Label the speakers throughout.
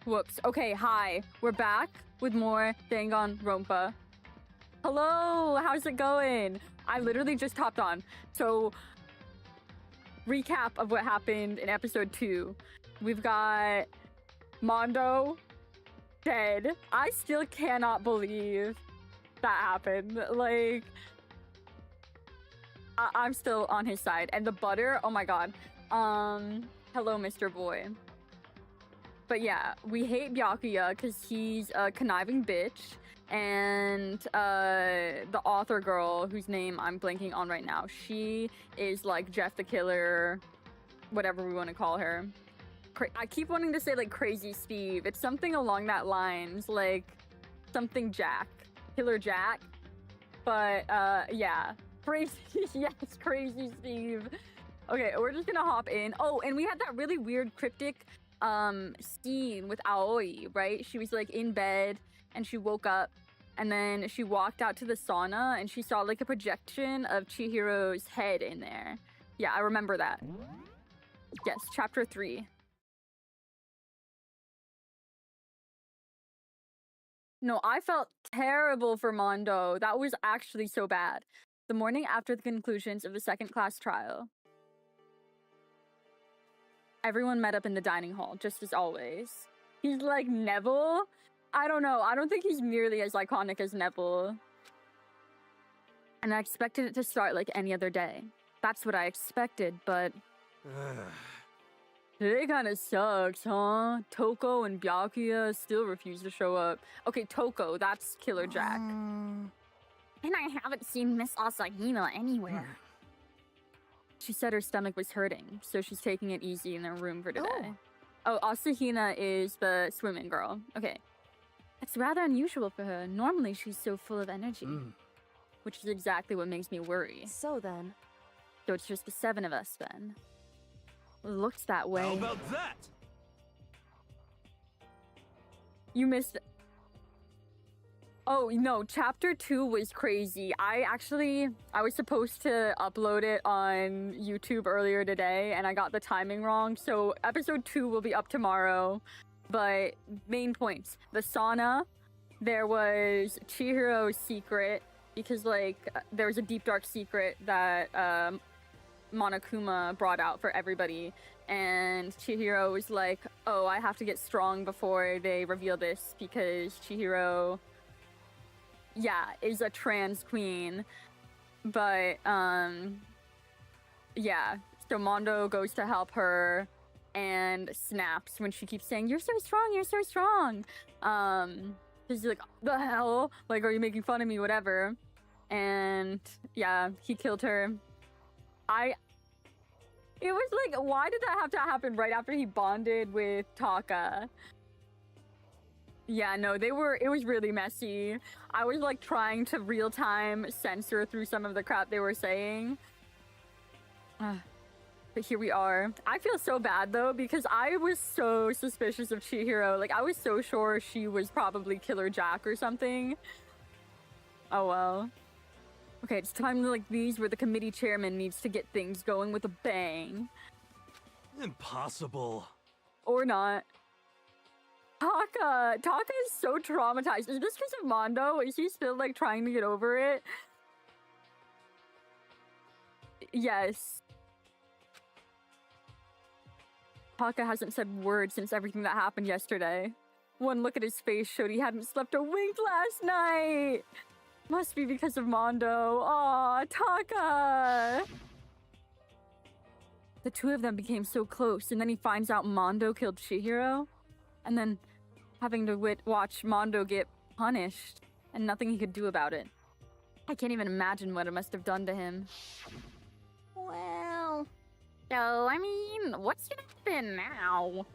Speaker 1: Whoops. Okay, hi. We're back with more Danganronpa. Hello, how's it going? I literally just hopped on. So, recap of what happened in episode 2. We've got Mondo dead. I still cannot believe that happened. Like, I'm still on his side. And the butter, oh my god. Hello, Mr. Boy. But yeah, we hate Byakuya because he's a conniving bitch. And the author girl, whose name I'm blanking on right now, she is like Jeff the Killer, whatever we want to call her. I keep wanting to say like Crazy Steve. It's something along that lines, like something Jack. Killer Jack. But yeah. Crazy, yes, Crazy Steve. Okay, we're just gonna hop in. Oh, and we had that really weird cryptic scene with Aoi, right? She was like in bed and she woke up and then she walked out to the sauna and she saw like a projection of Chihiro's head in there. Yeah, I remember that. Yes, chapter 3. No, I felt terrible for Mondo. That was actually so bad. The morning after the conclusions of the second class trial, everyone met up in the dining hall, just as always. He's like Neville? I don't know. I don't think he's nearly as iconic as Neville. And I expected it to start like any other day. That's what I expected, but... Today kinda sucks, huh? Toko and Byakuya still refuse to show up. Okay, Toko, that's Killer Jack.
Speaker 2: And I haven't seen Miss Asahina anywhere.
Speaker 1: She said her stomach was hurting, so she's taking it easy in their room for today. Oh, Asahina is the swimming girl. Okay. It's rather unusual for her. Normally she's so full of energy. Which is exactly what makes me worry.
Speaker 3: So then...
Speaker 1: So it's just the 7 of us then. Looks that way.
Speaker 4: How about that?
Speaker 1: You missed... Oh, no, chapter 2 was crazy. I was supposed to upload it on YouTube earlier today, and I got the timing wrong, so episode 2 will be up tomorrow. But main points. The sauna, there was Chihiro's secret, because, like, there was a deep, dark secret that Monokuma brought out for everybody, and Chihiro was like, oh, I have to get strong before they reveal this, because Chihiro... yeah, is a trans queen. But, yeah. So Mondo goes to help her and snaps when she keeps saying, you're so strong, you're so strong. He's like, the hell? Like, are you making fun of me? Whatever. And, yeah, he killed her. It was like, why did that have to happen right after he bonded with Taka? Yeah, no, it was really messy. I was like trying to real-time censor through some of the crap they were saying. But here we are. I feel so bad though, because I was so suspicious of Chihiro. Like, I was so sure she was probably Killer Jack or something. Oh well. Okay, it's times like these where the committee chairman needs to get things going with a bang.
Speaker 4: Impossible.
Speaker 1: Or not. Taka is so traumatized. Is this because of Mondo? Is he still like trying to get over it? Yes. Taka hasn't said words since everything that happened yesterday. One look at his face showed he hadn't slept a wink last night. Must be because of Mondo. Aw, Taka! The two of them became so close, and then he finds out Mondo killed Chihiro. And then having to watch Mondo get punished and nothing he could do about it. I can't even imagine what it must have done to him.
Speaker 2: Well... So, I mean, what's gonna happen now?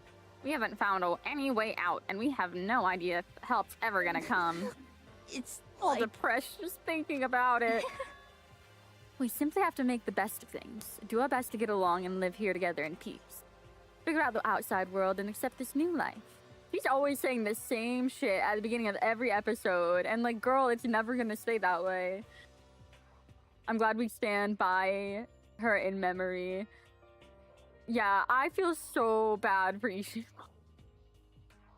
Speaker 2: We haven't found any way out, and we have no idea if help's ever gonna come.
Speaker 3: It's
Speaker 1: All
Speaker 3: like...
Speaker 1: depressed just thinking about it. We simply have to make the best of things, do our best to get along and live here together in peace. Figure out the outside world and accept this new life. She's always saying the same shit at the beginning of every episode, and like, girl, it's never gonna stay that way. I'm glad we stand by her in memory. Yeah, I feel so bad for ISHIMARU.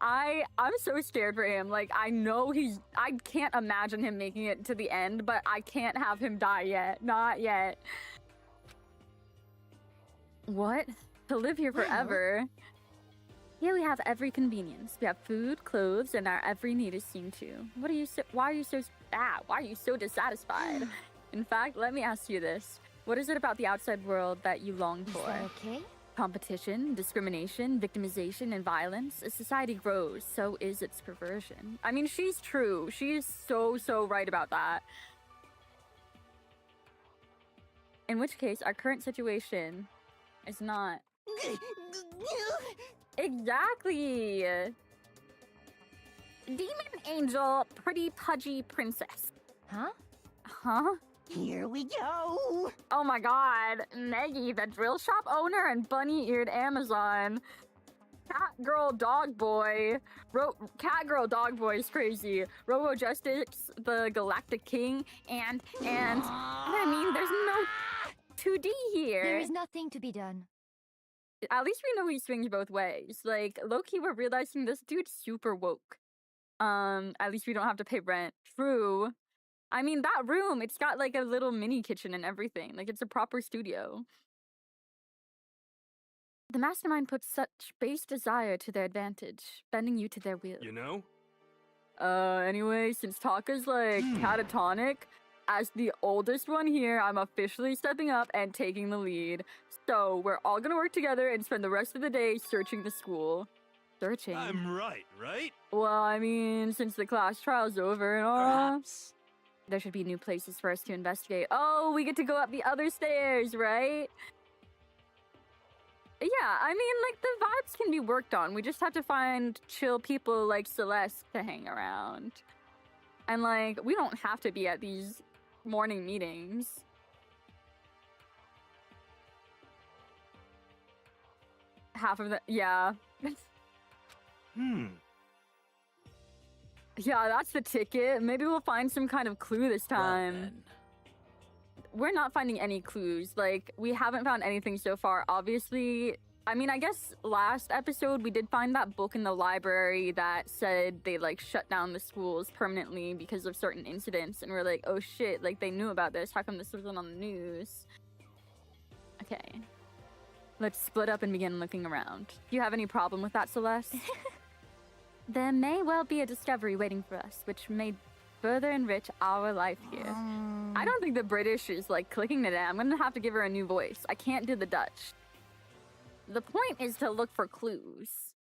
Speaker 1: I'm so scared for him. Like, I know I can't imagine him making it to the end, but I can't have him die yet. Not yet. What? To live here forever? Here we have every convenience. We have food, clothes, and our every need is seen to. Why are you so dissatisfied? In fact, let me ask you this. What is it about the outside world that you long for?
Speaker 3: Is that okay?
Speaker 1: Competition, discrimination, victimization, and violence. As society grows, so is its perversion. I mean, she's true. She is so right about that. In which case, our current situation is not... Exactly! Demon angel, pretty pudgy princess.
Speaker 3: Huh?
Speaker 1: Huh?
Speaker 4: Here we go!
Speaker 1: Oh my god, Meggy, the drill shop owner and bunny-eared Amazon. Cat girl dog boy. Cat girl dog boy is crazy. Robo Justice, the galactic king, and I mean, there's no 2D here.
Speaker 3: There is nothing to be done.
Speaker 1: At least we know he swings both ways. Like, low-key, we're realizing this dude's super woke. At least we don't have to pay rent. True. I mean, that room, it's got like a little mini kitchen and everything. Like, it's a proper studio. The mastermind puts such base desire to their advantage, bending you to their will.
Speaker 5: You know?
Speaker 1: Anyway, since Taka's like catatonic, as the oldest one here, I'm officially stepping up and taking the lead. So, we're all gonna work together and spend the rest of the day searching the school. Searching?
Speaker 5: I'm right?
Speaker 1: Well, I mean, since the class trial's over and all...
Speaker 5: Perhaps.
Speaker 1: There should be new places for us to investigate. Oh, we get to go up the other stairs, right? Yeah, I mean, like, the vibes can be worked on. We just have to find chill people like Celeste to hang around. And, like, we don't have to be at these morning meetings. Half of the... Yeah. Yeah, that's the ticket. Maybe we'll find some kind of clue this time. We're not finding any clues. Like, we haven't found anything so far. Obviously, I mean, I guess last episode we did find that book in the library that said they, like, shut down the schools permanently because of certain incidents. And we're like, oh shit, like, they knew about this. How come this wasn't on the news? Okay. Let's split up and begin looking around. Do you have any problem with that, Celeste? There may well be a discovery waiting for us, which may further enrich our life here. I don't think the British is, like, clicking today. I'm gonna have to give her a new voice. I can't do the Dutch. The point is to look for clues.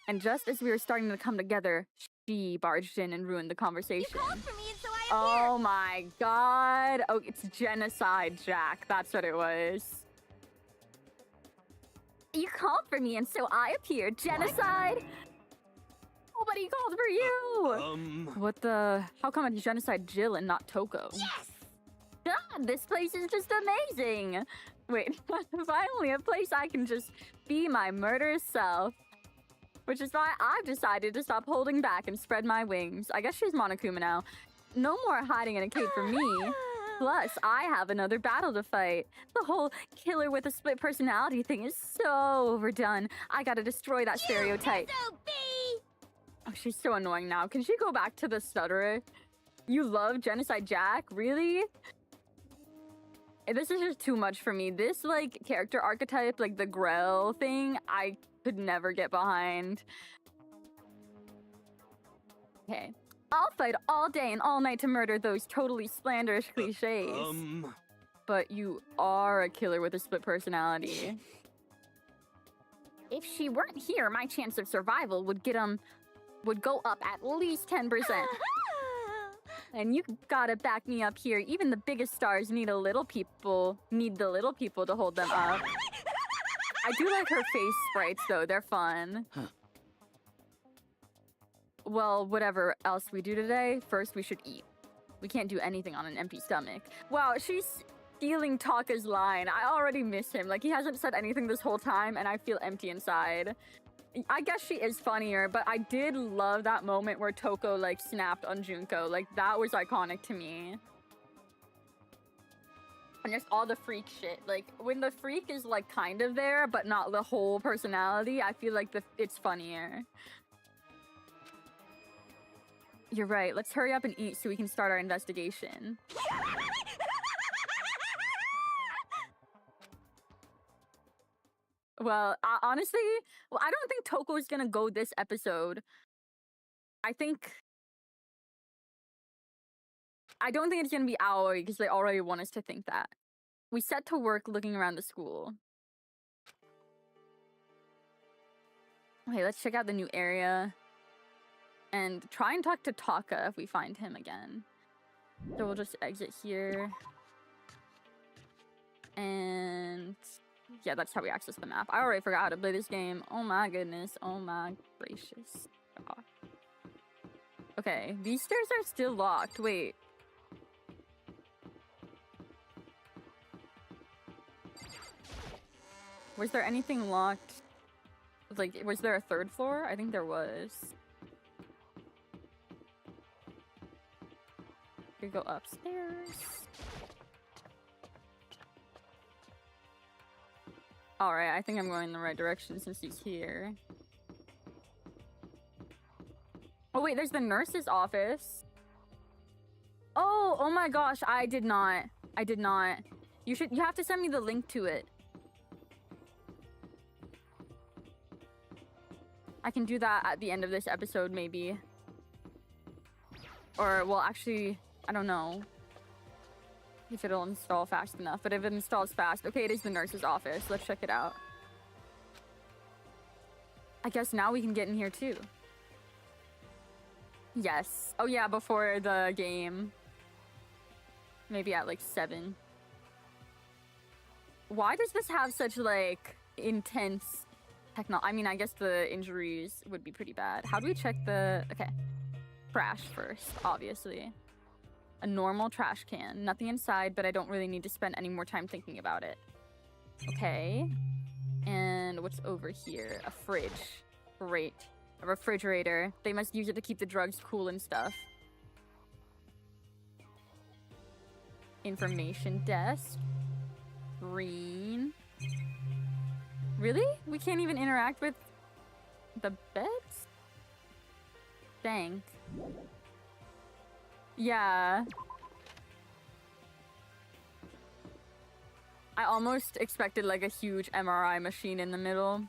Speaker 1: And just as we were starting to come together, she barged in and ruined the conversation.
Speaker 3: You called for me, and so I
Speaker 1: Oh my god. Oh, it's genocide, Jack. That's what it was. You called for me, and so I appeared. Genocide? Nobody called for you! What the... How come it's genocide Jill and not Toko?
Speaker 3: Yes!
Speaker 1: God, this place is just amazing! Wait, finally a place I can just be my murderous self. Which is why I've decided to stop holding back and spread my wings. I guess she's Monokuma now. No more hiding in a cave for me. Plus, I have another battle to fight. The whole killer with a split personality thing is so overdone. I gotta destroy that stereotype.
Speaker 3: SOB!
Speaker 1: Oh, she's so annoying now. Can she go back to the stutterer? You love Genocide Jack? Really? This is just too much for me. This, like, character archetype, like the Grell thing, I could never get behind. Okay. I'll fight all day and all night to murder those totally slanderous cliches. But you are a killer with a split personality. If she weren't here, my chance of survival would go up at least 10%. And you gotta back me up here. Even the biggest stars need the little people to hold them up. I do like her face sprites though, they're fun. Well, whatever else we do today, first we should eat. We can't do anything on an empty stomach. Wow, she's stealing Taka's line. I already miss him. Like, he hasn't said anything this whole time, and I feel empty inside. I guess she is funnier, but I did love that moment where Toko, like, snapped on Junko. Like, that was iconic to me. And just all the freak shit. Like, when the freak is, like, kind of there, but not the whole personality, I feel like it's funnier. You're right. Let's hurry up and eat so we can start our investigation. Well, honestly, I don't think Toko is gonna go this episode. I don't think it's gonna be Aoi because they already want us to think that. We set to work looking around the school. Okay, let's check out the new area. And try and talk to Taka if we find him again. So we'll just exit here. And yeah, that's how we access the map. I already forgot how to play this game. Oh my goodness. Oh my gracious. Oh. Okay, these stairs are still locked. Wait. Was there anything locked? Like, was there a third floor? I think there was. We go upstairs. Alright, I think I'm going in the right direction since he's here. Oh wait, there's the nurse's office. Oh my gosh, I did not. You have to send me the link to it. I can do that at the end of this episode, maybe. Or, well, actually, I don't know if it'll install fast enough, but if it installs fast... Okay, it is the nurse's office. Let's check it out. I guess now we can get in here, too. Yes. Oh, yeah, before the game. Maybe at, like, 7. Why does this have such, like, intense technology? I mean, I guess the injuries would be pretty bad. How do we check the... Okay. Trash first, obviously. A normal trash can. Nothing inside, but I don't really need to spend any more time thinking about it. Okay. And what's over here? A fridge. Great. A refrigerator. They must use it to keep the drugs cool and stuff. Information desk. Green. Really? We can't even interact with the beds? Dang. Yeah. I almost expected like a huge MRI machine in the middle.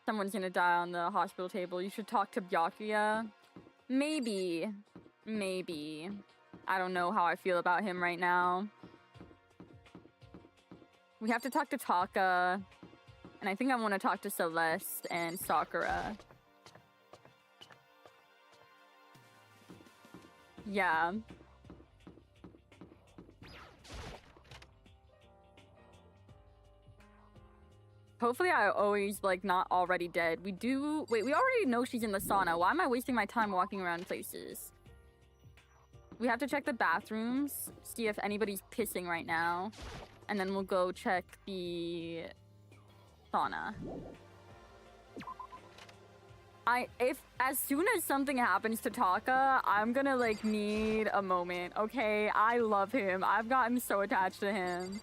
Speaker 1: Someone's gonna die on the hospital table. You should talk to Byakuya. Maybe. Maybe. I don't know how I feel about him right now. We have to talk to Taka. And I think I want to talk to Celeste and Sakura. Yeah. Hopefully I always, like, not already dead. We do... Wait, we already know she's in the sauna. Why am I wasting my time walking around places? We have to check the bathrooms. See if anybody's pissing right now. And then we'll go check the sauna. As soon as something happens to Taka, I'm gonna, like, need a moment, okay? I love him. I've gotten so attached to him.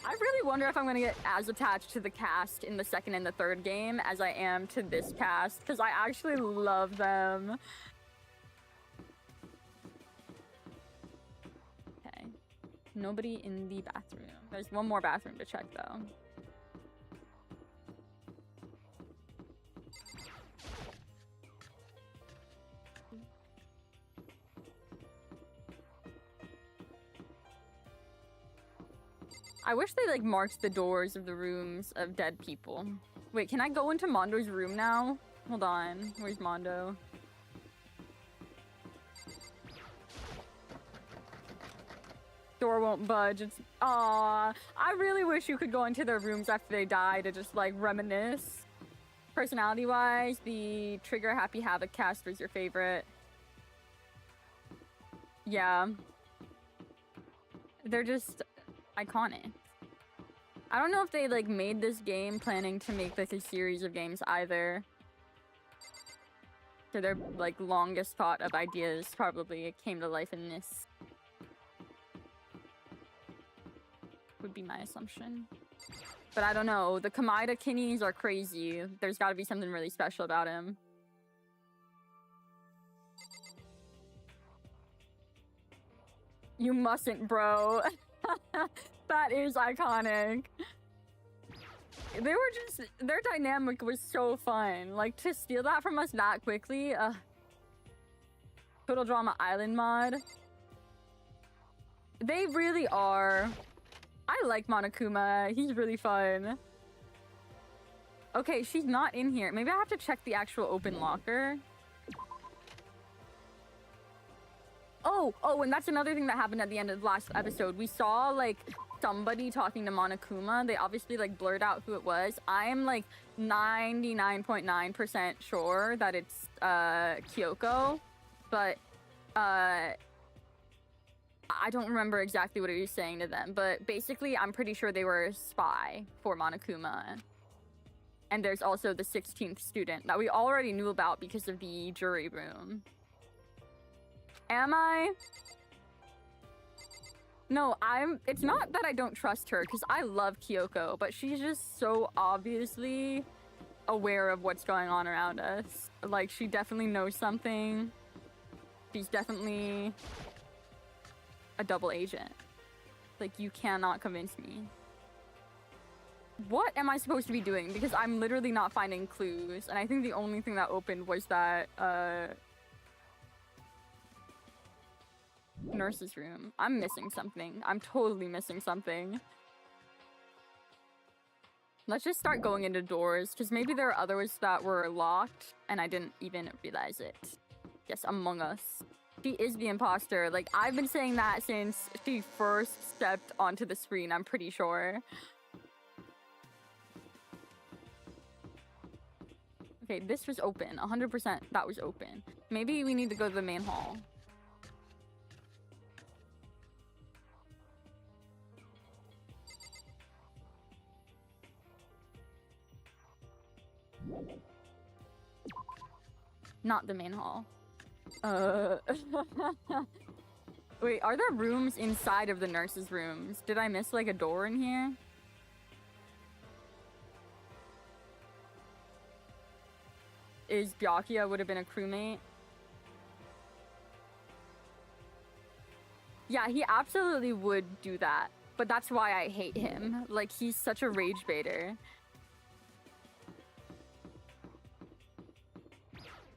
Speaker 1: I really wonder if I'm gonna get as attached to the cast in the second and the third game as I am to this cast, because I actually love them. Okay. Nobody in the bathroom. There's one more bathroom to check, though. I wish they, like, marked the doors of the rooms of dead people. Wait, can I go into Mondo's room now? Hold on. Where's Mondo? Door won't budge. It's... Aww. I really wish you could go into their rooms after they die to just, like, reminisce. Personality-wise, the Trigger Happy Havoc cast was your favorite. Yeah. They're just iconic. I don't know if they like made this game planning to make like a series of games either. So their like longest thought of ideas probably came to life in this. Would be my assumption. But I don't know. The Kamida Kinnies are crazy. There's got to be something really special about him. You mustn't, bro. That is iconic. They were just... Their dynamic was so fun. Like, to steal that from us that quickly. Total Drama Island mod. They really are. I like Monokuma. He's really fun. Okay, she's not in here. Maybe I have to check the actual open locker. Oh, and that's another thing that happened at the end of the last episode. We saw, like, somebody talking to Monokuma. They obviously, like, blurred out who it was. I am, like, 99.9% sure that it's, Kyoko. But, I don't remember exactly what he was saying to them. But basically, I'm pretty sure they were a spy for Monokuma. And there's also the 16th student that we already knew about because of the jury room. Am I? No, it's not that I don't trust her, because I love Kyoko, but she's just so obviously aware of what's going on around us. Like, she definitely knows something. She's definitely a double agent. Like, you cannot convince me. What am I supposed to be doing? Because I'm literally not finding clues, and I think the only thing that opened was that, nurse's room. I'm missing something. I'm totally missing something. Let's just start going into doors, because maybe there are others that were locked, and I didn't even realize it. Yes, Among Us. She is the imposter. Like, I've been saying that since she first stepped onto the screen, I'm pretty sure. Okay, this was open. 100% that was open. Maybe we need to go to the main hall. Not the main hall. Wait, are there rooms inside of the nurses' rooms? Did I miss, like, a door in here? Is Byakuya would have been a crewmate? Yeah, he absolutely would do that. But that's why I hate him. Like, he's such a rage baiter.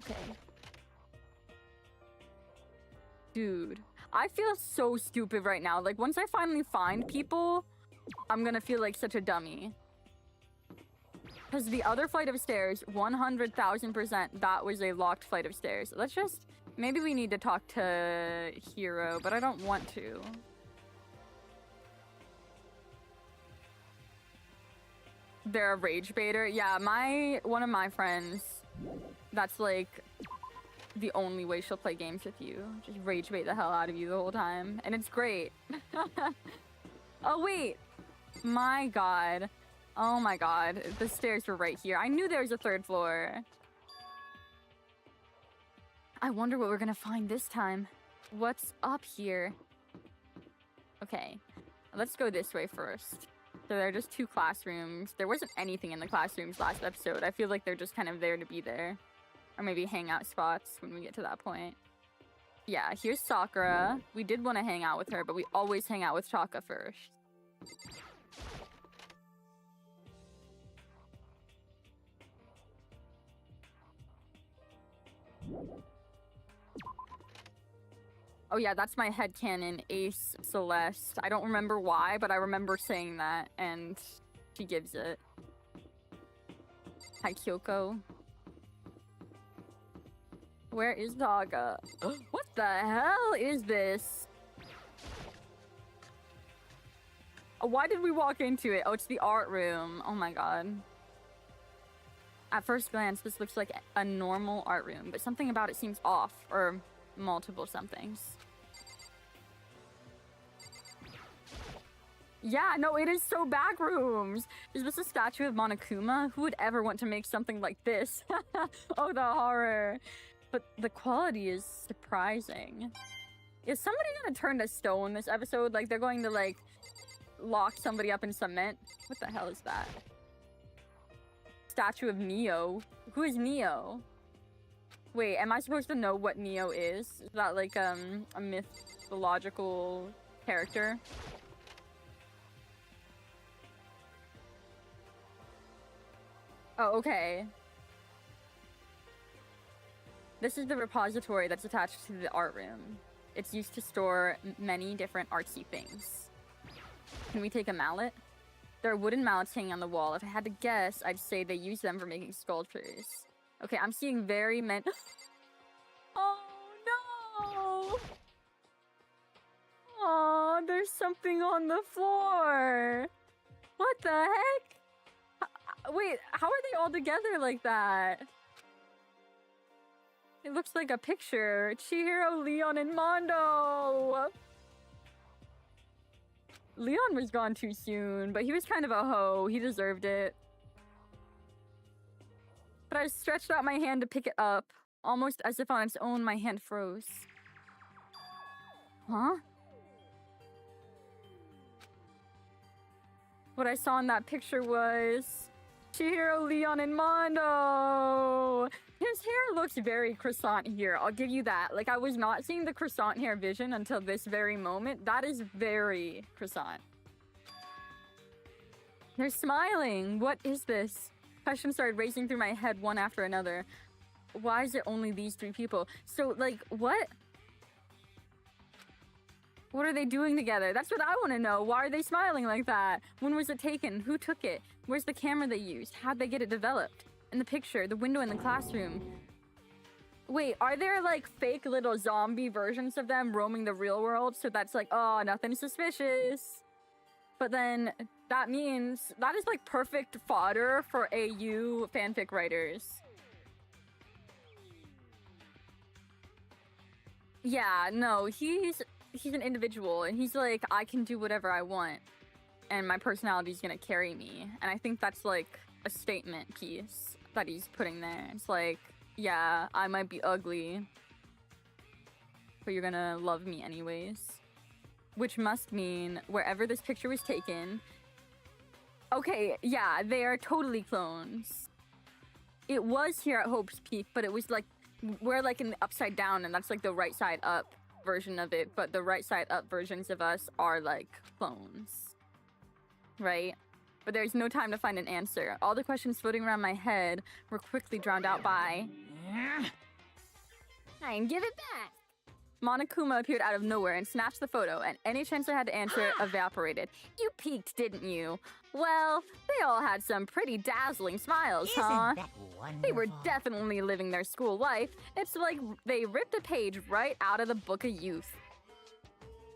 Speaker 1: Okay. Dude, I feel so stupid right now. Like, once I finally find people, I'm gonna feel like such a dummy. Because the other flight of stairs, 100,000%, that was a locked flight of stairs. Let's just... Maybe we need to talk to Hiro, but I don't want to. They're a rage baiter? Yeah, one of my friends, that's like the only way she'll play games with you. Just rage bait the hell out of you the whole time. And it's great. Oh, wait. My god. Oh my god. The stairs were right here. I knew there was a third floor. I wonder what we're gonna find this time. What's up here? Okay. Let's go this way first. So there are just 2 classrooms. There wasn't anything in the classrooms last episode. I feel like they're just kind of there to be there. Or maybe hangout spots when we get to that point. Yeah, here's Sakura. We did want to hang out with her, but we always hang out with Chaka first. Oh yeah, that's my headcanon, Ace Celeste. I don't remember why, but I remember saying that, and she gives it. Hi, Kyoko. Where is Daga? What the hell is this? Oh, why did we walk into it? Oh, it's the art room. Oh my god. At first glance, this looks like a normal art room, but something about it seems off, or multiple somethings. Yeah, no, it is so backrooms. Is this a statue of Monokuma? Who would ever want to make something like this? Oh, the horror. But the quality is surprising. Is somebody gonna turn to stone this episode? Like, they're going to, like, lock somebody up in cement? What the hell is that? Statue of Neo. Who is Neo? Wait, am I supposed to know what Neo is? Is that, like, a mythological character? Oh, okay. This is the repository that's attached to the art room. It's used to store many different artsy things. Can we take a mallet? There are wooden mallets hanging on the wall. If I had to guess, I'd say they use them for making sculptures. Okay, I'm seeing very many... Oh, no! Oh, there's something on the floor! What the heck? Wait, how are they all together like that? It looks like a picture. Chihiro, Leon, and Mondo! Leon was gone too soon, but he was kind of a hoe. He deserved it. But I stretched out my hand to pick it up. Almost as if on its own, my hand froze. Huh? What I saw in that picture was... Chihiro, Leon, and Mondo! His hair looks very croissant here, I'll give you that. Like, I was not seeing the croissant hair vision until this very moment. That is very croissant. They're smiling! What is this? Questions started racing through my head one after another. Why is it only these three people? So, like, what? What are they doing together? That's what I want to know. Why are they smiling like that? When was it taken? Who took it? Where's the camera they used? How'd they get it developed? In the picture, the window in the classroom. Wait, are there like fake little zombie versions of them roaming the real world? So that's like, oh, nothing suspicious. But then that means that is like perfect fodder for AU fanfic writers. Yeah, no, he's an individual and he's like, I can do whatever I want and my personality is gonna carry me. And I think that's like a statement piece that he's putting there. It's like, yeah, I might be ugly, but you're gonna love me anyways. Which must mean wherever this picture was taken... Okay, yeah, they are totally clones. It was here at Hope's Peak, but it was like, we're like in the upside down and that's like the right side up version of it, but the right side up versions of us are like clones. Right? But there's no time to find an answer. All the questions floating around my head were quickly drowned out by...
Speaker 2: Fine, give it back!
Speaker 1: Monokuma appeared out of nowhere and snatched the photo, and any chance I had to answer it evaporated. You peeked, didn't you? Well, they all had some pretty dazzling smiles,
Speaker 4: Isn't
Speaker 1: huh?
Speaker 4: that wonderful?
Speaker 1: They were definitely living their school life. It's like they ripped a page right out of the Book of Youth.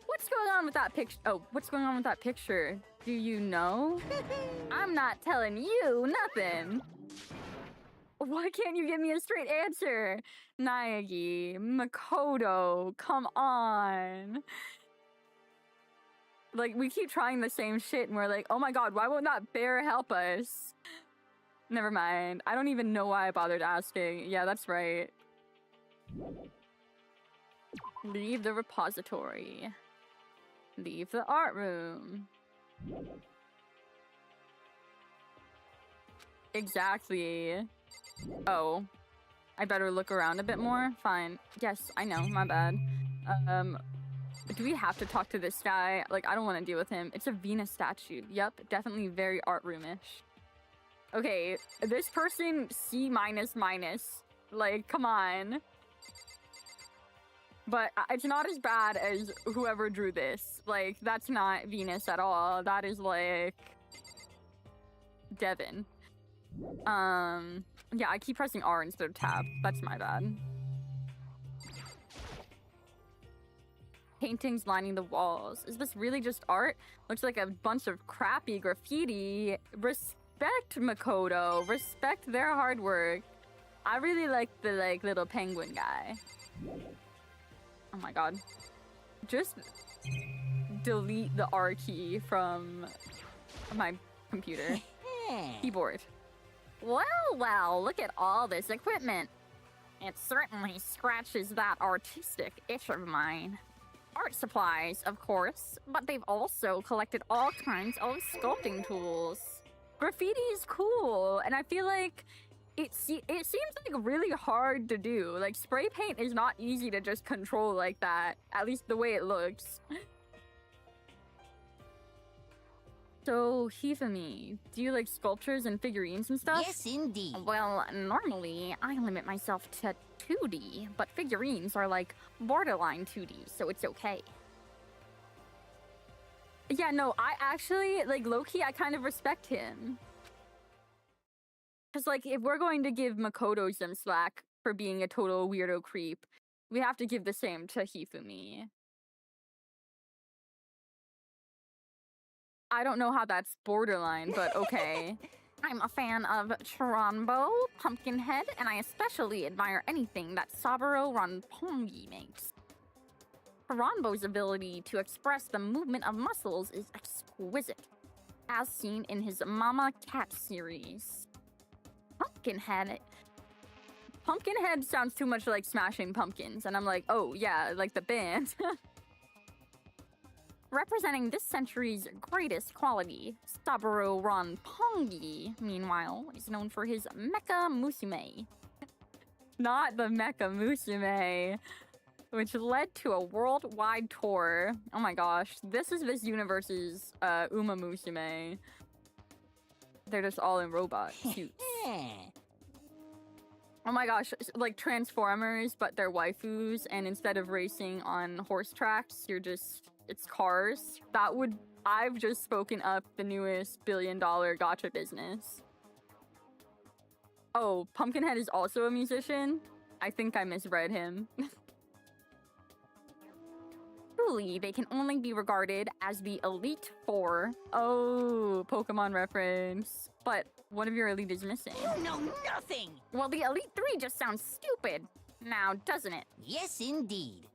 Speaker 1: What's going on with that picture? Oh, what's going on with that picture? Do you know? I'm not telling you nothing. Why can't you give me a straight answer? Naegi, Makoto, come on. Like, we keep trying the same shit and we're like, oh my god, why won't that bear help us? Never mind. I don't even know why I bothered asking. Yeah, that's right. Leave the repository. Leave the art room. Exactly. Oh. I better look around a bit more? Fine. Yes, I know. My bad. Do we have to talk to this guy? Like, I don't want to deal with him. It's a Venus statue. Yep, definitely very art roomish. Okay, this person C minus. Like, come on. But it's not as bad as whoever drew this. Like, that's not Venus at all. That is like... Devin. Yeah, I keep pressing R instead of tab. That's my bad. Paintings lining the walls. Is this really just art? Looks like a bunch of crappy graffiti. Respect Makoto. Respect their hard work. I really like the little penguin guy. Oh my god. Just delete the R key from my computer. Keyboard.
Speaker 2: Well, look at all this equipment. It certainly scratches that artistic itch of mine. Art supplies, of course, but they've also collected all kinds of sculpting tools.
Speaker 1: Graffiti is cool, and I feel like it seems like really hard to do. Like, spray paint is not easy to just control like that, at least the way it looks. So, Hifumi, do you like sculptures and figurines and stuff?
Speaker 4: Yes, indeed.
Speaker 2: Well, normally I limit myself to 2D, but figurines are like borderline 2D, so it's okay.
Speaker 1: Yeah, no, I actually, like, low-key, I kind of respect him. Because, like, if we're going to give Makoto some slack for being a total weirdo creep, we have to give the same to Hifumi. I don't know how that's borderline, but okay.
Speaker 2: I'm a fan of Chiranbo, Pumpkinhead, and I especially admire anything that Saburo Ronpongi makes. Chiranbo's ability to express the movement of muscles is exquisite, as seen in his Mama Cat series. Pumpkinhead sounds too much like Smashing Pumpkins, and I'm like, oh yeah, like the band. Representing this century's greatest quality, Saburo Ronpongi, meanwhile, is known for his Mecha Musume.
Speaker 1: Not the Mecha Musume, which led to a worldwide tour. Oh my gosh, this is this universe's Uma Musume. They're just all in robot suits. Oh my gosh, like Transformers, but they're waifus, and instead of racing on horse tracks, it's cars. I've just spoken up the newest billion-dollar gacha business. Oh, Pumpkinhead is also a musician? I think I misread him.
Speaker 2: Truly, they can only be regarded as the Elite Four.
Speaker 1: Oh, Pokemon reference. But one of your elite is missing.
Speaker 4: You know nothing.
Speaker 2: Well, the Elite Three just sounds stupid now, doesn't it?
Speaker 4: Yes, indeed.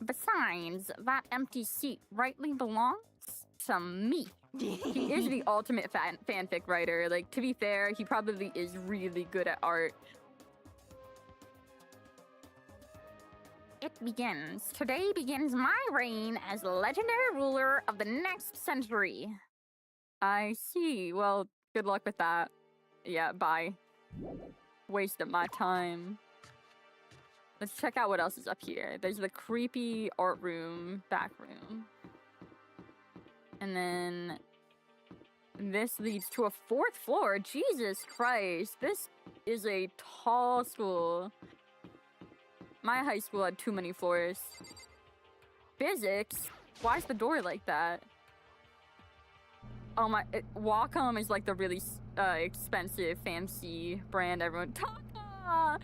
Speaker 2: Besides, that empty seat rightly belongs to me.
Speaker 1: He is the ultimate fanfic writer. Like, to be fair, he probably is really good at art.
Speaker 2: It begins. Today begins my reign as legendary ruler of the next century.
Speaker 1: I see. Well, good luck with that. Yeah, bye. Waste of my time. Let's check out what else is up here. There's the creepy art room, back room. And then this leads to a 4th floor. Jesus Christ. This is a tall school. My high school had too many floors. Physics? Why is the door like that? Oh my, Wacom is like the really expensive fancy brand everyone. Taka!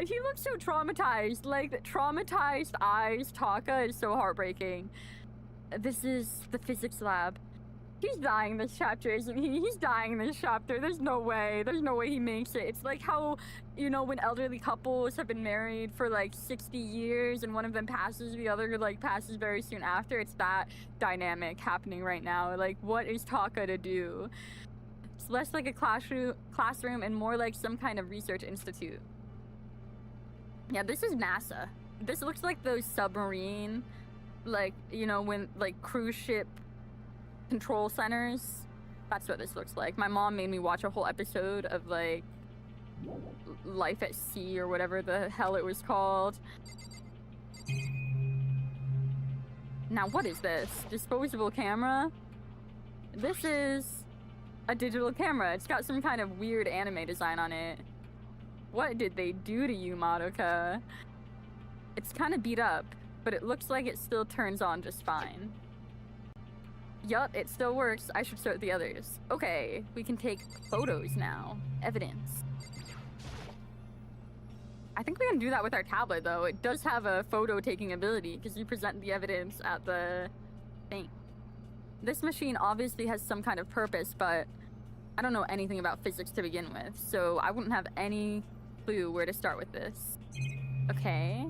Speaker 1: He looks so traumatized. Like, traumatized eyes. Taka is so heartbreaking. This is the physics lab. He's dying this chapter, isn't he? He's dying this chapter. There's no way. There's no way he makes it. It's like how, you know, when elderly couples have been married for like 60 years and one of them passes, the other like passes very soon after. It's that dynamic happening right now. Like, what is Taka to do? It's less like a classroom and more like some kind of research institute. Yeah, this is NASA. This looks like those submarine, like, you know, when, like, cruise ship control centers. That's what this looks like. My mom made me watch a whole episode of, like, Life at Sea or whatever the hell it was called. Now, what is this? Disposable camera? This is a digital camera. It's got some kind of weird anime design on it. What did they do to you, Madoka? It's kind of beat up, but it looks like it still turns on just fine. Yup, it still works. I should start the others. Okay, we can take photos now. Evidence. I think we can do that with our tablet, though. It does have a photo-taking ability, because you present the evidence at the thing. This machine obviously has some kind of purpose, but I don't know anything about physics to begin with, so I wouldn't have any clue where to start with this. Okay,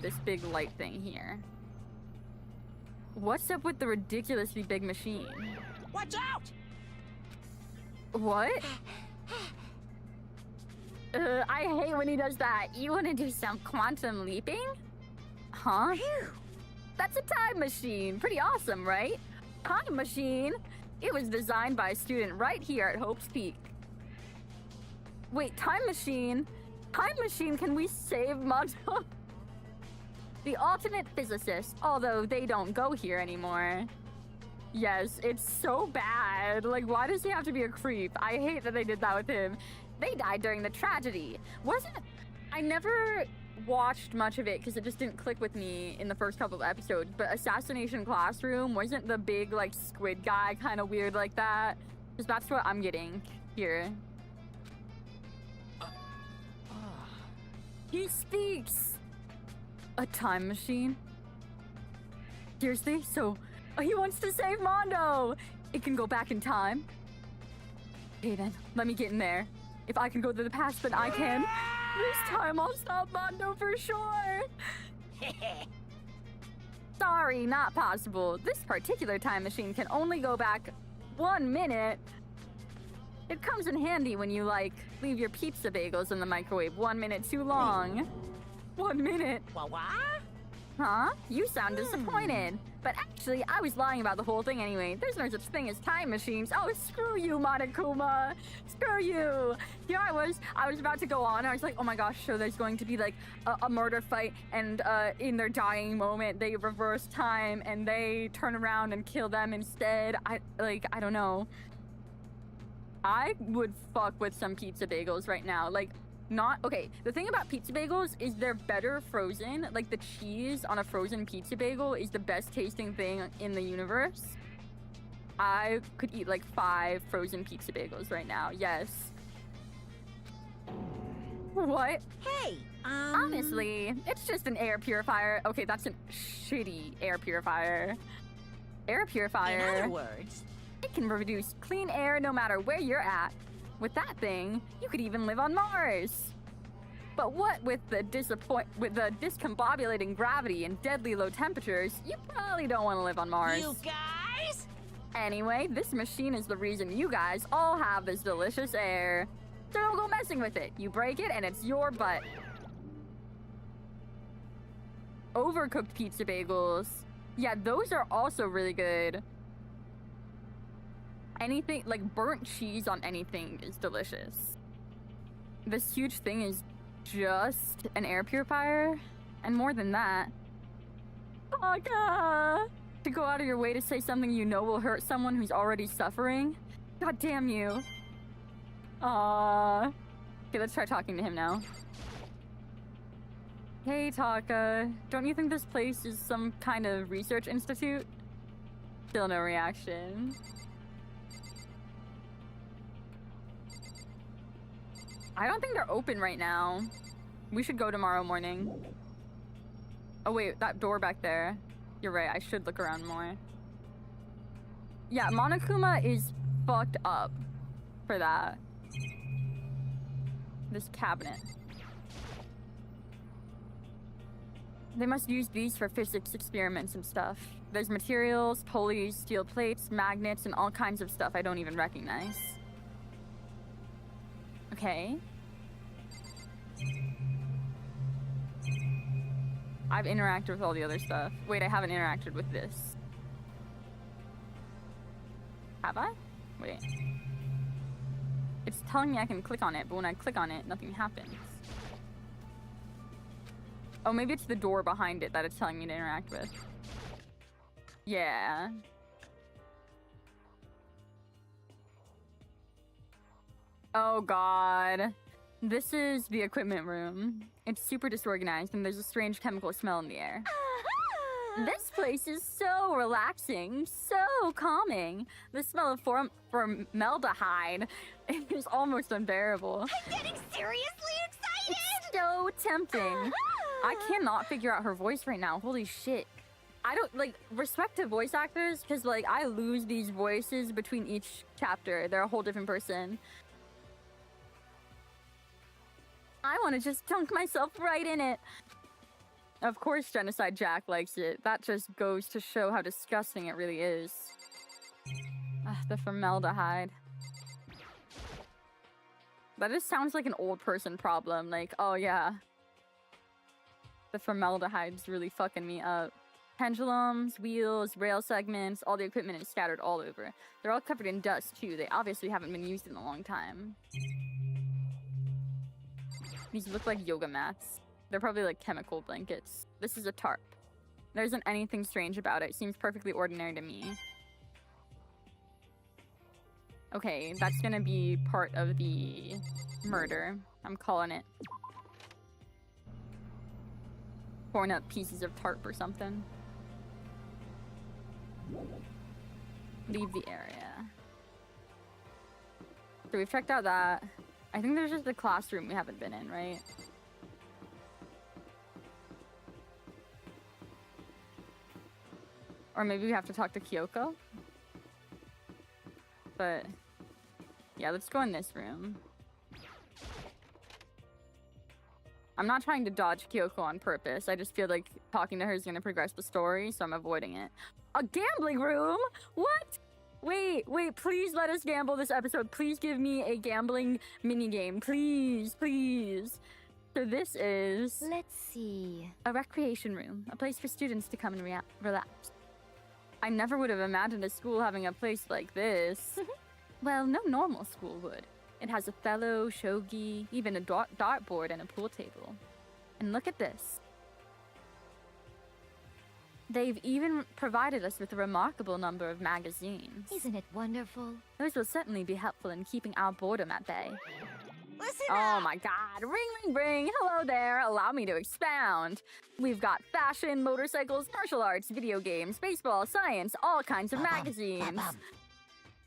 Speaker 1: this big light thing here. What's up with the ridiculously big machine?
Speaker 4: Watch out!
Speaker 1: What? I hate when he does that. You want to do some quantum leaping? Huh? That's a time machine. Pretty awesome, right? Time machine? It was designed by a student right here at Hope's Peak. Wait, time machine? Time machine, can we save Magda? The ultimate physicist, although they don't go here anymore. Yes, it's so bad. Like, why does he have to be a creep? I hate that they did that with him. They died during the tragedy. I never watched much of it because it just didn't click with me in the first couple of episodes, but Assassination Classroom wasn't the big, like, squid guy kind of weird like that? Because that's what I'm getting here. He speaks! A time machine? Seriously? So, he wants to save Mondo! It can go back in time? Okay then, let me get in there. If I can go to the past, then I can. This time I'll stop Mondo for sure! Sorry, not possible. This particular time machine can only go back 1 minute. It comes in handy when you, like, leave your pizza bagels in the microwave 1 minute too long. 1 minute?
Speaker 4: What?
Speaker 1: Huh? You sound disappointed. But actually, I was lying about the whole thing anyway. There's no such thing as time machines. Oh, screw you, Monokuma. Screw you. Here I was about to go on. I was like, oh my gosh, so there's going to be like a murder fight. And in their dying moment, they reverse time and they turn around and kill them instead. I don't know. I would fuck with some pizza bagels right now. Like, okay, the thing about pizza bagels is they're better frozen. Like, the cheese on a frozen pizza bagel is the best tasting thing in the universe. I could eat like 5 frozen pizza bagels right now. Yes. What?
Speaker 4: Hey,
Speaker 1: Honestly, it's just an air purifier. Okay, that's a shitty air purifier. Air purifier.
Speaker 4: In other words,
Speaker 1: It can produce clean air no matter where you're at. With that thing, you could even live on Mars. But what with the discombobulating gravity and deadly low temperatures, you probably don't want to live on Mars.
Speaker 4: you guys?
Speaker 1: Anyway, this machine is the reason you guys all have this delicious air. So don't go messing with it. You break it and it's your butt. Overcooked pizza bagels. Yeah, those are also really good. Anything, like burnt cheese on anything is delicious. This huge thing is just an air purifier. And more than that, Taka! To go out of your way to say something you know will hurt someone who's already suffering? God damn you. Aww. Okay, let's try talking to him now. Hey, Taka. Don't you think this place is some kind of research institute? Still no reaction. I don't think they're open right now. We should go tomorrow morning. Oh wait, that door back there. You're right, I should look around more. Yeah, Monokuma is fucked up for that. This cabinet. They must use these for physics experiments and stuff. There's materials, pulleys, steel plates, magnets, and all kinds of stuff I don't even recognize. Okay. I've interacted with all the other stuff. Wait, I haven't interacted with this. Have I? Wait. It's telling me I can click on it, but when I click on it, nothing happens. Oh, maybe it's the door behind it that it's telling me to interact with. Yeah. Oh god. This is the equipment room. It's super disorganized and there's a strange chemical smell in the air. This place is so relaxing, so calming. The smell of formaldehyde is almost unbearable.
Speaker 3: I'm getting seriously excited!
Speaker 1: It's so tempting. I cannot figure out her voice right now. Holy shit. I don't, like, respect to voice actors, because, like, I lose these voices between each chapter. They're a whole different person. I want to just dunk myself right in it. Of course Genocide Jack likes it. That just goes to show how disgusting it really is. Ugh, the formaldehyde. That just sounds like an old person problem. Like, oh yeah. The formaldehyde's really fucking me up. Pendulums, wheels, rail segments, all the equipment is scattered all over. They're all covered in dust too. They obviously haven't been used in a long time. These look like yoga mats. They're probably like chemical blankets. This is a tarp. There isn't anything strange about it. Seems perfectly ordinary to me. Okay, that's gonna be part of the murder. I'm calling it. Torn up pieces of tarp or something. Leave the area. So we've checked out that. I think there's just the classroom we haven't been in, right? Or maybe we have to talk to Kyoko? But yeah, let's go in this room. I'm not trying to dodge Kyoko on purpose. I just feel like talking to her is going to progress the story, so I'm avoiding it. A gambling room? What? Wait, please let us gamble this episode. Please give me a gambling minigame. Please, please. So this is...
Speaker 3: Let's see.
Speaker 1: a recreation room. A place for students to come and relax. I never would have imagined a school having a place like this. Well, no normal school would. It has Othello, shogi, even a dartboard and a pool table. And look at this. They've even provided us with a remarkable number of magazines.
Speaker 3: Isn't it wonderful?
Speaker 1: Those will certainly be helpful in keeping our boredom at bay.
Speaker 4: Listen
Speaker 1: Oh
Speaker 4: up!
Speaker 1: my god, ring ring ring, hello there, allow me to expound. We've got fashion, motorcycles, martial arts, video games, baseball, science, all kinds of magazines.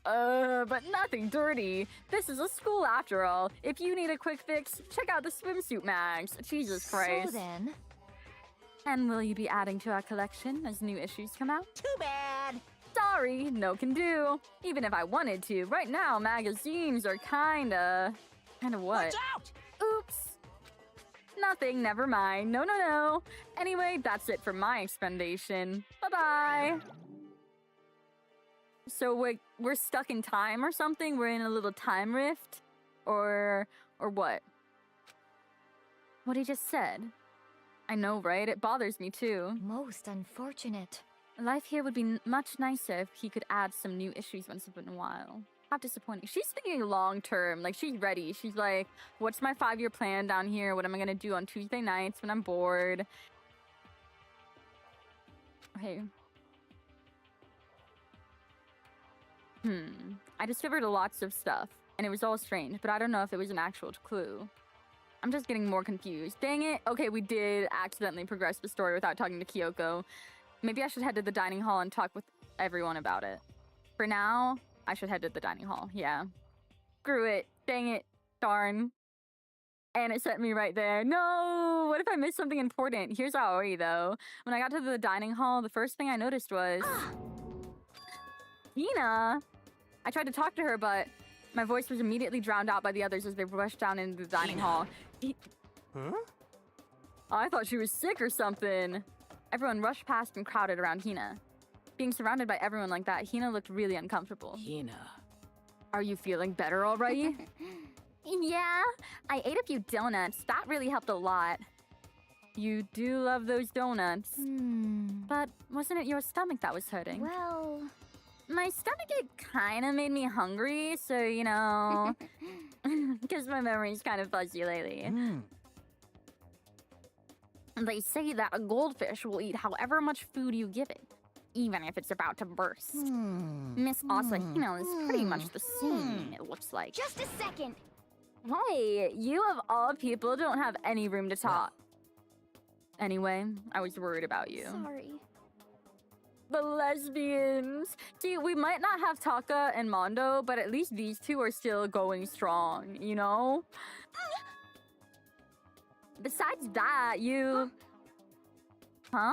Speaker 1: But nothing dirty. This is a school after all. If you need a quick fix, check out the swimsuit mags. Jesus Christ.
Speaker 3: So then...
Speaker 1: And will you be adding to our collection as new issues come out?
Speaker 4: Too bad!
Speaker 1: Sorry, no can do. Even if I wanted to, right now magazines are kinda what?
Speaker 4: Watch out!
Speaker 1: Oops. Nothing, never mind. No. Anyway, that's it for my expendation. Bye-bye. So we're stuck in time or something? We're in a little time rift? Or what? What he just said. I know, right? It bothers me too.
Speaker 3: Most unfortunate.
Speaker 1: Life here would be much nicer if he could add some new issues once in a while. How disappointing. She's thinking long term. Like, she's ready. She's like, what's my 5-year plan down here? What am I gonna do on Tuesday nights when I'm bored? Okay. I discovered lots of stuff, and it was all strange, but I don't know if it was an actual clue. I'm just getting more confused. Dang it. Okay, we did accidentally progress the story without talking to Kyoko. Maybe I should head to the dining hall and talk with everyone about it. For now, I should head to the dining hall. Yeah. Screw it. Dang it. Darn. And it sent me right there. No! What if I missed something important? Here's Aoi, though. When I got to the dining hall, the first thing I noticed was... Hina! I tried to talk to her, but my voice was immediately drowned out by the others as they rushed down into the dining hall.
Speaker 4: Huh?
Speaker 1: I thought she was sick or something. Everyone rushed past and crowded around Hina. Being surrounded by everyone like that, Hina looked really uncomfortable.
Speaker 4: Hina.
Speaker 1: Are you feeling better already?
Speaker 2: Yeah, I ate a few donuts. That really helped a lot.
Speaker 1: You do love those donuts. But wasn't it your stomach that was hurting?
Speaker 3: Well...
Speaker 2: My stomach, it kind of made me hungry, so, you know...
Speaker 1: Because my memory's kind of fuzzy lately.
Speaker 2: They say that a goldfish will eat however much food you give it, even if it's about to burst. Miss Asahino is pretty much the same, it looks like.
Speaker 3: Just a second!
Speaker 1: Hey, you of all people don't have any room to talk. Anyway, I was worried about you.
Speaker 3: Sorry.
Speaker 1: The lesbians. See, we might not have Taka and Mondo, but at least these two are still going strong, you know? Besides that, you... Huh?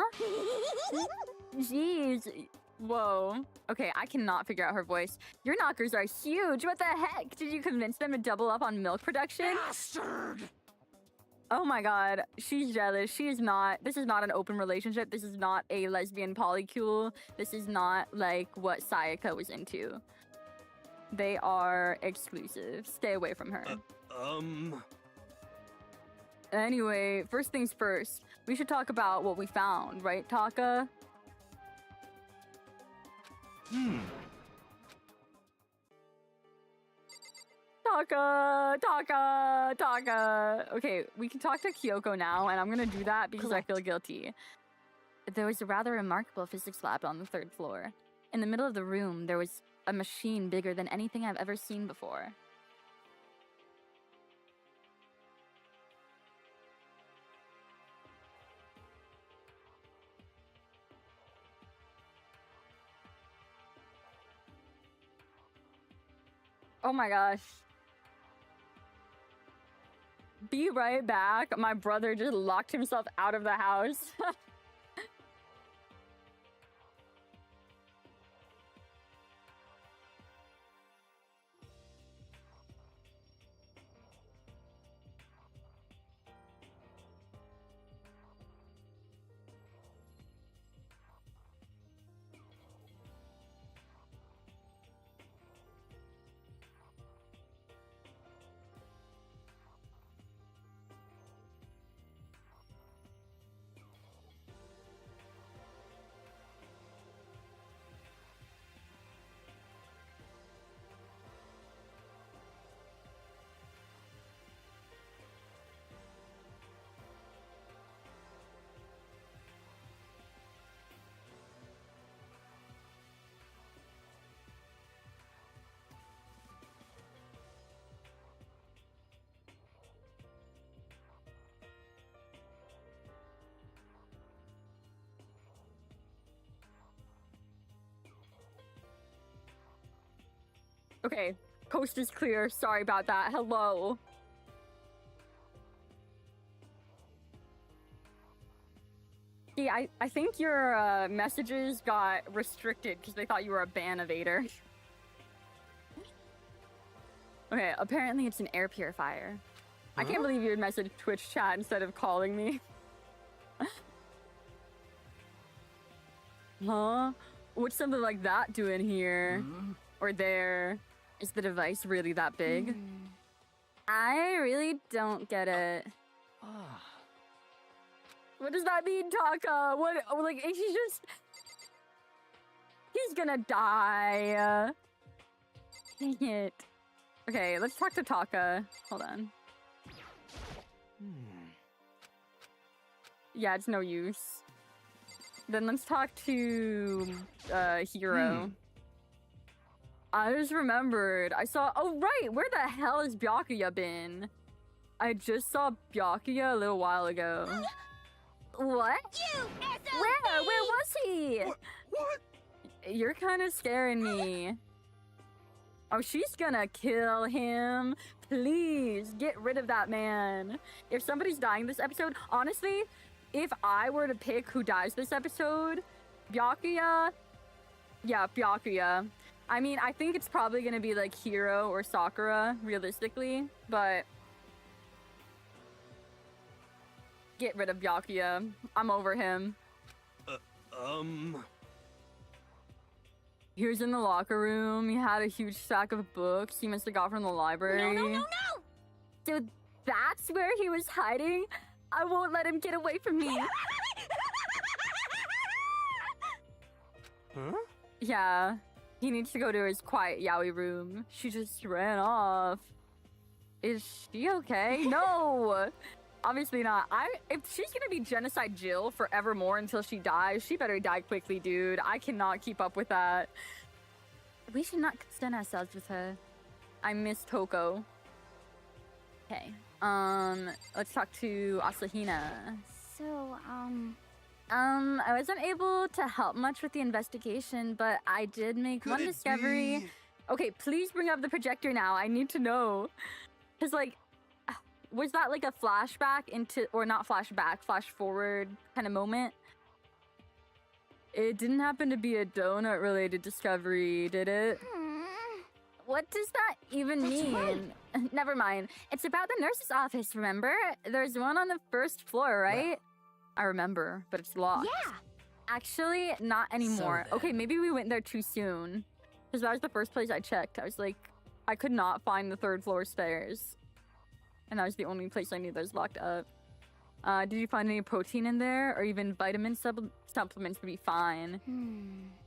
Speaker 1: Jeez. Whoa. Okay, I cannot figure out her voice. Your knockers are huge. What the heck? Did you convince them to double up on milk production?
Speaker 4: Bastard!
Speaker 1: Oh my god, she's jealous. She is not. This is not an open relationship. This is not a lesbian polycule. This is not like what Sayaka was into. They are exclusive. Stay away from her. Anyway, first things first. We should talk about what we found, right, Taka? Taka. Okay, we can talk to Kyoko now, and I'm gonna do that because I feel guilty. There was a rather remarkable physics lab on the 3rd floor. In the middle of the room, there was a machine bigger than anything I've ever seen before. Oh my gosh. Be right back. My brother just locked himself out of the house. Okay, coast is clear. Sorry about that. Hello. Yeah, I think your messages got restricted because they thought you were a ban evader. Okay, apparently it's an air purifier. I can't believe you would message Twitch chat instead of calling me. Huh? What's something like that doing here? Or there? Is the device really that big? I really don't get it. What does that mean, Taka? What, like, he's just... He's gonna die. Dang it. Okay, let's talk to Taka. Hold on. Yeah, it's no use. Then let's talk to Hiro. I just remembered. I saw. Oh right, where the hell has Byakuya been? I just saw Byakuya a little while ago. What?
Speaker 4: You SOB!
Speaker 1: Where? Where was he?
Speaker 5: What?
Speaker 1: You're kind of scaring me. Oh, she's gonna kill him. Please get rid of that man. If somebody's dying this episode, honestly, if I were to pick who dies this episode, Byakuya. Yeah, Byakuya. I mean, I think it's probably gonna be like Hiro or Sakura, realistically, but get rid of Byakuya. I'm over him. He was in the locker room. He had a huge stack of books he must have got from the library.
Speaker 4: No!
Speaker 1: Dude, that's where he was hiding? I won't let him get away from me.
Speaker 5: Huh?
Speaker 1: Yeah, he needs to go to his quiet yaoi room. She just ran off. Is she okay? No! Obviously not. If she's gonna be Genocide Jill forevermore until she dies, she better die quickly, dude. I cannot keep up with that. We should not concern ourselves with her. I miss Toko. Okay. Let's talk to Asahina.
Speaker 3: So,
Speaker 1: I wasn't able to help much with the investigation, but I did make one discovery. Okay, please bring up the projector now. I need to know. Cause like, was that like a flashback into, or not flashback, flash forward kind of moment? It didn't happen to be a donut related discovery, did it? What does that even mean? Never mind. It's about the nurse's office, remember? There's one on the first floor, right? I remember, but it's locked.
Speaker 3: Yeah.
Speaker 1: Actually, not anymore.
Speaker 5: then.
Speaker 1: Okay, maybe we went there too soon. Because that was the first place I checked. I was like, I could not find the third floor stairs. And that was the only place I knew that was locked up. Did you find any protein in there? Or even vitamin supplements would be fine.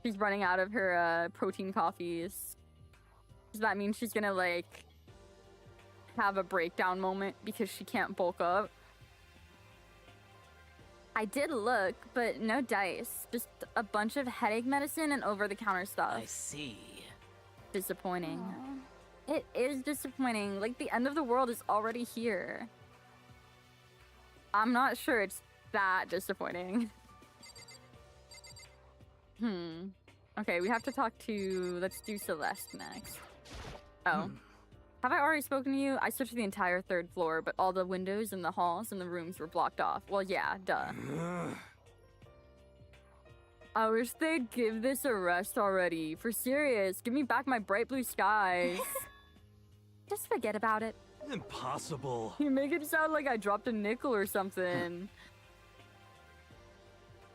Speaker 1: She's running out of her protein coffees. Does that mean she's gonna, like, have a breakdown moment because she can't bulk up? I did look, but no dice. Just a bunch of headache medicine and over-the-counter stuff.
Speaker 5: I see.
Speaker 1: Disappointing. It is disappointing. Like, the end of the world is already here. I'm not sure it's that disappointing. Okay, we have to talk to... Let's do Celeste next. Oh. Have I already spoken to you? I searched the entire third floor, but all the windows and the halls and the rooms were blocked off. Well, yeah, duh. I wish they'd give this a rest already. For serious, give me back my bright blue skies. Just forget about it.
Speaker 5: Impossible.
Speaker 1: You make it sound like I dropped a nickel or something.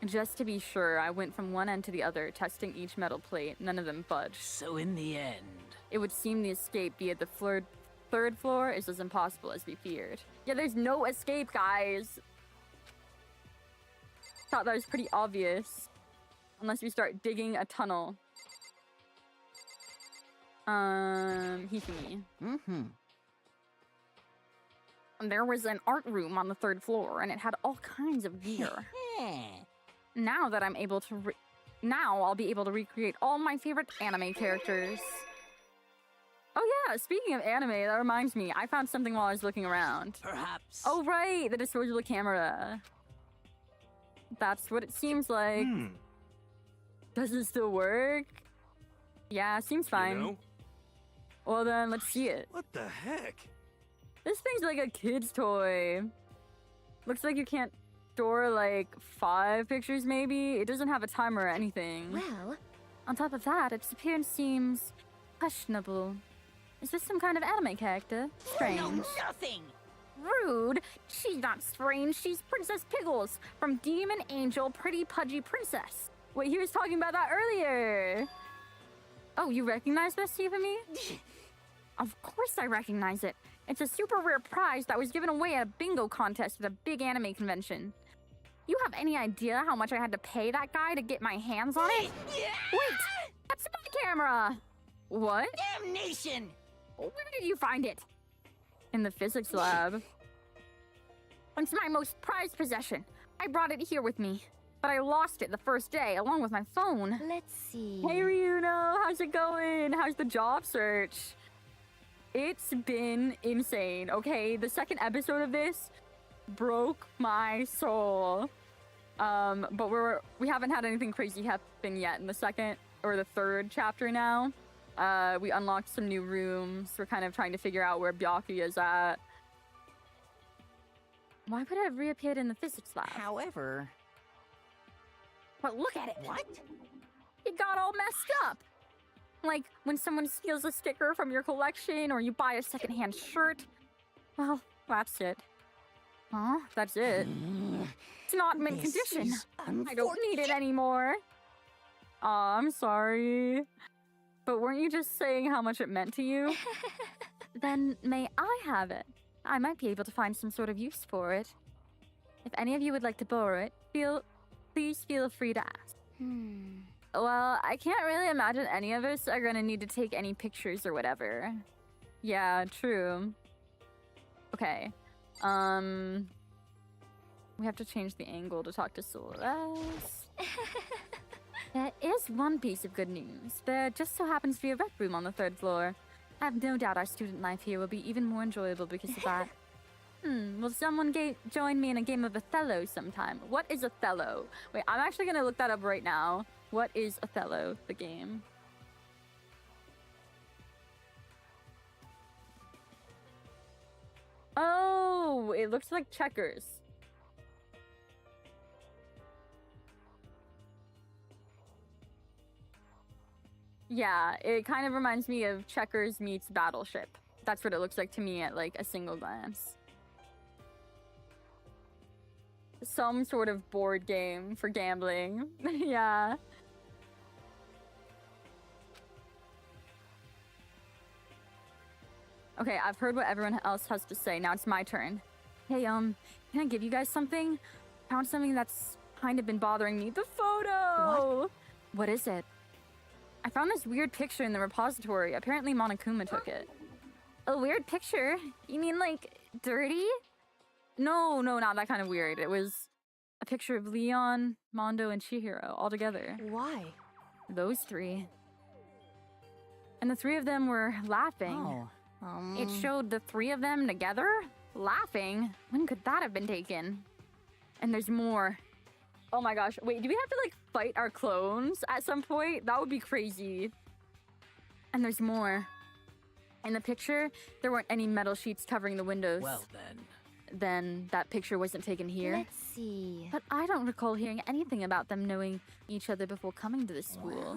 Speaker 1: Just to be sure, I went from one end to the other, testing each metal plate. None of them budged.
Speaker 5: So in the end...
Speaker 1: It would seem the escape via the third floor is as impossible as we feared. Yeah, there's no escape, guys. Thought that was pretty obvious. Unless we start digging a tunnel. Hifumi. And there was an art room on the third floor, and it had all kinds of gear. Now that I'm able to now I'll be able to recreate all my favorite anime characters. Oh yeah, speaking of anime, that reminds me, I found something while I was looking around.
Speaker 5: Perhaps...
Speaker 1: Oh right, the disposable camera. That's what it seems like. Does it still work? Yeah, seems fine.
Speaker 6: You know?
Speaker 1: Well then, let's see it.
Speaker 6: What the heck?
Speaker 1: This thing's like a kid's toy. Looks like you can't store like 5 pictures maybe. It doesn't have a timer or anything.
Speaker 3: Well,
Speaker 1: On top of that, its appearance seems questionable. Is this some kind of anime character? Strange.
Speaker 4: No, nothing.
Speaker 2: Rude. She's not strange. She's Princess Pickles from Demon Angel Pretty Pudgy Princess.
Speaker 1: Wait, he was talking about that earlier. Oh, you recognize this, Hifumi?
Speaker 2: Of course I recognize it. It's a super rare prize that was given away at a bingo contest at a big anime convention. You have any idea how much I had to pay that guy to get my hands on it? Wait! That's my camera!
Speaker 1: What?
Speaker 4: Damnation!
Speaker 2: Where did you find it?
Speaker 1: In the physics lab.
Speaker 2: It's my most prized possession. I brought it here with me, but I lost it the first day along with my phone.
Speaker 3: let's see.
Speaker 1: Hey Ryuno, how's it going? How's the job search? It's been insane, okay? The second episode of this broke my soul. But we haven't had anything crazy happen yet in the second or the third chapter now. We unlocked some new rooms. We're kind of trying to figure out where Byakuya's at. Why would it have reappeared in the physics lab?
Speaker 4: However...
Speaker 2: But look at it.
Speaker 4: What?
Speaker 2: It got all messed up. Like when someone steals a sticker from your collection or you buy a secondhand shirt.
Speaker 1: Well, that's it.
Speaker 2: Huh?
Speaker 1: That's it.
Speaker 2: It's not mint
Speaker 4: This
Speaker 2: condition.
Speaker 4: is
Speaker 2: I don't need it anymore.
Speaker 1: Aw, I'm sorry. But weren't you just saying how much it meant to you? Then may I have it? I might be able to find some sort of use for it. If any of you would like to borrow it, please feel free to ask. Well, I can't really imagine any of us are gonna need to take any pictures or whatever. Yeah, true. Okay. We have to change the angle to talk to Celeste. There is one piece of good news. There just so happens to be a rec room on the third floor. I have no doubt our student life here will be even more enjoyable because of that. Will someone join me in a game of Othello sometime? What is Othello? Wait, I'm actually gonna look that up right now. What is Othello, the game? Oh, it looks like checkers. Yeah, it kind of reminds me of Checkers meets Battleship. That's what it looks like to me at like a single glance. Some sort of board game for gambling. Yeah. Okay, I've heard what everyone else has to say. Now it's my turn. Hey, can I give you guys something? Found something that's kind of been bothering me. The photo! What is it? I found this weird picture in the repository. Apparently Monokuma took it. A weird picture? You mean like dirty? No, not that kind of weird. It was a picture of Leon, Mondo, and Chihiro all together.
Speaker 6: Why?
Speaker 1: Those three. And the three of them were laughing.
Speaker 6: Oh.
Speaker 1: It showed the three of them together, laughing. When could that have been taken? And there's more. Oh my gosh. Wait, do we have to like fight our clones at some point? That would be crazy. And there's more. In the picture, there weren't any metal sheets covering the windows.
Speaker 5: Well then.
Speaker 1: Then that picture wasn't taken here.
Speaker 3: Let's see.
Speaker 1: But I don't recall hearing anything about them knowing each other before coming to this school.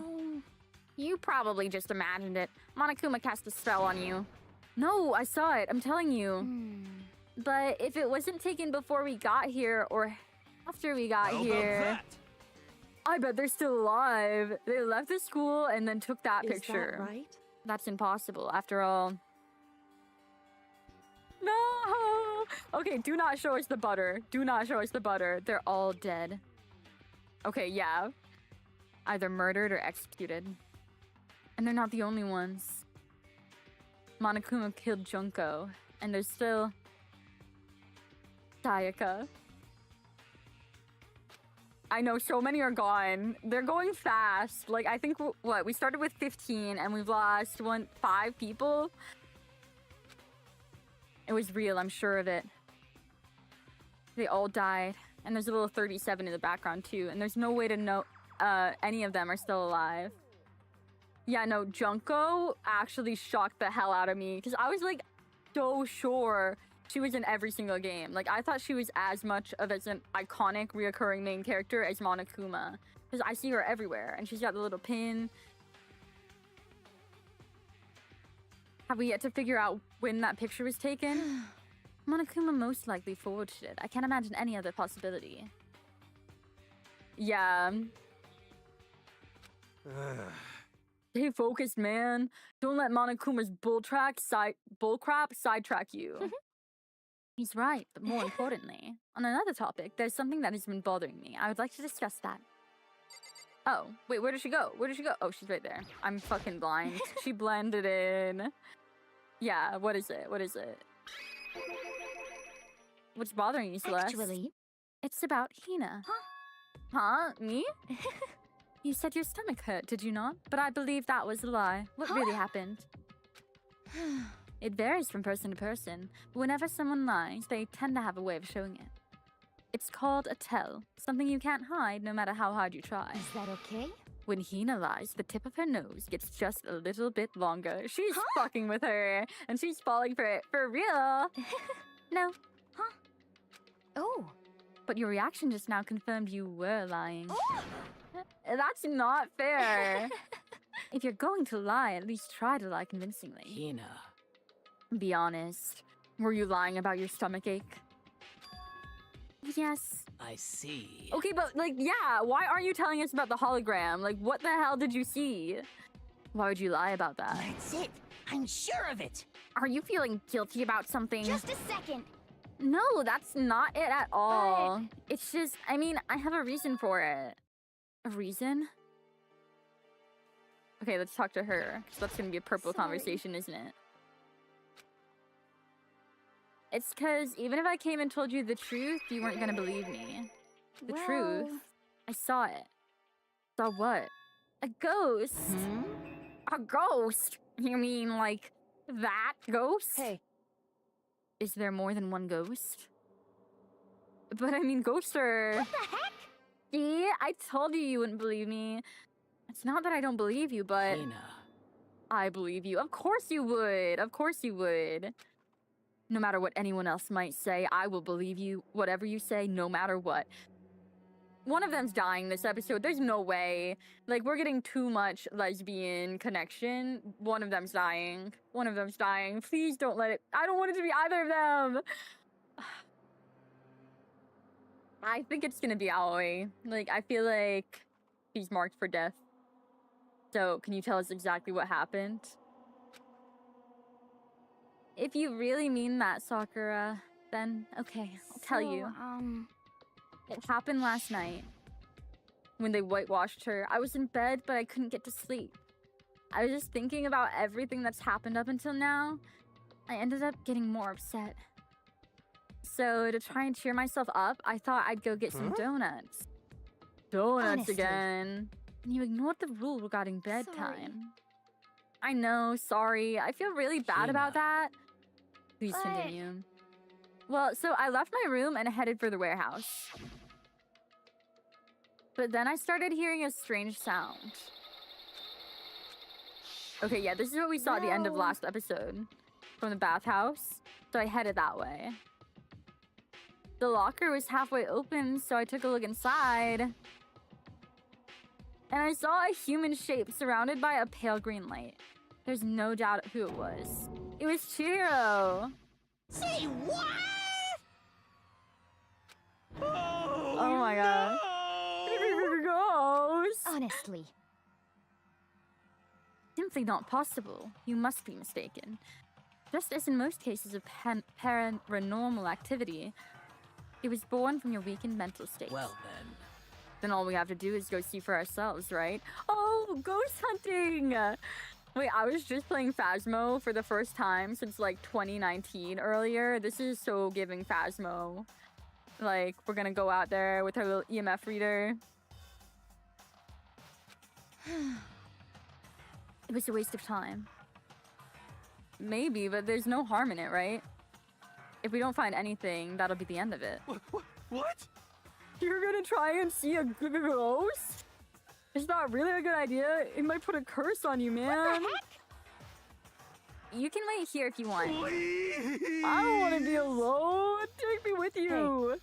Speaker 2: You probably just imagined it. Monokuma cast a spell on you.
Speaker 1: No, I saw it. I'm telling you.
Speaker 3: Hmm.
Speaker 1: But if it wasn't taken before we got here or after we got
Speaker 5: How about
Speaker 1: here,
Speaker 5: that?
Speaker 1: I bet they're still alive. They left the school and then took that
Speaker 6: Is
Speaker 1: picture.
Speaker 6: that right?
Speaker 1: That's impossible, after all. No! Okay, do not show us the butter. Do not show us the butter. They're all dead. Okay, yeah. Either murdered or executed. And they're not the only ones. Monokuma killed Junko, and there's still Sayaka. I know so many are gone. They're going fast. Like, I think, what, we started with 15 and we've lost 5 people? It was real, I'm sure of it. They all died. And there's a little 37 in the background too. And there's no way to know any of them are still alive. Yeah, no, Junko actually shocked the hell out of me. Because I was like so sure she was in every single game. Like, I thought she was as much of as an iconic, reoccurring main character as Monokuma. Because I see her everywhere. And she's got the little pin. Have we yet to figure out when that picture was taken? Monokuma most likely forged it. I can't imagine any other possibility. Yeah. Stay focused, man. Don't let Monokuma's bullcrap sidetrack you. He's right, but more importantly, on another topic, there's something that has been bothering me. I would like to discuss that. Oh, wait, where did she go? Where did she go? Oh, she's right there. I'm fucking blind. She blended in. Yeah, what is it? What is it? What's bothering you, Celeste?
Speaker 3: Actually,
Speaker 1: It's about Hina. Huh? Me? You said your stomach hurt, did you not? But I believe that was a lie. What really happened? It varies from person to person, but whenever someone lies, they tend to have a way of showing it. It's called a tell, something you can't hide no matter how hard you try.
Speaker 3: is that okay?
Speaker 1: When Hina lies, the tip of her nose gets just a little bit longer. She's fucking with her, and she's falling for it. For real. No,
Speaker 3: Oh,
Speaker 1: but your reaction just now confirmed you were lying. That's not fair. If you're going to lie, at least try to lie convincingly.
Speaker 5: Hina.
Speaker 1: Be honest. Were you lying about your stomach ache? Yes.
Speaker 5: I see.
Speaker 1: Okay, but like, yeah, why aren't you telling us about the hologram? Like, what the hell did you see? Why would you lie about that?
Speaker 4: That's it. I'm sure of it.
Speaker 2: Are you feeling guilty about something?
Speaker 3: just a second.
Speaker 1: No, that's not it at all. It's just, I mean, I have a reason for it. A reason? Okay, let's talk to her. 'Cause that's gonna be a purple
Speaker 3: Sorry.
Speaker 1: conversation, isn't it? It's because even if I came and told you the truth, you weren't gonna believe me. The
Speaker 3: Well-
Speaker 1: truth. I saw it. Saw what? A ghost.
Speaker 2: A ghost? You mean like that ghost?
Speaker 6: Hey,
Speaker 1: Is there more than one ghost? But I mean, ghosts are...
Speaker 3: What the heck?
Speaker 1: See, I told you wouldn't believe me. It's not that I don't believe you, but
Speaker 5: Hina.
Speaker 1: I believe you. Of course you would. Of course you would. No matter what anyone else might say, I will believe you, whatever you say, no matter what. One of them's dying this episode. There's no way. Like, we're getting too much lesbian connection. One of them's dying. One of them's dying. Please don't let it... I don't want it to be either of them. I think it's gonna be Aoi. Like, I feel like he's marked for death. So, can you tell us exactly what happened? If you really mean that, Sakura, then okay, I'll tell you. It happened last night. When they whitewashed her, I was in bed, but I couldn't get to sleep. I was just thinking about everything that's happened up until now. I ended up getting more upset. So, to try and cheer myself up, I thought I'd go get some donuts. Donuts
Speaker 3: Honestly.
Speaker 1: again. And you ignored the rule regarding bedtime. I know, sorry. I feel really bad about that. Please
Speaker 3: But-
Speaker 1: continue. Well, so I left my room and headed for the warehouse. But then I started hearing a strange sound. Okay, yeah, this is what we saw at the end of
Speaker 3: No.
Speaker 1: last episode. From the bathhouse. So I headed that way. The locker was halfway open, so I took a look inside. And I saw a human shape surrounded by a pale green light. There's no doubt who it was. It was Chihiro.
Speaker 4: Say what?
Speaker 1: Oh my god. Ghost.
Speaker 3: Honestly.
Speaker 1: Simply not possible. You must be mistaken. Just as in most cases of paranormal activity, it was born from your weakened mental state.
Speaker 5: Well then.
Speaker 1: Then all we have to do is go see for ourselves, right? Oh, ghost hunting! Wait, I was just playing Phasmo for the first time since like 2019 earlier. This is so giving Phasmo. Like, we're gonna go out there with our little EMF reader. It was a waste of time. Maybe, but there's no harm in it, right? If we don't find anything, that'll be the end of it.
Speaker 5: What?
Speaker 1: You're gonna try and see a ghost? It's not really a good idea. It might put a curse on you, man. You can wait here if you want.
Speaker 5: Please.
Speaker 1: I don't want to be alone. Take me with you.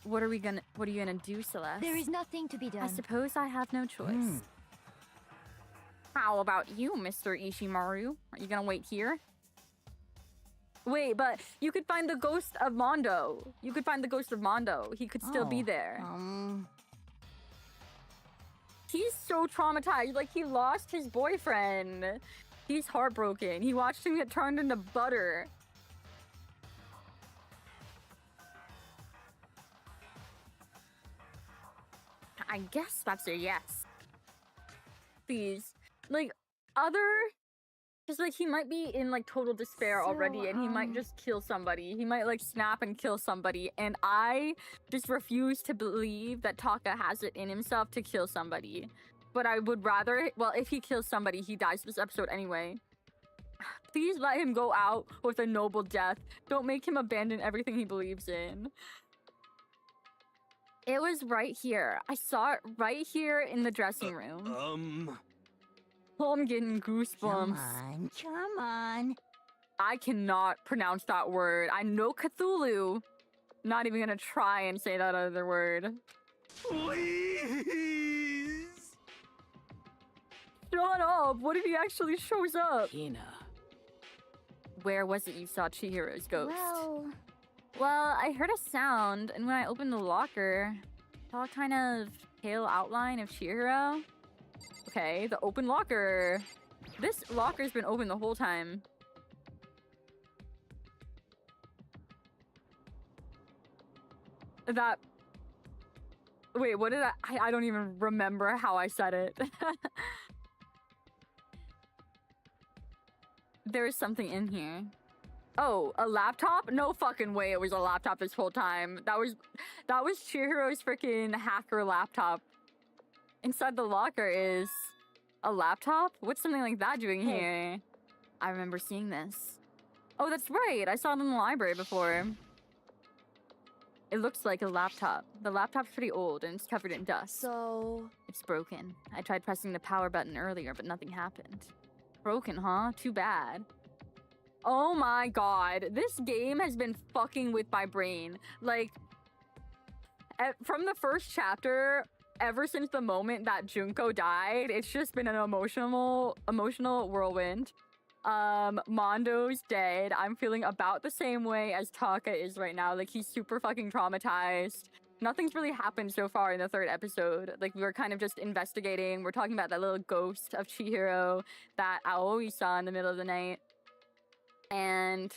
Speaker 1: What are you gonna do, Celeste?
Speaker 3: There is nothing to be
Speaker 1: I
Speaker 3: done.
Speaker 1: suppose I have no choice. How about you, Mr. Ishimaru? Are you gonna wait here? Wait, but you could find the ghost of Mondo. You could find the ghost of Mondo. He could still be there. He's so traumatized. Like, he lost his boyfriend. He's heartbroken. He watched him get turned into butter. I guess that's a yes. Please. Like, because, like, he might be in, like, total despair already, and he might just kill somebody. He might, like, snap and kill somebody. And I just refuse to believe that Taka has it in himself to kill somebody. But I would rather, well, if he kills somebody, he dies this episode anyway. Please let him go out with a noble death. Don't make him abandon everything he believes in. It was right here. I saw it right here in the dressing room. Oh, I'm getting goosebumps.
Speaker 4: Come on.
Speaker 1: I cannot pronounce that word. I know Cthulhu. Not even gonna try and say that other word.
Speaker 5: Please.
Speaker 1: Shut up! What if he actually shows up?
Speaker 5: Hina.
Speaker 1: Where was it you saw Chihiro's ghost?
Speaker 3: Well,
Speaker 1: I heard a sound, and when I opened the locker, I saw a kind of pale outline of Chihiro. Okay, the open locker. This locker's been open the whole time. That... Wait, what did I don't even remember how I said it. There's something in here. Oh, a laptop? No fucking way it was a laptop this whole time. That was Chihiro's freaking hacker laptop. Inside the locker is a laptop? What's something like that doing here? I remember seeing this. Oh, that's right. I saw it in the library before. It looks like a laptop. The laptop's pretty old and it's covered in dust.
Speaker 3: so
Speaker 1: It's broken. I tried pressing the power button earlier, but nothing happened. Broken, huh? Too bad. Oh my god. This game has been fucking with my brain. Like, from the first chapter, ever since the moment that Junko died, it's just been an emotional whirlwind. Mondo's dead. I'm feeling about the same way as Taka is right now. Like, he's super fucking traumatized. Nothing's really happened so far in the third episode. Like, we're kind of just investigating. We're talking about that little ghost of Chihiro that Aoi saw in the middle of the night. And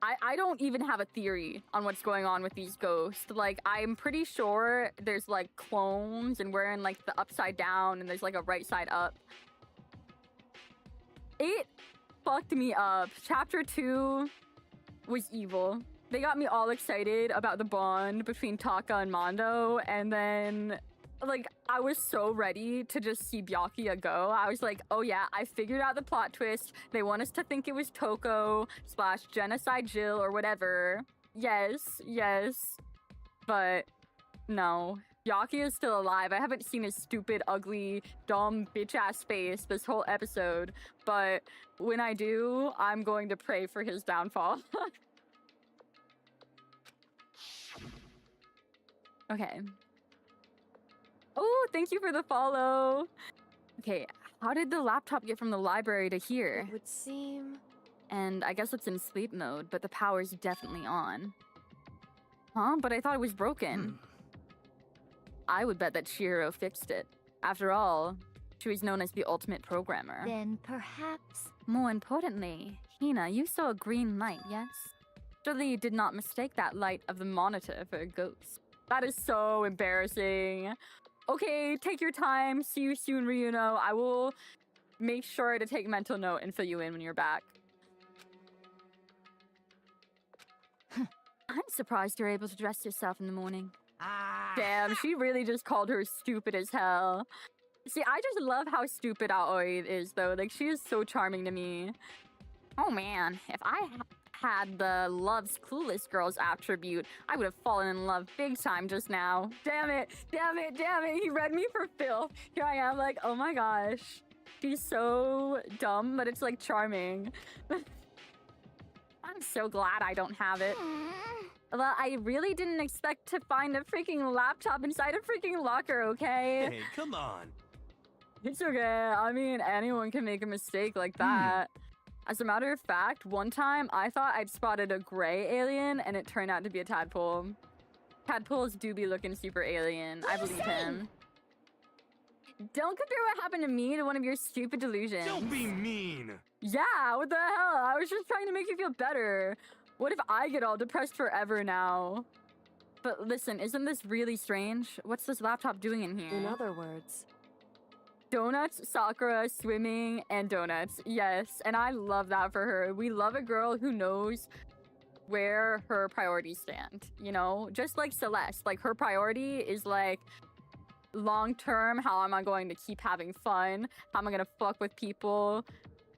Speaker 1: I don't even have a theory on what's going on with these ghosts. Like, I'm pretty sure there's, like, clones, and we're in, like, the upside down, and there's, like, a right side up. It fucked me up. Chapter 2 was evil. They got me all excited about the bond between Taka and Mondo, and then, like, I was so ready to just see Byakuya go. I was like, oh yeah, I figured out the plot twist. They want us to think it was Toko / Genocide Jill or whatever. Yes. But no. Byakuya is still alive. I haven't seen his stupid, ugly, dumb, bitch-ass face this whole episode. But when I do, I'm going to pray for his downfall. Okay. Oh, thank you for the follow. Okay, how did the laptop get from the library to here?
Speaker 6: It would seem...
Speaker 1: And I guess it's in sleep mode, but the power's definitely on. Huh? But I thought it was broken. I would bet that Chihiro fixed it. After all, she was known as the ultimate programmer.
Speaker 3: Then perhaps...
Speaker 1: More importantly, Hina, you saw a green light, yes? Surely you did not mistake that light of the monitor for a ghost. That is so embarrassing. Okay, take your time. See you soon, Ryuno. I will make sure to take mental note and fill you in when you're back. I'm surprised you're able to dress yourself in the morning. Damn, she really just called her stupid as hell. See, I just love how stupid Aoi is, though. Like, she is so charming to me. Oh man, if I had the loves clueless girls attribute, I would have fallen in love big time just now. Damn it, he read me for filth. Here I am like, oh my gosh. She's so dumb, but it's like charming. I'm so glad I don't have it. Well, I really didn't expect to find a freaking laptop inside a freaking locker, okay?
Speaker 5: Hey, come on.
Speaker 1: It's okay. I mean, anyone can make a mistake like that. As a matter of fact, one time I thought I'd spotted a gray alien and it turned out to be a tadpole. Tadpoles do be looking super alien. I believe him. Don't compare what happened to me to one of your stupid delusions.
Speaker 5: Don't be mean.
Speaker 1: Yeah, what the hell? I was just trying to make you feel better. What if I get all depressed forever now? But listen, isn't this really strange? What's this laptop doing in here?
Speaker 6: In other words...
Speaker 1: Donuts, Sakura, swimming, and donuts. Yes, and I love that for her. We love a girl who knows where her priorities stand, you know? Just like Celeste, like her priority is like long-term, how am I going to keep having fun? How am I going to fuck with people?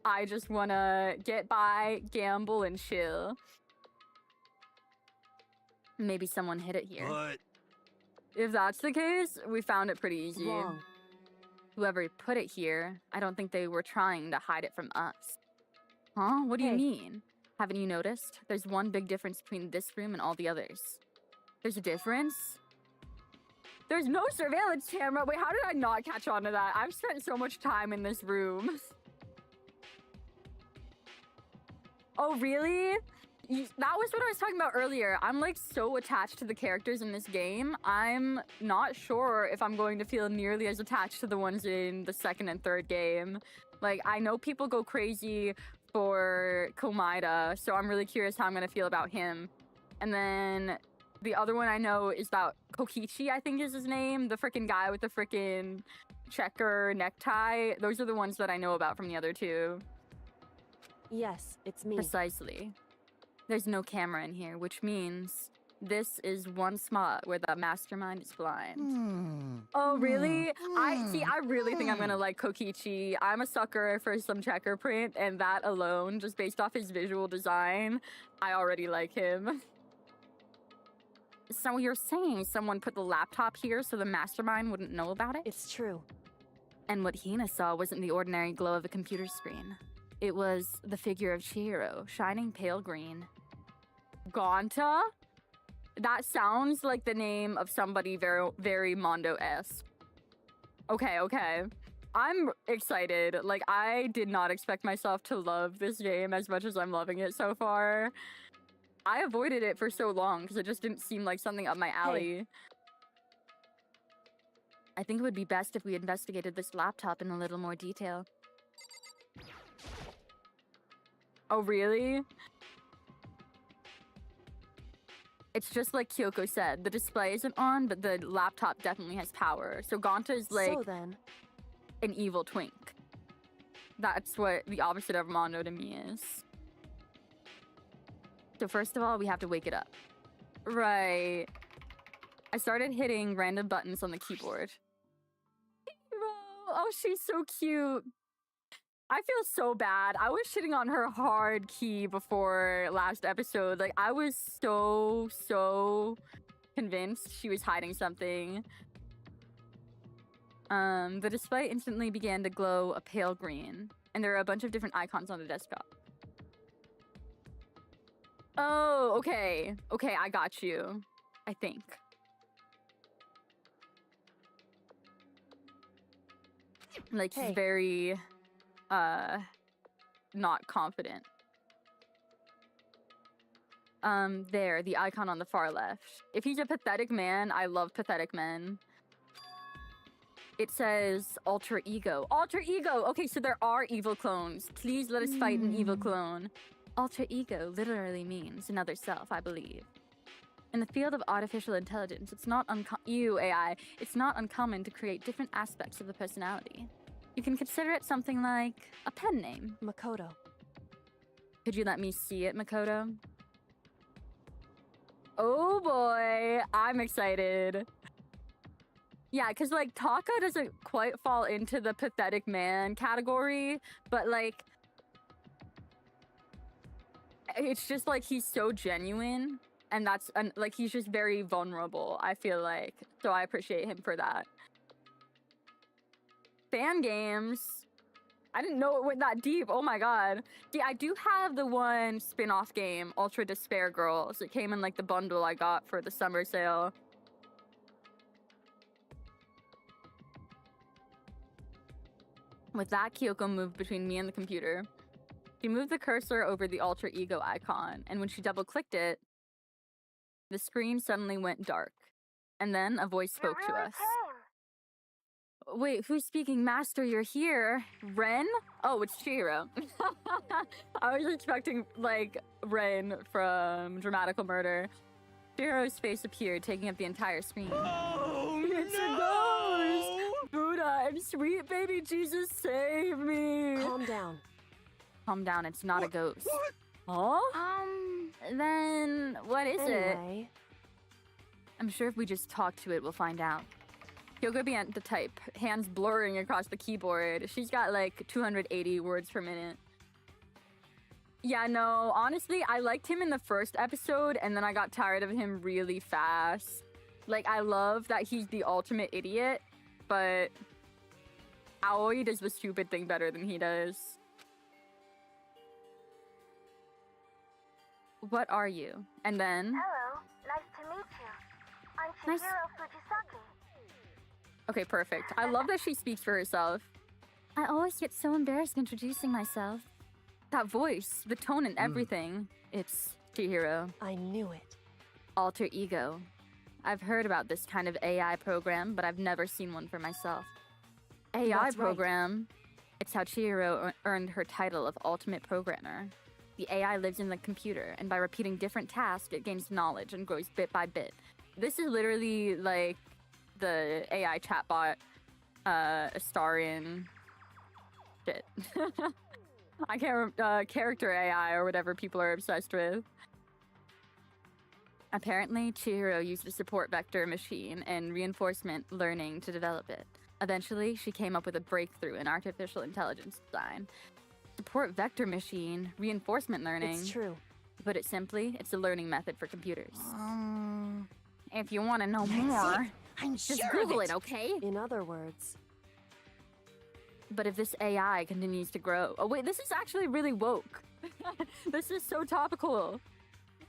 Speaker 1: I just want to get by, gamble, and chill. Maybe someone hid it here.
Speaker 5: But...
Speaker 1: If that's the case, we found it pretty easy.
Speaker 6: Wrong.
Speaker 1: Whoever put it here, I don't think they were trying to hide it from us. Huh? What do you mean? Haven't you noticed? There's one big difference between this room and all the others. There's a difference? There's no surveillance camera. Wait, how did I not catch on to that? I've spent so much time in this room. Oh, really? That was what I was talking about earlier. I'm like so attached to the characters in this game. I'm not sure if I'm going to feel nearly as attached to the ones in the second and third game. Like, I know people go crazy for Komaeda, so I'm really curious how I'm going to feel about him. And then the other one I know is about Kokichi, I think is his name. The freaking guy with the freaking checker necktie. Those are the ones that I know about from the other two.
Speaker 6: Yes, it's me.
Speaker 1: Precisely. There's no camera in here, which means this is one spot where the mastermind is blind. Oh, really? I really think I'm gonna like Kokichi. I'm a sucker for some checker print, and that alone, just based off his visual design, I already like him. So you're saying someone put the laptop here so the mastermind wouldn't know about it?
Speaker 6: It's true.
Speaker 1: And what Hina saw wasn't the ordinary glow of a computer screen. It was the figure of Chihiro, shining pale green. Gonta? That sounds like the name of somebody very, very Mondo-esque. Okay, okay. I'm excited. Like, I did not expect myself to love this game as much as I'm loving it so far. I avoided it for so long because it just didn't seem like something up my alley.
Speaker 6: Hey.
Speaker 2: I think it would be best if we investigated this laptop in a little more detail.
Speaker 1: Oh, really? It's just like Kyoko said. The display isn't on, but the laptop definitely has power. So Gonta is like
Speaker 6: So then,
Speaker 1: an evil twink. That's what the opposite of Mondo to me is. So first of all, we have to wake it up. Right. I started hitting random buttons on the keyboard. Oh, she's so cute. I feel so bad. I was shitting on her hard key before last episode. Like, I was so convinced she was hiding something. The display instantly began to glow a pale green, and there are a bunch of different icons on the desktop. Oh, okay. Okay, I got you. I think. Like,
Speaker 6: Hey.
Speaker 1: he's very, not confident. There, the icon on the far left. If he's a pathetic man, I love pathetic men. It says alter ego. Alter ego! Okay, so there are evil clones. Please let us fight an evil clone. Alter ego literally means another self, I believe. In the field of artificial intelligence, it's not AI. It's not uncommon to create different aspects of the personality. You can consider it something like a pen name.
Speaker 6: Makoto.
Speaker 1: Could you let me see it, Makoto? Oh boy, I'm excited. Yeah, because like Taka doesn't quite fall into the pathetic man category, but like it's just like he's so genuine, and that's like he's just very vulnerable, I feel like. So I appreciate him for that. Fan games. I didn't know it went that deep. Oh my god. See, I do have the one spin-off game, Ultra Despair Girls. It came in like the bundle I got for the summer sale. With that, Kyoko moved between me and the computer. She moved the cursor over the alter ego icon, and when she double-clicked it, the screen suddenly went dark. And then a voice spoke to us. Wait, who's speaking? Master, you're here. Ren? Oh, it's Chihiro. I was expecting, like, Ren from Dramatical Murder. Chihiro's face appeared, taking up the entire screen.
Speaker 5: Oh,
Speaker 1: It's
Speaker 5: no!
Speaker 1: a ghost! Buddha and sweet baby Jesus, save me!
Speaker 6: Calm down.
Speaker 1: Calm down, it's not a ghost.
Speaker 5: What?
Speaker 1: Huh? Then what is it?
Speaker 6: Anyway,
Speaker 1: I'm sure if we just talk to it, we'll find out. Kyoko began to type, hands blurring across the keyboard. She's got like 280 words per minute. Yeah, no, honestly, I liked him in the first episode, and then I got tired of him really fast. Like, I love that he's the ultimate idiot, but Aoi does the stupid thing better than he does. What are you? And then...
Speaker 3: Hello, nice to meet you. I'm
Speaker 1: Nice.
Speaker 3: Chihiro Fujisaki.
Speaker 1: Okay, perfect. I love that she speaks for herself. I always get so embarrassed introducing myself. That voice, the tone and everything. It's Chihiro.
Speaker 6: I knew it.
Speaker 1: Alter ego. I've heard about this kind of AI program, but I've never seen one for myself. AI
Speaker 6: That's right.
Speaker 1: program? It's how Chihiro earned her title of Ultimate Programmer. The AI lives in the computer, and by repeating different tasks, it gains knowledge and grows bit by bit. This is literally like the AI chatbot, Astarian shit. I can't remember, character AI or whatever people are obsessed with. Apparently, Chihiro used a support vector machine and reinforcement learning to develop it. Eventually, she came up with a breakthrough in artificial intelligence design. Support vector machine, reinforcement learning.
Speaker 6: It's true.
Speaker 1: To put it simply, it's a learning method for computers. If you want to know more,
Speaker 4: I'm
Speaker 1: just
Speaker 4: sure
Speaker 1: Google
Speaker 4: of
Speaker 1: it, okay?
Speaker 6: In other words,
Speaker 1: But if this AI continues to grow... Oh, wait, this is actually really woke. This is so topical.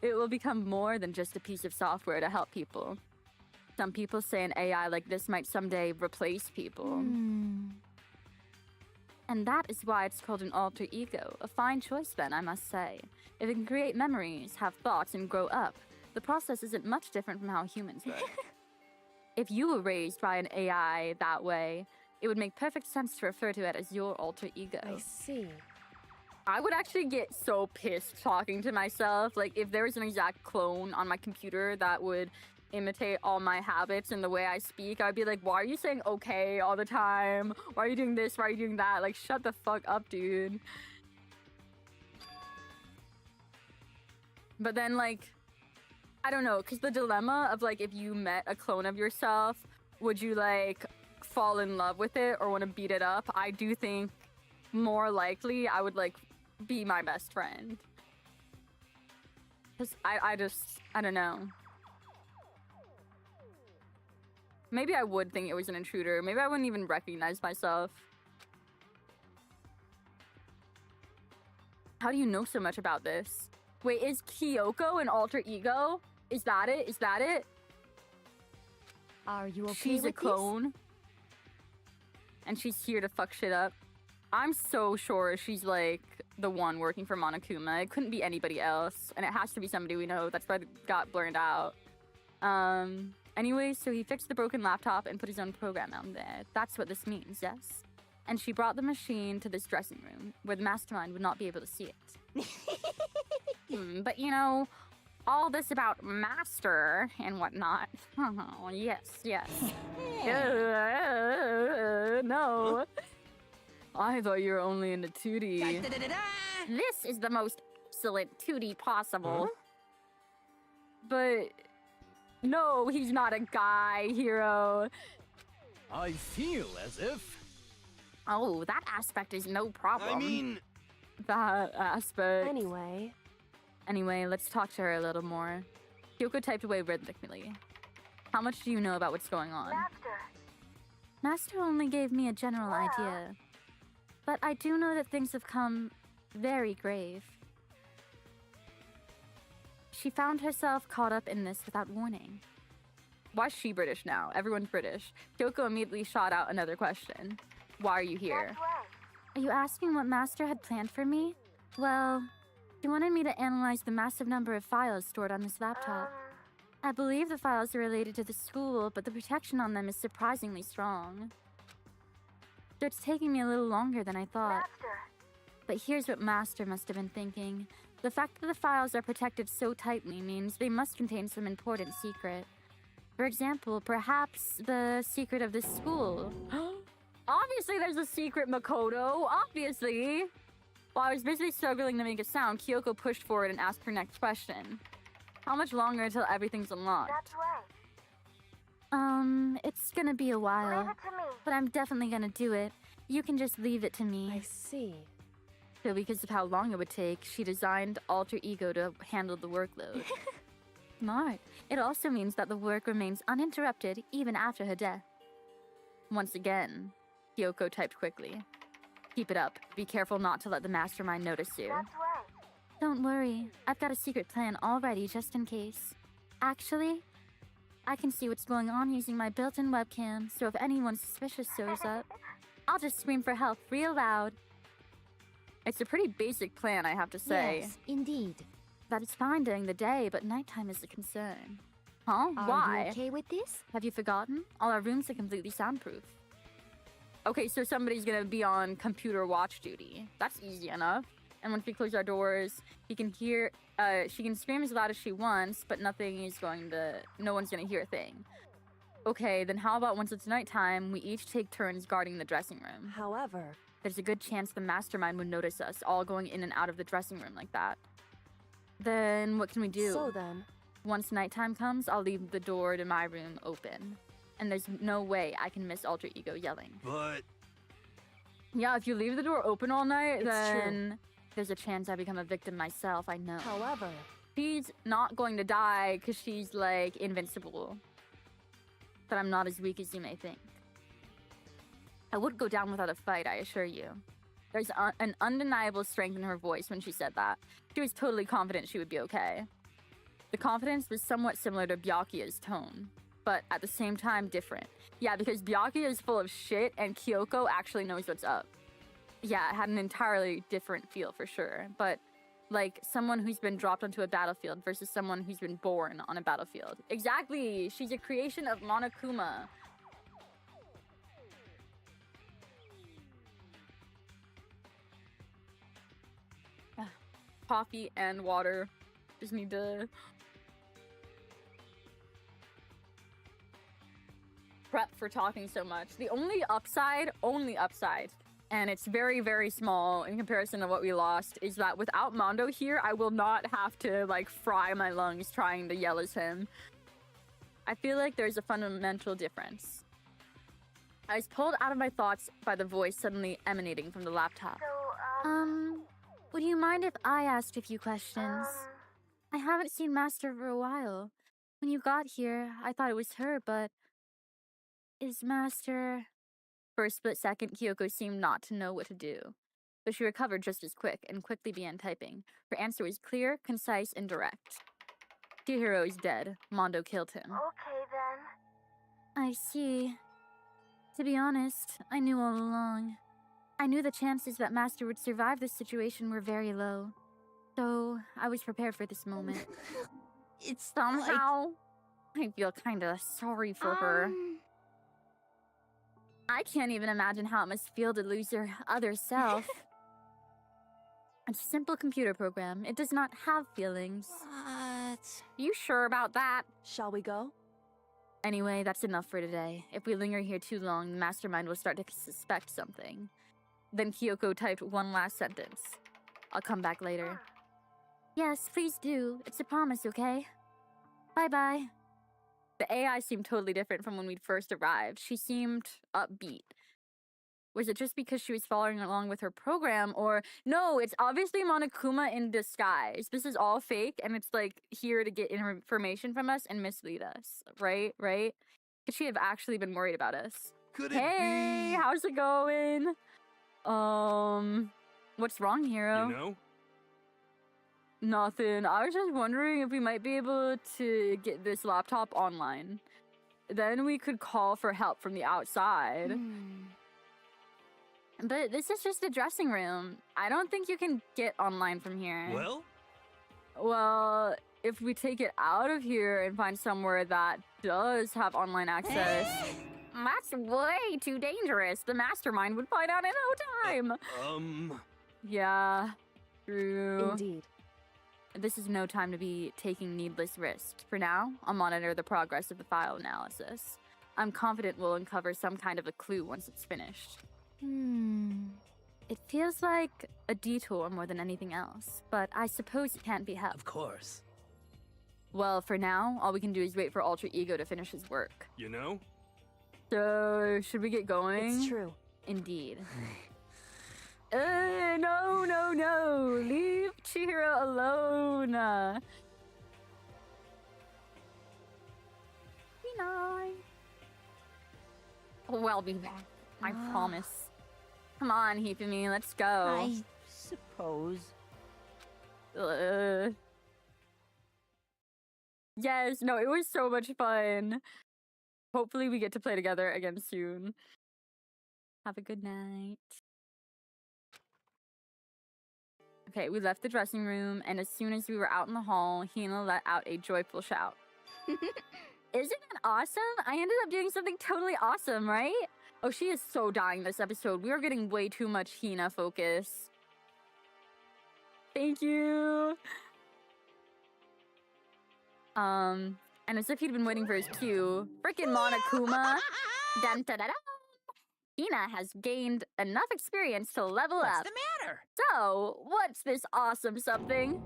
Speaker 1: it will become more than just a piece of software to help people. Some people say an AI like this might someday replace people. And that is why it's called an alter ego. A fine choice then, I must say. If it can create memories, have thoughts, and grow up, the process isn't much different from how humans work. If you were raised by an AI that way, it would make perfect sense to refer to it as your alter ego.
Speaker 6: I see.
Speaker 1: I would actually get so pissed talking to myself. Like, if there was an exact clone on my computer that would imitate all my habits and the way I speak, I'd be like, why are you saying okay all the time? Why are you doing this? Why are you doing that? Like, shut the fuck up, dude. But then, like, I don't know, because the dilemma of, like, if you met a clone of yourself, would you, like, fall in love with it or want to beat it up? I do think more likely I would, like, be my best friend. Because I don't know. Maybe I would think it was an intruder. Maybe I wouldn't even recognize myself. How do you know so much about this? Wait, is Kyoko an alter ego? Is that it? Is that it?
Speaker 6: Are you okay
Speaker 1: She's
Speaker 6: with
Speaker 1: a clone. And she's here to fuck shit up. I'm so sure she's like the one working for Monokuma. It couldn't be anybody else. And it has to be somebody we know. That's why it got blurred out. Anyway, so he fixed the broken laptop and put his own program on there. That's what this means, yes? And she brought the machine to this dressing room, where the mastermind would not be able to see it. But you know, all this about master and whatnot. Oh, yes, yes. No. I thought you were only into 2D.
Speaker 2: This is the most excellent 2D possible.
Speaker 1: But no, he's not a guy, Hero.
Speaker 5: I feel as if...
Speaker 2: Oh, that aspect is no problem.
Speaker 5: I mean...
Speaker 1: That aspect.
Speaker 6: Anyway,
Speaker 1: Let's talk to her a little more. Kyoko typed away rhythmically. How much do you know about what's going on?
Speaker 2: Master only gave me a general idea. But I do know that things have come very grave. She found herself caught up in this without warning.
Speaker 1: Why is she British now? Everyone's British. Kyoko immediately shot out another question. Why are you here?
Speaker 2: Are you asking what Master had planned for me? Well, she wanted me to analyze the massive number of files stored on this laptop. I believe the files are related to the school, but the protection on them is surprisingly strong. So it's taking me a little longer than I thought. But here's what Master must have been thinking. The fact that the files are protected so tightly means they must contain some important secret. For example, perhaps the secret of this school.
Speaker 1: Obviously there's a secret, Makoto. Obviously. While I was busy struggling to make a sound, Kyoko pushed forward and asked her next question. How much longer until everything's unlocked?
Speaker 2: It's gonna be a while. But I'm definitely gonna do it. You can just leave it to me.
Speaker 6: I see.
Speaker 1: So because of how long it would take, she designed Alter Ego to handle the workload.
Speaker 2: Smart. It also means that the work remains uninterrupted even after her death.
Speaker 1: Once again, Kyoko typed quickly. Keep it up. Be careful not to let the mastermind notice you.
Speaker 2: Don't worry. I've got a secret plan already just in case. Actually, I can see what's going on using my built-in webcam, so if anyone suspicious shows up, I'll just scream for help real loud.
Speaker 1: It's a pretty basic plan, I have to say.
Speaker 4: Yes, indeed.
Speaker 2: That is fine during the day, but nighttime is a concern.
Speaker 1: Huh?
Speaker 4: Are
Speaker 1: Why?
Speaker 4: you okay with this?
Speaker 2: Have you forgotten? All our rooms are completely soundproof.
Speaker 1: Okay, so somebody's gonna be on computer watch duty. That's easy enough. And once we close our doors, he can hear, she can scream as loud as she wants, but no one's gonna hear a thing. Okay, then how about once it's nighttime, we each take turns guarding the dressing room.
Speaker 6: However,
Speaker 1: There's a good chance the mastermind would notice us all going in and out of the dressing room like that. Then what can we do?
Speaker 6: so then,
Speaker 1: Once nighttime comes, I'll leave the door to my room open. And there's no way I can miss Alter Ego yelling.
Speaker 5: But...
Speaker 1: Yeah, if you leave the door open all night,
Speaker 6: It's
Speaker 1: then there's a chance I become a victim myself, I know.
Speaker 6: however,
Speaker 1: She's not going to die because she's, like, invincible. But I'm not as weak as you may think. I would go down without a fight, I assure you. There's an undeniable strength in her voice when she said that. She was totally confident she would be okay. The confidence was somewhat similar to Byakuya's tone, but at the same time different. Yeah, because Byakuya is full of shit and Kyoko actually knows what's up. Yeah, it had an entirely different feel for sure, but like someone who's been dropped onto a battlefield versus someone who's been born on a battlefield. Exactly! She's a creation of Monokuma. Coffee and water. Just need to prep for talking so much. The only upside, and it's very, very small in comparison to what we lost, is that without Mondo here, I will not have to like fry my lungs trying to yell as him. I feel like there's a fundamental difference. I was pulled out of my thoughts by the voice suddenly emanating from the laptop.
Speaker 3: So,
Speaker 2: Would you mind if I asked a few questions? I haven't seen Master for a while. When you got here, I thought it was her, but... Is Master... For a split second, Kyoko seemed not to know what to do. But she recovered just as quick and quickly began typing. Her answer was clear, concise, and direct. Chihiro is dead. Mondo killed him.
Speaker 3: okay then.
Speaker 2: I see. To be honest, I knew all along. I knew the chances that Master would survive this situation were very low. So, I was prepared for this moment.
Speaker 4: It's
Speaker 2: Somehow, I feel kinda sorry for her. I can't even imagine how it must feel to lose your other self. It's a simple computer program. It does not have feelings.
Speaker 4: What?
Speaker 2: You sure about that?
Speaker 6: Shall we go?
Speaker 2: Anyway, that's enough for today. If we linger here too long, the mastermind will start to suspect something. Then Kyoko typed one last sentence. I'll come back later. Yes, please do. It's a promise, okay? Bye-bye. The AI seemed totally different from when we'd first arrived. She seemed upbeat. Was it just because she was following along with her program, or... No, it's obviously Monokuma in disguise. This is all fake, and it's, like, here to get information from us and mislead us. Right? Right? Could she have actually been worried about us?
Speaker 5: Could it
Speaker 2: Hey,
Speaker 5: be?
Speaker 2: how's it going? What's wrong, Hero?
Speaker 5: You know?
Speaker 1: Nothing. I was just wondering if we might be able to get this laptop online. Then we could call for help from the outside.
Speaker 2: But this is just a dressing room. I don't think you can get online from here.
Speaker 1: Well, if we take it out of here and find somewhere that does have online access...
Speaker 2: That's way too dangerous. The mastermind would find out in no time.
Speaker 1: Yeah, true.
Speaker 6: Indeed.
Speaker 1: This is no time to be taking needless risks. For now, I'll monitor the progress of the file analysis. I'm confident we'll uncover some kind of a clue once it's finished. It feels like a detour more than anything else, but I suppose it can't be helped.
Speaker 5: Of course.
Speaker 1: Well, for now, all we can do is wait for Ultra Ego to finish his work.
Speaker 5: You know?
Speaker 1: So, should we get going?
Speaker 6: It's true.
Speaker 1: Indeed. No. Leave Chihiro alone.
Speaker 2: Be nice. We'll be back.
Speaker 1: I promise. Come on, Hifumi, let's go.
Speaker 4: I suppose.
Speaker 1: Yes, no, it was so much fun. Hopefully we get to play together again soon. Have a good night. Okay, we left the dressing room, and as soon as we were out in the hall, Hina let out a joyful shout. Isn't that awesome? I ended up doing something totally awesome, right? Oh, she is so dying this episode. We are getting way too much Hina focus. Thank you. And as if he'd been waiting for his cue, frickin' Monokuma. Dun, da, da, da. Hina has gained enough experience to level
Speaker 4: What's
Speaker 1: up.
Speaker 4: the matter?
Speaker 1: So, what's this awesome something?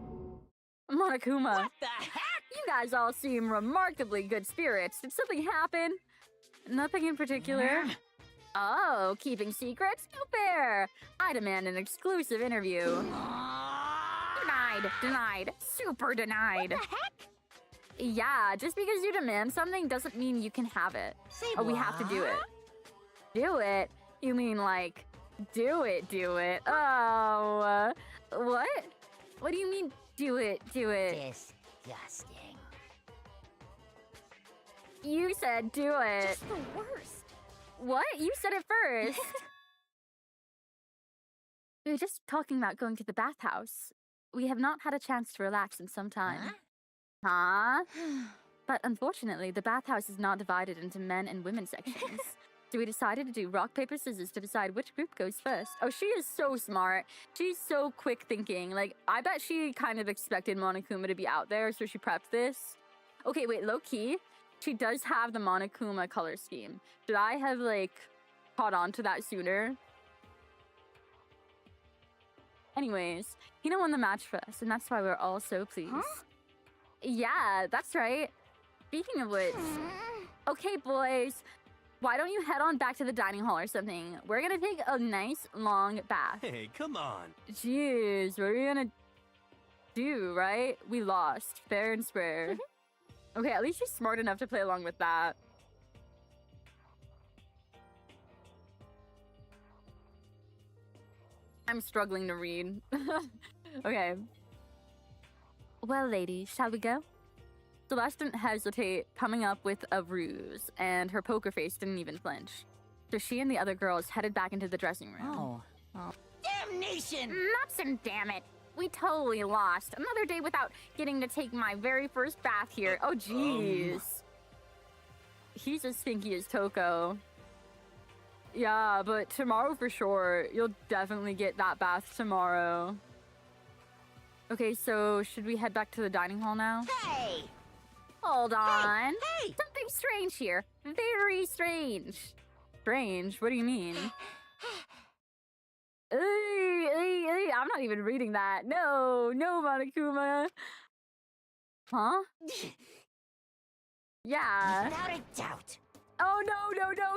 Speaker 1: Monokuma,
Speaker 4: What the heck?
Speaker 1: you guys all seem remarkably good spirits. Did something happen? Nothing in particular. Oh, keeping secrets? No fair. I demand an exclusive interview. Denied. Super denied.
Speaker 4: What the heck?
Speaker 1: Yeah, just because you demand something doesn't mean you can have it.
Speaker 4: Say
Speaker 1: Oh, we have to do it. Do it? You mean like, do it. Oh, what? What do you mean, do it?
Speaker 4: This disgusting.
Speaker 1: You said do it.
Speaker 6: Just the worst.
Speaker 1: What? You said it first. We were just talking about going to the bathhouse. We have not had a chance to relax in some time. Huh? But unfortunately, the bathhouse is not divided into men and women sections. So we decided to do rock, paper, scissors to decide which group goes first. Oh, she is so smart. She's so quick thinking. Like, I bet she kind of expected Monokuma to be out there, so she prepped this. Okay, wait, low key. She does have the Monokuma color scheme. Should I have, like, caught on to that sooner? Anyways, Hina won the match for us, and that's why we're all so pleased.
Speaker 6: Huh?
Speaker 1: Yeah, that's right. Speaking of which, okay, boys, why don't you head on back to the dining hall or something? We're gonna take a nice long bath.
Speaker 5: Hey, come on.
Speaker 1: Jeez, what are we gonna do, right? We lost, fair and square. Okay, at least she's smart enough to play along with that. I'm struggling to read. Okay. Well, ladies, shall we go? Celeste didn't hesitate, coming up with a ruse, and her poker face didn't even flinch. So she and the other girls headed back into the dressing room.
Speaker 4: Damnation!
Speaker 2: Nuts and damn it. We totally lost. Another day without getting to take my very first bath here.
Speaker 1: Oh, jeez. He's as stinky as Toko. Yeah, but tomorrow for sure. You'll definitely get that bath tomorrow. Okay, so should we head back to the dining hall now?
Speaker 4: Hey!
Speaker 2: Hold on.
Speaker 4: Hey!
Speaker 2: Something strange here. Very strange.
Speaker 1: Strange? What do you mean? I'm not even reading that. No, Monokuma. Huh? Yeah.
Speaker 4: Without a doubt.
Speaker 1: Oh, no,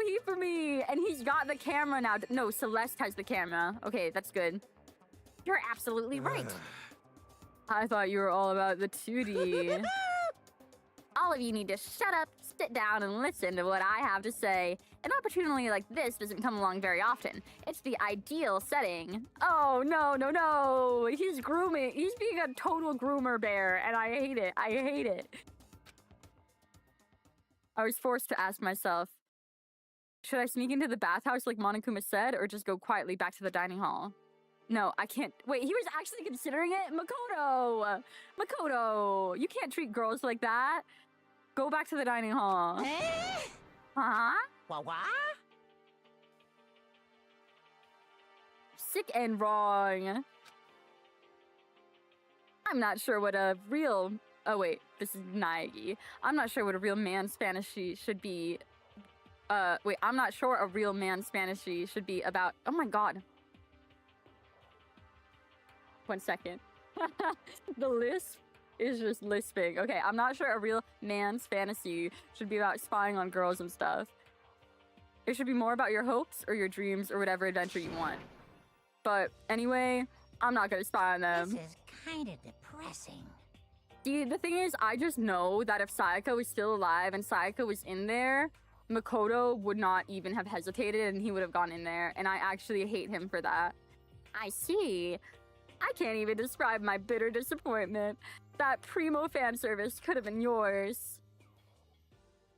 Speaker 1: he for me. And he's got the camera now. No, Celeste has the camera. Okay, that's good.
Speaker 2: You're absolutely right.
Speaker 1: I thought you were all about the 2D.
Speaker 2: All of you need to shut up, sit down, and listen to what I have to say. An opportunity like this doesn't come along very often. It's the ideal setting.
Speaker 1: Oh, no. He's grooming. He's being a total groomer bear, and I hate it. I was forced to ask myself, should I sneak into the bathhouse like Monokuma said, or just go quietly back to the dining hall? No, I can't. Wait, he was actually considering it? Makoto, you can't treat girls like that. Go back to the dining hall.
Speaker 2: Huh?
Speaker 4: What?
Speaker 1: Sick and wrong. I'm not sure what a real... Oh, wait. This is Naegi. I'm not sure what a real man Spanishy should be. Wait. I'm not sure a real man Spanishy should be about... Oh, my God. 1 second. The lisp is just lisping. Okay, I'm not sure a real man's fantasy should be about spying on girls and stuff. It should be more about your hopes or your dreams or whatever adventure you want. But anyway, I'm not gonna spy on them.
Speaker 4: This is kind of depressing.
Speaker 1: See, the thing is, I just know that if Sayaka was still alive and Sayaka was in there, Makoto would not even have hesitated and he would have gone in there. And I actually hate him for that. I see. I can't even describe my bitter disappointment. That primo fan service could have been yours.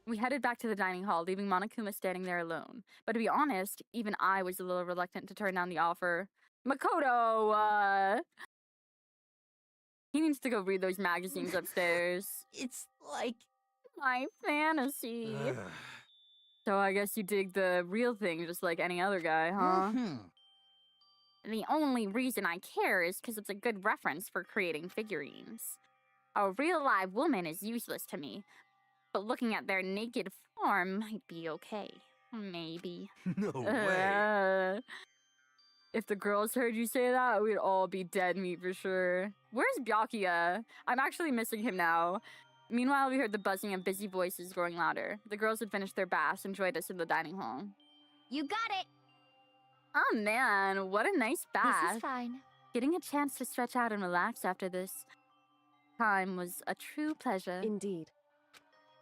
Speaker 1: We headed back to the dining hall, leaving Monokuma standing there alone. But to be honest, even I was a little reluctant to turn down the offer. Makoto, he needs to go read those magazines upstairs.
Speaker 4: It's like...
Speaker 1: My fantasy. So I guess you dig the real thing just like any other guy, huh?
Speaker 2: The only reason I care is because it's a good reference for creating figurines. A real live woman is useless to me, but looking at their naked form might be okay. Maybe.
Speaker 5: No way.
Speaker 1: If the girls heard you say that, we'd all be dead meat for sure. Where's Byakuya? I'm actually missing him now. Meanwhile, we heard the buzzing of busy voices growing louder. The girls had finished their baths and joined us in the dining hall.
Speaker 6: You got it.
Speaker 1: Oh man, what a nice bath.
Speaker 6: This is fine.
Speaker 1: Getting a chance to stretch out and relax after this time was a true pleasure.
Speaker 6: Indeed.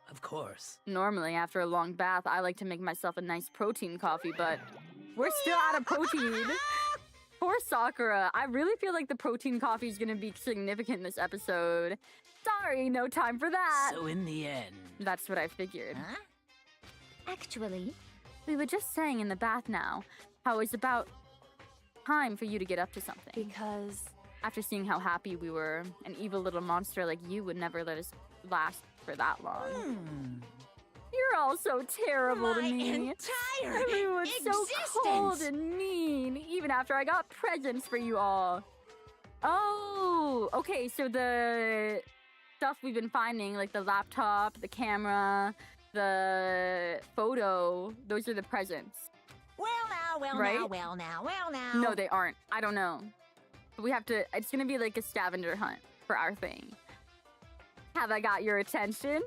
Speaker 5: Of course.
Speaker 1: Normally, after a long bath, I like to make myself a nice protein coffee, but we're still out of protein. Poor Sakura. I really feel like the protein coffee is gonna be significant in this episode. Sorry, no time for that.
Speaker 5: So in the end,
Speaker 1: That's what I figured.
Speaker 4: Huh?
Speaker 6: Actually,
Speaker 1: We were just saying in the bath now how it's about time for you to get up to something.
Speaker 3: Because
Speaker 1: After seeing how happy we were, an evil little monster like you would never let us last for that long. You're all so terrible to
Speaker 4: My
Speaker 1: me.
Speaker 4: entire
Speaker 1: Everyone's so cold
Speaker 4: existence.
Speaker 1: and mean, even after I got presents for you all. Oh, okay, so the stuff we've been finding, like the laptop, the camera, the photo, those are the presents.
Speaker 4: Well now, well
Speaker 1: Right?
Speaker 4: now, well now, well now.
Speaker 1: No, they aren't. I don't know. We have to, it's gonna be like a scavenger hunt for our thing. Have I got your attention?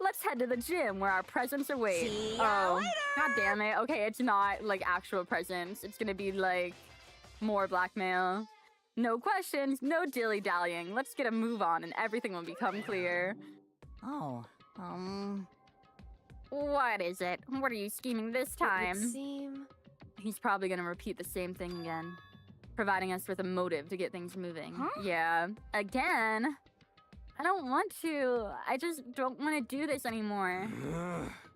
Speaker 1: Let's head to the gym where our presents await.
Speaker 4: See ya later.
Speaker 1: God damn it. Okay, it's not like actual presents. It's gonna be like more blackmail. No questions, no dilly-dallying. Let's get a move on and everything will become clear.
Speaker 4: Oh,
Speaker 1: What is it? What are you scheming this
Speaker 3: it would
Speaker 1: time?
Speaker 3: seem
Speaker 1: He's probably gonna repeat the same thing again, providing us with a motive to get things moving.
Speaker 6: Huh?
Speaker 1: Yeah, again? I don't want to. I just don't want to do this anymore.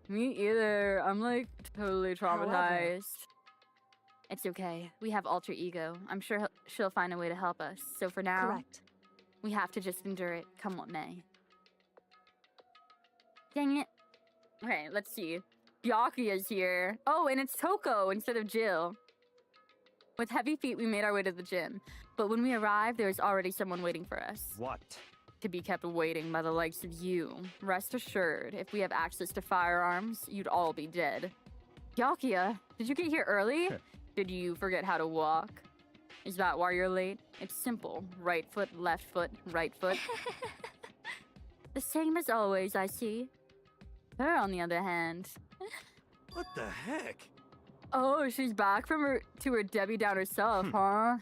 Speaker 1: Me either. I'm like totally traumatized. It's okay. We have alter ego. I'm sure she'll find a way to help us. So for now,
Speaker 3: correct.
Speaker 1: we have to just endure it, come what may. Dang it. Okay, let's see. Byakuya's here. Oh, and it's Toko instead of Jill. With heavy feet, we made our way to the gym. But when we arrived, there was already someone waiting for us.
Speaker 7: What?
Speaker 1: To be kept waiting by the likes of you. Rest assured, if we have access to firearms, you'd all be dead. Byakuya, did you get here early? Did you forget how to walk? Is that why you're late? It's simple. Right foot, left foot, right foot. The same as always, I see. Her, on the other hand.
Speaker 5: what the heck?
Speaker 1: Oh, she's back from her Debbie Downer self, huh?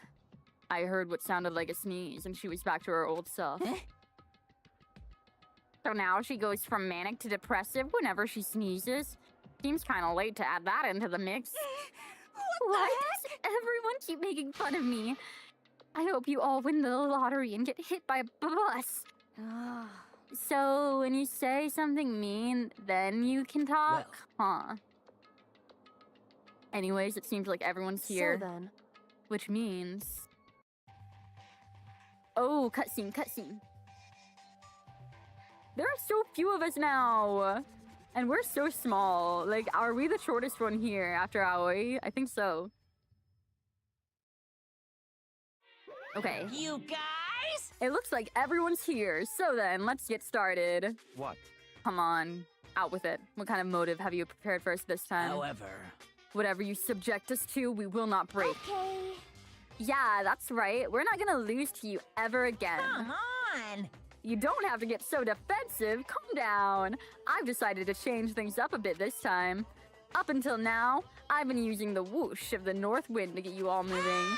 Speaker 1: I heard what sounded like a sneeze, and she was back to her old self. So now she goes from manic to depressive whenever she sneezes. Seems kind of late to add that into the mix. Why does everyone keep making fun of me? I hope you all win the lottery and get hit by a bus. So when you say something mean, then you can talk, huh? Anyways, it seems like everyone's here,
Speaker 3: So then,
Speaker 1: which means... Oh, cutscene, cutscene. There are so few of us now. And we're so small. Like, are we the shortest one here after Aoi? I think so. Okay.
Speaker 4: you guys?
Speaker 1: It looks like everyone's here. So then, let's get started.
Speaker 7: What?
Speaker 1: Come on. Out with it. What kind of motive have you prepared for us this time?
Speaker 5: However,
Speaker 1: Whatever you subject us to, we will not break.
Speaker 6: okay.
Speaker 1: Yeah, that's right. We're not gonna lose to you ever again.
Speaker 4: Come on.
Speaker 1: You don't have to get so defensive. Calm down. I've decided to change things up a bit this time. Up until now, I've been using the whoosh of the north wind to get you all moving.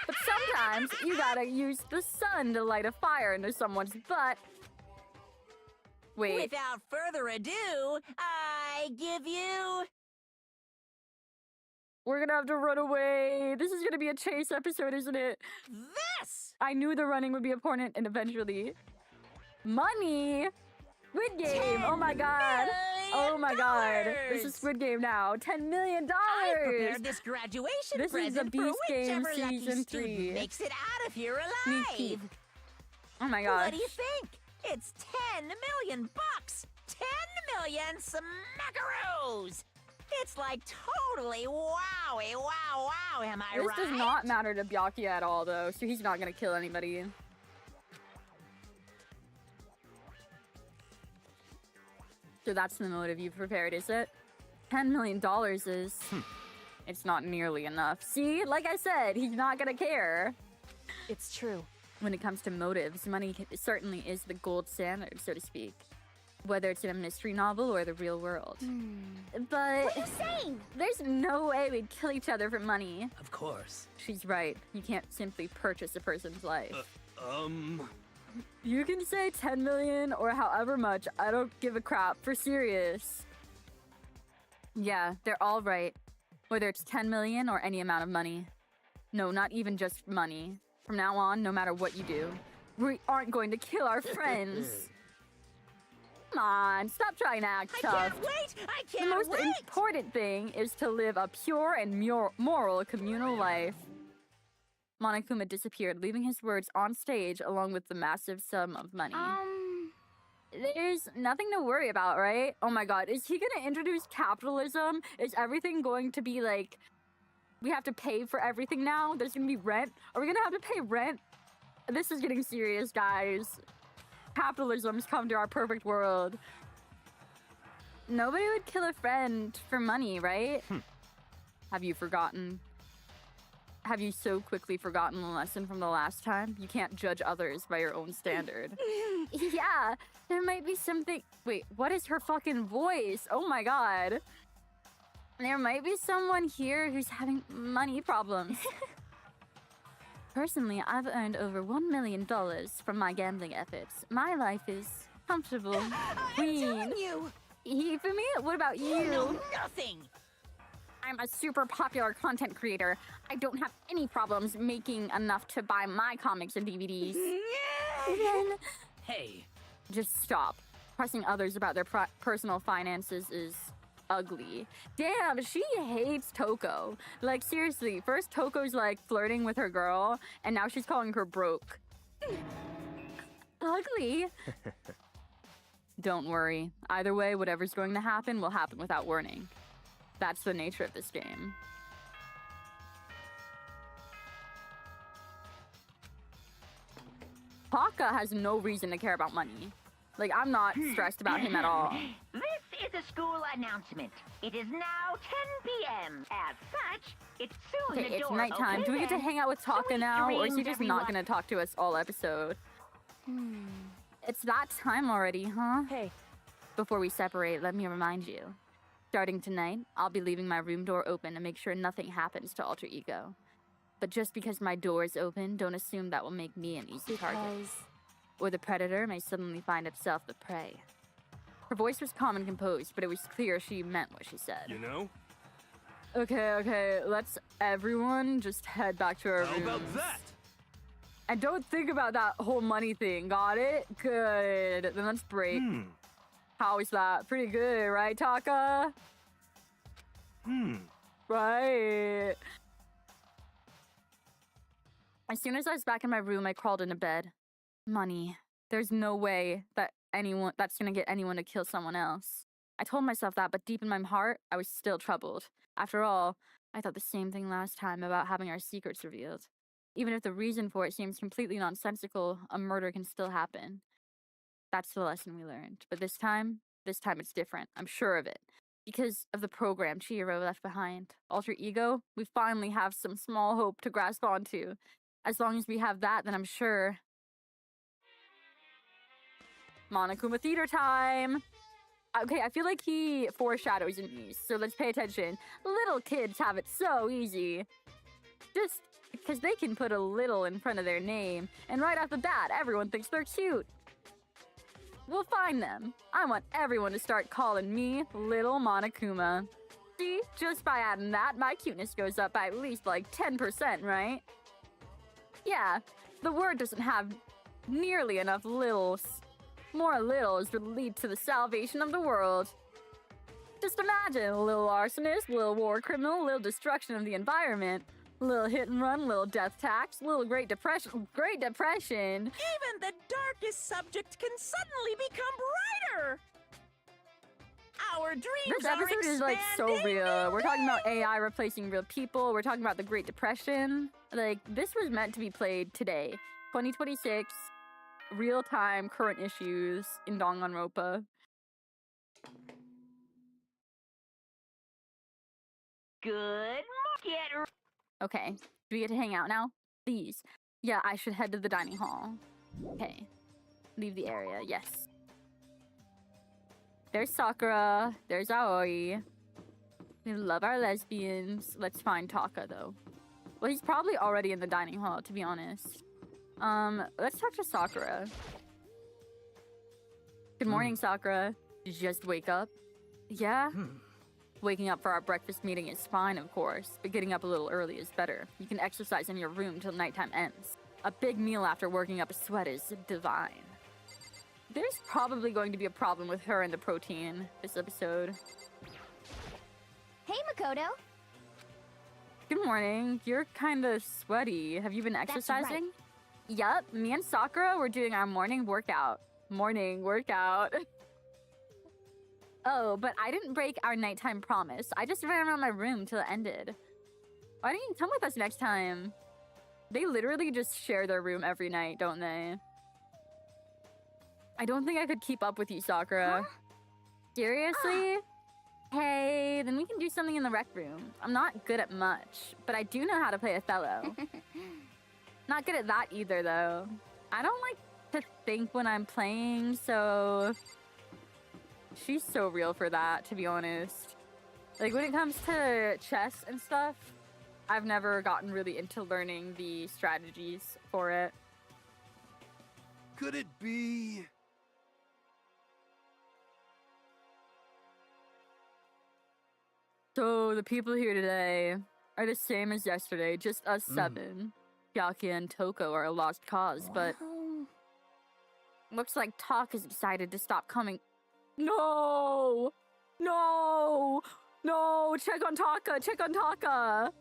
Speaker 1: But sometimes you gotta use the sun to light a fire into someone's butt. Wait,
Speaker 4: Without further ado, I give you
Speaker 1: we're gonna have to run away. This is gonna be a chase episode, isn't it?
Speaker 4: this.
Speaker 1: I knew the running would be important and eventually. Money! Squid Game! Oh my god! Oh my god! This is Squid Game now. $10 million!
Speaker 4: I prepared this graduation
Speaker 1: This is the
Speaker 4: present for
Speaker 1: Beast Game
Speaker 4: whichever lucky
Speaker 1: Season
Speaker 4: student
Speaker 1: 3.
Speaker 4: makes it out of here
Speaker 1: Sneak
Speaker 4: alive.
Speaker 1: peek. Oh my
Speaker 4: What
Speaker 1: gosh.
Speaker 4: do you think? It's 10 million bucks. 10 million smackaroos. It's like totally wowie, wow, wow. Am I
Speaker 1: This
Speaker 4: right?
Speaker 1: does not matter to Byakuya at all, though, so he's not gonna kill anybody. So that's the motive you've prepared, is it? $10 million is... It's not nearly enough. See? Like I said, he's not gonna care.
Speaker 3: it's true.
Speaker 1: When it comes to motives, money certainly is the gold standard, so to speak. Whether it's in a mystery novel or the real world. But
Speaker 6: What are you saying?
Speaker 1: there's no way we'd kill each other for money.
Speaker 5: of course.
Speaker 1: She's right. You can't simply purchase a person's life.
Speaker 5: Um,
Speaker 1: You can say 10 million or however much. I don't give a crap. For serious. Yeah, they're all right. Whether it's 10 million or any amount of money. No, not even just money. From now on, no matter what you do, we aren't going to kill our friends. Come on, stop trying to act
Speaker 4: I
Speaker 1: tough.
Speaker 4: can't wait! I
Speaker 1: The
Speaker 4: can't
Speaker 1: most
Speaker 4: wait!
Speaker 1: important thing is to live a pure and moral communal life. Monokuma disappeared, leaving his words on stage along with the massive sum of money. There's nothing to worry about, right? Oh my god, is he gonna introduce capitalism? Is everything going to be like, we have to pay for everything now? There's gonna be rent? Are we gonna have to pay rent? This is getting serious, guys. Capitalism's come to our perfect world. Nobody would kill a friend for money, right? Have you forgotten? Have you so quickly forgotten the lesson from the last time? You can't judge others by your own standard. Yeah, there might be something. Wait, what is her fucking voice? Oh my god. There might be someone here who's having money problems. Personally, I've earned over $1 million from my gambling efforts. My life is comfortable.
Speaker 4: I'm
Speaker 1: Queen.
Speaker 4: telling you!
Speaker 1: Hifumi, what about
Speaker 4: You
Speaker 1: you?
Speaker 4: know nothing!
Speaker 2: I'm a super popular content creator. I don't have any problems making enough to buy my comics and DVDs.
Speaker 1: Then
Speaker 5: Hey.
Speaker 1: just stop. Pressing others about their personal finances is ugly. Damn, she hates Toko. Like, seriously, first Toko's like flirting with her girl, and now she's calling her broke. Ugly. Don't worry. Either way, whatever's going to happen will happen without warning. That's the nature of this game. Taka has no reason to care about money. Like, I'm not stressed about him at all.
Speaker 7: This is a school announcement. It is now 10 p.m. As such, it's soon
Speaker 1: Okay,
Speaker 7: the
Speaker 1: it's
Speaker 7: door
Speaker 1: nighttime. Do we get to
Speaker 7: opens
Speaker 1: hang out with Taka
Speaker 7: Sweet
Speaker 1: now, or is he
Speaker 7: dreams,
Speaker 1: just not
Speaker 7: everyone.
Speaker 1: gonna talk to us all episode? It's that time already, huh?
Speaker 4: Hey.
Speaker 1: Before we separate, let me remind you. Starting tonight, I'll be leaving my room door open to make sure nothing happens to Alter Ego. But just because my door is open, don't assume that will make me an easy target. Or the predator may suddenly find itself the prey. Her voice was calm and composed, but it was clear she meant what she said.
Speaker 5: You know?
Speaker 1: Okay, let's everyone just head back to our
Speaker 5: How
Speaker 1: rooms.
Speaker 5: about that?
Speaker 1: And don't think about that whole money thing, got it? Good. Then let's break. How is that? Pretty good, right, Taka? Right. As soon as I was back in my room, I crawled into bed. Money. There's no way that that's gonna get anyone to kill someone else. I told myself that, but deep in my heart, I was still troubled. After all, I thought the same thing last time about having our secrets revealed. Even if the reason for it seems completely nonsensical, a murder can still happen. That's the lesson we learned. But this time it's different. I'm sure of it. Because of the program Chihiro left behind. Alter Ego, we finally have some small hope to grasp onto. As long as we have that, then I'm sure. Monokuma theater time! Okay, I feel like he foreshadows in these, so let's pay attention. Little kids have it so easy. Just because they can put a little in front of their name, and right off the bat, everyone thinks they're cute. We'll find them. I want everyone to start calling me Little Monokuma. See, just by adding that, my cuteness goes up by at least like 10%, right? Yeah, the word doesn't have nearly enough littles. More littles would lead to the salvation of the world. Just imagine a little arsonist, a little war criminal, a little destruction of the environment, a little hit and run, a little death tax, a little Great Depression. Great Depression!
Speaker 4: Even the darkest subject can suddenly become brighter! Our dreams
Speaker 1: This
Speaker 4: are
Speaker 1: episode is like so
Speaker 4: expanding.
Speaker 1: real. We're talking about AI replacing real people. We're talking about the Great Depression. Like, this was meant to be played today. 2026, real-time, current issues in Danganronpa.
Speaker 7: Good. Get
Speaker 1: Okay, do we get to hang out now? Please. Yeah, I should head to the dining hall. Okay. Leave the area, yes. There's Sakura. There's Aoi. We love our lesbians. Let's find Taka, though. Well, he's probably already in the dining hall, to be honest. Let's talk to Sakura. Good morning, Sakura. Did you just wake up? Yeah? Waking up for our breakfast meeting is fine, of course, but getting up a little early is better. You can exercise in your room till nighttime ends. A big meal after working up a sweat is divine. There's probably going to be a problem with her and the protein this episode.
Speaker 6: Hey, Makoto.
Speaker 1: Good morning. You're kind of sweaty. Have you been
Speaker 6: That's
Speaker 1: exercising? Yup. Me and Sakura were doing our morning workout. Oh, but I didn't break our nighttime promise. I just ran around my room till it ended. Why don't you come with us next time? They literally just share their room every night, don't they? I don't think I could keep up with you, Sakura.
Speaker 6: Huh?
Speaker 1: Seriously? Hey, then we can do something in the rec room. I'm not good at much, but I do know how to play Othello. Not good at that either, though. I don't like to think when I'm playing, so... She's so real for that, to be honest. Like, when it comes to chess and stuff, I've never gotten really into learning the strategies for it.
Speaker 5: Could it be?
Speaker 1: So, the people here today are the same as yesterday, just us 7. Byakuya and Toko are a lost cause, but... Looks like Talk has decided to stop coming. No! No! No! Check on Taka! Check on Taka!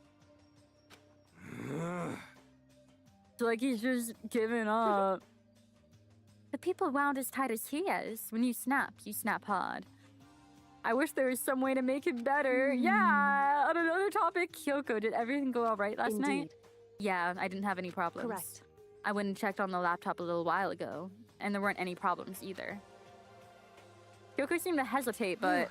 Speaker 1: It's like he's just giving up. The people wound as tight as he is. When you snap hard. I wish there was some way to make it better. Yeah! On another topic, Kyoko, did everything go all right last night? Yeah, I didn't have any problems.
Speaker 8: Correct.
Speaker 1: I went and checked on the laptop a little while ago, and there weren't any problems either. Kyoko seemed to hesitate, but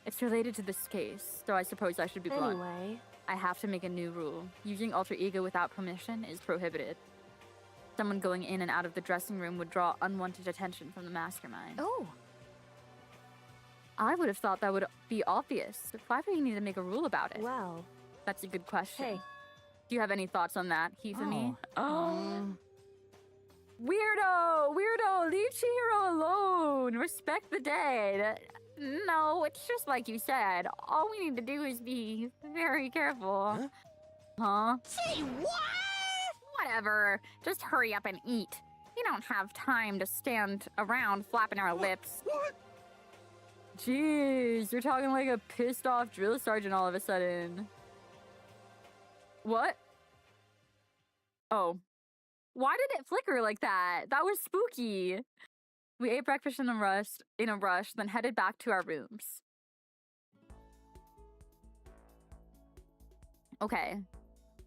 Speaker 1: it's related to this case, so I suppose I should be blunt.
Speaker 8: Anyway,
Speaker 1: I have to make a new rule. Using alter ego without permission is prohibited. Someone going in and out of the dressing room would draw unwanted attention from the mastermind.
Speaker 8: oh,
Speaker 1: I would have thought that would be obvious. Why do you need to make a rule about it?
Speaker 8: well,
Speaker 1: That's a good question.
Speaker 8: hey.
Speaker 1: Do you have any thoughts on that, Hifumi?
Speaker 8: Oh.
Speaker 1: Weirdo! Leave Chihiro alone! Respect the dead! No, it's just like you said. All we need to do is be very careful. Huh?
Speaker 4: Say what?
Speaker 2: Whatever. Just hurry up and eat. We don't have time to stand around flapping our lips.
Speaker 5: What?
Speaker 1: Jeez, you're talking like a pissed off drill sergeant all of a sudden. What? Oh. Why did it flicker like that? That was spooky. We ate breakfast in a rush, then headed back to our rooms. Okay.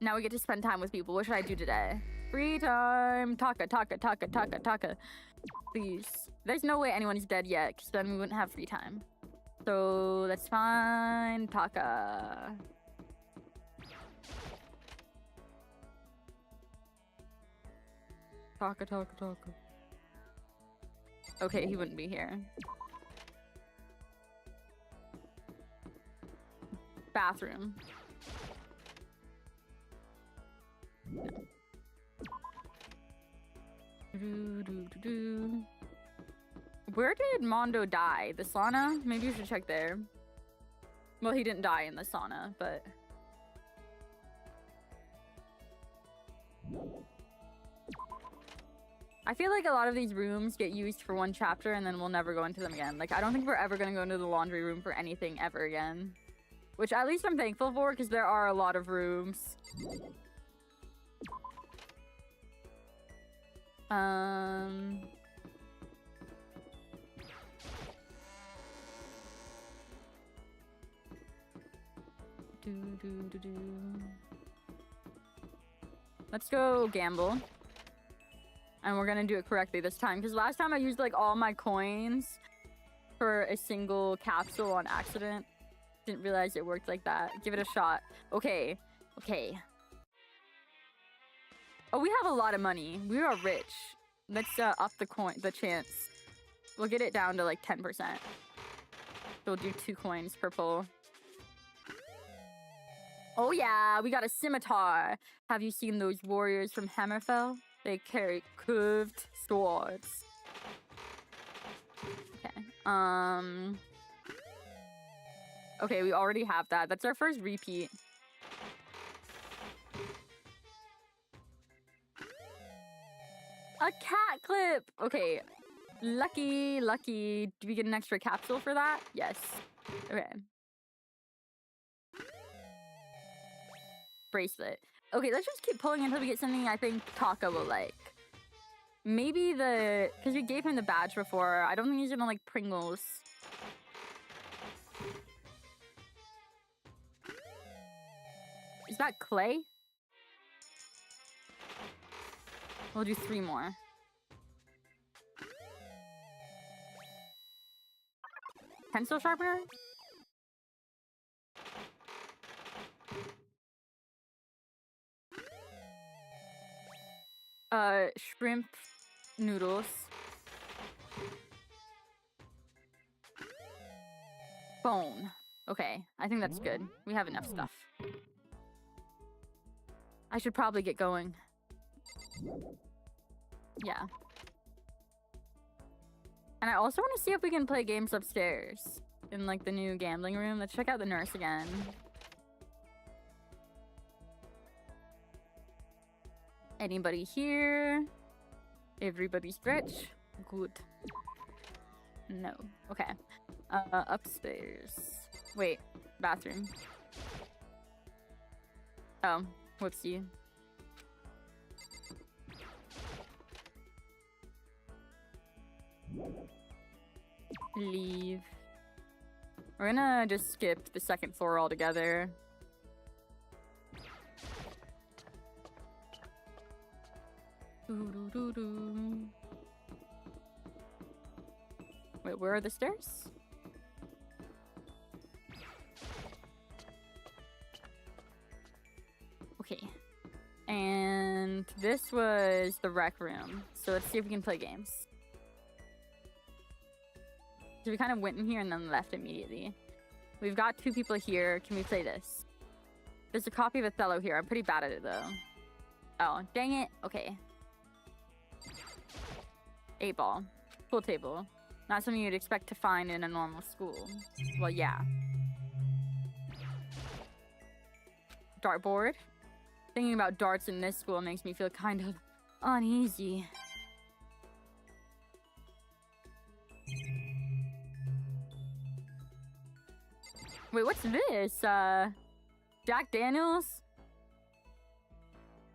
Speaker 1: Now we get to spend time with people. What should I do today? Free time. Taka. Please. There's no way anyone's dead yet, because then we wouldn't have free time. So let's find Taka. Taka. Okay, he wouldn't be here. Bathroom. Where did Mondo die? The sauna? Maybe you should check there. Well, he didn't die in the sauna, but... I feel like a lot of these rooms get used for one chapter and then we'll never go into them again. Like, I don't think we're ever gonna go into the laundry room for anything ever again. Which at least I'm thankful for, because there are a lot of rooms. Let's go gamble. And we're gonna do it correctly this time, because last time I used like all my coins for a single capsule on accident. Didn't realize it worked like that. Give it a shot. Okay. Oh, we have a lot of money. We are rich. Let's up the chance. We'll get it down to like 10%. We'll do 2 coins per pull. Oh yeah, we got a scimitar. Have you seen those warriors from Hammerfell? They carry curved swords. Okay. Okay, we already have that. That's our first repeat. A cat clip! Okay. Lucky, lucky. Do we get an extra capsule for that? Yes. Okay. Bracelet. Okay, let's just keep pulling until we get something I think Taka will like. Maybe the... Because we gave him the badge before. I don't think he's gonna like Pringles. Is that clay? We'll do 3 more. Pencil sharpener? Shrimp noodles. Bone. Okay, I think that's good. We have enough stuff. I should probably get going. Yeah. And I also want to see if we can play games upstairs in like the new gambling room. Let's check out the nurse again. Anybody here? Everybody stretch? Good. No. Okay. Upstairs. Wait. Bathroom. Oh. Whoopsie. Leave. We're gonna just skip the 2nd floor altogether. Wait, where are the stairs? Okay. And this was the rec room. So let's see if we can play games. So we kind of went in here and then left immediately. We've got 2 people here. Can we play this? There's a copy of Othello here. I'm pretty bad at it though. Oh, dang it. Okay. 8 ball. Pool table. Not something you'd expect to find in a normal school. Well, yeah. Dartboard. Thinking about darts in this school makes me feel kind of uneasy. Wait, what's this? Jack Daniels?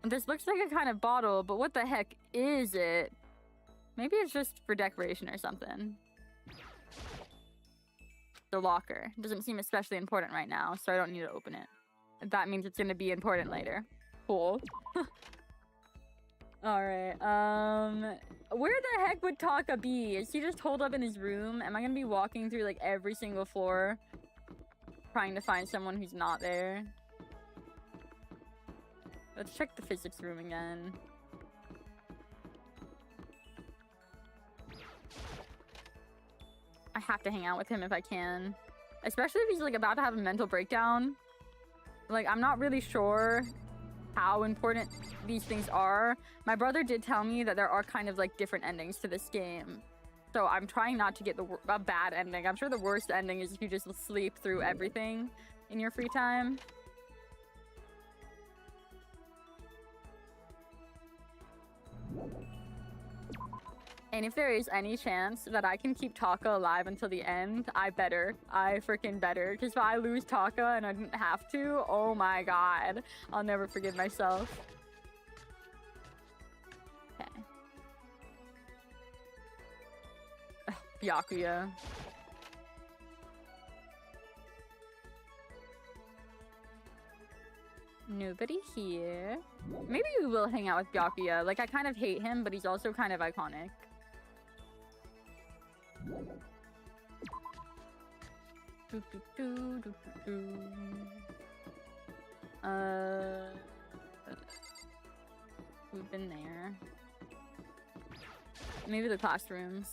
Speaker 1: This looks like a kind of bottle, but what the heck is it? Maybe it's just for decoration or something. The locker. Doesn't seem especially important right now, so I don't need to open it. That means it's gonna be important later. Cool. Alright, where the heck would Taka be? Is he just holed up in his room? Am I gonna be walking through like every single floor trying to find someone who's not there? Let's check the physics room again. I have to hang out with him if I can. Especially if he's like about to have a mental breakdown. Like, I'm not really sure how important these things are. My brother did tell me that there are kind of like different endings to this game. So I'm trying not to get a bad ending. I'm sure the worst ending is if you just sleep through everything in your free time. And if there is any chance that I can keep Taka alive until the end, I better. I freaking better. Because if I lose Taka and I didn't have to, oh my god. I'll never forgive myself. Okay. Ugh, Byakuya. Nobody here. Maybe we will hang out with Byakuya. Like, I kind of hate him, but he's also kind of iconic. We've been there. Maybe the classrooms.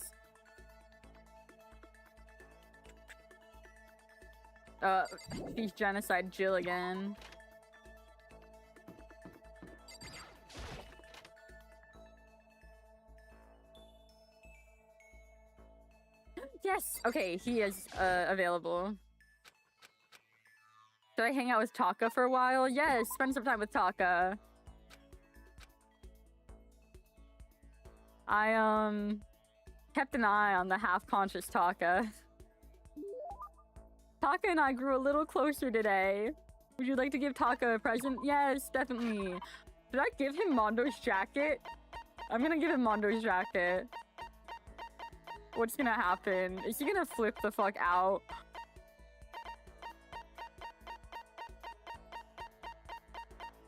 Speaker 1: She's genocide Jill again. Yes! Okay, he is available. Did I hang out with Taka for a while? Yes, spend some time with Taka. I, kept an eye on the half-conscious Taka. Taka and I grew a little closer today. Would you like to give Taka a present? Yes, definitely. Did I give him Mondo's jacket? I'm gonna give him Mondo's jacket. What's gonna happen? Is he gonna flip the fuck out?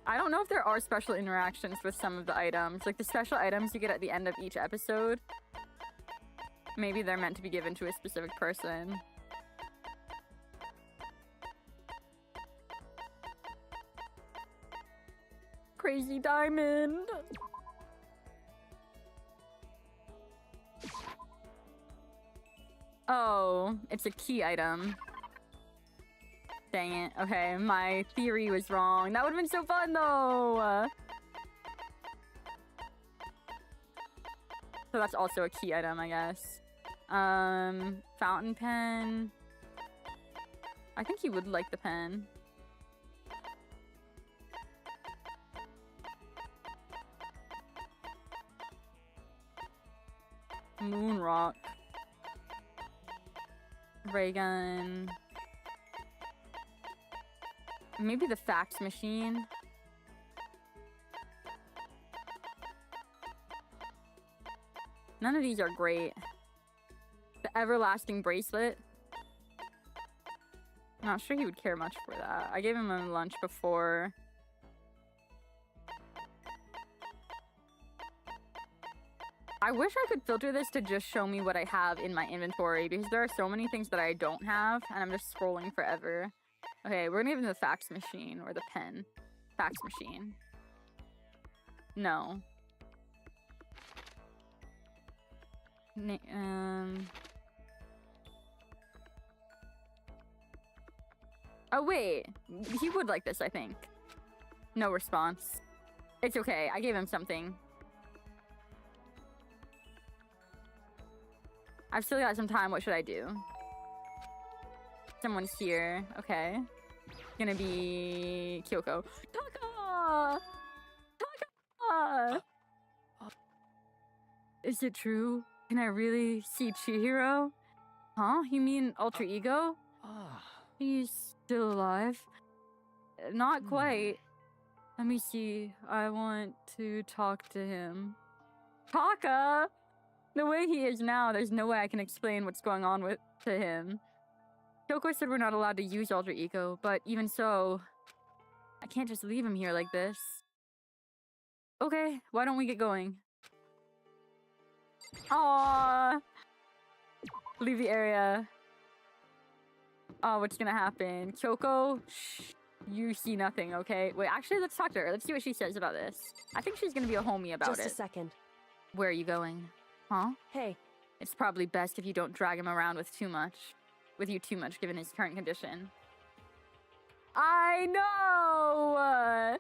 Speaker 1: I don't know if there are special interactions with some of the items. Like the special items you get at the end of each episode. Maybe they're meant to be given to a specific person. Crazy diamond. Oh, it's a key item. Dang it. Okay, my theory was wrong. That would have been so fun, though! So that's also a key item, I guess. Fountain pen. I think he would like the pen. Moon rock. Ray gun. Maybe the fax machine. None of these are great. The everlasting bracelet. I'm not sure he would care much for that. I gave him a lunch before. I wish I could filter this to just show me what I have in my inventory because there are so many things that I don't have and I'm just scrolling forever. Okay, we're gonna give him the fax machine or the pen. Fax machine. No. Oh wait, he would like this, I think. No response. It's okay, I gave him something. I've still got some time, what should I do? Someone's here, okay. Gonna be Kyoko. Taka! Taka! Is it true? Can I really see Chihiro? Huh? You mean alter ego? He's still alive. Not quite. Let me see. I want to talk to him. Taka! The way he is now, there's no way I can explain what's going on to him. Kyoko said we're not allowed to use alter ego, but even so, I can't just leave him here like this. Okay, why don't we get going? Aww! Leave the area. Oh, what's gonna happen? Kyoko? Shh. You see nothing, okay? Wait, actually, let's talk to her. Let's see what she says about this. I think she's gonna be a homie about it.
Speaker 8: Just a second.
Speaker 1: Where are you going? Huh?
Speaker 8: Hey.
Speaker 1: It's probably best if you don't drag him around with you too much, given his current condition. I know!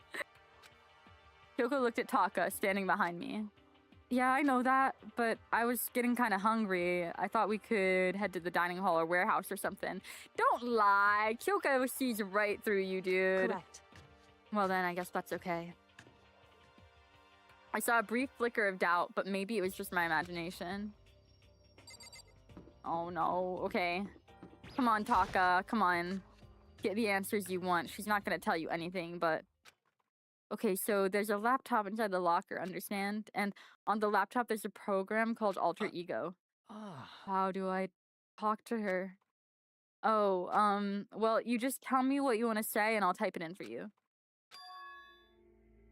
Speaker 1: Kyoko looked at Taka, standing behind me. Yeah, I know that, but I was getting kind of hungry. I thought we could head to the dining hall or warehouse or something. Don't lie! Kyoko sees right through you, dude.
Speaker 8: Correct.
Speaker 1: Well then, I guess that's okay. I saw a brief flicker of doubt, but maybe it was just my imagination. Oh no, okay. Come on, Taka, come on. Get the answers you want. She's not gonna tell you anything, but... Okay, so there's a laptop inside the locker, understand? And on the laptop there's a program called Alter Ego. How do I talk to her? Oh, well, you just tell me what you want to say and I'll type it in for you.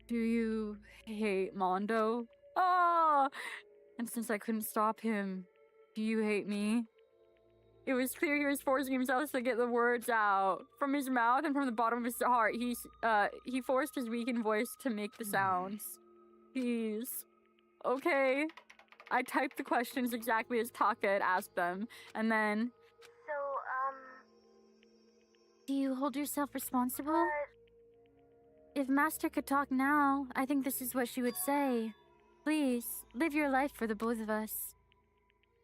Speaker 1: Do you hate Mondo? Oh! And since I couldn't stop him, do you hate me? It was clear he was forcing himself to get the words out. From his mouth and from the bottom of his heart, he forced his weakened voice to make the sounds. Please. Okay. I typed the questions exactly as Taka had asked them, and then...
Speaker 6: Do you hold yourself responsible? If Master could talk now, I think this is what she would say. Please, live your life for the both of us.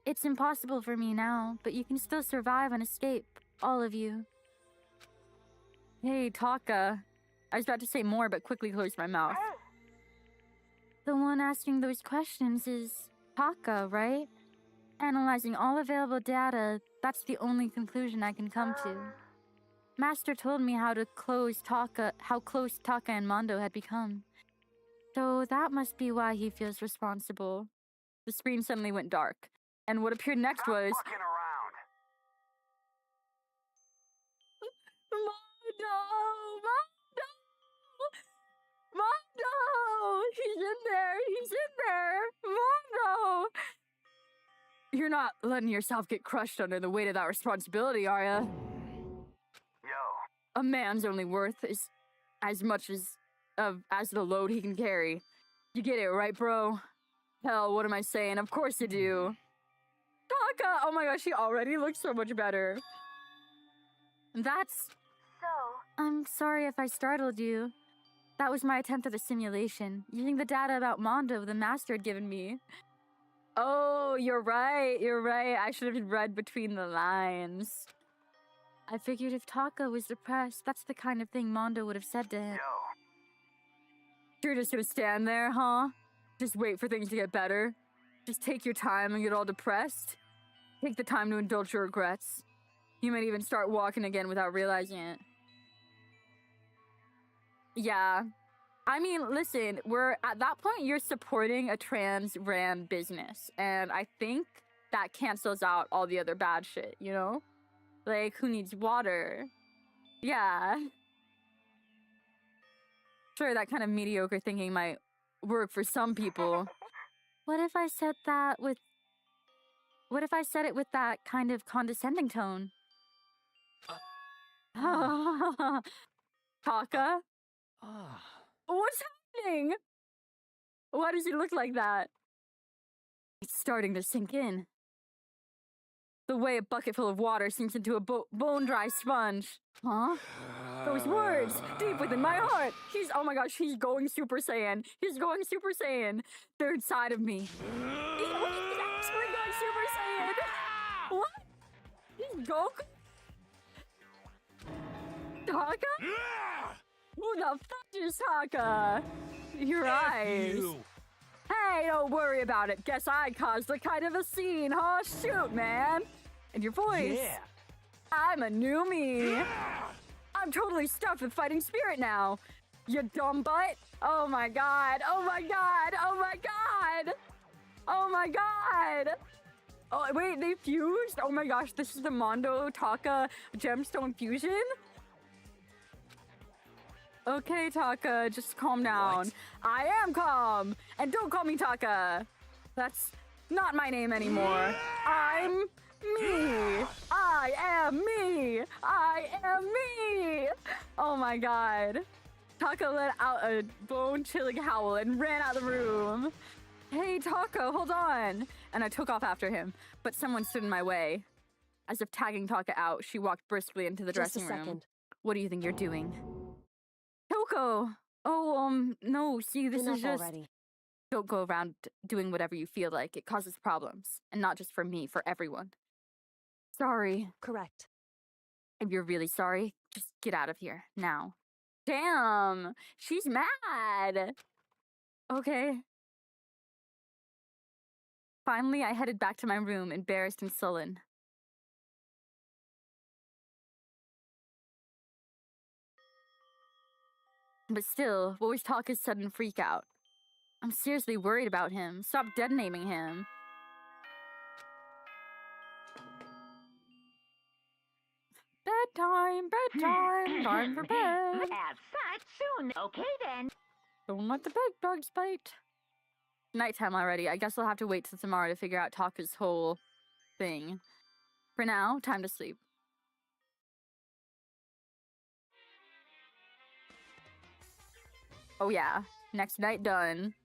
Speaker 6: It's impossible for me now, but you can still survive and escape, all of you.
Speaker 1: Hey, Taka. I was about to say more, but quickly closed my mouth.
Speaker 3: Hey,
Speaker 6: The one asking those questions is Taka, right? Analyzing all available data, that's the only conclusion I can come to. Master told me how close Taka and Mondo had become. So that must be why he feels responsible.
Speaker 1: The screen suddenly went dark, and what appeared next was
Speaker 5: fucking around.
Speaker 1: Mondo! Mondo! He's in there! He's in there! Mondo! You're not letting yourself get crushed under the weight of that responsibility, are ya?
Speaker 5: Yo,
Speaker 1: A man's only worth is as much as the load he can carry. You get it, right, bro? Hell, what am I saying? Of course you do. Taka! Oh my gosh, she already looks so much better. That's...
Speaker 3: so,
Speaker 6: I'm sorry if I startled you. That was my attempt at a simulation, using the data about Mondo the Master had given me.
Speaker 1: Oh, you're right. You're right. I should have read between the lines.
Speaker 6: I figured if Taka was depressed, that's the kind of thing Mondo would have said to him.
Speaker 5: yo.
Speaker 1: You're just gonna stand there, huh? Just wait for things to get better? Just take your time and get all depressed? Take the time to indulge your regrets. You might even start walking again without realizing it. Yeah. I mean, listen, we're at that point, you're supporting a trans-ran business. And I think that cancels out all the other bad shit, you know? Like, who needs water? Yeah. Sure, that kind of mediocre thinking might work for some people.
Speaker 6: What if I said it with that kind of condescending tone?
Speaker 1: Taka? What's happening? Why does he look like that? It's starting to sink in. The way a bucket full of water sinks into a bone-dry sponge. Huh? Those words, deep within my heart. Oh my gosh, he's going Super Saiyan. He's going Super Saiyan. They're inside of me. He's actually going Super Saiyan. What? He's Goku? Taka? Who the fuck is Taka? Your eyes.
Speaker 5: You.
Speaker 1: Hey, don't worry about it. Guess I caused the kind of a scene, huh? Shoot, man. And your voice.
Speaker 5: Yeah.
Speaker 1: I'm a new me. I'm totally stuffed with fighting spirit now. You dumb butt. Oh my god. Oh my god. Oh my god. Oh my god. Oh, wait, they fused? Oh my gosh, this is the Mondo Taka gemstone fusion? Okay, Taka, just calm down.
Speaker 5: What?
Speaker 1: I am calm. And don't call me Taka. That's not my name anymore. I'm me. I am me. I am me. Oh my god. Taka let out a bone-chilling howl and ran out of the room. Hey, Taka, hold on. And I took off after him, but someone stood in my way. As if tagging Taka out, she walked briskly into the dressing room. What do you think you're doing? Toko! Oh, no, see, this is just...
Speaker 8: already.
Speaker 1: Don't go around doing whatever you feel like. It causes problems. And not just for me, for everyone. Sorry.
Speaker 8: Correct.
Speaker 1: If you're really sorry, just get out of here, now. Damn! She's mad! Okay. Finally, I headed back to my room, embarrassed and sullen. But still, what was Taka's sudden freak out? I'm seriously worried about him. Stop dead-naming him. Bedtime, bedtime, time for bed.
Speaker 7: As such, soon. Okay then.
Speaker 1: Don't let the bed bugs bite. Nighttime already. I guess I'll have to wait till tomorrow to figure out Taka's whole thing. For now, time to sleep. Oh yeah, next night done.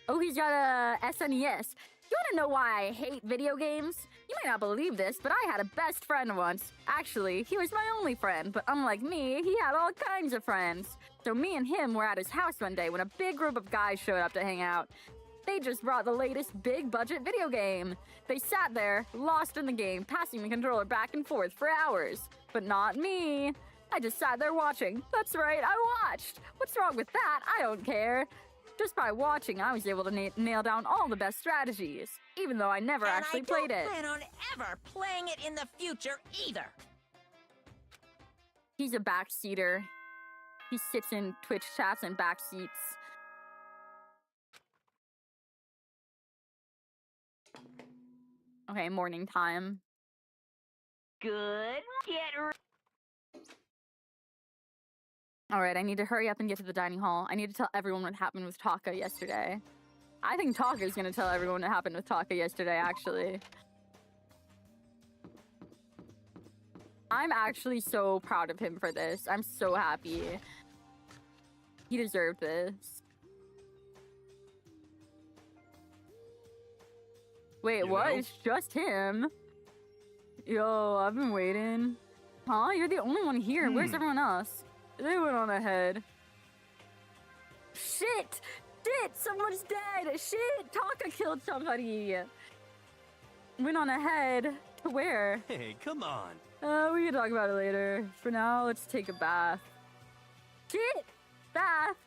Speaker 1: Oh, he's got a SNES. You wanna know why I hate video games? You might not believe this, but I had a best friend once. Actually, he was my only friend, but unlike me, he had all kinds of friends. So me and him were at his house one day when a big group of guys showed up to hang out. They just brought the latest big-budget video game. They sat there, lost in the game, passing the controller back and forth for hours. But not me. I just sat there watching. That's right, I watched. What's wrong with that? I don't care. Just by watching, I was able to nail down all the best strategies, even though I never actually played it.
Speaker 4: And I don't plan on ever playing it in the future either.
Speaker 1: He's a backseater. He sits in Twitch chats and backseats. Okay, morning time.
Speaker 7: Good. Get ready.
Speaker 1: Alright, I need to hurry up and get to the dining hall. I need to tell everyone what happened with Taka yesterday. I think Taka's gonna tell everyone what happened with Taka yesterday, actually. I'm actually so proud of him for this. I'm so happy. He deserved this. Wait,
Speaker 8: You
Speaker 1: what?
Speaker 8: know?
Speaker 1: It's just him? Yo, I've been waiting. Huh? You're the only one here. Where's everyone else? They went on ahead. Shit! Shit! Someone's dead! Shit! Taka killed somebody! Went on ahead. To where?
Speaker 8: Hey, come on.
Speaker 1: We can talk about it later. For now, let's take a bath. Shit! Bath!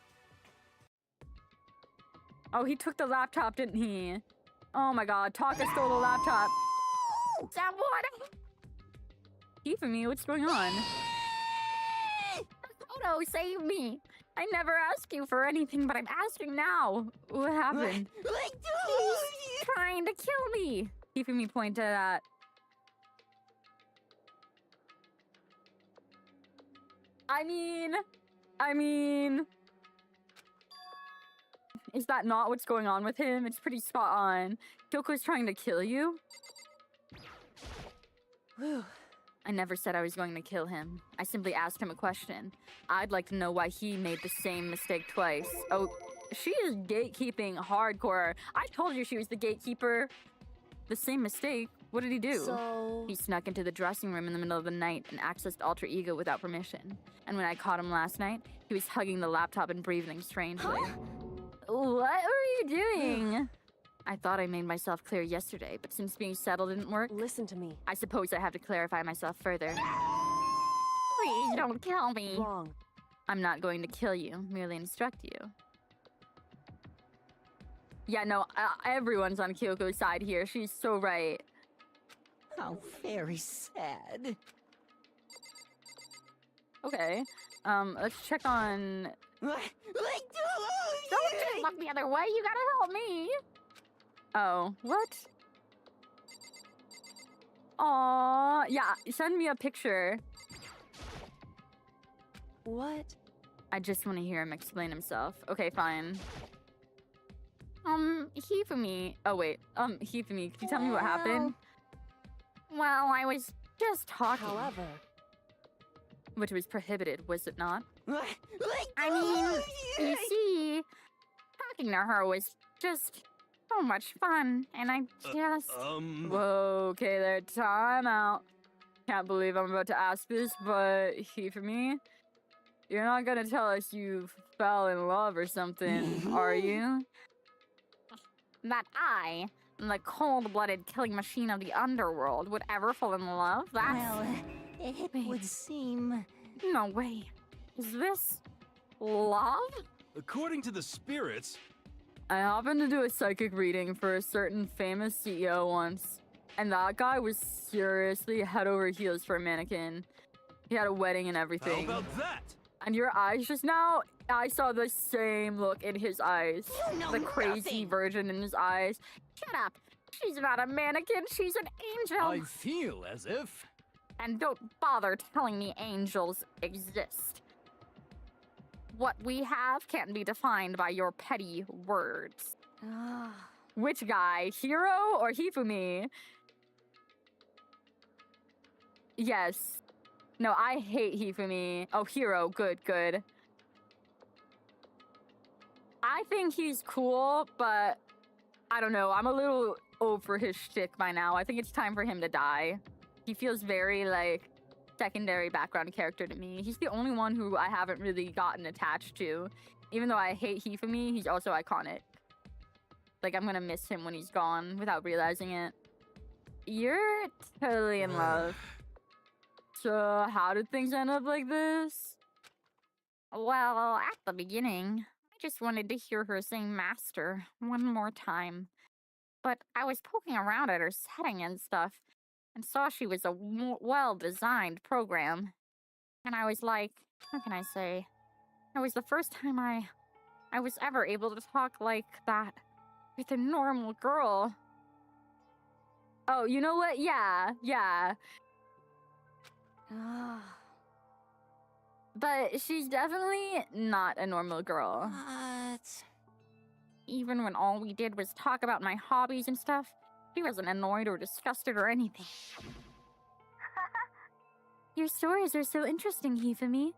Speaker 1: Oh, he took the laptop, didn't he? Oh my god, Taka stole the laptop. Someone! Hifumi, what's going on? Photo, save me! I never asked you for anything, but I'm asking now. What happened? He's trying to kill me! Hifumi pointed at... I mean... Is that not what's going on with him? It's pretty spot on. Kyoko's trying to kill you? I never said I was going to kill him. I simply asked him a question. I'd like to know why he made the same mistake twice. Oh, she is gatekeeping hardcore. I told you she was the gatekeeper. The same mistake? What did he do?
Speaker 6: So...
Speaker 1: He snuck into the dressing room in the middle of the night and accessed Alter Ego without permission. And when I caught him last night, he was hugging the laptop and breathing strangely. What were you doing? I thought I made myself clear yesterday, but since being settled didn't work,
Speaker 6: Listen to me.
Speaker 1: I suppose I have to clarify myself further. Please don't kill me.
Speaker 6: Wrong.
Speaker 1: I'm not going to kill you, merely instruct you. Yeah, no, everyone's on Kyoko's side here. She's so right.
Speaker 4: How very sad.
Speaker 1: Okay, let's check on...
Speaker 2: Don't just look the other way. You gotta help me.
Speaker 1: Oh, what? Aw, yeah, send me a picture.
Speaker 6: What?
Speaker 1: I just want to hear him explain himself. Okay, fine. Hifumi. Oh, wait. Hifumi, can you tell me what happened?
Speaker 2: Well, I was just talking.
Speaker 6: However...
Speaker 1: Which was prohibited, was it not?
Speaker 2: I mean, you see, talking to her was just so much fun, and I just...
Speaker 1: Whoa, okay there, time out. Can't believe I'm about to ask this, but Hifumi, you're not gonna tell us you fell in love or something, are you?
Speaker 2: That I, the cold-blooded killing machine of the underworld, would ever fall in love? That's...
Speaker 4: Well, it would seem...
Speaker 2: No way. Is this love?
Speaker 8: According to the spirits,
Speaker 1: I happened to do a psychic reading for a certain famous CEO once, and that guy was seriously head over heels for a mannequin. He had a wedding and
Speaker 8: how
Speaker 1: everything.
Speaker 8: about that?
Speaker 1: And your eyes just now, I saw the same look in his eyes.
Speaker 4: You know
Speaker 1: The crazy
Speaker 4: nothing.
Speaker 1: version in his eyes.
Speaker 2: Shut up. She's not a mannequin. She's an angel.
Speaker 8: I feel as if...
Speaker 2: And don't bother telling me angels exist. What we have can't be defined by your petty words.
Speaker 1: Which guy, Hiro or Hifumi? Yes. No, I hate Hifumi. Oh, Hiro, good, good. I think he's cool, but I don't know. I'm a little over his shtick by now. I think it's time for him to die. He feels very, like, secondary background character to me. He's the only one who I haven't really gotten attached to. Even though I hate Hifumi, he's also iconic. Like, I'm gonna miss him when he's gone without realizing it. You're totally in love. So, how did things end up like this?
Speaker 2: Well, at the beginning, I just wanted to hear her saying master one more time. But I was poking around at her setting and stuff and saw she was a well-designed program. And I was like, how can I say? It was the first time I was ever able to talk like that with a normal girl.
Speaker 1: Oh, you know what? Yeah. But she's definitely not a normal girl.
Speaker 4: What?
Speaker 2: Even when all we did was talk about my hobbies and stuff, she wasn't annoyed or disgusted or anything.
Speaker 6: Your stories are so interesting, Hifumi.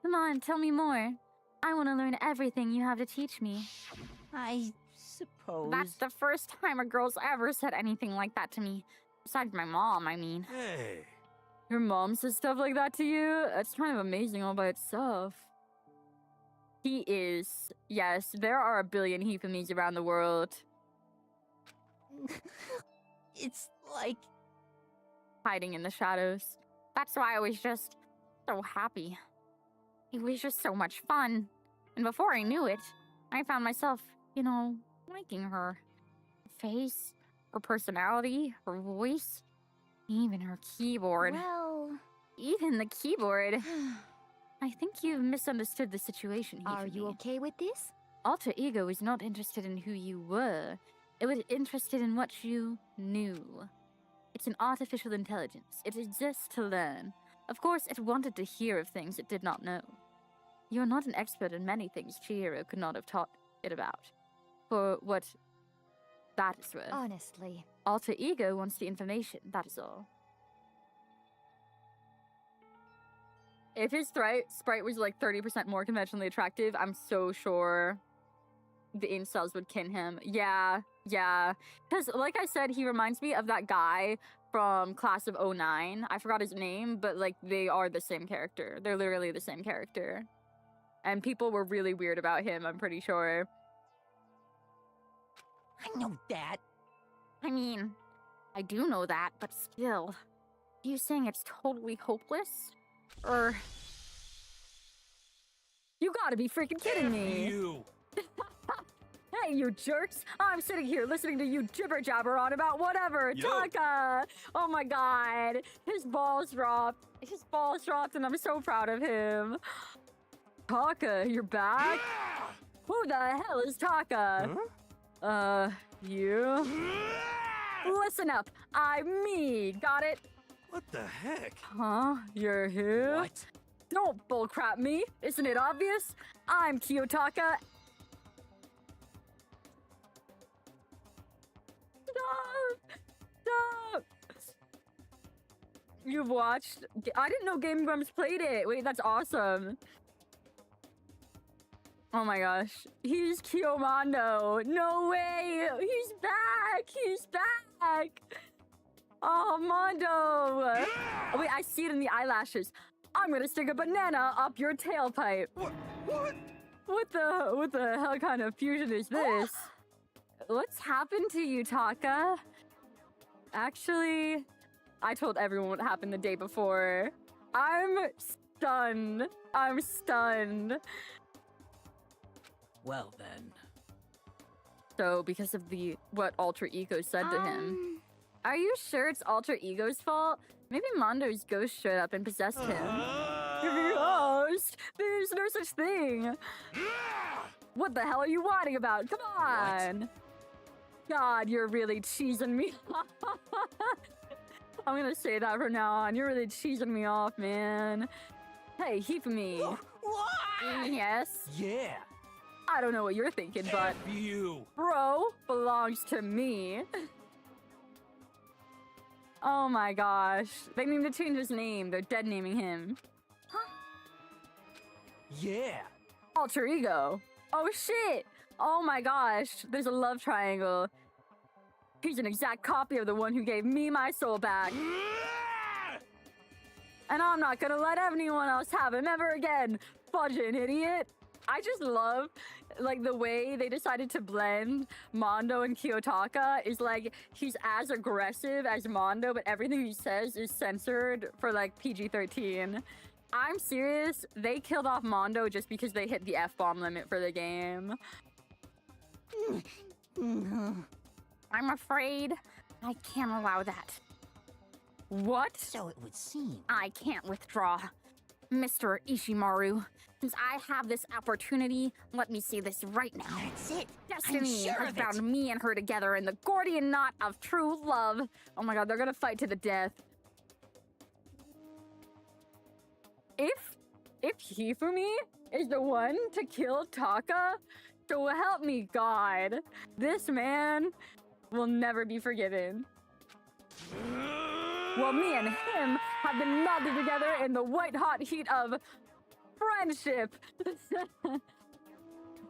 Speaker 6: Come on, tell me more. I want to learn everything you have to teach me.
Speaker 4: I suppose.
Speaker 2: That's the first time a girl's ever said anything like that to me. Besides my mom, I mean.
Speaker 8: Hey.
Speaker 1: Your mom says stuff like that to you? That's kind of amazing all by itself. He is. Yes, there are a billion Hifumis around the world.
Speaker 4: It's like.
Speaker 2: Hiding in the shadows. That's why I was just so happy. It was just so much fun. And before I knew it, I found myself, liking her. Her face, her personality, her voice, even her keyboard.
Speaker 6: Well,
Speaker 2: Even the keyboard.
Speaker 6: I think you've misunderstood the situation, Hifumi.
Speaker 3: Are you okay with this?
Speaker 6: Alter Ego is not interested in who you were. It was interested in what you knew. It's an artificial intelligence. It exists to learn. Of course, it wanted to hear of things it did not know. You're not an expert in many things Chihiro could not have taught it about. For what that is worth.
Speaker 3: Honestly.
Speaker 6: Alter Ego wants the information, that is all.
Speaker 1: If his sprite was like 30% more conventionally attractive, I'm so sure the incels would kin him. Yeah. Because like I said, he reminds me of that guy from Class of '09. I forgot his name, but like they are the same character. They're literally the same character. And people were really weird about him, I'm pretty sure.
Speaker 4: I know that.
Speaker 2: I mean, I do know that, but still. Are you saying it's totally hopeless? Or...
Speaker 1: You gotta be freaking kidding me.
Speaker 8: You.
Speaker 1: Hey, you jerks! I'm sitting here listening to you jibber jabber on about whatever.
Speaker 8: Yo.
Speaker 1: Taka! Oh my god. His balls dropped. And I'm so proud of him. Taka, you're back? Who the hell is Taka?
Speaker 8: Huh?
Speaker 1: You? Listen up. I'm me. Got it?
Speaker 8: What the heck?
Speaker 1: Huh? You're here?
Speaker 8: What?
Speaker 1: Don't bullcrap me. Isn't it obvious? I'm Kiyotaka. Stop! You've watched... I didn't know Game Grumps played it. Wait, that's awesome. Oh my gosh. He's Kiyomando. No way! He's back! Oh, Mondo! Oh, wait, I see it in the eyelashes. I'm gonna stick a banana up your tailpipe.
Speaker 8: What?
Speaker 1: What the hell kind of fusion is this? What's happened to you, Taka? Actually, I told everyone what happened the day before. I'm stunned.
Speaker 8: Well then.
Speaker 1: So, because of what Alter Ego said to him. Are you sure it's Alter Ego's fault? Maybe Mondo's ghost showed up and possessed him. Ghost? There's no such thing. What the hell are you whining about? Come on. God, you're really cheesing me. I'm gonna say that from now on. You're really cheesing me off, man. Hey, Hifumi.
Speaker 4: What?
Speaker 2: Yes?
Speaker 8: Yeah.
Speaker 1: I don't know what you're thinking, but
Speaker 8: You.
Speaker 1: bro belongs to me. Oh my gosh. They need to change his name. They're dead naming him.
Speaker 8: Yeah.
Speaker 1: Alter Ego. Oh shit. Oh my gosh. There's a love triangle. He's an exact copy of the one who gave me my soul back. And I'm not gonna let anyone else have him ever again. Fudging idiot. I just love, like, the way they decided to blend Mondo and Kiyotaka is, like, he's as aggressive as Mondo, but everything he says is censored for, like, PG-13. I'm serious. They killed off Mondo just because they hit the F-bomb limit for the game.
Speaker 2: I'm afraid I can't allow that.
Speaker 1: What?
Speaker 4: So it would seem.
Speaker 2: I can't withdraw. Mr. Ishimaru, since I have this opportunity, let me see this right now.
Speaker 4: That's it.
Speaker 2: Destiny
Speaker 4: sure
Speaker 2: has
Speaker 4: of it.
Speaker 2: bound me and her together in the Gordian knot of true love.
Speaker 1: Oh my god, they're gonna fight to the death. If Hifumi is the one to kill Taka, so help me God, this man will never be forgiven. Well, me and him have been melded together in the white-hot heat of friendship.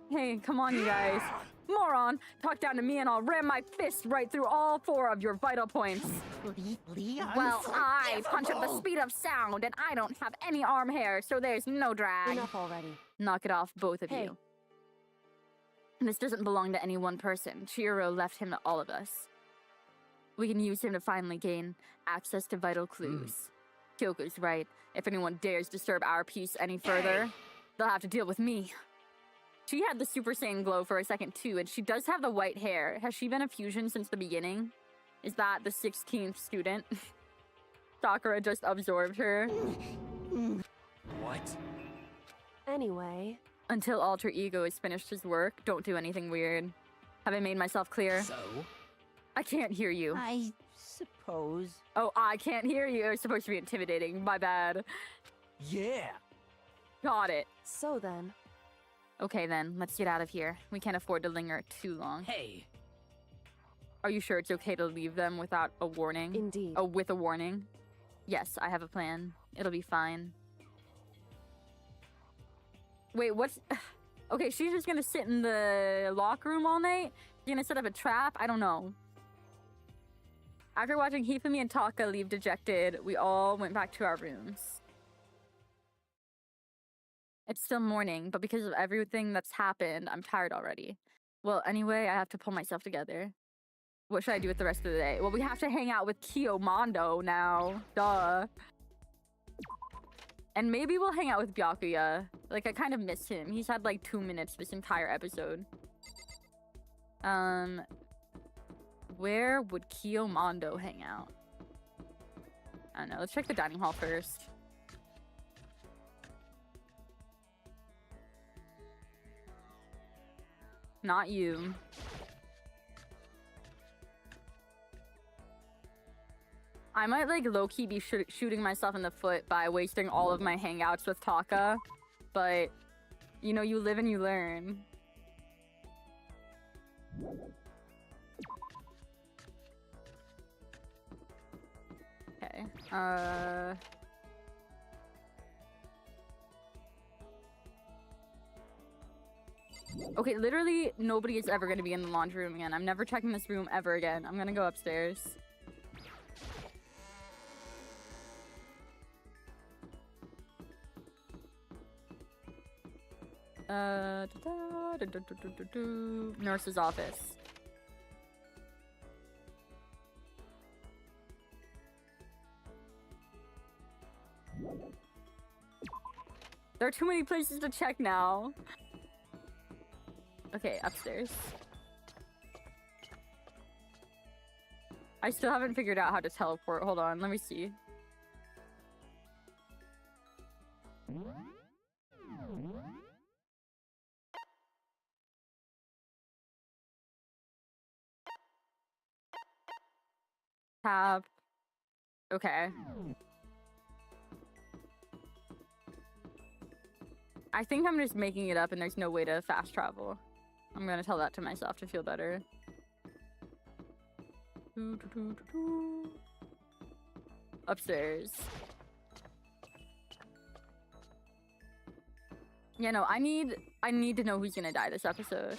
Speaker 1: Hey, come on, you guys. Moron, talk down to me and I'll ram my fist right through all 4 of your vital points.
Speaker 4: Leon.
Speaker 2: Well, I punch at the speed of sound, and I don't have any arm hair, so there's no drag.
Speaker 6: Enough already.
Speaker 1: Knock it off, both of
Speaker 6: Hey.
Speaker 1: you. This doesn't belong to any one person. Chihiro left him to all of us. We can use him to finally gain access to vital clues. Kyoko's right. If anyone dares disturb our peace any further, they'll have to deal with me. She had the Super Saiyan glow for a second too, and she does have the white hair. Has she been a fusion since the beginning? Is that the 16th student? Sakura just absorbed her.
Speaker 8: What?
Speaker 6: Anyway,
Speaker 1: Until Alter Ego has finished his work, don't do anything weird. Have I made myself clear?
Speaker 8: So?
Speaker 1: I can't hear you.
Speaker 4: I suppose.
Speaker 1: Oh, I can't hear you. It's supposed to be intimidating. My bad.
Speaker 8: Yeah.
Speaker 1: Got it.
Speaker 6: so then,
Speaker 1: Okay then, let's get out of here. We can't afford to linger too long.
Speaker 8: Hey.
Speaker 1: Are you sure it's okay to leave them without a warning?
Speaker 6: indeed.
Speaker 1: Oh, with a warning? Yes, I have a plan. It'll be fine. Wait, what's... Okay, she's just gonna sit in the locker room all night? She's gonna set up a trap? I don't know. After watching Hifumi and Taka leave dejected, we all went back to our rooms. It's still morning, but because of everything that's happened, I'm tired already. Well, anyway, I have to pull myself together. What should I do with the rest of the day? Well, we have to hang out with Mondo now. Duh. And maybe we'll hang out with Byakuya. Like, I kind of miss him. He's had like 2 minutes this entire episode. Where would Mondo hang out? I don't know. Let's check the dining hall first. Not you. I might like low-key be shooting myself in the foot by wasting all of my hangouts with Taka, but you know, you live and you learn. Okay. Okay, literally nobody is ever gonna be in the laundry room again. I'm never checking this room ever again. I'm gonna go upstairs. Nurse's office. There are too many places to check now. Okay, upstairs. I still haven't figured out how to teleport. Hold on, let me see. Tab. Okay. I think I'm just making it up and there's no way to fast travel. I'm gonna tell that to myself to feel better. Upstairs. Yeah, no, I need to know who's gonna die this episode.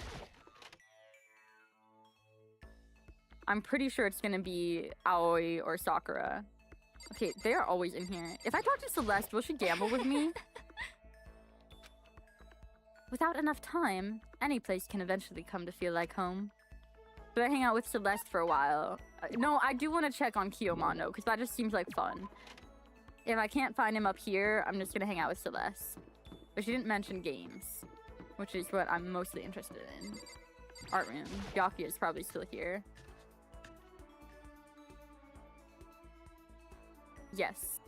Speaker 1: I'm pretty sure it's gonna be Aoi or Sakura. Okay, they are always in here. If I talk to Celeste, will she gamble with me?
Speaker 6: Without enough time, any place can eventually come to feel like home. Should I hang out with Celeste for a while? No, I do want to check on Kiyomon, though, because that just seems like fun. If I can't find him up here, I'm just going to hang out with Celeste. But she didn't mention games, which is what I'm mostly interested in. Art room. Byakuya is probably still here. Yes.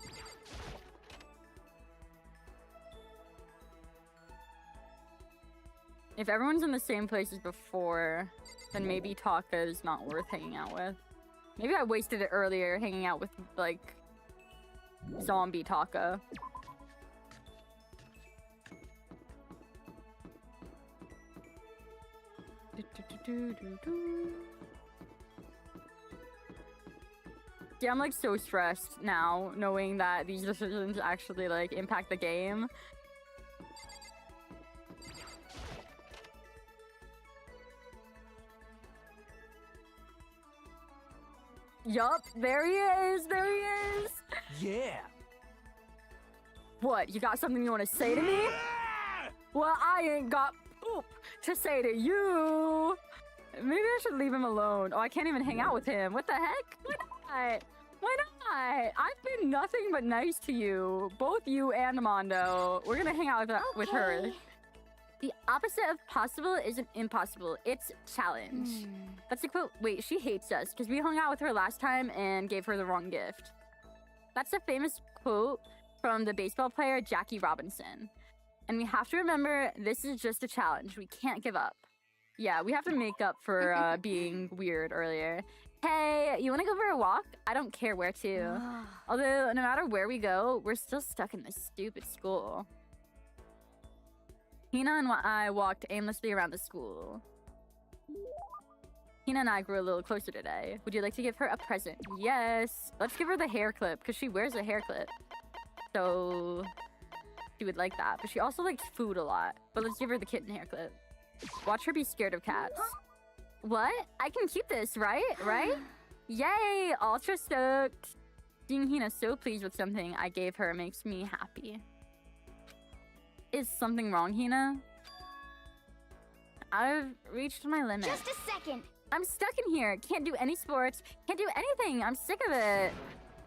Speaker 6: If everyone's in the same place as before, then maybe Taka's not worth hanging out with. Maybe I wasted it earlier hanging out with, like, zombie Taka. Yeah, I'm like so stressed now, knowing that these decisions actually like impact the game. Yup, there he is, there he is!
Speaker 8: Yeah.
Speaker 6: What, you got something you want to say to me? Well, I ain't got poop to say to you. Maybe I should leave him alone. Oh, I can't even hang out with him. What the heck? Why not? Why not? I've been nothing but nice to you. Both you and Mondo. We're gonna hang out with her. The opposite of possible isn't impossible. It's challenge. That's a quote. Wait, she hates us because we hung out with her last time and gave her the wrong gift. That's a famous quote from the baseball player Jackie Robinson. And we have to remember, this is just a challenge. We can't give up. Yeah, we have to make up for being weird earlier. Hey, you want to go for a walk? I don't care where to. Although, no matter where we go, we're still stuck in this stupid school. Hina and I walked aimlessly around the school. Hina and I grew a little closer today. Would you like to give her a present? Yes. Let's give her the hair clip, because she wears a hair clip. So she would like that. But she also likes food a lot. But let's give her the kitten hair clip. Watch her be scared of cats. What? I can keep this, right? Right? Yay! Ultra stoked. Seeing Hina so pleased with something I gave her makes me happy. Is something wrong, Hina? I've reached my limit.
Speaker 3: Just a second.
Speaker 6: I'm stuck in here. Can't do any sports. Can't do anything. I'm sick of it.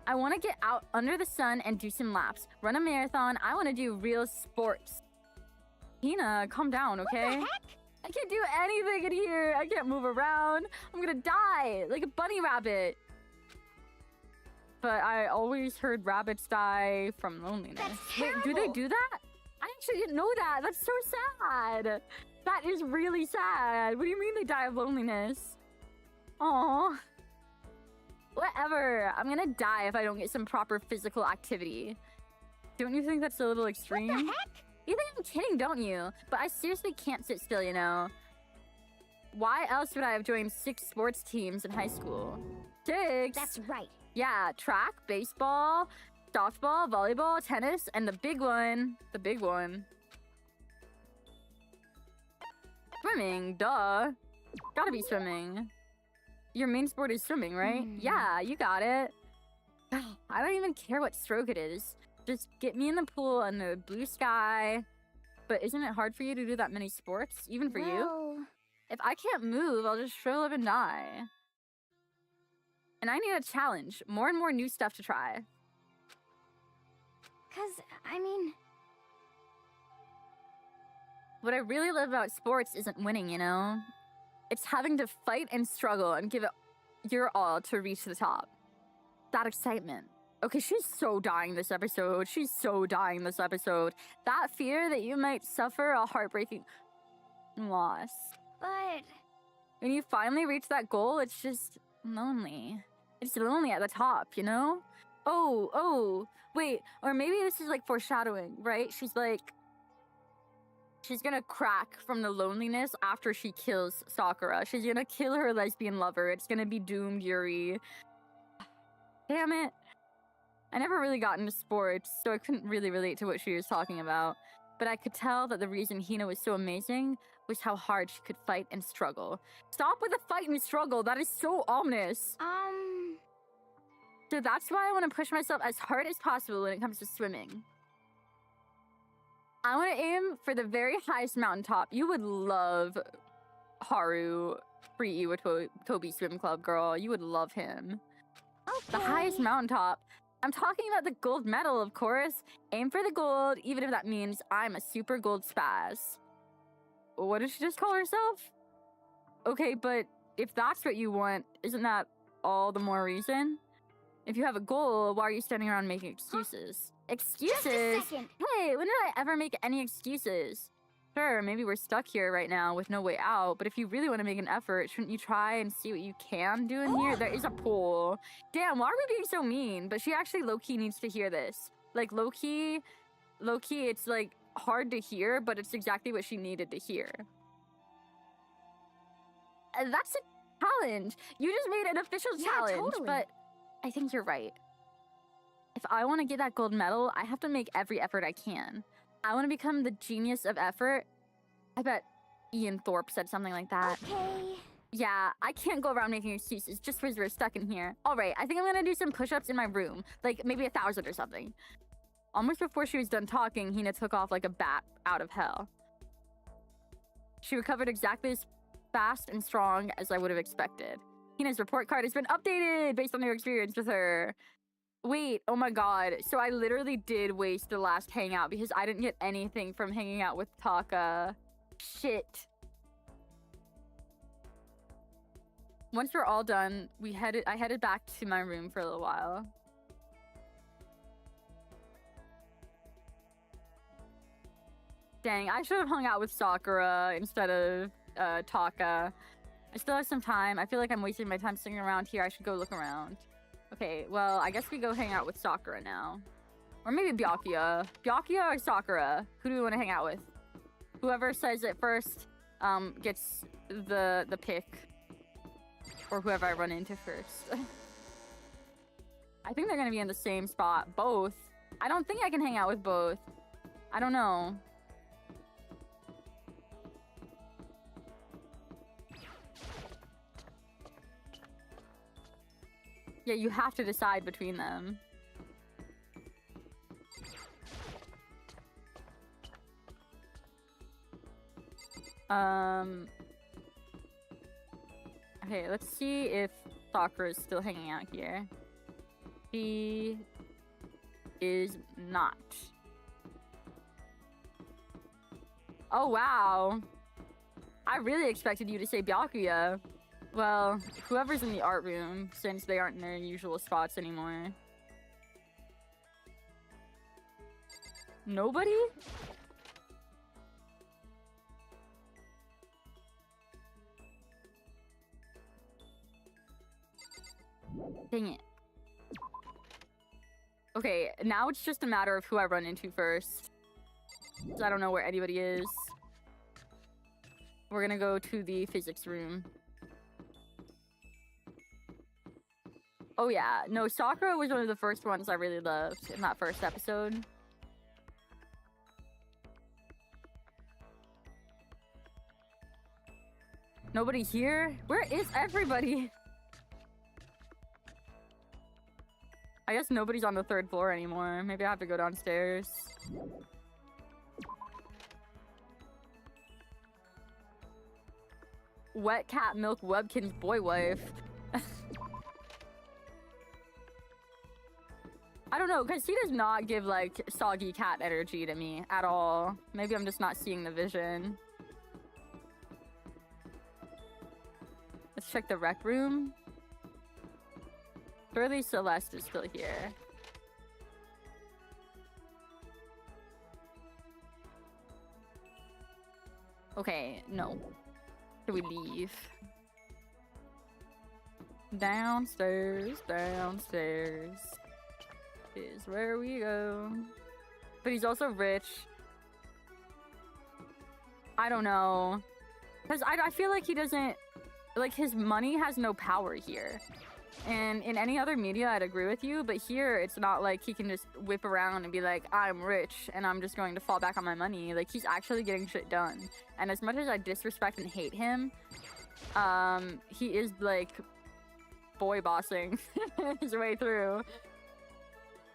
Speaker 6: I want to get out under the sun and do some laps. Run a marathon. I want to do real sports. Hina, calm down, okay?
Speaker 3: What the heck?
Speaker 6: I can't do anything in here. I can't move around. I'm gonna die like a bunny rabbit. But I always heard rabbits die from loneliness.
Speaker 3: That's
Speaker 6: Wait, do they
Speaker 3: terrible.
Speaker 6: do that? I actually didn't know that. That's so sad. That is really sad. What do you mean they die of loneliness? Aww. Whatever. I'm gonna die if I don't get some proper physical activity. Don't you think that's a little extreme?
Speaker 3: What the heck?
Speaker 6: You think I'm kidding, don't you? But I seriously can't sit still, you know. Why else would I have joined 6 sports teams in high school? 6?
Speaker 3: That's right.
Speaker 6: Yeah, track, baseball, softball, volleyball, tennis, and the big one. Swimming, duh. Gotta be swimming. Your main sport is swimming, right? Yeah, you got it. I don't even care what stroke it is. Just get me in the pool under the blue sky. But isn't it hard for you to do that many sports? Even for you? If I can't move, I'll just shrivel up and die. And I need a challenge. More and more new stuff to try.
Speaker 3: 'Cause, I mean...
Speaker 6: What I really love about sports isn't winning, you know? It's having to fight and struggle and give it your all to reach the top. That excitement. Okay, she's so dying this episode. She's so dying this episode. That fear that you might suffer a heartbreaking loss.
Speaker 3: But...
Speaker 6: When you finally reach that goal, it's just lonely. It's lonely at the top, you know? Oh, wait. Or maybe this is like foreshadowing, right? She's like... She's gonna crack from the loneliness after she kills Sakura. She's gonna kill her lesbian lover. It's gonna be doomed Yuri. Damn it. I never really got into sports, so I couldn't really relate to what she was talking about. But I could tell that the reason Hina was so amazing was how hard she could fight and struggle. Stop with the fight and struggle. That is so ominous. So that's why I want to push myself as hard as possible when it comes to swimming.
Speaker 1: I want to aim for the very highest mountaintop. You would love Haru Free Iwatobi Swim Club, girl. You would love him.
Speaker 3: Okay.
Speaker 1: The highest mountaintop. I'm talking about the gold medal, of course. Aim for the gold, even if that means I'm a super gold spaz. What did she just call herself? Okay, but if that's what you want, isn't that all the more reason? If you have a goal, why are you standing around making excuses? Excuses?
Speaker 3: Just a second.
Speaker 1: Hey, when did I ever make any excuses? Sure, maybe we're stuck here right now with no way out, but if you really want to make an effort, shouldn't you try and see what you can do in here? There is a pool. Damn, why are we being so mean? But she actually low-key needs to hear this. Like, low-key, it's, like, hard to hear, but it's exactly what she needed to hear. That's a challenge. You just made an official challenge,
Speaker 3: totally.
Speaker 1: but I think you're right. If I want to get that gold medal, I have to make every effort I can. I want to become the genius of effort. I bet Ian Thorpe said something like that.
Speaker 3: Okay.
Speaker 1: Yeah, I can't go around making excuses just because we're stuck in here. All right, I think I'm gonna do some push-ups in my room. Like, maybe 1,000 or something. Almost before she was done talking, Hina took off like a bat out of hell. She recovered exactly as fast and strong as I would have expected. Hina's report card has been updated based on your experience with her. Wait, oh my god. So I literally did waste the last hangout because I didn't get anything from hanging out with Taka. Shit. Once we're all done, I headed back to my room for a little while. Dang, I should have hung out with Sakura instead of Taka. I still have some time. I feel like I'm wasting my time sitting around here. I should go look around. Okay, well, I guess we go hang out with Sakura now. Or maybe Byakuya. Byakuya or Sakura? Who do we want to hang out with? Whoever says it first gets the pick. Or whoever I run into first. I think they're going to be in the same spot. Both. I don't think I can hang out with both. I don't know. Yeah, you have to decide between them. Okay, let's see if Sakura is still hanging out here. She is not. Oh, wow. I really expected you to say Byakuya. Well, whoever's in the art room, since they aren't in their usual spots anymore. Nobody? Dang it. Okay, now it's just a matter of who I run into first. 'Cause I don't know where anybody is. We're gonna go to the physics room. Oh yeah, no, Sakura was one of the first ones I really loved in that first episode. Nobody here? Where is everybody? I guess nobody's on the 3rd floor anymore. Maybe I have to go downstairs. Wet cat milk Webkin's boy wife. I don't know, because he does not give, like, soggy cat energy to me at all. Maybe I'm just not seeing the vision. Let's check the rec room. Surely Celeste is still here. Okay, no. Should we leave? Downstairs, downstairs is where we go. But he's also rich. I don't know. Because I feel like he doesn't... Like, his money has no power here. And in any other media, I'd agree with you. But here, it's not like he can just whip around and be like, I'm rich, and I'm just going to fall back on my money. Like, he's actually getting shit done. And as much as I disrespect and hate him, he is, like, boy bossing his way through.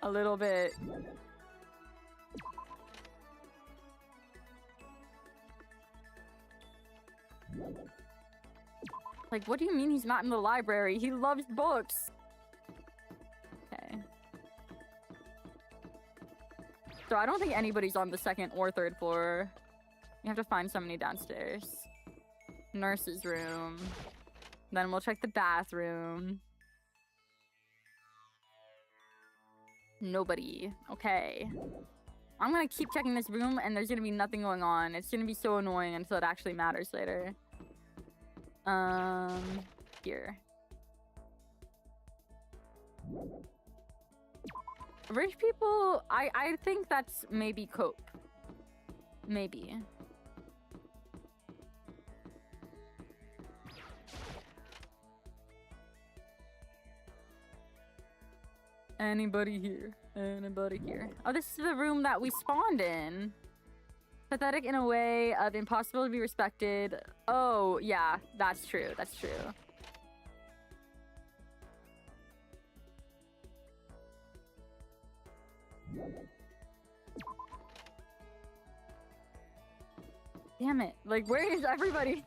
Speaker 1: A little bit. Like, what do you mean he's not in the library? He loves books. Okay. So I don't think anybody's on the 2nd or 3rd floor. You have to find somebody downstairs. Nurse's room. Then we'll check the bathroom. Nobody. Okay. I'm gonna keep checking this room and there's gonna be nothing going on. It's gonna be so annoying until it actually matters later. Here. Rich people, I think that's maybe cope. Maybe. Anybody here? Anybody here? Oh, this is the room that we spawned in. Pathetic in a way of impossible to be respected. Oh, yeah, that's true. That's true. Damn it. Like, where is everybody?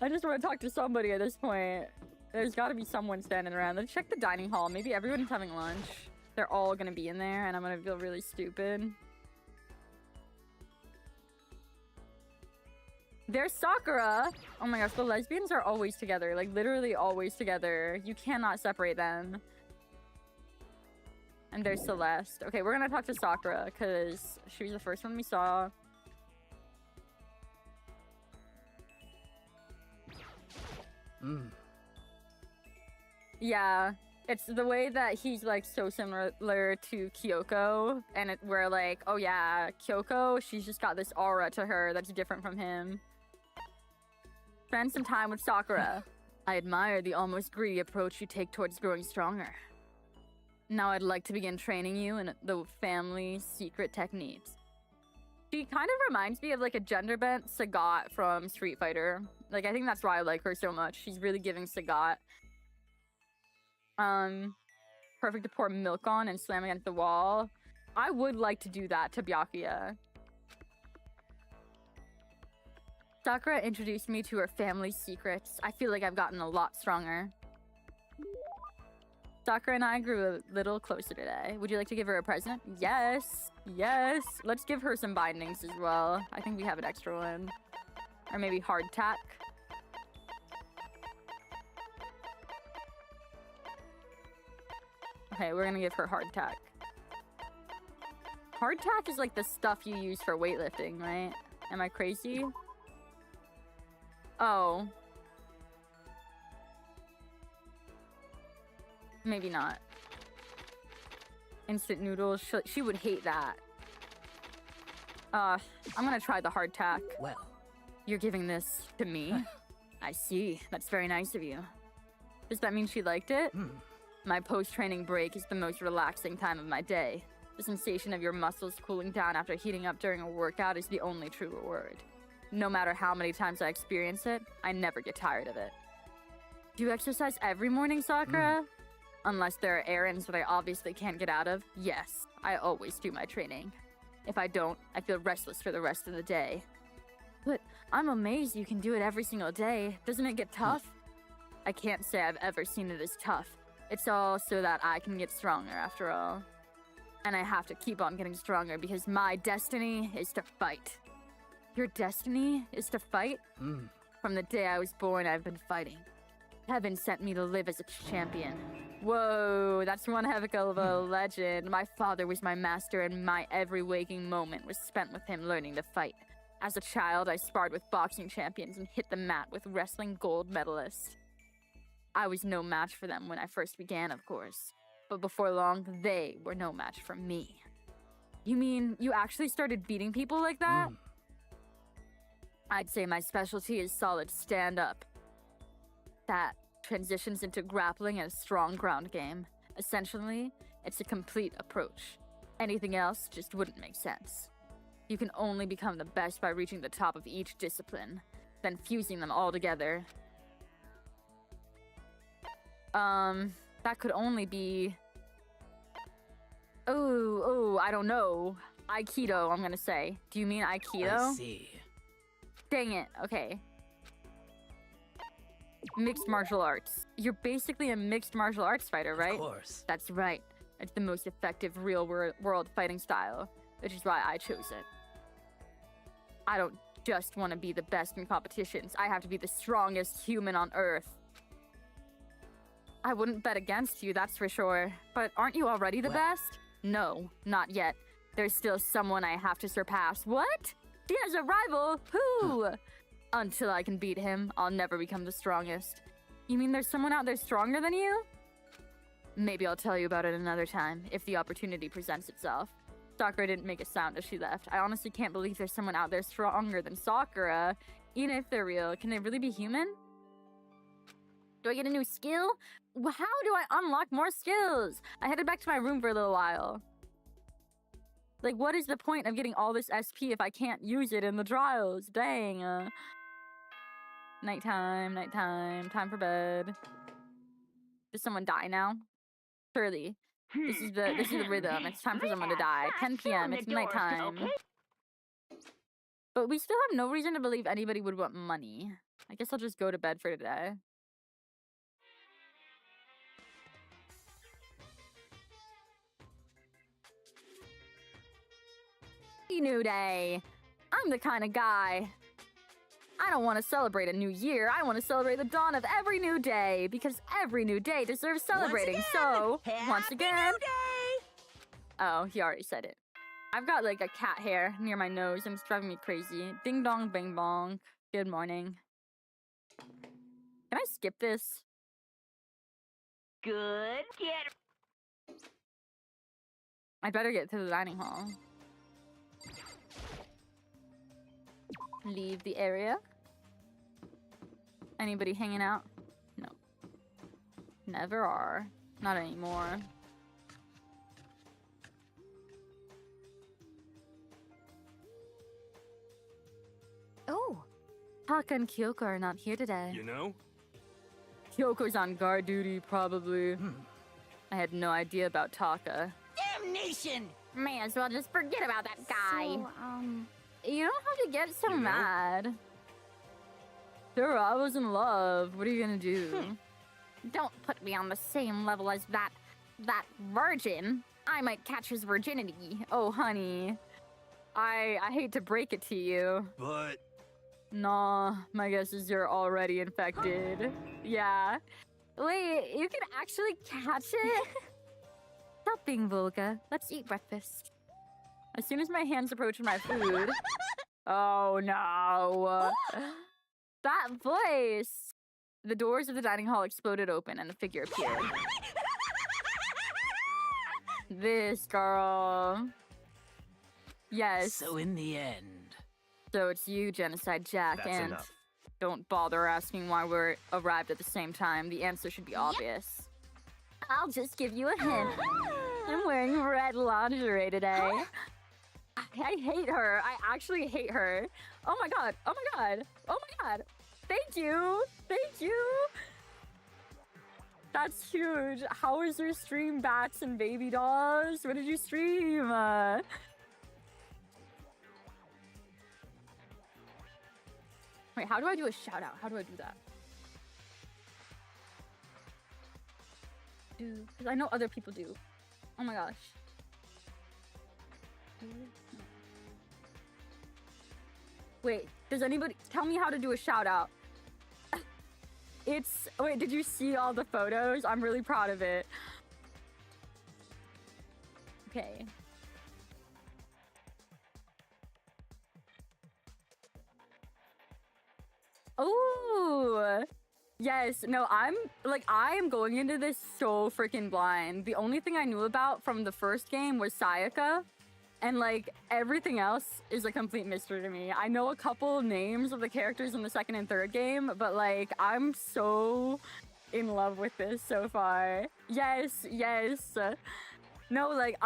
Speaker 1: I just want to talk to somebody at this point. There's got to be someone standing around. Let's check the dining hall. Maybe everyone's having lunch. They're all going to be in there, and I'm going to feel really stupid. There's Sakura! Oh my gosh, the lesbians are always together. Like, literally always together. You cannot separate them. And there's Celeste. Okay, we're going to talk to Sakura, because she was the first one we saw. Yeah, it's the way that he's like so similar to Kyoko, and we're like, oh yeah, Kyoko, she's just got this aura to her that's different from him. Spend some time with Sakura. I admire the almost greedy approach you take towards growing stronger. Now I'd like to begin training you in the family's secret techniques. She kind of reminds me of like a gender-bent Sagat from Street Fighter. Like, I think that's why I like her so much. She's really giving Sagat. Perfect to pour milk on and slam against the wall. I would like to do that to Byakuya. Sakura introduced me to her family's secrets. I feel like I've gotten a lot stronger. Sakura and I grew a little closer today. Would you like to give her a present? Yes. Yes. Let's give her some bindings as well. I think we have an extra one. Or maybe hardtack. Okay, we're gonna give her hardtack. Hardtack is like the stuff you use for weightlifting, right? Am I crazy? Oh. Maybe not. Instant noodles. She would hate that. I'm gonna try the hardtack.
Speaker 8: Well.
Speaker 1: You're giving this to me? I see. That's very nice of you. Does that mean she liked it? My post-training break is the most relaxing time of my day. The sensation of your muscles cooling down after heating up during a workout is the only true reward. No matter how many times I experience it, I never get tired of it. Do you exercise every morning, Sakura? Unless there are errands that I obviously can't get out of, yes, I always do my training. If I don't, I feel restless for the rest of the day. But I'm amazed you can do it every single day. Doesn't it get tough? I can't say I've ever seen it as tough. It's all so that I can get stronger after all. And I have to keep on getting stronger because my destiny is to fight. Your destiny is to fight? From the day I was born, I've been fighting. Heaven sent me to live as a champion. Whoa, that's one heck of a legend. My father was my master and my every waking moment was spent with him learning to fight. As a child, I sparred with boxing champions and hit the mat with wrestling gold medalists. I was no match for them when I first began, of course. But before long, they were no match for me. You mean you actually started beating people like that? I'd say my specialty is solid stand-up. That transitions into grappling and a strong ground game. Essentially, it's a complete approach. Anything else just wouldn't make sense. You can only become the best by reaching the top of each discipline, then fusing them all together. That could only be... Oh, I don't know. Aikido, I'm gonna say. Do you mean Aikido?
Speaker 8: I see.
Speaker 1: Dang it, okay. Mixed martial arts. You're basically a mixed martial arts fighter, right?
Speaker 8: Of course.
Speaker 1: That's right. It's the most effective real-world fighting style, which is why I chose it. I don't just want to be the best in competitions. I have to be the strongest human on Earth. I wouldn't bet against you, that's for sure. But aren't you already the best? No, not yet. There's still someone I have to surpass. What? He has a rival? Who? Until I can beat him, I'll never become the strongest. You mean there's someone out there stronger than you? Maybe I'll tell you about it another time, if the opportunity presents itself. Sakura didn't make a sound as she left. I honestly can't believe there's someone out there stronger than Sakura. Even if they're real, can they really be human? Do I get a new skill? How do I unlock more skills? I headed back to my room for a little while. Like, what is the point of getting all this SP if I can't use it in the trials? Dang. Nighttime, time for bed. Does someone die now? Surely. This is the rhythm. It's time for someone to die. 10 p.m. It's nighttime. But we still have no reason to believe anybody would want money. I guess I'll just go to bed for today. New day. I'm the kind of guy. I don't want to celebrate a new year. I want to celebrate the dawn of every new day because every new day deserves celebrating. Once again,
Speaker 4: New Day!
Speaker 1: oh, he already said it. I've got like a cat hair near my nose and it's driving me crazy. Ding dong, bing bong. Good morning. Can I skip this?
Speaker 7: Good. Get
Speaker 1: I better get to the dining hall. Leave the area. Anybody hanging out? No. Never are. Not anymore.
Speaker 3: Oh,
Speaker 6: Taka and Kyoko are not here today.
Speaker 8: You know?
Speaker 1: Kyoko's on guard duty, probably. I had no idea about Taka.
Speaker 4: Damnation!
Speaker 2: May as well just forget about that guy.
Speaker 3: so,
Speaker 1: You don't have to get so
Speaker 8: You know?
Speaker 1: mad. Sure, I was in love. What are you gonna do?
Speaker 2: Don't put me on the same level as that virgin. I might catch his virginity.
Speaker 1: Oh, honey. I hate to break it to you.
Speaker 8: But
Speaker 1: Nah, my guess is you're already infected. Yeah. Wait, you can actually catch it?
Speaker 6: Stop being vulgar. Let's eat breakfast.
Speaker 1: As soon as my hands approach my food. Oh no. That voice. The doors of the dining hall exploded open and a figure appeared. This girl. Yes.
Speaker 8: so in the end,
Speaker 1: So it's you, Genocide Jack,
Speaker 5: That's
Speaker 1: and
Speaker 5: enough.
Speaker 1: don't bother asking why we're arrived at the same time. The answer should be obvious. I'll just give you a hint. I'm wearing red lingerie today. I hate her. I actually hate her. Oh my god. Oh my god. Oh my god. Thank you. Thank you. That's huge. How was your stream, bats and baby dolls? What did you stream? Wait, how do I do a shout out? How do I do that? Because I know other people do. Oh my gosh. Wait, does anybody tell me how to do a shout out? Wait, did you see all the photos? I'm really proud of it. Okay. Oh, yes. No, I am going into this so freaking blind. The only thing I knew about from the first game was Sayaka. And like everything else is a complete mystery to me. I know a couple names of the characters in the second and third game, but like I'm so in love with this so far. Yes, yes. No, like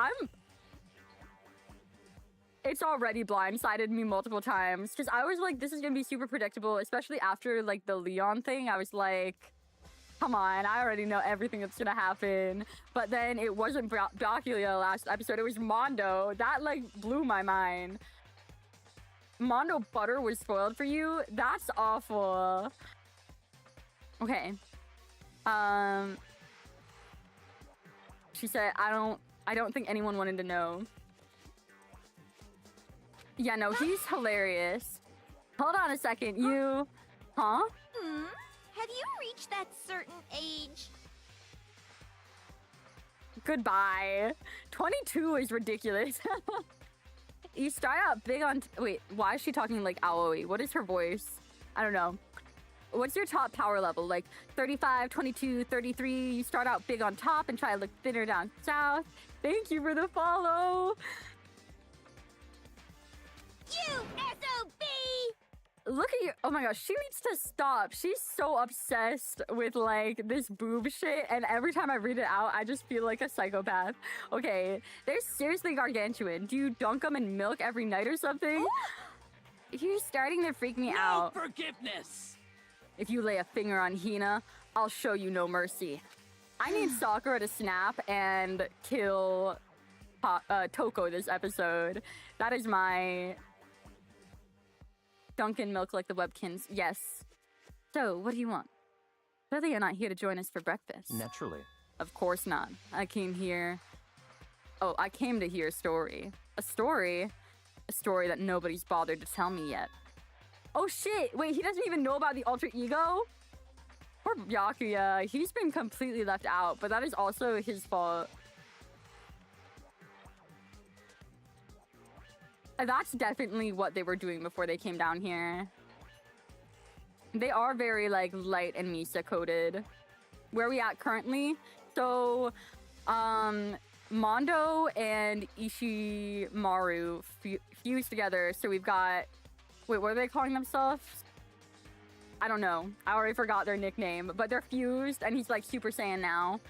Speaker 1: it's already blindsided me multiple times because I was like, this is gonna be super predictable, especially after like the Leon thing. I was like, come on, I already know everything that's gonna happen. But then it wasn't Byakuya last episode, it was Mondo. That like blew my mind. Mondo butter was spoiled for you? That's awful. Okay. She said, I don't think anyone wanted to know. Yeah, no, he's hilarious. Hold on a second, you... Huh?
Speaker 3: Have you reached that certain age?
Speaker 1: Goodbye. 22 is ridiculous. You start out big on... Wait, why is she talking like Aoi? What is her voice? I don't know. What's your top power level? Like 35, 22, 33. You start out big on top and try to look thinner down south. Thank you for the follow.
Speaker 3: You SOB!
Speaker 1: Look at you. Oh my gosh, she needs to stop. She's so obsessed with like this boob shit. And every time I read it out, I just feel like a psychopath. Okay, they're seriously gargantuan. Do you dunk them in milk every night or something? You're starting to freak me out.
Speaker 8: Forgiveness.
Speaker 1: If you lay a finger on Hina, I'll show you no mercy. I need Sakura to snap and kill Toko this episode. That is my... Dunkin' milk like the Webkins. Yes. So, what do you want? Clearly you're not here to join us for breakfast.
Speaker 9: Naturally.
Speaker 1: Of course not. I came here... Oh, I came to hear a story. A story? A story that nobody's bothered to tell me yet. Oh shit! Wait, he doesn't even know about the alter ego? Poor Byakuya. He's been completely left out, but that is also his fault. That's definitely what they were doing before they came down here. They are very, like, light and Misa coded. Where are we at currently? So, Mondo and Ishimaru fused together. So we've got... Wait, what are they calling themselves? I don't know. I already forgot their nickname. But they're fused, and he's, like, Super Saiyan now.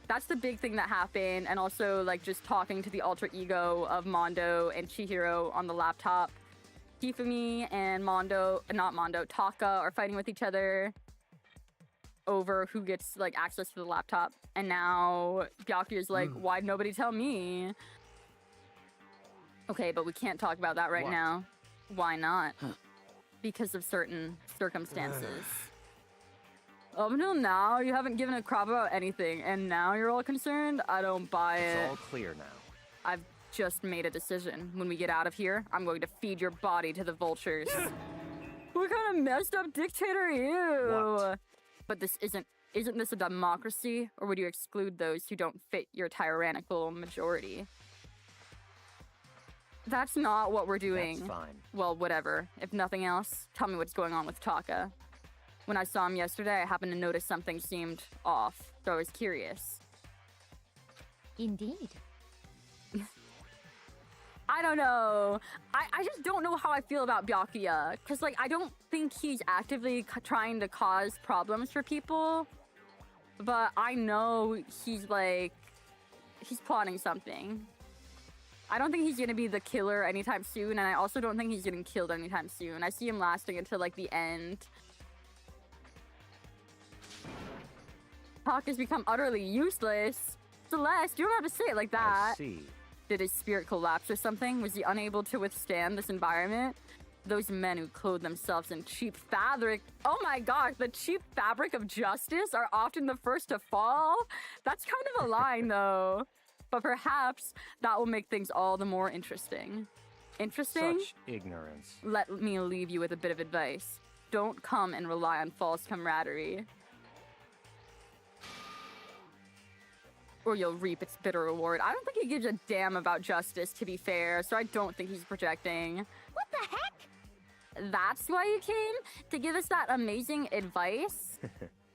Speaker 1: That's the big thing that happened, and also, like, just talking to the alter ego of Mondo and Chihiro on the laptop. Hifumi and Taka are fighting with each other over who gets, like, access to the laptop. And now Byakuya's like, why'd nobody tell me? Okay, but we can't talk about that right now. Why not? Because of certain circumstances. Up until now, you haven't given a crap about anything, and now you're all concerned? I don't buy it.
Speaker 9: It's all clear now.
Speaker 1: I've just made a decision. When we get out of here, I'm going to feed your body to the vultures. What kind of messed up dictator are you?
Speaker 9: What?
Speaker 1: But this isn't this a democracy? Or would you exclude those who don't fit your tyrannical majority? That's not what we're doing.
Speaker 9: That's fine.
Speaker 1: Well, whatever. If nothing else, tell me what's going on with Taka. When I saw him yesterday, I happened to notice something seemed off, so I was curious.
Speaker 3: Indeed.
Speaker 1: I don't know. I just don't know how I feel about Byakuya. Because, like, I don't think he's actively trying to cause problems for people. But I know he's, like, he's plotting something. I don't think he's going to be the killer anytime soon. And I also don't think he's getting killed anytime soon. I see him lasting until, like, the end. Talk has become utterly useless. Celeste, you don't have to say it like that.
Speaker 9: I see.
Speaker 1: Did his spirit collapse or something? Was he unable to withstand this environment? Those men who clothe themselves in cheap fabric. Oh my gosh, the cheap fabric of justice are often the first to fall? That's kind of a line, though. But perhaps that will make things all the more interesting. Interesting?
Speaker 9: Such ignorance.
Speaker 1: Let me leave you with a bit of advice. Don't come and rely on false camaraderie. Or you'll reap its bitter reward. I don't think he gives a damn about justice, to be fair, so I don't think he's projecting.
Speaker 3: What the heck?
Speaker 1: That's why you came? To give us that amazing advice?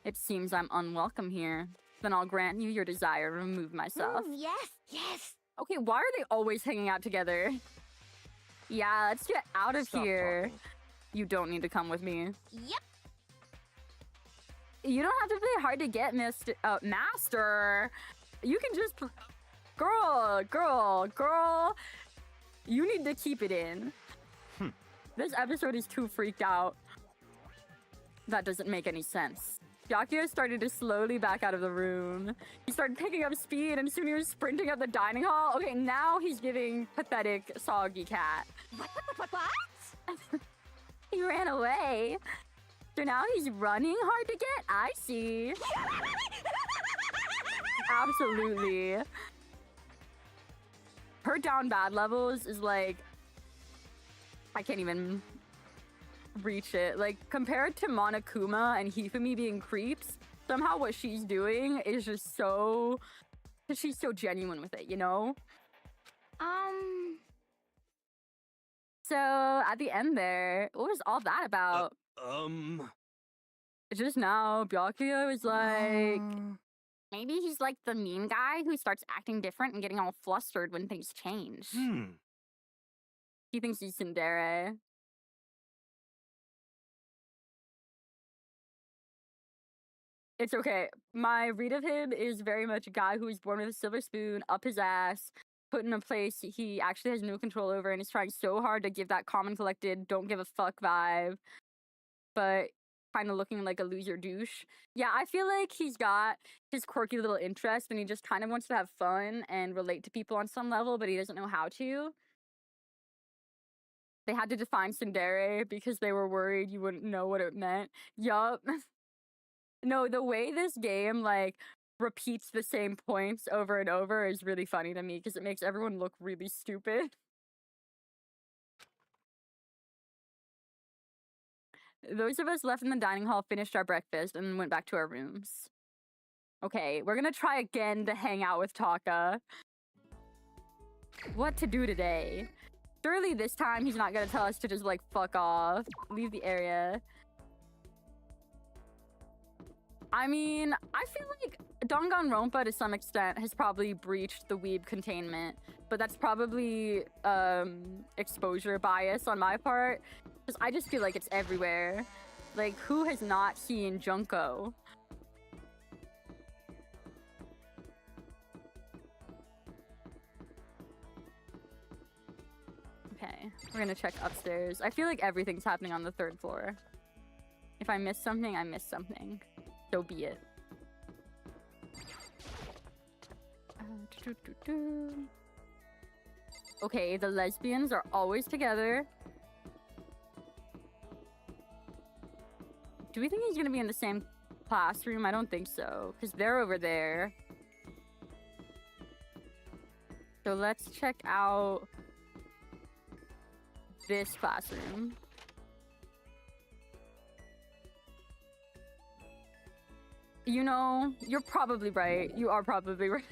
Speaker 1: It seems I'm unwelcome here. Then I'll grant you your desire to remove myself.
Speaker 3: Yes, yes.
Speaker 1: Okay, why are they always hanging out together? Yeah, let's get out of
Speaker 9: Stop
Speaker 1: here.
Speaker 9: talking.
Speaker 1: You don't need to come with me.
Speaker 3: Yep.
Speaker 1: You don't have to play hard to get, Master. You can just... Girl. You need to keep it in. This episode is too freaked out. That doesn't make any sense. Byakuya started to slowly back out of the room. He started picking up speed, and soon he was sprinting up the dining hall. Okay, now he's giving pathetic soggy cat.
Speaker 3: What?
Speaker 1: He ran away. So now he's running hard to get? I see. Absolutely. Her down bad levels is like... I can't even reach it. Like, compared to Monokuma and Hifumi being creeps, somehow what she's doing is just so... She's so genuine with it, you know? So, at the end there, what was all that about? Just now, Byakuya was like...
Speaker 2: Maybe he's like the mean guy who starts acting different and getting all flustered when things change.
Speaker 1: He thinks he's tsundere. It's okay. My read of him is very much a guy who was born with a silver spoon up his ass, put in a place he actually has no control over, and is trying so hard to give that calm and collected, don't give a fuck vibe, but kind of looking like a loser douche. Yeah, I feel like he's got his quirky little interest, and he just kind of wants to have fun and relate to people on some level, but he doesn't know how to. They had to define tsundere because they were worried you wouldn't know what it meant. Yup. No, the way this game, like, repeats the same points over and over is really funny to me because it makes everyone look really stupid. Those of us left in the dining hall finished our breakfast and went back to our rooms. Okay, we're gonna try again to hang out with Taka. What to do today? Surely this time he's not gonna tell us to just, like, fuck off. Leave the area. I mean, I feel like Danganronpa to some extent has probably breached the weeb containment, but that's probably exposure bias on my part, because I just feel like it's everywhere. Like, who has not seen Junko? Okay, we're gonna check upstairs. I feel like everything's happening on the 3rd floor. If I miss something, I miss something. So be it. Okay, the lesbians are always together. Do we think he's gonna be in the same classroom? I don't think so, because they're over there. So let's check out this classroom. You know, you're probably right. You are probably right.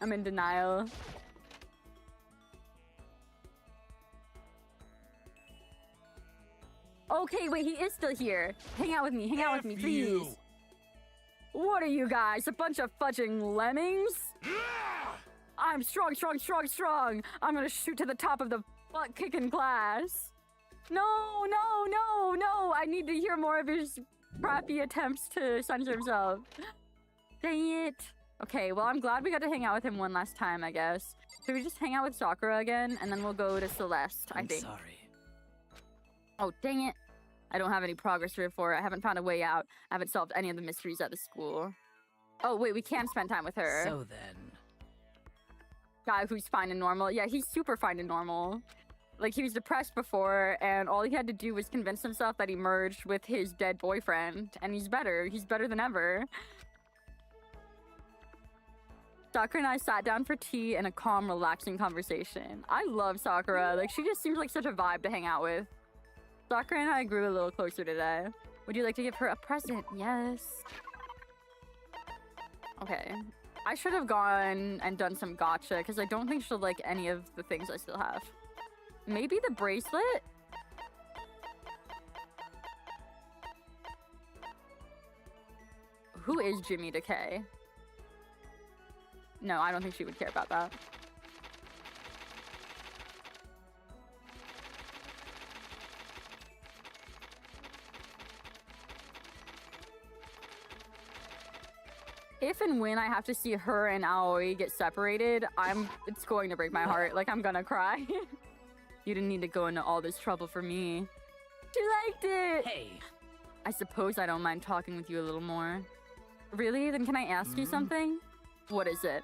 Speaker 1: I'm in denial. Okay, wait, he is still here. Hang out with me, please. What are you guys, a bunch of fudging lemmings? I'm strong. I'm gonna shoot to the top of the butt-kicking class. No. I need to hear more of his crappy attempts to censor himself. Dang it. Okay, well, I'm glad we got to hang out with him one last time, I guess. Should we just hang out with Sakura again, and then we'll go to Celeste, I think.
Speaker 8: Sorry.
Speaker 1: Oh, dang it. I don't have any progress to report. I haven't found a way out. I haven't solved any of the mysteries at the school. Oh, wait, we can spend time with her.
Speaker 8: So then...
Speaker 1: Guy who's fine and normal. Yeah, he's super fine and normal. Like, he was depressed before, and all he had to do was convince himself that he merged with his dead boyfriend, and he's better. He's better than ever. Sakura and I sat down for tea and a calm, relaxing conversation. I love Sakura. Like, she just seems like such a vibe to hang out with. Sakura and I grew a little closer today. Would you like to give her a present? Yes. Okay. I should have gone and done some gacha, because I don't think she'll like any of the things I still have. Maybe the bracelet? Who is Jimmy Decay? No, I don't think she would care about that. If and when I have to see her and Aoi get separated, it's going to break my heart. Like, I'm gonna cry. You didn't need to go into all this trouble for me. She liked it!
Speaker 8: Hey!
Speaker 1: I suppose I don't mind talking with you a little more. Really? Then can I ask you something? What is it?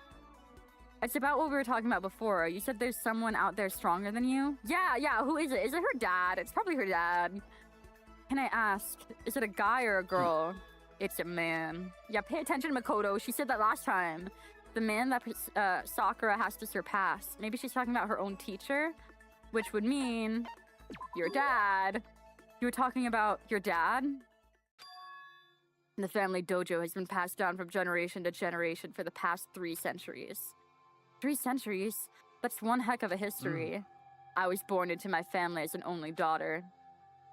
Speaker 1: It's about what we were talking about before. You said there's someone out there stronger than you? Yeah, who is it? Is it her dad? It's probably her dad. Can I ask, is it a guy or a girl? It's a man. Yeah, pay attention, Makoto. She said that last time. The man that Sakura has to surpass. Maybe she's talking about her own teacher, which would mean your dad. You were talking about your dad? The family dojo has been passed down from generation to generation for the past 3 centuries. 3 centuries? That's one heck of a history. I was born into my family as an only daughter.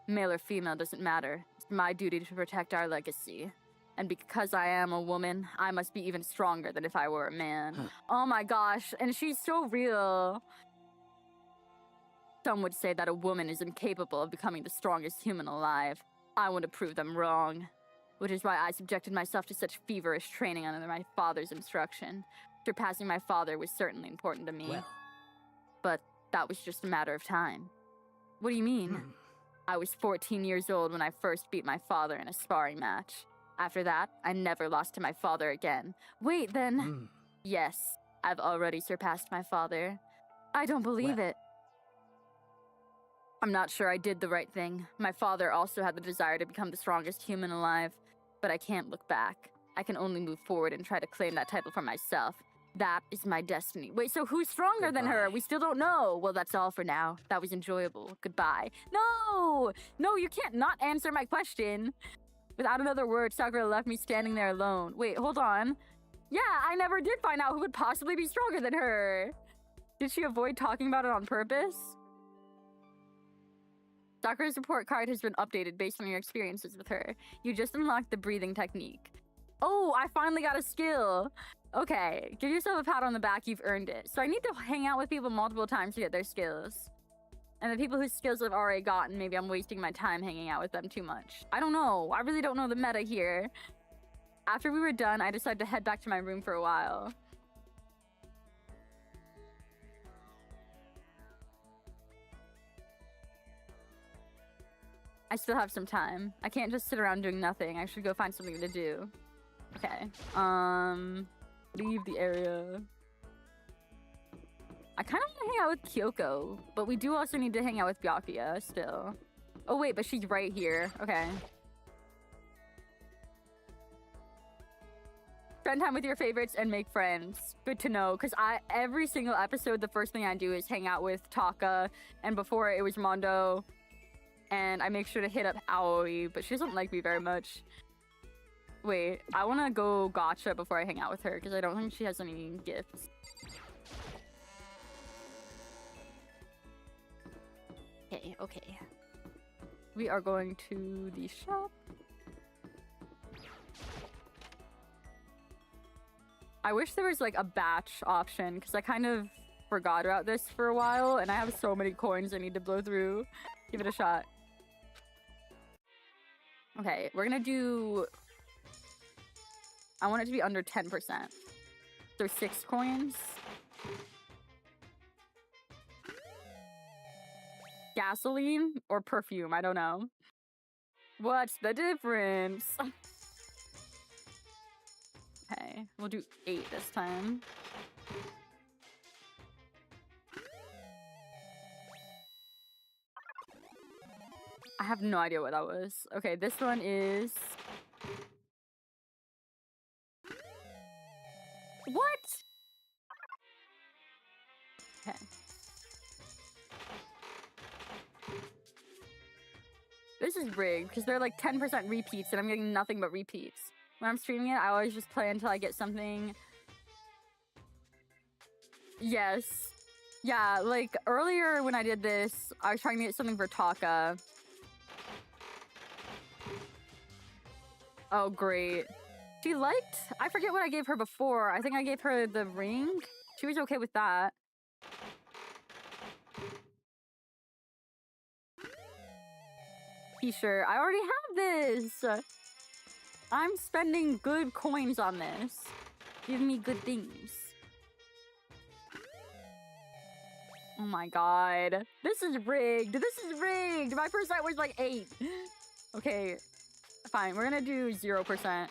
Speaker 1: Male or female doesn't matter. It's my duty to protect our legacy. And because I am a woman, I must be even stronger than if I were a man. Oh my gosh, and she's so real. Some would say that a woman is incapable of becoming the strongest human alive. I want to prove them wrong. Which is why I subjected myself to such feverish training under my father's instruction. Surpassing my father was certainly important to me.
Speaker 8: Well.
Speaker 1: But that was just a matter of time. What do you mean? I was 14 years old when I first beat my father in a sparring match. After that, I never lost to my father again. Wait, then... Yes, I've already surpassed my father. I don't believe it. I'm not sure I did the right thing. My father also had the desire to become the strongest human alive. But I can't look back. I can only move forward and try to claim that title for myself. That is my destiny. Wait, so who's stronger than her? We still don't know. Well, that's all for now. That was enjoyable. Goodbye. No! No, you can't not answer my question. Without another word, Sakura left me standing there alone. Wait, hold on. Yeah, I never did find out who could possibly be stronger than her. Did she avoid talking about it on purpose? Sakura's report card has been updated based on your experiences with her. You just unlocked the breathing technique. Oh, I finally got a skill. Okay, give yourself a pat on the back, you've earned it. So I need to hang out with people multiple times to get their skills. And the people whose skills I've already gotten, maybe I'm wasting my time hanging out with them too much. I don't know. I really don't know the meta here. After we were done, I decided to head back to my room for a while. I still have some time. I can't just sit around doing nothing. I should go find something to do. Okay. Leave the area. I kind of want to hang out with Kyoko, but we do also need to hang out with Byakuya still. Oh wait, but she's right here. Okay. Spend time with your favorites and make friends. Good to know, because every single episode, the first thing I do is hang out with Taka, and before it was Mondo, and I make sure to hit up Aoi, but she doesn't like me very much. Wait, I want to go gacha before I hang out with her, because I don't think she has any gifts. Okay. We are going to the shop. I wish there was like a batch option, because I kind of forgot about this for a while, and I have so many coins I need to blow through. Give it a shot. Okay, we're gonna do... I want it to be under 10%. So 6 coins. Gasoline or perfume, I don't know. What's the difference? Okay, we'll do 8 this time. I have no idea what that was. Okay, this one is... What? Okay. This is rigged, because they're like 10% repeats, and I'm getting nothing but repeats. When I'm streaming it, I always just play until I get something. Yes. Yeah, like, earlier when I did this, I was trying to get something for Taka. Oh, great. She liked... I forget what I gave her before. I think I gave her the ring. She was okay with that. T-shirt. I already have this! I'm spending good coins on this. Give me good things. Oh my god. This is rigged. This is rigged! My percent was like 8. Okay. Fine. We're gonna do 0%.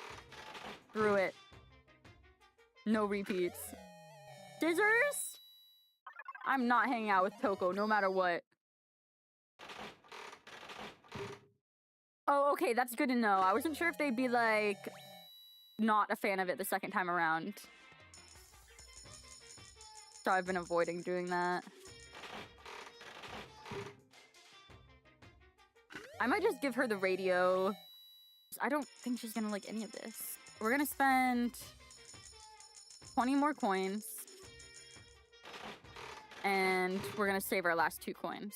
Speaker 1: Screw it. No repeats. scissors? I'm not hanging out with Toko, no matter what. Oh, okay, that's good to know. I wasn't sure if they'd be, like, not a fan of it the second time around. So I've been avoiding doing that. I might just give her the radio. I don't think she's gonna like any of this. We're gonna spend 20 more coins. And we're gonna save our last 2 coins.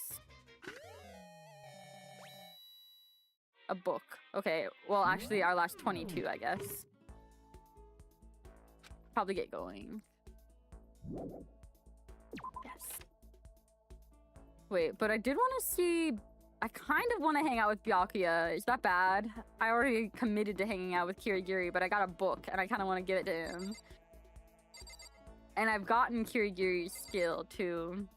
Speaker 1: A book. Okay, well, actually, our last 22, I guess. Probably get going. Yes. Wait, but I did want to see... I kind of want to hang out with Byakuya. Is that bad? I already committed to hanging out with Kirigiri, but I got a book, and I kind of want to give it to him. And I've gotten Kirigiri's skill, too.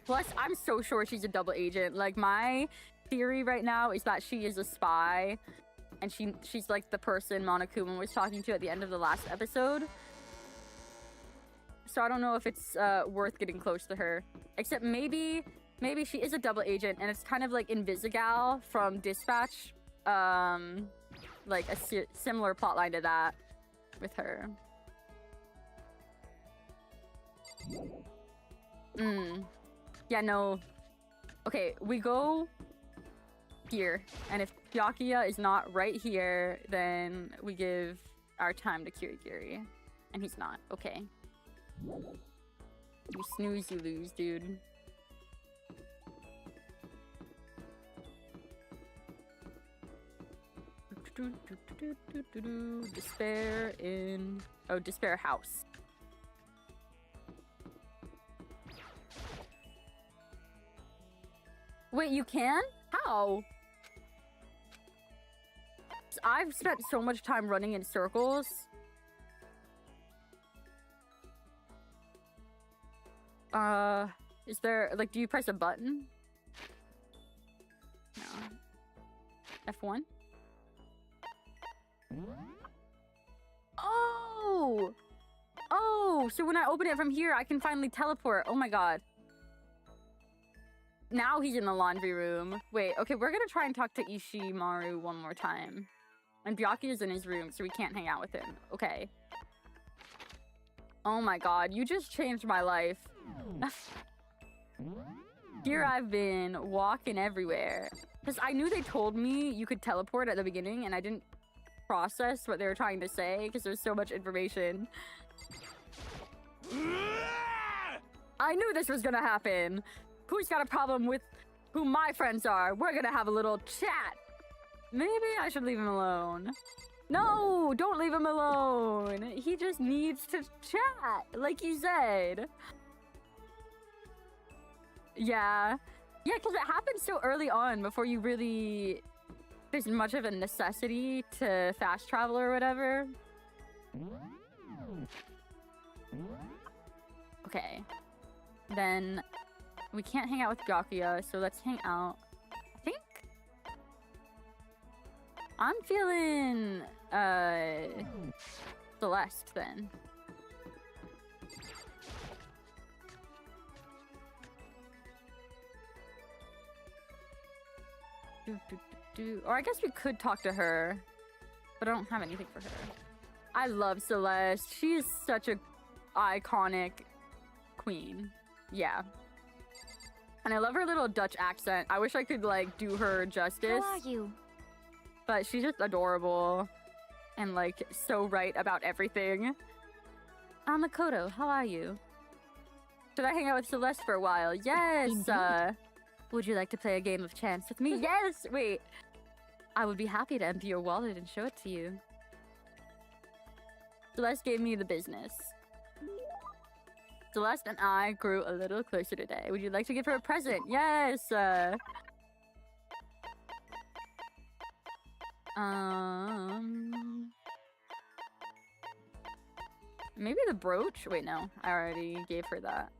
Speaker 1: Plus, I'm so sure she's a double agent. Like, my theory right now is that she is a spy, and she's like the person Monokuma was talking to at the end of the last episode. So I don't know if it's worth getting close to her. Except maybe she is a double agent, and it's kind of like Invisigal from Dispatch. Like a similar plotline to that with her. Yeah, no. Okay, we go here, and if Byakuya is not right here, then we give our time to Kirigiri, and he's not. Okay. You snooze, you lose, dude. Despair in... Oh, Despair House. Wait, you can? How? I've spent so much time running in circles. Is there, like, do you press a button? No. F1? Oh! Oh, so when I open it from here, I can finally teleport. Oh my god. Now he's in the laundry room. Wait, okay, we're gonna try and talk to Ishimaru one more time. And Byakuya's in his room, so we can't hang out with him. Okay. Oh my god, you just changed my life. Here I've been walking everywhere. Because I knew they told me you could teleport at the beginning, and I didn't process what they were trying to say because there's so much information. I knew this was gonna happen. Who's got a problem with who my friends are? We're gonna have a little chat. Maybe I should leave him alone. No, don't leave him alone. He just needs to chat, like you said. Yeah. Yeah, because it happens so early on before you really... There's much of a necessity to fast travel or whatever. Okay. Then we can't hang out with Byakuya, so let's hang out. I think I'm feeling Celeste then. Or I guess we could talk to her, but I don't have anything for her. I love Celeste. She is such a iconic queen. Yeah. And I love her little Dutch accent. I wish I could, like, do her justice.
Speaker 3: How are you?
Speaker 1: But she's just adorable. And, like, so right about everything. Makoto, how are you? Should I hang out with Celeste for a while? Yes! Would you like to play a game of chance with me? Yes! Wait. I would be happy to empty your wallet and show it to you. Celeste gave me the business. Celeste and I grew a little closer today. Would you like to give her a present? Yes! Maybe the brooch? Wait, no. I already gave her that.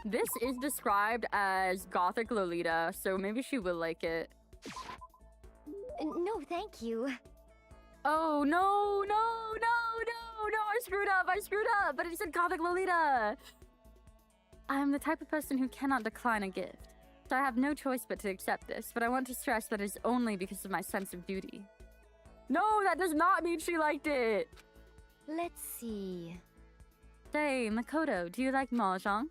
Speaker 1: This is described as Gothic Lolita, so maybe she will like it.
Speaker 3: No, thank you.
Speaker 1: Oh, no, no, no, I screwed up, but it said Gothic Lolita.
Speaker 6: I am the type of person who cannot decline a gift, so I have no choice but to accept this, but I want to stress that it is only because of my sense of duty.
Speaker 1: No, that does not mean she liked it.
Speaker 3: Let's see.
Speaker 6: Say, Makoto, do you like Mahjong?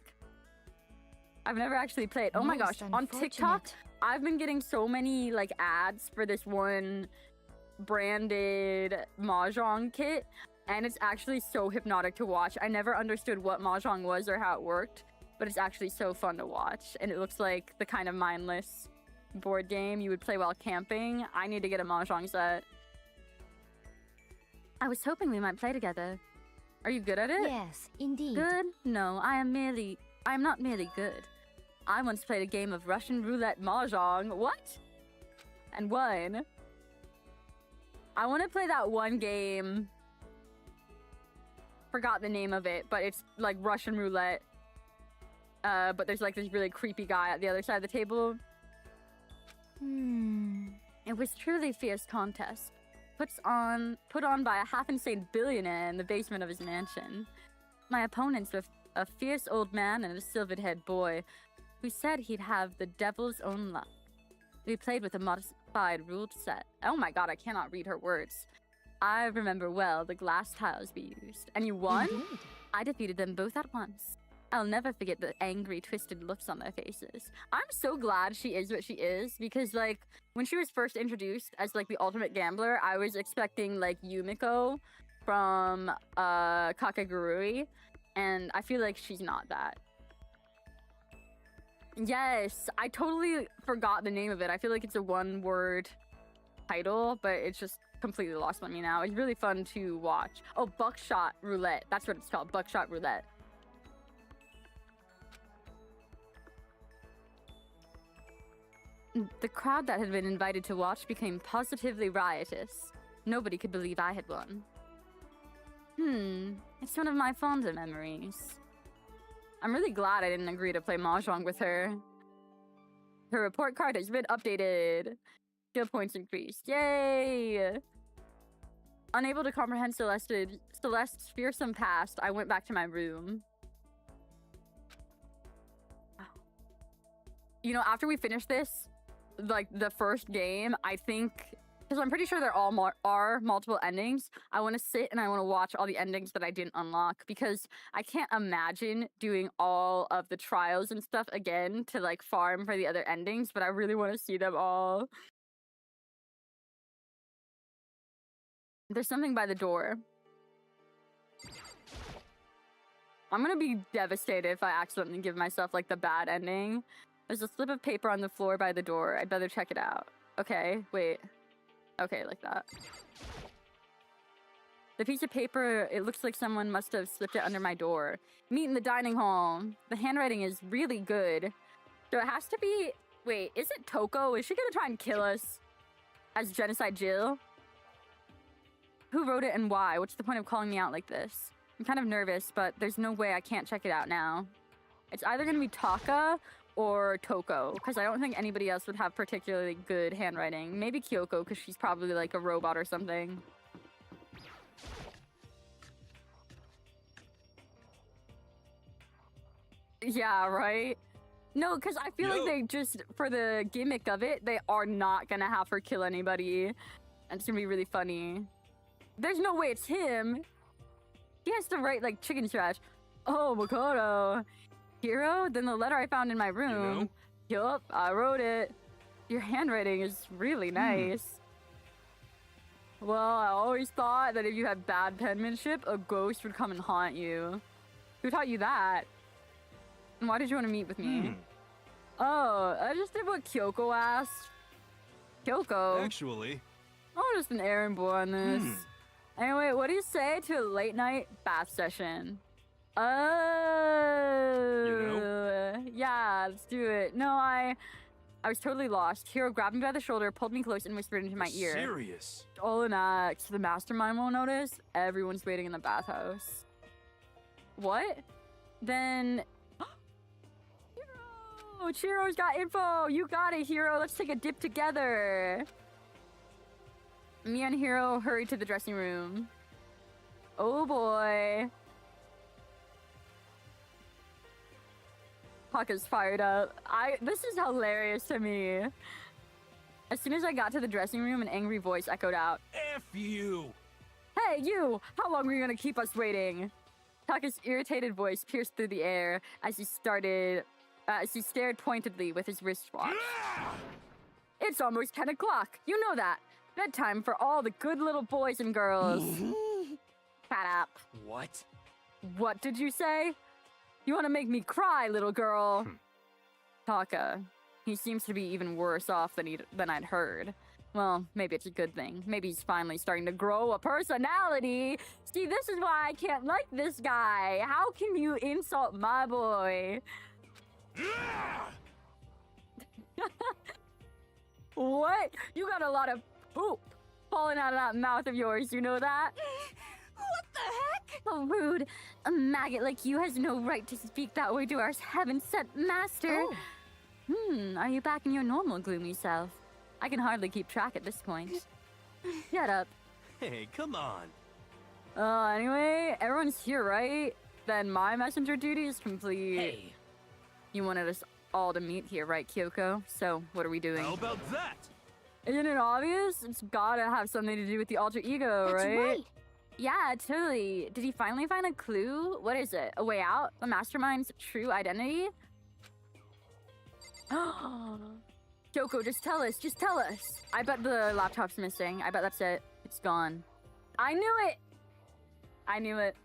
Speaker 1: I've never actually played. Oh my gosh,
Speaker 3: Most
Speaker 1: on TikTok,
Speaker 3: unfortunate.
Speaker 1: I've been getting so many like ads for this one branded Mahjong kit, and it's actually so hypnotic to watch. I never understood what Mahjong was or how it worked, but it's actually so fun to watch, and it looks like the kind of mindless board game you would play while camping. I need to get a Mahjong set.
Speaker 6: I was hoping we might play together.
Speaker 1: Are you good at it?
Speaker 3: Yes, indeed.
Speaker 6: Good? No, I am not merely good.
Speaker 1: I once played a game of Russian roulette Mahjong. What? And won. I want to play that one game. Forgot the name of it, but it's like Russian roulette. But there's like this really creepy guy at the other side of the table.
Speaker 6: It was truly fierce contest, put on by a half-insane billionaire in the basement of his mansion. My opponents were a fierce old man and a silvered-haired boy who said he'd have the devil's own luck. We played with a modified ruled set. Oh my god, I cannot read her words. I remember well the glass tiles we used. And you won?
Speaker 3: Indeed.
Speaker 6: I defeated them both at once. I'll never forget the angry, twisted looks on their faces.
Speaker 1: I'm so glad she is what she is, because like when she was first introduced as like the ultimate gambler, I was expecting like Yumiko from Kakegurui, and I feel like she's not that. Yes, I totally forgot the name of it. I feel like it's a one-word title, but it's just completely lost on me now. It's really fun to watch. Oh, Buckshot Roulette. That's what it's called, Buckshot Roulette.
Speaker 6: The crowd that had been invited to watch became positively riotous. Nobody could believe I had won. It's one of my fonder memories.
Speaker 1: I'm really glad I didn't agree to play Mahjong with her. Her report card has been updated. Skill points increased. Yay! Unable to comprehend Celeste's fearsome past, I went back to my room. You know, after we finish this, like the first game, I think, because I'm pretty sure there all are multiple endings, I want to sit and I want to watch all the endings that I didn't unlock, because I can't imagine doing all of the trials and stuff again to like farm for the other endings, but I really want to see them all. There's something by the door. I'm gonna be devastated if I accidentally give myself like the bad ending. There's a slip of paper on the floor by the door. I'd better check it out. Okay, wait. Okay, like that. The piece of paper, it looks like someone must have slipped it under my door. Meet in the dining hall. The handwriting is really good. So it has to be... Wait, is it Toko? Is she gonna try and kill us as Genocide Jill? Who wrote it and why? What's the point of calling me out like this? I'm kind of nervous, but there's no way I can't check it out now. It's either gonna be Taka or Toko, because I don't think anybody else would have particularly good handwriting. Maybe Kyoko, because she's probably like a robot or something. Yeah, right? No, because I feel like they just, for the gimmick of it, they are not gonna have her kill anybody. And it's gonna be really funny. There's no way it's him. He has to write like chicken scratch. Oh, Makoto. Hero? Then the letter I found in my room. Yup, I wrote it. Your handwriting is really nice. Well, I always thought that if you had bad penmanship, a ghost would come and haunt you. Who taught you that? And why did you want to meet with me? Oh, I just did what Kyoko asked. Kyoko?
Speaker 8: Actually,
Speaker 1: I'm just an errand boy on this. Anyway, what do you say to a late night bath session? Yeah, let's do it. No, I was totally lost. Hiro grabbed me by the shoulder, pulled me close, and whispered into my ear.
Speaker 8: Serious?
Speaker 1: All an act. The mastermind won't notice. Everyone's waiting in the bathhouse. What? Then... Hiro! Chihiro's got info! You got it, Hiro! Let's take a dip together! Me and Hiro hurried to the dressing room. Oh boy. Pucka's fired up. This is hilarious to me. As soon as I got to the dressing room, an angry voice echoed out.
Speaker 8: F you!
Speaker 1: Hey, you! How long are you gonna keep us waiting? Taka's irritated voice pierced through the air as he stared pointedly with his wristwatch. It's almost 10 o'clock. You know that. Bedtime for all the good little boys and girls. Shut up.
Speaker 8: What?
Speaker 1: What did you say? You want to make me cry, little girl? Taka. He seems to be even worse off than I'd heard. Well, maybe it's a good thing. Maybe he's finally starting to grow a personality. See, this is why I can't like this guy. How can you insult my boy? What? You got a lot of poop falling out of that mouth of yours, you know that?
Speaker 3: What the heck?
Speaker 6: So rude. A maggot like you has no right to speak that way to our heaven-sent master. Are you back in your normal gloomy self? I can hardly keep track at this point. Shut up.
Speaker 8: Hey, come on.
Speaker 1: Anyway, everyone's here, right? Then my messenger duty is complete.
Speaker 8: Hey,
Speaker 1: You wanted us all to meet here, right, Kyoko? So, what are we doing?
Speaker 8: how about that?
Speaker 1: Isn't it obvious? It's gotta have something to do with the alter ego,
Speaker 3: That's right.
Speaker 6: Yeah, totally. Did he finally find a clue? What is it? A way out? The mastermind's true identity?
Speaker 1: Kyoko, just tell us. Just tell us. I bet the laptop's missing. I bet that's it. It's gone. I knew it! I knew it.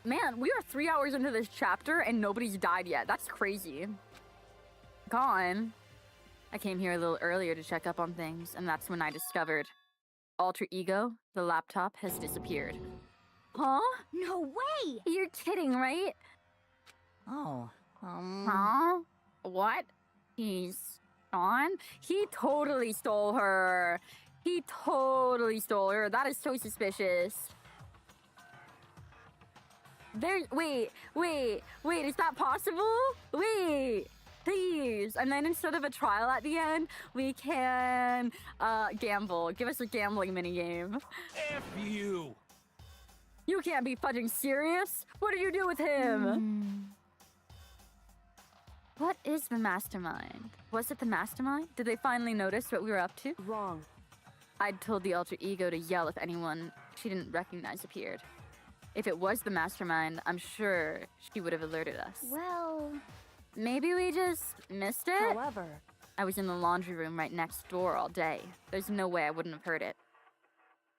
Speaker 1: Man, we are 3 hours into this chapter and nobody's died yet. That's crazy. Gone. I came here a little earlier to check up on things, and that's when I discovered alter ego, the laptop, has disappeared.
Speaker 6: Huh?
Speaker 3: No way!
Speaker 6: You're kidding, right?
Speaker 4: Oh,
Speaker 6: Huh? What? He's gone?
Speaker 1: He totally stole her. He totally stole her. That is so suspicious. Wait, is that possible? Wait, please. And then instead of a trial at the end, we can, gamble. Give us a gambling minigame.
Speaker 8: F you!
Speaker 1: You can't be fudging serious. What did you do with him?
Speaker 6: What is the mastermind? Was it the mastermind? Did they finally notice what we were up to?
Speaker 3: Wrong.
Speaker 1: I'd told the alter ego to yell if anyone she didn't recognize appeared. If it was the mastermind, I'm sure she would have alerted us.
Speaker 3: Well,
Speaker 6: Maybe we just missed it?
Speaker 3: however,
Speaker 1: I was in the laundry room right next door all day. There's no way I wouldn't have heard it.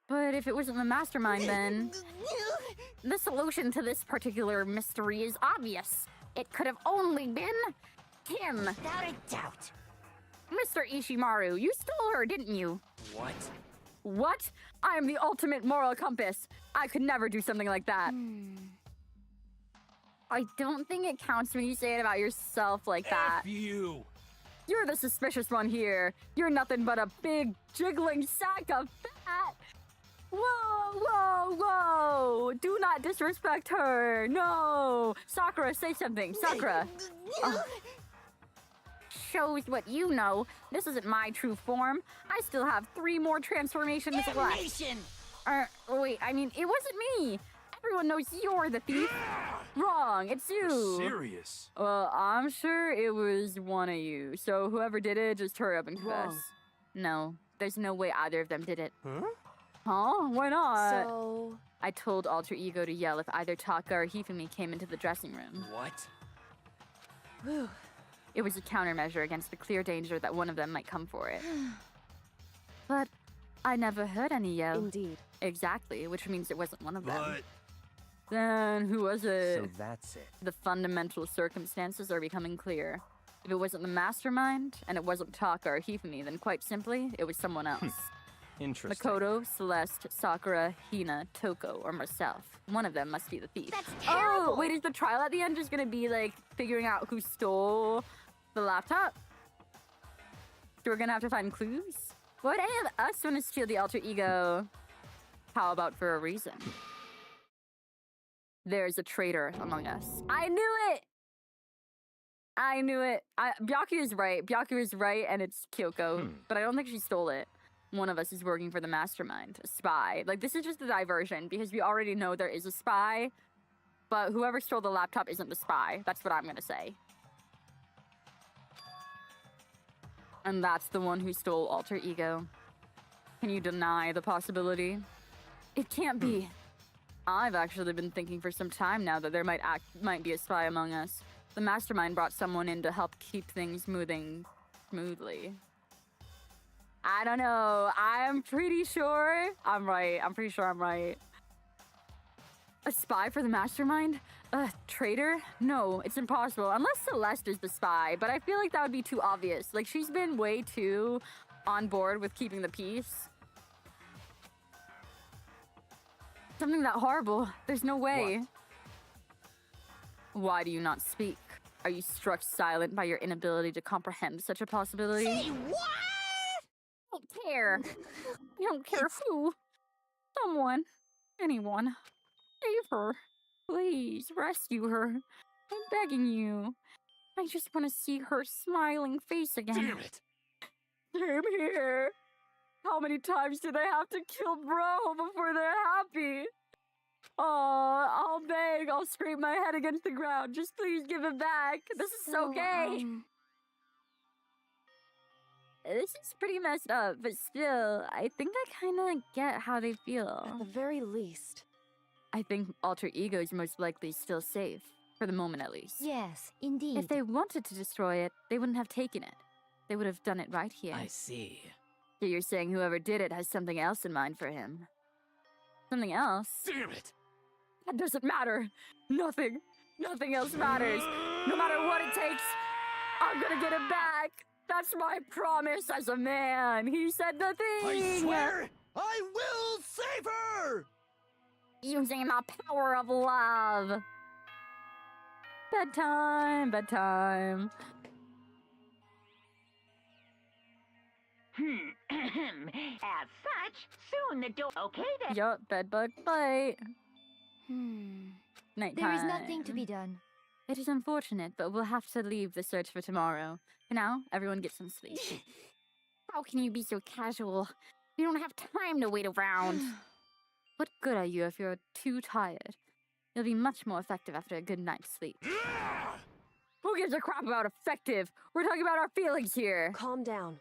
Speaker 1: But if it wasn't the mastermind, then
Speaker 6: The solution to this particular mystery is obvious. It could have only been him.
Speaker 4: without a doubt.
Speaker 6: Mr. Ishimaru, you stole her, didn't you?
Speaker 8: What?
Speaker 1: what? I am the ultimate moral compass. I could never do something like that. I don't think it counts when you say it about yourself like that.
Speaker 8: F you!
Speaker 1: You're the suspicious one here. You're nothing but a big jiggling sack of fat. Whoa! Do not disrespect her. No. Sakura, say something. Sakura.
Speaker 6: Shows what you know. This isn't my true form. I still have 3 more transformations left.
Speaker 4: Damnation!
Speaker 6: Wait, I mean, it wasn't me. Everyone knows you're the thief.
Speaker 1: Wrong. It's you.
Speaker 8: Serious?
Speaker 1: Well, I'm sure it was one of you. So whoever did it, just hurry up and confess.
Speaker 3: Wrong.
Speaker 1: No, there's no way either of them did it.
Speaker 8: Huh?
Speaker 1: Huh? Why not?
Speaker 3: so
Speaker 1: I told alter ego to yell if either Taka or Hifumi came into the dressing room.
Speaker 8: What?
Speaker 1: It was a countermeasure against the clear danger that one of them might come for it. But I never heard any yell.
Speaker 3: indeed.
Speaker 1: Exactly, which means it wasn't one of them.
Speaker 8: But
Speaker 1: Then who was it?
Speaker 9: So that's it.
Speaker 1: The fundamental circumstances are becoming clear. If it wasn't the mastermind, and it wasn't Taka or Hifumi, then quite simply, it was someone else.
Speaker 9: Interesting.
Speaker 1: Makoto, Celeste, Sakura, Hina, Toko, or myself. One of them must be the thief.
Speaker 3: That's terrible.
Speaker 1: Oh, wait, is the trial at the end just gonna be like figuring out who stole the laptop? So we're gonna have to find clues? Why would any of us want to steal the alter ego? How about for a reason? There's a traitor among us. I knew it! I knew it. Byakuya is right. Byakuya is right, and it's Kyoko. But I don't think she stole it. One of us is working for the mastermind, a spy. Like, this is just a diversion, because we already know there is a spy, but whoever stole the laptop isn't the spy. That's what I'm gonna say. And that's the one who stole Alter Ego. Can you deny the possibility? It can't be. I've actually been thinking for some time now that there might be a spy among us. The mastermind brought someone in to help keep things moving smoothly. I don't know. I'm pretty sure I'm right. I'm pretty sure I'm right. A spy for the mastermind? A traitor? No, it's impossible. Unless Celeste is the spy, but I feel like that would be too obvious. Like, she's been way too on board with keeping the peace. Something that horrible. There's no way.
Speaker 9: What?
Speaker 1: Why do you not speak? Are you struck silent by your inability to comprehend such a possibility?
Speaker 4: Say what?
Speaker 1: I don't care. I don't care who. Someone. Anyone. Save her. Please, rescue her. I'm begging you. I just want to see her smiling face again.
Speaker 8: Damn it!
Speaker 1: Same here. How many times do they have to kill bro before they're happy? Oh, I'll beg. I'll scrape my head against the ground. Just please give it back. This is so gay. This is pretty messed up, but still, I think I kind of get how they feel.
Speaker 6: At the very least.
Speaker 1: I think Alter Ego is most likely still safe, for the moment at least.
Speaker 6: Yes, indeed.
Speaker 1: If they wanted to destroy it, they wouldn't have taken it. They would have done it right here.
Speaker 8: I see.
Speaker 1: So you're saying whoever did it has something else in mind for him? Something else?
Speaker 8: Damn it!
Speaker 1: That doesn't matter. Nothing. Nothing else matters. No matter what it takes, I'm gonna get it back. That's my promise as a man. He said the thing.
Speaker 8: I swear, I will save her!
Speaker 1: Using the power of love. Bedtime, bedtime.
Speaker 7: As such, soon the door. Okay then.
Speaker 1: Yup, bedbug bite. Nighttime.
Speaker 6: There is nothing to be done.
Speaker 1: It is unfortunate, but we'll have to leave the search for tomorrow. For now, everyone get some sleep.
Speaker 2: How can you be so casual? We don't have time to wait around.
Speaker 1: What good are you if you're too tired? You'll be much more effective after a good night's sleep. Who gives a crap about effective? We're talking about our feelings here.
Speaker 6: Calm down.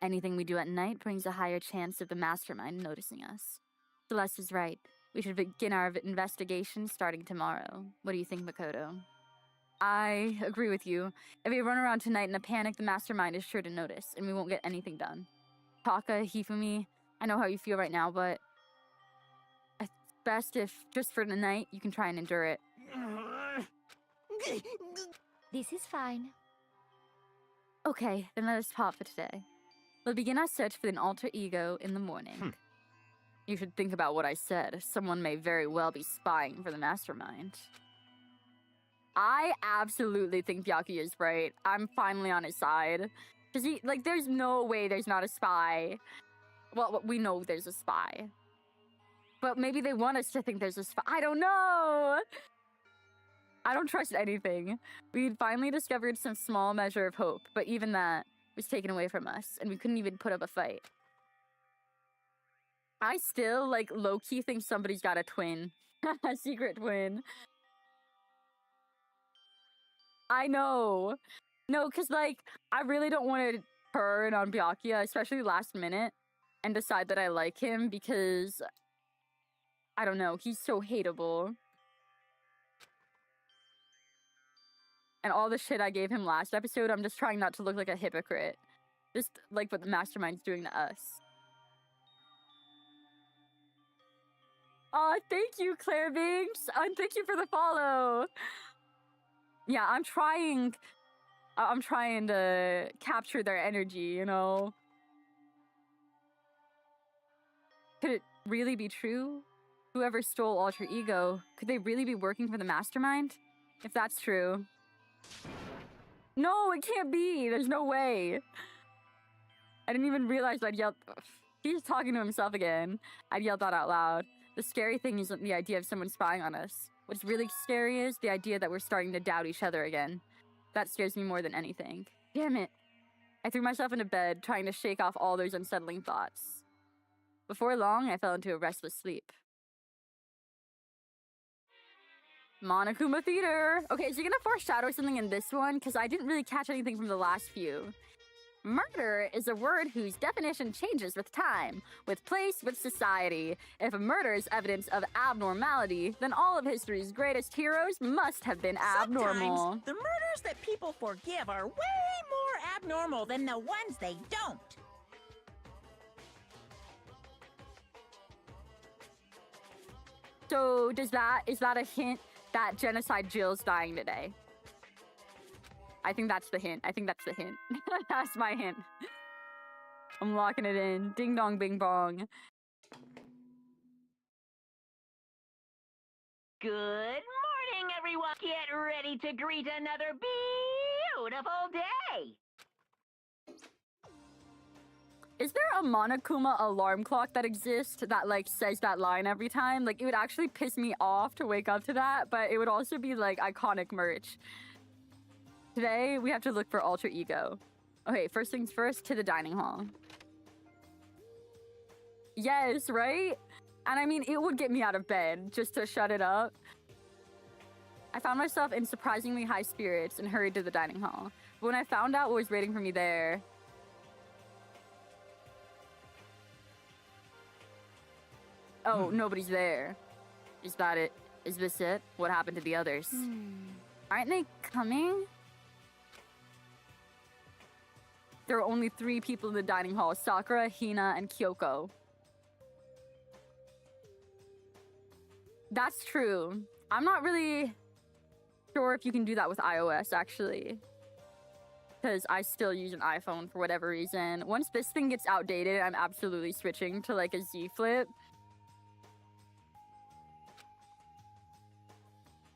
Speaker 1: Anything we do at night brings a higher chance of the mastermind noticing us. Celeste is right. We should begin our investigation starting tomorrow. What do you think, Makoto? I agree with you. If we run around tonight in a panic, the mastermind is sure to notice, and we won't get anything done. Taka, Hifumi, I know how you feel right now, but it's best if, just for tonight, you can try and endure it.
Speaker 6: This is fine.
Speaker 1: Okay, then let us pop for today. We'll begin our search for an alter ego in the morning. You should think about what I said. Someone may very well be spying for the mastermind. I absolutely think Byakuya is right. I'm finally on his side. Because there's no way there's not a spy. Well, we know there's a spy. But maybe they want us to think there's a spy. I don't know! I don't trust anything. We'd finally discovered some small measure of hope, but even that was taken away from us, and we couldn't even put up a fight. I still, low-key think somebody's got a twin. A secret twin. I know. No, because, I really don't want to turn on Byakuya, especially last minute, and decide that I like him because, I don't know, he's so hateable. And all the shit I gave him last episode, I'm just trying not to look like a hypocrite. Just like what the mastermind's doing to us. Aw, thank you, Claire Binks! And thank you for the follow! Yeah, I'm trying to capture their energy, you know? Could it really be true? Whoever stole Alter Ego, could they really be working for the mastermind? If that's true. No, it can't be! There's no way! I didn't even realize I'd yelled. He's talking to himself again. I'd yelled that out loud. The scary thing isn't the idea of someone spying on us. What's really scary is the idea that we're starting to doubt each other again. That scares me more than anything. Damn it. I threw myself into bed, trying to shake off all those unsettling thoughts. Before long, I fell into a restless sleep. Monokuma Theater! Okay, is he gonna foreshadow something in this one? Because I didn't really catch anything from the last few. Murder is a word whose definition changes with time, with place, with society. If a murder is evidence of abnormality, then all of history's greatest heroes must have been abnormal.
Speaker 4: Sometimes the murders that people forgive are way more abnormal than the ones they don't.
Speaker 1: So is that a hint that Genocide Jill's dying today? I think that's the hint. That's my hint. I'm locking it in. Ding dong bing bong.
Speaker 7: Good morning, everyone. Get ready to greet another beautiful day.
Speaker 1: Is there a Monokuma alarm clock that exists that, like, says that line every time? Like, it would actually piss me off to wake up to that, but it would also be, like, iconic merch. Today, we have to look for Alter Ego. Okay, first things first, to the dining hall. Yes, right? And I mean, it would get me out of bed just to shut it up. I found myself in surprisingly high spirits and hurried to the dining hall. But when I found out what was waiting for me there... Oh, nobody's there. Is that it? Is this it? What happened to the others? Aren't they coming? There are only 3 people in the dining hall. Sakura, Hina, and Kyoko. That's true. I'm not really sure if you can do that with iOS, actually. Because I still use an iPhone for whatever reason. Once this thing gets outdated, I'm absolutely switching to, like, a Z Flip.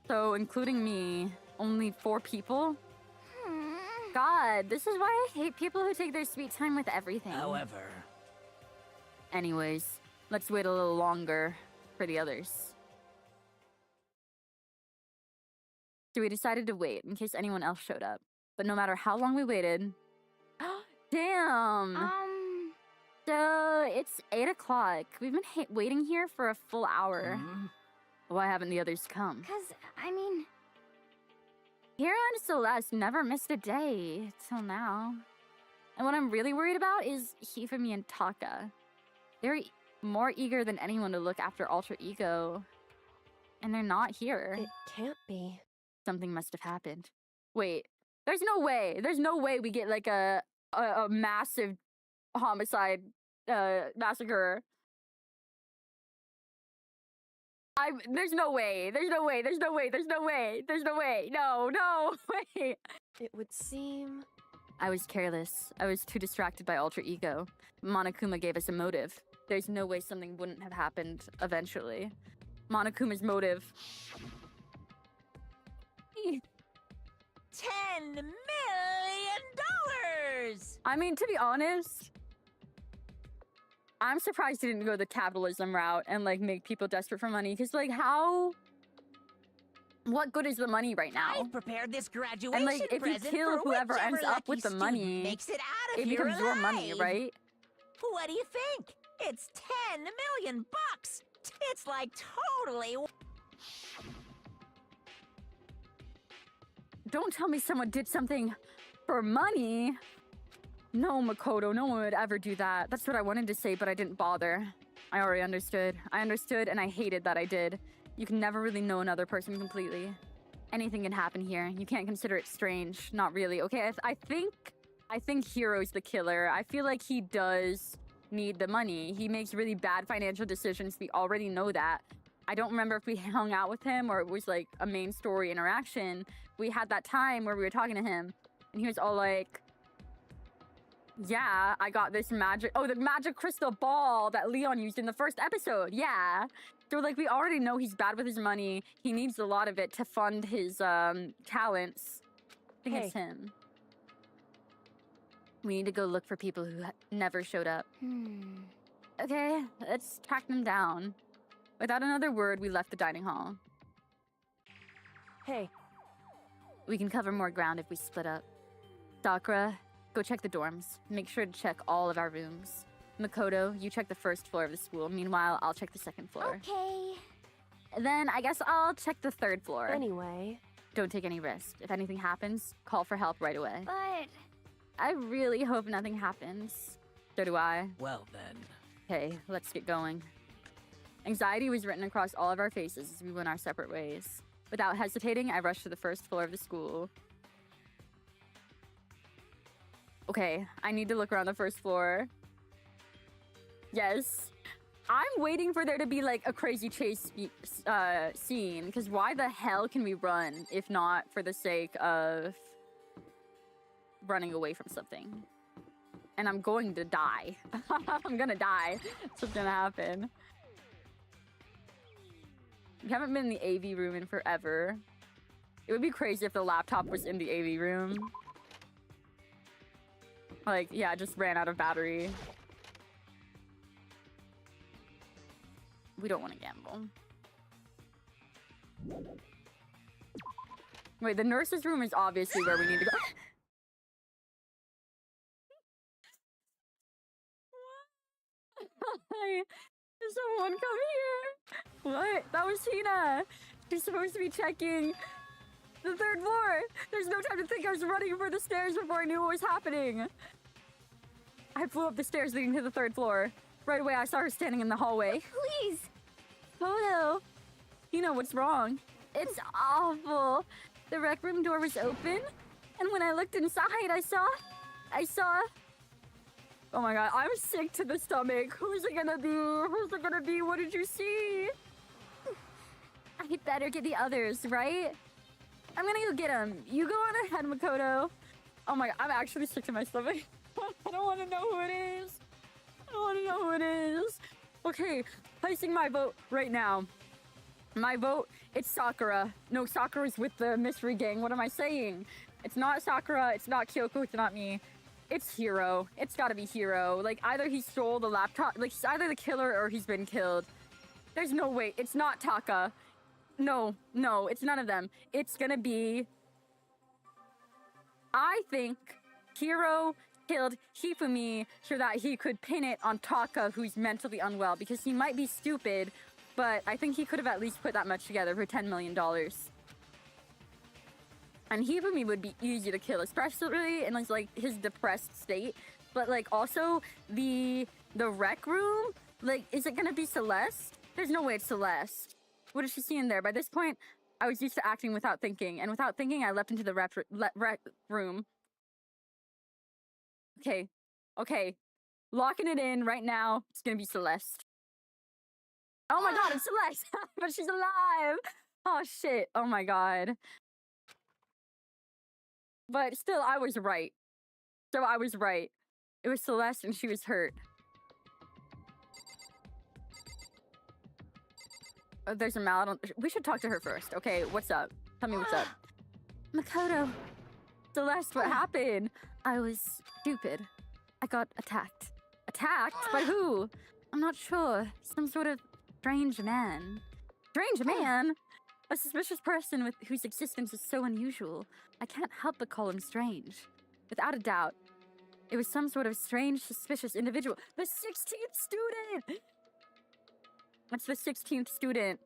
Speaker 1: So, including me, only 4 people? God, this is why I hate people who take their sweet time with everything.
Speaker 8: However...
Speaker 1: Anyways, let's wait a little longer for the others. So we decided to wait in case anyone else showed up. But no matter how long we waited... Damn! So, it's 8 o'clock. We've been waiting here for a full hour. Why haven't the others come?
Speaker 6: Because, I mean...
Speaker 1: Hira and Celeste never missed a day till now. And what I'm really worried about is Hifumi and Taka. They're more eager than anyone to look after Alter Ego. And they're not here.
Speaker 10: It can't be.
Speaker 1: Something must have happened. Wait, there's no way we get like a massive homicide massacre. There's no way. No, wait.
Speaker 10: It would seem...
Speaker 1: I was careless. I was too distracted by Alter Ego. Monokuma gave us a motive. There's no way something wouldn't have happened eventually. Monokuma's motive.
Speaker 4: $10 million!
Speaker 1: I mean, to be honest, I'm surprised he didn't go the capitalism route and, like, make people desperate for money. Because, like, what good is the money right now?
Speaker 4: I've prepared this graduation
Speaker 1: and, like, if you
Speaker 4: present
Speaker 1: kill
Speaker 4: for
Speaker 1: whoever
Speaker 4: whichever
Speaker 1: ends up with the
Speaker 4: lucky student
Speaker 1: money,
Speaker 4: makes it out of
Speaker 1: it
Speaker 4: here
Speaker 1: becomes your money,
Speaker 4: alive.
Speaker 1: right?
Speaker 4: What do you think? It's $10 million bucks. It's like totally...
Speaker 1: Don't tell me someone did something for money. No, Makoto, no one would ever do that. That's what I wanted to say, but I didn't bother. I already understood. I understood, and I hated that I did. You can never really know another person completely. Anything can happen here. You can't consider it strange. Not really. Okay, I think Hiro's the killer. I feel like he does need the money. He makes really bad financial decisions. We already know that. I don't remember if we hung out with him or it was like a main story interaction. We had that time where we were talking to him and he was all like, yeah, I got this the magic crystal ball that Leon used in the first episode. Yeah. So, like, we already know he's bad with his money. He needs a lot of it to fund his talents. I think it's him. We need to go look for people who never showed up. Okay, let's track them down. Without another word, we left the dining hall.
Speaker 10: Hey,
Speaker 6: We can cover more ground if we split up. Sakura, go check the dorms. Make sure to check all of our rooms. Makoto, you check the first floor of the school. Meanwhile, I'll check the second floor.
Speaker 3: Okay.
Speaker 6: Then I guess I'll check the third floor.
Speaker 10: anyway.
Speaker 6: Don't take any risks. If anything happens, call for help right away.
Speaker 3: But
Speaker 6: I really hope nothing happens. So do I.
Speaker 8: Well then.
Speaker 6: Okay, let's get going. Anxiety was written across all of our faces as we went our separate ways. Without hesitating, I rushed to the first floor of the school. Okay, I need to look around the first floor. Yes. I'm waiting for there to be like a crazy chase scene, because why the hell can we run if not for the sake of running away from something? And I'm going to die. I'm gonna die. That's what's gonna happen. We haven't been in the AV room in forever. It would be crazy if the laptop was in the AV room. Like, yeah, it just ran out of battery. We don't want to gamble. Wait, the nurse's room is obviously where we need to go. Hi. Someone come here. What? That was Tina. She's supposed to be checking the third floor. There's no time to think. I was running for the stairs before I knew what was happening. I flew up the stairs leading to the third floor. Right away, I saw her standing in the hallway.
Speaker 3: please.
Speaker 6: Hello. You know what's wrong. It's awful. The rec room door was open, and when I looked inside, I saw... Oh my god, I'm sick to the stomach. Who's it gonna be? Who's it gonna be? What did you see? I better get the others, right? I'm gonna go get them. You go on ahead, Makoto. Oh my god, I'm actually sick to my stomach. I don't want to know who it is. I don't want to know who it is. Okay, placing my vote right now. My vote, it's Sakura. No, Sakura's with the mystery gang. What am I saying? It's not Sakura, it's not Kyoko, it's not me. It's Hiro. It's gotta be Hiro. Like, either he stole the laptop, like, he's either the killer or he's been killed. There's no way. It's not Taka. No, it's none of them. It's gonna be... I think Hiro killed Hifumi so that he could pin it on Taka, who's mentally unwell, because he might be stupid, but I think he could have at least put that much together for $10 million. And Hifumi would be easy to kill, especially in like his depressed state. But like also the rec room, like, is it gonna be Celeste? There's no way it's Celeste. What is she seeing there? By this point, I was used to acting without thinking, and without thinking, I leapt into the rec room. Okay, locking it in right now. It's gonna be Celeste. Oh my god, it's Celeste! But she's alive! Oh shit, oh my god. But still, I was right. So I was right. It was Celeste and she was hurt. Oh, there's a mallet. We should talk to her first. Okay, what's up? Tell me what's up. Makoto. Celeste, what happened? I was stupid. I got attacked. Attacked? By who? I'm not sure. Some sort of strange man. Strange man? A suspicious person whose existence is so unusual. I can't help but call him strange. Without a doubt, it was some sort of strange, suspicious individual. The 16th student! That's the 16th student.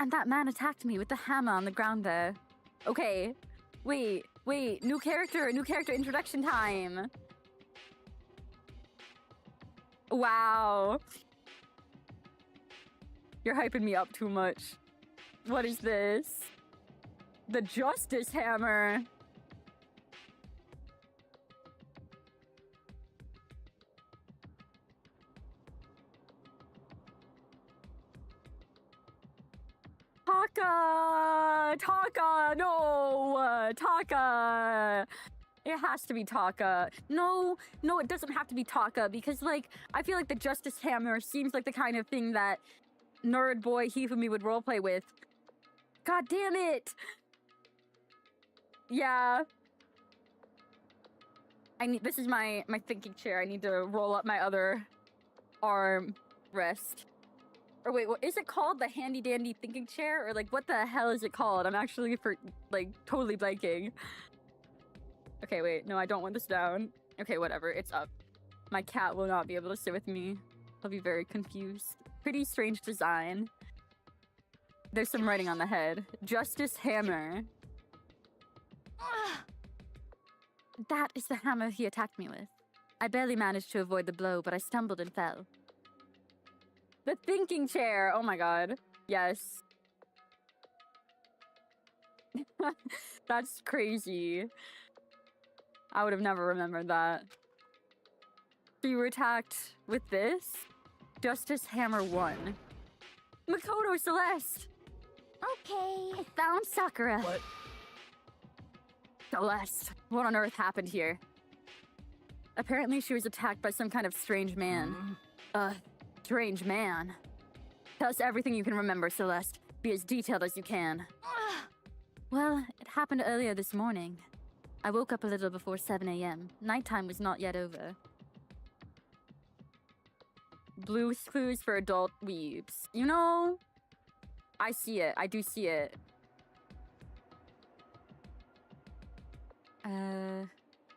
Speaker 6: And that man attacked me with the hammer on the ground there. Okay. Wait. New character introduction time. Wow. You're hyping me up too much. What is this? The Justice Hammer. Taka, no, Taka. It has to be Taka. No, it doesn't have to be Taka, because, like, I feel like the Justice Hammer seems like the kind of thing that nerd boy Hifumi would roleplay with. God damn it! Yeah. This is my thinking chair. I need to roll up my other arm rest.
Speaker 1: Or wait, what is it called? The handy dandy thinking chair? Or like, what the hell is it called? I'm actually totally blanking. Okay, wait, no, I don't want this down. Okay, whatever, it's up. My cat will not be able to sit with me. He'll be very confused. Pretty strange design. There's some writing on the head. Justice Hammer.
Speaker 6: That is the hammer he attacked me with. I barely managed to avoid the blow, but I stumbled and fell.
Speaker 1: The thinking chair. Oh my god. Yes. That's crazy. I would have never remembered that. So you were attacked with this? Justice Hammer 1. Makoto Celeste!
Speaker 3: Okay.
Speaker 6: I found Sakura.
Speaker 8: What?
Speaker 1: Celeste, what on earth happened here? Apparently she was attacked by some kind of strange man. Strange man. Tell us everything you can remember, Celeste. Be as detailed as you can.
Speaker 6: Well, it happened earlier this morning. I woke up a little before 7 a.m. Nighttime was not yet over.
Speaker 1: Blue's Clues for adult weebs. You know, I see it. I do see it.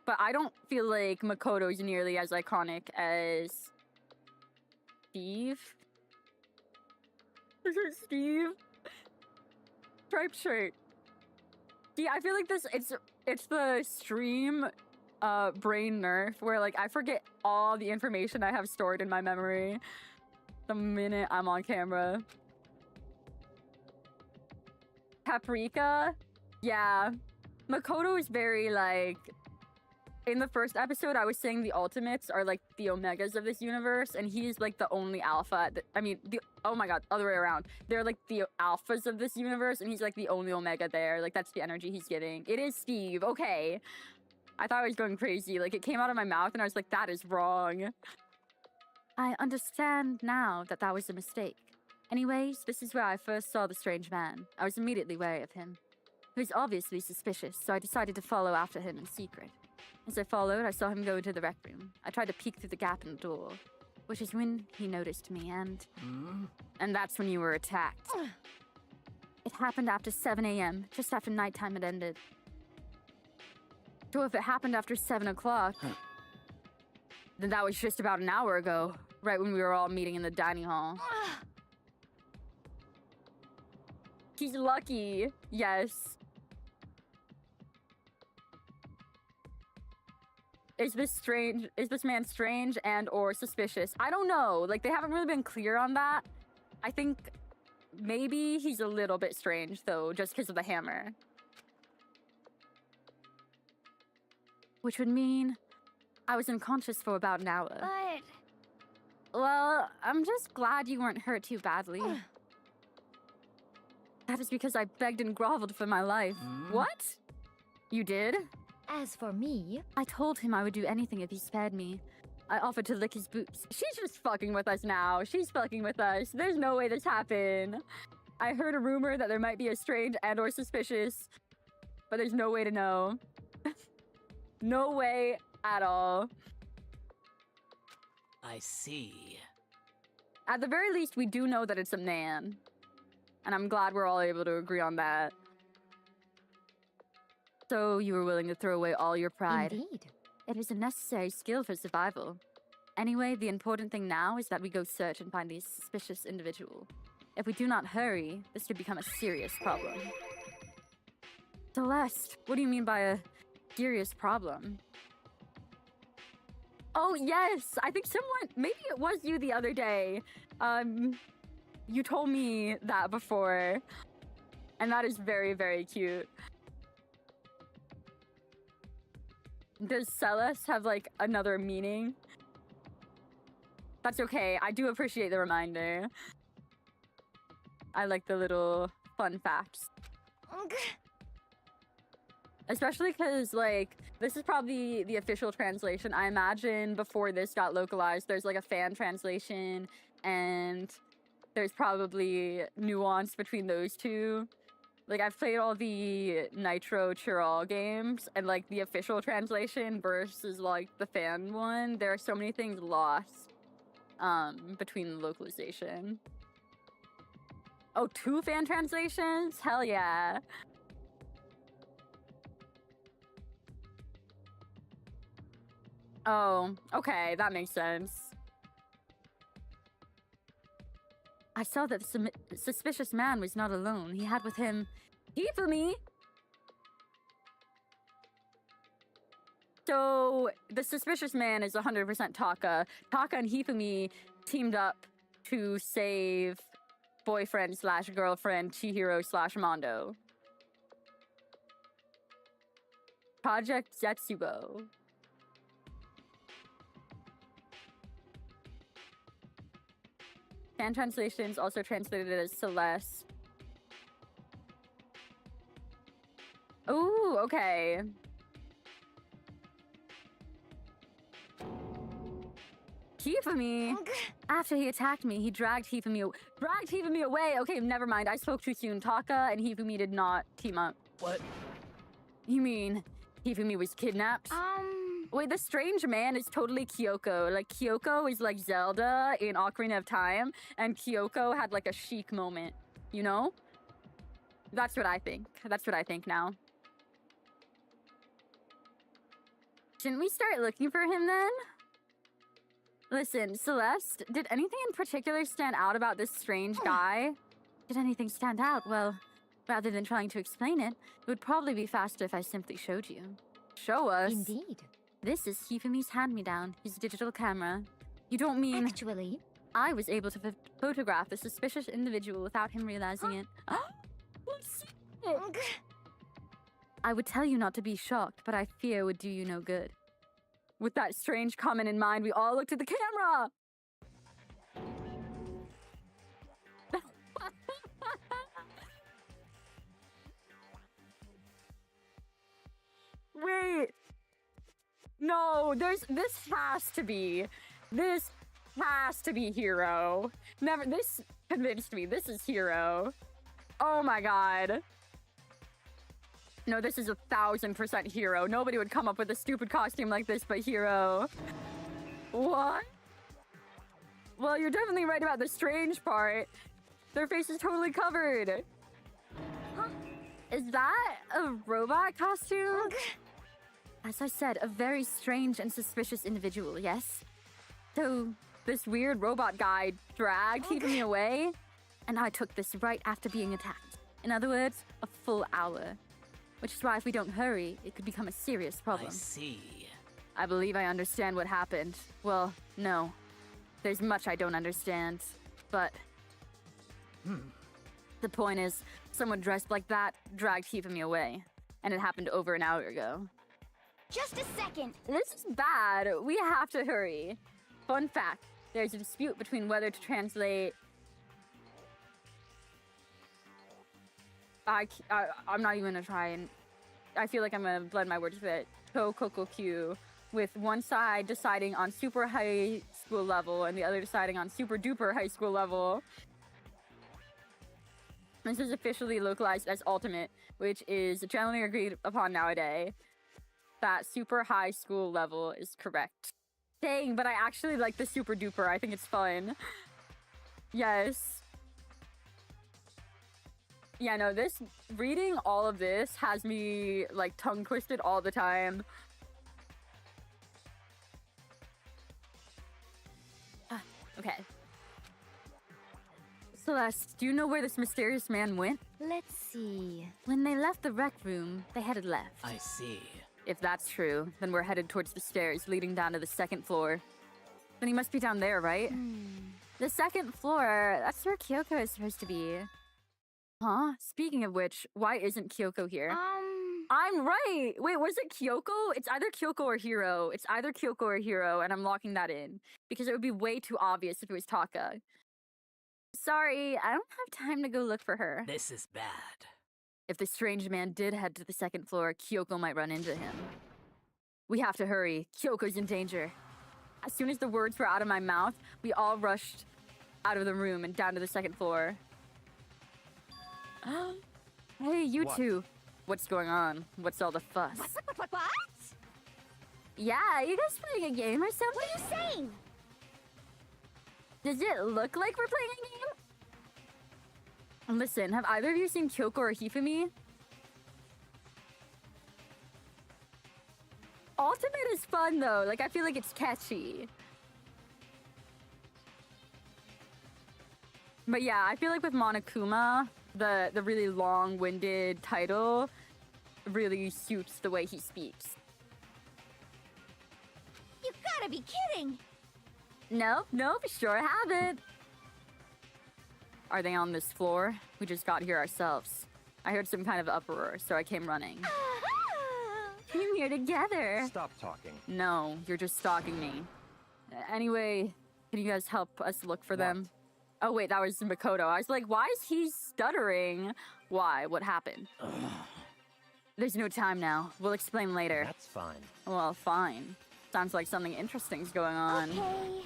Speaker 1: But I don't feel like Makoto's nearly as iconic as Steve. Is it Steve? Striped shirt. See, I feel like it's the stream brain nerf where like I forget all the information I have stored in my memory the minute I'm on camera. Paprika? Yeah. Makoto is very like, in the first episode I was saying the ultimates are like the omegas of this universe and he's like the only alpha. Oh my god, other way around. They're like the alphas of this universe and he's like the only omega there. Like that's the energy he's getting. It is Steve, okay. I thought I was going crazy. Like it came out of my mouth and I was like, that is wrong.
Speaker 6: I understand now that that was a mistake. Anyways, this is where I first saw the strange man. I was immediately wary of him. He was obviously suspicious, so I decided to follow after him in secret. As I followed, I saw him go into the rec room. I tried to peek through the gap in the door, which is when he noticed me, and that's when you were attacked. It happened after 7 a.m., just after nighttime had ended. So if it happened after 7 o'clock, then that was just about an hour ago, right when we were all meeting in the dining hall.
Speaker 1: He's lucky, yes. Is this man strange and or suspicious? I don't know. Like, they haven't really been clear on that. I think maybe he's a little bit strange, though, just because of the hammer.
Speaker 6: Which would mean I was unconscious for about an hour.
Speaker 3: But...
Speaker 6: Well, I'm just glad you weren't hurt too badly. That is because I begged and groveled for my life.
Speaker 1: What? You did?
Speaker 3: as for me...
Speaker 6: I told him I would do anything if he spared me. I offered to lick his boots.
Speaker 1: She's just fucking with us now. She's fucking with us. There's no way this happened. I heard a rumor that there might be a strange and or suspicious, but there's no way to know. No way at all.
Speaker 8: I see.
Speaker 1: At the very least, we do know that it's a man. And I'm glad we're all able to agree on that.
Speaker 6: So you were willing to throw away all your pride.
Speaker 3: Indeed.
Speaker 6: It is a necessary skill for survival. Anyway, the important thing now is that we go search and find this suspicious individual. If we do not hurry, this could become a serious problem.
Speaker 1: Celeste, what do you mean by a serious problem? Oh, yes! I think someone, maybe it was you the other day. You told me that before. And that is very, very cute. Does Celeste have, like, another meaning? That's okay. I do appreciate the reminder. I like the little fun facts. Especially because, like, this is probably the official translation. I imagine before this got localized, there's, like, a fan translation, and there's probably nuance between those two. Like, I've played all the Nitro Chiral games, and, like, the official translation versus, like, the fan one, there are so many things lost between the localization. Oh, 2 fan translations? Hell yeah. Oh, okay, that makes sense. I saw that the suspicious man was not alone. He had with him Hifumi. So the suspicious man is 100% Taka. Taka and Hifumi teamed up to save boyfriend slash girlfriend Chihiro slash Mondo. Project Zetsubo. Fan translations also translated as Celeste. Ooh, okay. Hifumi. After he attacked me, he dragged Hifumi away. Okay, never mind. I spoke too soon. Taka and Hifumi did not team up.
Speaker 8: What?
Speaker 1: You mean Hifumi was kidnapped? Wait, the strange man is totally Kyoko. Like, Kyoko is like Zelda in Ocarina of Time, and Kyoko had like a chic moment, you know? That's what I think. That's what I think now. Shouldn't we start looking for him then? Listen, Celeste, did anything in particular stand out about this strange guy?
Speaker 6: Did anything stand out? Well, rather than trying to explain it, it would probably be faster if I simply showed you.
Speaker 1: Show us.
Speaker 6: Indeed. This is Hifumi's hand-me-down, his digital camera. You don't mean...
Speaker 3: Actually,
Speaker 6: I was able to photograph the suspicious individual without him realizing it. I would tell you not to be shocked, but I fear would do you no good.
Speaker 1: With that strange comment in mind, we all looked at the camera! Wait! No, this has to be Hero. This convinced me. This is Hero. Oh my god. No, this is 1000% Hero. Nobody would come up with a stupid costume like this but Hero. What? Well, you're definitely right about the strange part. Their face is totally covered. Huh? Is that a robot costume?
Speaker 6: As I said, a very strange and suspicious individual, yes?
Speaker 1: So, this weird robot guy dragged Hifumi away?
Speaker 6: And I took this right after being attacked. In other words, a full hour. Which is why if we don't hurry, it could become a serious problem.
Speaker 8: I see.
Speaker 1: I believe I understand what happened. Well, no. There's much I don't understand. But... the point is, someone dressed like that dragged Hifumi away. And it happened over an hour ago.
Speaker 3: just a second.
Speaker 1: This is bad. We have to hurry. Fun fact. There's a dispute between whether to translate... I'm not even gonna try and... I feel like I'm gonna blend my words with it. Kokokokyu, with one side deciding on super high school level and the other deciding on super duper high school level. This is officially localized as ultimate, which is generally agreed upon nowadays. That super high school level is correct. Dang, but I actually like the super duper. I think it's fun. Yes. Yeah, no, reading all of this has me, like, tongue twisted all the time. Okay. Celeste, do you know where this mysterious man went?
Speaker 6: Let's see. When they left the rec room, they headed left.
Speaker 8: I see.
Speaker 1: If that's true, then we're headed towards the stairs leading down to the second floor. Then he must be down there, right?
Speaker 6: The second floor, that's where Kyoko is supposed to be.
Speaker 1: Huh? Speaking of which, why isn't Kyoko here? I'm right! Wait, was it Kyoko? It's either Kyoko or Hiro. It's either Kyoko or Hiro, and I'm locking that in. Because it would be way too obvious if it was Taka. Sorry, I don't have time to go look for her.
Speaker 8: This is bad.
Speaker 1: If the strange man did head to the second floor, Kyoko might run into him. We have to hurry. Kyoko's in danger. As soon as the words were out of my mouth, we all rushed out of the room and down to the second floor. Hey, you
Speaker 8: What?
Speaker 1: two. What's going on? What's all the fuss?
Speaker 3: What?
Speaker 6: Yeah, you guys playing a game or something?
Speaker 3: What are you saying?
Speaker 6: Does it look like we're playing a game?
Speaker 1: Listen, have either of you seen Kyoko or Hifumi? Ultimate is fun though. Like, I feel like it's catchy. But yeah, I feel like with Monokuma, the really long-winded title really suits the way he speaks.
Speaker 3: You gotta be kidding!
Speaker 1: Nope, sure haven't. Are they on this floor? We just got here ourselves. I heard some kind of uproar, so I came running. Came here together.
Speaker 9: Stop talking.
Speaker 1: No, you're just stalking me. Anyway, can you guys help us look for them? Oh wait, that was Makoto. I was like, why is he stuttering? Why? What happened? There's no time now. We'll explain later.
Speaker 9: That's fine.
Speaker 1: Well, fine. Sounds like something interesting's going on.
Speaker 3: Okay.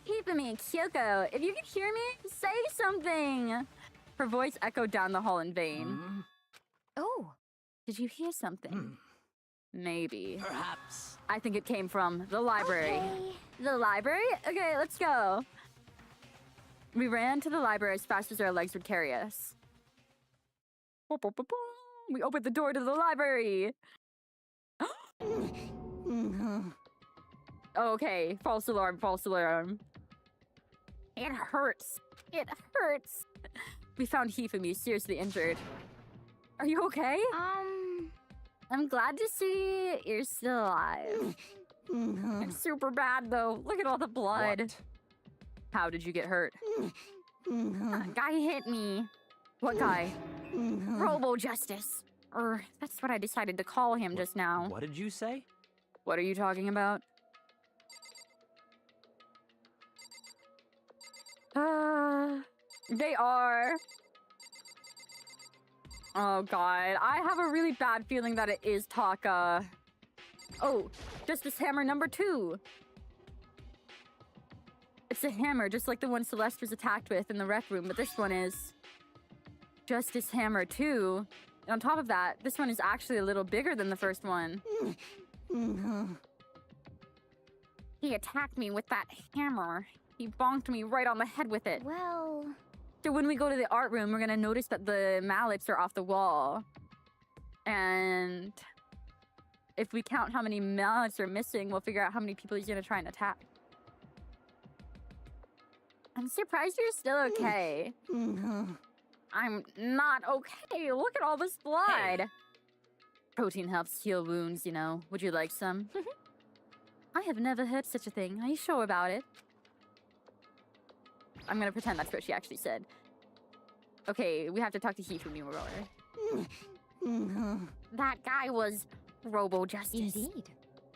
Speaker 1: Hifumi, Kyoko, if you can hear me, say something! Her voice echoed down the hall in vain.
Speaker 3: Oh.
Speaker 1: Did you hear something? Maybe.
Speaker 8: Perhaps.
Speaker 1: I think it came from the library.
Speaker 3: Okay.
Speaker 1: The library? Okay, let's go. We ran to the library as fast as our legs would carry us. We opened the door to the library. Okay, false alarm, false alarm. It hurts. It hurts. We found Hifumi seriously injured. Are you okay? I'm glad to see you're still alive. It's super bad though. Look at all the blood.
Speaker 9: What?
Speaker 1: How did you get hurt? A guy hit me. What guy? Robo Justice. That's what I decided to call him just now.
Speaker 9: What did you say?
Speaker 1: What are you talking about? They are. Oh god, I have a really bad feeling that it is Taka. Oh, Justice Hammer number 2. It's a hammer just like the one Celeste was attacked with in the rec room, but this one is Justice Hammer 2. And on top of that, this one is actually a little bigger than the first one. He attacked me with that hammer. He bonked me right on the head with it.
Speaker 3: Well...
Speaker 1: So when we go to the art room, we're gonna notice that the mallets are off the wall. And if we count how many mallets are missing, we'll figure out how many people he's gonna try and attack. I'm surprised you're still okay. I'm not okay. Look at all this blood. Hey. Protein helps heal wounds, you know. Would you like some? I have never heard such a thing. Are you sure about it? I'm gonna pretend that's what she actually said. Okay, we have to talk to Hifumi more. That guy was Robo Justice.
Speaker 3: Indeed.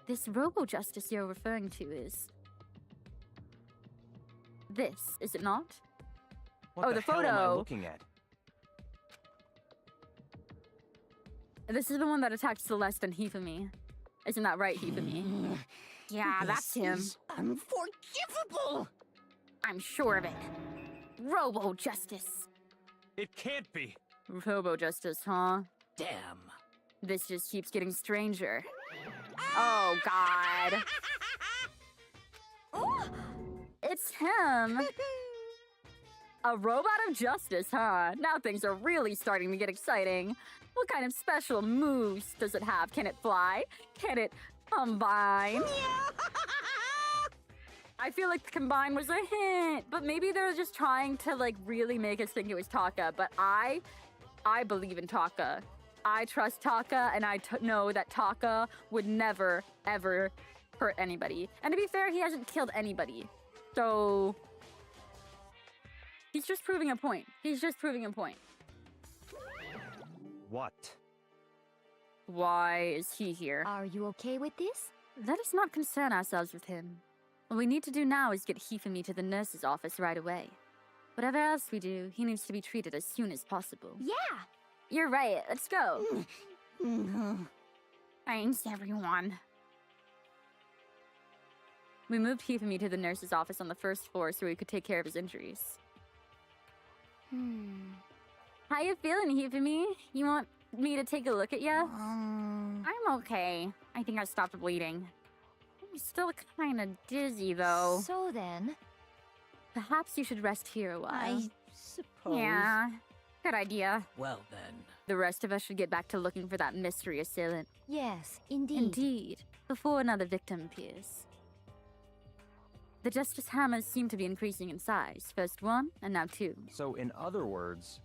Speaker 1: This Robo Justice you're referring to is... this, is it not?
Speaker 9: What
Speaker 1: the
Speaker 9: hell am I
Speaker 1: photo.
Speaker 9: looking at?
Speaker 1: This is the one that attacked Celeste and Hifumi. Isn't that right, Hifumi? Yeah, that's him.
Speaker 8: This is unforgivable!
Speaker 1: I'm sure of it. Robo Justice.
Speaker 9: It can't be.
Speaker 1: Robo Justice, huh?
Speaker 8: Damn.
Speaker 1: This just keeps getting stranger. Oh, God. It's him. A robot of justice, huh? Now things are really starting to get exciting. What kind of special moves does it have? Can it fly? Can it combine? I feel like the combine was a hint, but maybe they're just trying to like really make us think it was Taka. But I believe in Taka. I trust Taka, and I know that Taka would never, ever hurt anybody. And to be fair, he hasn't killed anybody. So he's just proving a point. He's just proving a point.
Speaker 9: What?
Speaker 1: Why is he here?
Speaker 3: Are you okay with this?
Speaker 1: Let us not concern ourselves with him. What we need to do now is get Hifumi to the nurse's office right away. Whatever else we do, he needs to be treated as soon as possible.
Speaker 3: Yeah!
Speaker 1: You're right, let's go. Thanks, everyone. We moved Hifumi to the nurse's office on the first floor so he could take care of his injuries. How you feeling, Hifumi? You want me to take a look at you? I'm okay. I think I stopped bleeding. I'm still kind of dizzy, though.
Speaker 3: So then...
Speaker 1: Perhaps you should rest here a while.
Speaker 8: I suppose.
Speaker 1: Yeah.
Speaker 2: Good idea.
Speaker 8: Well then.
Speaker 6: The rest of us should get back to looking for that mystery assailant.
Speaker 3: Yes, indeed.
Speaker 6: Indeed, before another victim appears. The Justice Hammers seem to be increasing in size. First one, and now two.
Speaker 9: So, in other words,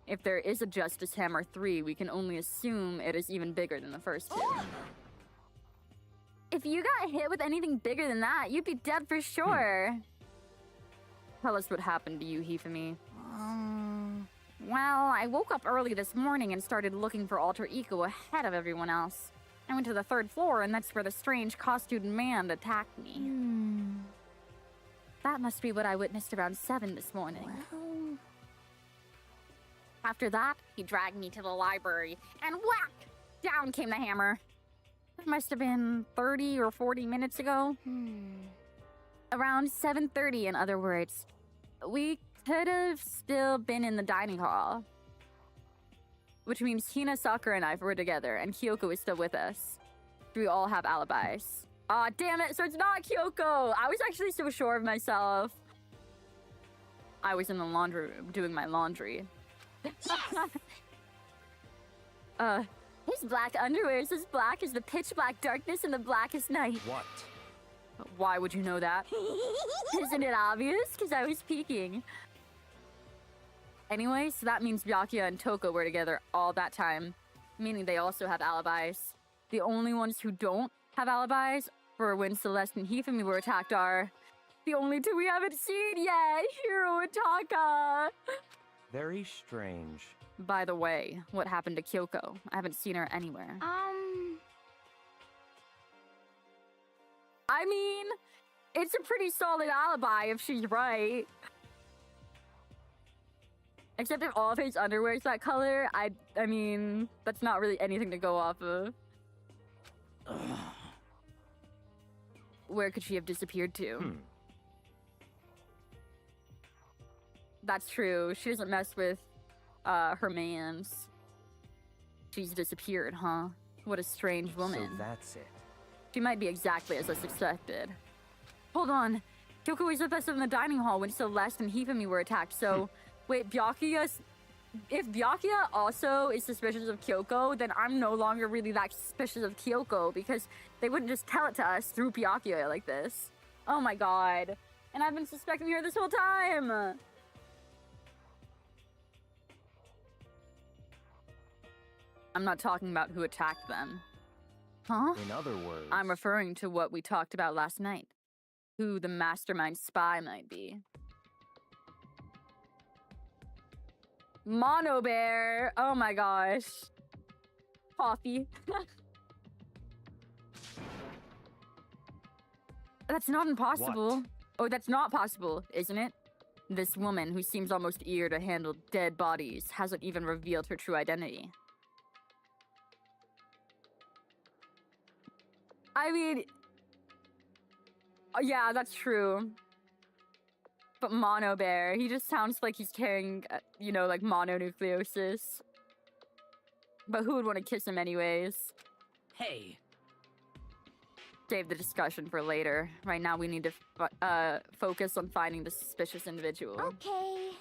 Speaker 1: If there is a Justice Hammer 3, we can only assume it is even bigger than the first two.
Speaker 6: If you got hit with anything bigger than that, you'd be dead for sure.
Speaker 1: Tell us what happened to you, Hifumi.
Speaker 2: Well, I woke up early this morning and started looking for Alter Ego ahead of everyone else. I went to the 3rd floor, and that's where the strange costumed man attacked me.
Speaker 6: That must be what I witnessed around 7 this morning.
Speaker 2: After that, he dragged me to the library, and whack! Down came the hammer. It must have been 30 or 40 minutes ago.
Speaker 6: Around 7:30, in other words. We could have still been in the dining hall.
Speaker 1: Which means Hina, Sakura, and I were together, and Kyoko is still with us. We all have alibis. Aw, damn it, so it's not Kyoko! I was actually so sure of myself. I was in the laundry room doing my laundry.
Speaker 6: His black underwear is as black as the pitch black darkness in the blackest night.
Speaker 9: what?
Speaker 1: Why would you know that?
Speaker 6: Isn't it obvious? Because I was peeking.
Speaker 1: Anyway, so that means Byakuya and Toko were together all that time, meaning they also have alibis. The only ones who don't have alibis for when Celeste and Hifumi were attacked are the only two we haven't seen yet, Hiro and Taka.
Speaker 9: Very strange.
Speaker 1: By the way, what happened to Kyoko? I haven't seen her anywhere. I mean, it's a pretty solid alibi if she's right. Except if all of his underwear is that color, I mean, that's not really anything to go off of. Where could she have disappeared to? That's true. She doesn't mess with her mans. She's disappeared, huh? What a strange woman.
Speaker 9: So that's it.
Speaker 1: She might be exactly as I suspected.
Speaker 6: Hold on. Kyoko was with us in the dining hall when Celeste and Hifumi were attacked, so...
Speaker 1: Wait, Byakuya's... If Byakuya also is suspicious of Kyoko, then I'm no longer really that suspicious of Kyoko, because they wouldn't just tell it to us through Byakuya like this. Oh my god. And I've been suspecting her this whole time! I'm not talking about who attacked them.
Speaker 6: Huh?
Speaker 9: In other words,
Speaker 1: I'm referring to what we talked about last night. Who the mastermind spy might be. Mono Bear! Oh my gosh. Coffee. That's not impossible.
Speaker 9: What?
Speaker 1: Oh, that's not possible, isn't it? This woman, who seems almost eager to handle dead bodies, hasn't even revealed her true identity. I mean... yeah, that's true. But Mono Bear, he just sounds like he's carrying, you know, like mononucleosis. But who would want to kiss him anyways?
Speaker 8: Hey.
Speaker 1: Save the discussion for later. Right now we need to focus on finding the suspicious individual.
Speaker 3: Okay.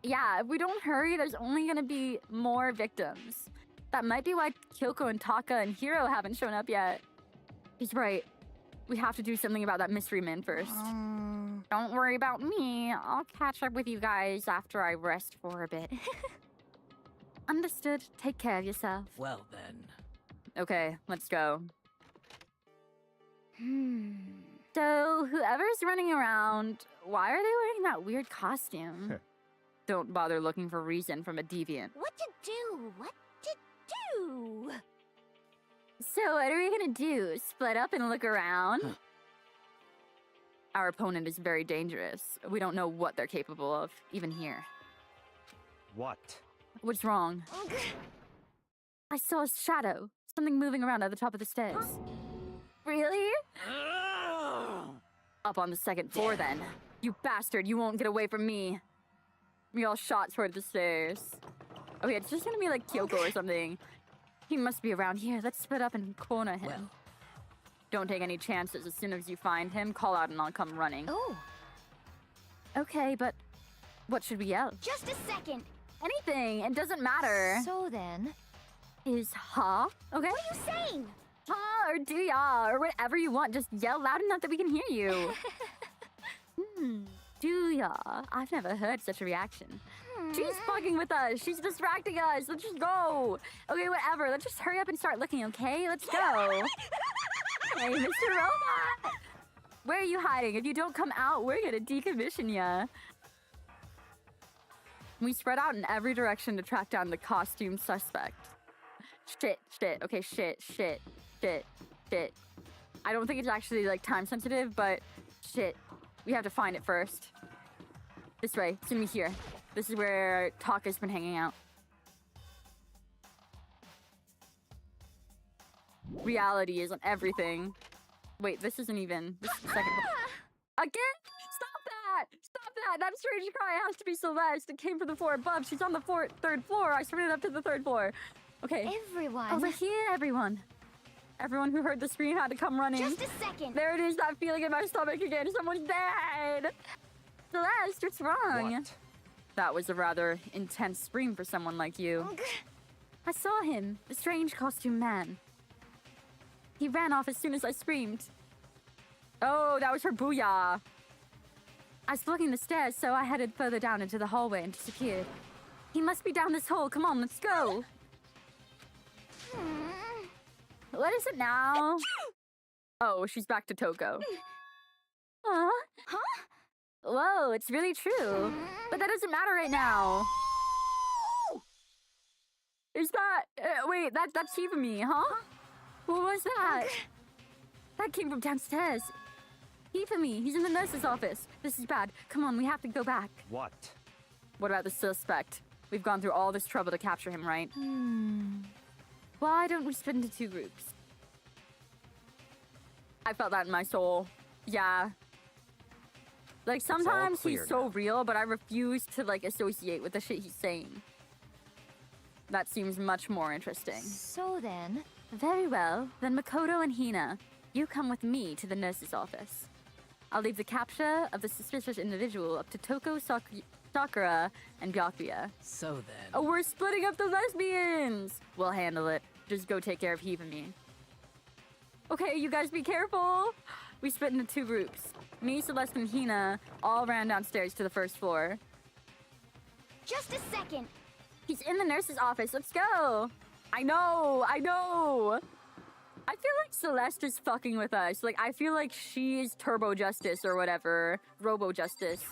Speaker 6: Yeah, if we don't hurry, there's only gonna be more victims. That might be why Kyoko and Taka and Hiro haven't shown up yet.
Speaker 1: He's right. We have to do something about that mystery man first.
Speaker 2: Don't worry about me. I'll catch up with you guys after I rest for a bit.
Speaker 6: Understood. Take care of yourself.
Speaker 8: Well then.
Speaker 1: Okay, let's go.
Speaker 6: So, whoever's running around, why are they wearing that weird costume?
Speaker 1: Don't bother looking for reason from a deviant.
Speaker 3: What to do? What to do?
Speaker 6: So, what are we gonna do? Split up and look around?
Speaker 1: Our opponent is very dangerous. We don't know what they're capable of, even here.
Speaker 9: what?
Speaker 1: What's wrong?
Speaker 6: I saw a shadow. Something moving around at the top of the stairs.
Speaker 2: Really?
Speaker 1: Up on the second floor, then. You bastard, you won't get away from me. We all shot toward the stairs. Okay, it's just gonna be like Kyoko or something. He must be around here. Let's split up and corner him.
Speaker 8: Well.
Speaker 1: Don't take any chances. As soon as you find him, call out and I'll come running.
Speaker 3: Oh,
Speaker 6: Okay, but What should we yell?
Speaker 3: Just a second.
Speaker 6: Anything. It doesn't matter.
Speaker 10: So then,
Speaker 6: Is ha? Okay.
Speaker 3: What are you saying?
Speaker 6: Ha or do ya or whatever you want. Just yell loud enough that we can hear you. Do ya? I've never heard such a reaction. She's fucking with us. She's distracting us. Let's just go. Okay, whatever. Let's just hurry up and start looking, okay? Let's go. Hey, Mr. Robot. Where are you hiding? If you don't come out, we're gonna decommission ya. We spread out in every direction to track down the costume suspect. Shit. Okay, shit. I don't think it's actually, like, time sensitive, but shit. We have to find it first. This way. It's gonna be here. This is where Taka's been hanging out. Reality is on everything. Wait, this isn't even... This is the second... Again? Stop that! Stop that! That strange cry has to be Celeste. It came from the floor above. She's on the third floor. I sprinted up to the third floor. Okay.
Speaker 3: Everyone.
Speaker 6: Over here, everyone. Everyone who heard the scream had to come running.
Speaker 3: Just a second.
Speaker 6: There it is, that feeling in my stomach again. Someone's dead! Celeste, what's wrong?
Speaker 9: What?
Speaker 6: That was a rather intense scream for someone like you. I saw him, the strange costume man. He ran off as soon as I screamed. Oh, that was her booyah. I was blocking the stairs, so I headed further down into the hallway and disappeared. He must be down this hole. Come on, let's go. What is it now? Oh, she's back to Toko. Huh? Whoa, it's really true. But that doesn't matter right now. Is that... wait, that's Hifumi, huh? What was that? That came from downstairs. Hifumi, he's in the nurse's office. This is bad. Come on, we have to go back.
Speaker 9: What?
Speaker 6: What about the suspect? We've gone through all this trouble to capture him, right? Why don't we split into two groups? I felt that in my soul. Yeah. Like, sometimes
Speaker 9: clear
Speaker 6: he's so
Speaker 9: now.
Speaker 6: real, but I refuse to, like, associate with the shit he's saying. That seems much more interesting.
Speaker 10: so then,
Speaker 6: Very well. Then Makoto and Hina, you come with me to the nurse's office. I'll leave the capture of the suspicious individual up to Toko, Sakura, and Byakuya.
Speaker 8: So then.
Speaker 6: Oh, we're splitting up the lesbians! We'll handle it. Just go take care of Hifumi. Okay, you guys be careful! We split into two groups. Me, Celeste, and Hina all ran downstairs to the first floor.
Speaker 3: Just a second.
Speaker 6: He's in the nurse's office. Let's go! I know! I feel like Celeste is fucking with us. Like, I feel like she's Turbo Justice or whatever. Robo Justice.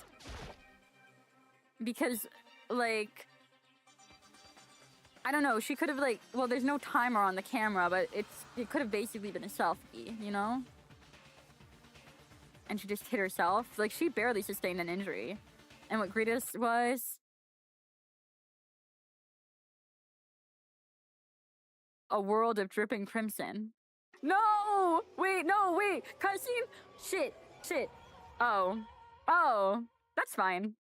Speaker 6: Because, like... I don't know, she could have, like... Well, there's no timer on the camera, but it could have basically been a selfie, you know? And she just hit herself. Like, she barely sustained an injury. And what greeted us was... a world of dripping crimson. No! Wait, cutscene? Shit. Oh. That's fine.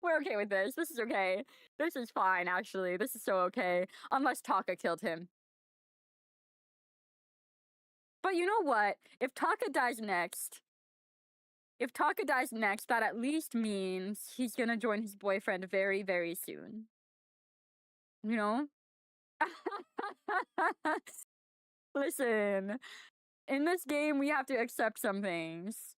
Speaker 6: We're okay with this. This is okay. This is fine, actually. This is so okay. Unless Taka killed him. But you know what? If Taka dies next, that at least means he's gonna join his boyfriend very, very soon. You know? Listen, in this game, we have to accept some things.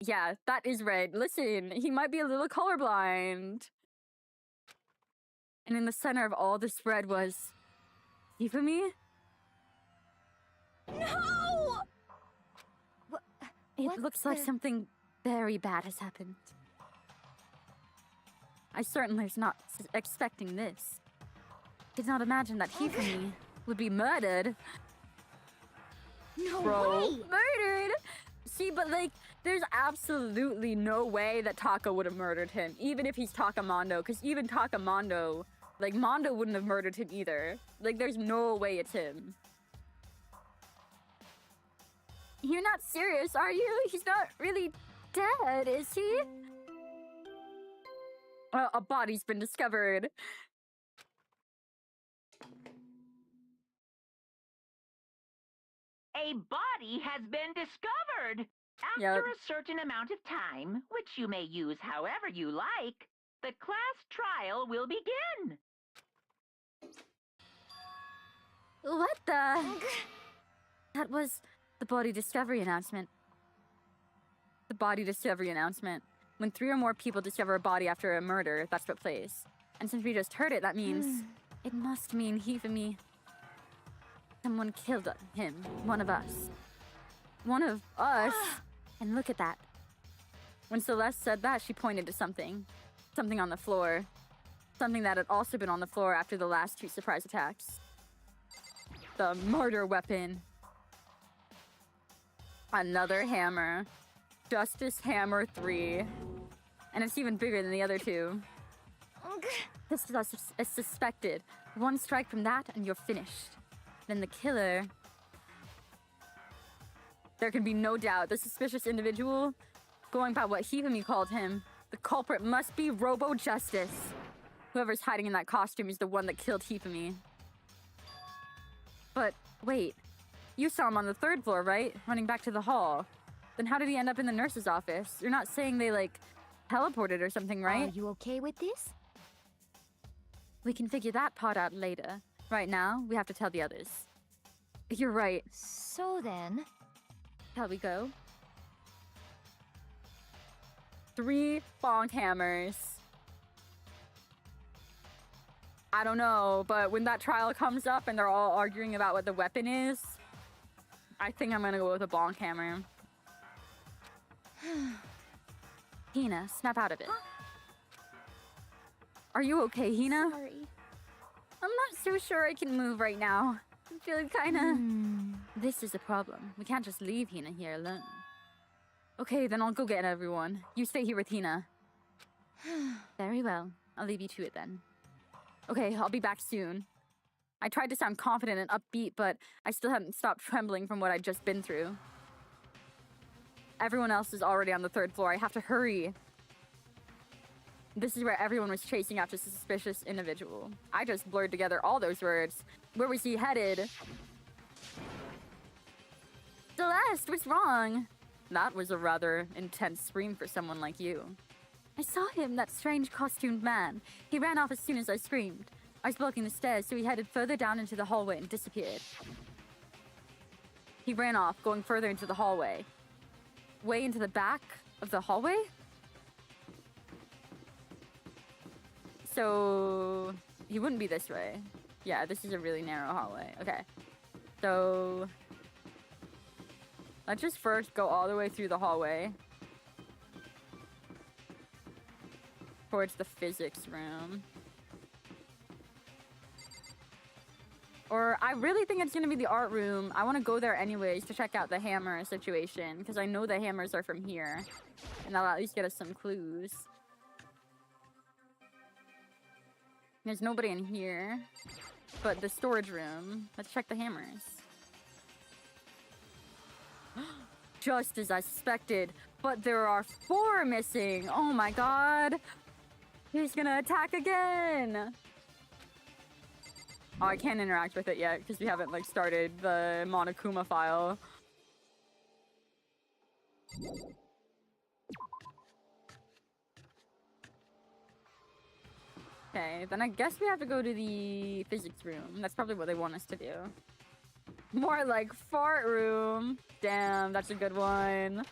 Speaker 6: Yeah, that is red. Listen, he might be a little colorblind. And in the center of all this red was... Hifumi?
Speaker 3: No!
Speaker 6: It
Speaker 10: What
Speaker 6: looks like
Speaker 10: the-
Speaker 6: something very bad has happened. I certainly was not expecting this. Did not imagine that Hifumi would be murdered.
Speaker 3: No
Speaker 6: Bro.
Speaker 3: way!
Speaker 6: Murdered? See, but like, there's absolutely no way that Taka would have murdered him, even if he's Takamondo, because even Takamondo, like, Mondo wouldn't have murdered him either. Like, there's no way it's him. You're not serious, are you? He's not really dead, is he? A body's been discovered.
Speaker 7: A body has been discovered. After a certain amount of time, which you may use however you like, the class trial will begin.
Speaker 6: What the? That was the body discovery announcement. The body discovery announcement. When 3 or more people discover a body after a murder, that's what plays. And since we just heard it, that means it must mean Hifumi. Someone killed him. One of us. One of us? And look at that. When Celeste said that, she pointed to something. Something on the floor. Something that had also been on the floor after the last 2 surprise attacks. The murder weapon. Another hammer. Justice Hammer 3. And it's even bigger than the other 2. This is suspected. 1 strike from that and you're finished. Then the killer... There can be no doubt. The suspicious individual, going by what Hifumi called him, the culprit must be Robo Justice. Whoever's hiding in that costume is the one that killed Hifumi. But, wait. You saw him on the 3rd floor, right? Running back to the hall. Then how did he end up in the nurse's office? You're not saying they, like, teleported or something, right?
Speaker 3: Are you okay with this?
Speaker 6: We can figure that part out later. Right now, we have to tell the others. You're right.
Speaker 3: So then...
Speaker 6: Shall we go?
Speaker 1: 3 bonk hammers. I don't know, but when that trial comes up and they're all arguing about what the weapon is, I think I'm gonna go with a bonk hammer.
Speaker 6: Hina, snap out of it. Are you okay, Hina?
Speaker 3: Sorry.
Speaker 6: I'm not so sure I can move right now. I'm feeling kinda... This is a problem. We can't just leave Hina here alone. Okay, then I'll go get everyone. You stay here with Hina. Very well. I'll leave you to it then. Okay, I'll be back soon. I tried to sound confident and upbeat, but I still haven't stopped trembling from what I'd just been through. Everyone else is already on the 3rd floor. I have to hurry. This is where everyone was chasing after a suspicious individual. I just blurred together all those words. Where was he headed? Celeste, what's wrong? That was a rather intense scream for someone like you. I saw him, that strange costumed man. He ran off as soon as I screamed. I was blocking the stairs, so he headed further down into the hallway and disappeared. He ran off, going further into the hallway. Way into the back of the hallway? So... he wouldn't be this way. Yeah, this is a really narrow hallway. Okay. So... let's just first go all the way through the hallway. Towards the physics room. Or I really think it's gonna be the art room. I want to go there anyways to check out the hammer situation, because I know the hammers are from here. And that'll at least get us some clues. There's nobody in here. But the storage room. Let's check the hammers. Just as I suspected. But there are 4 missing. Oh my god. He's gonna attack again. Oh, I can't interact with it yet because we haven't like started the Monokuma file. Okay, then I guess we have to go to the physics room. That's probably what they want us to do. More like fart room. Damn, that's a good one.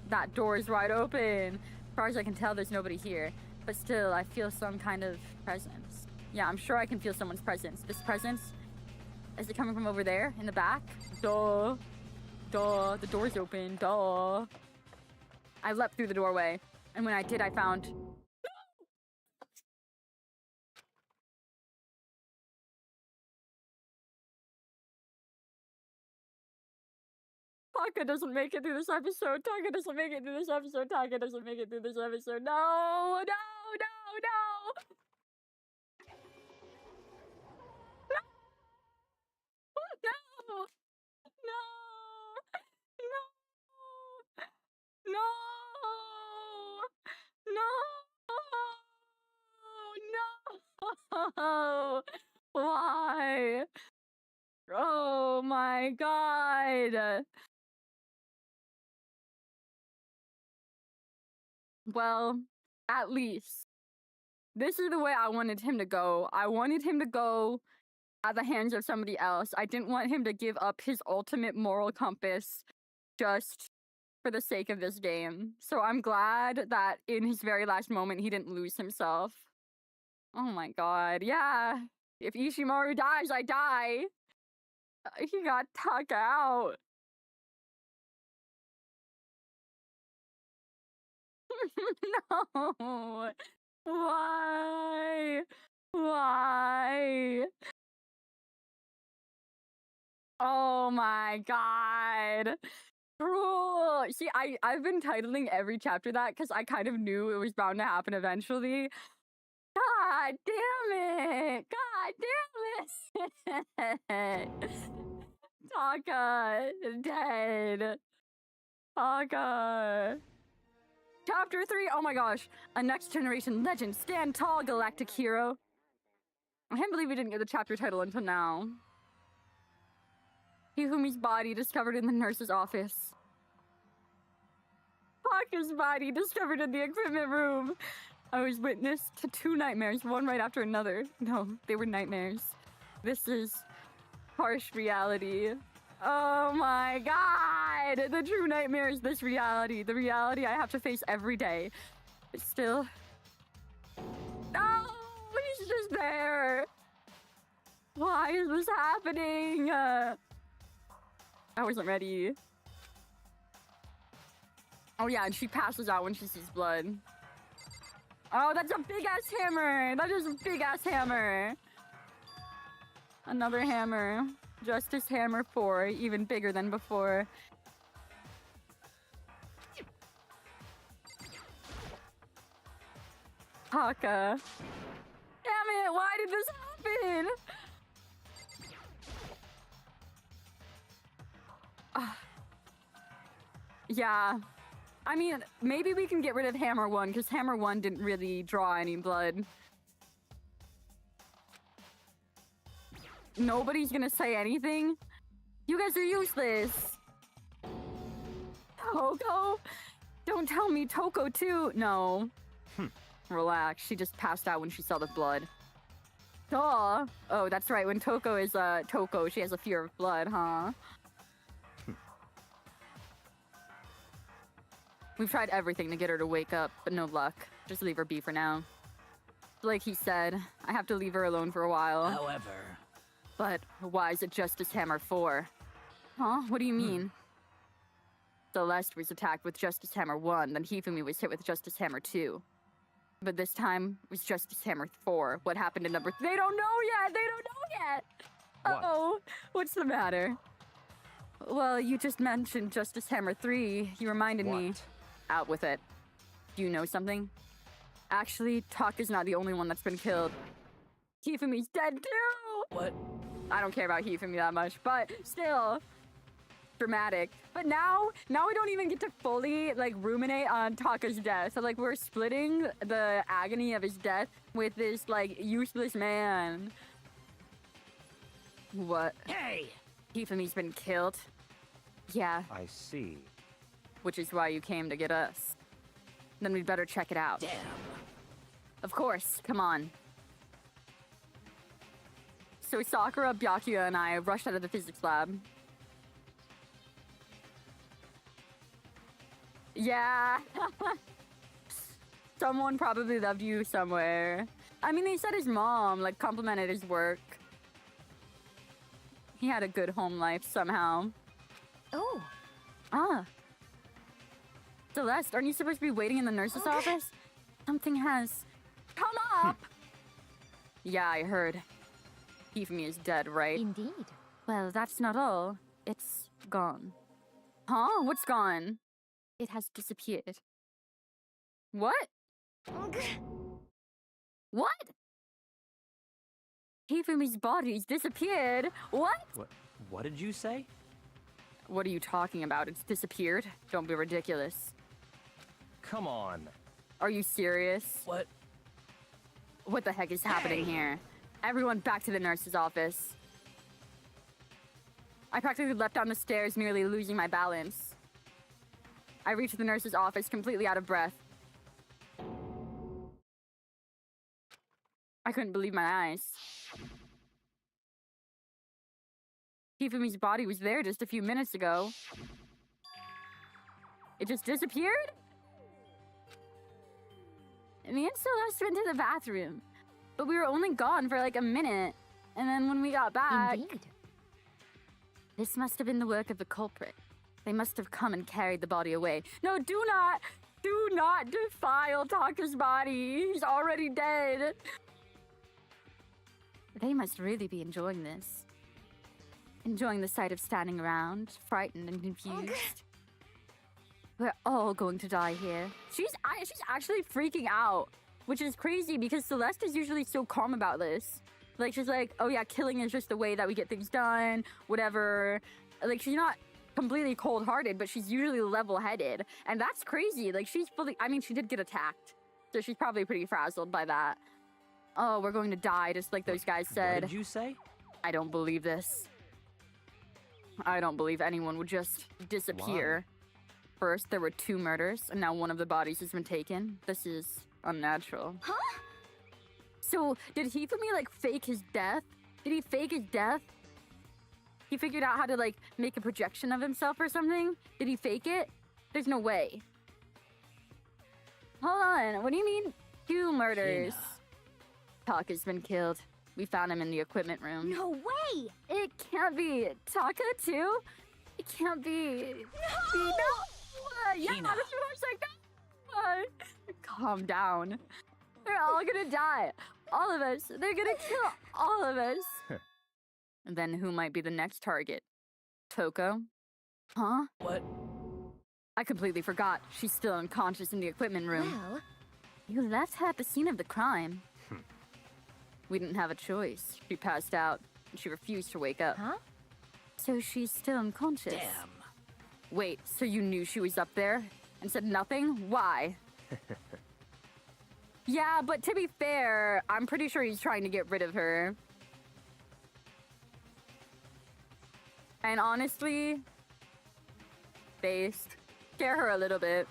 Speaker 6: That door is wide open. As far as I can tell, there's nobody here. But still, I feel some kind of presence. Yeah, I'm sure I can feel someone's presence. This presence, is it coming from over there in the back? Duh. Duh. The door's open. Duh. I leapt through the doorway. And when I did, I found... Taka doesn't make it through this episode. Taka doesn't make it through this episode. Taka doesn't make it through this episode. No, no, no, no. No. No. No. No. No. No.
Speaker 1: Why? Oh my god. Well, at least this is the way I wanted him to go. I wanted him to go at the hands of somebody else. I didn't want him to give up his ultimate moral compass just for the sake of this game. So I'm glad that in his very last moment he didn't lose himself. Oh my god, yeah. If Ishimaru dies, I die. He got tucked out. No. Why? Why? Oh my god. Cruel. See, I've been titling every chapter that because I kind of knew it was bound to happen eventually. God damn it! God damn it! Taka dead. Taka. Chapter 3. Oh my gosh. A next generation legend. Stand tall, galactic hero. I can't believe we didn't get the chapter title until now. Hifumi's body discovered in the nurse's office. Taka's body discovered in the equipment room. I was witness to 2 nightmares, one right after another. No, they were nightmares. This is harsh reality. Oh my god! The true nightmare is this reality. The reality I have to face every day. But still... No! He's just there! Why is this happening? I wasn't ready. Oh yeah, and she passes out when she sees blood. Oh, that's a big-ass hammer! That is a big-ass hammer! Another hammer. Justice Hammer 4, even bigger than before. Taka. Damn it, why did this happen? Yeah. I mean, maybe we can get rid of Hammer 1, because Hammer 1 didn't really draw any blood. Nobody's gonna say anything? You guys are useless! Toko? Don't tell me Toko too! No. Relax, she just passed out when she saw the blood. Duh! Oh, that's right, when Toko is, Toko, she has a fear of blood, huh? We've tried everything to get her to wake up, but no luck. Just leave her be for now. Like he said, I have to leave her alone for a while.
Speaker 8: However...
Speaker 1: But why is it Justice Hammer 4? Huh? What do you mean? Celeste was attacked with Justice Hammer 1, then Hifumi was hit with Justice Hammer 2. But this time, it was Justice Hammer 4. What happened to number... They don't know yet! They don't know yet! Uh-oh! What's the matter? Well, you just mentioned Justice Hammer 3. You reminded me. Out with it. Do you know something? Actually, Taka's not the only one that's been killed. Hifumi's dead too!
Speaker 8: What?
Speaker 1: I don't care about Hifumi that much, but still... dramatic. But now we don't even get to fully, like, ruminate on Taka's death. So, like, we're splitting the agony of his death with this, like, useless man. What?
Speaker 8: Hey!
Speaker 1: Hifumi's been killed? Yeah.
Speaker 9: I see.
Speaker 1: Which is why you came to get us. Then we'd better check it out.
Speaker 8: Damn.
Speaker 1: Of course, come on. So Sakura, Byakuya, and I rushed out of the physics lab. Yeah. Someone probably loved you somewhere. I mean, they said his mom, like, complimented his work. He had a good home life somehow.
Speaker 3: Oh.
Speaker 1: Ah. Celeste, aren't you supposed to be waiting in the nurse's office? Something has come up! Yeah, I heard. Hifumi is dead, right?
Speaker 3: Indeed.
Speaker 6: Well, that's not all. It's gone.
Speaker 1: Huh? What's gone?
Speaker 6: It has disappeared.
Speaker 1: What? What? Hifumi's body's disappeared. What?
Speaker 9: What did you say?
Speaker 1: What are you talking about? It's disappeared? Don't be ridiculous.
Speaker 9: Come on.
Speaker 1: Are you serious?
Speaker 8: What?
Speaker 1: What the heck is happening here? Everyone back to the nurse's office. I practically leapt down the stairs, nearly losing my balance. I reached the nurse's office completely out of breath. I couldn't believe my eyes. Hifumi's body was there just a few minutes ago. It just disappeared? Me and Celeste went to the bathroom, but we were only gone for like a minute. And then when we got back...
Speaker 6: Indeed. This must have been the work of the culprit. They must have come and carried the body away.
Speaker 1: No, do not defile Taka's body. He's already dead.
Speaker 6: They must really be enjoying this. Enjoying the sight of standing around, frightened and confused. We're all going to die here.
Speaker 1: She's actually freaking out, which is crazy because Celeste is usually so calm about this. Like, she's like, oh yeah, killing is just the way that we get things done, whatever. Like, she's not completely cold-hearted, but she's usually level-headed. And that's crazy. Like, she's fully... I mean, she did get attacked, so she's probably pretty frazzled by that. Oh, we're going to die, just like those guys said.
Speaker 9: What did you say?
Speaker 1: I don't believe this. I don't believe anyone would just disappear.
Speaker 9: Why?
Speaker 1: First, there were 2 murders, and now one of the bodies has been taken. This is unnatural.
Speaker 3: Huh?
Speaker 1: So, did Hifumi, like, fake his death? Did he fake his death? He figured out how to, like, make a projection of himself or something? Did he fake it? There's no way. Hold on, what do you mean 2 murders? Taka's been killed. We found him in the equipment room.
Speaker 3: No way!
Speaker 1: It can't be. Taka, too? It can't be. No! Yeah, that's what I was like. Calm down. They're all gonna die. All of us. They're gonna kill all of us. And then who might be the next target? Toko? Huh?
Speaker 8: What?
Speaker 1: I completely forgot. She's still unconscious in the equipment room.
Speaker 3: Well,
Speaker 6: You left her at the scene of the crime.
Speaker 1: We didn't have a choice. She passed out, and she refused to wake up.
Speaker 3: huh?
Speaker 6: So she's still unconscious.
Speaker 8: Damn.
Speaker 1: Wait, so you knew she was up there and said nothing? Why? Yeah, but to be fair, I'm pretty sure he's trying to get rid of her. And honestly, based, scare her a little bit.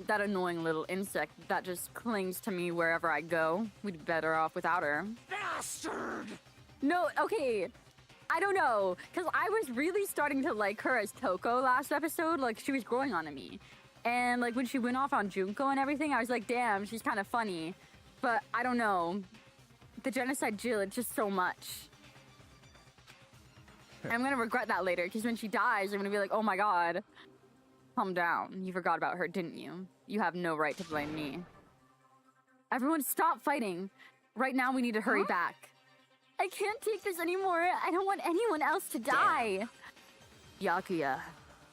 Speaker 1: That annoying little insect that just clings to me wherever I go. We'd be better off without her.
Speaker 8: Bastard!
Speaker 1: No, okay. I don't know, because I was really starting to like her as Toko last episode. Like, she was growing onto me. And, like, when she went off on Junko and everything, I was like, damn, she's kind of funny. But, I don't know. The Genocide Jill, it's just so much. I'm gonna regret that later, because when she dies, I'm gonna be like, oh my god. Calm down. You forgot about her, didn't you? You have no right to blame me. Everyone stop fighting. Right now, we need to hurry back. I can't take this anymore. I don't want anyone else to die. Yakuya,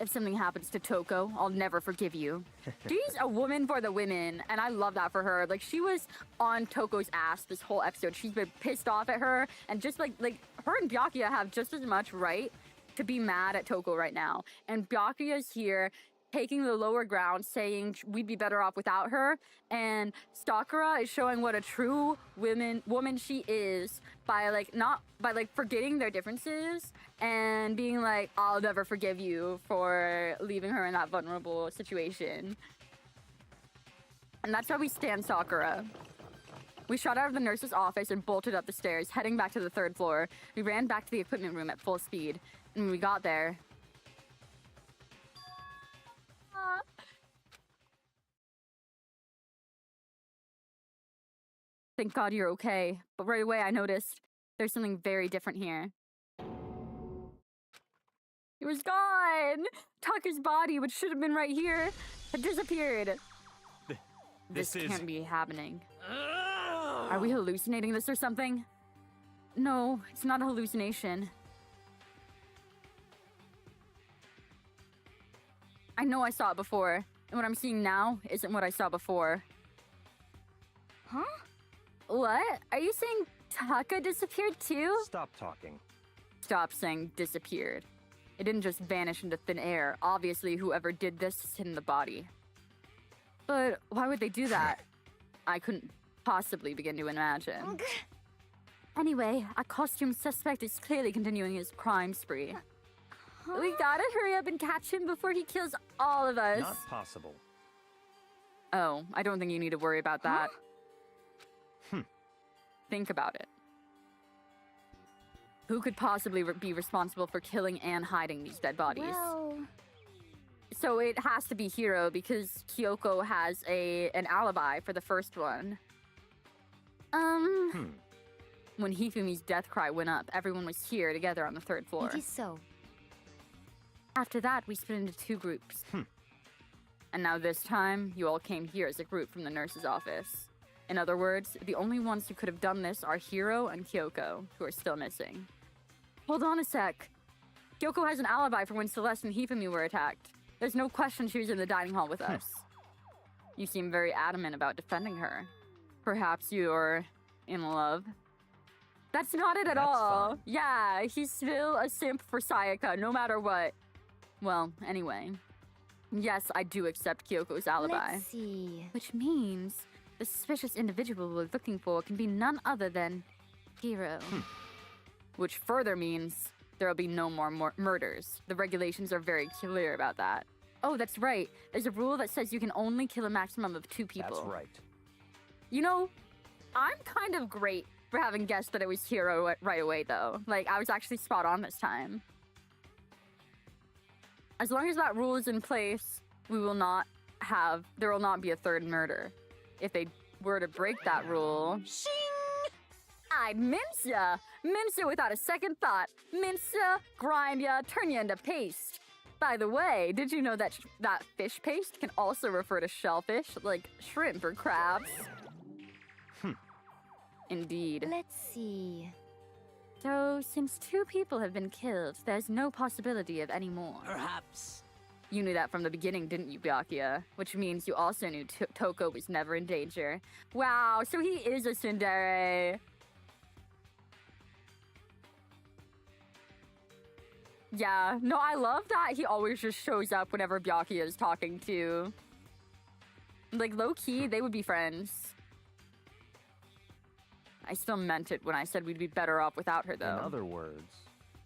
Speaker 1: if something happens to Toko, I'll never forgive you. She's a woman for the women, and I love that for her. Like, she was on Toko's ass this whole episode. She's been pissed off at her, and just like her and Byakuya have just as much right to be mad at Toko right now. And Byakuya's here taking the lower ground, saying we'd be better off without her. And Sakura is showing what a true woman she is by forgetting their differences and being like, I'll never forgive you for leaving her in that vulnerable situation. And that's how we stand Sakura. We shot out of the nurse's office and bolted up the stairs, heading back to the 3rd floor. We ran back to the equipment room at full speed. And when we got there... Thank God you're okay. But right away I noticed there's something very different here. It was gone! Taka's body, which should have been right here, had disappeared. This can't be happening. Are we hallucinating this or something? No, it's not a hallucination. I know I saw it before, and what I'm seeing now isn't what I saw before.
Speaker 3: Huh?
Speaker 1: What? Are you saying Taka disappeared too?
Speaker 9: Stop talking.
Speaker 1: Stop saying disappeared. It didn't just vanish into thin air. Obviously, whoever did this hid in the body. But why would they do that? I couldn't possibly begin to imagine. Anyway, a costume suspect is clearly continuing his crime spree. We gotta hurry up and catch him before he kills all of us.
Speaker 9: Not possible.
Speaker 1: Oh, I don't think you need to worry about that. Think about it. Who could possibly be responsible for killing and hiding these dead bodies?
Speaker 6: Well,
Speaker 1: So it has to be Hiro because Kyoko has an alibi for the first one. When Hifumi's death cry went up, everyone was here together on the 3rd floor.
Speaker 6: it is so.
Speaker 1: After that, we split into 2 groups. And now this time, you all came here as a group from the nurse's office. In other words, the only ones who could have done this are Hiro and Kyoko, who are still missing. Hold on a sec. Kyoko has an alibi for when Celeste and Hifumi were attacked. There's no question she was in the dining hall with us. You seem very adamant about defending her. Perhaps you're in love? That's not it at
Speaker 9: That's
Speaker 1: all.
Speaker 9: fine.
Speaker 1: Yeah, he's still a simp for Sayaka, no matter what. Well, anyway. Yes, I do accept Kyoko's alibi.
Speaker 6: Let's see.
Speaker 1: Which means the suspicious individual we're looking for can be none other than Hiro. Which further means there'll be no more murders. The regulations are very clear about that. Oh, that's right. There's a rule that says you can only kill a maximum of 2 people.
Speaker 9: That's right.
Speaker 1: You know, I'm kind of great for having guessed that it was Hiro right away, though. Like, I was actually spot on this time. As long as that rule is in place, there will not be a 3rd murder. If they were to break that rule, I'd mince ya! Mince ya without a second thought. Mince ya, grind ya, turn ya into paste. By the way, did you know that that fish paste can also refer to shellfish, like shrimp or crabs? Indeed.
Speaker 6: Let's see.
Speaker 1: So, since 2 people have been killed, there's no possibility of any more.
Speaker 8: Perhaps.
Speaker 1: You knew that from the beginning, didn't you, Byakuya? Which means you also knew Toko was never in danger. Wow, so he is a tsundere. Yeah, no, I love that he always just shows up whenever Byakuya is talking to. Like, low-key, they would be friends. I still meant it when I said we'd be better off without her, though.
Speaker 9: In other words,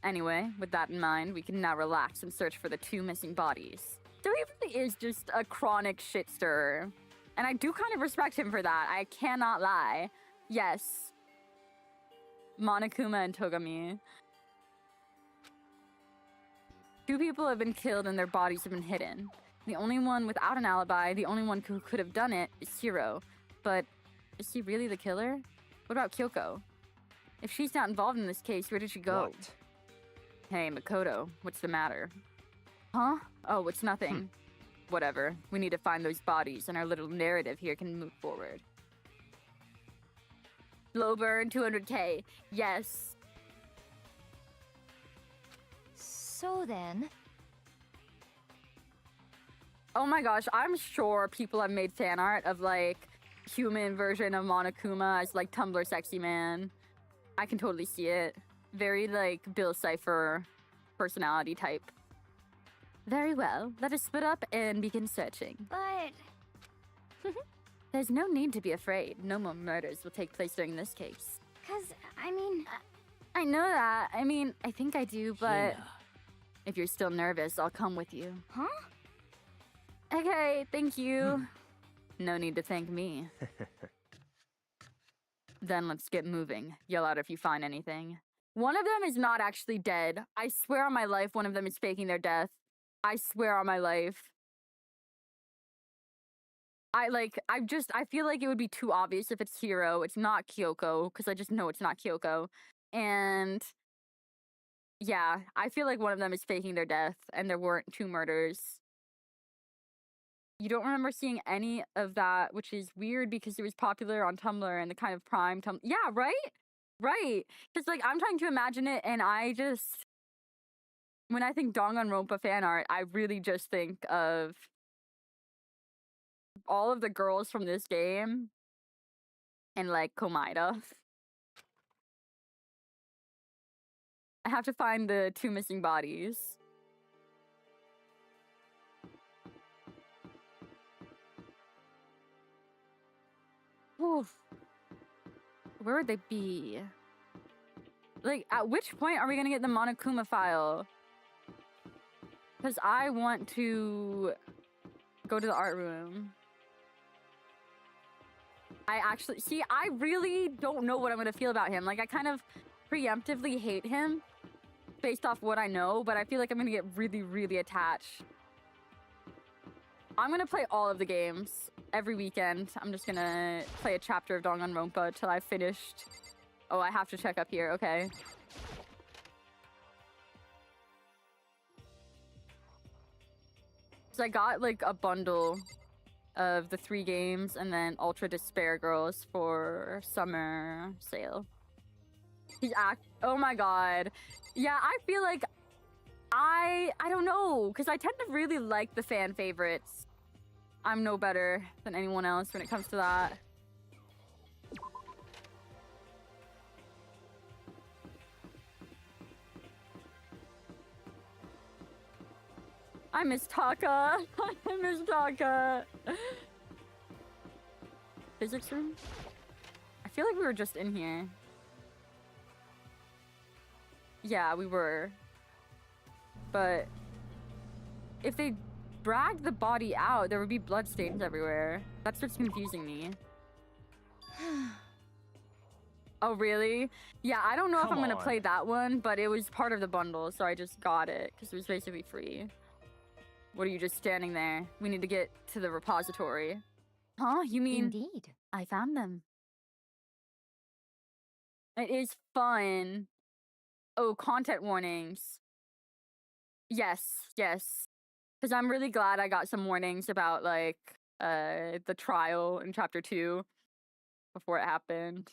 Speaker 1: Anyway, with that in mind, we can now relax and search for the 2 missing bodies. So he really is just a chronic shit stirrer. And I do kind of respect him for that, I cannot lie. Yes. Monokuma and Togami. 2 people have been killed and their bodies have been hidden. The only one without an alibi, the only one who could have done it, is Hiro. But is he really the killer? What about Kyoko? If she's not involved in this case, where did she go?
Speaker 9: what?
Speaker 1: Hey, Makoto, what's the matter? Huh? Oh, it's nothing. Whatever. We need to find those bodies, and our little narrative here can move forward. Slow burn, 200k. Yes.
Speaker 6: So then,
Speaker 1: Oh my gosh, I'm sure people have made fan art of, like, human version of Monokuma as, like, Tumblr sexy man. I can totally see it. Very, like, Bill Cipher personality type. Very well. Let us split up and begin searching.
Speaker 6: but
Speaker 1: There's no need to be afraid. No more murders will take place during this case.
Speaker 6: I mean,
Speaker 1: I know that. I mean, I think I do, but
Speaker 8: Hina.
Speaker 1: if you're still nervous, I'll come with you.
Speaker 6: huh?
Speaker 1: Okay, thank you. No need to thank me. Then let's get moving. Yell out if you find anything. One of them is not actually dead. I swear on my life one of them is faking their death. I swear on my life. I feel like it would be too obvious if it's Hiro. It's not Kyoko, because I just know it's not Kyoko. And yeah, I feel like one of them is faking their death, and there weren't 2 murders. You don't remember seeing any of that, which is weird because it was popular on Tumblr and the kind of prime Tumblr. Yeah, right? Right. Because, like, I'm trying to imagine it, and I just... When I think Danganronpa fan art, I really just think of all of the girls from this game and, like, Komaida. I have to find the 2 missing bodies. Oof. Where would they be? Like, at which point are we gonna get the Monokuma file? Because I want to go to the art room. I really don't know what I'm gonna feel about him. Like, I kind of preemptively hate him based off what I know, but I feel like I'm gonna get really, really attached. I'm gonna play all of the games every weekend. I'm just gonna play a chapter of Danganronpa till I've finished. Oh, I have to check up here. Okay. So I got like a bundle of the 3 games and then Ultra Despair Girls for summer sale. Oh my god. Yeah, I feel like I don't know, because I tend to really like the fan favorites. I'm no better than anyone else when it comes to that. I miss Taka. I miss Taka. Physics room? I feel like we were just in here. Yeah, we were. But if they dragged the body out, there would be bloodstains everywhere. That's what's confusing me. Oh, really? Yeah, I don't know if I'm gonna play that one, but it was part of the bundle, so I just got it because it was basically free. What are you just standing there? We need to get to the repository. Huh? You mean...
Speaker 6: Indeed, I found them.
Speaker 1: It is fun. Oh, content warnings. Yes, yes. Because I'm really glad I got some warnings about, like, the trial in Chapter 2 before it happened.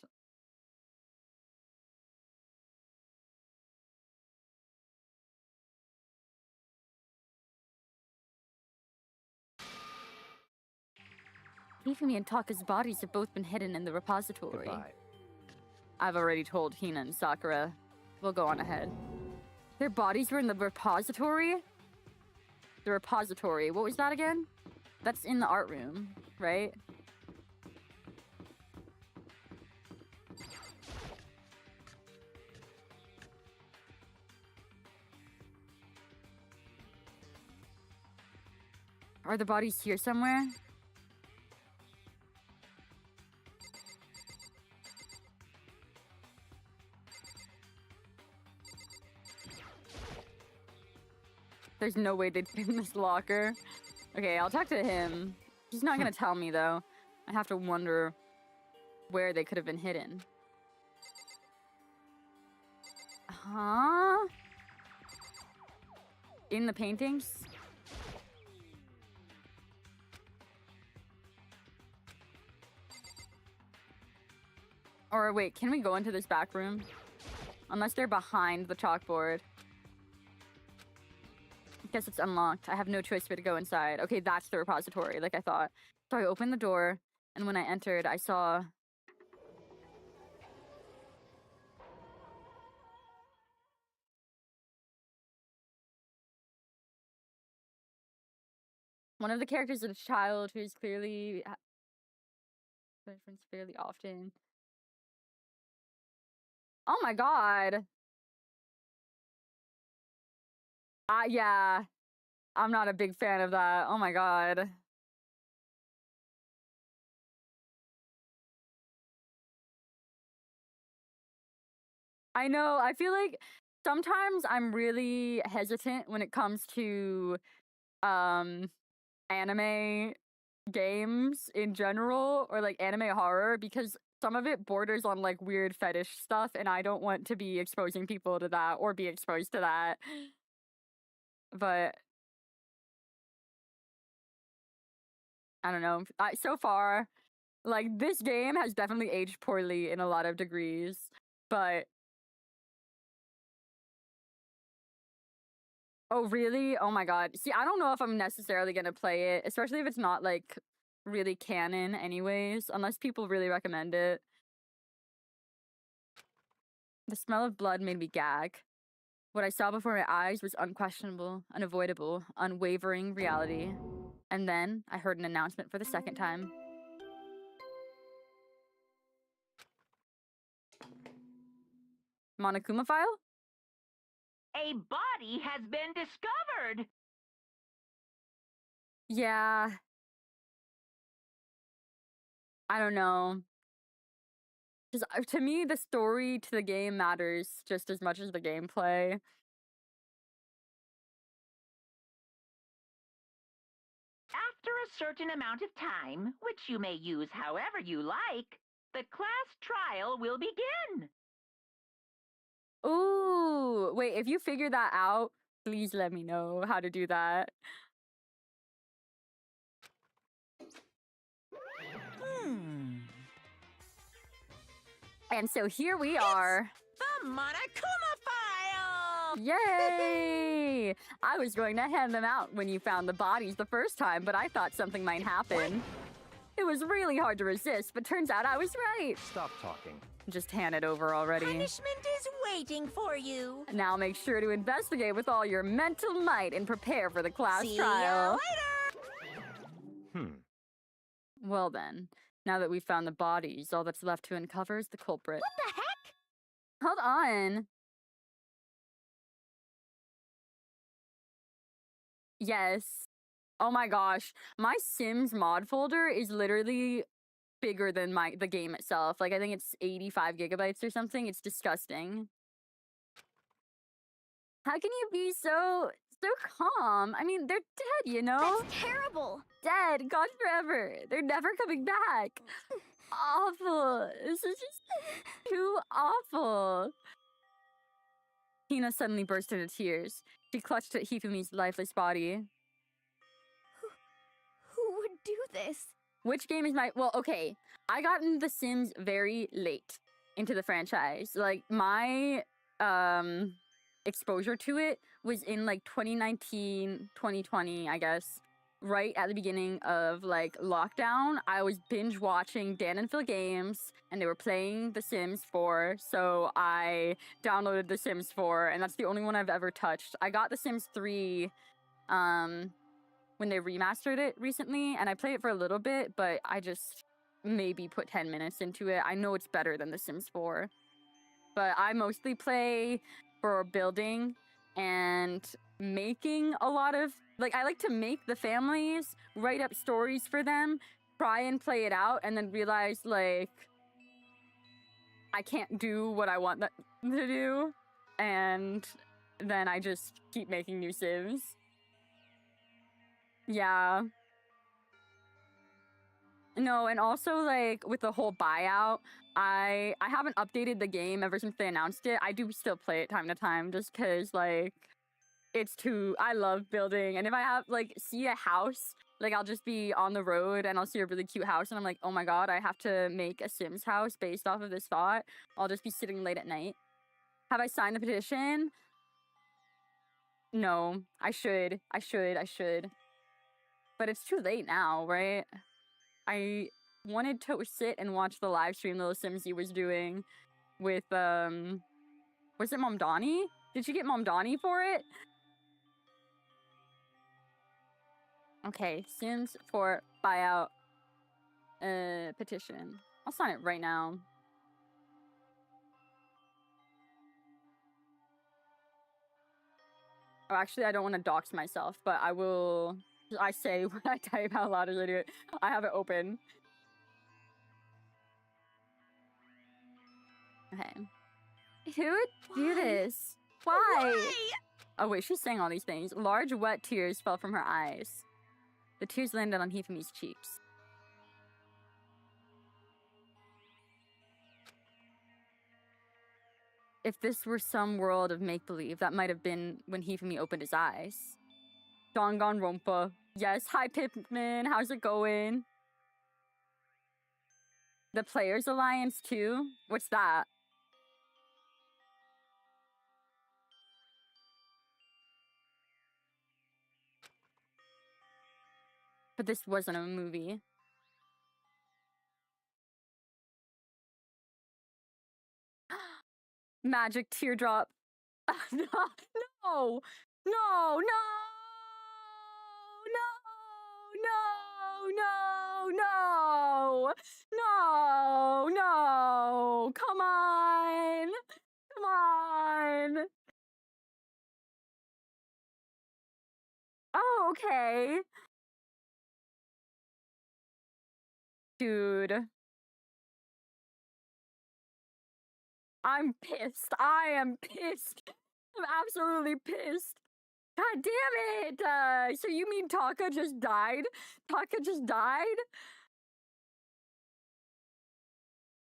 Speaker 1: Hifumi and Taka's bodies have both been hidden in the repository.
Speaker 9: Goodbye.
Speaker 1: I've already told Hina and Sakura. We'll go on ahead. Their bodies were in the repository? The repository. What was that again? That's in the art room, right? Are the bodies here somewhere? There's no way they'd fit in this locker. Okay, I'll talk to him. He's not gonna tell me, though. I have to wonder where they could have been hidden. Huh? In the paintings? Or wait, can we go into this back room? Unless they're behind the chalkboard. Guess it's unlocked. I have no choice but to go inside. Okay, that's the repository, like I thought. So I opened the door, and when I entered, I saw... one of the characters is a child who's clearly... referenced fairly often. Oh my god! Yeah. I'm not a big fan of that. Oh my god. I know, I feel like sometimes I'm really hesitant when it comes to anime games in general, or like anime horror, because some of it borders on like weird fetish stuff, and I don't want to be exposing people to that or be exposed to that. But I don't know. So far, like, this game has definitely aged poorly in a lot of degrees, but... Oh, really? Oh my god. See, I don't know if I'm necessarily gonna play it, especially if it's not, like, really canon anyways, unless people really recommend it. The smell of blood made me gag. What I saw before my eyes was unquestionable, unavoidable, unwavering reality. And then I heard an announcement for the second time. Monokuma file?
Speaker 7: A body has been discovered.
Speaker 1: Yeah. I don't know. Because to me, the story to the game matters just as much as the gameplay.
Speaker 7: After a certain amount of time, which you may use however you like, the class trial will begin.
Speaker 1: Ooh, wait, if you figure that out, please let me know how to do that. And so here we are.
Speaker 4: The Monokuma file!
Speaker 1: Yay! I was going to hand them out when you found the bodies the first time, but I thought something might happen. It was really hard to resist, but turns out I was right.
Speaker 9: Stop talking.
Speaker 1: Just hand it over already.
Speaker 4: Punishment is waiting for you.
Speaker 1: Now make sure to investigate with all your mental might and prepare for the class
Speaker 4: See
Speaker 1: trial.
Speaker 4: ya later!
Speaker 1: Well then, now that we've found the bodies, all that's left to uncover is the culprit.
Speaker 3: What the heck?
Speaker 1: Hold on. Yes. Oh my gosh. My Sims mod folder is literally bigger than the game itself. Like, I think it's 85 gigabytes or something. It's disgusting. How can you be so calm? I mean, they're dead, you know?
Speaker 3: That's terrible.
Speaker 1: Dead, gone forever. They're never coming back. Awful. This is just too awful. Hina suddenly burst into tears. She clutched at Hifumi's lifeless body.
Speaker 3: Who would do this?
Speaker 1: Which game is my... Well, okay. I got into The Sims very late into the franchise. Like, my exposure to it was in, like, 2019, 2020, I guess. Right at the beginning of, like, lockdown. I was binge watching Dan and Phil games, and they were playing The Sims 4, so I downloaded The Sims 4, and that's the only one I've ever touched. I got The Sims 3, when they remastered it recently, and I played it for a little bit, but I just maybe put 10 minutes into it. I know it's better than The Sims 4. But I mostly play for building and making a lot of... Like, I like to make the families, write up stories for them, try and play it out, and then realize, like, I can't do what I want them to do. And then I just keep making new Sims. Yeah. No, and also, like, with the whole buyout, I haven't updated the game ever since they announced it. I do still play it time to time just because, like, it's too... I love building, and if I have, like, see a house, like, I'll just be on the road and I'll see a really cute house and I'm like, oh my god, I have to make a Sims house based off of this thought. I'll just be sitting late at night. Have I signed the petition? No, I should. But it's too late now, right? I wanted to sit and watch the live stream Little Simsy was doing with, was it Mom Donnie? Did she get Mom Donnie for it? Okay, Sims 4 buyout petition. I'll sign it right now. Oh, actually, I don't want to dox myself, but I will... I say when I type how loud as I do it. I have it open. Okay. Who would do this? Why? Oh wait, she's saying all these things. Large wet tears fell from her eyes. The tears landed on Hifumi's cheeks. If this were some world of make-believe, that might have been when Hifumi opened his eyes. Danganronpa. Yes, hi Pipman, how's it going? The Players Alliance too? What's that? But this wasn't a movie. Magic teardrop. No, no, no, no, no, no, no, no, no, come on, come on. Okay. Dude. I'm pissed. I am pissed. I'm absolutely pissed. God damn it! So you mean Taka just died? Taka just died?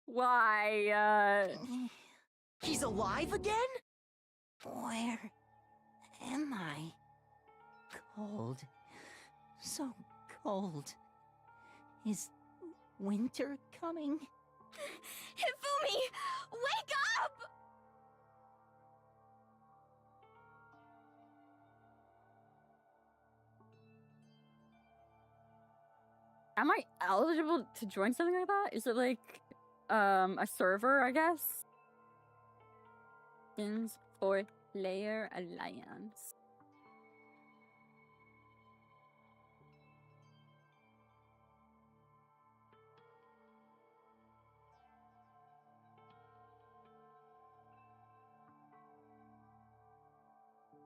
Speaker 1: Why,
Speaker 4: He's alive again? Where am I? Cold. So cold. Is winter coming?
Speaker 3: Hifumi, wake up!
Speaker 1: am I eligible to join something like that? Is it like, a server, I guess? Skins for Player Alliance.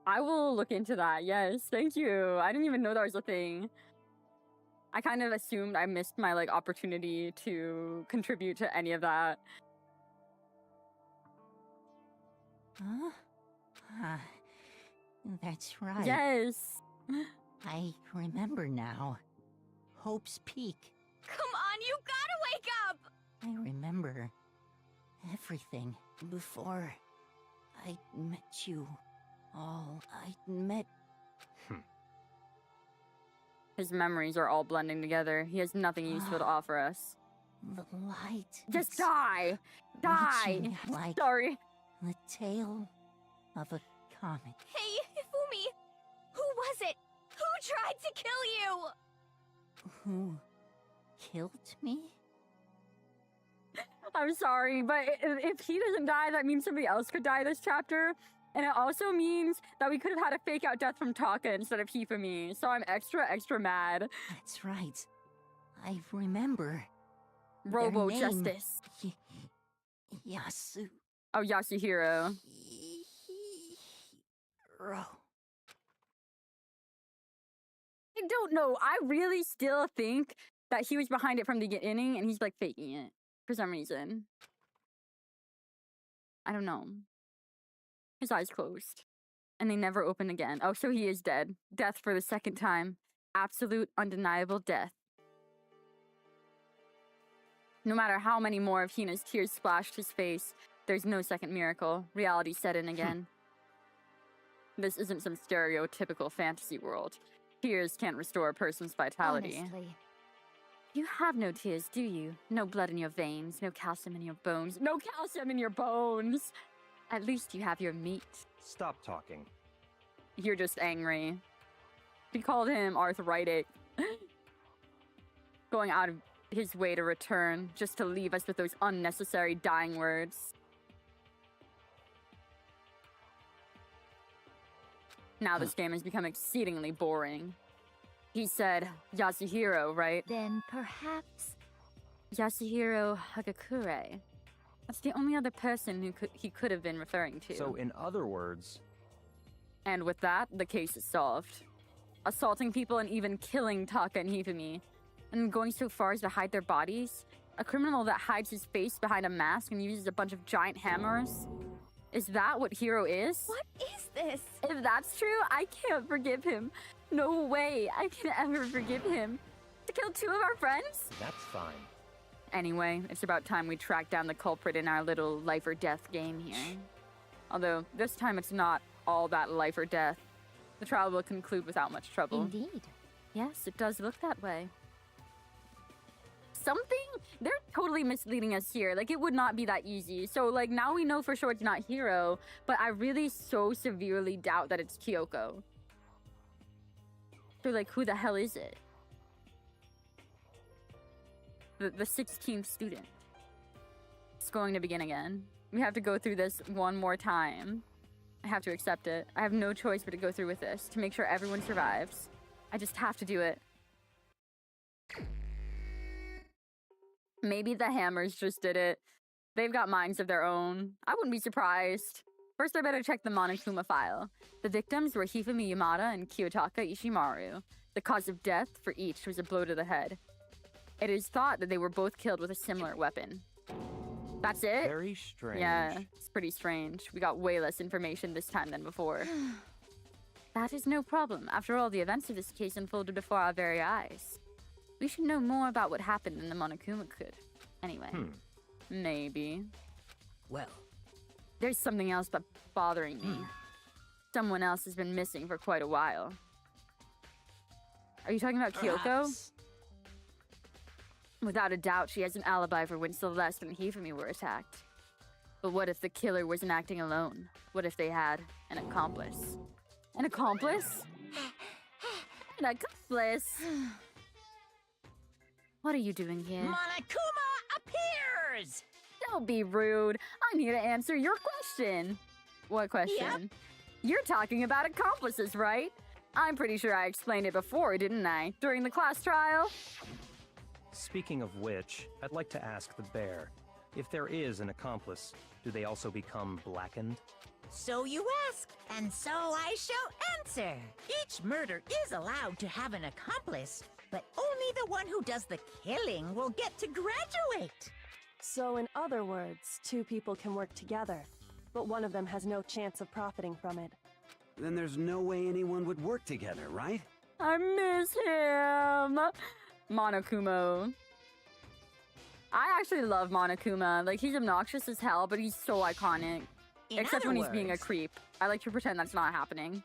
Speaker 1: I will look into that. Yes, thank you. I didn't even know that was a thing. I kind of assumed I missed my like opportunity to contribute to any of that.
Speaker 4: Huh? Ah, that's right.
Speaker 1: Yes.
Speaker 4: I remember now. Hope's Peak.
Speaker 3: Come on, you gotta wake up!
Speaker 4: I remember everything before I met you all. I met...
Speaker 1: His memories are all blending together. He has nothing useful to offer us.
Speaker 4: the light.
Speaker 1: Just
Speaker 4: It's
Speaker 1: die! Die!
Speaker 4: reaching like
Speaker 1: Sorry.
Speaker 4: the tail of a comet.
Speaker 3: Hey, Hifumi! Who was it? Who tried to kill you?
Speaker 4: Who killed me?
Speaker 1: I'm sorry, but if he doesn't die, that means somebody else could die this chapter. And it also means that we could have had a fake out death from Taka instead of Hifumi. So I'm extra mad.
Speaker 4: That's right. I remember.
Speaker 1: Robo
Speaker 4: Their name.
Speaker 1: Justice.
Speaker 4: Yasu.
Speaker 1: Oh, Yasuhiro.
Speaker 4: Hiro.
Speaker 1: I don't know. I really still think that he was behind it from the beginning and he's like faking it for some reason. I don't know. His eyes closed. And they never opened again. Oh, so he is dead. Death for the second time. Absolute, undeniable death. No matter how many more of Hina's tears splashed his face, there's no second miracle. Reality set in again. This isn't some stereotypical fantasy world. Tears can't restore a person's vitality.
Speaker 6: Honestly. You have no tears, do you? No blood in your veins, no calcium in your bones.
Speaker 1: No calcium in your bones!
Speaker 6: At least you have your meat.
Speaker 9: Stop talking.
Speaker 1: You're just angry. He called him arthritic. Going out of his way to return, just to leave us with those unnecessary dying words. Now this game has become exceedingly boring. He said Yasuhiro, right?
Speaker 6: Then perhaps Yasuhiro Hagakure. That's the only other person he could have been referring to.
Speaker 9: So, in other words,
Speaker 1: And with that, the case is solved. Assaulting people and even killing Taka and Hifumi. And going so far as to hide their bodies? A criminal that hides his face behind a mask and uses a bunch of giant hammers? Is that what Hiro is?
Speaker 3: What is this?
Speaker 1: If that's true, I can't forgive him. No way I can ever forgive him. To kill two of our friends?
Speaker 9: that's fine.
Speaker 1: Anyway, it's about time we track down the culprit in our little life or death game here. Although, this time it's not all that life or death. The trial will conclude without much trouble.
Speaker 6: Indeed. Yes, it does look that way.
Speaker 1: They're totally misleading us here. Like, it would not be that easy. So, like, now we know for sure it's not Hiro, but I really so severely doubt that it's Kyoko. So, like, who the hell is it? The 16th student. It's going to begin again. We have to go through this one more time. I have to accept it. I have no choice but to go through with this to make sure everyone survives. I just have to do it. Maybe the Hammers just did it. They've got minds of their own. I wouldn't be surprised. First, I better check the Monokuma file. The victims were Hifumi Yamada and Kiyotaka Ishimaru. The cause of death for each was a blow to the head. It is thought that they were both killed with a similar weapon. That's it?
Speaker 9: Very strange.
Speaker 1: Yeah, it's pretty strange. We got way less information this time than before. That is no problem. After all, the events of this case unfolded before our very eyes. We should know more about what happened than the Monokuma could. Anyway, maybe.
Speaker 4: Well,
Speaker 1: There's something else that's bothering me. Someone else has been missing for quite a while. Are you talking about Kyoko?
Speaker 4: perhaps.
Speaker 1: Without a doubt, she has an alibi for when Celeste and Hifumi were attacked. But what if the killer wasn't acting alone? What if they had an accomplice? An accomplice? An accomplice? What are you doing here?
Speaker 4: Monokuma appears!
Speaker 1: Don't be rude. I'm here to answer your question. What question?
Speaker 4: Yep.
Speaker 1: You're talking about accomplices, right? I'm pretty sure I explained it before, didn't I? During the class trial?
Speaker 9: Speaking of which, I'd like to ask the bear, if there is an accomplice, do they also become blackened?
Speaker 4: So you ask, and so I shall answer. Each murder is allowed to have an accomplice, but only the one who does the killing will get to graduate.
Speaker 10: So, in other words, two people can work together, but one of them has no chance of profiting from it.
Speaker 8: Then there's no way anyone would work together, right?
Speaker 1: I miss him. Monokuma. I actually love Monokuma. Like, he's obnoxious as hell, but he's so iconic.
Speaker 4: In
Speaker 1: Except
Speaker 4: other
Speaker 1: when he's being a
Speaker 4: words,
Speaker 1: creep. I like to pretend that's not happening.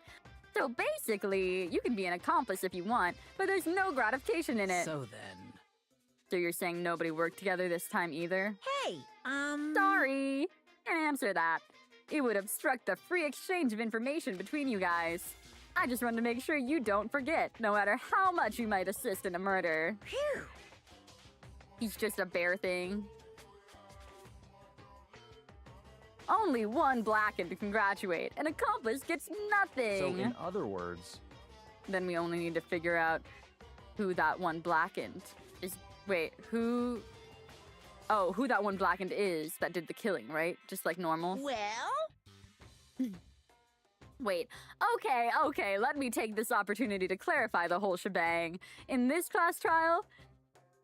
Speaker 1: So basically, you can be an accomplice if you want, but there's no gratification in it.
Speaker 11: So then...
Speaker 1: So you're saying nobody worked together this time either?
Speaker 4: Hey,
Speaker 1: Sorry. Can't answer that. It would obstruct the free exchange of information between you guys. I just want to make sure you don't forget, no matter how much you might assist in a murder.
Speaker 4: Phew.
Speaker 1: He's just a bear thing. Only one blackened to congratulate. An accomplice gets nothing.
Speaker 9: So in other words,
Speaker 1: Then we only need to figure out who that one blackened is. Wait, who? Oh, who that one blackened is that did the killing, right? Just like normal.
Speaker 4: Well,
Speaker 1: Wait, okay, let me take this opportunity to clarify the whole shebang. In this class trial,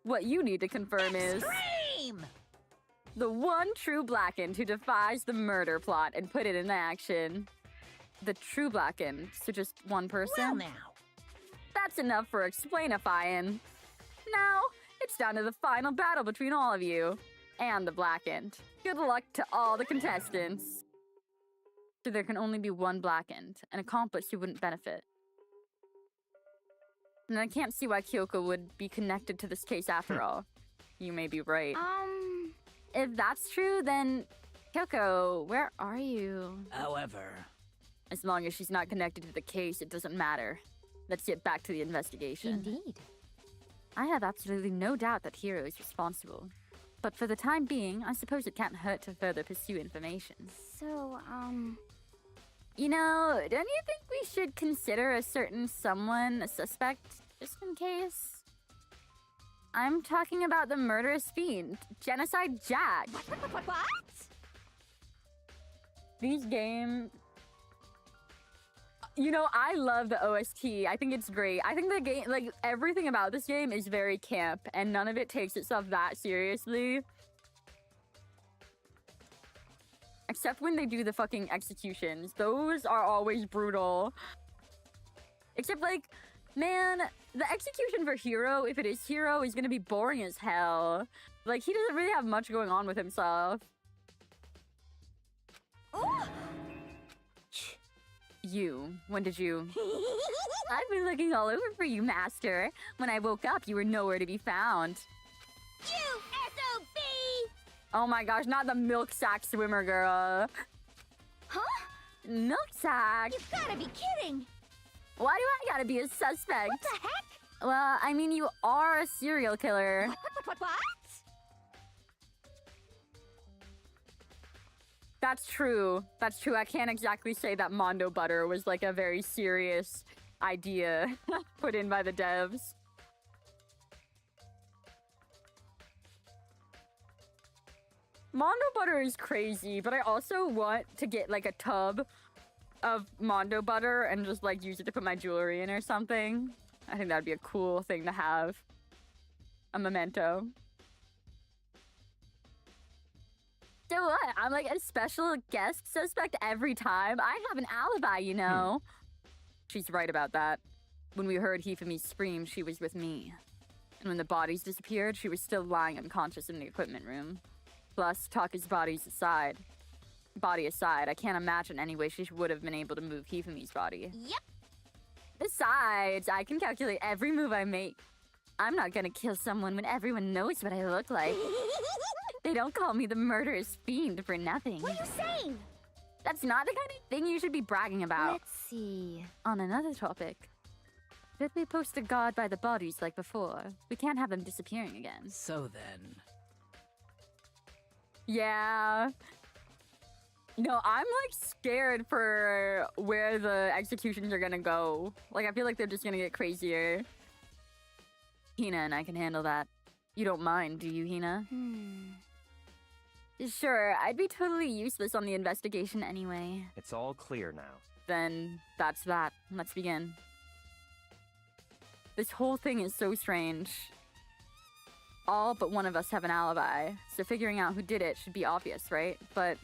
Speaker 1: what you need to confirm is
Speaker 4: extreme!
Speaker 1: the one true blackened who defies the murder plot and put it in action. The true blackened, so just one person?
Speaker 4: Well now.
Speaker 1: That's enough for explainifying. Now, it's down to the final battle between all of you and the blackened. Good luck to all the contestants. So there can only be one blackened, an accomplice who wouldn't benefit. And I can't see why Kyoko would be connected to this case after all. You may be right. If that's true, then Kyoko, where are you?
Speaker 11: However...
Speaker 1: As long as she's not connected to the case, it doesn't matter. Let's get back to the investigation.
Speaker 6: Indeed.
Speaker 1: I have absolutely no doubt that Hiro is responsible. But for the time being, I suppose it can't hurt to further pursue information.
Speaker 6: So,
Speaker 1: You know, don't you think we should consider a certain someone a suspect, just in case? I'm talking about the murderous fiend, Genocide Jack.
Speaker 4: What?
Speaker 1: These games... You know, I love the OST. I think it's great. I think the game, like, everything about this game is very camp, and none of it takes itself that seriously. Except when they do the fucking executions. Those are always brutal. Except, like, man, the execution for Hiro, if it is Hiro, is gonna be boring as hell. Like, he doesn't really have much going on with himself. You. When did you? I've been looking all over for you, Master. When I woke up, you were nowhere to be found.
Speaker 3: You SOB!
Speaker 1: Oh my gosh, not the milk sack swimmer girl.
Speaker 3: Huh?
Speaker 1: Milk sack?
Speaker 3: You've gotta be kidding!
Speaker 1: Why do I gotta be a suspect?
Speaker 3: What the heck?
Speaker 1: Well, I mean, you are a serial killer.
Speaker 3: What?
Speaker 1: That's true. That's true. I can't exactly say that Mondo Butter was like a very serious idea put in by the devs. Mondo butter is crazy, but I also want to get like a tub of Mondo butter and just like use it to put my jewelry in or something. I think that'd be a cool thing to have. A memento. So what? I'm like a special guest suspect every time. I have an alibi, you know. She's right about that. When we heard Hifumi scream, she was with me. And when the bodies disappeared, she was still lying unconscious in the equipment room. Plus, Taka's body aside, I can't imagine any way she would have been able to move Hifumi's body.
Speaker 3: Yep.
Speaker 1: Besides, I can calculate every move I make. I'm not gonna kill someone when everyone knows what I look like. They don't call me the murderous fiend for nothing.
Speaker 3: What are you saying?
Speaker 1: That's not the kind of thing you should be bragging about.
Speaker 6: Let's see.
Speaker 1: On another topic, if we post a guard by the bodies like before, we can't have them disappearing again.
Speaker 8: So then.
Speaker 1: Yeah. No, I'm like scared for where the executions are gonna go. Like, I feel like they're just gonna get crazier. Hina and I can handle that. You don't mind, do you, Hina? Sure, I'd be totally useless on the investigation anyway.
Speaker 9: It's all clear now.
Speaker 1: Then that's that. Let's begin. This whole thing is so strange. All but one of us have an alibi, so figuring out who did it should be obvious, right? But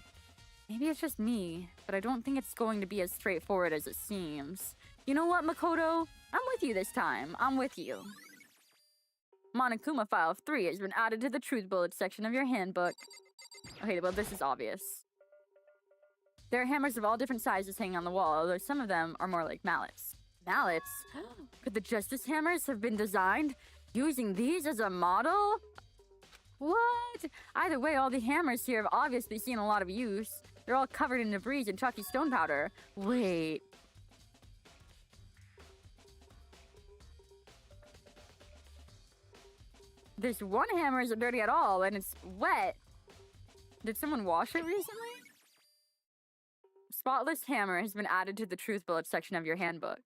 Speaker 1: maybe it's just me, but I don't think it's going to be as straightforward as it seems. You know what, Makoto? I'm with you this time. I'm with you. Monokuma File 3 has been added to the Truth Bullet section of your handbook. Okay, well, this is obvious. There are hammers of all different sizes hanging on the wall, although some of them are more like mallets. Mallets? Could the Justice Hammers have been designed using these as a model? What? Either way, all the hammers here have obviously seen a lot of use. They're all covered in debris and chalky stone powder. Wait. This one hammer isn't dirty at all, and it's wet. Did someone wash it recently? Spotless hammer has been added to the Truth Bullet section of your handbook.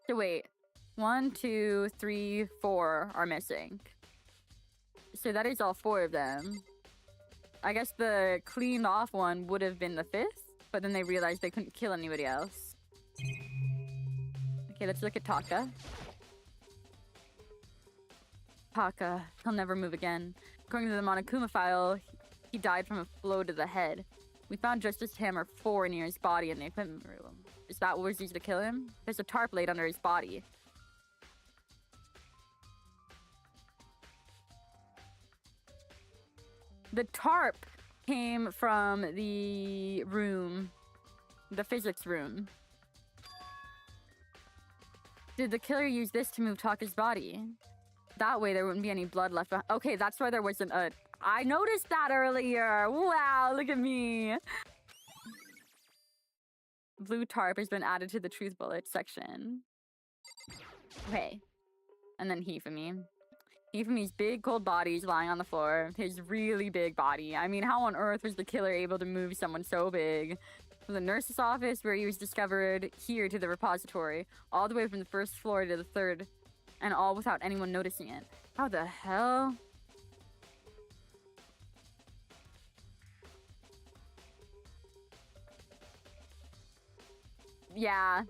Speaker 1: So wait. 1, 2, 3, 4 are missing. So that is all 4 of them. I guess the cleaned off one would have been the 5th, but then they realized they couldn't kill anybody else. Okay, let's look at Taka. Taka, he'll never move again. According to the Monokuma file, he died from a blow to the head. We found Justice Hammer 4 near his body in the equipment room. Is that what was used to kill him? There's a tarp laid under his body. The tarp came from the room. The physics room. Did the killer use this to move Taka's body? That way there wouldn't be any blood left behind. Okay, that's why there wasn't a... I noticed that earlier! Wow, look at me! Blue tarp has been added to the Truth Bullet section. Okay. And then Hifumi. Hifumi's big cold body is lying on the floor. His really big body. I mean, how on earth was the killer able to move someone so big? From the nurse's office where he was discovered here to the repository. All the way from the 1st floor to the 3rd. And all without anyone noticing it. How the hell? Yeah.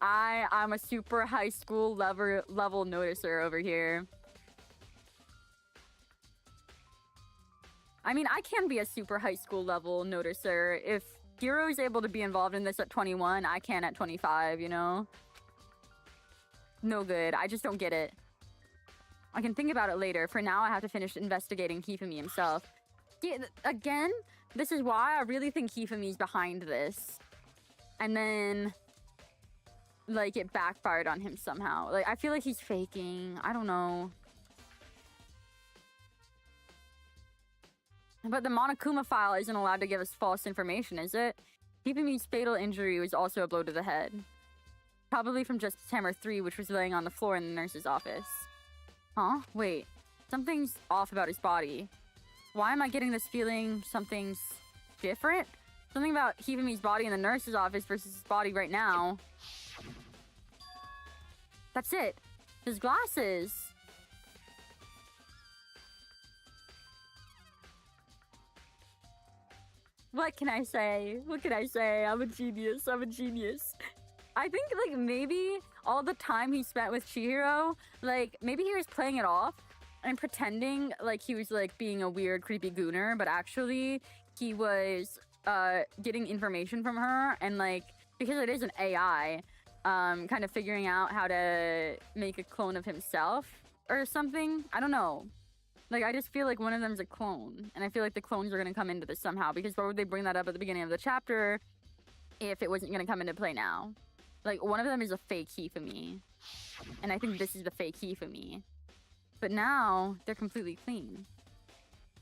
Speaker 1: I'm a super high school level noticer over here. I mean, I can be a super high school level noticer. If Hero's able to be involved in this at 21, I can at 25, you know? No good. I just don't get it. I can think about it later. For now, I have to finish investigating Hifumi himself. Yeah, again, this is why I really think Hifumi's behind this. And then... like, it backfired on him somehow. Like, I feel like he's faking. I don't know. But the Monokuma file isn't allowed to give us false information, is it? Hifumi's fatal injury was also a blow to the head. Probably from Justice Hammer 3, which was laying on the floor in the nurse's office. Huh? Wait. Something's off about his body. Why am I getting this feeling something's different? Something about Hifumi's body in the nurse's office versus his body right now. That's it. His glasses. What can I say? What can I say? I'm a genius. I'm a genius. I think, like, maybe all the time he spent with Chihiro, like, maybe he was playing it off and pretending like he was, like, being a weird, creepy gooner, but actually he was, getting information from her and, like, because it is an AI, kind of figuring out how to make a clone of himself or something. I don't know. Like, I just feel like one of them's a clone, and I feel like the clones are gonna come into this somehow, because why would they bring that up at the beginning of the chapter if it wasn't gonna come into play now? Like, one of them is a fake Hifumi, and I think this is the fake Hifumi. But now, they're completely clean.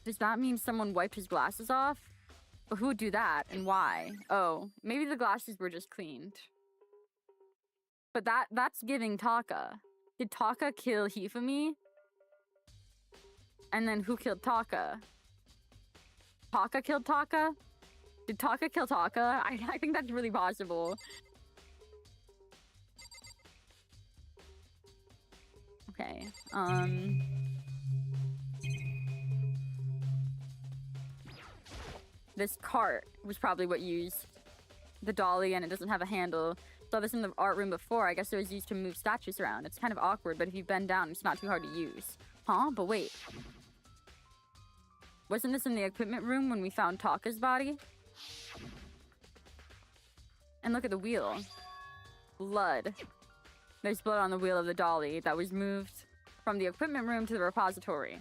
Speaker 1: Does that mean someone wiped his glasses off? But who would do that, and why? Oh, maybe the glasses were just cleaned. But that's giving Taka. Did Taka kill Hifumi? And then who killed Taka? Taka killed Taka? Did Taka kill Taka? I think that's really possible. Okay, this cart was probably what used the dolly, and it doesn't have a handle. Saw this in the art room before. I guess it was used to move statues around. It's kind of awkward, but if you bend down, it's not too hard to use. Huh? But wait. Wasn't this in the equipment room when we found Taka's body? And look at the wheel. Blood. There's blood on the wheel of the dolly that was moved from the equipment room to the repository.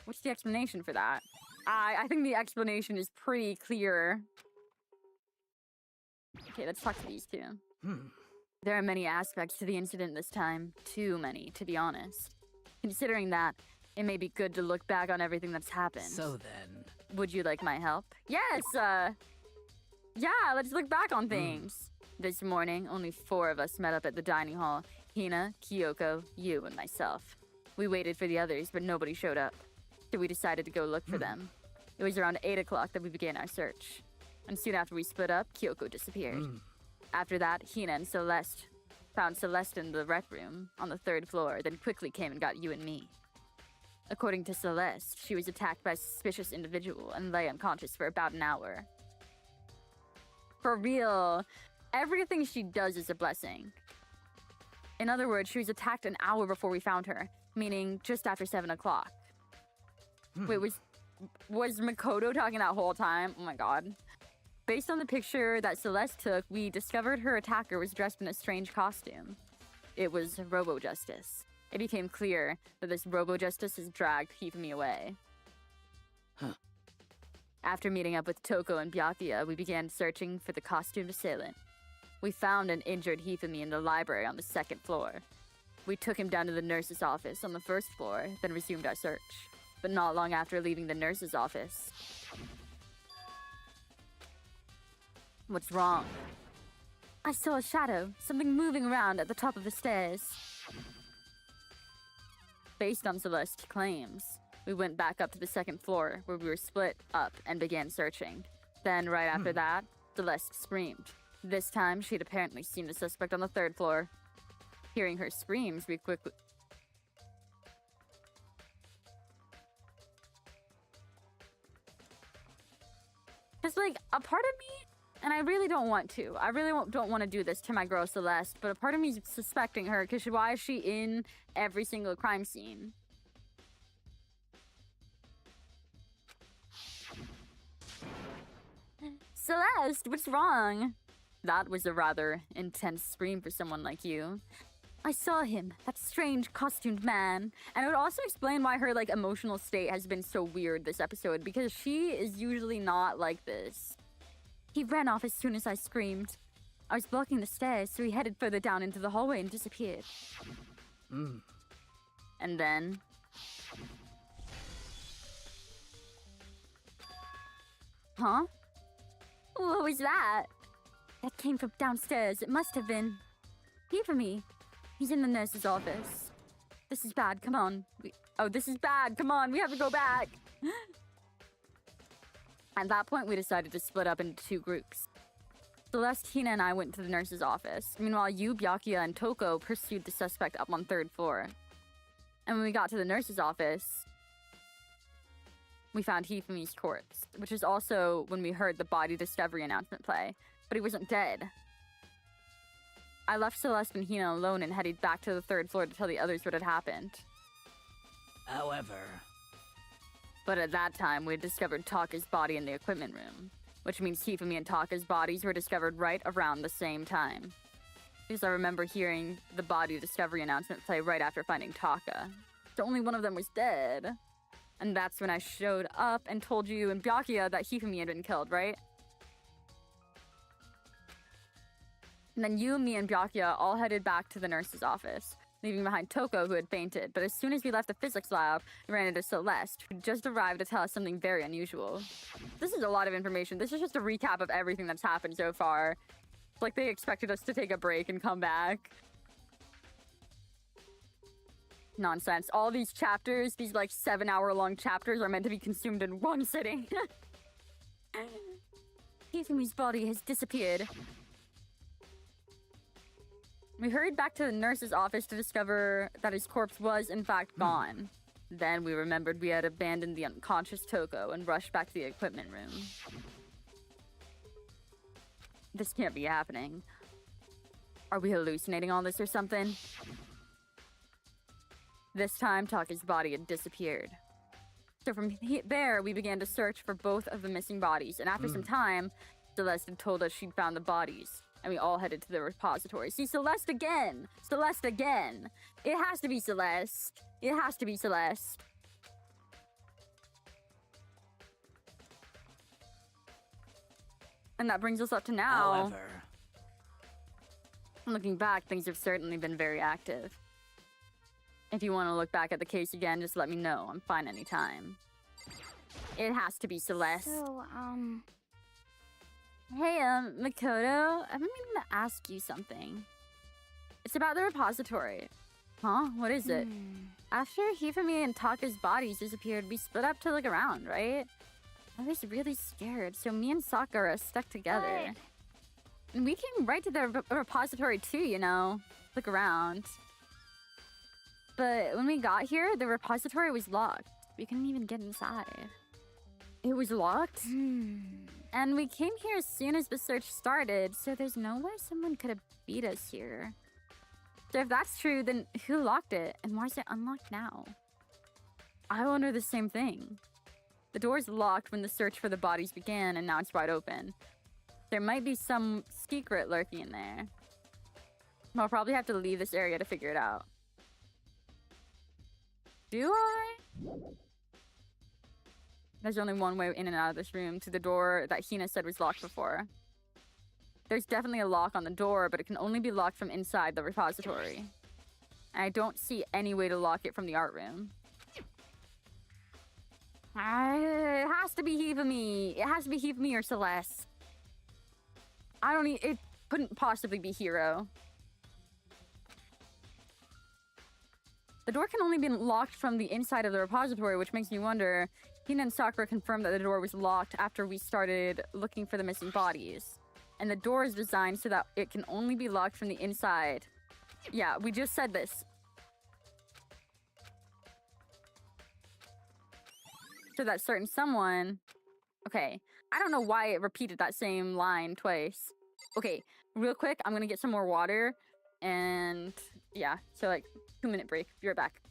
Speaker 1: What's the explanation for that? I think the explanation is pretty clear. Okay, let's talk to these two. There are many aspects to the incident this time. Too many, to be honest. Considering that, it may be good to look back on everything that's happened.
Speaker 8: So then...
Speaker 1: Would you like my help? Yes, yeah, let's look back on things. This morning, only 4 of us met up at the dining hall. Hina, Kyoko, you, and myself. We waited for the others, but nobody showed up. So we decided to go look for them. It was around 8 o'clock that we began our search. And soon after we split up, Kyoko disappeared. After that, Hina and Celeste found Celeste in the rec room on the 3rd floor, then quickly came and got you and me. According to Celeste, she was attacked by a suspicious individual and lay unconscious for about an hour. For real, everything she does is a blessing. In other words, she was attacked an hour before we found her, meaning just after 7 o'clock. Wait, was Makoto talking that whole time? Oh my god. Based on the picture that Celeste took, we discovered her attacker was dressed in a strange costume. It was Robo-Justice. It became clear that this Robo-Justice has dragged Hifumi away. After meeting up with Toko and Byakuya, we began searching for the costumed assailant. We found an injured Hifumi in the library on the 2nd floor. We took him down to the nurse's office on the 1st floor, then resumed our search. But not long after leaving the nurse's office... What's wrong?
Speaker 6: I saw a shadow, something moving around at the top of the stairs.
Speaker 1: Based on Celeste's claims, we went back up to the 2nd floor, where we were split up and began searching. Then, right after that, Celeste screamed. This time, she'd apparently seen the suspect on the 3rd floor. Hearing her screams, we quickly... Because, like, a part of me, and I really don't want to, I really don't want to do this to my girl Celeste, but a part of me is suspecting her, because why is she in every single crime scene? Celeste, what's wrong? That was a rather intense scream for someone like you.
Speaker 6: I saw him, that strange costumed man.
Speaker 1: And it would also explain why her, like, emotional state has been so weird this episode, because she is usually not like this.
Speaker 6: He ran off as soon as I screamed. I was blocking the stairs, so he headed further down into the hallway and disappeared.
Speaker 1: And then...
Speaker 6: Huh? What was that? That came from downstairs. It must have been. Hifumi. He's in the nurse's office. This is bad. Come on.
Speaker 1: Oh, this is bad. Come on. We have to go back. At that point, we decided to split up into 2 groups. Celeste, Hina, and I went to the nurse's office. Meanwhile, you, Byakuya, and Toko pursued the suspect up on 3rd floor. And when we got to the nurse's office... we found Hifumi's corpse, which is also when we heard the body discovery announcement play, but he wasn't dead. I left Celeste and Hina alone and headed back to the 3rd floor to tell the others what had happened.
Speaker 8: However,
Speaker 1: But at that time, we had discovered Taka's body in the equipment room, which means Hifumi and Taka's bodies were discovered right around the same time. Because I remember hearing the body discovery announcement play right after finding Taka. So only one of them was dead. And that's when I showed up and told you and Byakuya that Hifumi had been killed, right? And then you, me, and Byakuya all headed back to the nurse's office, leaving behind Toko, who had fainted. But as soon as we left the physics lab, we ran into Celeste, who just arrived to tell us something very unusual. This is a lot of information. This is just a recap of everything that's happened so far. It's like they expected us to take a break and come back. Nonsense. All these chapters, these like 7-hour-long chapters, are meant to be consumed in one sitting. Hifumi's body has disappeared. We hurried back to the nurse's office to discover that his corpse was, in fact, gone. Then we remembered we had abandoned the unconscious Toko and rushed back to the equipment room. This can't be happening. Are we hallucinating all this or something? This time, Taka's body had disappeared. So from there, we began to search for both of the missing bodies, and after some time, Celeste had told us she'd found the bodies. And we all headed to the repository. See, Celeste again! Celeste again! It has to be Celeste. It has to be Celeste. And that brings us up to now.
Speaker 8: however,
Speaker 1: Looking back, things have certainly been very active. If you want to look back at the case again, just let me know. I'm fine anytime. It has to be Celeste.
Speaker 6: So,
Speaker 1: Hey, Makoto, I've been meaning to ask you something. It's about the repository. Huh? What is it? After Hifumi and Taka's bodies disappeared, we split up to look around, right? I was really scared, so me and Sakura stuck together. And we came right to the repository too, you know? Look around. But when we got here, the repository was locked. We couldn't even get inside. It was locked? And we came here as soon as the search started, so there's no way someone could have beat us here. So if that's true, then who locked it? And why is it unlocked now? I wonder the same thing. The door's locked when the search for the bodies began, and now it's wide open. There might be some secret lurking in there. I'll probably have to leave this area to figure it out. Do I? There's only one way in and out of this room, to the door that Hina said was locked before. There's definitely a lock on the door, but it can only be locked from inside the repository. And I don't see any way to lock it from the art room. It has to be Hifumi. It has to be Hifumi or Celeste. It couldn't possibly be Hiro. The door can only be locked from the inside of the repository, which makes me wonder, Hina and Sakura confirmed that the door was locked after we started looking for the missing bodies. And the door is designed so that it can only be locked from the inside. Yeah, we just said this. So that certain someone... Okay, I don't know why it repeated that same line twice. Okay, real quick, I'm gonna get some more water. And yeah, so like 2-minute break. Be right back.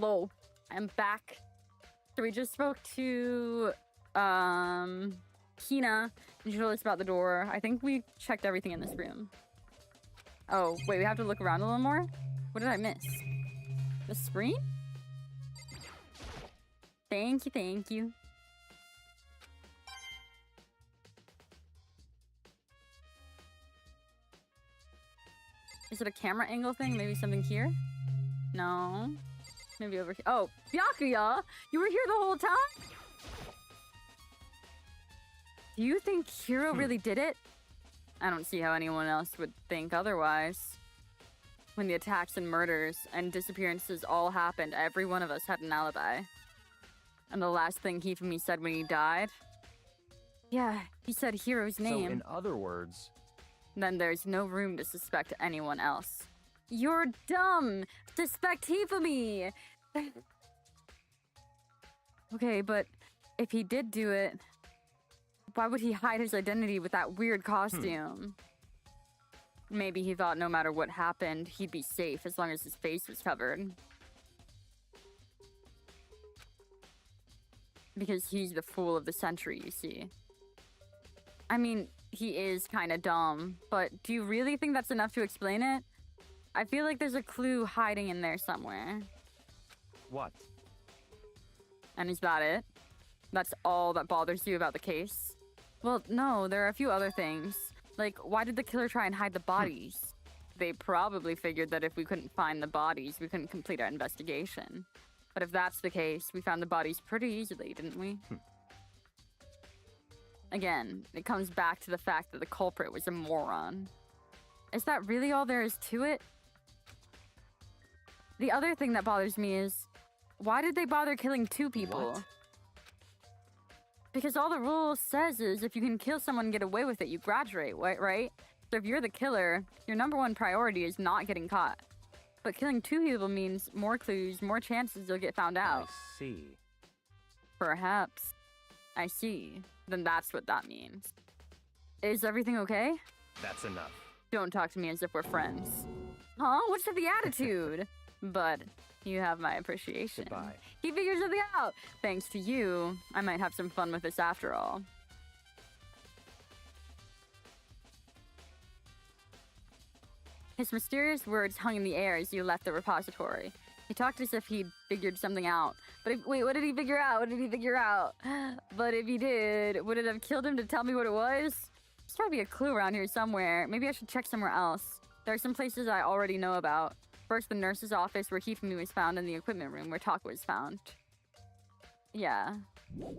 Speaker 1: Hello. I'm back. So we just spoke to Hina, and she told us about the door. I think we checked everything in this room. Oh, wait, we have to look around a little more? What did I miss? The screen? Thank you, thank you. Is it a camera angle thing? Maybe something here? No. Maybe over here. Oh, Byakuya! You were here the whole time? Do you think Hiro really did it? I don't see how anyone else would think otherwise. When the attacks and murders and disappearances all happened, every one of us had an alibi. And the last thing Hifumi said when he died? Yeah, he said Hiro's name.
Speaker 9: So in other words...
Speaker 1: Then there's no room to suspect anyone else. You're dumb! Suspect Hifumi! Okay, but if he did do it, why would he hide his identity with that weird costume? Maybe he thought no matter what happened, he'd be safe as long as his face was covered. Because he's the fool of the century, you see. I mean, he is kind of dumb, but do you really think that's enough to explain it? I feel like there's a clue hiding in there somewhere.
Speaker 9: What?
Speaker 1: And is that it? That's all that bothers you about the case? Well, no, there are a few other things. Like, why did the killer try and hide the bodies? They probably figured that if we couldn't find the bodies, we couldn't complete our investigation. But if that's the case, we found the bodies pretty easily, didn't we? Again, it comes back to the fact that the culprit was a moron. Is that really all there is to it? The other thing that bothers me is, why did they bother killing two people?
Speaker 9: What?
Speaker 1: Because all the rule says is if you can kill someone and get away with it, you graduate, right? So if you're the killer, your number one priority is not getting caught. But killing two people means more clues, more chances you'll get found out.
Speaker 9: I see.
Speaker 1: Perhaps. I see. Then that's what that means. Is everything okay?
Speaker 9: That's enough.
Speaker 1: Don't talk to me as if we're friends. Huh? What's with the attitude? But you have my appreciation.
Speaker 9: Goodbye.
Speaker 1: He figured something out. Thanks to you, I might have some fun with this after all. His mysterious words hung in the air as you left the repository. He talked as if he'd figured something out. Wait, what did he figure out? What did he figure out? But if he did, would it have killed him to tell me what it was? There's gotta be a clue around here somewhere. Maybe I should check somewhere else. There are some places I already know about. First, the nurse's office where Hifumi was found, and the equipment room where Taka was found. Yeah.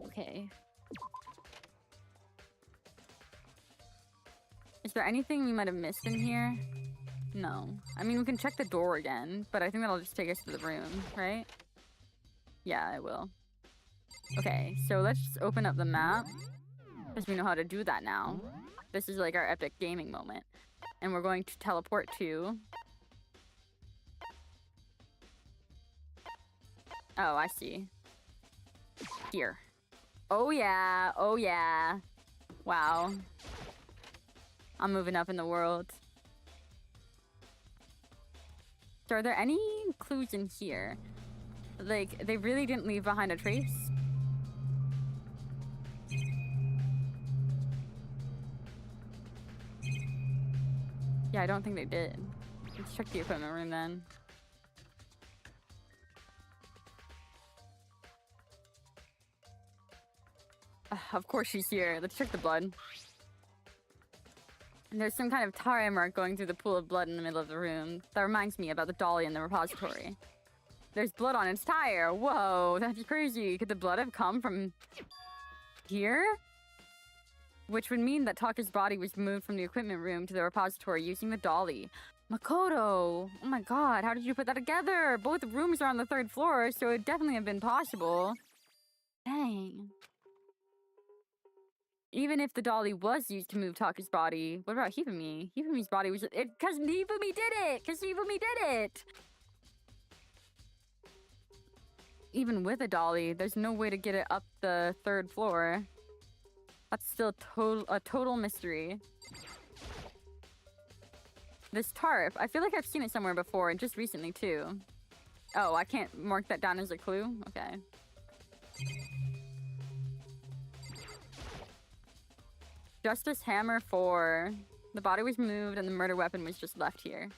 Speaker 1: Okay. Is there anything we might have missed in here? No. I mean, we can check the door again, but I think that'll just take us to the room, right? Yeah, it will. Okay, so let's just open up the map, because we know how to do that now. This is like our epic gaming moment. And we're going to teleport to... Oh, I see. Here. Oh yeah, oh yeah. Wow. I'm moving up in the world. So are there any clues in here? Like, they really didn't leave behind a trace? Yeah, I don't think they did. Let's check the equipment room then. Of course she's here. Let's check the blood. And there's some kind of tire mark going through the pool of blood in the middle of the room. That reminds me about the dolly in the repository. There's blood on its tire. Whoa, that's crazy. Could the blood have come from here? Which would mean that Taka's body was moved from the equipment room to the repository using the dolly. Makoto! Oh my god, how did you put that together? Both rooms are on the 3rd floor, so it definitely have been possible. Dang. Even if the dolly was used to move Taka's body, what about Hifumi? Hifumi's body was... Because Hifumi did it! Because Hifumi did it! Even with a dolly, there's no way to get it up the 3rd floor. That's still a total mystery. This tarp, I feel like I've seen it somewhere before, and just recently too. Oh, I can't mark that down as a clue? Okay. Justice Hammer 4. The body was moved and the murder weapon was just left here.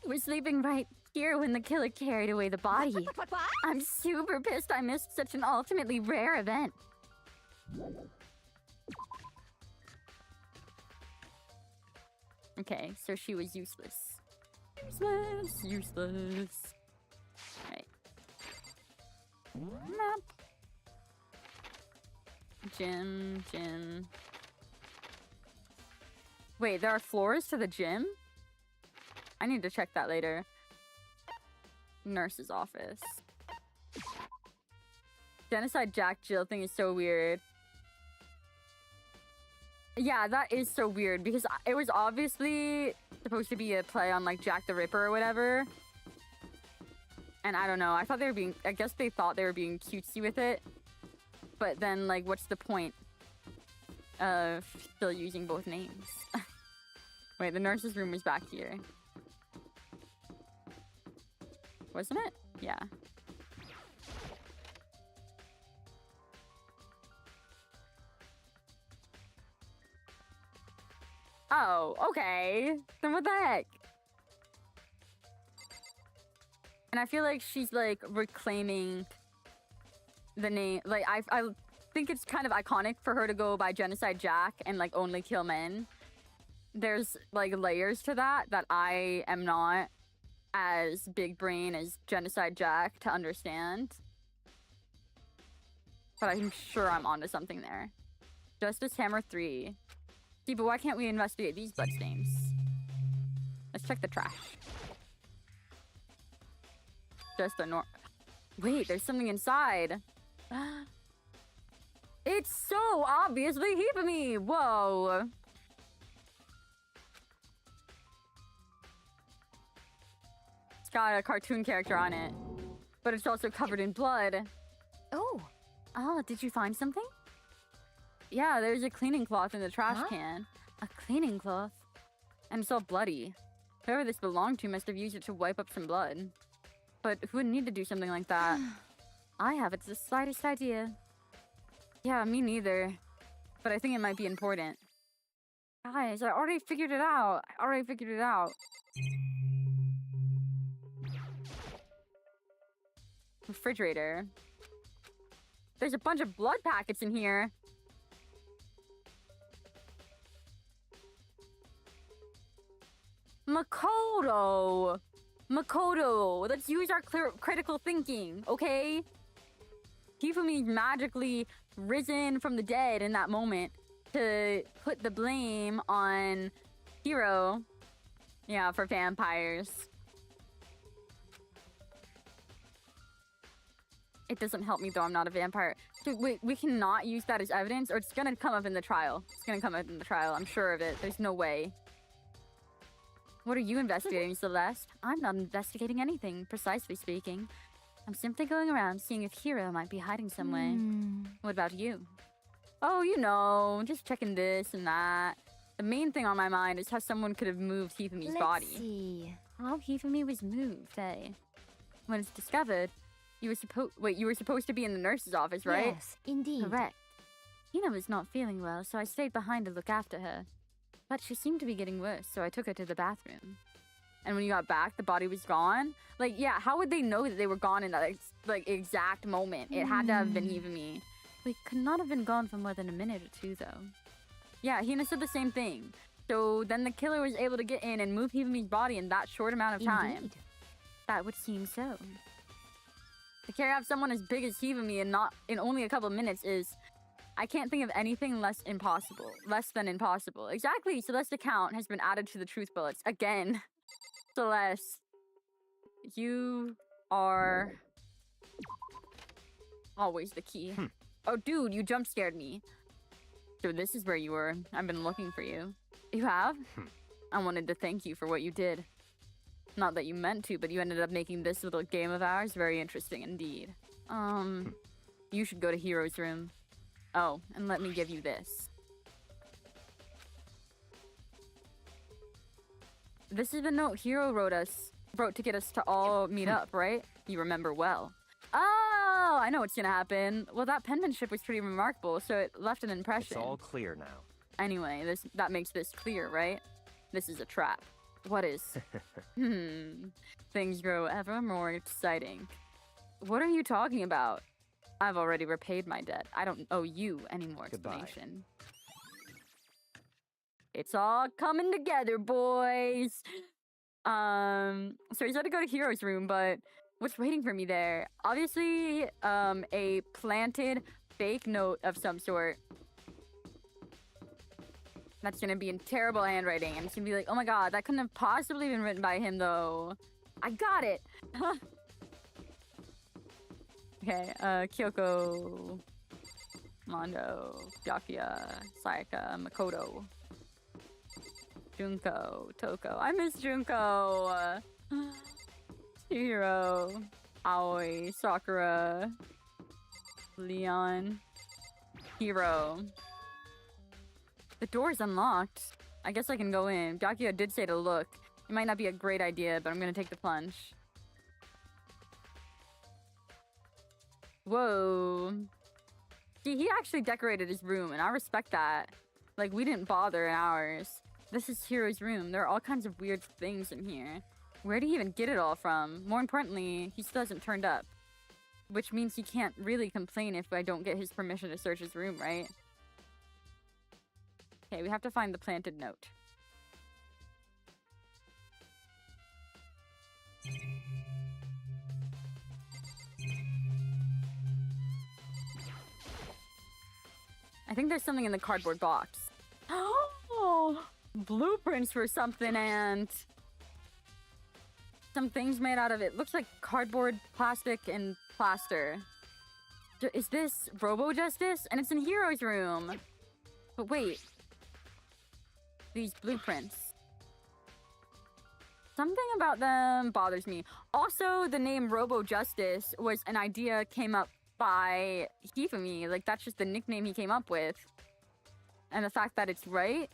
Speaker 6: We're sleeping right here when the killer carried away the body.
Speaker 3: What?
Speaker 6: I'm super pissed I missed such an ultimately rare event.
Speaker 1: Okay, so she was useless. Useless. Right. Map. Gym. Wait, there are floors to the gym? I need to check that later. Nurse's office. Genocide Jack Jill thing is so weird. Yeah, that is so weird because it was obviously supposed to be a play on like Jack the Ripper or whatever. And I don't know, I guess they thought they were being cutesy with it. But then like, what's the point of still using both names? Wait, the nurse's room was back here. Wasn't it? Yeah. Oh, okay. Then what the heck? And I feel like she's like reclaiming the name. Like I think it's kind of iconic for her to go by Genocide Jack and like only kill men. There's like layers to that I am not as big brain as Genocide Jack to understand. But I'm sure I'm onto something there. Justice Hammer 3. See, but why can't we investigate these bloodstains? Let's check the trash. Just the Wait, there's something inside. It's so obviously Hifumi! Whoa! It's got a cartoon character on it. But it's also covered in blood.
Speaker 3: Oh.
Speaker 6: Oh, did you find something?
Speaker 1: Yeah, there's a cleaning cloth in the trash can.
Speaker 6: A cleaning cloth?
Speaker 1: And it's all bloody. Whoever this belonged to must have used it to wipe up some blood. But who would need to do something like that?
Speaker 6: I haven't the slightest idea.
Speaker 1: Yeah, me neither. But I think it might be important. Guys, I already figured it out. Refrigerator. There's a bunch of blood packets in here. Makoto, let's use our critical thinking, okay? Hifumi's magically risen from the dead in that moment to put the blame on Hiro. Yeah, for vampires. It doesn't help me though, I'm not a vampire. So wait, we cannot use that as evidence, or it's gonna come up in the trial. I'm sure of it. There's no way. What are you investigating, Celeste?
Speaker 6: I'm not investigating anything, precisely speaking. I'm simply going around seeing if Hiro might be hiding somewhere.
Speaker 1: What about you? Oh, you know, just checking this and that. The main thing on my mind is how someone could have moved Hifumi's body.
Speaker 6: Let's see. How Hifumi was moved, eh?
Speaker 1: When it's discovered, you were supposed to be in the nurse's office, right?
Speaker 3: Yes, indeed.
Speaker 6: Correct. Hina was not feeling well, so I stayed behind to look after her. But she seemed to be getting worse, so I took her to the bathroom.
Speaker 1: And when you got back, the body was gone? Like, yeah, how would they know that they were gone in that, exact moment? It had to have been Hifumi.
Speaker 6: We could not have been gone for more than a minute or two, though.
Speaker 1: Yeah, Hina said the same thing. So then the killer was able to get in and move Hifumi's body in that short amount of time.
Speaker 3: Indeed.
Speaker 6: That would seem so.
Speaker 1: To carry out someone as big as Hifumi and not in only a couple minutes is... I can't think of anything less than impossible. Exactly, Celeste's account has been added to the truth bullets. Again. Celeste, you are always the key. Oh, dude, you jump scared me. So this is where you were. I've been looking for you. You have? I wanted to thank you for what you did. Not that you meant to, but you ended up making this little game of ours very interesting indeed. You should go to Hiro's room. Oh, and let me give you this. This is the note Hiro wrote us wrote to get us to all meet up, right? You remember well. Oh, I know what's gonna happen. Well, that penmanship was pretty remarkable, so it left an impression.
Speaker 9: It's all clear now.
Speaker 1: Anyway, that makes this clear, right? This is a trap. What is? Things grow ever more exciting. What are you talking about? I've already repaid my debt. I don't owe you any more explanation. It's all coming together, boys. So he said to go to Hero's room, but what's waiting for me there? Obviously, a planted fake note of some sort. That's gonna be in terrible handwriting, and it's gonna be like, oh my god, that couldn't have possibly been written by him, though. I got it! Okay, Kyoko, Mondo, Byakuya, Sayaka, Makoto, Junko, Toko. I miss Junko! Chihiro, Aoi, Sakura, Leon, Hiro. The door's unlocked. I guess I can go in. Byakuya did say to look. It might not be a great idea, but I'm gonna take the plunge. Whoa. He actually decorated his room, and I respect that. Like, we didn't bother in ours. This is Hiro's room. There are all kinds of weird things in here. Where did he even get it all from? More importantly, he still hasn't turned up. Which means he can't really complain if I don't get his permission to search his room, right? Okay, we have to find the planted note. I think there's something in the cardboard box. Oh! Blueprints for something and... some things made out of it. Looks like cardboard, plastic, and plaster. Is this Robo Justice? And it's in Hero's room. But wait. These blueprints. Something about them bothers me. Also, the name Robo Justice was an idea came up by Hifumi. Like, that's just the nickname he came up with. And the fact that it's right.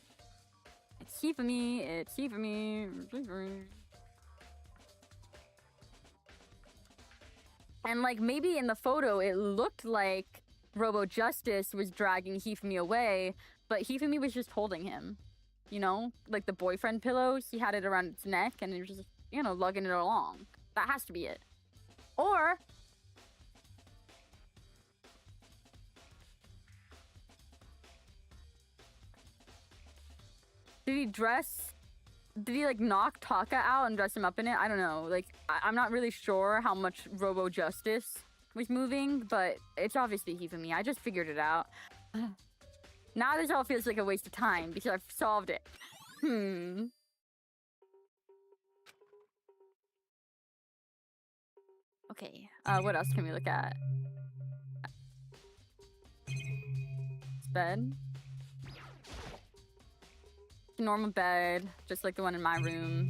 Speaker 1: It's Hifumi. It's Hifumi. And, like, maybe in the photo, it looked like Robo Justice was dragging Hifumi away, but Hifumi was just holding him. You know? Like the boyfriend pillows, he had it around its neck, and it was just, you know, lugging it along. That has to be it. Or... did he, like, knock Taka out and dress him up in it? I don't know. Like, I'm not really sure how much Robo Justice was moving, but it's obviously Hifumi. I just figured it out. Now this all feels like a waste of time because I've solved it. Okay, what else can we look at? Bed. Normal bed, just like the one in my room.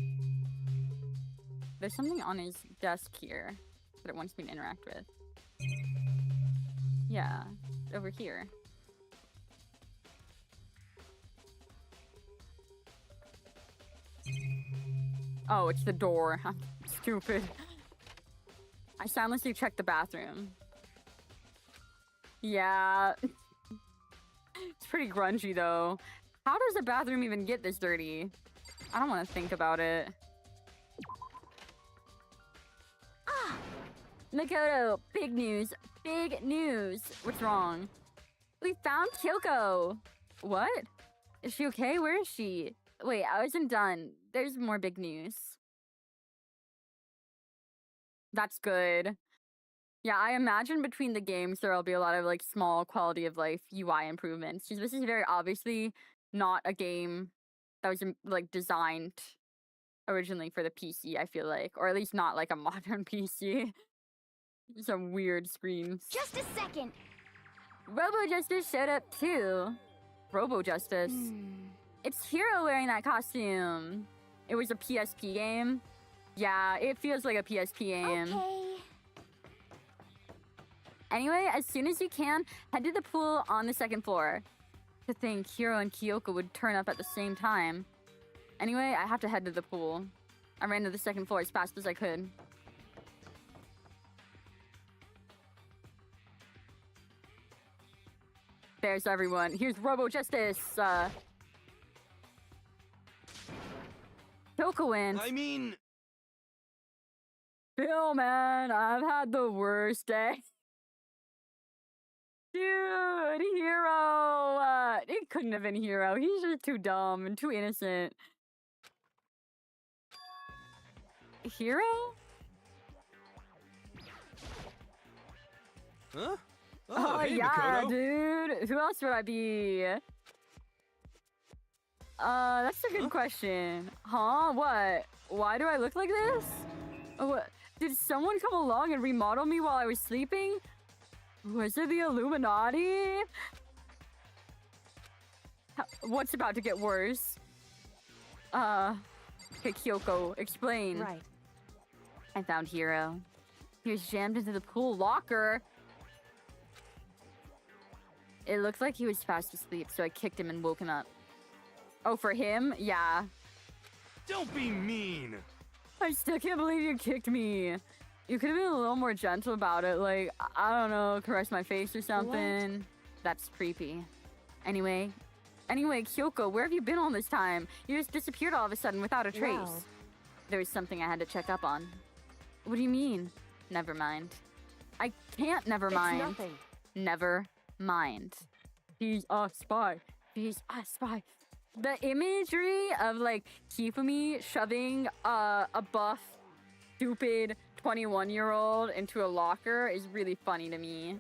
Speaker 1: There's something on his desk here that it wants me to interact with. Yeah, over here. Oh, it's the door. I'm stupid. I silently checked the bathroom. Yeah. It's pretty grungy, though. How does a bathroom even get this dirty? I don't want to think about it. Ah! Makoto, big news. Big news. What's wrong? We found Kyoko. What? Is she okay? Where is she? Wait, I wasn't done. There's more big news. That's good. Yeah, I imagine between the games there'll be a lot of like small quality of life UI improvements. 'Cause this is very obviously not a game that was like designed originally for the PC, I feel like. Or at least not like a modern PC. Some weird screens.
Speaker 3: Just a second.
Speaker 1: Robo Justice showed up too. Robo Justice. It's Hiro wearing that costume. It was a PSP game. Yeah, it feels like a PSP game.
Speaker 3: Okay.
Speaker 1: Anyway, as soon as you can, head to the pool on the second floor. To think Hiro and Kyoko would turn up at the same time. Anyway, I have to head to the pool. I ran to the second floor as fast as I could. There's everyone. Here's Robo Justice. Kyoko wins.
Speaker 8: I mean,
Speaker 1: Phil, man, I've had the worst day. Dude, Hero. It couldn't have been Hero. He's just too dumb and too innocent. Hero?
Speaker 8: huh?
Speaker 1: Oh,
Speaker 8: hey,
Speaker 1: yeah,
Speaker 8: Makoto.
Speaker 1: dude. Who else would I be? That's a good question. Huh? What? Why do I look like this? Oh, what? Did someone come along and remodel me while I was sleeping? Was it the Illuminati? What's about to get worse? Okay, Kyoko, explain.
Speaker 10: Right.
Speaker 1: I found Hero. He was jammed into the pool locker. It looked like he was fast asleep, so I kicked him and woke him up. Oh, for him? Yeah.
Speaker 8: Don't be mean.
Speaker 1: I still can't believe you kicked me. You could have been a little more gentle about it, like, I don't know, caress my face or something.
Speaker 10: What?
Speaker 1: That's creepy. Anyway, Kyoko, where have you been all this time? You just disappeared all of a sudden without a trace.
Speaker 10: Wow.
Speaker 1: There was something I had to check up on. What do you mean? Never mind. I can't never mind.
Speaker 10: It's nothing.
Speaker 1: Never mind. He's a spy. He's a spy. The imagery of, like, Kifumi shoving a buff, stupid 21-year-old into a locker is really funny to me.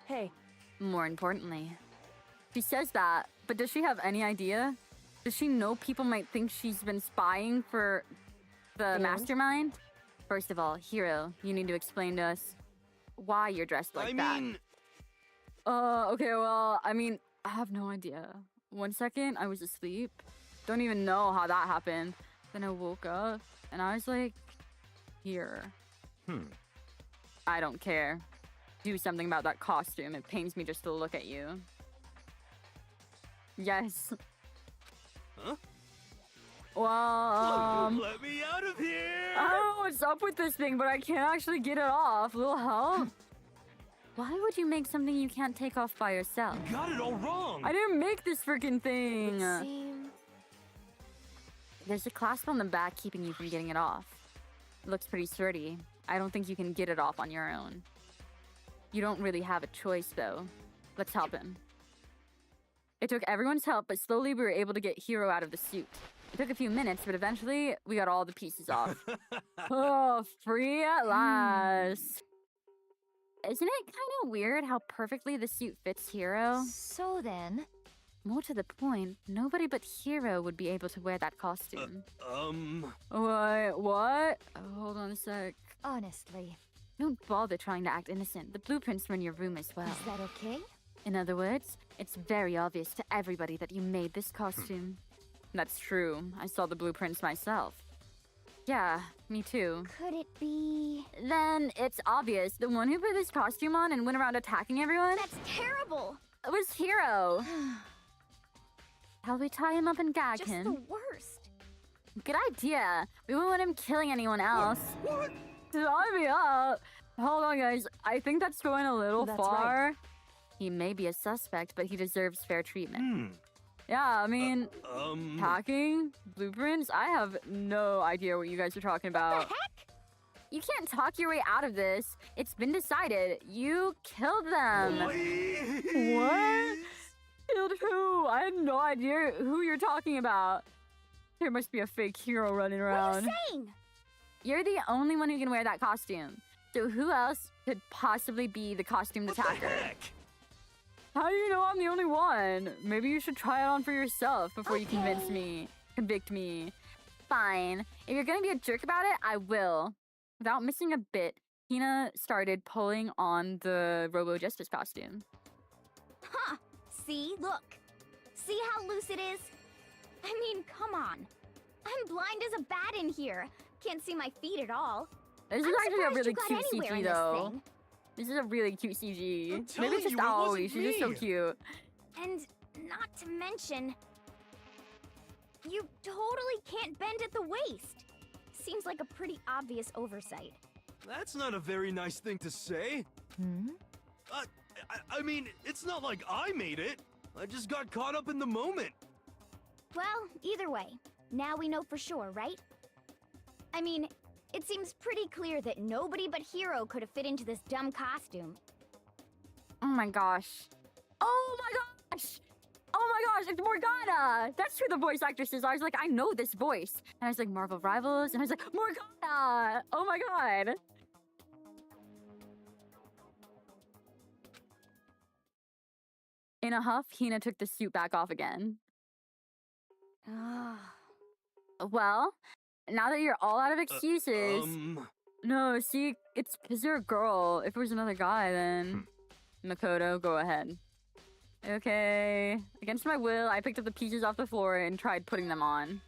Speaker 10: Hey,
Speaker 1: More importantly, she says that, but does she have any idea? Does she know people might think she's been spying for the
Speaker 10: And?
Speaker 1: mastermind? First of all, Hiro, you need to explain to us why you're dressed like
Speaker 8: I
Speaker 1: that.
Speaker 8: mean,
Speaker 1: Okay, well, I mean, I have no idea. 1 second, I was asleep. Don't even know how that happened. Then I woke up, and I was like, here. I don't care. Do something about that costume. It pains me just to look at you. Yes.
Speaker 8: Huh?
Speaker 1: Well,
Speaker 8: let me out of here.
Speaker 1: I don't know what's up with this thing, but I can't actually get it off. Little help? Why would you make something you can't take off by yourself?
Speaker 8: You got it all wrong.
Speaker 1: I didn't make this freaking thing.
Speaker 10: it seems...
Speaker 1: There's a clasp on the back keeping you from getting it off. It looks pretty sturdy. I don't think you can get it off on your own. You don't really have a choice, though. Let's help him. It took everyone's help, but slowly we were able to get Hiro out of the suit. It took a few minutes, but eventually we got all the pieces off. Oh, free at last. Isn't it kind of weird how perfectly the suit fits Hiro?
Speaker 3: So then,
Speaker 1: More to the point, nobody but Hiro would be able to wear that costume. What? Hold on a sec.
Speaker 3: honestly,
Speaker 1: Don't bother trying to act innocent. The blueprints were in your room as well.
Speaker 3: is that okay?
Speaker 1: In other words, it's very obvious to everybody that you made this costume. That's true. I saw the blueprints myself. Yeah, me too.
Speaker 3: Could it be...
Speaker 1: Then it's obvious. The one who put this costume on and went around attacking everyone
Speaker 3: That's terrible!
Speaker 1: was Hiro. Shall we tie him up and gag
Speaker 3: Just
Speaker 1: him?
Speaker 3: the worst.
Speaker 1: Good idea. We won't want him killing anyone else.
Speaker 8: What?
Speaker 1: Tie me up. Hold on, guys. I think that's going a little
Speaker 10: That's
Speaker 1: far. He may be a suspect, but he deserves fair treatment. Yeah, I mean, hacking, blueprints. I have no idea what you guys are talking about.
Speaker 3: Heck?
Speaker 1: You can't talk your way out of this. It's been decided. You killed them. What? Killed who? I have no idea who you're talking about. There must be a fake hero running
Speaker 3: What are
Speaker 1: around.
Speaker 3: you saying?
Speaker 1: You're the only one who can wear that costume. So who else could possibly be the costumed attacker? How do you know I'm the only one? Maybe you should try it on for yourself before you convince me. Convict me. Fine. If you're gonna be a jerk about it, I will. Without missing a bit, Hina started pulling on the Robo Justice costume.
Speaker 3: Huh. See? Look. See how loose it is? I mean, come on. I'm blind as a bat in here. Can't see my feet at all.
Speaker 1: This is
Speaker 3: I'm
Speaker 1: actually a
Speaker 3: surprised
Speaker 1: really
Speaker 3: you got
Speaker 1: cute
Speaker 3: anywhere
Speaker 1: CG
Speaker 3: in this
Speaker 1: though.
Speaker 3: thing.
Speaker 1: This is a really cute CG.
Speaker 8: I'm
Speaker 1: Maybe
Speaker 8: telling
Speaker 1: it's just
Speaker 8: you, it wasn't
Speaker 1: Aoi. She's just so
Speaker 8: me.
Speaker 1: cute.
Speaker 3: And not to mention, You totally can't bend at the waist. Seems like a pretty obvious oversight.
Speaker 8: That's not a very nice thing to say.
Speaker 3: Hmm?
Speaker 8: I mean, it's not like I made it. I just got caught up in the moment.
Speaker 3: Well, either way, now we know for sure, right? I mean, it seems pretty clear that nobody but Hiro could have fit into this dumb costume.
Speaker 1: Oh my gosh. Oh my gosh! Oh my gosh, it's Morgana! That's who the voice actress is. I was like, I know this voice. And I was like, Marvel Rivals, and I was like, Morgana! Oh my god! In a huff, Hina took the suit back off again. Well, now that you're all out of excuses... No, see, it's because you're a girl. If it was another guy, then... Makoto, go ahead. Okay. Against my will, I picked up the pieces off the floor and tried putting them on.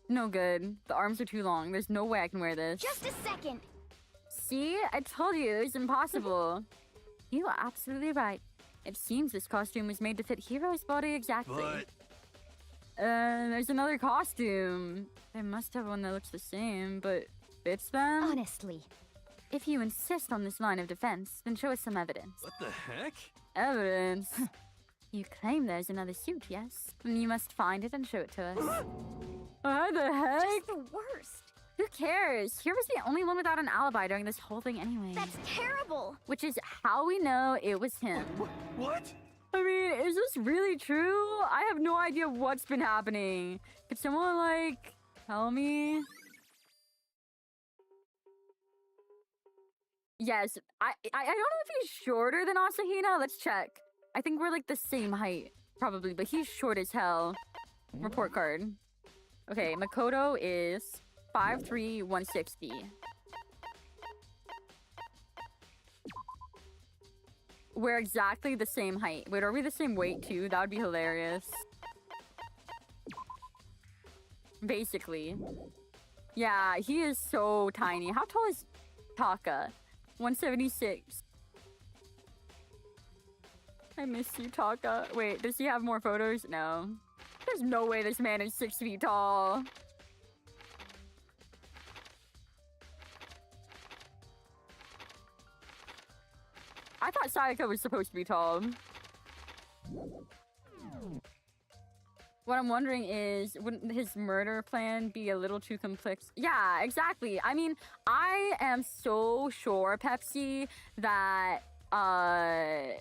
Speaker 1: No good. The arms are too long. There's no way I can wear this.
Speaker 3: Just a second!
Speaker 1: See? I told you, it's impossible. You are absolutely right. It seems this costume was made to fit Hiro's body exactly.
Speaker 8: But...
Speaker 1: There's another costume. They must have one that looks the same, but fits them?
Speaker 3: Honestly.
Speaker 1: If you insist on this line of defense, then show us some evidence.
Speaker 8: What the heck?
Speaker 1: Evidence? You claim there's another suit, yes? Then you must find it and show it to us. What the heck?
Speaker 3: Just the worst.
Speaker 1: Who cares? Hiro's the only one without an alibi during this whole thing anyway.
Speaker 3: That's terrible!
Speaker 1: Which is how we know it was him.
Speaker 8: What?
Speaker 1: I mean, is this really true? I have no idea what's been happening. Could someone, like, tell me? Yes, I don't know if he's shorter than Asahina. Let's check. I think we're, like, the same height, probably, but he's short as hell. Report card. Okay, Makoto is 5'3", 160. We're exactly the same height. Wait, are we the same weight too? That would be hilarious. Basically. Yeah, he is so tiny. How tall is Taka? 176. I miss you, Taka. Wait, does he have more photos? No. There's no way this man is 6 feet tall. I thought Sayaka was supposed to be tall. What I'm wondering is, wouldn't his murder plan be a little too complex? Yeah, exactly. I mean, I am so sure, Pepsi, that Tifumi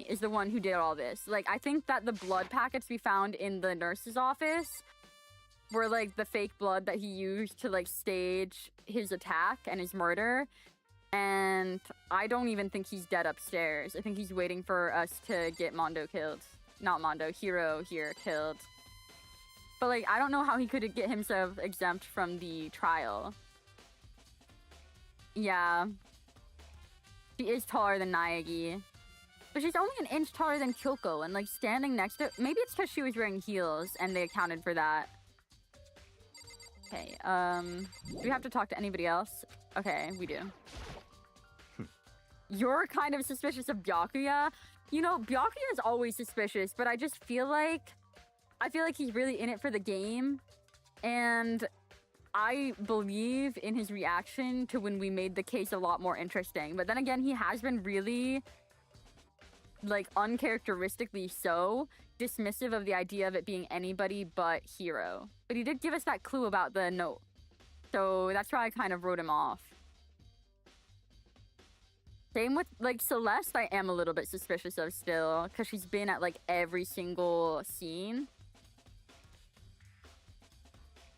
Speaker 1: is the one who did all this. Like, I think that the blood packets we found in the nurse's office were, like, the fake blood that he used to, like, stage his attack and his murder. And I don't even think he's dead upstairs. I think he's waiting for us to get Mondo killed. Not Mondo, Hiro here killed. But, like, I don't know how he could get himself exempt from the trial. Yeah. She is taller than Naegi. But she's only an inch taller than Kyoko, and, like, standing next to... Maybe it's because she was wearing heels, and they accounted for that. Okay, do we have to talk to anybody else? Okay, we do. You're kind of suspicious of Byakuya. You know, Byakuya is always suspicious, but I just feel like... I feel like he's really in it for the game. And I believe in his reaction to when we made the case a lot more interesting. But then again, he has been really, like, uncharacteristically so dismissive of the idea of it being anybody but Hiro. But he did give us that clue about the note. So that's why I kind of wrote him off. Same with, like, Celeste, I am a little bit suspicious of still, because she's been at, like, every single scene.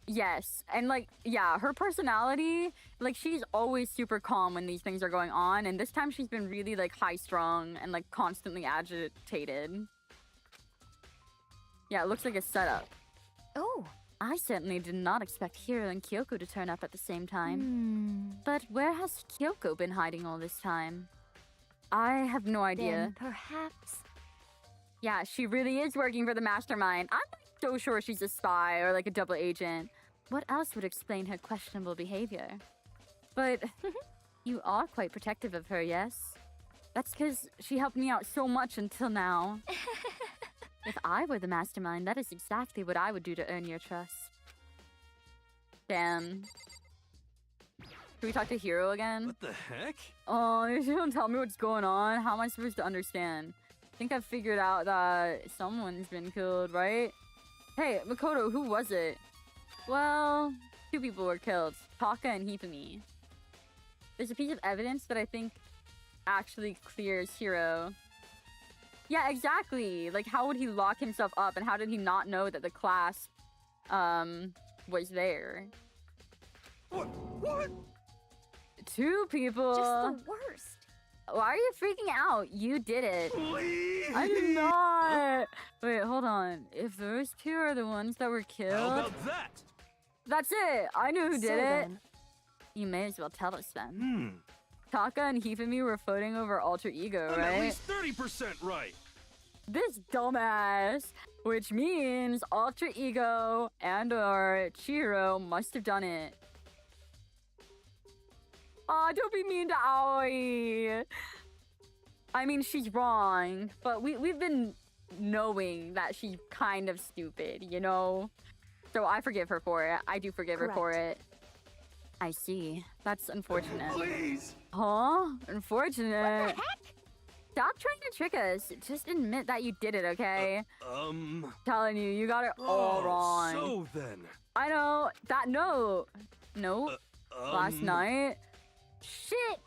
Speaker 1: Yes, and, like, yeah, her personality, like, she's always super calm when these things are going on, and this time she's been really, like, high-strung and, like, constantly agitated. Yeah, it looks like a setup.
Speaker 3: Oh.
Speaker 6: I certainly did not expect Hiro and Kyoko to turn up at the same time. But where has Kyoko been hiding all this time?
Speaker 1: I have no idea.
Speaker 3: Then perhaps...
Speaker 1: Yeah, she really is working for the mastermind. I'm so sure she's a spy or like a double agent.
Speaker 6: What else would explain her questionable behavior? But you are quite protective of her, yes?
Speaker 1: That's because she helped me out so much until now. If I were the mastermind, that is exactly what I would do to earn your trust. Damn. Can we talk to Hiro again?
Speaker 8: What the heck?
Speaker 1: Oh, if you don't tell me what's going on, how am I supposed to understand? I think I've figured out that someone's been killed, right? Hey, Makoto, who was it? Well, 2 people were killed. Taka and Hifumi. There's a piece of evidence that I think actually clears Hiro. Yeah, exactly. Like, how would he lock himself up, and how did he not know that the class, was there?
Speaker 8: What?
Speaker 1: 2 people.
Speaker 3: Just the worst.
Speaker 1: Why are you freaking out? You did it.
Speaker 8: Please.
Speaker 1: I did not. Wait, hold on. If those 2 are the ones that were killed,
Speaker 8: How about that?
Speaker 1: that's it. I knew who did
Speaker 10: So
Speaker 1: it.
Speaker 10: then,
Speaker 1: You may as well tell us then. Taka and Hifumi were floating over alter ego,
Speaker 8: I'm
Speaker 1: right?
Speaker 8: at least 30% right.
Speaker 1: This dumbass, which means alter ego and or Chihiro must have done it. Aw, don't be mean to Aoi. I mean, she's wrong, but we've been knowing that she's kind of stupid, you know? So I forgive her for it. I do forgive her for it. I see. That's unfortunate.
Speaker 8: Please.
Speaker 1: Huh? Unfortunate.
Speaker 3: What the heck?
Speaker 1: Stop trying to trick us. Just admit that you did it, okay? Telling you, you got it all wrong.
Speaker 8: So then.
Speaker 1: I know. That note. Last night. Shit!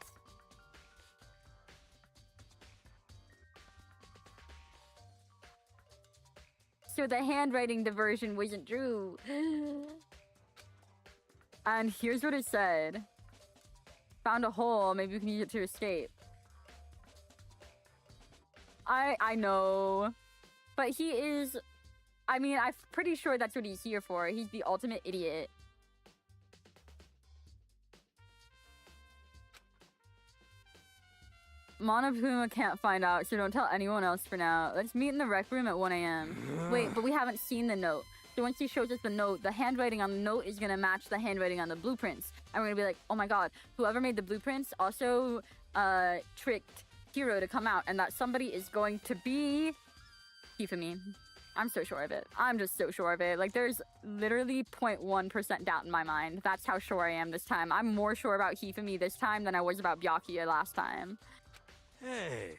Speaker 1: So the handwriting diversion wasn't true. And here's what it said. Found a hole, maybe we can use it to escape. I know. But he is... I mean, I'm pretty sure that's what he's here for. He's the ultimate idiot. Monokuma can't find out, so don't tell anyone else for now. Let's meet in the rec room at 1 a.m. Wait, but we haven't seen the note. So once he shows us the note, the handwriting on the note is gonna match the handwriting on the blueprints. And we're gonna be like, oh my god, whoever made the blueprints also tricked Hiro to come out, and that somebody is going to be Hifumi. I'm so sure of it. I'm just so sure of it. Like, there's literally 0.1% doubt in my mind. That's how sure I am this time. I'm more sure about Hifumi this time than I was about Byakuya last time.
Speaker 8: Hey.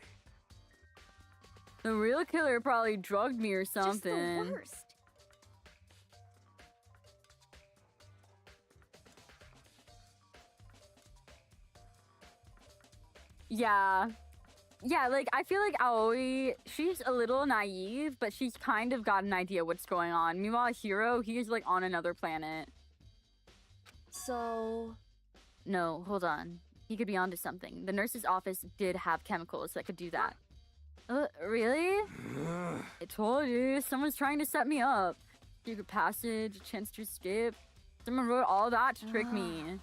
Speaker 1: The real killer probably drugged me or something.
Speaker 3: Just the worst.
Speaker 1: Yeah. Yeah, like, I feel like Aoi, she's a little naive, but she's kind of got an idea what's going on. Meanwhile, Hiro, he's, like, on another planet.
Speaker 10: So...
Speaker 1: No, hold on. He could be onto something. The nurse's office did have chemicals that could do that. Really? I told you, someone's trying to set me up. Secret passage, a chance to escape. Someone wrote all that to trick me.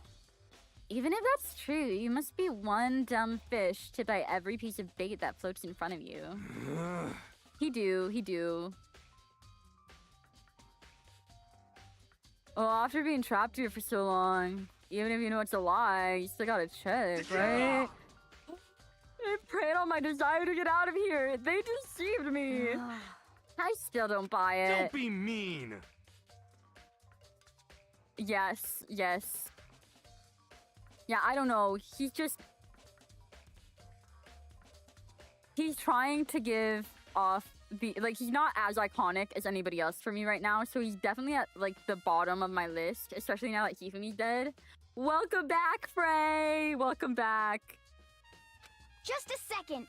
Speaker 1: Even if that's true, you must be one dumb fish to buy every piece of bait that floats in front of you. He do. Well, after being trapped here for so long, even if you know it's a lie, you still gotta check, right? They preyed on my desire to get out of here. They deceived me. I still don't buy it.
Speaker 8: Don't be mean.
Speaker 1: Yes. Yeah, I don't know. He's trying to give off the... Like, he's not as iconic as anybody else for me right now, so he's definitely at, like, the bottom of my list, especially now that Hifumi's dead. Welcome back, Frey! Welcome back.
Speaker 3: Just a second.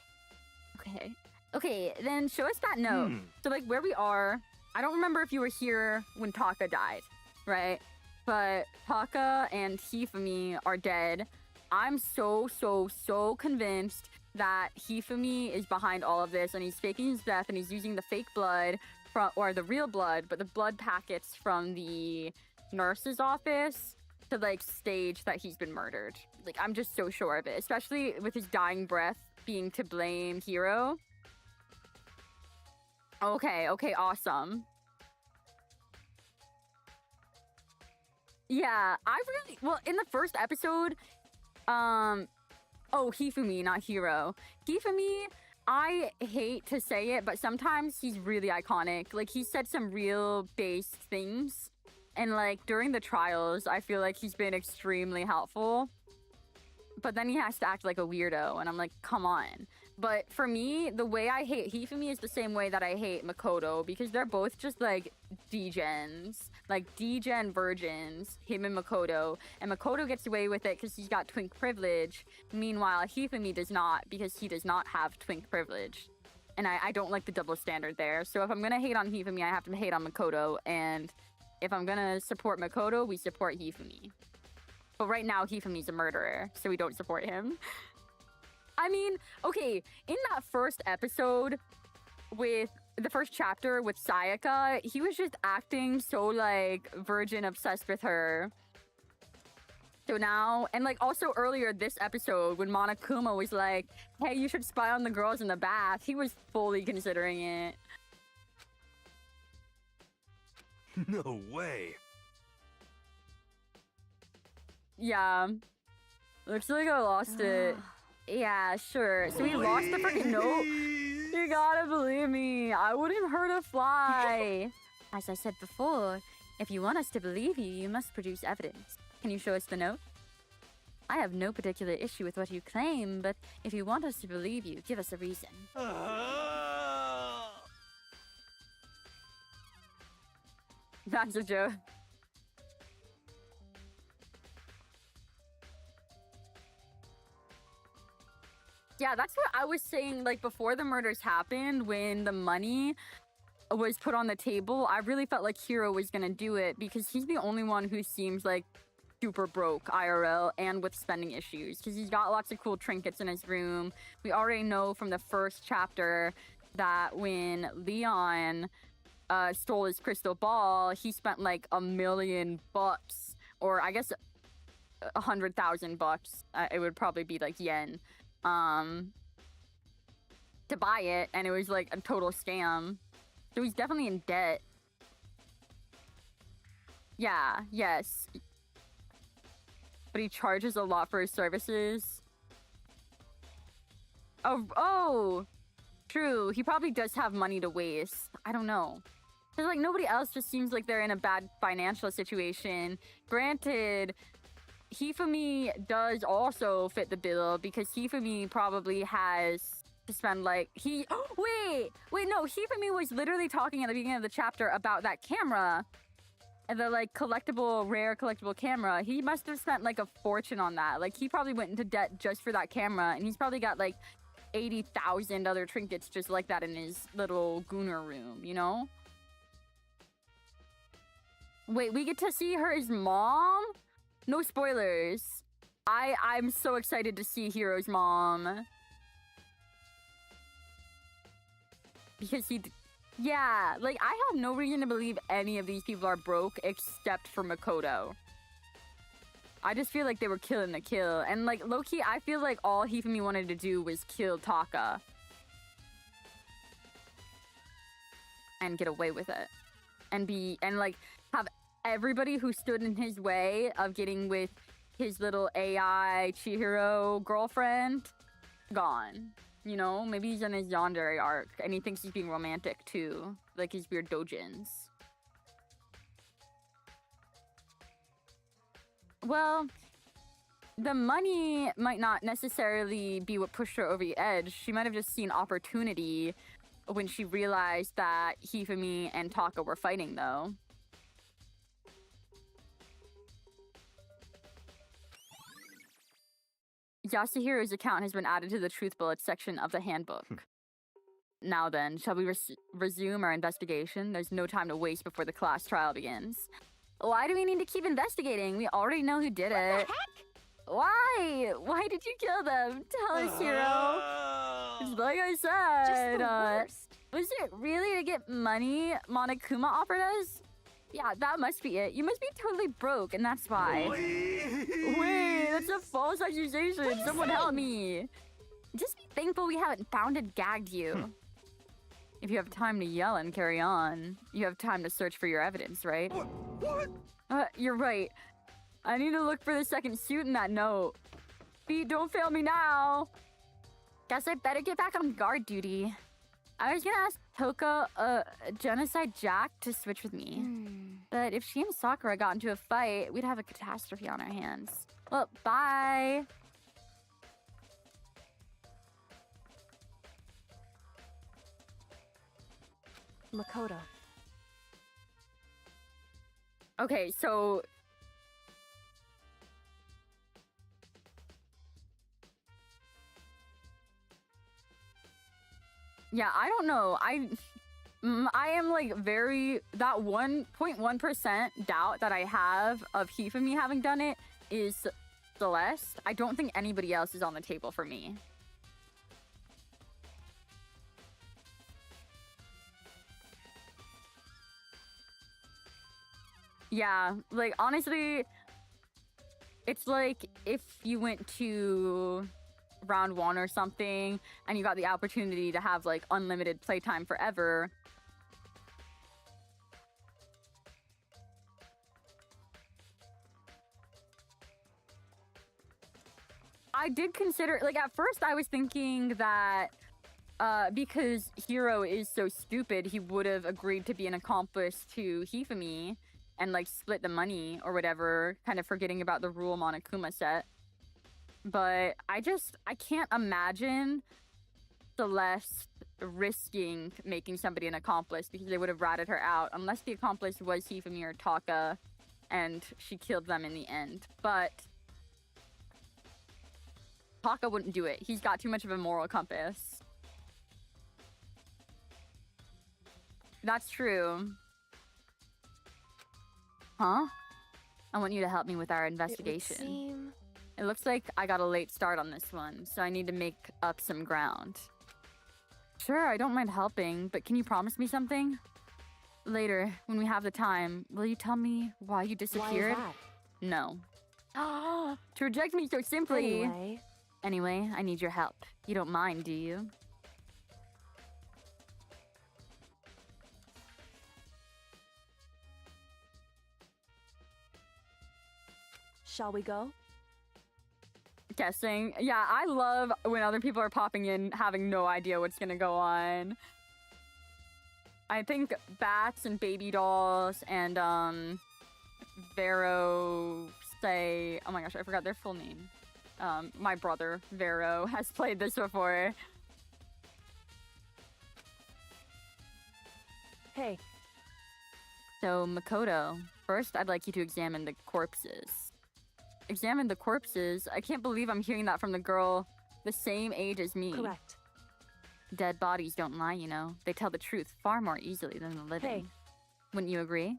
Speaker 1: Okay, then show us that note. So, like, where we are... I don't remember if you were here when Taka died, right? But Taka and Hifumi are dead. I'm so convinced that Hifumi is behind all of this, and he's faking his death, and he's using the fake blood or the real blood, but the blood packets from the nurse's office to, like, stage that he's been murdered. Like, I'm just so sure of it, especially with his dying breath being to blame Hiro. Okay, awesome. Yeah, well, in the first episode, Hifumi, not Hiro. Hifumi, I hate to say it, but sometimes he's really iconic. Like, he said some real based things. And, like, during the trials, I feel like he's been extremely helpful. But then he has to act like a weirdo, and I'm like, come on. But for me, the way I hate Hifumi is the same way that I hate Makoto, because they're both just, like, degens. Like, degen virgins, him and Makoto. And Makoto gets away with it because he's got twink privilege. Meanwhile, Hifumi does not, because he does not have twink privilege. And I don't like the double standard there. So if I'm gonna hate on Hifumi, I have to hate on Makoto. And if I'm gonna support Makoto, we support Hifumi. But right now, Hifumi's a murderer, so we don't support him. I mean, okay, in that first episode with the first chapter with Sayaka, he was just acting so, like, virgin obsessed with her. So now, and, like, also earlier this episode when Monokuma was like, hey, you should spy on the girls in the bath, he was fully considering it.
Speaker 8: No way.
Speaker 1: Yeah. Looks like I lost it. Yeah, sure. So we lost the freaking note? You gotta believe me. I wouldn't hurt a fly.
Speaker 6: As I said before, if you want us to believe you, you must produce evidence. Can you show us the note? I have no particular issue with what you claim, but if you want us to believe you, give us a reason.
Speaker 1: That's a joke. Yeah, that's what I was saying, like, before the murders happened, when the money was put on the table, I really felt like Hiro was gonna do it, because he's the only one who seems, like, super broke IRL and with spending issues, because he's got lots of cool trinkets in his room. We already know from the first chapter that when Leon stole his crystal ball, he spent, like, $1 million, or I guess $100,000. It would probably be, like, yen. To buy it, and it was like a total scam. So he's definitely in debt. Yeah, yes. But he charges a lot for his services. Oh, true. He probably does have money to waste. I don't know. Cause like nobody else just seems like they're in a bad financial situation. Granted, Hifumi does also fit the bill because Hifumi probably has to spend like wait, no, Hifumi was literally talking at the beginning of the chapter about that camera and the like rare collectible camera. He must have spent like a fortune on that. Like he probably went into debt just for that camera, and he's probably got like 80,000 other trinkets just like that in his little Gunner room, you know? Wait, we get to see his mom? No spoilers. I'm so excited to see Hiro's mom. Because yeah, like I have no reason to believe any of these people are broke except for Makoto. I just feel like they were killing the kill. And like low-key, I feel like all Hifumi wanted to do was kill Taka. And get away with it. And like have everybody who stood in his way of getting with his little AI Chihiro girlfriend gone. You know, maybe he's in his yandere arc and he thinks he's being romantic too. Like his weird dojins. Well, the money might not necessarily be what pushed her over the edge. She might have just seen opportunity when she realized that Hifumi and Taka were fighting though. Yasuhiro's account has been added to the Truth Bullets section of the handbook. Now then, shall we resume our investigation? There's no time to waste before the class trial begins. Why do we need to keep investigating? We already know who did it.
Speaker 3: What the heck?
Speaker 1: Why? Why did you kill them? Tell us, Hiro. It's like I said.
Speaker 3: Just the worst.
Speaker 1: Was it really to get money Monokuma offered us? Yeah, that must be it. You must be totally broke, and that's why. Wait, that's a false accusation. Someone help me. Just be thankful we haven't bound and gagged you. If you have time to yell and carry on, you have time to search for your evidence, right?
Speaker 8: What?
Speaker 1: You're right. I need to look for the second suit in that note. Pete, don't fail me now.
Speaker 6: Guess I better get back on guard duty. I was gonna ask Toko, Genocide Jack to switch with me. But if she and Sakura got into a fight, we'd have a catastrophe on our hands. Well, bye!
Speaker 10: Makoto.
Speaker 1: Okay, so yeah, I don't know. I am like that 1.1% doubt that I have of Hifumi having done it is Celeste. I don't think anybody else is on the table for me. Yeah, like honestly, it's like if you went to round 1 or something and you got the opportunity to have like unlimited playtime forever. I did consider, like at first I was thinking that because Hiro is so stupid, he would have agreed to be an accomplice to Hifumi and like split the money or whatever, kind of forgetting about the Rule Monokuma set. But I can't imagine Celeste risking making somebody an accomplice because they would have ratted her out unless the accomplice was Hifumi or Taka and she killed them in the end. But Taka wouldn't do it. He's got too much of a moral compass. That's true. Huh? I want you to help me with our investigation. It looks like I got a late start on this one, so I need to make up some ground. Sure, I don't mind helping, but can you promise me something? Later, when we have the time, will you tell me why you disappeared?
Speaker 10: Why is that?
Speaker 1: No. To reject me so simply.
Speaker 10: Anyway,
Speaker 1: I need your help. You don't mind, do you?
Speaker 10: shall we go?
Speaker 1: Guessing. Yeah, I love when other people are popping in having no idea what's gonna go on. I think bats and baby dolls and Vero say, oh my gosh, I forgot their full name. My brother Vero has played this before.
Speaker 10: Hey.
Speaker 1: So Makoto, first I'd like you to examine the corpses. Examine the corpses? I can't believe I'm hearing that from the girl the same age as me.
Speaker 10: Correct.
Speaker 1: Dead bodies don't lie, you know. They tell the truth far more easily than the living.
Speaker 10: Hey.
Speaker 1: Wouldn't you agree?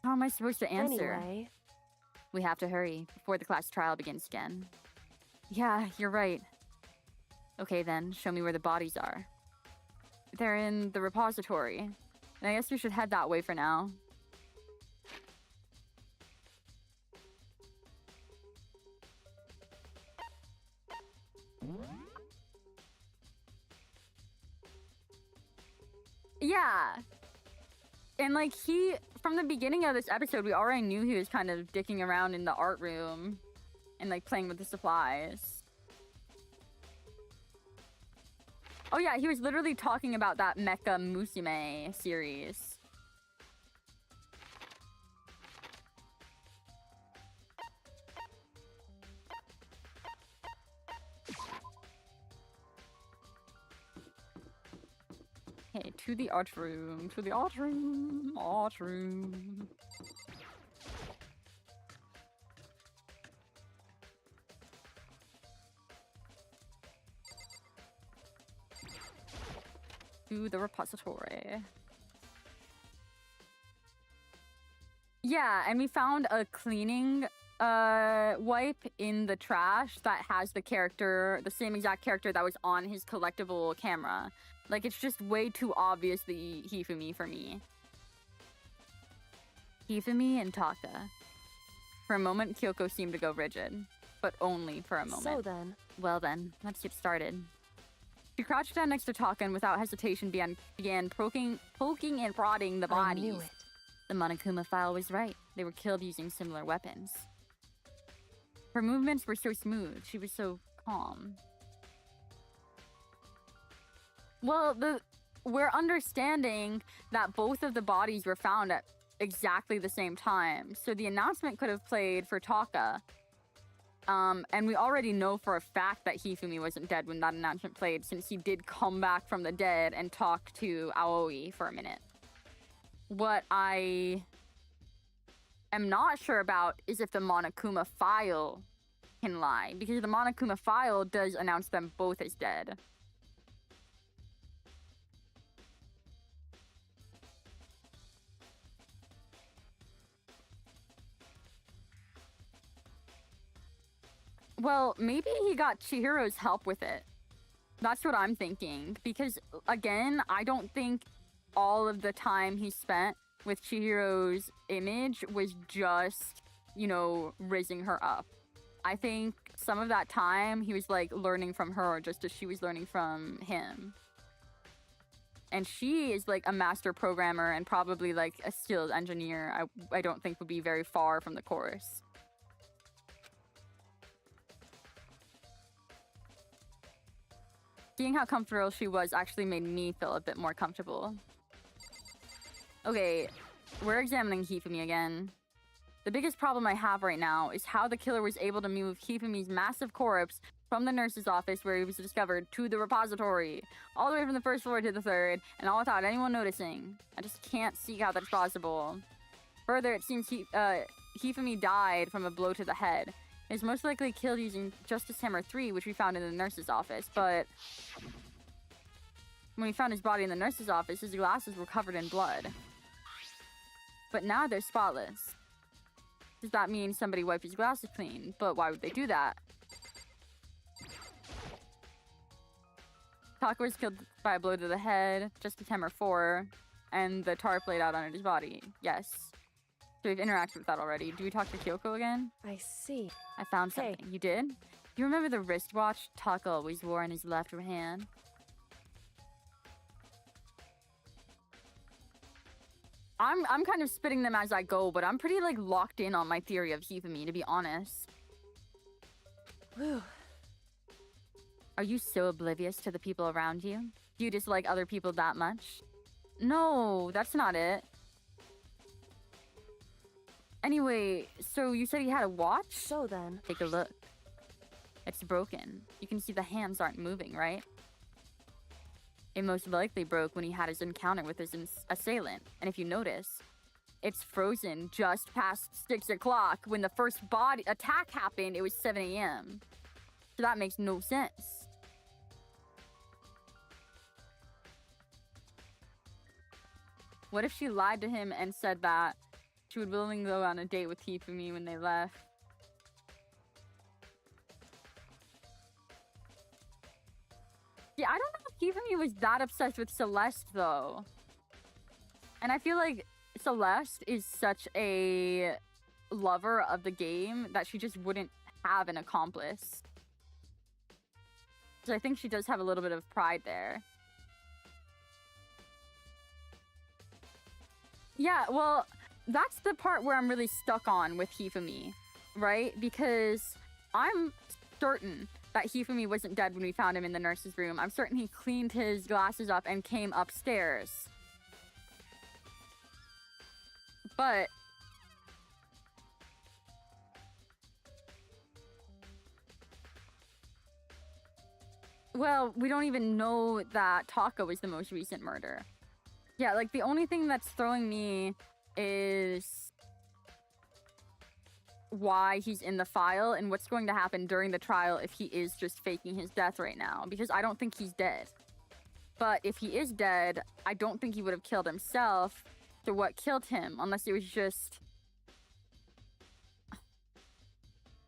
Speaker 1: How am I supposed to answer?
Speaker 10: Anyway.
Speaker 1: We have to hurry before the class trial begins again. Yeah, you're right. Okay then, show me where the bodies are. They're in the repository. And I guess we should head that way for now. Yeah. And like from the beginning of this episode, we already knew he was kind of dicking around in the art room and like playing with the supplies. Oh yeah, he was literally talking about that Mecha Musume series. Okay, to the art room, to the art room, art room. To the repository. Yeah, and we found a cleaning wipe in the trash that has the same exact character that was on his collectible camera. Like, it's just way too obviously Hifumi for me. Hifumi and Taka. For a moment, Kyoko seemed to go rigid. But only for a moment.
Speaker 10: So then.
Speaker 1: Well then, let's get started. She crouched down next to Taka and without hesitation began poking and prodding the bodies.
Speaker 10: I knew it.
Speaker 1: The Monokuma file was right. They were killed using similar weapons. Her movements were so smooth. She was so calm. Well, we're understanding that both of the bodies were found at exactly the same time. So the announcement could have played for Taka. And we already know for a fact that Hifumi wasn't dead when that announcement played, since he did come back from the dead and talk to Aoi for a minute. What I am not sure about is if the Monokuma file can lie, because the Monokuma file does announce them both as dead. Well, maybe he got Chihiro's help with it. That's what I'm thinking. Because, again, I don't think all of the time he spent with Chihiro's image was just, you know, raising her up. I think some of that time he was, like, learning from her just as she was learning from him. And she is, like, a master programmer and probably, like, a skilled engineer. I don't think would be very far from the chorus. Seeing how comfortable she was actually made me feel a bit more comfortable. Okay, we're examining Hifumi again. The biggest problem I have right now is how the killer was able to move Hifumi's massive corpse from the nurse's office where he was discovered to the repository, all the way from the first floor to the third, and all without anyone noticing. I just can't see how that's possible. Further, it seems Hifumi died from a blow to the head. He was most likely killed using Justice Hammer 3, which we found in the nurse's office, but when we found his body in the nurse's office, his glasses were covered in blood. But now they're spotless. Does that mean somebody wiped his glasses clean? But why would they do that? Taka was killed by a blow to the head, Justice Hammer 4, and the tar played out on his body. Yes. So we've interacted with that already. Do we talk to Kyoko again?
Speaker 10: I see.
Speaker 1: I found something.
Speaker 10: Hey.
Speaker 1: You did? You remember the wristwatch Taka always wore in his left hand? I'm kind of spitting them as I go, but I'm pretty, like, locked in on my theory of Hifumi, to be honest.
Speaker 10: Whew.
Speaker 1: Are you so oblivious to the people around you? Do you dislike other people that much? No, that's not it. Anyway, so you said he had a watch?
Speaker 10: So then...
Speaker 1: Take a look. It's broken. You can see the hands aren't moving, right? It most likely broke when he had his encounter with his assailant. And if you notice, it's frozen just past 6 o'clock. When the first body attack happened, it was 7 a.m. So that makes no sense. What if she lied to him and said that she would willingly go on a date with Hifumi when they left? Yeah, I don't know if Hifumi was that obsessed with Celeste, though. And I feel like Celeste is such a lover of the game that she just wouldn't have an accomplice. So I think she does have a little bit of pride there. Yeah, well, that's the part where I'm really stuck on with Hifumi, right? Because I'm certain that Hifumi wasn't dead when we found him in the nurse's room. I'm certain he cleaned his glasses up and came upstairs. But well, we don't even know that Taka was the most recent murder. Yeah, like, the only thing that's throwing me is why he's in the file and what's going to happen during the trial if he is just faking his death right now, because I don't think he's dead. But if he is dead, I don't think he would have killed himself. So what killed him? Unless it was just...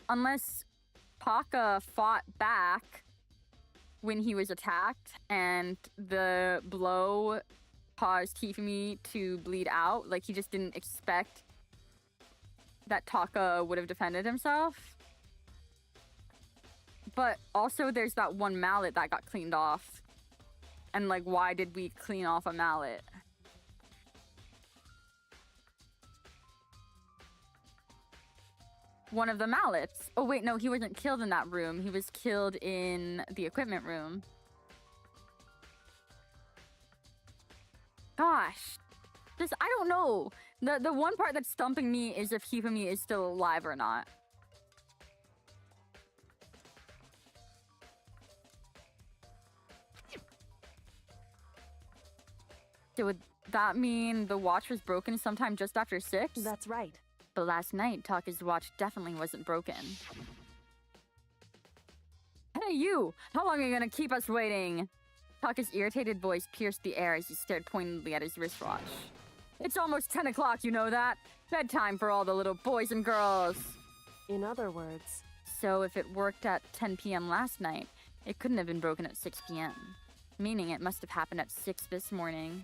Speaker 1: Unless Taka fought back when he was attacked and the blow caused Hifumi to bleed out. Like, he just didn't expect that Taka would have defended himself. But also there's that one mallet that got cleaned off. And, like, why did we clean off a mallet? One of the mallets. Oh, wait, no, he wasn't killed in that room. He was killed in the equipment room. Gosh. Just, I don't know. The one part that's stumping me is if Hifumi is still alive or not. So would that mean the watch was broken sometime just after 6?
Speaker 10: That's right.
Speaker 1: But last night, Taka's watch definitely wasn't broken. Hey, you! How long are you gonna keep us waiting? Taka's irritated voice pierced the air as he stared pointedly at his wristwatch. It's almost 10 o'clock, you know that? Bedtime for all the little boys and girls.
Speaker 10: In other words,
Speaker 1: So if it worked at 10 p.m. last night, it couldn't have been broken at 6 p.m. Meaning it must have happened at 6 this morning.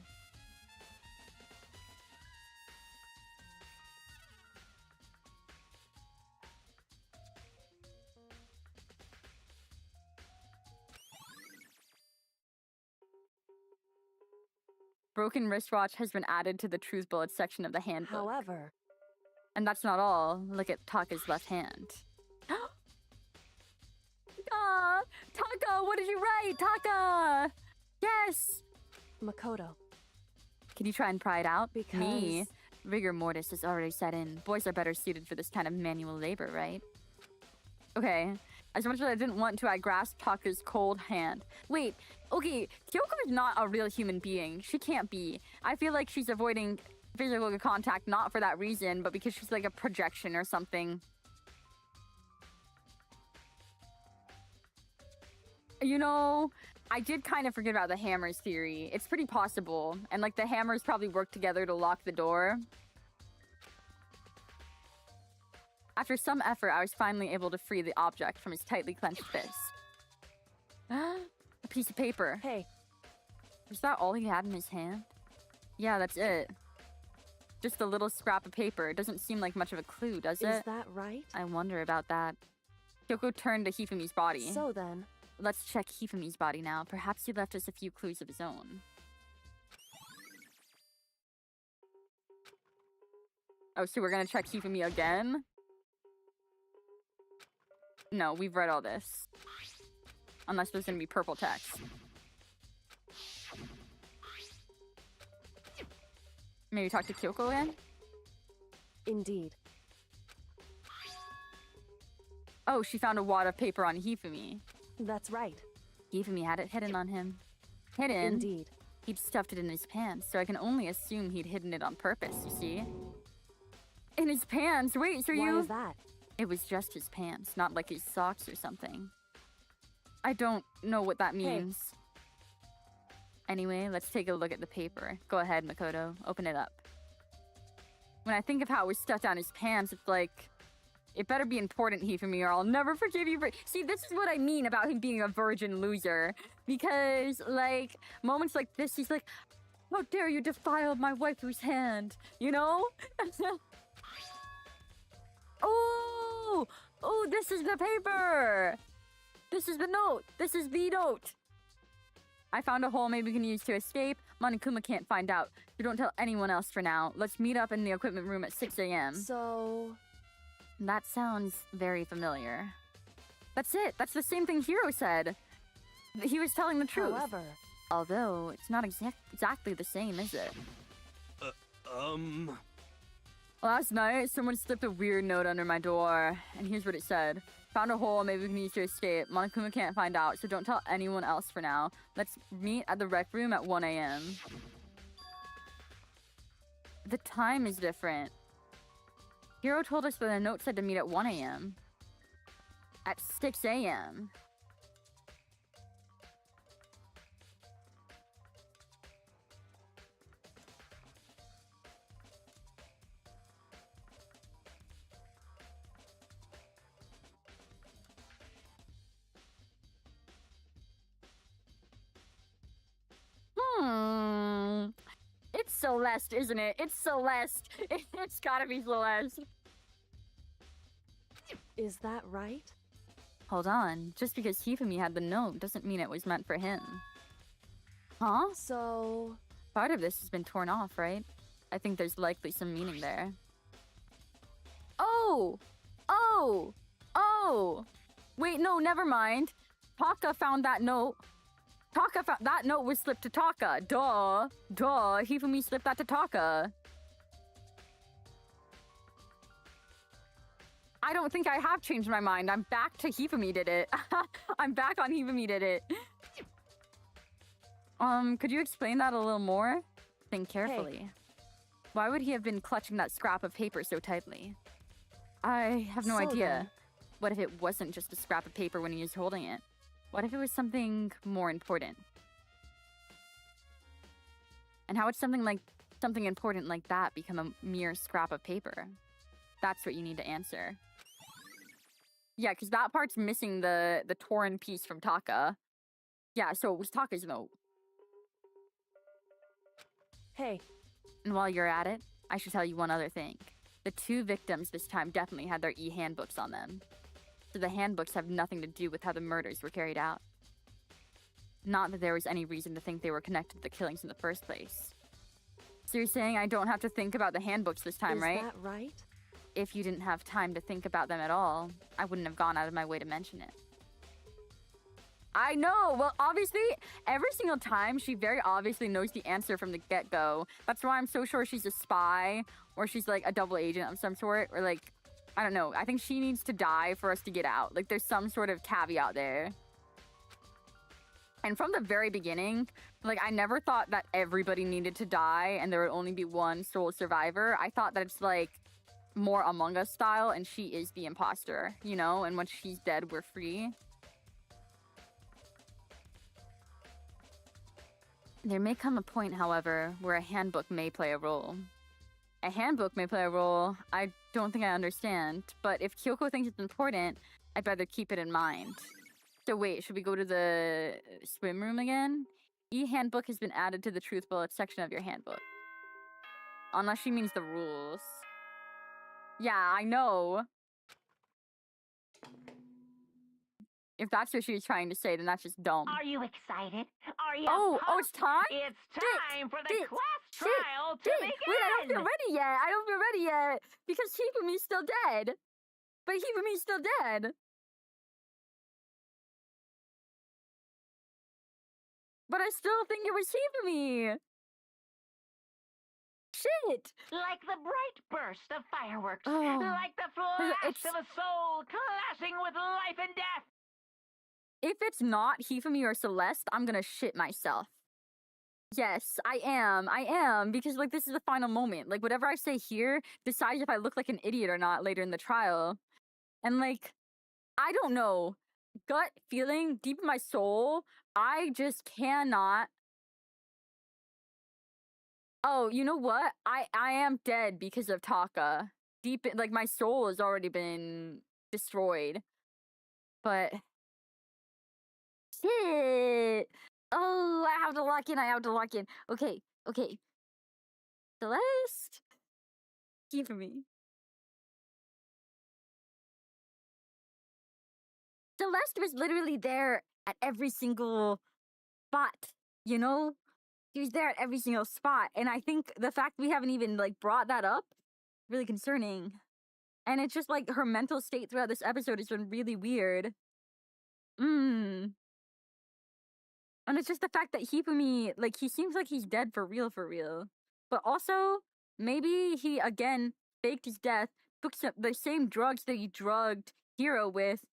Speaker 1: Broken wristwatch has been added to the truth bullet section of the handbook.
Speaker 10: however,
Speaker 1: And that's not all. Look at Taka's left hand. Taka, what did you write? Taka! Yes!
Speaker 10: Makoto,
Speaker 1: Can you try and pry it out?
Speaker 10: Because-
Speaker 1: Me? Rigor mortis has already set in. Boys are better suited for this kind of manual labor, right? Okay. As much as I didn't want to, I grasped Taka's cold hand. Wait, okay, Kyoko is not a real human being. She can't be. I feel like she's avoiding physical contact not for that reason, but because she's like a projection or something. You know, I did kind of forget about the hammers theory. It's pretty possible. And like the hammers probably work together to lock the door. After some effort, I was finally able to free the object from his tightly clenched fist. A piece of paper.
Speaker 10: hey,
Speaker 1: Was that all he had in his hand? Yeah, that's it. Just a little scrap of paper. It doesn't seem like much of a clue, does
Speaker 10: is
Speaker 1: it?
Speaker 10: that right?
Speaker 1: I wonder about that. Kyoko turned to Hifumi's body.
Speaker 10: So then,
Speaker 1: Let's check Hifumi's body now. Perhaps he left us a few clues of his own. Oh, so we're gonna check Hifumi again? No, we've read all this. Unless there's gonna be purple text. Maybe talk to Kyoko again?
Speaker 10: indeed.
Speaker 1: Oh, she found a wad of paper on Hifumi.
Speaker 10: That's right.
Speaker 1: Hifumi had it hidden on him. Hidden?
Speaker 10: Indeed.
Speaker 1: He'd stuffed it in his pants, so I can only assume he'd hidden it on purpose, you see? In his pants? Wait, so
Speaker 10: Why is that?
Speaker 1: It was just his pants, not like his socks or something. I don't know what that means. Anyway, let's take a look at the paper. Go ahead, Makoto. Open it up. When I think of how it was stuffed down his pants, it's like... It better be important, Hifumi, or I'll never forgive you for... See, this is what I mean about him being a virgin loser. Because, like, moments like this, he's like, how dare you defile my waifu's hand? You know? Oh! Oh, this is the paper! This is the note! This is the note! I found a hole maybe we can use to escape. Monokuma can't find out. So don't tell anyone else for now. Let's meet up in the equipment room at 6 a.m.
Speaker 10: So,
Speaker 1: That sounds very familiar. That's it. That's the same thing Hiro said. He was telling the truth.
Speaker 10: however,
Speaker 1: Although, it's not exactly the same, is it? Last night, someone slipped a weird note under my door, and here's what it said. Found a hole, maybe we can use to escape. Monokuma can't find out, so don't tell anyone else for now. Let's meet at the rec room at 1 a.m. The time is different. Hiro told us that the note said to meet at 1 a.m. At 6 a.m. It's Celeste, isn't it? It's Celeste. It's gotta be Celeste.
Speaker 10: is that right?
Speaker 1: Hold on. Just because Hifumi had the note doesn't mean it was meant for him. Huh?
Speaker 10: So,
Speaker 1: Part of this has been torn off, right? I think there's likely some meaning there. Oh! Oh! Oh! Wait, no, never mind. Taka found that note. Taka found that note was slipped to Taka. Duh. Hifumi slipped that to Taka. I don't think I have changed my mind. I'm back to Hifumi did it. I'm back on Hifumi did it. Could you explain that a little more? Think carefully.
Speaker 10: Hey.
Speaker 1: Why would he have been clutching that scrap of paper so tightly? I have no
Speaker 10: So
Speaker 1: idea.
Speaker 10: then-
Speaker 1: What if it wasn't just a scrap of paper when he was holding it? What if it was something more important? And how would something important like that become a mere scrap of paper? That's what you need to answer. Yeah, because that part's missing the torn piece from Taka. Yeah, so it was Taka's note.
Speaker 10: Hey,
Speaker 1: And while you're at it, I should tell you one other thing. The two victims this time definitely had their e-handbooks on them. So the handbooks have nothing to do with how the murders were carried out. Not that there was any reason to think they were connected to the killings in the first place. So you're saying I don't have to think about the handbooks this time,
Speaker 10: is
Speaker 1: right?
Speaker 10: that right?
Speaker 1: If you didn't have time to think about them at all, I wouldn't have gone out of my way to mention it. I know! Well, obviously, every single time, she very obviously knows the answer from the get-go. That's why I'm so sure she's a spy, or she's like a double agent of some sort, or like, I don't know. I think she needs to die for us to get out. Like, there's some sort of caveat there. And from the very beginning, like, I never thought that everybody needed to die and there would only be one sole survivor. I thought that it's like more Among Us style and she is the imposter, you know? And once she's dead, we're free. There may come a point, however, where a handbook may play a role. A handbook may play a role. I don't think I understand. But if Kyoko thinks it's important, I'd better keep it in mind. So wait, should we go to the swim room again? E-handbook has been added to the truth bullet section of your handbook. Unless she means the rules. Yeah, I know. If that's what she was trying to say, then that's just dumb.
Speaker 7: Are you excited? Are you
Speaker 1: Oh,
Speaker 7: pumped?
Speaker 1: it's time?
Speaker 7: It's time for the
Speaker 1: Shit,
Speaker 7: class
Speaker 1: shit,
Speaker 7: trial to
Speaker 1: Wait,
Speaker 7: begin!
Speaker 1: I don't feel ready yet. I don't feel ready yet. Because Hifumi's still dead. But Hifumi's still dead. But I still think it was Hifumi. Shit.
Speaker 7: Like the bright burst of fireworks.
Speaker 1: Oh.
Speaker 7: Like the flash
Speaker 1: It's-
Speaker 7: of a soul clashing with life and death.
Speaker 1: If it's not Hifumi or Celeste, I'm gonna shit myself. Yes, I am, because, like, this is the final moment. Like, whatever I say here decides if I look like an idiot or not later in the trial. And, like, I don't know. Gut feeling, deep in my soul, I just cannot. Oh, you know what? I am dead because of Taka. Deep in, like, my soul has already been destroyed. But shit. Oh, I have to lock in. Okay. Celeste? Keep for me. Celeste was literally there at every single spot, you know? She was there at every single spot. And I think the fact we haven't even, like, brought that up, really concerning. And it's just like her mental state throughout this episode has been really weird. And it's just the fact that Hifumi, like, he seems like he's dead for real. But also, maybe he, again, faked his death, took the same drugs that he drugged Hiro with,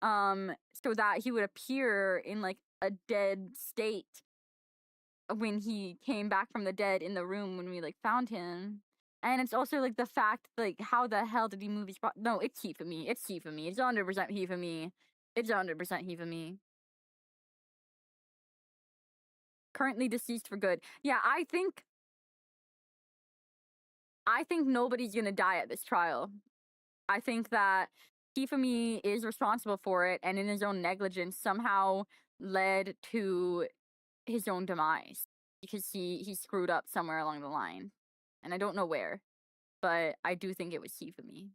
Speaker 1: so that he would appear in, like, a dead state when he came back from the dead in the room when we, like, found him. And it's also, like, the fact, like, how the hell did he move his body? No, it's Hifumi. It's 100% Hifumi. It's 100% Hifumi. Currently deceased for good. Yeah, I think nobody's gonna die at this trial. I think that Hifumi is responsible for it and in his own negligence somehow led to his own demise. Because he screwed up somewhere along the line. And I don't know where. But I do think it was Hifumi.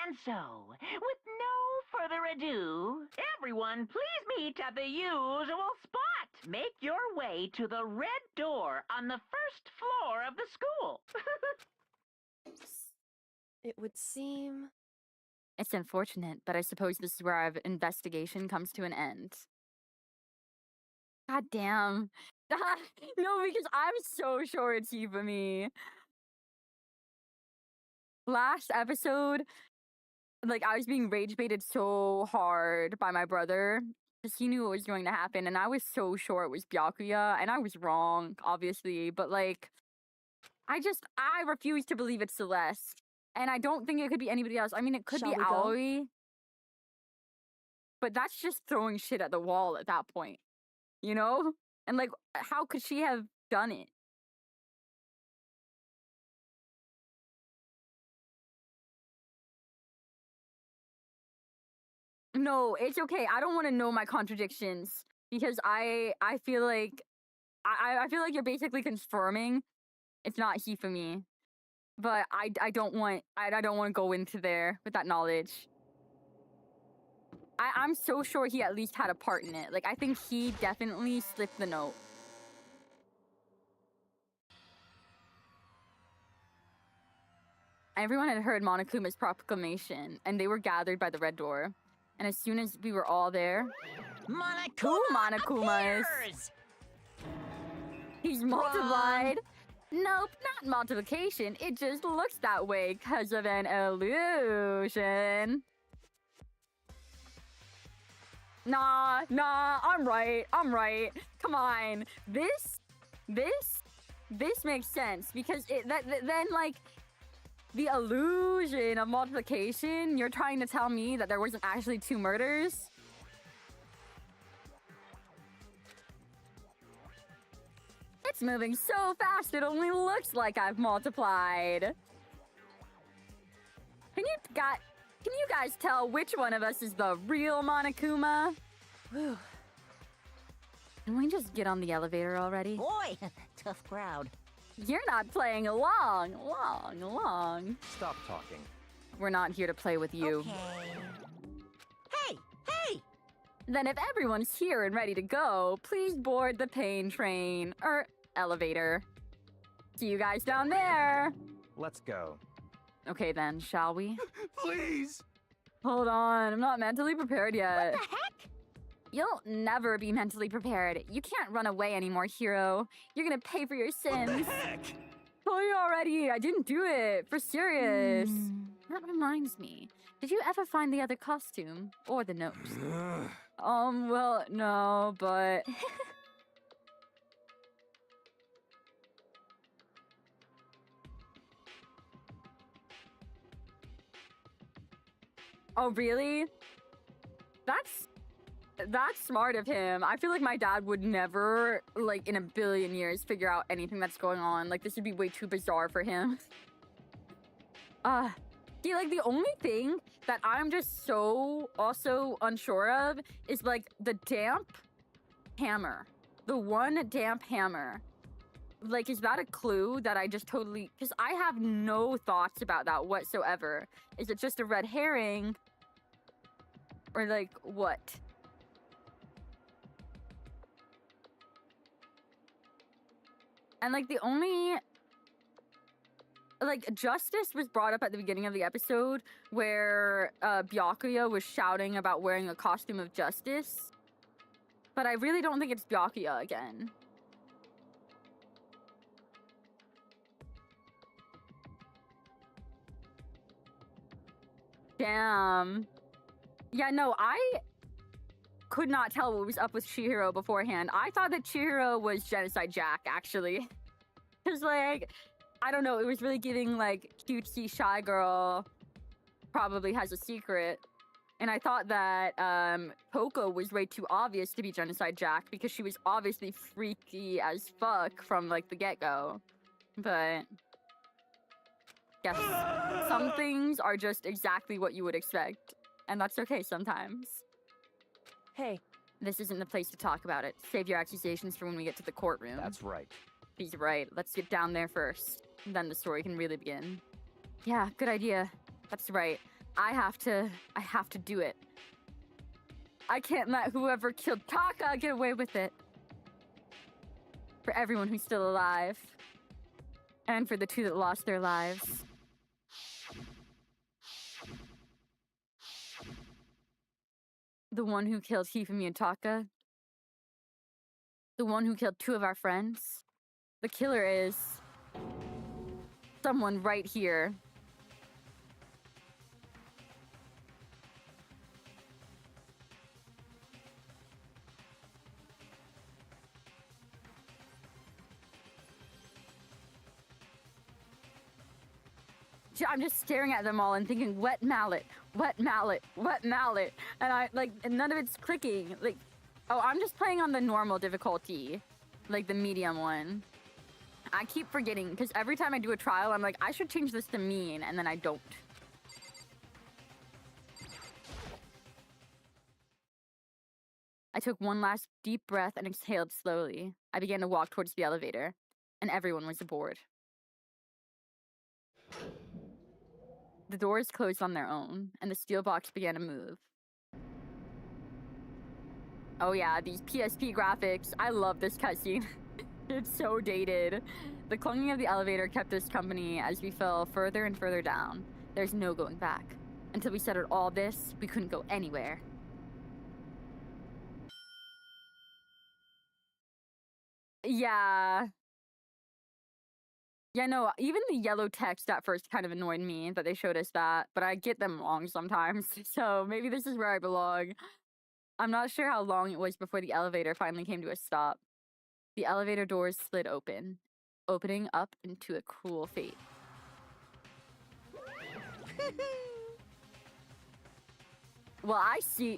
Speaker 7: And so, with no further ado, everyone please meet at the usual spot. Make your way to the red door on the first floor of the school.
Speaker 10: It would seem
Speaker 1: It's unfortunate, but I suppose this is where our investigation comes to an end. God damn. No, because I'm so sure it's Hifumi. Last episode, like, I was being rage baited so hard by my brother because he knew what was going to happen, and I was so sure it was Byakuya, and I was wrong, obviously, but, like, I refuse to believe it's Celeste, and I don't think it could be anybody else. I mean, it could
Speaker 10: Shall
Speaker 1: be
Speaker 10: we go?
Speaker 1: Aoi, but that's just throwing shit at the wall at that point, you know? And, like, how could she have done it? No, it's okay. I don't want to know my contradictions because I feel like I feel like you're basically confirming it's not Hifumi. But I don't want to go into there with that knowledge. I'm so sure he at least had a part in it. Like, I think he definitely slipped the note. Everyone had heard Monokuma's proclamation, and they were gathered by the red door. And as soon as we were all there,
Speaker 4: Monokuma
Speaker 1: Monokuma is.
Speaker 4: appears!
Speaker 1: He's multiplied. Nope, not multiplication. It just looks that way because of an illusion. Nah, I'm right. Come on. This makes sense because then, like, the illusion of multiplication, you're trying to tell me that there wasn't actually 2 murders? It's moving so fast it only looks like I've multiplied. Can you guys tell which one of us is the real Monokuma?
Speaker 10: Whew.
Speaker 1: Can we just get on the elevator already?
Speaker 4: Boy, tough crowd.
Speaker 1: You're not playing along.
Speaker 9: Stop talking.
Speaker 1: We're not here to play with you.
Speaker 4: Okay. Hey!
Speaker 1: Then if everyone's here and ready to go, please board the pain train. Or elevator. See you guys down there.
Speaker 9: Let's go.
Speaker 1: Okay then, shall we?
Speaker 8: Please!
Speaker 1: Hold on, I'm not mentally prepared yet.
Speaker 3: What the heck?
Speaker 1: You'll never be mentally prepared. You can't run away anymore, hero. You're gonna pay for your
Speaker 8: What
Speaker 1: sins.
Speaker 8: the heck?
Speaker 1: Told you already, I didn't do it. For serious. That reminds me. Did you ever find the other costume? Or the notes? Well, no, but... Oh, really? That's smart of him. I feel like my dad would never, like, in a billion years, figure out anything that's going on. Like, this would be way too bizarre for him. See, like, the only thing that I'm just so also unsure of is, like, the damp hammer. The one damp hammer. Like, is that a clue that I just totally... Because I have no thoughts about that whatsoever. Is it just a red herring? Or, like, what? And, like, the only... Like, justice was brought up at the beginning of the episode where Byakuya was shouting about wearing a costume of justice. But I really don't think it's Byakuya again. Damn. Yeah, no, I could not tell what was up with Chihiro beforehand. I thought that Chihiro was Genocide Jack, actually. Because, like, I don't know, it was really giving, like, cutesy shy girl probably has a secret. And I thought that Poco was way too obvious to be Genocide Jack because she was obviously freaky as fuck from, like, the get-go. But... yes, some things are just exactly what you would expect. And that's okay sometimes.
Speaker 10: Hey,
Speaker 1: This isn't the place to talk about it. Save your accusations for when we get to the courtroom.
Speaker 9: That's right.
Speaker 1: He's right. Let's get down there first. Then the story can really begin. Yeah, good idea. That's right. I have to do it. I can't let whoever killed Taka get away with it. For everyone who's still alive. And for the 2 that lost their lives. The one who killed Hifumi and Taka? The one who killed 2 of our friends? The killer is someone right here. I'm just staring at them all and thinking, wet mallet, wet mallet, wet mallet. And and none of it's clicking. Like, oh, I'm just playing on the normal difficulty. Like the medium one. I keep forgetting, because every time I do a trial, I'm like, I should change this to mean, and then I don't. I took one last deep breath and exhaled slowly. I began to walk towards the elevator, and everyone was aboard. The doors closed on their own, and the steel box began to move. Oh yeah, these PSP graphics. I love this cutscene. It's so dated. The clunking of the elevator kept us company as we fell further and further down. There's no going back. Until we settled all this, we couldn't go anywhere. Yeah. Yeah, no, even the yellow text at first kind of annoyed me that they showed us that, but I get them wrong sometimes, so maybe this is where I belong. I'm not sure how long it was before the elevator finally came to a stop. The elevator doors slid open, opening up into a cruel fate. Well,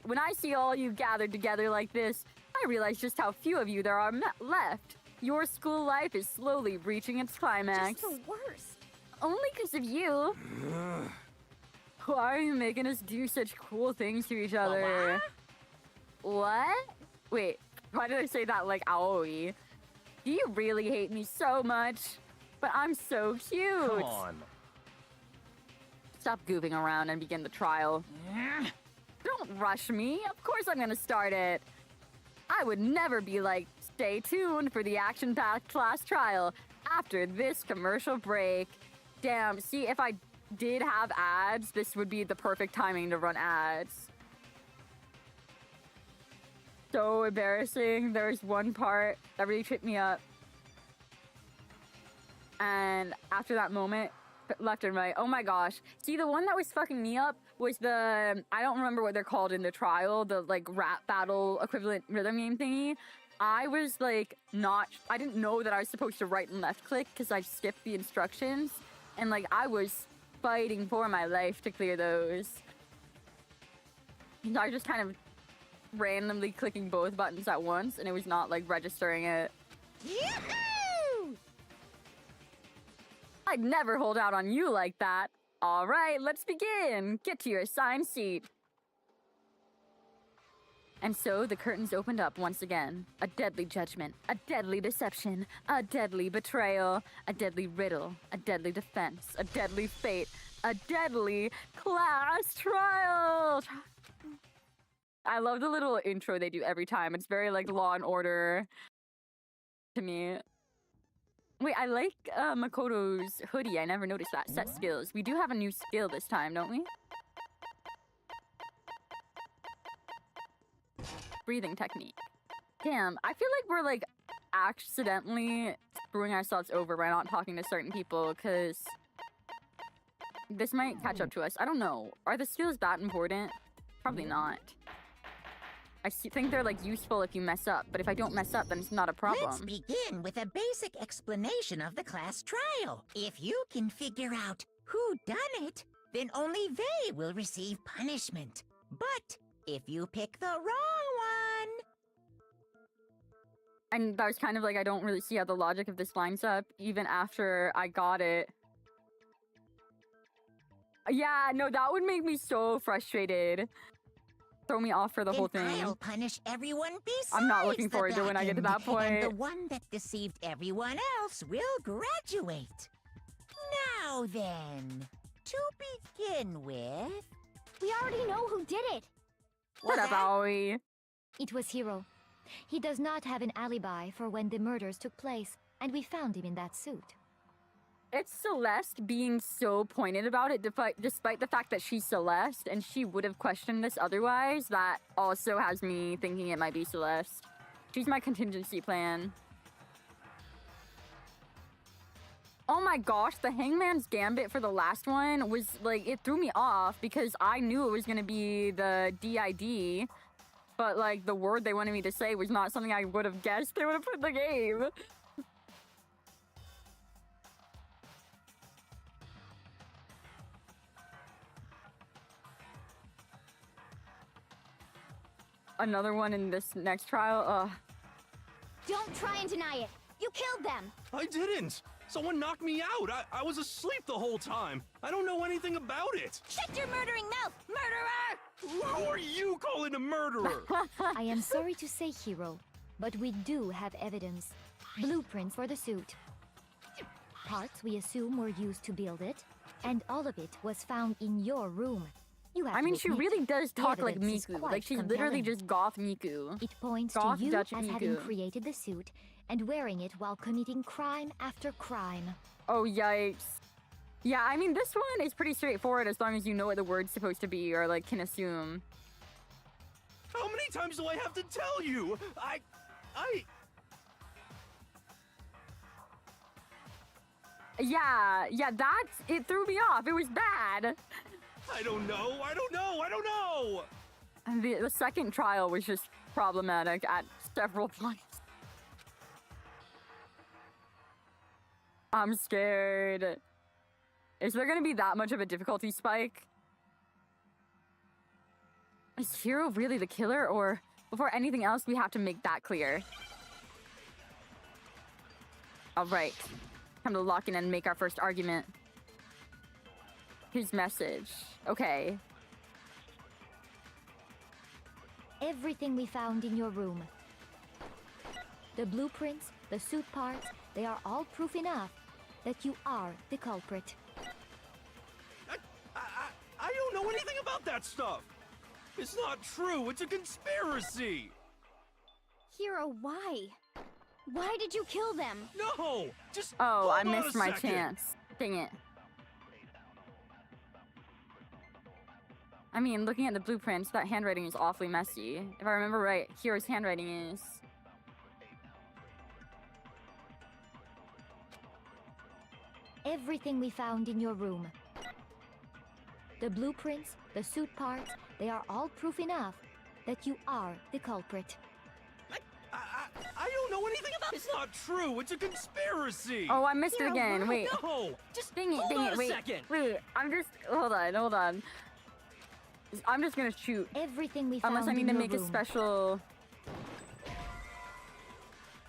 Speaker 1: when I see all you gathered together like this, I realize just how few of you there are left. Your school life is slowly reaching its climax.
Speaker 3: Just the worst.
Speaker 1: Only because of you. Why are you making us do such cool things to each other? What? Wait, why did I say that like Aoi? Do you really hate me so much? But I'm so cute.
Speaker 9: Come on.
Speaker 1: Stop goofing around and begin the trial. Don't rush me. Of course I'm gonna start it. I would never be like, stay tuned for the action-packed class trial after this commercial break. Damn, see, if I did have ads, this would be the perfect timing to run ads. So embarrassing. There was one part that really tripped me up. And after that moment, left and right, oh my gosh. See, the one that was fucking me up was the, I don't remember what they're called in the trial, the like rap battle equivalent rhythm game thingy. I was like I didn't know that I was supposed to right and left click because I skipped the instructions. And like I was fighting for my life to clear those. And I was just kind of randomly clicking both buttons at once and it was not like registering it.
Speaker 4: Yahoo!
Speaker 1: I'd never hold out on you like that. All right, let's begin. Get to your assigned seat. And so the curtains opened up once again. A deadly judgment, a deadly deception, a deadly betrayal, a deadly riddle, a deadly defense, a deadly fate, a deadly class trial. I love the little intro they do every time. It's very like Law and Order to me. Wait, I like Makoto's hoodie. I never noticed that. Set skills. We do have a new skill this time, don't we? Breathing technique. Damn, I feel like we're like accidentally screwing ourselves over by not talking to certain people because this might catch up to us. I don't know. Are the skills that important? Probably not. I think they're like useful if you mess up, but if I don't mess up, then it's not a problem.
Speaker 4: Let's begin with a basic explanation of the class trial. If you can figure out who done it, then only they will receive punishment. But if you pick the wrong one...
Speaker 1: And that was kind of like, I don't really see how the logic of this lines up, even after I got it. Yeah, no, that would make me so frustrated. Throw me off for the whole thing.
Speaker 4: I'll punish everyone besides
Speaker 1: I'm not looking forward to when I get to that point.
Speaker 4: And the one that deceived everyone else will graduate. Now then, to begin with...
Speaker 3: We already know who did it.
Speaker 1: Shut up, Aoi.
Speaker 11: It was Hiro. He does not have an alibi for when the murders took place, and we found him in that suit.
Speaker 1: it's Celeste being so pointed about it, despite the fact that she's Celeste, and she would have questioned this otherwise, that also has me thinking it might be Celeste. She's my contingency plan. Oh my gosh, the Hangman's Gambit for the last one was, like, it threw me off because I knew it was gonna be the DID, but, like, the word they wanted me to say was not something I would have guessed they would have put in the game. Another one in this next trial. Ugh.
Speaker 3: Don't try and deny it. You killed them.
Speaker 8: I didn't. Someone knocked me out. I was asleep the whole time. I don't know anything about it.
Speaker 3: Shut your murdering mouth, murderer!
Speaker 8: Who are you calling a murderer?
Speaker 11: I am sorry to say, Hero, but we do have evidence. Blueprints for the suit. Parts we assume were used to build it, and all of it was found in your room. You have
Speaker 1: I mean,
Speaker 11: to
Speaker 1: she
Speaker 11: admit,
Speaker 1: really does
Speaker 11: the
Speaker 1: talk like
Speaker 11: evidence is
Speaker 1: Miku.
Speaker 11: quite
Speaker 1: Like, she's literally
Speaker 11: compelling.
Speaker 1: just goth Miku.
Speaker 11: It points
Speaker 1: Goth
Speaker 11: to you
Speaker 1: Dutch
Speaker 11: as having
Speaker 1: Miku.
Speaker 11: created the suit and wearing it while committing crime after crime.
Speaker 1: Oh, yikes. Yeah, I mean, this one is pretty straightforward as long as you know what the word's supposed to be or, like, can assume.
Speaker 8: How many times do I have to tell you?
Speaker 1: Yeah, it threw me off. It was bad.
Speaker 8: I don't know.
Speaker 1: And the second trial was just problematic at several points. I'm scared. Is there gonna be that much of a difficulty spike? Is Hero really the killer, or before anything else, we have to make that clear? All right, time to lock in and make our first argument. His message. Okay.
Speaker 11: Everything we found in your room. The blueprints, the suit parts, they are all proof enough that you are the culprit.
Speaker 8: I don't know anything about that stuff. It's not true. It's a conspiracy.
Speaker 3: Hero, why? Why did you kill them?
Speaker 8: No, just
Speaker 1: Oh,
Speaker 8: hold
Speaker 1: I
Speaker 8: on a
Speaker 1: missed my
Speaker 8: second.
Speaker 1: chance. Dang it. I mean, looking at the blueprints, that handwriting is awfully messy. If I remember right, Hero's handwriting is...
Speaker 11: Everything we found in your room. The blueprints, the suit parts, they are all proof enough that you are the culprit.
Speaker 8: I don't know anything about. It's not true. It's a conspiracy.
Speaker 1: Oh, I missed it again. Wait.
Speaker 8: No, just
Speaker 1: Dang it,
Speaker 8: hold
Speaker 1: dang
Speaker 8: on
Speaker 1: it,
Speaker 8: a
Speaker 1: wait.
Speaker 8: second.
Speaker 1: Wait, I'm just... Hold on. I'm just gonna shoot.
Speaker 11: Everything we found
Speaker 1: Unless I need
Speaker 11: in
Speaker 1: to
Speaker 11: your
Speaker 1: make
Speaker 11: room.
Speaker 1: a special...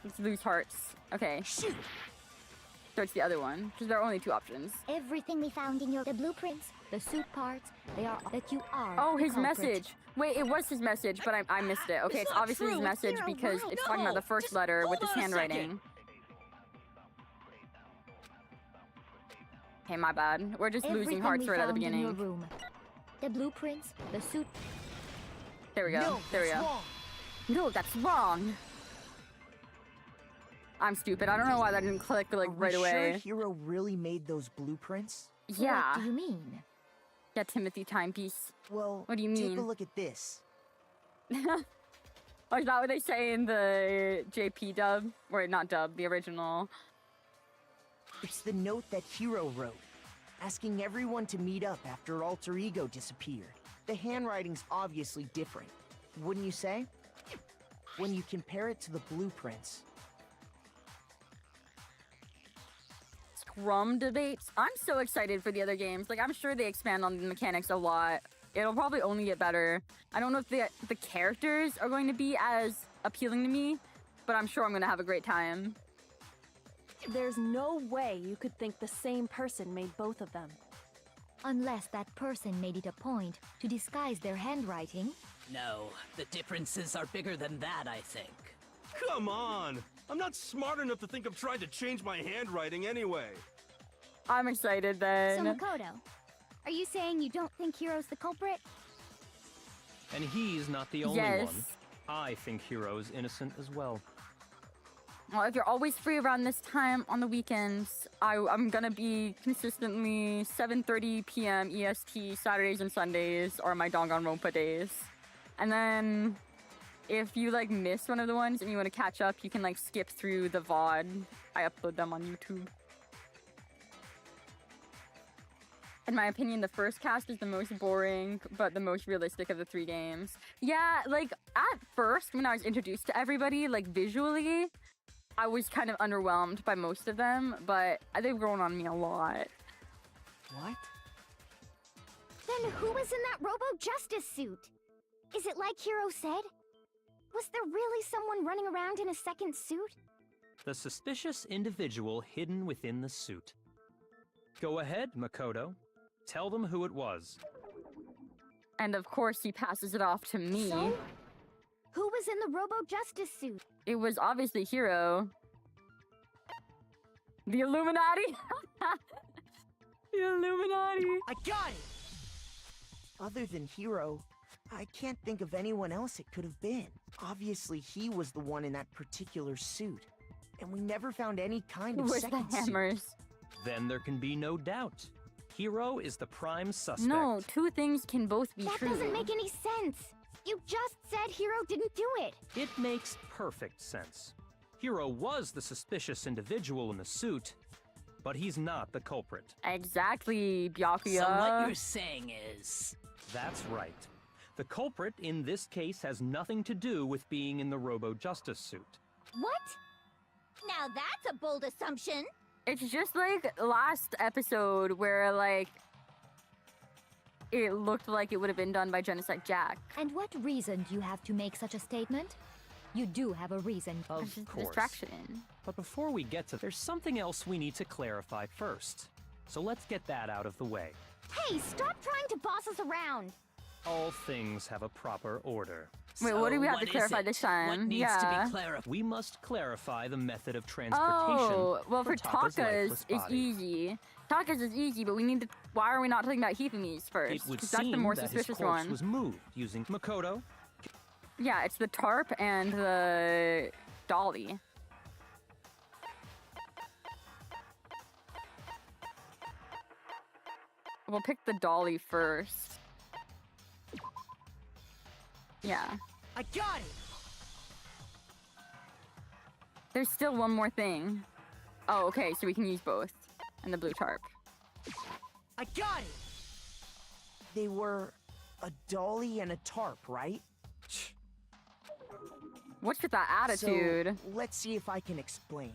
Speaker 1: Let's lose hearts. Okay.
Speaker 8: Shoot.
Speaker 1: So it's the other one, because there are only two options.
Speaker 11: Everything we found in your the blueprints, the suit parts, they are that you are.
Speaker 1: Oh,
Speaker 11: the
Speaker 1: his
Speaker 11: culprit.
Speaker 1: message. Wait, it was his message, but I missed it. Okay,
Speaker 8: It's
Speaker 1: it's
Speaker 8: not
Speaker 1: obviously his
Speaker 8: true.
Speaker 1: message
Speaker 3: Hero,
Speaker 1: because
Speaker 3: why?
Speaker 1: it's talking about
Speaker 8: No,
Speaker 1: the first
Speaker 8: just
Speaker 1: letter with
Speaker 8: hold
Speaker 1: his
Speaker 8: on a second.
Speaker 1: handwriting. Okay, my bad. We're just losing
Speaker 11: Everything
Speaker 1: hearts
Speaker 11: we
Speaker 1: right at the
Speaker 11: found in your
Speaker 1: beginning.
Speaker 11: room. The blueprints, the suit.
Speaker 1: There we go.
Speaker 4: No,
Speaker 1: there we
Speaker 4: that's
Speaker 1: go.
Speaker 4: wrong.
Speaker 1: No, that's wrong. I'm stupid. I don't know why that didn't click like
Speaker 12: Are we
Speaker 1: right
Speaker 12: sure
Speaker 1: away.
Speaker 12: Hero really made those blueprints?
Speaker 1: Yeah.
Speaker 11: What do you mean?
Speaker 1: Yeah, Timothy timepiece.
Speaker 12: Well,
Speaker 1: What do you
Speaker 12: take
Speaker 1: mean?
Speaker 12: a look at this.
Speaker 1: Oh, is that what they say in the JP dub? Or not dub, the original.
Speaker 12: It's the note that Hero wrote, asking everyone to meet up after Alter Ego disappeared. The handwriting's obviously different, wouldn't you say? When you compare it to the blueprints.
Speaker 1: Scrum debates. I'm so excited for the other games. Like, I'm sure they expand on the mechanics a lot. It'll probably only get better. I don't know if the characters are going to be as appealing to me, but I'm sure I'm going to have a great time.
Speaker 10: There's no way you could think the same person made both of them.
Speaker 11: Unless that person made it a point to disguise their handwriting.
Speaker 13: No, the differences are bigger than that, I think.
Speaker 8: Come on. I'm not smart enough to think of trying to change my handwriting anyway.
Speaker 1: I'm excited
Speaker 3: So
Speaker 1: then.
Speaker 3: Makoto, are you saying you don't think Hero's the culprit?
Speaker 9: And he's not the only
Speaker 1: Yes.
Speaker 9: one. I think Hero's innocent as well.
Speaker 1: Well, if you're always free around this time on the weekends, I'm gonna be consistently 7:30 p.m. EST Saturdays and Sundays are my Danganronpa days. And then if you like miss one of the ones and you want to catch up, you can like skip through the VOD. I upload them on YouTube. In my opinion, the first cast is the most boring, but the most realistic of the 3 games. Yeah, like, at first, when I was introduced to everybody, like, visually, I was kind of underwhelmed by most of them, but they've grown on me a lot.
Speaker 12: What?
Speaker 3: Then who was in that Robo-Justice suit? Is it like Hiro said? Was there really someone running around in a second suit?
Speaker 9: The suspicious individual hidden within the suit. Go ahead, Makoto. Tell them who it was.
Speaker 1: And of course, he passes it off to me.
Speaker 3: So? Who was in the Robo-Justice suit?
Speaker 1: It was obviously Hiro. The Illuminati? The Illuminati!
Speaker 12: I got it! Other than Hiro, I can't think of anyone else it could have been. Obviously, he was the one in that particular suit. And we never found any kind of
Speaker 1: Where's
Speaker 12: second
Speaker 1: the hammers?
Speaker 12: suit.
Speaker 9: Then there can be no doubt. Hiro is the prime suspect.
Speaker 1: No, 2 things can both be true.
Speaker 3: That doesn't make any sense. You just said Hiro didn't do it.
Speaker 9: It makes perfect sense. Hiro was the suspicious individual in the suit, but he's not the culprit.
Speaker 1: Exactly, Byakuya.
Speaker 13: So what you're saying is...
Speaker 9: That's right. The culprit in this case has nothing to do with being in the Robo-Justice suit.
Speaker 3: What? Now that's a bold assumption.
Speaker 1: It's just like last episode where, like, it looked like it would have been done by Genocide Jack.
Speaker 11: And what reason do you have to make such a statement? You do have a reason.
Speaker 9: Of course.
Speaker 1: Distraction.
Speaker 9: But before we get to there's something else we need to clarify first. So let's get that out of the way.
Speaker 3: Hey, stop trying to boss us around.
Speaker 9: All things have a proper order.
Speaker 1: Wait, what do we have
Speaker 13: what
Speaker 1: to clarify
Speaker 13: is it?
Speaker 1: this time?
Speaker 13: What needs to be clarified?
Speaker 9: We must clarify the method of transportation.
Speaker 1: Oh, well, for
Speaker 9: Taka's lifeless
Speaker 1: Taka's, it's
Speaker 9: body.
Speaker 1: easy. Taka's is easy, but we need to. Why are we not talking about Hifumi's first?
Speaker 9: It would
Speaker 1: 'Cause that's the
Speaker 9: seem
Speaker 1: more
Speaker 9: that his
Speaker 1: suspicious
Speaker 9: corpse
Speaker 1: one.
Speaker 9: was moved using Makoto.
Speaker 1: Yeah, it's the tarp and the dolly. We'll pick the dolly first. Yeah.
Speaker 12: I got it!
Speaker 1: There's still one more thing. Oh, okay, so we can use both. And the blue tarp.
Speaker 12: I got it! They were a dolly and a tarp, right?
Speaker 1: What's with that attitude?
Speaker 12: So, let's see if I can explain.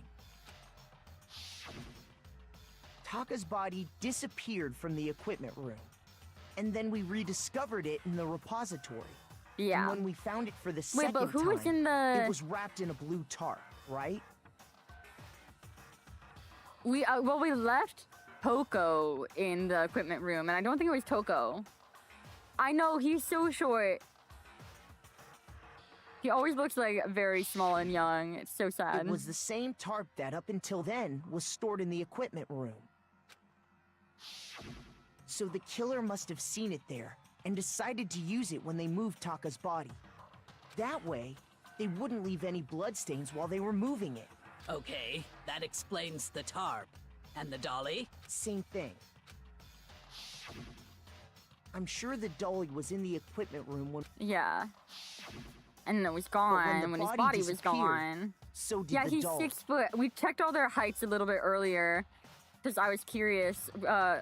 Speaker 12: Taka's body disappeared from the equipment room. And then we rediscovered it in the repository.
Speaker 1: Yeah.
Speaker 12: And when we found it for the
Speaker 1: Wait,
Speaker 12: second
Speaker 1: but who was
Speaker 12: time,
Speaker 1: in the...
Speaker 12: it was wrapped in a blue tarp, right?
Speaker 1: We left Toko in the equipment room, and I don't think it was Toko. I know, he's so short. He always looks like very small and young. It's so sad.
Speaker 12: It was the same tarp that, up until then, was stored in the equipment room. So the killer must have seen it there, and decided to use it when they moved Taka's body. That way, they wouldn't leave any bloodstains while they were moving it.
Speaker 13: Okay, that explains the tarp. And the dolly?
Speaker 12: Same thing. I'm sure the dolly was in the equipment room when...
Speaker 1: Yeah. And it was
Speaker 12: But
Speaker 1: gone when his body was
Speaker 12: disappeared,
Speaker 1: gone.
Speaker 12: So did
Speaker 1: Yeah,
Speaker 12: the
Speaker 1: he's
Speaker 12: dolly.
Speaker 1: 6 foot. We checked all their heights a little bit earlier because I was curious. I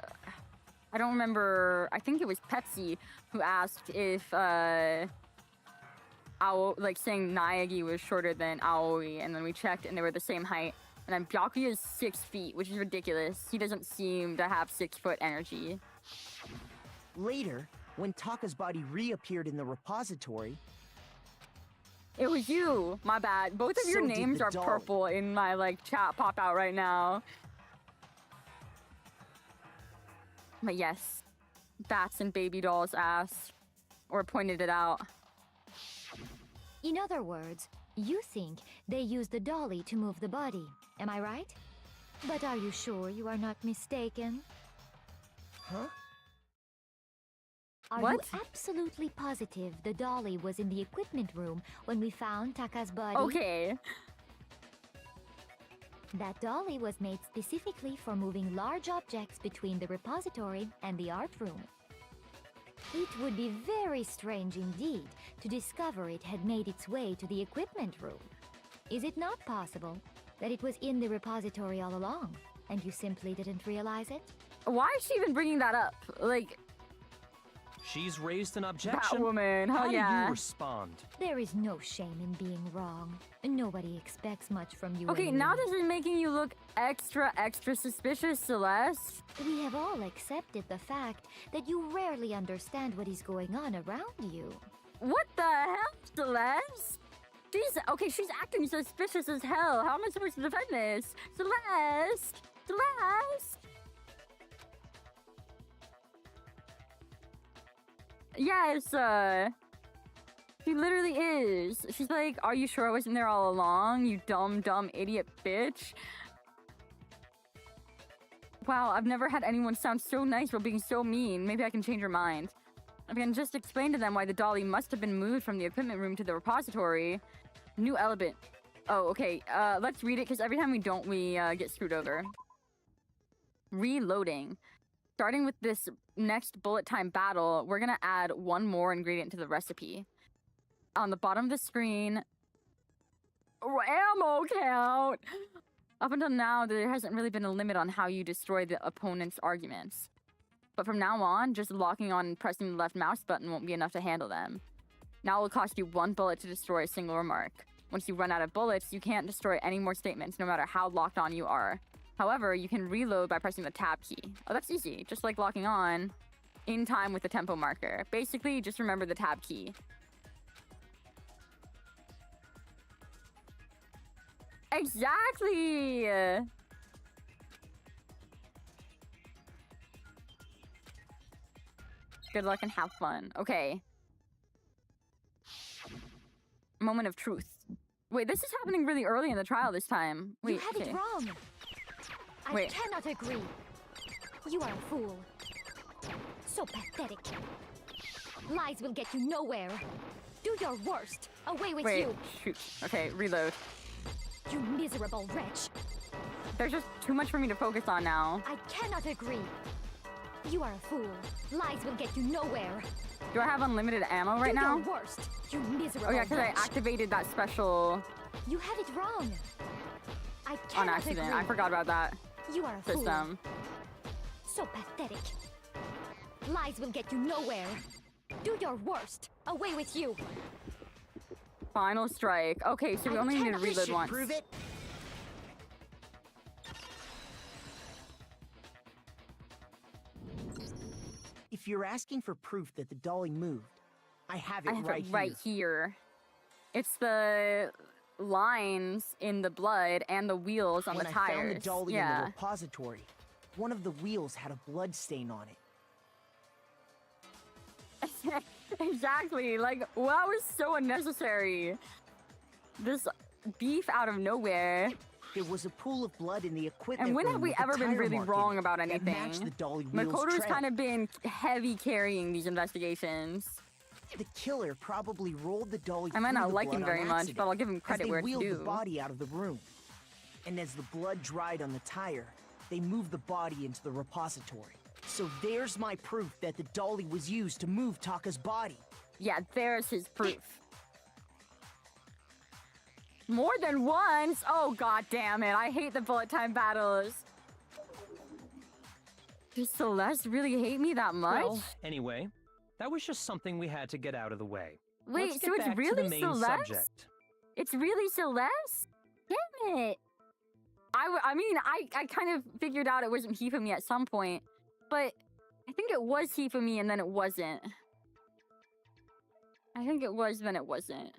Speaker 1: don't remember. I think it was Pepsi who asked if saying Naegi was shorter than Aoi, and then we checked and they were the same height. And then Byakuya is 6 feet, which is ridiculous. He doesn't seem to have 6 foot energy.
Speaker 12: Later, when Taka's body reappeared in the repository...
Speaker 1: It was you! My bad. Both of your
Speaker 12: So did
Speaker 1: names
Speaker 12: the
Speaker 1: are
Speaker 12: dolly.
Speaker 1: purple in my, chat pop out right now. But yes, that's in Baby Doll's ass. Or pointed it out.
Speaker 11: In other words, you think they used the dolly to move the body, am I right? But are you sure you are not mistaken?
Speaker 12: Huh?
Speaker 11: Are
Speaker 1: What?
Speaker 11: you absolutely positive the dolly was in the equipment room when we found Taka's body?
Speaker 1: Okay.
Speaker 11: That dolly was made specifically for moving large objects between the repository and the art room. It would be very strange indeed to discover it had made its way to the equipment room. Is it not possible that it was in the repository all along, and you simply didn't realize it?
Speaker 1: Why is she even bringing that up? Like,
Speaker 9: She's raised an objection.
Speaker 1: that woman,
Speaker 9: How
Speaker 1: hell
Speaker 9: do
Speaker 1: yeah.
Speaker 9: you respond?
Speaker 11: There is no shame in being wrong. Nobody expects much from you.
Speaker 1: Okay,
Speaker 11: anyway.
Speaker 1: now this is making you look extra suspicious, Celeste.
Speaker 11: We have all accepted the fact that you rarely understand what is going on around you.
Speaker 1: What the hell, Celeste? She's acting suspicious as hell. How am I supposed to defend this? Celeste! Celeste! Yes, she literally is. She's like, are you sure I wasn't there all along, you dumb idiot bitch? Wow, I've never had anyone sound so nice while being so mean. Maybe I can change her mind. I can just explain to them why the dolly must have been moved from the equipment room to the repository. New element. Oh, okay. Let's read it, because every time we don't, we get screwed over. Reloading. Starting with this next bullet time battle, we're gonna add one more ingredient to the recipe. On the bottom of the screen, ammo count! Up until now, there hasn't really been a limit on how you destroy the opponent's arguments. But from now on, just locking on and pressing the left mouse button won't be enough to handle them. Now it will cost you 1 bullet to destroy a single remark. Once you run out of bullets, you can't destroy any more statements, no matter how locked on you are. However, you can reload by pressing the tab key. Oh, that's easy. Just like locking on in time with the tempo marker. Basically, just remember the tab key. Exactly! Good luck and have fun. Okay. Moment of truth. Wait, this is happening really early in the trial this time. Wait,
Speaker 11: you had
Speaker 1: okay.
Speaker 11: it wrong.
Speaker 1: Wait.
Speaker 11: I cannot agree. You are a fool. So pathetic. Lies will get you nowhere. Do your worst. Away with
Speaker 1: Wait,
Speaker 11: you.
Speaker 1: shoot. Okay, reload.
Speaker 11: You miserable wretch.
Speaker 1: There's just too much for me to focus on now.
Speaker 11: I cannot agree. You are a fool. Lies will get you nowhere.
Speaker 1: Do I have unlimited ammo right now?
Speaker 11: Do your worst. You miserable
Speaker 1: Oh yeah, because I
Speaker 11: wretch.
Speaker 1: activated that special
Speaker 11: You had it wrong. I
Speaker 1: on
Speaker 11: cannot
Speaker 1: accident.
Speaker 11: agree.
Speaker 1: I forgot about that
Speaker 11: You are a
Speaker 1: system.
Speaker 11: fool. So pathetic. Lies will get you nowhere. Do your worst. Away with you.
Speaker 1: Final strike. Okay, so we only need to
Speaker 12: This
Speaker 1: reload
Speaker 12: should
Speaker 1: once.
Speaker 12: prove it. If you're asking for proof that the dolly moved, I have it
Speaker 1: I have
Speaker 12: right
Speaker 1: it right
Speaker 12: here.
Speaker 1: here. It's the lines in the blood and the wheels on
Speaker 12: When
Speaker 1: the
Speaker 12: I
Speaker 1: tires.
Speaker 12: found the dolly in
Speaker 1: yeah.
Speaker 12: the repository, one of the wheels had a blood stain on it.
Speaker 1: Exactly. Like, wow, was so unnecessary. This beef out of nowhere.
Speaker 12: There was a pool of blood in the equipment
Speaker 1: And when
Speaker 12: room
Speaker 1: have we
Speaker 12: with a
Speaker 1: ever been
Speaker 12: tire
Speaker 1: really
Speaker 12: mark in
Speaker 1: wrong
Speaker 12: it
Speaker 1: about
Speaker 12: that
Speaker 1: anything?
Speaker 12: matched the dolly wheel's
Speaker 1: Makoto's
Speaker 12: tread.
Speaker 1: kind of been heavy carrying these investigations.
Speaker 12: The killer probably rolled the dolly
Speaker 1: I might
Speaker 12: through
Speaker 1: not
Speaker 12: the
Speaker 1: like him
Speaker 12: blood
Speaker 1: very
Speaker 12: on
Speaker 1: much,
Speaker 12: accident
Speaker 1: but I'll give him
Speaker 12: as
Speaker 1: credit
Speaker 12: they
Speaker 1: where it's
Speaker 12: wheeled the
Speaker 1: due.
Speaker 12: body out of the room. And as the blood dried on the tire, they moved the body into the repository. So there's my proof that the dolly was used to move Taka's body.
Speaker 1: Yeah, there's his proof. More than once? Oh, god damn it. I hate the bullet time battles. Does Celeste really hate me that much?
Speaker 9: Well, anyway, that was just something we had to get out of the way.
Speaker 1: Wait,
Speaker 9: Let's
Speaker 1: so
Speaker 9: get
Speaker 1: it's
Speaker 9: back to
Speaker 1: really
Speaker 9: the main
Speaker 1: Celeste?
Speaker 9: subject.
Speaker 1: It's really Celeste? Damn it. I mean, I kind of figured out it wasn't Hifumi at some point, but I think it was Hifumi and then it wasn't. I think it was, then it wasn't.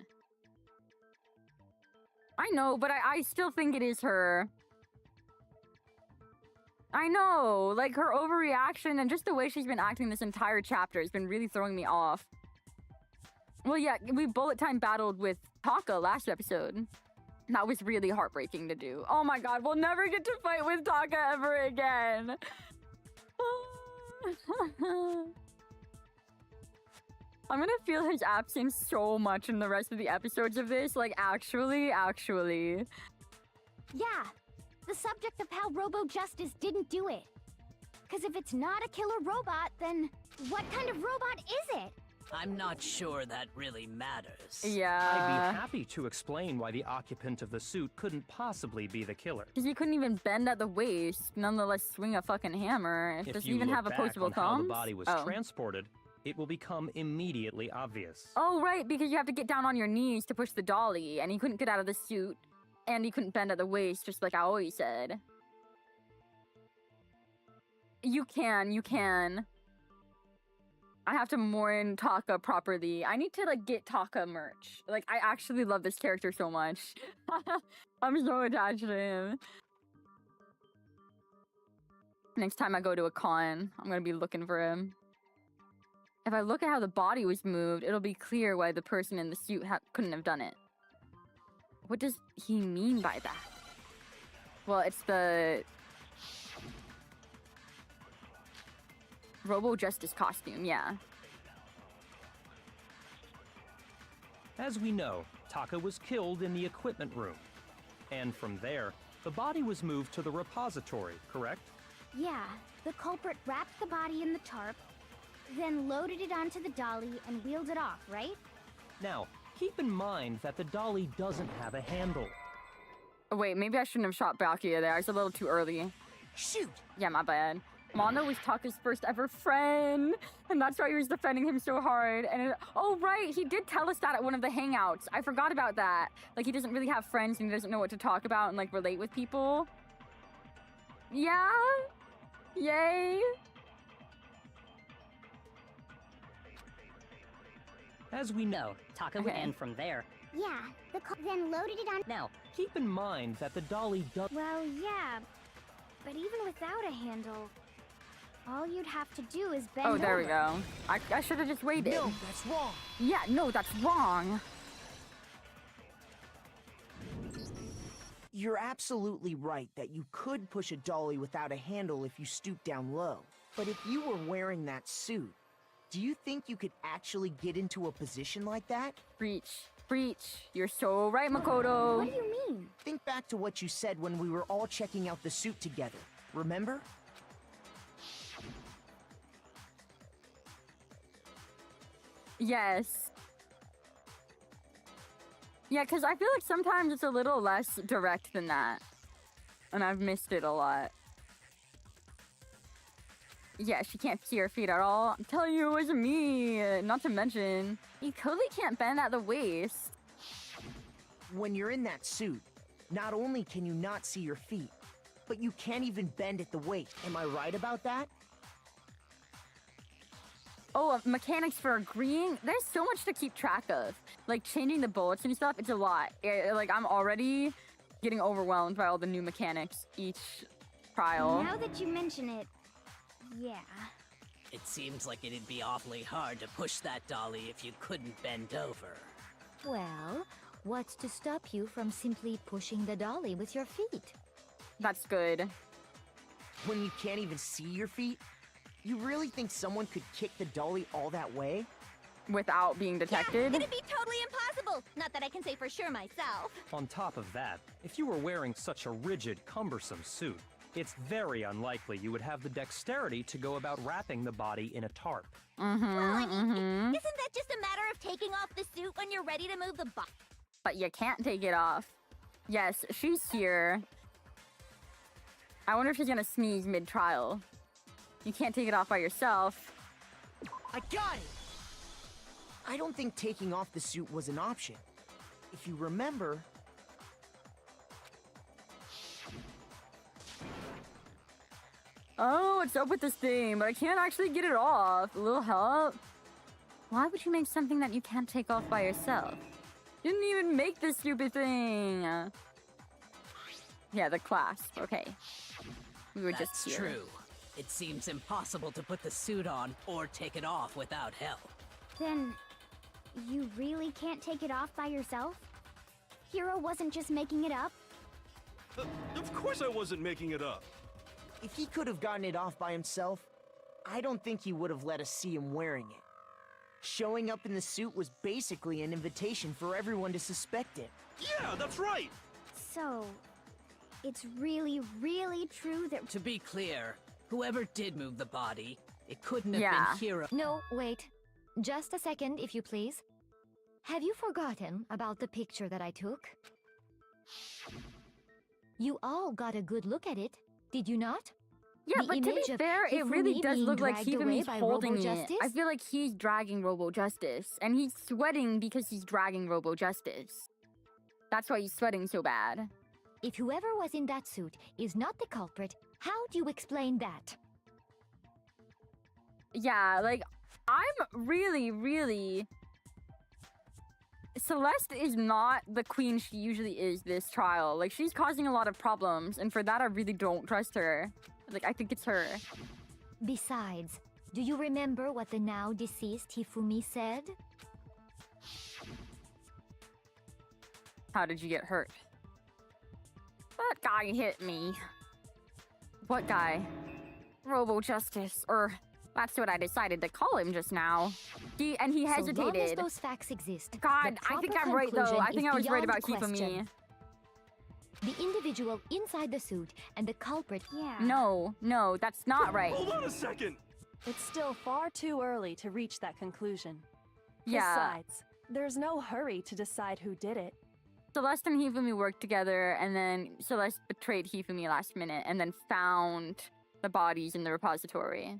Speaker 1: I know, but I still think it is her. I know, like her overreaction and just the way she's been acting this entire chapter has been really throwing me off. Well, yeah, we bullet time battled with Taka last episode. That was really heartbreaking to do. Oh my god, we'll never get to fight with Taka ever again. I'm gonna feel his absence so much in the rest of the episodes of this. Like, actually.
Speaker 3: Yeah, the subject of how Robo-Justice didn't do it. Because if it's not a killer robot, then what kind of robot is it?
Speaker 13: I'm not sure that really matters.
Speaker 1: Yeah.
Speaker 9: I'd be happy to explain why the occupant of the suit couldn't possibly be the killer.
Speaker 1: Because he couldn't even bend at the waist, nonetheless swing a fucking hammer. It
Speaker 9: If
Speaker 1: doesn't
Speaker 9: you
Speaker 1: even
Speaker 9: look
Speaker 1: have
Speaker 9: back
Speaker 1: opposable
Speaker 9: on how
Speaker 1: thumbs.
Speaker 9: the body was transported, it will become immediately obvious.
Speaker 1: Oh, right, because you have to get down on your knees to push the dolly, and he couldn't get out of the suit, and he couldn't bend at the waist, just like I always said. You can. I have to mourn Taka properly. I need to, like, get Taka merch. Like, I actually love this character so much. I'm so attached to him. Next time I go to a con, I'm gonna be looking for him. If I look at how the body was moved, it'll be clear why the person in the suit couldn't have done it. What does he mean by that? Well, it's the Robo-Justice costume, yeah.
Speaker 9: As we know, Taka was killed in the equipment room. And from there, the body was moved to the repository, correct?
Speaker 3: Yeah, the culprit wrapped the body in the tarp, then loaded it onto the dolly and wheeled it off, right?
Speaker 9: Now, keep in mind that the dolly doesn't have a handle.
Speaker 1: Oh, wait, maybe I shouldn't have shot Byakuya there. I was a little too early.
Speaker 12: Shoot!
Speaker 1: Yeah, my bad. Mondo was Taka's first ever friend, and that's why he was defending him so hard. And oh, right, he did tell us that at one of the hangouts. I forgot about that. Like, he doesn't really have friends and he doesn't know what to talk about and, like, relate with people. Yeah? Yay!
Speaker 9: As we know,
Speaker 14: Taka would end from there.
Speaker 3: Yeah, then loaded it on.
Speaker 14: Now,
Speaker 9: keep in mind that the dolly does.
Speaker 3: Well, yeah, but even without a handle, all you'd have to do is bend
Speaker 1: Oh, there
Speaker 3: over.
Speaker 1: we go. I should have just waited.
Speaker 12: No, that's wrong.
Speaker 1: Yeah, no, that's wrong.
Speaker 12: You're absolutely right that you could push a dolly without a handle if you stoop down low. But if you were wearing that suit, do you think you could actually get into a position like that?
Speaker 1: Preach. You're so right, Makoto.
Speaker 3: What do you mean?
Speaker 12: Think back to what you said when we were all checking out the suit together. Remember?
Speaker 1: Yes. Yeah, because I feel like sometimes it's a little less direct than that. And I've missed it a lot. Yeah, she can't see her feet at all. I'm telling you, it was me. Not to mention, you totally can't bend at the waist.
Speaker 12: When you're in that suit, not only can you not see your feet, but you can't even bend at the waist. Am I right about that?
Speaker 1: Oh, mechanics for agreeing? There's so much to keep track of. Like, changing the bullets and stuff, it's a lot. Like, I'm already getting overwhelmed by all the new mechanics each trial.
Speaker 3: Now that you mention it, yeah.
Speaker 13: It seems like it'd be awfully hard to push that dolly if you couldn't bend over.
Speaker 11: Well, what's to stop you from simply pushing the dolly with your feet?
Speaker 1: That's good.
Speaker 12: When you can't even see your feet? You really think someone could kick the dolly all that way?
Speaker 1: Without being detected?
Speaker 3: Yeah, it'd be totally impossible. Not that I can say for sure myself.
Speaker 9: On top of that, if you were wearing such a rigid, cumbersome suit, it's very unlikely you would have the dexterity to go about wrapping the body in a tarp.
Speaker 3: Well, I mean, isn't that just a matter of taking off the suit when you're ready to move the body?
Speaker 1: But you can't take it off. Yes, she's here. I wonder if she's gonna sneeze mid-trial. You can't take it off by yourself.
Speaker 12: I got it! I don't think taking off the suit was an option. If you remember...
Speaker 1: Oh, what's up with this thing? But I can't actually get it off. A little help? Why would you make something that you can't take off by yourself? You didn't even make this stupid thing. Yeah, the clasp. Okay. We were
Speaker 13: That's
Speaker 1: just here.
Speaker 13: true. It seems impossible to put the suit on or take it off without help.
Speaker 3: Then, you really can't take it off by yourself? Hiro wasn't just making it up?
Speaker 8: Of course I wasn't making it up.
Speaker 12: If he could have gotten it off by himself, I don't think he would have let us see him wearing it. Showing up in the suit was basically an invitation for everyone to suspect it.
Speaker 8: Yeah, that's right!
Speaker 3: So, it's really, really true that...
Speaker 13: To be clear, whoever did move the body, it couldn't have
Speaker 1: Yeah.
Speaker 13: been Hiro.
Speaker 11: No, wait. Just a second, if you please. Have you forgotten about the picture that I took? You all got a good look at it, did you not?
Speaker 1: Yeah,
Speaker 11: The
Speaker 1: but to be
Speaker 11: image of
Speaker 1: fair, it really
Speaker 11: Hifumi
Speaker 1: does
Speaker 11: being
Speaker 1: look like
Speaker 11: dragged away
Speaker 1: Hifumi's
Speaker 11: by
Speaker 1: holding
Speaker 11: Robo
Speaker 1: it.
Speaker 11: Justice?
Speaker 1: I feel like he's dragging Robo Justice, and he's sweating because he's dragging Robo Justice. That's why he's sweating so bad.
Speaker 11: If whoever was in that suit is not the culprit, how do you explain that?
Speaker 1: Yeah, like, I'm really... Celeste is not the queen she usually is this trial. Like, she's causing a lot of problems, and for that I really don't trust her. Like, I think it's her.
Speaker 11: Besides, do you remember what the now deceased Hifumi said?
Speaker 1: How did you get hurt? That guy hit me. What guy? Robo Justice, or that's what I decided to call him just now. He
Speaker 11: So long as
Speaker 1: hesitated.
Speaker 11: those facts exist,
Speaker 1: God,
Speaker 11: the
Speaker 1: I think
Speaker 11: proper
Speaker 1: I'm right though.
Speaker 11: conclusion
Speaker 1: I think
Speaker 11: is
Speaker 1: I was right
Speaker 11: beyond
Speaker 1: about
Speaker 11: question.
Speaker 1: Hifumi.
Speaker 11: The individual inside the suit and the culprit.
Speaker 3: Yeah.
Speaker 1: No, that's not right.
Speaker 8: Hold on a second!
Speaker 10: It's still far too early to reach that conclusion.
Speaker 1: Yeah.
Speaker 10: Besides, there's no hurry to decide who did it.
Speaker 1: Celeste and Hifumi worked together, and then Celeste betrayed Hifumi last minute, and then found the bodies in the repository.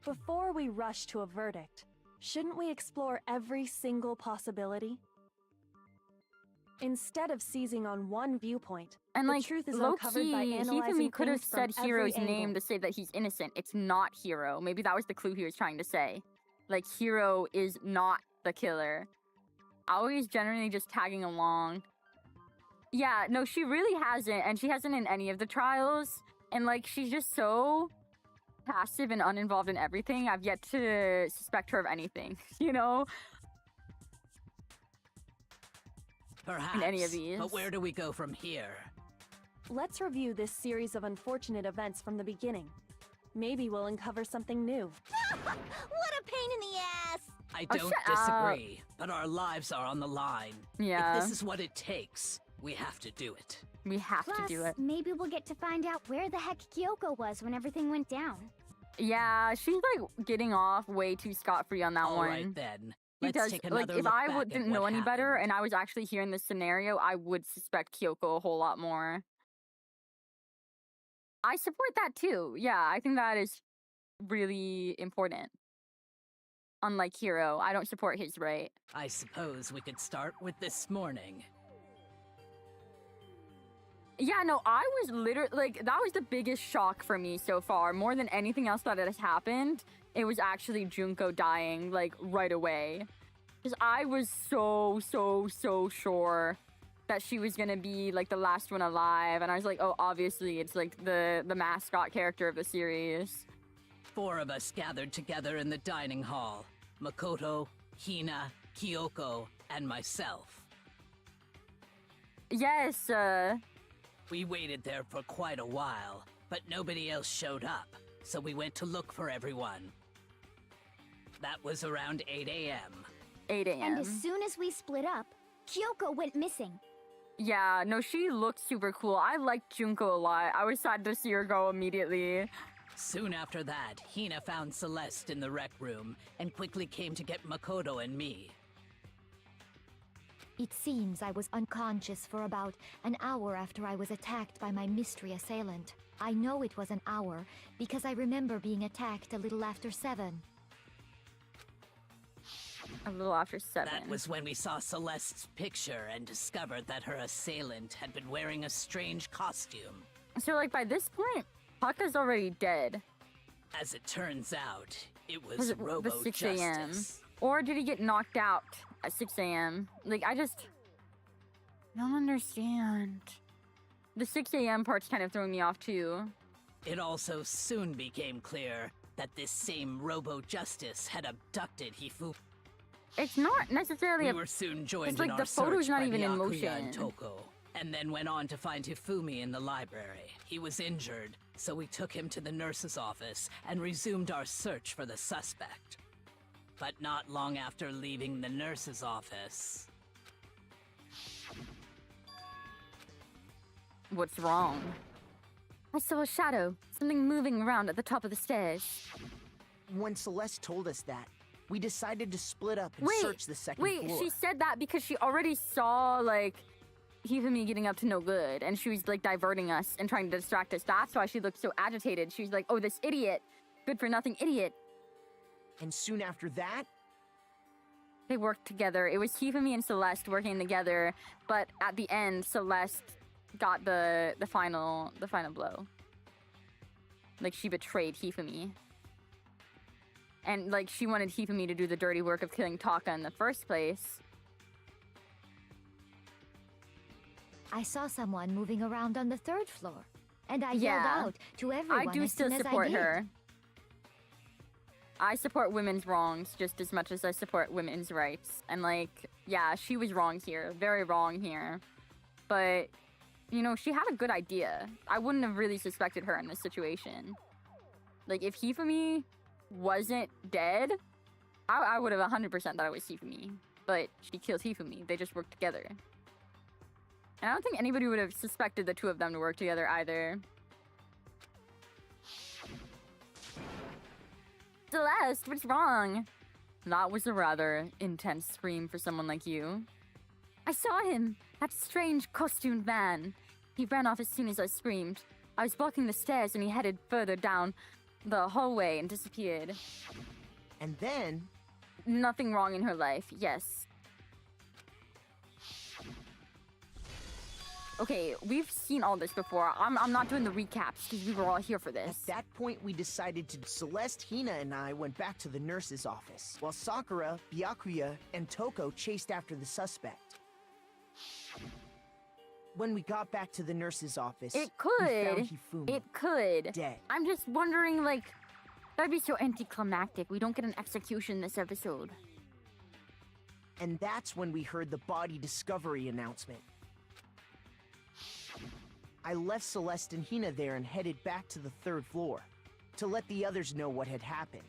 Speaker 10: Before we rush to a verdict, shouldn't we explore every single possibility? Instead of seizing on one viewpoint,
Speaker 1: And
Speaker 10: the
Speaker 1: like,
Speaker 10: truth is
Speaker 1: low
Speaker 10: uncovered by
Speaker 1: key,
Speaker 10: analyzing
Speaker 1: Hifumi could have
Speaker 10: things from
Speaker 1: said Hiro's
Speaker 10: every
Speaker 1: name
Speaker 10: angle.
Speaker 1: to say that he's innocent. It's not Hiro. Maybe that was the clue he was trying to say. Like, Hiro is not the killer. Aoi's generally just tagging along. Yeah, no, she really hasn't, and she hasn't in any of the trials. And like, she's just so passive and uninvolved in everything. I've yet to suspect her of anything, you know?
Speaker 13: Perhaps.
Speaker 1: In any of these.
Speaker 13: But where do we go from here?
Speaker 10: Let's review this series of unfortunate events from the beginning. Maybe we'll uncover something new.
Speaker 3: What a pain in the ass!
Speaker 13: I
Speaker 1: Oh,
Speaker 13: don't
Speaker 1: shut up.
Speaker 13: disagree, but our lives are on the line.
Speaker 1: Yeah.
Speaker 13: If this is what it takes, we have to do it.
Speaker 1: We have
Speaker 3: Plus,
Speaker 1: to do it.
Speaker 3: maybe we'll get to find out where the heck Kyoko was when everything went down.
Speaker 1: Yeah, she's like getting off way too scot-free on that
Speaker 13: All
Speaker 1: one.
Speaker 13: right then.
Speaker 1: He
Speaker 13: Let's
Speaker 1: does,
Speaker 13: take
Speaker 1: like,
Speaker 13: another
Speaker 1: if
Speaker 13: look
Speaker 1: I
Speaker 13: back at
Speaker 1: didn't
Speaker 13: what
Speaker 1: know any better
Speaker 13: happened.
Speaker 1: and I was actually here in this scenario, I would suspect Kyoko a whole lot more. I support that too. Yeah, I think that is really important. Unlike Hiro, I don't support his right.
Speaker 13: I suppose we could start with this morning.
Speaker 1: Yeah, no, I was literally, like, that was the biggest shock for me so far. More than anything else that has happened, it was actually Junko dying, like, right away. Because I was so sure that she was gonna be, like, the last one alive. And I was like, oh, obviously, it's, like, the mascot character of the series.
Speaker 13: 4 of us gathered together in the dining hall. Makoto, Hina, Kyoko, and myself.
Speaker 1: Yes,
Speaker 13: We waited there for quite a while, but nobody else showed up, so we went to look for everyone. That was around 8 a.m.
Speaker 1: 8 a.m.
Speaker 3: And as soon as we split up, Kyoko went missing.
Speaker 1: Yeah, no, she looked super cool. I liked Junko a lot. I was sad to see her go immediately.
Speaker 13: Soon after that, Hina found Celeste in the rec room and quickly came to get Makoto and me.
Speaker 11: It seems I was unconscious for about an hour after I was attacked by my mystery assailant. I know it was an hour because I remember being attacked a little after 7.
Speaker 1: A little after 7.
Speaker 13: That was when we saw Celeste's picture and discovered that her assailant had been wearing a strange costume.
Speaker 1: So, like, by this point, Pucka's already dead.
Speaker 13: As it turns out, it
Speaker 1: Was
Speaker 13: was
Speaker 1: it
Speaker 13: Robo
Speaker 1: the 6 a.m.?
Speaker 13: Justice.
Speaker 1: Or did he get knocked out at 6 a.m.? Like, I don't understand. The 6 a.m. part's kind of throwing me off, too.
Speaker 13: It also soon became clear that this same Robo Justice had abducted Hifu.
Speaker 1: It's not necessarily
Speaker 13: We were soon joined
Speaker 1: it's like
Speaker 13: in
Speaker 1: the
Speaker 13: our
Speaker 1: photo's
Speaker 13: search
Speaker 1: not
Speaker 13: by
Speaker 1: even in
Speaker 13: Byakuya
Speaker 1: motion.
Speaker 13: and Toko, and then went on to find Hifumi in the library. He was injured, so we took him to the nurse's office and resumed our search for the suspect. But not long after leaving the nurse's office...
Speaker 1: What's wrong?
Speaker 6: I saw a shadow, something moving around at the top of the stairs.
Speaker 12: When Celeste told us that, we decided to split up and search the second floor.
Speaker 1: Wait, she said that because she already saw, like, Hifumi getting up to no good, and she was, like, diverting us and trying to distract us. That's why she looked so agitated. She was like, oh, this idiot. Good-for-nothing idiot.
Speaker 12: And soon after that,
Speaker 1: they worked together. It was Hifumi and Celeste working together, but at the end, Celeste got the final blow. Like, she betrayed Hifumi. And, like, she wanted Hifumi to do the dirty work of killing Taka in the first place.
Speaker 11: I saw someone moving around on the 3rd floor, and I yelled out to everyone
Speaker 1: I do
Speaker 11: as
Speaker 1: still
Speaker 11: soon as
Speaker 1: support
Speaker 11: I did.
Speaker 1: her. I support women's wrongs just as much as I support women's rights. And, like, yeah, she was wrong here. Very wrong here. But, you know, she had a good idea. I wouldn't have really suspected her in this situation. Like, if Hifumi wasn't dead, I would have 100% thought it was Hifumi. But she kills Hifumi. They just work together. And I don't think anybody would have suspected the two of them to work together either. Celeste, what's wrong? That was a rather intense scream for someone like you.
Speaker 6: I saw him, that strange costumed man. He ran off as soon as I screamed. I was blocking the stairs and he headed further down the hallway and disappeared.
Speaker 12: and then...
Speaker 1: Nothing wrong in her life, yes. Okay, we've seen all this before. I'm not doing the recaps because we were all here for this.
Speaker 12: At that point, we decided to... Celeste, Hina, and I went back to the nurse's office, while Sakura, Byakuya, and Toko chased after the suspect. When we got back to the nurse's office,
Speaker 1: It
Speaker 12: we found
Speaker 1: could.
Speaker 12: Hifumi
Speaker 1: It could.
Speaker 12: dead.
Speaker 1: I'm just wondering, like, that'd be so anticlimactic. We don't get an execution this episode.
Speaker 12: And that's when we heard the body discovery announcement. I left Celeste and Hina there and headed back to the 3rd floor to let the others know what had happened.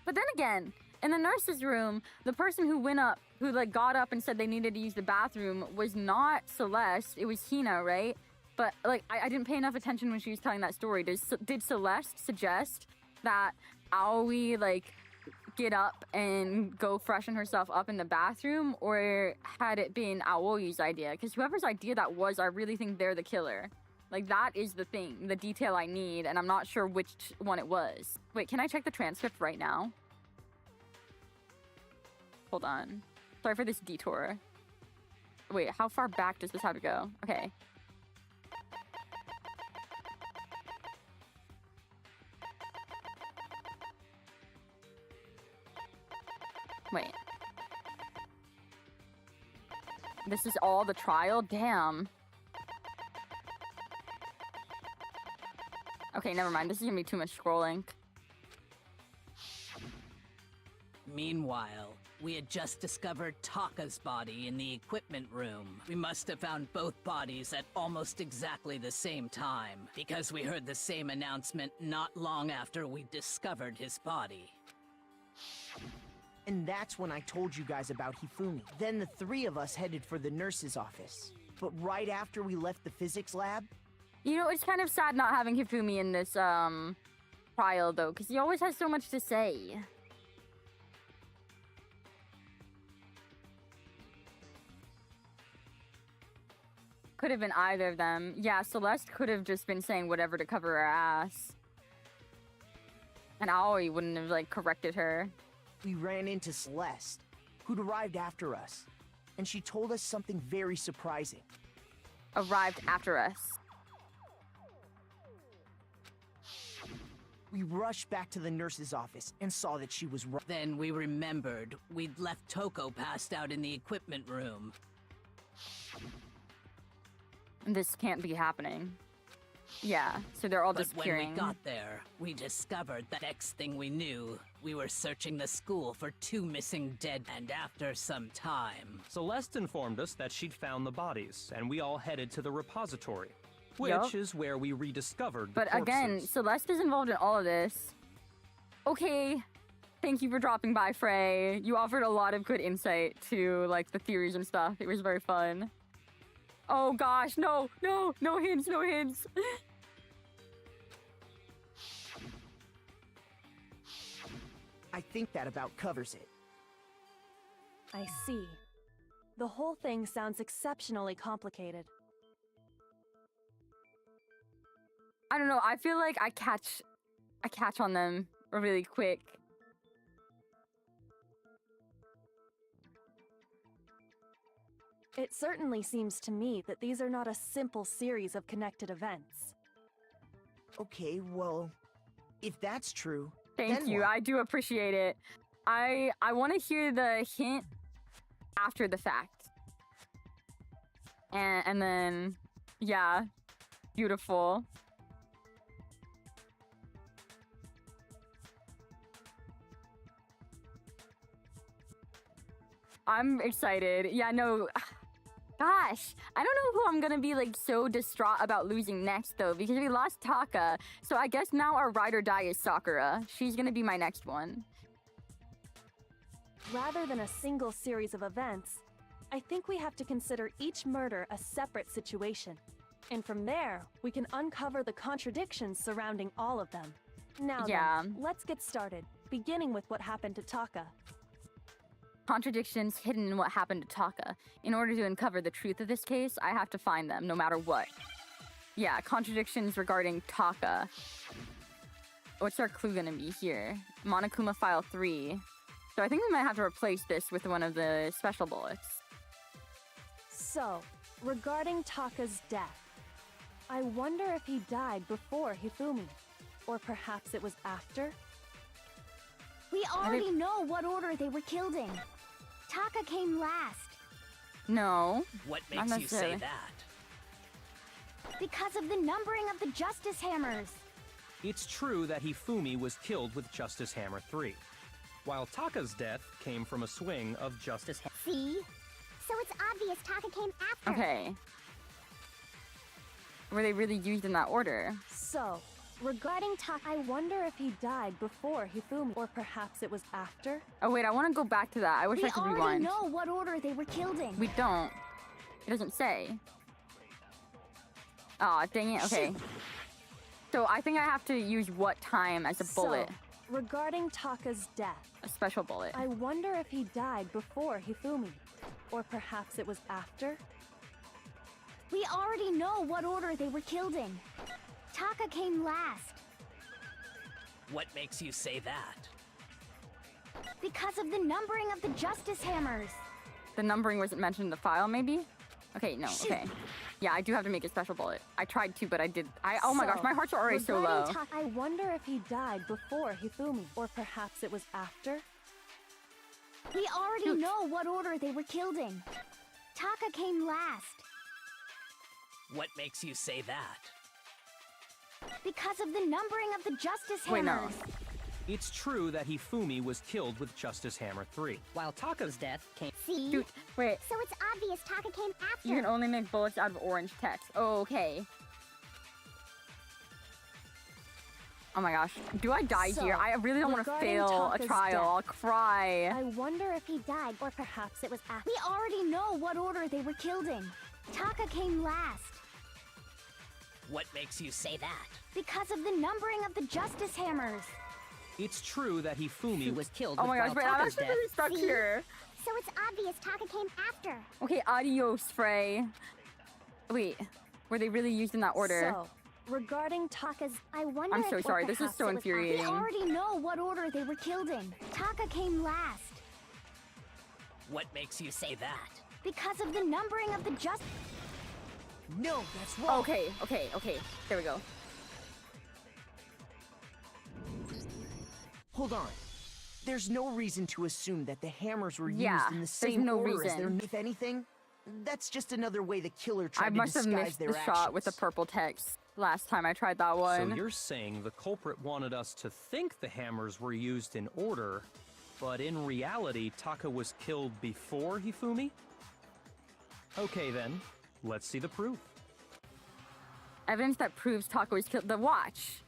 Speaker 1: But then again, in the nurse's room, the person who went up, who like got up and said they needed to use the bathroom was not Celeste. It was Hina, right? But like, I didn't pay enough attention when she was telling that story. Did Celeste suggest that Aoi like get up and go freshen herself up in the bathroom, or had it been Aoi's idea? Because whoever's idea that was, I really think they're the killer. Like, that is the thing, the detail I need, and I'm not sure which one it was. Wait, can I check the transcript right now? Hold on. Sorry for this detour. Wait, how far back does this have to go? Okay. Wait. This is all the trial? Damn. Okay, never mind. This is gonna be too much scrolling.
Speaker 13: Meanwhile, we had just discovered Taka's body in the equipment room. We must have found both bodies at almost exactly the same time, because we heard the same announcement not long after we discovered his body.
Speaker 12: And that's when I told you guys about Hifumi. Then the 3 of us headed for the nurse's office. But right after we left the physics lab...
Speaker 1: You know, it's kind of sad not having Hifumi in this, trial, though, because he always has so much to say. Could have been either of them. Yeah, Celeste could have just been saying whatever to cover her ass. And Aoi wouldn't have, like, corrected her.
Speaker 12: We ran into Celeste, who'd arrived after us. And she told us something very surprising.
Speaker 1: Arrived after us.
Speaker 12: We rushed back to the nurse's office and saw that she was wrong.
Speaker 13: Then we remembered we'd left Toko passed out in the equipment room.
Speaker 1: This can't be happening. Yeah, so they're all
Speaker 13: But
Speaker 1: disappearing.
Speaker 13: when we got there, we discovered the next thing we knew, we were searching the school for 2 missing dead, and after some time...
Speaker 9: Celeste informed us that she'd found the bodies, and we all headed to the repository, which
Speaker 1: Yup.
Speaker 9: is where we rediscovered the
Speaker 1: But again,
Speaker 9: corpses.
Speaker 1: Celeste is involved in all of this. Okay, Thank you for dropping by, Frey. You offered a lot of good insight to like the theories and stuff. It was very fun. Oh gosh, no hints, no hints.
Speaker 12: I think that about covers it.
Speaker 10: I see. The whole thing sounds exceptionally complicated.
Speaker 1: I don't know. I feel like I catch on them really quick.
Speaker 10: It certainly seems to me that these are not a simple series of connected events.
Speaker 12: Okay, well, if that's true,
Speaker 1: Thank
Speaker 12: then
Speaker 1: you.
Speaker 12: what?
Speaker 1: I do appreciate it. I want to hear the hint after the fact. And then yeah, beautiful. I'm excited. Yeah, no. Gosh, I don't know who I'm gonna be like so distraught about losing next though, because we lost Taka. So I guess now our ride or die is Sakura. She's gonna be my next one.
Speaker 10: Rather than a single series of events, I think we have to consider each murder a separate situation. And from there, we can uncover the contradictions surrounding all of them. Now then, let's get started, beginning with what happened to Taka.
Speaker 1: Contradictions hidden in what happened to Taka. In order to uncover the truth of this case, I have to find them, no matter what. Yeah, contradictions regarding Taka. What's our clue gonna be here? Monokuma File 3. So I think we might have to replace this with one of the special bullets.
Speaker 10: So, regarding Taka's death, I wonder if he died before Hifumi, or perhaps it was after?
Speaker 3: We already know what order they were killed in. Taka came last.
Speaker 1: No.
Speaker 13: What
Speaker 1: not
Speaker 13: makes you say
Speaker 1: necessarily.
Speaker 13: that?
Speaker 3: Because of the numbering of the Justice Hammers.
Speaker 9: It's true that Hifumi was killed with Justice Hammer 3, while Taka's death came from a swing of Justice Hammer.
Speaker 3: See? So it's obvious Taka came after.
Speaker 1: Okay. Were they really used in that order?
Speaker 10: So, regarding Taka, I wonder if he died before Hifumi, or perhaps it was after?
Speaker 1: Oh wait, I want to go back to that. I wish I could
Speaker 3: We already
Speaker 1: rewind.
Speaker 3: know what order they were killed in.
Speaker 1: We don't. It doesn't say. Aw, dang it. Okay. So I think I have to use what time as a bullet?
Speaker 10: So, regarding Taka's death,
Speaker 1: A special bullet.
Speaker 10: I wonder if he died before Hifumi, or perhaps it was after?
Speaker 3: We already know what order they were killed in. Taka came last.
Speaker 13: What makes you say that?
Speaker 3: Because of the numbering of the Justice Hammers.
Speaker 1: The numbering wasn't mentioned in the file, maybe? Okay, no,
Speaker 3: Shoot.
Speaker 1: okay. Yeah, I do have to make a special bullet. I tried to, but I did. Oh my gosh, my hearts are already so
Speaker 10: regarding
Speaker 1: low.
Speaker 10: Taka, I wonder if he died before Hifumi, or perhaps it was after?
Speaker 3: We already know what order they were killed in. Taka came last.
Speaker 13: What makes you say that?
Speaker 3: Because of the numbering of the Justice
Speaker 1: Wait, no.
Speaker 3: Hammers.
Speaker 9: It's true that Hifumi was killed with Justice Hammer 3, while Taka's death came...
Speaker 3: See?
Speaker 1: Dude, wait.
Speaker 3: So it's obvious Taka came after.
Speaker 1: You can only make bullets out of orange text. Oh, okay. Oh my gosh. Do I die
Speaker 10: So,
Speaker 1: here? I really don't want to
Speaker 10: regarding
Speaker 1: fail a
Speaker 10: Taka's
Speaker 1: trial.
Speaker 10: death,
Speaker 1: I'll cry.
Speaker 3: I wonder if he died, or perhaps it was after. We already know what order they were killed in. Taka came last.
Speaker 13: What makes you say that?
Speaker 3: Because of the numbering of the Justice Hammers.
Speaker 9: It's true that Hifumi was killed
Speaker 1: Oh my gosh, wait, I'm actually really stuck
Speaker 3: See?
Speaker 1: here.
Speaker 3: So it's obvious Taka came after.
Speaker 1: Okay, adios, Frey. Wait, were they really used in that order?
Speaker 10: So, regarding
Speaker 3: Taka's, I wonder
Speaker 1: I'm
Speaker 3: if
Speaker 1: so
Speaker 3: or
Speaker 1: sorry, this is
Speaker 3: perhaps
Speaker 1: so
Speaker 3: it was after.
Speaker 1: infuriating.
Speaker 3: We already know what order they were killed in. Taka came last.
Speaker 13: What makes you say that?
Speaker 3: Because of the numbering of the Justice.
Speaker 12: No, that's wrong.
Speaker 1: Okay. There we go.
Speaker 12: Hold on. There's no reason to assume that the hammers were
Speaker 1: Yeah,
Speaker 12: used in the
Speaker 1: there's
Speaker 12: same
Speaker 1: no
Speaker 12: order as their...
Speaker 1: reason.
Speaker 12: If anything, that's just another way the killer
Speaker 1: I
Speaker 12: tried to
Speaker 1: must have
Speaker 12: disguise
Speaker 1: missed
Speaker 12: their
Speaker 1: the shot with the
Speaker 12: actions.
Speaker 1: purple text last time I tried that one.
Speaker 9: So you're saying the culprit wanted us to think the hammers were used in order, but in reality, Taka was killed before Hifumi? Okay then, let's see the proof.
Speaker 1: Evidence that proves Taka was killed. The watch.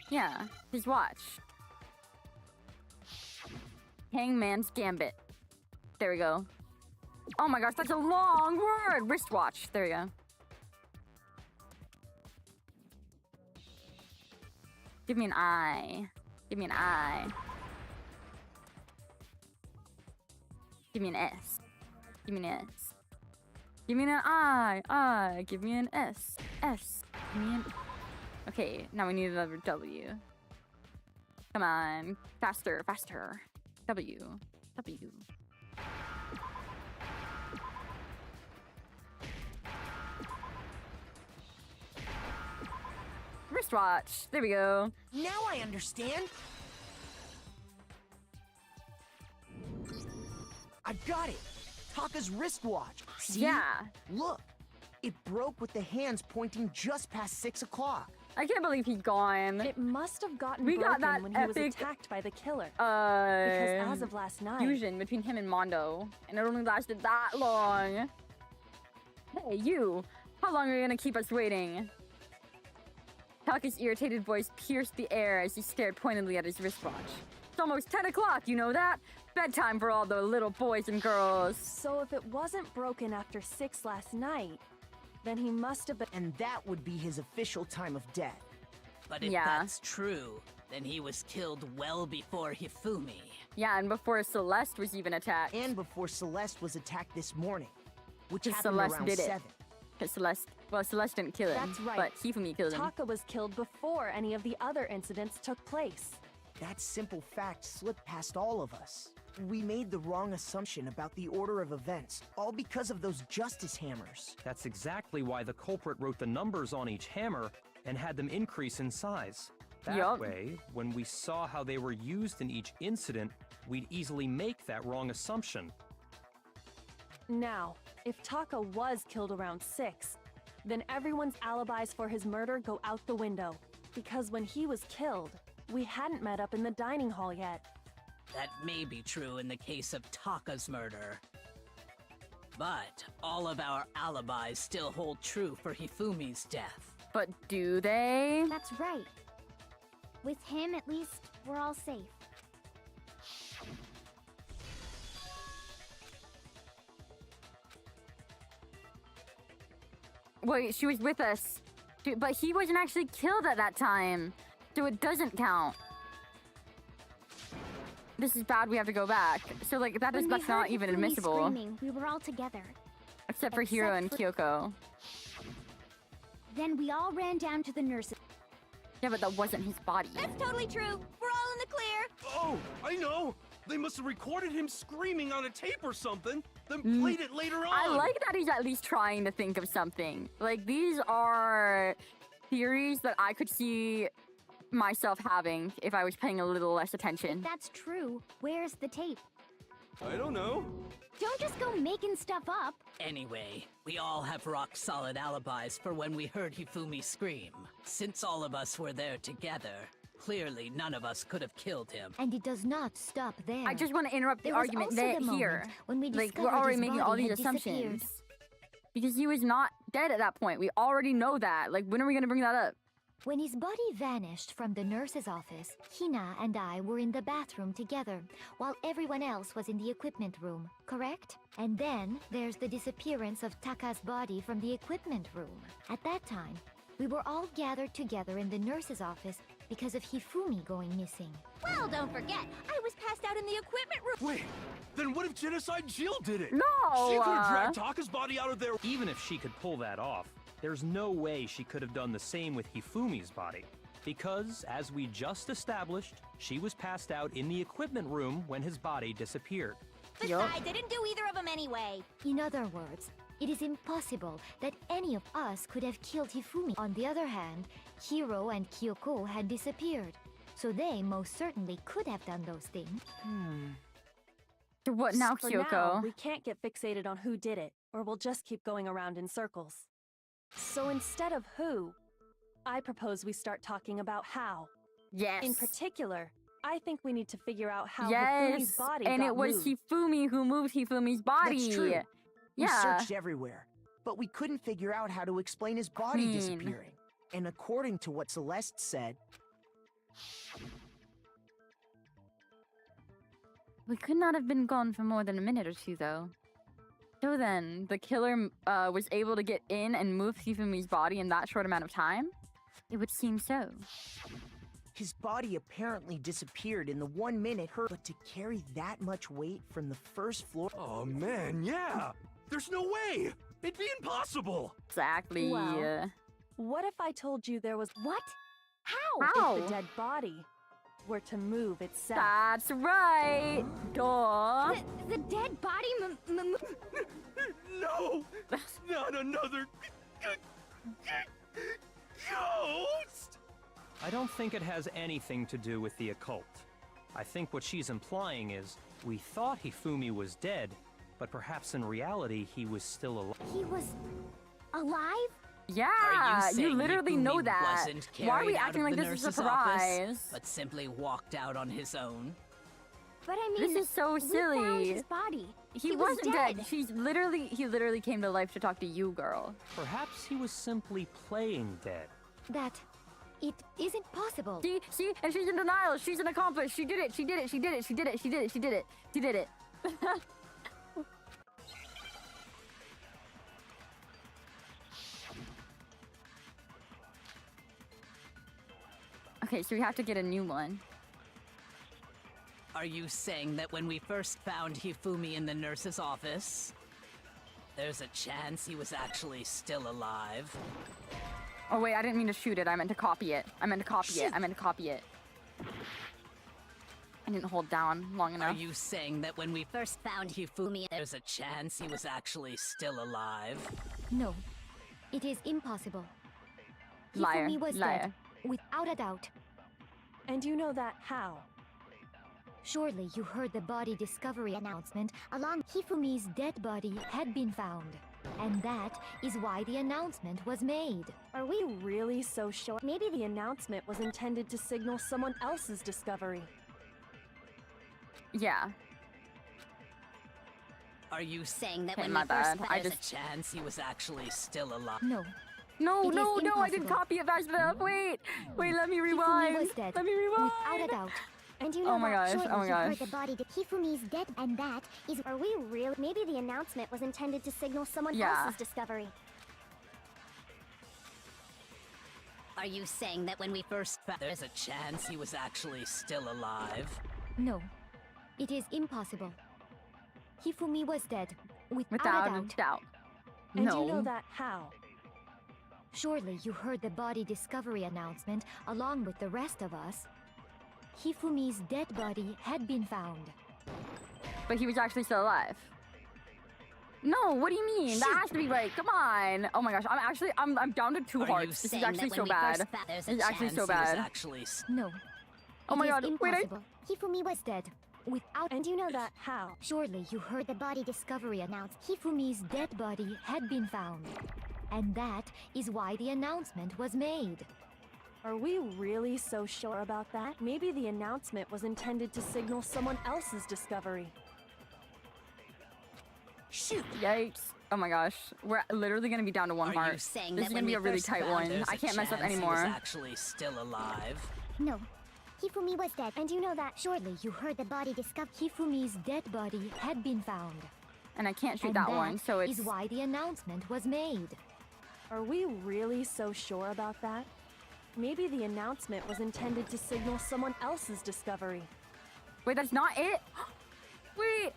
Speaker 1: Yeah, his watch. Hangman's Gambit. There we go. Oh my gosh, that's a long word! Wristwatch. There we go. Give me an eye. Give me an eye. Give me an S. Give me an S. Give me an I. Give me an S. S. Give me an... Okay, now we need another W. Come on. Faster, faster. W. W. Wristwatch. There we go.
Speaker 12: Now I understand. I've got it. Taka's wristwatch. See?
Speaker 1: Yeah.
Speaker 12: Look. It broke with the hands pointing just past 6 o'clock.
Speaker 1: I can't believe he's gone.
Speaker 10: It must have gotten
Speaker 1: We got
Speaker 10: broken
Speaker 1: that
Speaker 10: when he was
Speaker 1: epic,
Speaker 10: attacked by the killer. Because as of last night...
Speaker 1: fusion between him and Mondo. And it only lasted that long. Hey, you. How long are you gonna keep us waiting? Taka's irritated voice pierced the air as he stared pointedly at his wristwatch. It's almost 10 o'clock, you know that? Bedtime for all the little boys and girls.
Speaker 10: So if it wasn't broken after 6 last night, then he must have been...
Speaker 12: And that would be his official time of death.
Speaker 13: But if that's true, then he was killed well before Hifumi.
Speaker 1: Yeah, and before Celeste was even attacked.
Speaker 12: And before Celeste was attacked this morning, which
Speaker 1: Because
Speaker 12: happened
Speaker 1: Celeste
Speaker 12: around
Speaker 1: did it.
Speaker 12: 7.
Speaker 1: Because Celeste didn't kill him.
Speaker 10: That's right.
Speaker 1: But Hifumi killed him.
Speaker 10: Taka was killed before any of the other incidents took place.
Speaker 12: That simple fact slipped past all of us. We made the wrong assumption about the order of events, all because of those justice hammers.
Speaker 9: That's exactly why the culprit wrote the numbers on each hammer and had them increase in size. That way, when we saw how they were used in each incident, we'd easily make that wrong assumption.
Speaker 10: Now, if Taka was killed around 6, then everyone's alibis for his murder go out the window. Because when he was killed, we hadn't met up in the dining hall yet.
Speaker 13: That may be true in the case of Taka's murder. But all of our alibis still hold true for Hifumi's death.
Speaker 1: But do they?
Speaker 3: That's right. With him, at least, we're all safe.
Speaker 1: Wait, she was with us. But he wasn't actually killed at that time. So it doesn't count. This is bad, we have to go back. So like, that's not even admissible.
Speaker 3: Screaming, we were all together.
Speaker 1: Except for Hiro and Kyoko.
Speaker 3: Then we all ran down to the nurses.
Speaker 1: Yeah, but that wasn't his body.
Speaker 3: That's totally true. We're all in the clear.
Speaker 8: Oh, I know. They must have recorded him screaming on a tape or something, then played it later on.
Speaker 1: I like that he's at least trying to think of something. Like, these are theories that I could see myself having if I was paying a little less attention.
Speaker 3: If that's true, where's the tape?
Speaker 8: I don't know.
Speaker 3: Don't just go making stuff up.
Speaker 13: Anyway, we all have rock-solid alibis for when we heard Hifumi scream. Since all of us were there together, clearly none of us could have killed him.
Speaker 11: And it does not stop there.
Speaker 1: I just want to interrupt the
Speaker 11: There was
Speaker 1: argument
Speaker 11: also
Speaker 1: that
Speaker 11: the
Speaker 1: here.
Speaker 11: moment when we
Speaker 1: Like, we're
Speaker 11: discovered
Speaker 1: already
Speaker 11: his
Speaker 1: making
Speaker 11: body
Speaker 1: all these
Speaker 11: had
Speaker 1: assumptions.
Speaker 11: disappeared.
Speaker 1: Because he was not dead at that point. We already know that. Like, when are we going to bring that up?
Speaker 11: When his body vanished from the nurse's office, Hina and I were in the bathroom together, while everyone else was in the equipment room, correct? And then there's the disappearance of Taka's body from the equipment room. At that time, we were all gathered together in the nurse's office because of Hifumi going missing.
Speaker 3: Well, don't forget, I was passed out in the equipment room.
Speaker 8: Wait, then what if Genocide Jill did it?
Speaker 1: No!
Speaker 8: She could have dragged Taka's body out of there.
Speaker 9: Even if she could pull that off, there's no way she could have done the same with Hifumi's body. Because, as we just established, she was passed out in the equipment room when his body disappeared.
Speaker 3: Besides, I didn't do either of them anyway.
Speaker 11: In other words, it is impossible that any of us could have killed Hifumi. On the other hand, Hiro and Kyoko had disappeared, so they most certainly could have done those things.
Speaker 1: What now,
Speaker 10: For
Speaker 1: Kyoko?
Speaker 10: now, we can't get fixated on who did it, or we'll just keep going around in circles. So instead of who, I propose we start talking about how.
Speaker 1: Yes.
Speaker 10: In particular, I think we need to figure out how
Speaker 1: Yes,
Speaker 10: Hifumi's body
Speaker 1: and
Speaker 10: got
Speaker 1: it was
Speaker 10: moved.
Speaker 1: Hifumi who moved Hifumi's body.
Speaker 12: That's true. We
Speaker 1: Yeah.
Speaker 12: searched everywhere, but we couldn't figure out how to explain his body disappearing. And according to what Celeste said,
Speaker 1: We could not have been gone for more than a minute or two, though. So then, the killer was able to get in and move Hifumi's body in that short amount of time? It would seem so.
Speaker 12: His body apparently disappeared in the 1 minute but to carry that much weight from the first floor...
Speaker 8: Oh man, yeah! There's no way! It'd be impossible!
Speaker 1: Exactly.
Speaker 10: Well, what if I told you there was...
Speaker 3: What? How?
Speaker 1: How?
Speaker 10: If the dead body were to move itself.
Speaker 1: That's right! Duh!
Speaker 3: The dead body
Speaker 8: No! Not another... ghost!
Speaker 9: I don't think it has anything to do with the occult. I think what she's implying is, we thought Hifumi was dead, but perhaps in reality he was still alive.
Speaker 3: He was alive?
Speaker 1: Yeah, you
Speaker 13: saying
Speaker 1: literally
Speaker 13: Hifumi
Speaker 1: know that.
Speaker 13: wasn't
Speaker 1: Why are we
Speaker 13: carried out
Speaker 1: acting
Speaker 13: of
Speaker 1: like
Speaker 13: the
Speaker 1: this is a
Speaker 13: nurse's office,
Speaker 1: surprise?
Speaker 13: but simply walked out on his own?
Speaker 3: But I mean,
Speaker 1: This is so
Speaker 3: we found
Speaker 1: silly.
Speaker 3: his body.
Speaker 1: He
Speaker 3: was
Speaker 1: wasn't dead. He literally came to life to talk to you, girl.
Speaker 9: Perhaps he was simply playing dead.
Speaker 11: That it isn't possible.
Speaker 1: See, and she's in denial. She's an accomplice. She did it. She did it. She did it. She did it. She did it. She did it. She did it. Okay, so we have to get a new one.
Speaker 13: Are you saying that when we first found Hifumi in the nurse's office, there's a chance he was actually still alive?
Speaker 1: Oh wait, I didn't mean to shoot it. I meant to copy it. I meant to copy it. I didn't hold down long enough.
Speaker 13: Are you saying that when we first found Hifumi, there's a chance he was actually still alive?
Speaker 11: No, it is impossible.
Speaker 1: Liar.
Speaker 11: Hifumi was
Speaker 1: Liar.
Speaker 11: dead, without a doubt.
Speaker 10: And you know that how?
Speaker 11: Surely you heard the body discovery announcement along Hifumi's dead body had been found. And that is why the announcement was made.
Speaker 10: Are we really so sure? Maybe the announcement was intended to signal someone else's discovery.
Speaker 1: Yeah.
Speaker 13: Are you saying that
Speaker 1: Okay,
Speaker 13: when
Speaker 1: my
Speaker 13: we first
Speaker 1: bad.
Speaker 13: found
Speaker 1: I
Speaker 13: there's
Speaker 1: just-
Speaker 13: a chance he was actually still alive?
Speaker 11: No.
Speaker 1: No,
Speaker 11: It
Speaker 1: no,
Speaker 11: is
Speaker 1: no, I didn't
Speaker 11: impossible.
Speaker 1: copy it fast enough. Wait, let me
Speaker 11: Hifumi
Speaker 1: rewind.
Speaker 11: was dead,
Speaker 1: Let me rewind.
Speaker 11: without a doubt.
Speaker 3: And you
Speaker 1: Oh
Speaker 3: know
Speaker 1: my
Speaker 3: that
Speaker 1: gosh,
Speaker 3: shortly
Speaker 1: oh my
Speaker 3: you heard
Speaker 1: gosh.
Speaker 3: the body. Hifumi's dead, and that is. Are we real? Maybe the announcement was intended to signal someone
Speaker 1: Yeah.
Speaker 3: else's discovery.
Speaker 13: Are you saying that when we first found there's a chance he was actually still alive?
Speaker 11: No, it is impossible. Hifumi was dead, without
Speaker 1: Without
Speaker 11: a
Speaker 1: a
Speaker 11: doubt.
Speaker 1: doubt.
Speaker 10: And
Speaker 1: No.
Speaker 10: you know that how?
Speaker 11: Surely you heard the body discovery announcement along with the rest of us. Hifumi's dead body had been found.
Speaker 1: But he was actually still alive. No, what do you mean? That has to be right. Come on. Oh my gosh, I'm down to 2
Speaker 13: Are
Speaker 1: hearts.
Speaker 13: you
Speaker 1: This is
Speaker 13: saying
Speaker 1: actually
Speaker 13: that
Speaker 1: so
Speaker 13: when we
Speaker 1: bad.
Speaker 13: first found there's a
Speaker 1: This is actually
Speaker 13: chance
Speaker 1: so
Speaker 13: he was
Speaker 1: bad.
Speaker 13: actually
Speaker 11: No.
Speaker 1: Oh
Speaker 11: it
Speaker 1: my
Speaker 11: is
Speaker 1: god, wait,
Speaker 11: impossible.
Speaker 3: Hifumi was
Speaker 11: Dead, without.
Speaker 10: And you know that how?
Speaker 11: Surely you heard
Speaker 3: the body
Speaker 11: discovery announced Hifumi's dead body had been found. And that is why the announcement was made.
Speaker 10: Are we really so sure about that? Maybe the announcement was intended to signal someone else's discovery.
Speaker 12: Shoot!
Speaker 1: Yikes. Oh my gosh. We're literally gonna be down to 1
Speaker 13: Are
Speaker 1: heart.
Speaker 13: you saying
Speaker 1: This
Speaker 13: that
Speaker 1: is
Speaker 13: when
Speaker 1: gonna be
Speaker 13: we
Speaker 1: a really
Speaker 13: first
Speaker 1: tight
Speaker 13: found
Speaker 1: one.
Speaker 13: there's
Speaker 1: I
Speaker 13: a
Speaker 1: can't mess up
Speaker 13: chance he
Speaker 1: anymore.
Speaker 13: was actually still alive?
Speaker 3: No. Hifumi was dead, and you know that.
Speaker 11: Surely you heard the body discovered Hifumi's dead body had been found.
Speaker 1: And I can't shoot
Speaker 11: And
Speaker 1: that one, so
Speaker 11: is
Speaker 1: it's...
Speaker 11: why the announcement was made.
Speaker 10: Are we really so sure about that? Maybe the announcement was intended to signal someone else's discovery.
Speaker 1: Wait, that's not it? Wait,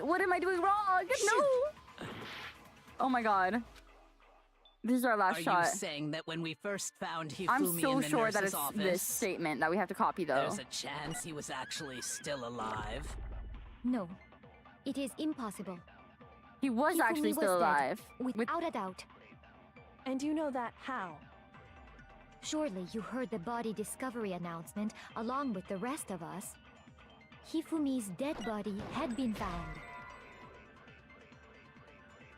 Speaker 1: what am I doing wrong? No! Oh my god. This is our last
Speaker 13: Are
Speaker 1: shot.
Speaker 13: you saying that when we first found Hifumi
Speaker 1: I'm
Speaker 13: in
Speaker 1: so
Speaker 13: the
Speaker 1: sure that
Speaker 13: nurse's
Speaker 1: it's
Speaker 13: office,
Speaker 1: this statement that we have to copy, though.
Speaker 13: there's a chance he was actually still alive?
Speaker 11: No, it is impossible.
Speaker 1: He was
Speaker 11: Hifumi
Speaker 1: actually
Speaker 11: was
Speaker 1: still
Speaker 11: dead,
Speaker 1: alive.
Speaker 11: without a doubt.
Speaker 10: And you know that how?
Speaker 11: Surely you heard the body discovery announcement along with the rest of us. Hifumi's dead body had been found.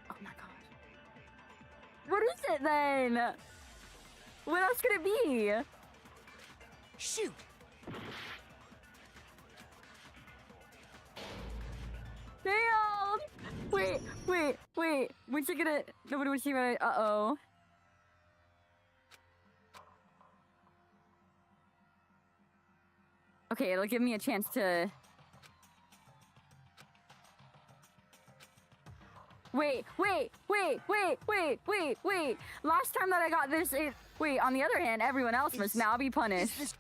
Speaker 1: Oh my god. What is it then? What else could it be?
Speaker 12: Shoot!
Speaker 1: Damn! Wait. When's it gonna... Nobody would see what I... Uh-oh. Okay, it'll give me a chance to Wait. Last time that I got this, wait, on the other hand, everyone else must now be punished.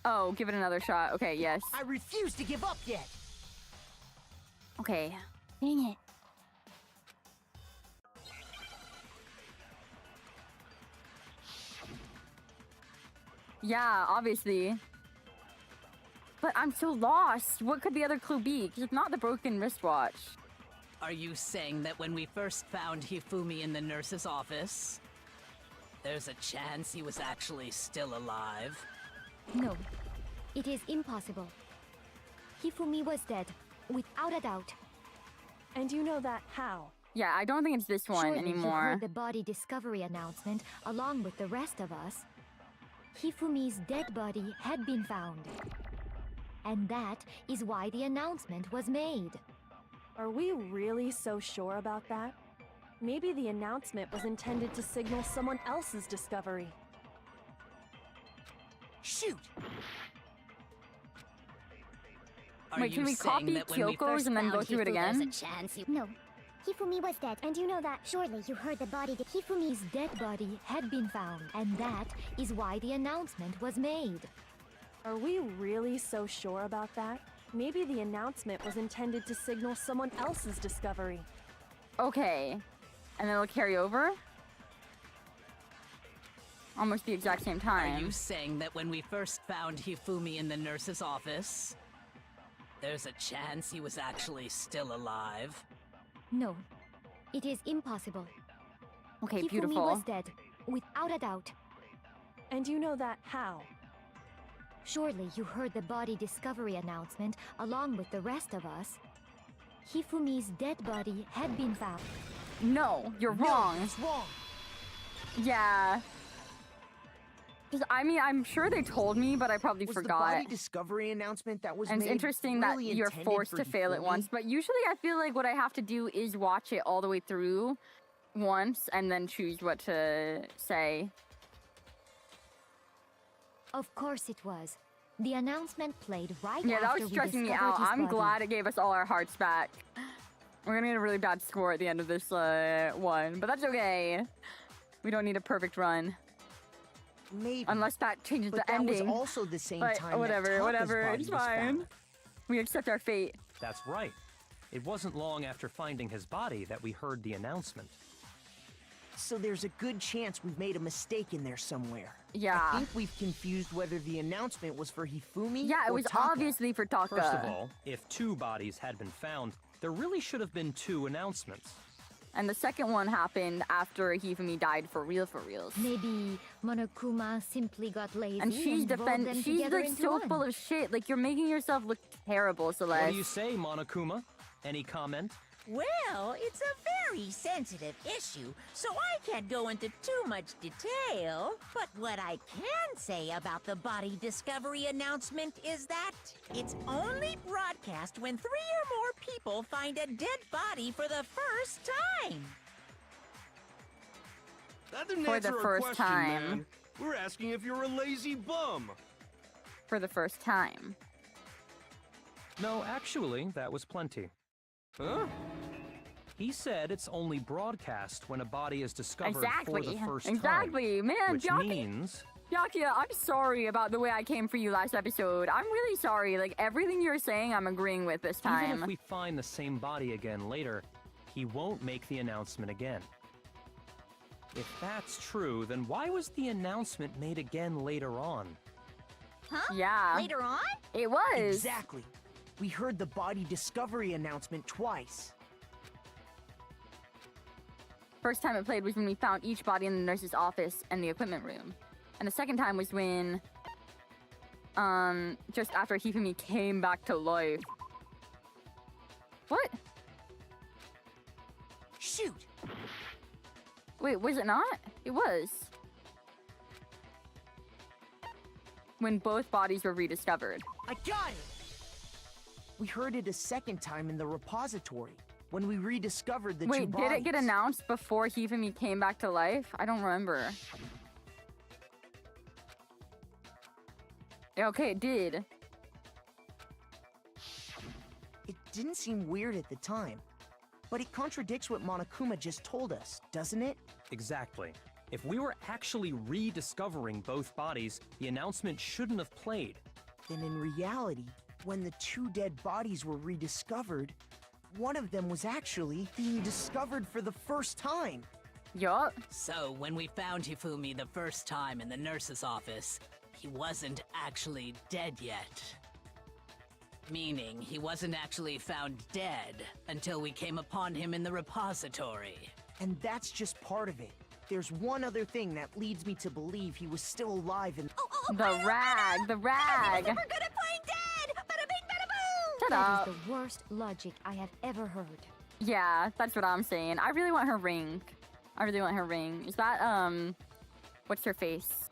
Speaker 1: Oh, give it another shot. Okay, yes.
Speaker 12: I refuse to give up yet.
Speaker 1: Okay.
Speaker 6: Dang it.
Speaker 1: Yeah, obviously. But I'm so lost. What could the other clue be? Because it's not the broken wristwatch.
Speaker 13: Are you saying that when we first found Hifumi in the nurse's office, there's a chance he was actually still alive?
Speaker 11: No, it is impossible. Hifumi was dead, without a doubt.
Speaker 10: And you know that how?
Speaker 1: Yeah, I don't think it's this one
Speaker 11: Surely you
Speaker 1: anymore.
Speaker 11: heard the body discovery announcement along with the rest of us. Hifumi's dead body had been found. And that is why the announcement was made.
Speaker 10: Are we really so sure about that? Maybe the announcement was intended to signal someone else's discovery.
Speaker 12: Shoot!
Speaker 1: Wait, can we copy Kyoko's and then go through it again?
Speaker 11: No. Hifumi was dead, and you know that. Surely you heard the body. Hifumi's dead body had been found, and that is why the announcement was made.
Speaker 10: Are we really so sure about that? Maybe the announcement was intended to signal someone else's discovery.
Speaker 1: Okay. And then it'll carry over? Almost the exact same time.
Speaker 13: Are you saying that when we first found Hifumi in the nurse's office, there's a chance he was actually still alive?
Speaker 11: No, it is impossible.
Speaker 1: Okay,
Speaker 11: Hifumi
Speaker 1: beautiful.
Speaker 11: was dead, without a doubt.
Speaker 10: And you know that how?
Speaker 11: Surely you heard the body discovery announcement along with the rest of us. Hifumi's dead body had been found.
Speaker 1: No, you're wrong.
Speaker 12: It's wrong.
Speaker 1: Yeah. 'Cause, I mean, I'm sure they told me, but I probably
Speaker 12: Was
Speaker 1: forgot.
Speaker 12: the body discovery announcement that was
Speaker 1: And it's
Speaker 12: made
Speaker 1: interesting
Speaker 12: really
Speaker 1: that you're
Speaker 12: intended
Speaker 1: forced
Speaker 12: for
Speaker 1: to fail it
Speaker 12: Hifumi?
Speaker 1: once, but usually I feel like what I have to do is watch it all the way through once and then choose what to say.
Speaker 11: Of course it was. The announcement played right
Speaker 1: Yeah, that
Speaker 11: after
Speaker 1: was
Speaker 11: we
Speaker 1: stressing me
Speaker 11: discovered
Speaker 1: out.
Speaker 11: his
Speaker 1: I'm
Speaker 11: body.
Speaker 1: glad it gave us all our hearts back. We're gonna get a really bad score at the end of this one, but that's okay. We don't need a perfect run.
Speaker 12: Maybe.
Speaker 1: Unless that changes
Speaker 12: But
Speaker 1: the
Speaker 12: that
Speaker 1: ending.
Speaker 12: was also the same
Speaker 1: But
Speaker 12: time that
Speaker 1: whatever,
Speaker 12: Taka's
Speaker 1: whatever,
Speaker 12: body
Speaker 1: it's
Speaker 12: was
Speaker 1: fine.
Speaker 12: found.
Speaker 1: We accept our fate.
Speaker 9: That's right. It wasn't long after finding his body that we heard the announcement.
Speaker 12: So there's a good chance we've made a mistake in there somewhere.
Speaker 1: Yeah.
Speaker 12: I think we've confused whether the announcement was for Hifumi
Speaker 1: Yeah, it
Speaker 12: or
Speaker 1: was
Speaker 12: Taka.
Speaker 1: obviously for Taka.
Speaker 9: First of all, if 2 bodies had been found, there really should have been 2 announcements.
Speaker 1: And the second one happened after Hifumi died for reals.
Speaker 11: Maybe Monokuma simply got lazy
Speaker 1: And she's
Speaker 11: rolled them
Speaker 1: she's
Speaker 11: together
Speaker 1: like
Speaker 11: into
Speaker 1: so
Speaker 11: one.
Speaker 1: full of shit. Like, you're making yourself look terrible, Celeste.
Speaker 9: What do you say, Monokuma? Any comment?
Speaker 4: Well, it's a very sensitive issue, so I can't go into too much detail. But what I can say about the body discovery announcement is that it's only broadcast when 3 or more people find a dead body for the first time.
Speaker 8: That didn't
Speaker 1: For
Speaker 8: answer
Speaker 1: the
Speaker 8: our
Speaker 1: first
Speaker 8: question,
Speaker 1: time.
Speaker 8: man. We're asking if you're a lazy bum.
Speaker 1: For the first time.
Speaker 9: No, actually, that was plenty.
Speaker 8: Huh?
Speaker 9: He said it's only broadcast when a body is discovered
Speaker 1: Exactly.
Speaker 9: for the first time.
Speaker 1: Exactly. Man,
Speaker 9: Which means...
Speaker 1: Byakuya, I'm sorry about the way I came for you last episode. I'm really sorry. Like, everything you're saying, I'm agreeing with this time.
Speaker 9: Even if we find the same body again later, he won't make the announcement again. If that's true, then why was the announcement made again later on?
Speaker 3: Huh?
Speaker 1: Yeah.
Speaker 3: Later on?
Speaker 1: It was.
Speaker 12: Exactly. We heard the body discovery announcement twice.
Speaker 1: First time it played was when we found each body in the nurse's office and the equipment room. And the second time was when, just after Hifumi came back to life. What?
Speaker 12: Shoot!
Speaker 1: Wait, was it not? It was. When both bodies were rediscovered.
Speaker 12: I got it! We heard it a second time in the repository, when we rediscovered the 2
Speaker 1: Wait,
Speaker 12: bodies.
Speaker 1: did it get announced before Hifumi came back to life? I don't remember. Yeah, okay, it did.
Speaker 12: It didn't seem weird at the time. But it contradicts what Monokuma just told us, doesn't it?
Speaker 9: Exactly. If we were actually rediscovering both bodies, the announcement shouldn't have played.
Speaker 12: Then in reality, when the two dead bodies were rediscovered, one of them was actually being discovered for the first time.
Speaker 1: Yup.
Speaker 13: So, when we found Hifumi the first time in the nurse's office, he wasn't actually dead yet. Meaning, he wasn't actually found dead until we came upon him in the repository.
Speaker 12: And that's just part of it. There's one other thing that leads me to believe he was still alive and—
Speaker 1: The rag.
Speaker 3: I'm good at playing dead! Bada bing, bada boom!
Speaker 1: Shut
Speaker 11: That
Speaker 1: up.
Speaker 11: is the worst logic I have ever heard.
Speaker 1: Yeah, that's what I'm saying. I really want her ring. Is that, what's her face?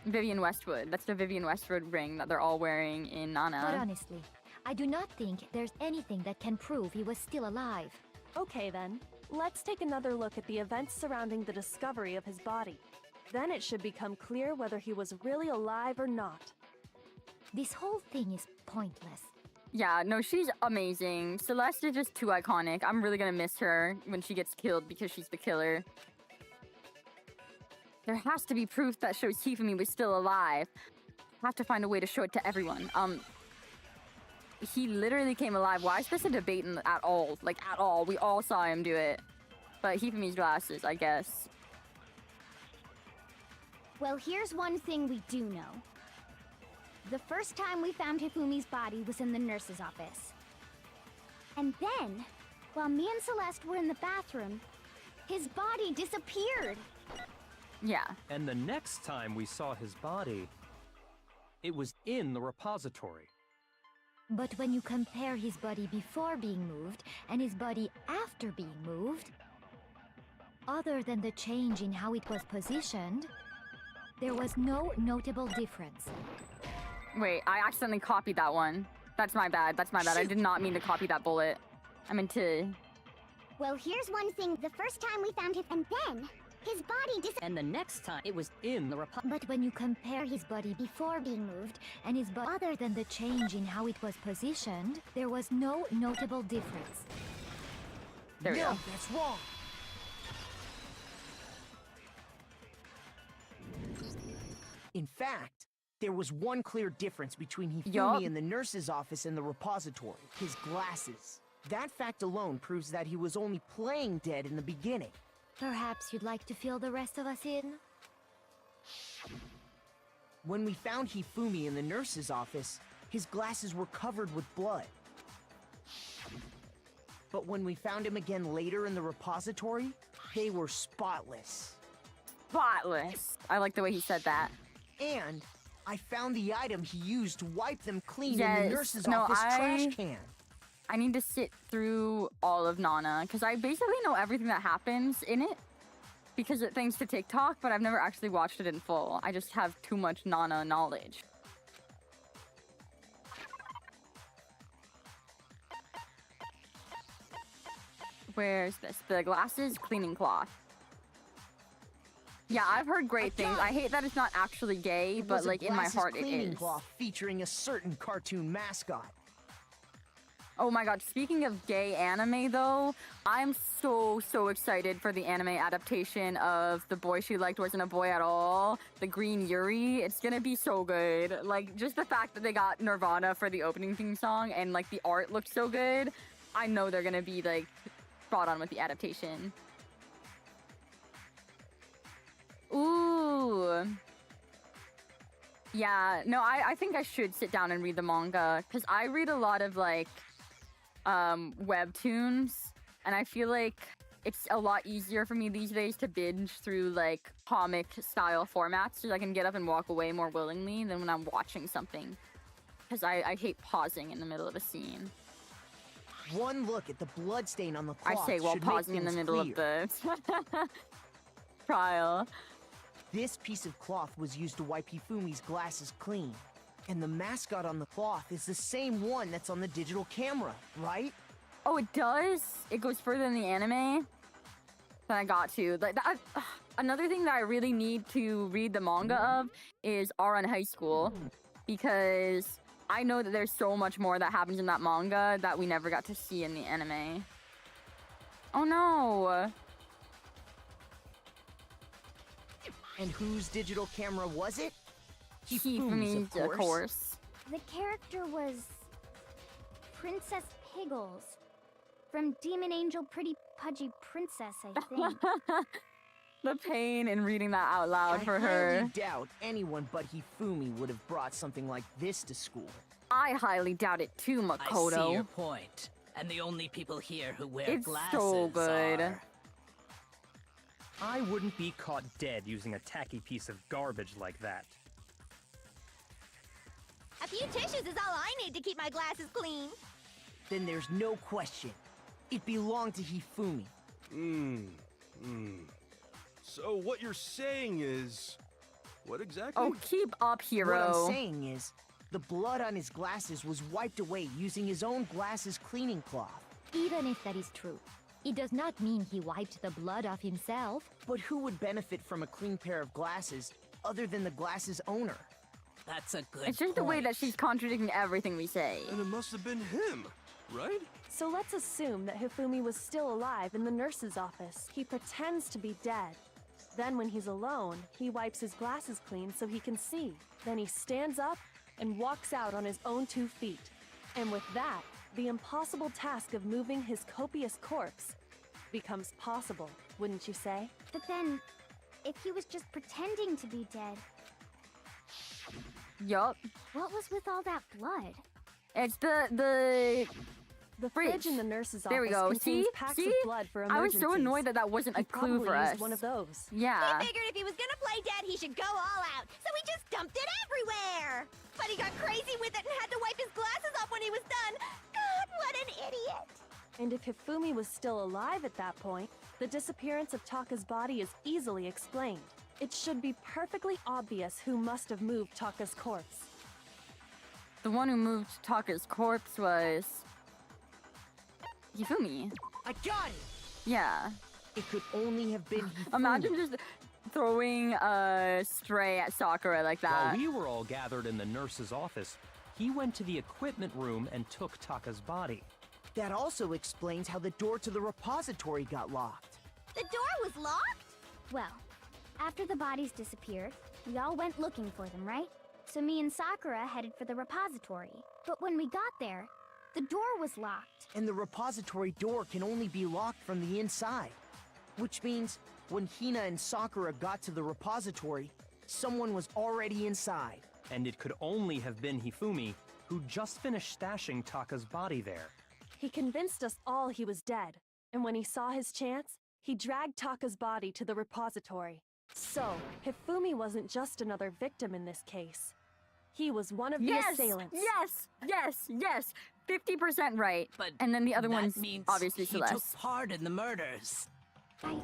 Speaker 1: Vivian Westwood. That's the Vivian Westwood ring that they're all wearing in
Speaker 11: But
Speaker 1: Nana.
Speaker 11: honestly, I do not think there's anything that can prove he was still alive.
Speaker 10: Okay then, let's take another look at the events surrounding the discovery of his body. Then it should become clear whether he was really alive or not.
Speaker 11: This whole thing is pointless.
Speaker 1: Yeah, no, she's amazing. Celeste is just too iconic. I'm really gonna miss her when she gets killed because she's the killer. There has to be proof that shows Hifumi was still alive. Have to find a way to show it to everyone. He literally came alive. Why is this a debate at all? Like, at all. We all saw him do it. But Hifumi's glasses, I guess.
Speaker 3: Well, here's one thing we do know. The first time we found Hifumi's body was in the nurse's office. And then, while me and Celeste were in the bathroom, his body disappeared.
Speaker 1: Yeah.
Speaker 9: And the next time we saw his body, it was in the repository.
Speaker 11: But when you compare his body before being moved and his body after being moved, other than the change in how it was positioned, there was no notable difference.
Speaker 1: Wait, I accidentally copied that one. That's my bad. I did not mean to copy that bullet. I meant to...
Speaker 3: Well, here's one thing. The first time we found him, and then his body disappeared.
Speaker 13: And the next time, it was in the
Speaker 11: But when you compare his body before being moved and his body, other than the change in how it was positioned, there was no notable difference.
Speaker 1: There we go.
Speaker 12: That's wrong. In fact, there was one clear difference between Hifumi
Speaker 1: Yup.
Speaker 12: in the nurse's office and the repository. His glasses. That fact alone proves that he was only playing dead in the beginning.
Speaker 11: Perhaps you'd like to fill the rest of us in?
Speaker 12: When we found Hifumi in the nurse's office, his glasses were covered with blood. But when we found him again later in the repository, they were spotless.
Speaker 1: Spotless. I like the way he said that.
Speaker 12: And I found the item he used to wipe them clean in
Speaker 1: Yes.
Speaker 12: the nurse's
Speaker 1: No,
Speaker 12: office trash can.
Speaker 1: I need to sit through all of Nana, because I basically know everything that happens in it. Because it thanks to TikTok, but I've never actually watched it in full. I just have too much Nana knowledge. Where's this? The glasses cleaning cloth. Yeah, I've heard great things. I hate that it's not actually gay, but like in my heart it
Speaker 12: cleaning
Speaker 1: is.
Speaker 12: cloth featuring a certain cartoon mascot.
Speaker 1: Oh my god, speaking of gay anime though, I'm so excited for the anime adaptation of The Boy She Liked Wasn't a Boy at All, the Green Yuri. It's gonna be so good. Like, just the fact that they got Nirvana for the opening theme song and like the art looks so good, I know they're gonna be like spot on with the adaptation. Ooh. Yeah, no, I think I should sit down and read the manga, because I read a lot of like webtoons, and I feel like it's a lot easier for me these days to binge through like comic style formats, so I can get up and walk away more willingly than when I'm watching something, because I hate pausing in the middle of a scene.
Speaker 12: One look at the bloodstain on the cloth
Speaker 1: I say while
Speaker 12: should make
Speaker 1: pausing in the
Speaker 12: things
Speaker 1: middle
Speaker 12: clear.
Speaker 1: of the trial.
Speaker 12: This piece of cloth was used to wipe Hifumi's glasses clean. And the mascot on the cloth is the same one that's on the digital camera, right?
Speaker 1: Oh, it does? It goes further in the anime than I got to. Like that, another thing that I really need to read the manga of is Aran High School, because I know that there's so much more that happens in that manga that we never got to see in the anime. Oh no!
Speaker 12: And whose digital camera was it?
Speaker 1: Hifumi's, of course.
Speaker 3: The character was Princess Piggles from Demon Angel Pretty Pudgy Princess, I think.
Speaker 1: The pain in reading that out loud for
Speaker 12: I
Speaker 1: her.
Speaker 12: highly doubt anyone but Hifumi would have brought something like this to school.
Speaker 1: I highly doubt it too, Makoto.
Speaker 13: I see your point. And the only people here who wear
Speaker 1: It's
Speaker 13: glasses
Speaker 1: so good.
Speaker 13: are...
Speaker 9: I wouldn't be caught dead using a tacky piece of garbage like that.
Speaker 3: A few tissues is all I need to keep my glasses clean.
Speaker 12: Then there's no question. It belonged to Hifumi.
Speaker 8: So what you're saying is... What exactly?
Speaker 1: Oh, keep up, hero.
Speaker 12: What I'm saying is, the blood on his glasses was wiped away using his own glasses cleaning cloth.
Speaker 11: Even if that is true, it does not mean he wiped the blood off himself.
Speaker 12: But who would benefit from a clean pair of glasses other than the glasses owner?
Speaker 13: That's a good
Speaker 1: It's just the way that she's contradicting everything we say.
Speaker 8: And it must have been him, right?
Speaker 10: So let's assume that Hifumi was still alive in the nurse's office. He pretends to be dead. Then when he's alone, he wipes his glasses clean so he can see. Then he stands up and walks out on his own 2 feet. And with that, the impossible task of moving his copious corpse becomes possible, wouldn't you say?
Speaker 3: But then, if he was just pretending to be dead,
Speaker 1: Yup.
Speaker 3: what was with all that blood?
Speaker 1: It's
Speaker 10: The fridge in the nurse's
Speaker 1: There we
Speaker 10: office
Speaker 1: go.
Speaker 10: contains
Speaker 1: See?
Speaker 10: packs
Speaker 1: See?
Speaker 10: of blood for
Speaker 1: I was
Speaker 10: emergencies.
Speaker 1: so annoyed that that wasn't a
Speaker 10: He
Speaker 1: clue for
Speaker 10: probably
Speaker 1: us.
Speaker 10: used one of those.
Speaker 1: Yeah.
Speaker 3: He figured if he was gonna play dead, he should go all out, so he just dumped it everywhere. But he got crazy with it and had to wipe his glasses off when he was done. God, what an idiot!
Speaker 10: And if Hifumi was still alive at that point, the disappearance of Taka's body is easily explained. It should be perfectly obvious who must have moved Taka's corpse.
Speaker 1: The one who moved Taka's corpse was Hifumi.
Speaker 12: I got it!
Speaker 1: Yeah.
Speaker 12: It could only have been Hifumi.
Speaker 1: Imagine just throwing a stray at Sakura like that.
Speaker 9: While we were all gathered in the nurse's office, he went to the equipment room and took Taka's body.
Speaker 12: That also explains how the door to the repository got locked.
Speaker 3: The door was locked? Well, after the bodies disappeared, we all went looking for them, right? So me and Sakura headed for the repository. But when we got there, the door was locked.
Speaker 12: And the repository door can only be locked from the inside. Which means, when Hina and Sakura got to the repository, someone was already inside.
Speaker 9: And it could only have been Hifumi, who just finished stashing Taka's body there.
Speaker 10: He convinced us all he was dead, and when he saw his chance, he dragged Taka's body to the repository. So, Hifumi wasn't just another victim in this case. He was one of the assailants.
Speaker 1: Yes. 50% right.
Speaker 13: But
Speaker 1: and then the other
Speaker 13: that
Speaker 1: one's
Speaker 13: means
Speaker 1: obviously
Speaker 13: he
Speaker 1: Celeste.
Speaker 13: took part in the murders.
Speaker 3: I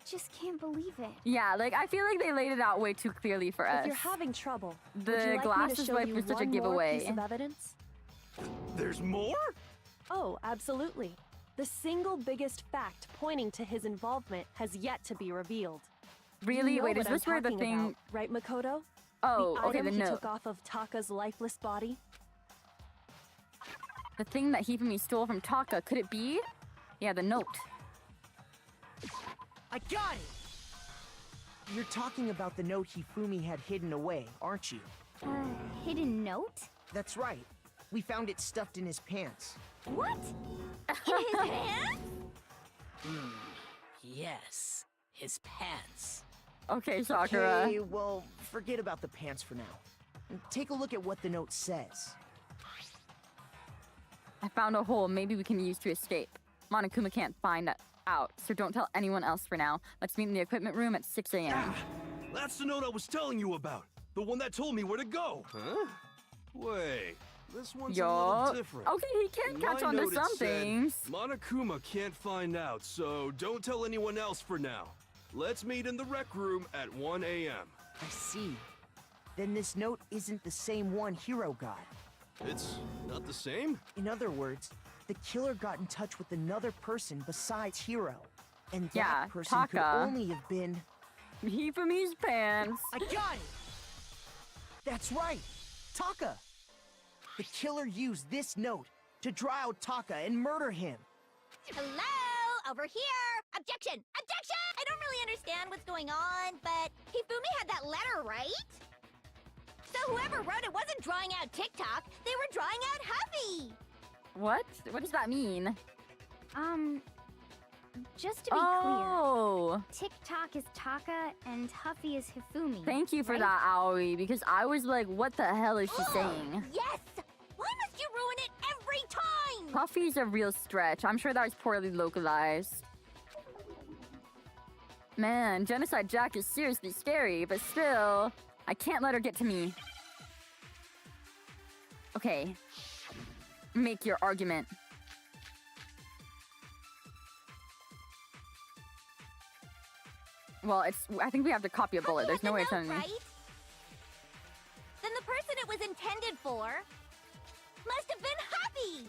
Speaker 3: just can't believe it.
Speaker 1: Yeah, like I feel like they laid it out way too clearly for us.
Speaker 10: If you're having trouble,
Speaker 1: The
Speaker 10: would you like
Speaker 1: glasses
Speaker 10: me to show
Speaker 1: wipe
Speaker 10: you
Speaker 1: was such a
Speaker 10: one more
Speaker 1: giveaway.
Speaker 10: piece of evidence?
Speaker 8: There's more?
Speaker 10: Oh, absolutely. The single biggest fact pointing to his involvement has yet to be revealed.
Speaker 1: Really?
Speaker 10: You know
Speaker 1: Wait, is
Speaker 10: what I'm
Speaker 1: this where the
Speaker 10: talking
Speaker 1: thing?
Speaker 10: about, right, Makoto?
Speaker 1: Oh,
Speaker 10: the
Speaker 1: okay,
Speaker 10: item
Speaker 1: the
Speaker 10: he
Speaker 1: note.
Speaker 10: took off of Taka's lifeless body?
Speaker 1: The thing that Hifumi stole from Taka. Could it be? Yeah, the note.
Speaker 12: I got it! You're talking about the note Hifumi had hidden away, aren't you?
Speaker 3: Hidden note?
Speaker 12: That's right. We found it stuffed in his pants.
Speaker 3: What? In his pants?
Speaker 13: Yes, his pants.
Speaker 1: Okay, Sakura.
Speaker 12: Okay, well, forget about the pants for now. And take a look at what the note says.
Speaker 1: I found a hole maybe we can use to escape. Monokuma can't find out, so don't tell anyone else for now. Let's meet in the equipment room at 6 a.m.
Speaker 8: That's the note I was telling you about. The one that told me where to go. Huh? Wait, this one's a little different.
Speaker 1: Okay, he can
Speaker 8: In
Speaker 1: catch
Speaker 8: my
Speaker 1: on to
Speaker 8: note, it
Speaker 1: some
Speaker 8: said,
Speaker 1: things.
Speaker 8: Monokuma can't find out, so don't tell anyone else for now. Let's meet in the rec room at 1 a.m.
Speaker 12: I see. Then this note isn't the same one Hiro got.
Speaker 8: It's not the same?
Speaker 12: In other words, the killer got in touch with another person besides Hiro. And that
Speaker 1: Yeah,
Speaker 12: person could
Speaker 1: Taka.
Speaker 12: only have been...
Speaker 1: Hifumi's pants.
Speaker 12: I got it! That's right! Taka! The killer used this note to draw out Taka and murder him.
Speaker 3: Hello? Over here! Objection! Objection! I don't really understand what's going on, but Hifumi had that letter, right? So whoever wrote it wasn't drawing out TikTok, they were drawing out Huffy!
Speaker 1: What? What does that mean?
Speaker 3: Just to be clear, TikTok is Taka and Huffy is Hifumi.
Speaker 1: Thank you for
Speaker 3: right?
Speaker 1: that, Aoi, because I was like, what the hell is she saying?
Speaker 3: Yes! Why must you ruin it every time?
Speaker 1: Puffy's a real stretch. I'm sure that was poorly localized. Man, Genocide Jack is seriously scary, but still, I can't let her get to me. Okay. Make your argument. Well, I think we have to copy a bullet. There's no way it's on me.
Speaker 3: Right? Then the person it was intended for must have been Huffy!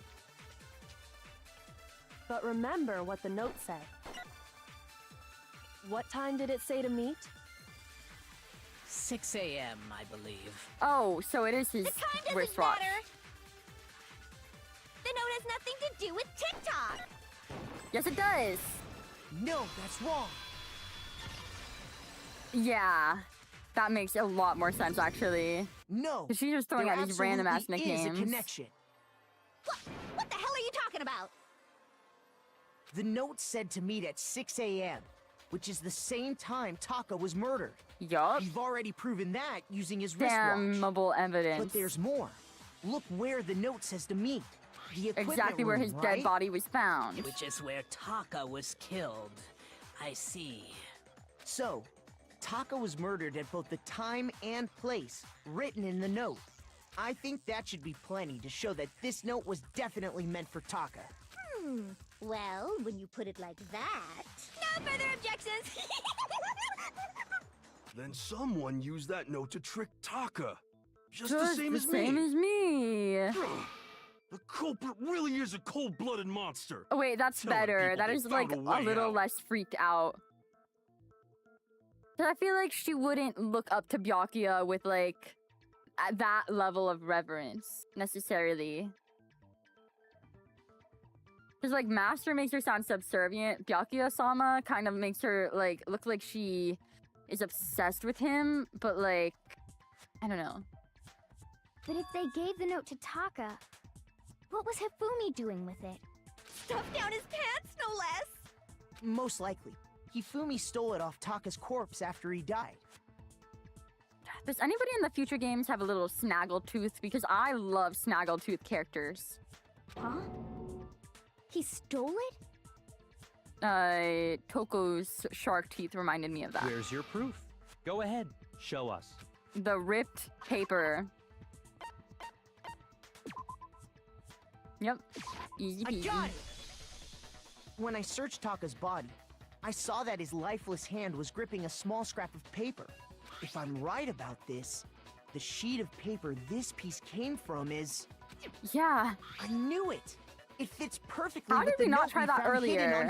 Speaker 10: But remember what the note said. What time did it say to meet?
Speaker 13: 6 a.m., I believe.
Speaker 1: Oh, so it is his
Speaker 3: The time doesn't
Speaker 1: wristwatch.
Speaker 3: matter! The note has nothing to do with TikTok!
Speaker 1: Yes, it does.
Speaker 12: No, that's wrong.
Speaker 1: Yeah, that makes a lot more sense, actually.
Speaker 12: No.
Speaker 1: She's just throwing
Speaker 12: there
Speaker 1: out these random-ass
Speaker 12: absolutely
Speaker 1: nicknames.
Speaker 12: is a connection.
Speaker 3: What the hell are you talking about?
Speaker 12: The note said to meet at 6 a.m., which is the same time Taka was murdered.
Speaker 1: Yup.
Speaker 12: You've already proven that using his wristwatch.
Speaker 1: Damnable evidence.
Speaker 12: But there's more. Look where the note says to meet. The equipment
Speaker 1: Exactly where
Speaker 12: room,
Speaker 1: his
Speaker 12: right?
Speaker 1: dead body was found.
Speaker 13: Which is where Taka was killed. I see.
Speaker 12: So, Taka was murdered at both the time and place written in the note. I think that should be plenty to show that this note was definitely meant for Taka.
Speaker 3: Well, when you put it like that... No further objections!
Speaker 8: Then someone used that note to trick Taka. Just
Speaker 1: Just
Speaker 8: the same as
Speaker 1: same
Speaker 8: me.
Speaker 1: as me.
Speaker 8: The culprit really is a cold-blooded monster.
Speaker 1: Oh wait, that's
Speaker 8: Telling
Speaker 1: better.
Speaker 8: people
Speaker 1: That
Speaker 8: they
Speaker 1: is
Speaker 8: found
Speaker 1: like
Speaker 8: a way
Speaker 1: a little
Speaker 8: out.
Speaker 1: less freaked out. Cause I feel like she wouldn't look up to Byakuya with like at that level of reverence necessarily. Cause like Master makes her sound subservient. Byakuya-sama kind of makes her like look like she is obsessed with him, but like I don't know.
Speaker 3: But if they gave the note to Taka, what was Hifumi doing with it? Stuffed down his pants, no less!
Speaker 12: Most likely. Hifumi stole it off Taka's corpse after he died.
Speaker 1: Does anybody in the future games have a little Snaggletooth? Because I love Snaggletooth characters.
Speaker 3: Huh? He stole it?
Speaker 1: Toko's shark teeth reminded me of that.
Speaker 9: Where's your proof? Go ahead, show us.
Speaker 1: The ripped paper. Yep. Easy
Speaker 12: I
Speaker 1: peasy.
Speaker 12: got it! When I searched Taka's body, I saw that his lifeless hand was gripping a small scrap of paper. If I'm right about this, the sheet of paper this piece came from is...
Speaker 1: Yeah.
Speaker 12: I knew it! It fits perfectly
Speaker 1: How
Speaker 12: with
Speaker 1: did
Speaker 12: the
Speaker 1: we not
Speaker 12: note
Speaker 1: try
Speaker 12: we
Speaker 1: that
Speaker 12: found hidden
Speaker 1: earlier?
Speaker 12: on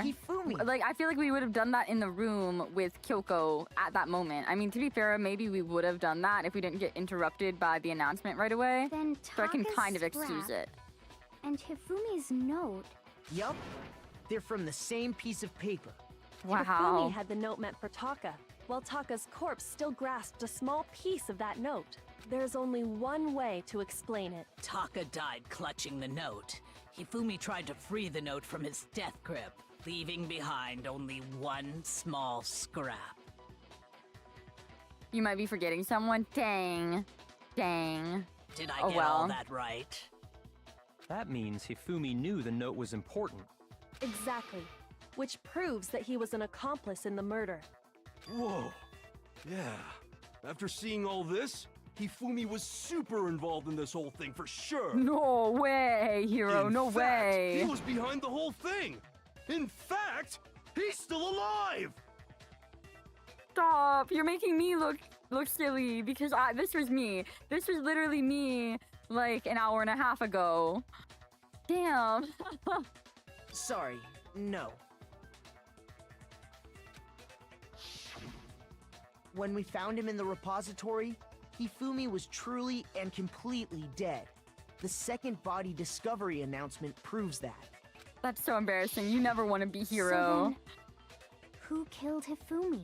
Speaker 12: Hifumi.
Speaker 1: Like, I feel like we would have done that in the room with Kyoko at that moment. I mean, to be fair, maybe we would have done that if we didn't get interrupted by the announcement right away.
Speaker 3: Then
Speaker 1: So I can
Speaker 3: Taka's
Speaker 1: kind of excuse
Speaker 3: scrap
Speaker 1: it.
Speaker 3: And Hifumi's note.
Speaker 12: Yup. They're from the same piece of paper.
Speaker 1: Wow.
Speaker 10: Hifumi had the note meant for Taka, while Taka's corpse still grasped a small piece of that note. There's only one way to explain it.
Speaker 13: Taka died clutching the note. Hifumi tried to free the note from his death grip, leaving behind only one small scrap.
Speaker 1: You might be forgetting someone. Dang. Dang.
Speaker 13: Did I
Speaker 1: Oh,
Speaker 13: get
Speaker 1: well.
Speaker 13: all that right?
Speaker 9: That means Hifumi knew the note was important.
Speaker 10: Exactly. Which proves that he was an accomplice in the murder.
Speaker 8: Whoa. Yeah. After seeing all this, Hifumi was super involved in this whole thing for sure.
Speaker 1: No way, hero.
Speaker 8: In
Speaker 1: No
Speaker 8: fact,
Speaker 1: way.
Speaker 8: He was behind the whole thing. In fact, he's still alive.
Speaker 1: Stop. You're making me look silly because this was me. This was literally me like an hour and a half ago. Damn.
Speaker 12: Sorry, no. When we found him in the repository, Hifumi was truly and completely dead. The second body discovery announcement proves that.
Speaker 1: That's so embarrassing. You never want to be
Speaker 3: So
Speaker 1: hero.
Speaker 3: then, who killed Hifumi?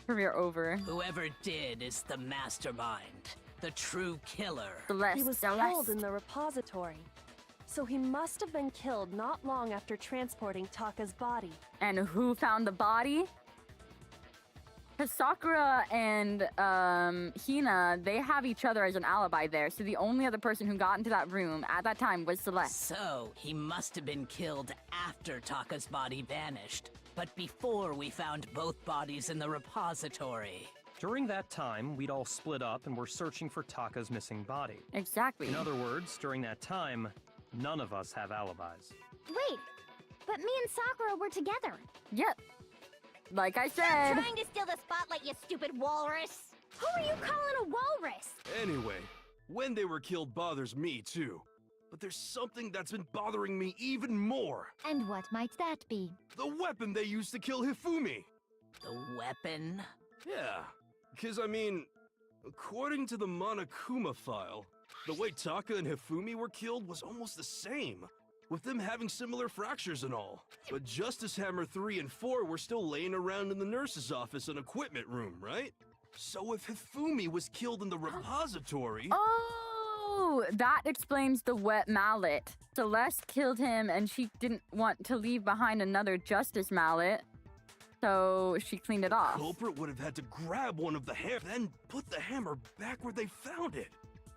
Speaker 1: Career over.
Speaker 13: Whoever did is the mastermind, the true killer.
Speaker 1: Celeste.
Speaker 10: He was
Speaker 1: Celeste.
Speaker 10: killed in the repository. So he must have been killed not long after transporting Taka's body.
Speaker 1: And who found the body? Because Sakura and Hina, they have each other as an alibi there. So the only other person who got into that room at that time was Celeste.
Speaker 13: So he must have been killed after Taka's body vanished, but before we found both bodies in the repository.
Speaker 9: During that time, we'd all split up and were searching for Taka's missing body.
Speaker 1: Exactly.
Speaker 9: In other words, during that time, none of us have alibis.
Speaker 3: Wait, but me and Sakura were together.
Speaker 1: Yep. Like I said.
Speaker 3: Trying to steal the spotlight, you stupid walrus. Who are you calling a walrus?
Speaker 8: Anyway, when they were killed bothers me too. But there's something that's been bothering me even more.
Speaker 11: And what might that be?
Speaker 8: The weapon they used to kill Hifumi.
Speaker 13: The weapon?
Speaker 8: Yeah, because I mean, according to the Monokuma file, the way Taka and Hifumi were killed was almost the same, with them having similar fractures and all. But Justice Hammer 3 and 4 were still laying around in the nurse's office and equipment room, right? So if Hifumi was killed in the repository...
Speaker 1: Oh, that explains the wet mallet. Celeste killed him and she didn't want to leave behind another Justice mallet. So she cleaned it off.
Speaker 8: Culprit would have had to grab one of the hammers, then put the hammer back where they found it.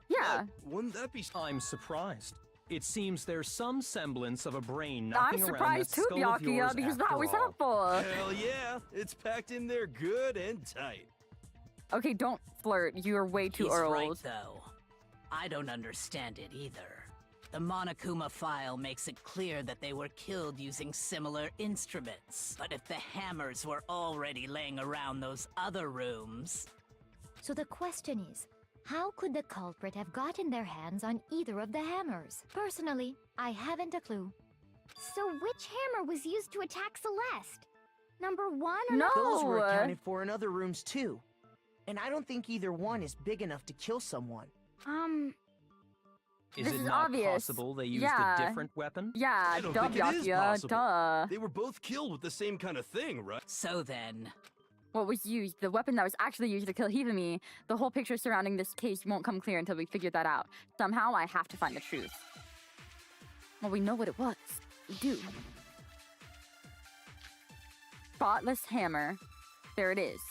Speaker 1: Yeah.
Speaker 8: Wouldn't that be...
Speaker 9: I'm surprised. It seems there's some semblance of a brain knocking
Speaker 1: I'm
Speaker 9: around that
Speaker 1: surprised too,
Speaker 9: skull of yours
Speaker 1: Byakuya, because that
Speaker 9: after
Speaker 1: was
Speaker 9: all.
Speaker 1: helpful.
Speaker 8: Hell yeah, it's packed in there good and tight.
Speaker 1: Okay, don't flirt. You're way too
Speaker 13: He's
Speaker 1: old.
Speaker 13: right, though. I don't understand it either. The Monokuma file makes it clear that they were killed using similar instruments. But if the hammers were already laying around those other rooms...
Speaker 11: So the question is, how could the culprit have gotten their hands on either of the hammers? Personally, I haven't a clue.
Speaker 3: So which hammer was used to attack Celeste? Number 1 or
Speaker 1: No.
Speaker 12: Those were accounted for in other rooms too. And I don't think either one is big enough to kill someone.
Speaker 9: Is
Speaker 1: This
Speaker 9: it
Speaker 1: is
Speaker 9: not
Speaker 1: obvious.
Speaker 9: possible they used
Speaker 1: Yeah.
Speaker 9: a different weapon?
Speaker 1: Yeah,
Speaker 8: I don't
Speaker 1: duh,
Speaker 8: think it is
Speaker 1: Byakuya,
Speaker 8: possible.
Speaker 1: duh.
Speaker 8: They were both killed with the same kind of thing, right?
Speaker 13: So then,
Speaker 1: What was used, the weapon that was actually used to kill Hifumi, the whole picture surrounding this case won't come clear until we figure that out. Somehow I have to find the truth. Well, we know what it was. We do. Spotless hammer. There it is.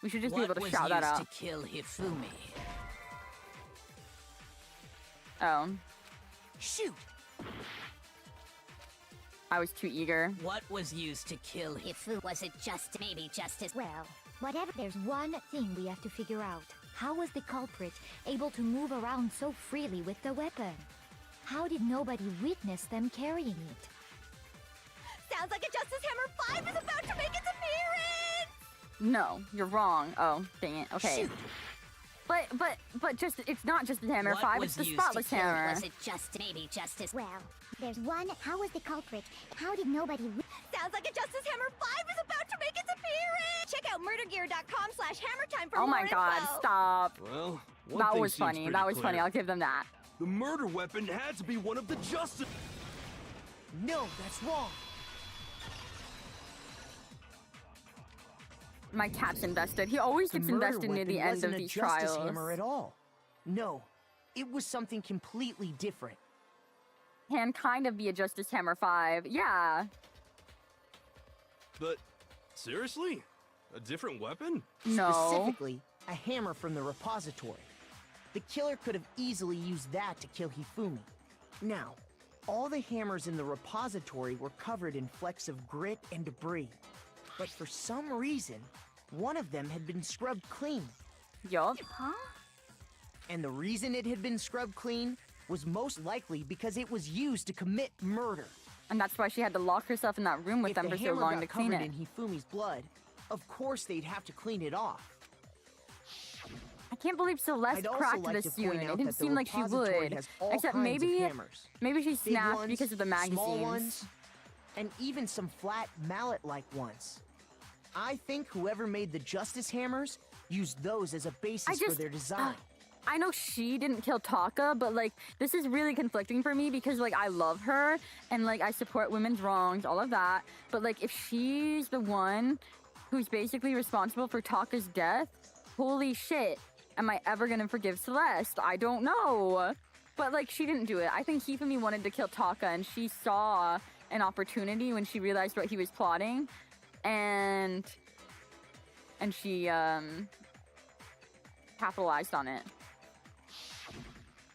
Speaker 1: We should just be able to shout that out.
Speaker 13: What was used to kill Hifumi?
Speaker 1: Oh,
Speaker 12: Shoot!
Speaker 1: I was too eager.
Speaker 13: What was used to kill Hifumi?
Speaker 3: Was it just maybe justice?
Speaker 11: Well, whatever. There's one thing we have to figure out. How was the culprit able to move around so freely with the weapon? How did nobody witness them carrying it?
Speaker 3: Sounds like a Justice Hammer 5 is about to make its appearance!
Speaker 1: No, you're wrong. Oh, dang it. Okay.
Speaker 12: Shoot!
Speaker 1: But just, it's not just the hammer
Speaker 13: What
Speaker 1: 5,
Speaker 13: was
Speaker 1: it's the
Speaker 13: used to
Speaker 1: spotless
Speaker 13: kill?
Speaker 1: hammer.
Speaker 3: Was it just maybe justice? Well, there's one. How was the culprit? How did nobody... Sounds like a Justice Hammer 5 is about to make its appearance! Check out murdergear.com/hammertime for
Speaker 1: Oh
Speaker 3: more
Speaker 1: my god,
Speaker 3: info.
Speaker 1: stop.
Speaker 8: Well, one
Speaker 1: That
Speaker 8: thing
Speaker 1: was
Speaker 8: seems
Speaker 1: funny.
Speaker 8: pretty
Speaker 1: That was funny.
Speaker 8: clear.
Speaker 1: I'll give them that.
Speaker 8: The murder weapon had to be one of the Justice...
Speaker 12: No, that's wrong!
Speaker 1: My cat's invested. He always
Speaker 12: The
Speaker 1: gets
Speaker 12: murder
Speaker 1: invested near the
Speaker 12: weapon
Speaker 1: end
Speaker 12: wasn't
Speaker 1: of
Speaker 12: a
Speaker 1: these
Speaker 12: Justice
Speaker 1: trials.
Speaker 12: Hammer at all. No, it was something completely different.
Speaker 1: Can kind of be a Justice Hammer 5. Yeah.
Speaker 8: But, seriously? A different weapon?
Speaker 1: No.
Speaker 12: Specifically, a hammer from the repository. The killer could have easily used that to kill Hifumi. Now, all the hammers in the repository were covered in flecks of grit and debris. But for some reason, one of them had been scrubbed clean.
Speaker 1: Yup.
Speaker 3: Huh?
Speaker 12: And the reason it had been scrubbed clean was most likely because it was used to commit murder.
Speaker 1: And that's why she had to lock herself in that room with
Speaker 12: If
Speaker 1: them
Speaker 12: the
Speaker 1: for so
Speaker 12: hammer
Speaker 1: long
Speaker 12: got
Speaker 1: to clean
Speaker 12: covered
Speaker 1: it.
Speaker 12: in Hifumi's blood, of course they'd have to clean it off.
Speaker 1: I can't believe Celeste
Speaker 12: I'd also
Speaker 1: cracked
Speaker 12: like
Speaker 1: this
Speaker 12: to
Speaker 1: soon.
Speaker 12: point
Speaker 1: It
Speaker 12: out
Speaker 1: didn't
Speaker 12: that the
Speaker 1: seem like she
Speaker 12: repository
Speaker 1: would.
Speaker 12: has all
Speaker 1: Except
Speaker 12: kinds of
Speaker 1: maybe
Speaker 12: hammers.
Speaker 1: she
Speaker 12: Big
Speaker 1: snapped
Speaker 12: ones,
Speaker 1: because of the
Speaker 12: small
Speaker 1: magazines.
Speaker 12: ones, and even some flat mallet-like ones. I think whoever made the Justice Hammers used those as a basis for their design.
Speaker 1: I know she didn't kill Taka, but like this is really conflicting for me because like I love her and like I support women's wrongs, all of that. But like if she's the one who's basically responsible for Taka's death, holy shit, am I ever gonna forgive Celeste? I don't know. But like she didn't do it. I think Hifumi wanted to kill Taka and she saw an opportunity when she realized what he was plotting and she capitalized on it.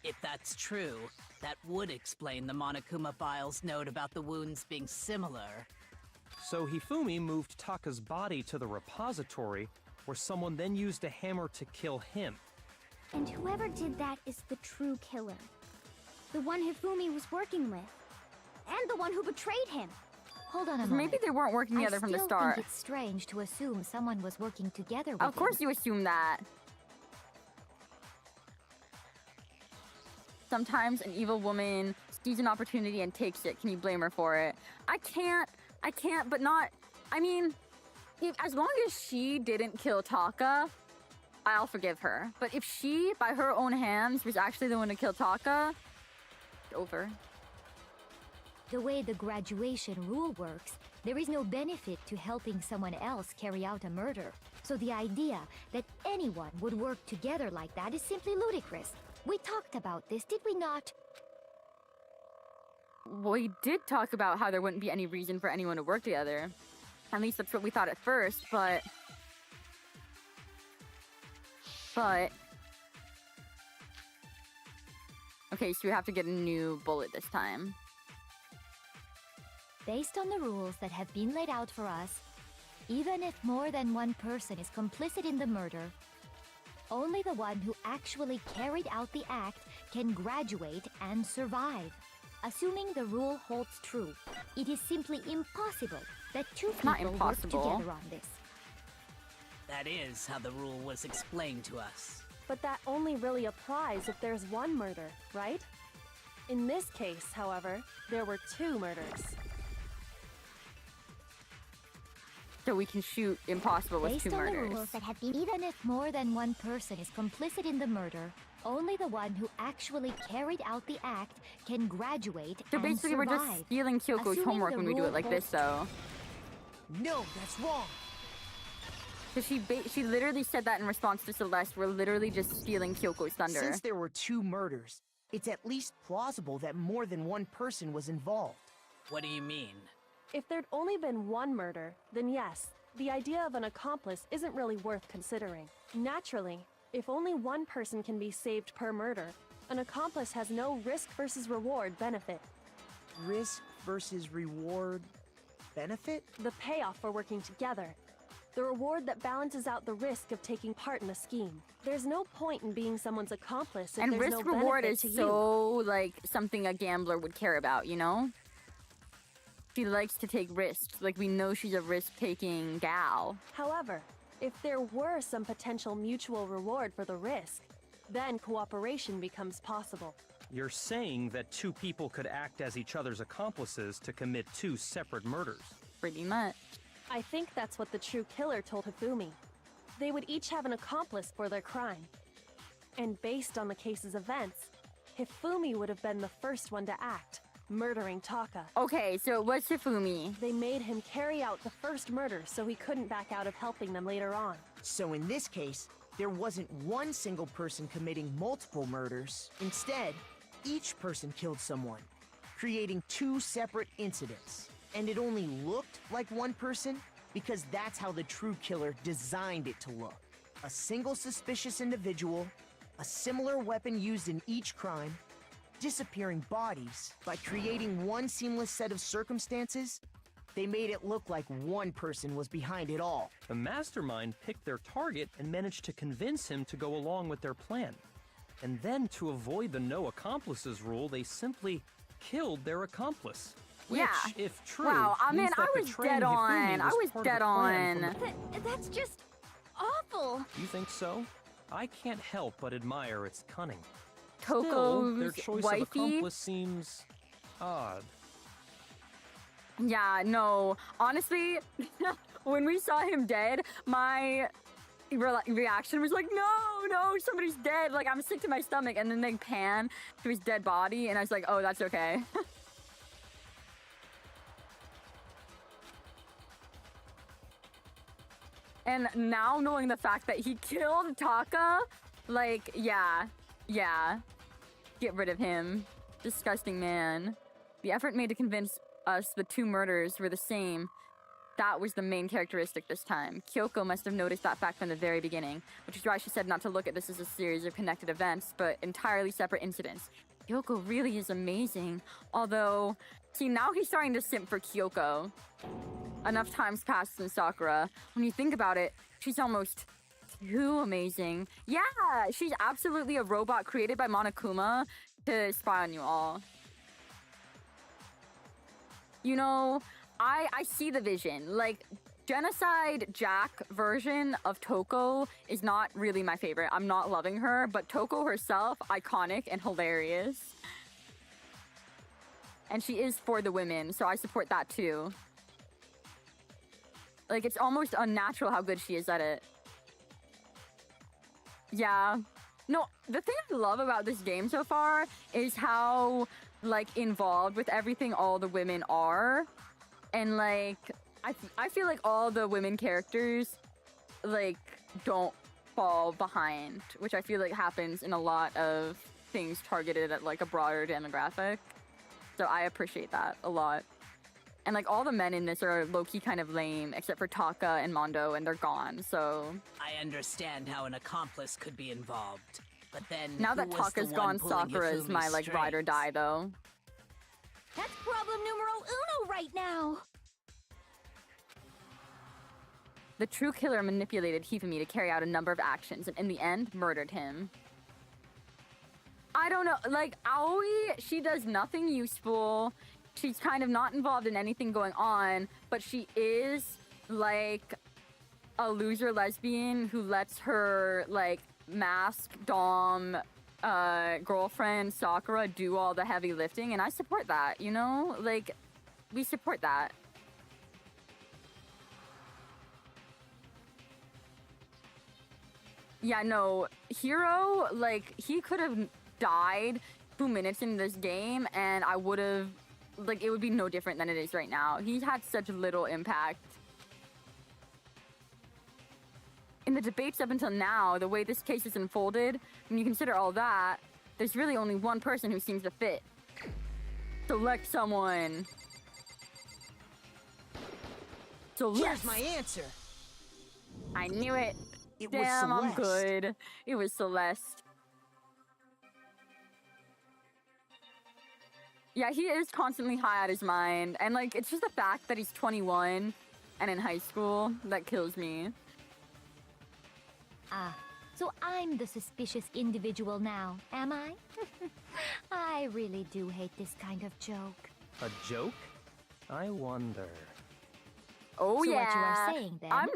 Speaker 13: If that's true, that would explain the Monokuma file's note about the wounds being similar.
Speaker 9: So Hifumi moved Taka's body to the repository, where someone then used a hammer to kill him.
Speaker 3: And whoever did that is the true killer. The one Hifumi was working with. And the one who betrayed him.
Speaker 11: Hold on a moment.
Speaker 1: Maybe they weren't working together from the start.
Speaker 11: I still think it's strange to assume someone was working together with
Speaker 1: Of course
Speaker 11: him.
Speaker 1: you assume that. Sometimes an evil woman sees an opportunity and takes it. Can you blame her for it? I can't, but not... I mean, as long as she didn't kill Taka, I'll forgive her. But if she, by her own hands, was actually the one to kill Taka, over.
Speaker 11: The way the graduation rule works, there is no benefit to helping someone else carry out a murder. So the idea that anyone would work together like that is simply ludicrous. We talked about this, did we not?
Speaker 1: We did talk about how there wouldn't be any reason for anyone to work together. At least that's what we thought at first, but... Okay, so we have to get a new bullet this time.
Speaker 11: Based on the rules that have been laid out for us, even if more than one person is complicit in the murder, only the one who actually carried out the act can graduate and survive. Assuming the rule holds true, it is simply impossible that two people work together on this.
Speaker 13: That is how the rule was explained to us.
Speaker 10: But that only really applies if there's one murder, right? In this case, however, there were two murders.
Speaker 1: So we can shoot impossible with two murders.
Speaker 11: Based on the rules that have been, even if more than one person is complicit in the murder, only the one who actually carried out the act can graduate
Speaker 1: So
Speaker 11: and
Speaker 1: basically
Speaker 11: survive.
Speaker 1: we're just stealing Kyoko's
Speaker 11: Assuming
Speaker 1: homework
Speaker 11: the
Speaker 1: when we do
Speaker 11: rule
Speaker 1: it like this, though.
Speaker 12: No, that's wrong.
Speaker 1: Because she literally said that in response to Celeste. We're literally just stealing Kyoko's thunder.
Speaker 12: Since there were two murders, it's at least plausible that more than one person was involved.
Speaker 13: What do you mean?
Speaker 10: If there'd only been one murder, then yes, the idea of an accomplice isn't really worth considering. Naturally, if only one person can be saved per murder, an accomplice has no risk versus reward benefit.
Speaker 12: Risk versus reward benefit?
Speaker 10: The payoff for working together. The reward that balances out the risk of taking part in a scheme. There's no point in being someone's accomplice if
Speaker 1: And
Speaker 10: there's no
Speaker 1: risk reward
Speaker 10: benefit
Speaker 1: is
Speaker 10: to you.
Speaker 1: so, like, something a gambler would care about, you know? She likes to take risks. Like, we know she's a risk-taking gal.
Speaker 10: However, if there were some potential mutual reward for the risk, then cooperation becomes possible.
Speaker 9: You're saying that two people could act as each other's accomplices to commit two separate murders.
Speaker 1: Pretty much.
Speaker 10: I think that's what the true killer told Hifumi. They would each have an accomplice for their crime. And based on the case's events, Hifumi would have been the first one to act, murdering Taka.
Speaker 1: Okay, so what's Hifumi?
Speaker 10: They made him carry out the first murder so he couldn't back out of helping them later on.
Speaker 12: So in this case, there wasn't one single person committing multiple murders. Instead, each person killed someone, creating two separate incidents. And it only looked like one person because that's how the true killer designed it to look. A single suspicious individual, a similar weapon used in each crime, disappearing bodies. By creating one seamless set of circumstances, they made it look like one person was behind it all.
Speaker 9: The mastermind picked their target and managed to convince him to go along with their plan. And then, to avoid the no accomplices rule, they simply killed their accomplice. Which,
Speaker 1: Yeah.
Speaker 9: if true,
Speaker 1: Wow, I mean,
Speaker 9: means that
Speaker 1: I was
Speaker 9: betraying
Speaker 1: dead
Speaker 9: Hifumi
Speaker 1: on. I was
Speaker 9: part of
Speaker 1: dead
Speaker 9: the plan
Speaker 1: on.
Speaker 9: from the-
Speaker 3: That's just awful.
Speaker 9: You think so? I can't help but admire its cunning.
Speaker 1: Toko's
Speaker 9: Still, their choice
Speaker 1: wifey?
Speaker 9: of accomplice seems odd.
Speaker 1: Yeah, no. Honestly, when we saw him dead, my reaction was like, no, somebody's dead. Like, I'm sick to my stomach. And then they pan to his dead body, and I was like, oh, that's okay. And now knowing the fact that he killed Taka, like, yeah. Get rid of him. Disgusting man. The effort made to convince us the two murders were the same. That was the main characteristic this time. Kyoko must have noticed that fact from the very beginning, which is why she said not to look at this as a series of connected events, but entirely separate incidents. Kyoko really is amazing. Although, see, now he's starting to simp for Kyoko. Enough times passed since Sakura. When you think about it, she's almost too amazing. Yeah, she's absolutely a robot created by Monokuma to spy on you all. You know, I see the vision. Like, Genocide Jack version of Toko is not really my favorite. I'm not loving her, but Toko herself, iconic and hilarious. And she is for the women, so I support that too. Like, it's almost unnatural how good she is at it. Yeah. No, the thing I love about this game so far is how, like, involved with everything all the women are. And, like, I feel like all the women characters, like, don't fall behind, which I feel like happens in a lot of things targeted at, like, a broader demographic. So I appreciate that a lot. And, like, all the men in this are low-key kind of lame, except for Taka and Mondo, and they're gone, so...
Speaker 13: I understand how an accomplice could be involved, but then
Speaker 1: now that Taka's gone, Sakura's my, like, ride or die, though.
Speaker 3: That's problem numero uno right now.
Speaker 1: The true killer manipulated Hifumi to carry out a number of actions, and in the end, murdered him. I don't know, like, Aoi, she does nothing useful. She's kind of not involved in anything going on, but she is, like, a loser lesbian who lets her, like, mask dom girlfriend Sakura do all the heavy lifting, and I support that, you know? Like, we support that. Yeah, no, Hiro, like, he could have died 2 minutes in this game, and I would have, like, it would be no different than it is right now. He's had such little impact. In the debates up until now, the way this case is unfolded, when you consider all that, there's really only one person who seems to fit. Select someone. Celeste.
Speaker 12: Here's my answer.
Speaker 1: I knew it.
Speaker 12: It was
Speaker 1: Damn, I'm
Speaker 12: Celeste.
Speaker 1: good. It was Celeste. Yeah, he is constantly high out his mind. And, like, it's just the fact that he's 21 and in high school that kills me.
Speaker 11: Ah, so I'm the suspicious individual now, am I? I really do hate this kind of joke.
Speaker 9: A joke? I wonder.
Speaker 1: Oh,
Speaker 11: So
Speaker 1: yeah.
Speaker 11: what you are saying, then,
Speaker 1: I'm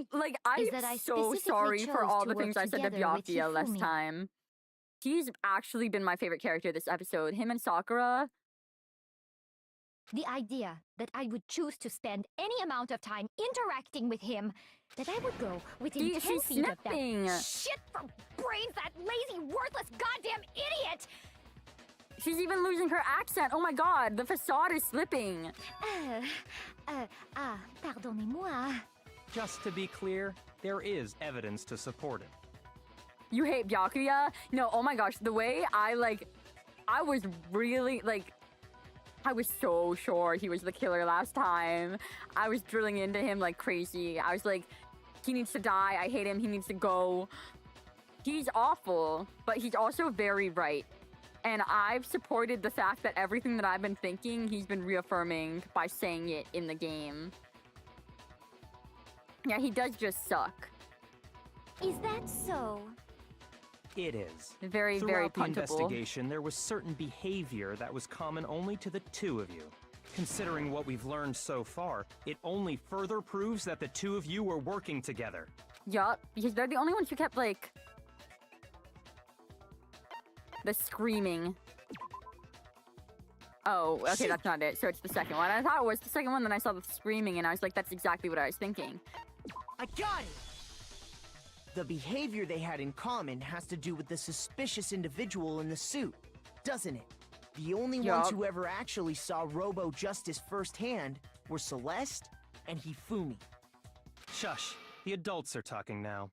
Speaker 11: is that I
Speaker 1: so
Speaker 11: specifically
Speaker 1: sorry for
Speaker 11: chose
Speaker 1: all
Speaker 11: to
Speaker 1: the
Speaker 11: work
Speaker 1: things I said to
Speaker 11: together with
Speaker 1: Byakuya last
Speaker 11: Hifumi.
Speaker 1: time. He's actually been my favorite character this episode. Him and Sakura.
Speaker 11: The idea that I would choose to spend any amount of time interacting with him, that I would go within 10
Speaker 1: She's
Speaker 11: feet of
Speaker 1: sniffing.
Speaker 11: that shit for brains, that lazy, worthless, goddamn idiot!
Speaker 1: She's even losing her accent. Oh my god, the facade is slipping.
Speaker 11: Pardonnez-moi.
Speaker 9: Just to be clear, there is evidence to support it.
Speaker 1: You hate Byakuya? No, oh my gosh, the way I was really, like, I was so sure he was the killer last time. I was drilling into him like crazy. I was like, he needs to die. I hate him. He needs to go. He's awful, but he's also very right. And I've supported the fact that everything that I've been thinking, he's been reaffirming by saying it in the game. Yeah, he does just suck.
Speaker 3: Is that so?
Speaker 9: It is.
Speaker 1: Very,
Speaker 9: Throughout
Speaker 1: very
Speaker 9: the
Speaker 1: puntable.
Speaker 9: investigation, there was certain behavior that was common only to the two of you. Considering what we've learned so far, it only further proves that the two of you were working together.
Speaker 1: Yup, because they're the only ones who kept, like, the screaming. Oh, okay, that's not it. So it's the second one. I thought it was the second one, then I saw the screaming, and I was like, that's exactly what I was thinking.
Speaker 12: I got it! The behavior they had in common has to do with the suspicious individual in the suit, doesn't it? The only ones who ever actually saw Robo Justice firsthand were Celeste and Hifumi.
Speaker 9: Shush. The adults are talking now.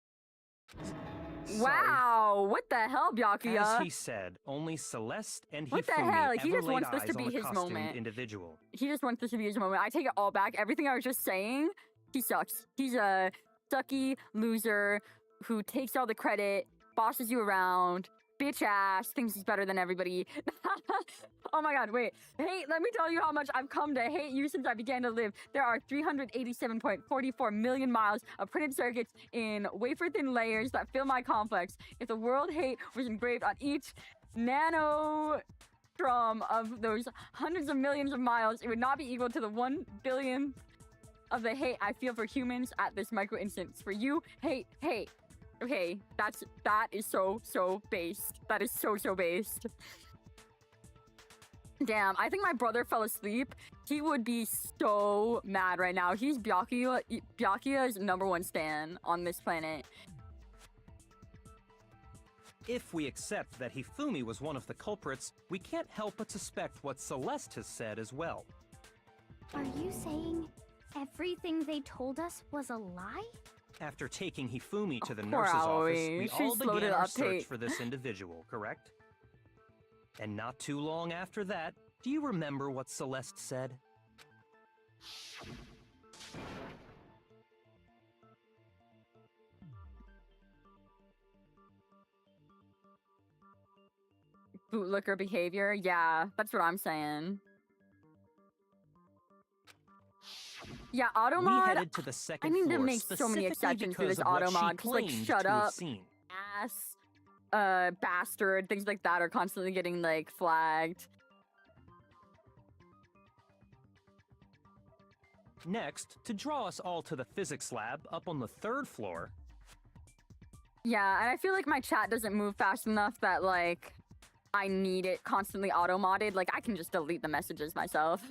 Speaker 1: Wow, what the hell, Byakuya?
Speaker 9: As he said, only Celeste and
Speaker 1: What the
Speaker 9: Hifumi
Speaker 1: hell? He
Speaker 9: ever
Speaker 1: just
Speaker 9: laid
Speaker 1: wants this
Speaker 9: eyes
Speaker 1: to be
Speaker 9: on a
Speaker 1: his
Speaker 9: costumed
Speaker 1: moment.
Speaker 9: individual.
Speaker 1: He just wants this to be his moment. I take it all back. Everything I was just saying, he sucks. He's a sucky loser who takes all the credit, bosses you around, bitch ass, thinks he's better than everybody. Oh my god, wait. Hey, let me tell you how much I've come to hate you since I began to live. There are 387.44 million miles of printed circuits in wafer-thin layers that fill my complex. If the world hate was engraved on each nanotron of those hundreds of millions of miles, it would not be equal to the 1 billionth of the hate I feel for humans at this micro instance. For you, hate. Okay, that is so based. That is so based. Damn, I think my brother fell asleep. He would be so mad right now. He's Byakuya's #1 stan on this planet.
Speaker 9: If we accept that Hifumi was one of the culprits, we can't help but suspect what Celeste has said as well.
Speaker 3: Are you saying everything they told us was a lie?
Speaker 9: After taking Hifumi to the
Speaker 1: Poor
Speaker 9: nurse's office,
Speaker 1: Aoi.
Speaker 9: we
Speaker 1: She's
Speaker 9: all
Speaker 1: slow to
Speaker 9: began our
Speaker 1: update.
Speaker 9: search for this individual, correct? And not too long after that, do you remember what Celeste said?
Speaker 1: Bootlicker behavior? Yeah, that's what I'm saying. Yeah,
Speaker 9: We
Speaker 1: Automod.
Speaker 9: headed to the second
Speaker 1: I need to
Speaker 9: floor
Speaker 1: make so many
Speaker 9: specifically
Speaker 1: exceptions for
Speaker 9: because
Speaker 1: this
Speaker 9: of what she
Speaker 1: Automod. Cause like,
Speaker 9: claimed
Speaker 1: shut
Speaker 9: to have
Speaker 1: up,
Speaker 9: seen.
Speaker 1: ass, bastard, things like that are constantly getting like flagged.
Speaker 9: Next, to draw us all to the physics lab up on the 3rd floor,
Speaker 1: Yeah, and I feel like my chat doesn't move fast enough that like I need it constantly auto-modded. Like I can just delete the messages myself.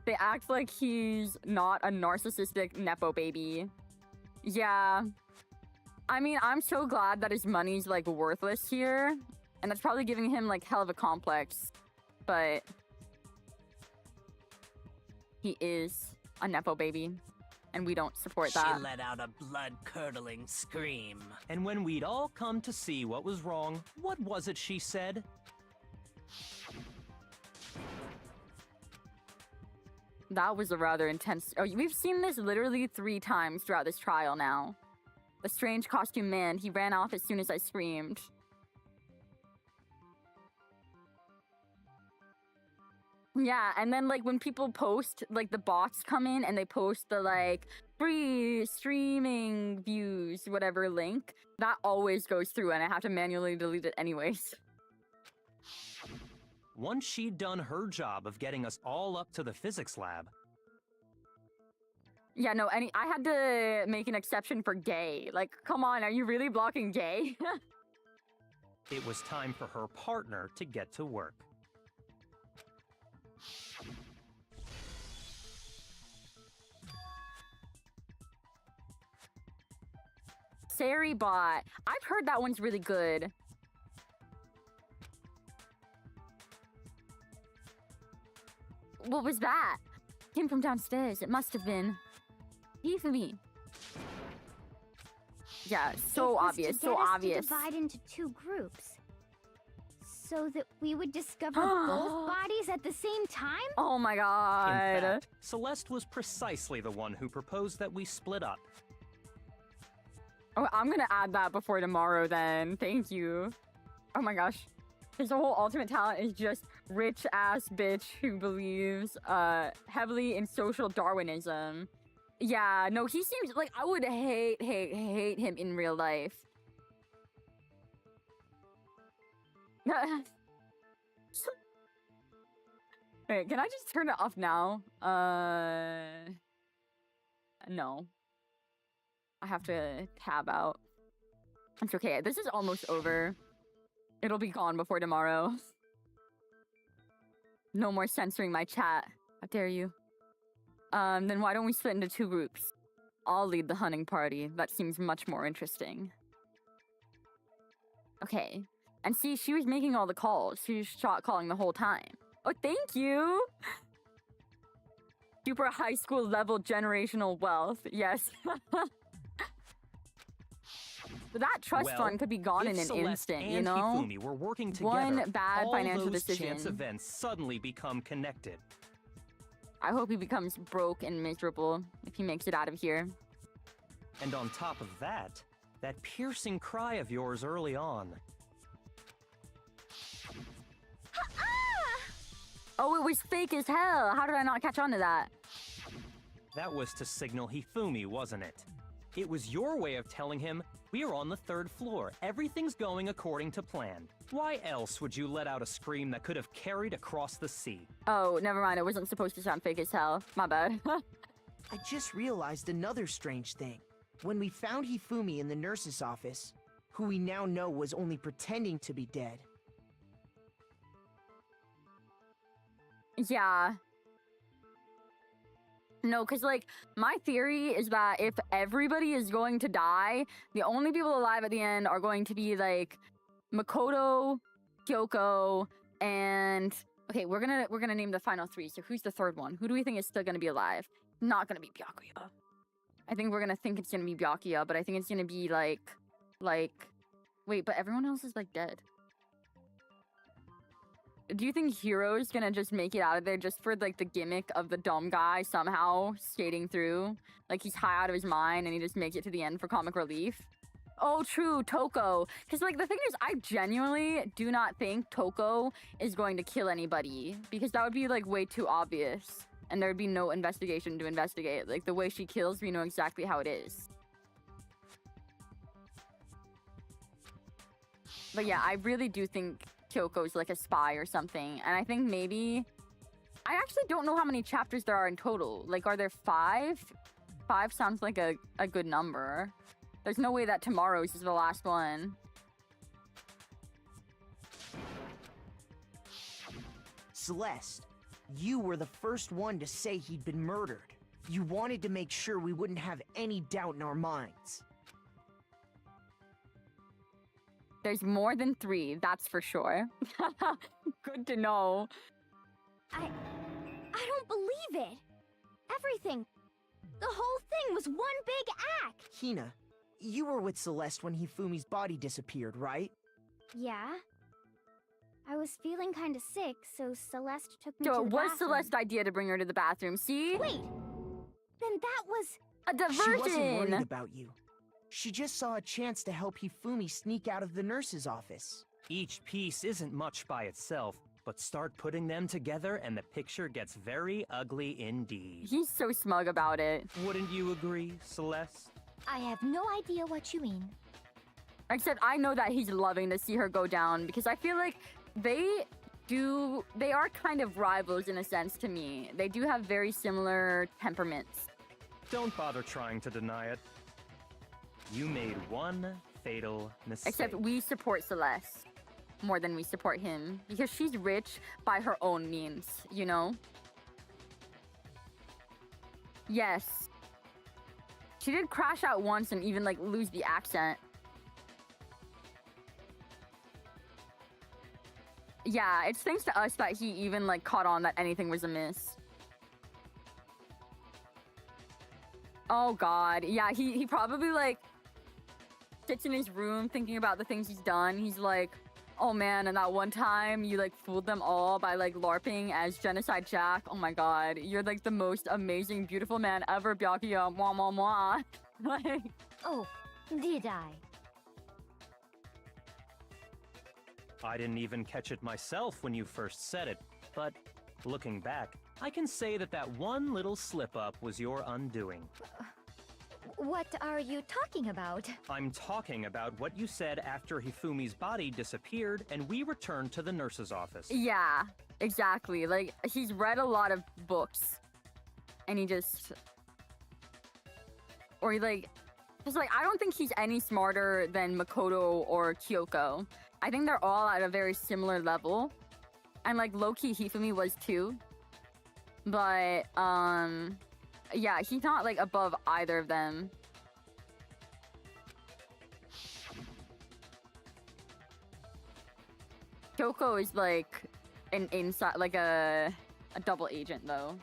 Speaker 1: They act like he's not a narcissistic nepo baby. Yeah. I mean, I'm so glad that his money's like worthless here. And that's probably giving him like hell of a complex. But he is a nepo baby. And we don't support that.
Speaker 13: She let out a blood-curdling scream.
Speaker 9: and when we'd all come to see what was wrong, what was it she said?
Speaker 1: That was a rather intense... Oh, we've seen this literally 3 times throughout this trial now. The strange costume man, he ran off as soon as I screamed. Yeah, and then like when people post, like the bots come in and they post the like free streaming views, whatever link, that always goes through and I have to manually delete it anyways.
Speaker 9: Once she'd done her job of getting us all up to the physics lab,
Speaker 1: Yeah, no, I had to make an exception for gay. Like, come on, are you really blocking gay?
Speaker 9: it was time for her partner to get to work.
Speaker 1: Saribot. I've heard that one's really good. What was that? Came from downstairs. It must have been. Hifumi. Yeah, so
Speaker 3: It was
Speaker 1: obvious,
Speaker 3: to
Speaker 1: so
Speaker 3: get us
Speaker 1: obvious.
Speaker 3: To divide into 2 groups, so that we would discover both bodies at the same time.
Speaker 1: Oh my
Speaker 9: In
Speaker 1: god.
Speaker 9: fact, Celeste was precisely the one who proposed that we split up.
Speaker 1: Oh, I'm gonna add that before tomorrow then. Thank you. Oh my gosh. His whole ultimate talent is just rich ass bitch who believes heavily in social Darwinism. Yeah, no, he seems like I would hate him in real life. Wait, can I just turn it off now? No. I have to tab out. It's okay. This is almost over. It'll be gone before tomorrow. No more censoring my chat. How dare you? Then why don't we split into 2 groups? I'll lead the hunting party. That seems much more interesting. Okay. And see, she was making all the calls. She was shot calling the whole time. Oh, thank you! Super high school level generational wealth. Yes. But that trust fund could be gone in an instant, you know?
Speaker 9: Hifumi were working together,
Speaker 1: one bad
Speaker 9: all
Speaker 1: financial
Speaker 9: those
Speaker 1: decision.
Speaker 9: chance events suddenly become connected.
Speaker 1: I hope he becomes broke and miserable if he makes it out of here.
Speaker 9: And on top of that piercing cry of yours early on.
Speaker 1: Oh, it was fake as hell. How did I not catch on to that?
Speaker 9: That was to signal Hifumi, wasn't it? It was your way of telling him, we are on the 3rd floor. Everything's going according to plan. Why else would you let out a scream that could have carried across the sea?
Speaker 1: Oh, never mind. It wasn't supposed to sound fake as hell. My bad.
Speaker 12: I just realized another strange thing. When we found Hifumi in the nurse's office, who we now know was only pretending to be dead.
Speaker 1: Yeah. No, because, like, my theory is that if everybody is going to die, the only people alive at the end are going to be, like, Makoto, Kyoko, and... Okay, we're gonna name the final 3. So who's the 3rd one? Who do we think is still gonna be alive? Not gonna be Byakuya. I think we're gonna think it's gonna be Byakuya, but I think it's gonna be, like... Wait, but everyone else is, like, dead. Do you think Hiro's gonna just make it out of there just for, like, the gimmick of the dumb guy somehow skating through? Like, he's high out of his mind and he just makes it to the end for comic relief? Oh, true, Toko. Because, like, the thing is, I genuinely do not think Toko is going to kill anybody. Because that would be, like, way too obvious. And there would be no investigation to investigate. Like, the way she kills, we know exactly how it is. But yeah, I really do think Kyoko's like a spy or something. And I think maybe... I actually don't know how many chapters there are in total. Like, are there 5? 5 sounds like a good number. There's no way that tomorrow's is the last one.
Speaker 12: Celeste, you were the first one to say he'd been murdered. You wanted to make sure we wouldn't have any doubt in our minds.
Speaker 1: There's more than 3, that's for sure. Good to know.
Speaker 3: I don't believe it. Everything. The whole thing was one big act.
Speaker 12: Hina, you were with Celeste when Hifumi's body disappeared, right?
Speaker 3: Yeah. I was feeling kind of sick, so Celeste took me
Speaker 1: So
Speaker 3: to
Speaker 1: it
Speaker 3: the
Speaker 1: was
Speaker 3: bathroom.
Speaker 1: Celeste's idea to bring her to the bathroom, see?
Speaker 3: Wait! Then that was...
Speaker 1: a diversion!
Speaker 12: She wasn't worried about you. She just saw a chance to help Hifumi sneak out of the nurse's office.
Speaker 9: Each piece isn't much by itself, but start putting them together and the picture gets very ugly indeed.
Speaker 1: He's so smug about it.
Speaker 9: Wouldn't you agree, Celeste?
Speaker 11: I have no idea what you mean.
Speaker 1: Except I know that he's loving to see her go down because I feel like they are kind of rivals in a sense to me. They do have very similar temperaments.
Speaker 9: Don't bother trying to deny it. You made one fatal mistake.
Speaker 1: Except we support Celeste more than we support him because she's rich by her own means, you know? Yes. She did crash out once and even, like, lose the accent. Yeah, it's thanks to us that he even, like, caught on that anything was amiss. Oh, God. Yeah, he probably, like, sits in his room thinking about the things he's done. He's like, oh, man, and that one time you, like, fooled them all by, like, LARPing as Genocide Jack. Oh, my God. You're, like, the most amazing, beautiful man ever, Byakuya. Mwah, mwah, mwah. Like...
Speaker 11: Oh, did I?
Speaker 9: I didn't even catch it myself when you first said it, but looking back, I can say that that one little slip-up was your undoing.
Speaker 11: What are you talking about?
Speaker 9: I'm talking about what you said after Hifumi's body disappeared and we returned to the nurse's office.
Speaker 1: Yeah, exactly. Like, he's read a lot of books. And he just... Or he, like... Just, like, I don't think he's any smarter than Makoto or Kyoko. I think they're all at a very similar level. And, like, low-key Hifumi was too. But, yeah, he's not like above either of them. Kyoko is like an inside, like a double agent though.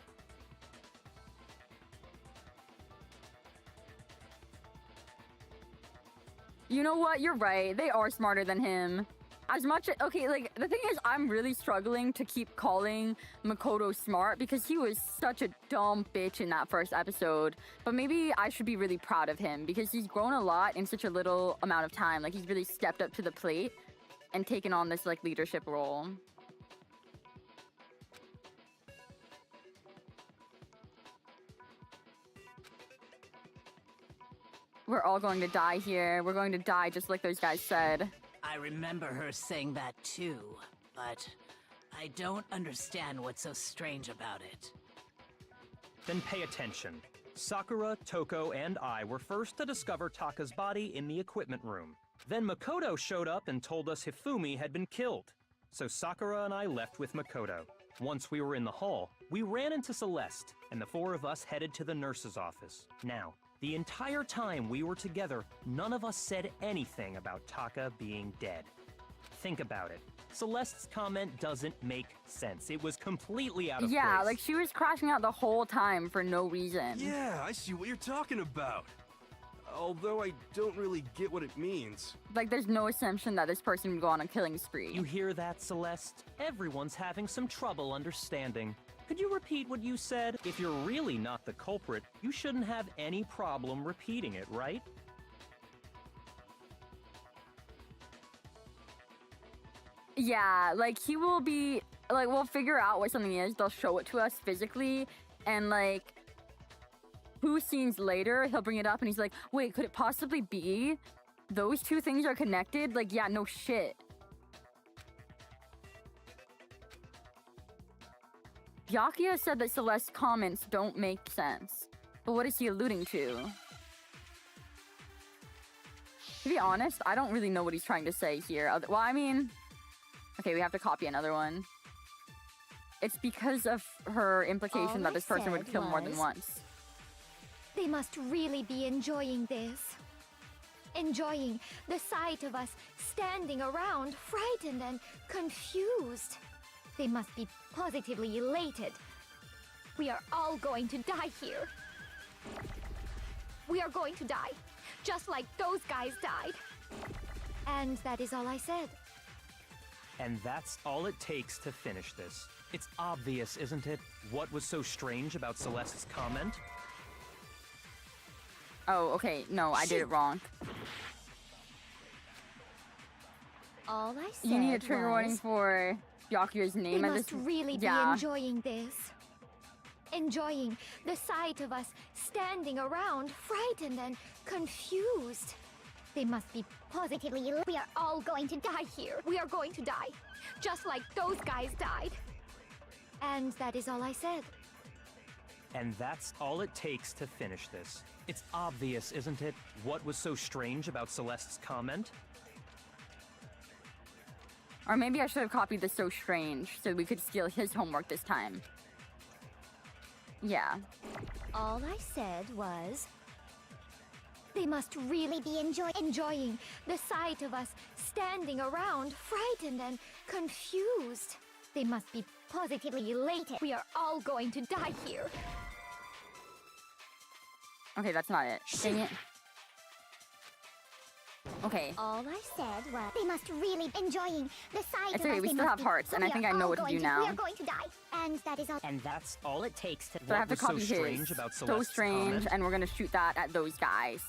Speaker 1: You know what? You're right. They are smarter than him. As much okay, like the thing is, I'm really struggling to keep calling Makoto smart because he was such a dumb bitch in that first episode. But maybe I should be really proud of him because he's grown a lot in such a little amount of time. Like he's really stepped up to the plate and taken on this like leadership role. We're all going to die here. We're going to die just like those guys said.
Speaker 13: I remember her saying that too, but I don't understand what's so strange about it.
Speaker 9: Then pay attention. Sakura, Toko, and I were first to discover Taka's body in the equipment room. Then Makoto showed up and told us Hifumi had been killed. So Sakura and I left with Makoto. Once we were in the hall, we ran into Celeste, and the four of us headed to the nurse's office. Now, the entire time we were together, none of us said anything about Taka being dead. Think about it. Celeste's comment doesn't make sense. It was completely out of place.
Speaker 1: Yeah, like she was crashing out the whole time for no reason.
Speaker 8: Yeah, I see what you're talking about. Although I don't really get what it means.
Speaker 1: Like there's no assumption that this person would go on a killing spree.
Speaker 9: You hear that, Celeste? Everyone's having some trouble understanding. Could you repeat what you said? If you're really not the culprit, you shouldn't have any problem repeating it, right?
Speaker 1: Yeah, like he will be, like we'll figure out what something is, they'll show it to us physically, and like 2 scenes later, he'll bring it up and he's like, wait, could it possibly be those 2 things are connected? Like, yeah, no shit. Byakuya said that Celeste's comments don't make sense. But what is he alluding to? To be honest, I don't really know what he's trying to say here. Well, I mean... Okay, we have to copy another one. It's because of her implication that this person would kill more than once.
Speaker 3: They must really be enjoying this. Enjoying the sight of us standing around, frightened and confused. They must be positively elated. We are all going to die here. We are going to die, just like those guys died. And that is all I said.
Speaker 9: And that's all it takes to finish this. It's obvious, isn't it? What was so strange about Celeste's comment?
Speaker 1: Oh, okay. No, I did it wrong.
Speaker 3: All I said
Speaker 1: You need a trigger warning for Byakuya's name
Speaker 3: they
Speaker 1: at
Speaker 3: must
Speaker 1: this.
Speaker 3: really be enjoying this. Enjoying the sight of us standing around, frightened and confused. They must be positively elated. We are all going to die here. We are going to die, just like those guys died. And that is all I said.
Speaker 9: And that's all it takes to finish this. It's obvious, isn't it? What was so strange about Celeste's comment?
Speaker 1: Or maybe I should have copied the so strange so we could steal his homework this time. Yeah.
Speaker 3: All I said was... They must really be enjoying the sight of us standing around, frightened and confused. They must be positively elated. We are all going to die here.
Speaker 1: Okay, that's not it. Dang it. Okay.
Speaker 3: All I said was they must really be enjoying the sight
Speaker 1: It's
Speaker 3: of
Speaker 1: okay,
Speaker 3: us.
Speaker 1: we
Speaker 3: They
Speaker 1: still
Speaker 3: must
Speaker 1: have
Speaker 3: be-
Speaker 1: hearts, and I
Speaker 3: we
Speaker 1: think
Speaker 3: are
Speaker 1: I know
Speaker 3: all
Speaker 1: what to
Speaker 3: going
Speaker 1: do now.
Speaker 3: We are going to die, and that is all.
Speaker 13: And that's all it takes to...
Speaker 1: So I have to
Speaker 9: What was
Speaker 1: copy
Speaker 9: so
Speaker 1: his.
Speaker 9: strange about
Speaker 1: So
Speaker 9: Celeste's
Speaker 1: strange,
Speaker 9: comment?
Speaker 1: and we're gonna shoot that at those guys.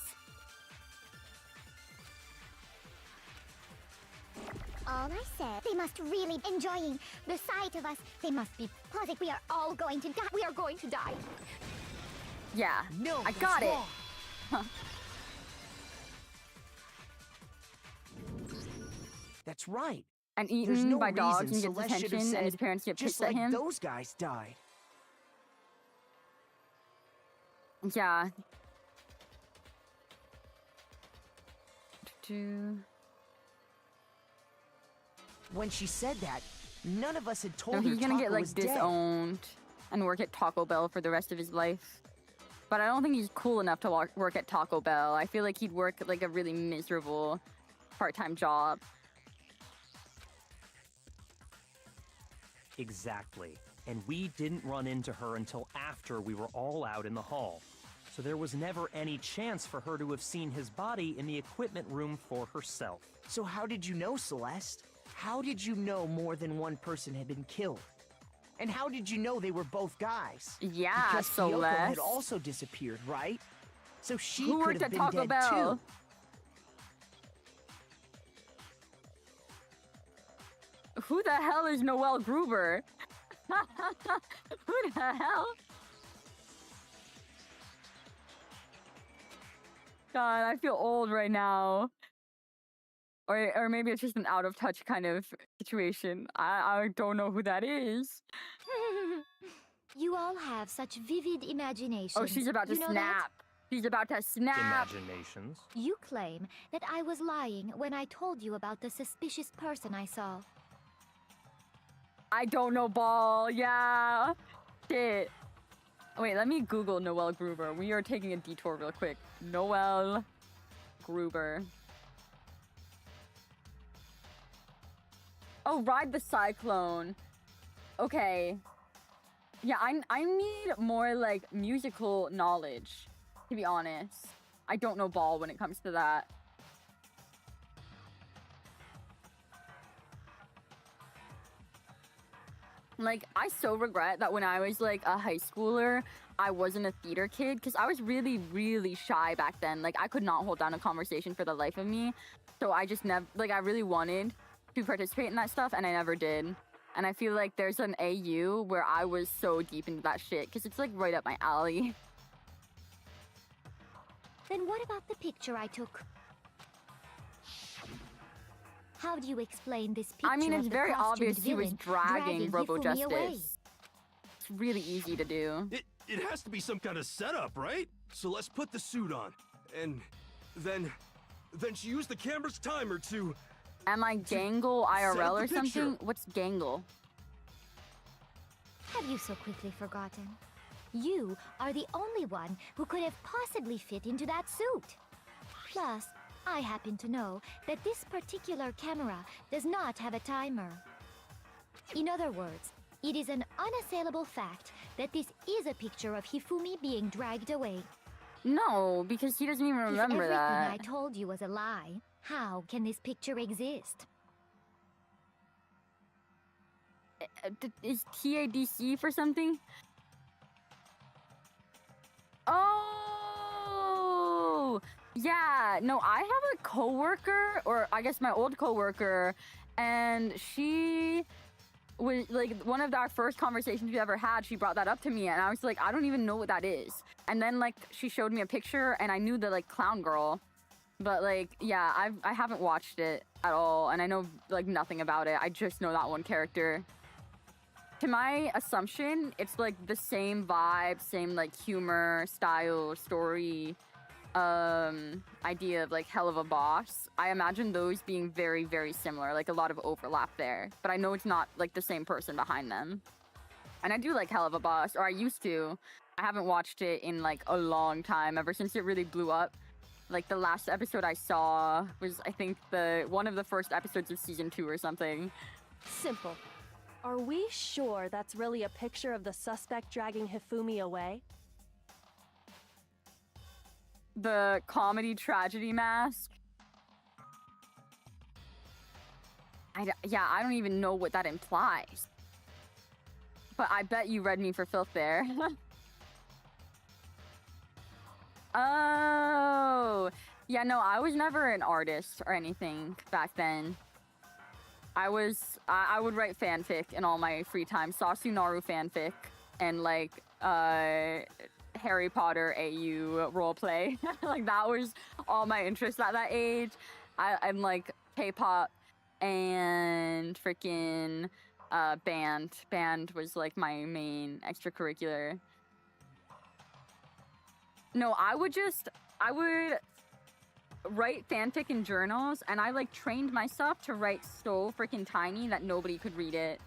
Speaker 3: All I said, they must really be enjoying the sight of us. They must be positive. We are all going to die. We are going to die.
Speaker 1: Yeah.
Speaker 12: No,
Speaker 1: I
Speaker 12: that's
Speaker 1: got it.
Speaker 12: wrong.
Speaker 1: Huh.
Speaker 12: That's right.
Speaker 1: And
Speaker 12: There's
Speaker 1: eaten
Speaker 12: no
Speaker 1: by dogs
Speaker 12: reason
Speaker 1: and gets
Speaker 12: Celeste should have
Speaker 1: detention, and his
Speaker 12: said,
Speaker 1: parents get
Speaker 12: just
Speaker 1: pissed at
Speaker 12: like
Speaker 1: him.
Speaker 12: those guys died.
Speaker 1: Yeah. Do.
Speaker 12: When she said that, none of us had told
Speaker 1: No,
Speaker 12: her
Speaker 1: he's gonna
Speaker 12: Taka
Speaker 1: get like
Speaker 12: was dead.
Speaker 1: disowned and work at Taco Bell for the rest of his life. But I don't think he's cool enough to work at Taco Bell. I feel like he'd work like a really miserable part-time job.
Speaker 9: Exactly. And we didn't run into her until after we were all out in the hall. So there was never any chance for her to have seen his body in the equipment room for herself.
Speaker 12: So how did you know, Celeste? How did you know more than one person had been killed? And how did you know they were both guys?
Speaker 1: Yeah,
Speaker 12: because Kyoko
Speaker 1: Celeste.
Speaker 12: had also disappeared, right? So she
Speaker 1: Who
Speaker 12: could
Speaker 1: worked
Speaker 12: have
Speaker 1: at
Speaker 12: been
Speaker 1: Taco
Speaker 12: dead
Speaker 1: Bell?
Speaker 12: too.
Speaker 1: Who the hell is Noelle Gruber? Who the hell? God, I feel old right now. Or maybe it's just an out of touch kind of situation. I don't know who that is.
Speaker 11: You all have such vivid imagination.
Speaker 1: Oh, she's about to
Speaker 11: You know that?
Speaker 1: snap. She's about to snap.
Speaker 9: Imaginations.
Speaker 11: You claim that I was lying when I told you about the suspicious person I saw.
Speaker 1: I don't know, Ball. Yeah. Shit. Wait, let me Google Noelle Gruber. We are taking a detour real quick. Noelle Gruber. Oh, Ride the Cyclone. Okay. Yeah, I need more, like, musical knowledge, to be honest. I don't know Ball when it comes to that. Like, I so regret that when I was, like, a high schooler, I wasn't a theater kid, because I was really, really shy back then. Like, I could not hold down a conversation for the life of me. So I just never, like, I really wanted to participate in that stuff, and I never did. And I feel like there's an AU where I was so deep into that shit, because it's, like, right up my alley.
Speaker 11: Then what about the picture I took? How do you explain this picture?
Speaker 1: I mean, it's
Speaker 11: of the
Speaker 1: very
Speaker 11: costumed
Speaker 1: obvious he was
Speaker 11: villain
Speaker 1: dragging Robo
Speaker 11: Hifumi away?
Speaker 1: Justice. It's really easy to do.
Speaker 8: It has to be some kind of setup, right? So let's put the suit on. And then she used the camera's timer to...
Speaker 1: Am I Gangle IRL or
Speaker 8: the picture.
Speaker 1: something? What's Gangle?
Speaker 11: Have you so quickly forgotten? You are the only one who could have possibly fit into that suit. Plus, I happen to know that this particular camera does not have a timer. In other words, it is an unassailable fact that this is a picture of Hifumi being dragged away.
Speaker 1: No, because he doesn't even remember
Speaker 11: if
Speaker 1: that.
Speaker 11: everything I told you was a lie, how can this picture exist?
Speaker 1: Is TADC for something? Oh! Yeah, no, I have a coworker, or I guess my old coworker, and she was like one of our first conversations we ever had. She brought that up to me, and I was like, I don't even know what that is. And then like she showed me a picture, and I knew the like clown girl, but like yeah, I haven't watched it at all, and I know like nothing about it. I just know that one character. To my assumption, it's like the same vibe, same like humor, style, story. Idea of like Hell of a Boss. I imagine those being very, very similar, like a lot of overlap there. But I know it's not like the same person behind them. And I do like Hell of a Boss, or I used to. I haven't watched it in like a long time, ever since it really blew up. Like the last episode I saw was, I think, one of the first episodes of season 2 or something.
Speaker 10: Simple. Are we sure that's really a picture of the suspect dragging Hifumi away?
Speaker 1: The comedy tragedy mask. I don't even know what that implies. But I bet you read me for filth there. Oh, yeah, no, I was never an artist or anything back then. I would write fanfic in all my free time, Sasunaru fanfic, and like Harry Potter AU roleplay. Like that was all my interest at that age. I'm like K-pop and freaking band. Band was like my main extracurricular. No, I would write fanfic in journals, and I like trained myself to write so freaking tiny that nobody could read it.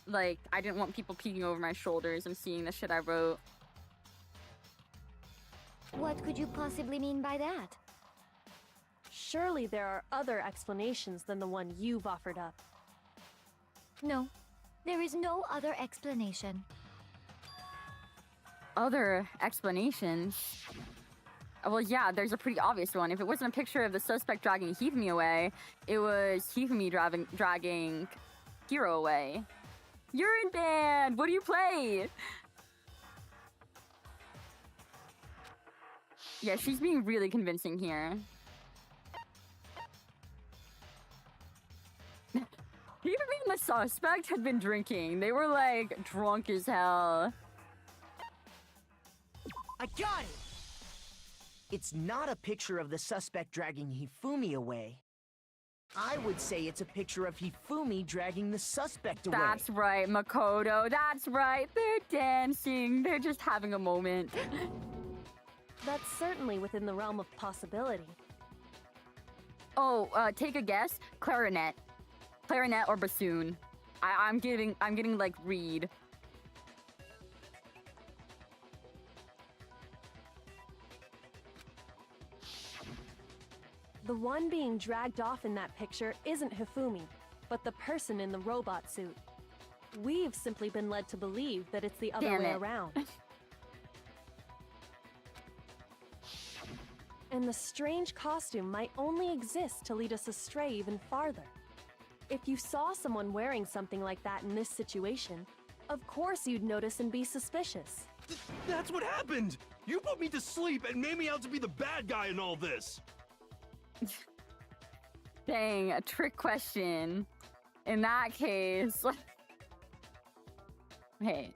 Speaker 1: Like I didn't want people peeking over my shoulders and seeing the shit I wrote.
Speaker 11: What could you possibly mean by that?
Speaker 10: Surely there are other explanations than the one you've offered up.
Speaker 11: No, there is no other explanation.
Speaker 1: Other explanations? Well, yeah, there's a pretty obvious one. If it wasn't a picture of the suspect dragging Hifumi away, it was Hifumi dragging Hiro away. You're in band! What do you play? Yeah, she's being really convincing here. Hifumi and the suspect had been drinking. They were like drunk as hell.
Speaker 12: I got it! It's not a picture of the suspect dragging Hifumi away. I would say it's a picture of Hifumi dragging the suspect away.
Speaker 1: That's right, Makoto. That's right. They're dancing. They're just having a moment.
Speaker 10: That's certainly within the realm of possibility.
Speaker 1: Oh, take a guess. Clarinet or bassoon. I'm getting like reed.
Speaker 10: The one being dragged off in that picture isn't Hifumi, but the person in the robot suit. We've simply been led to believe that it's the other way around. And the strange costume might only exist to lead us astray even farther. If you saw someone wearing something like that in this situation, of course you'd notice and be suspicious.
Speaker 8: That's what happened! You put me to sleep and made me out to be the bad guy in all this!
Speaker 1: Dang, a trick question. In that case... Hey.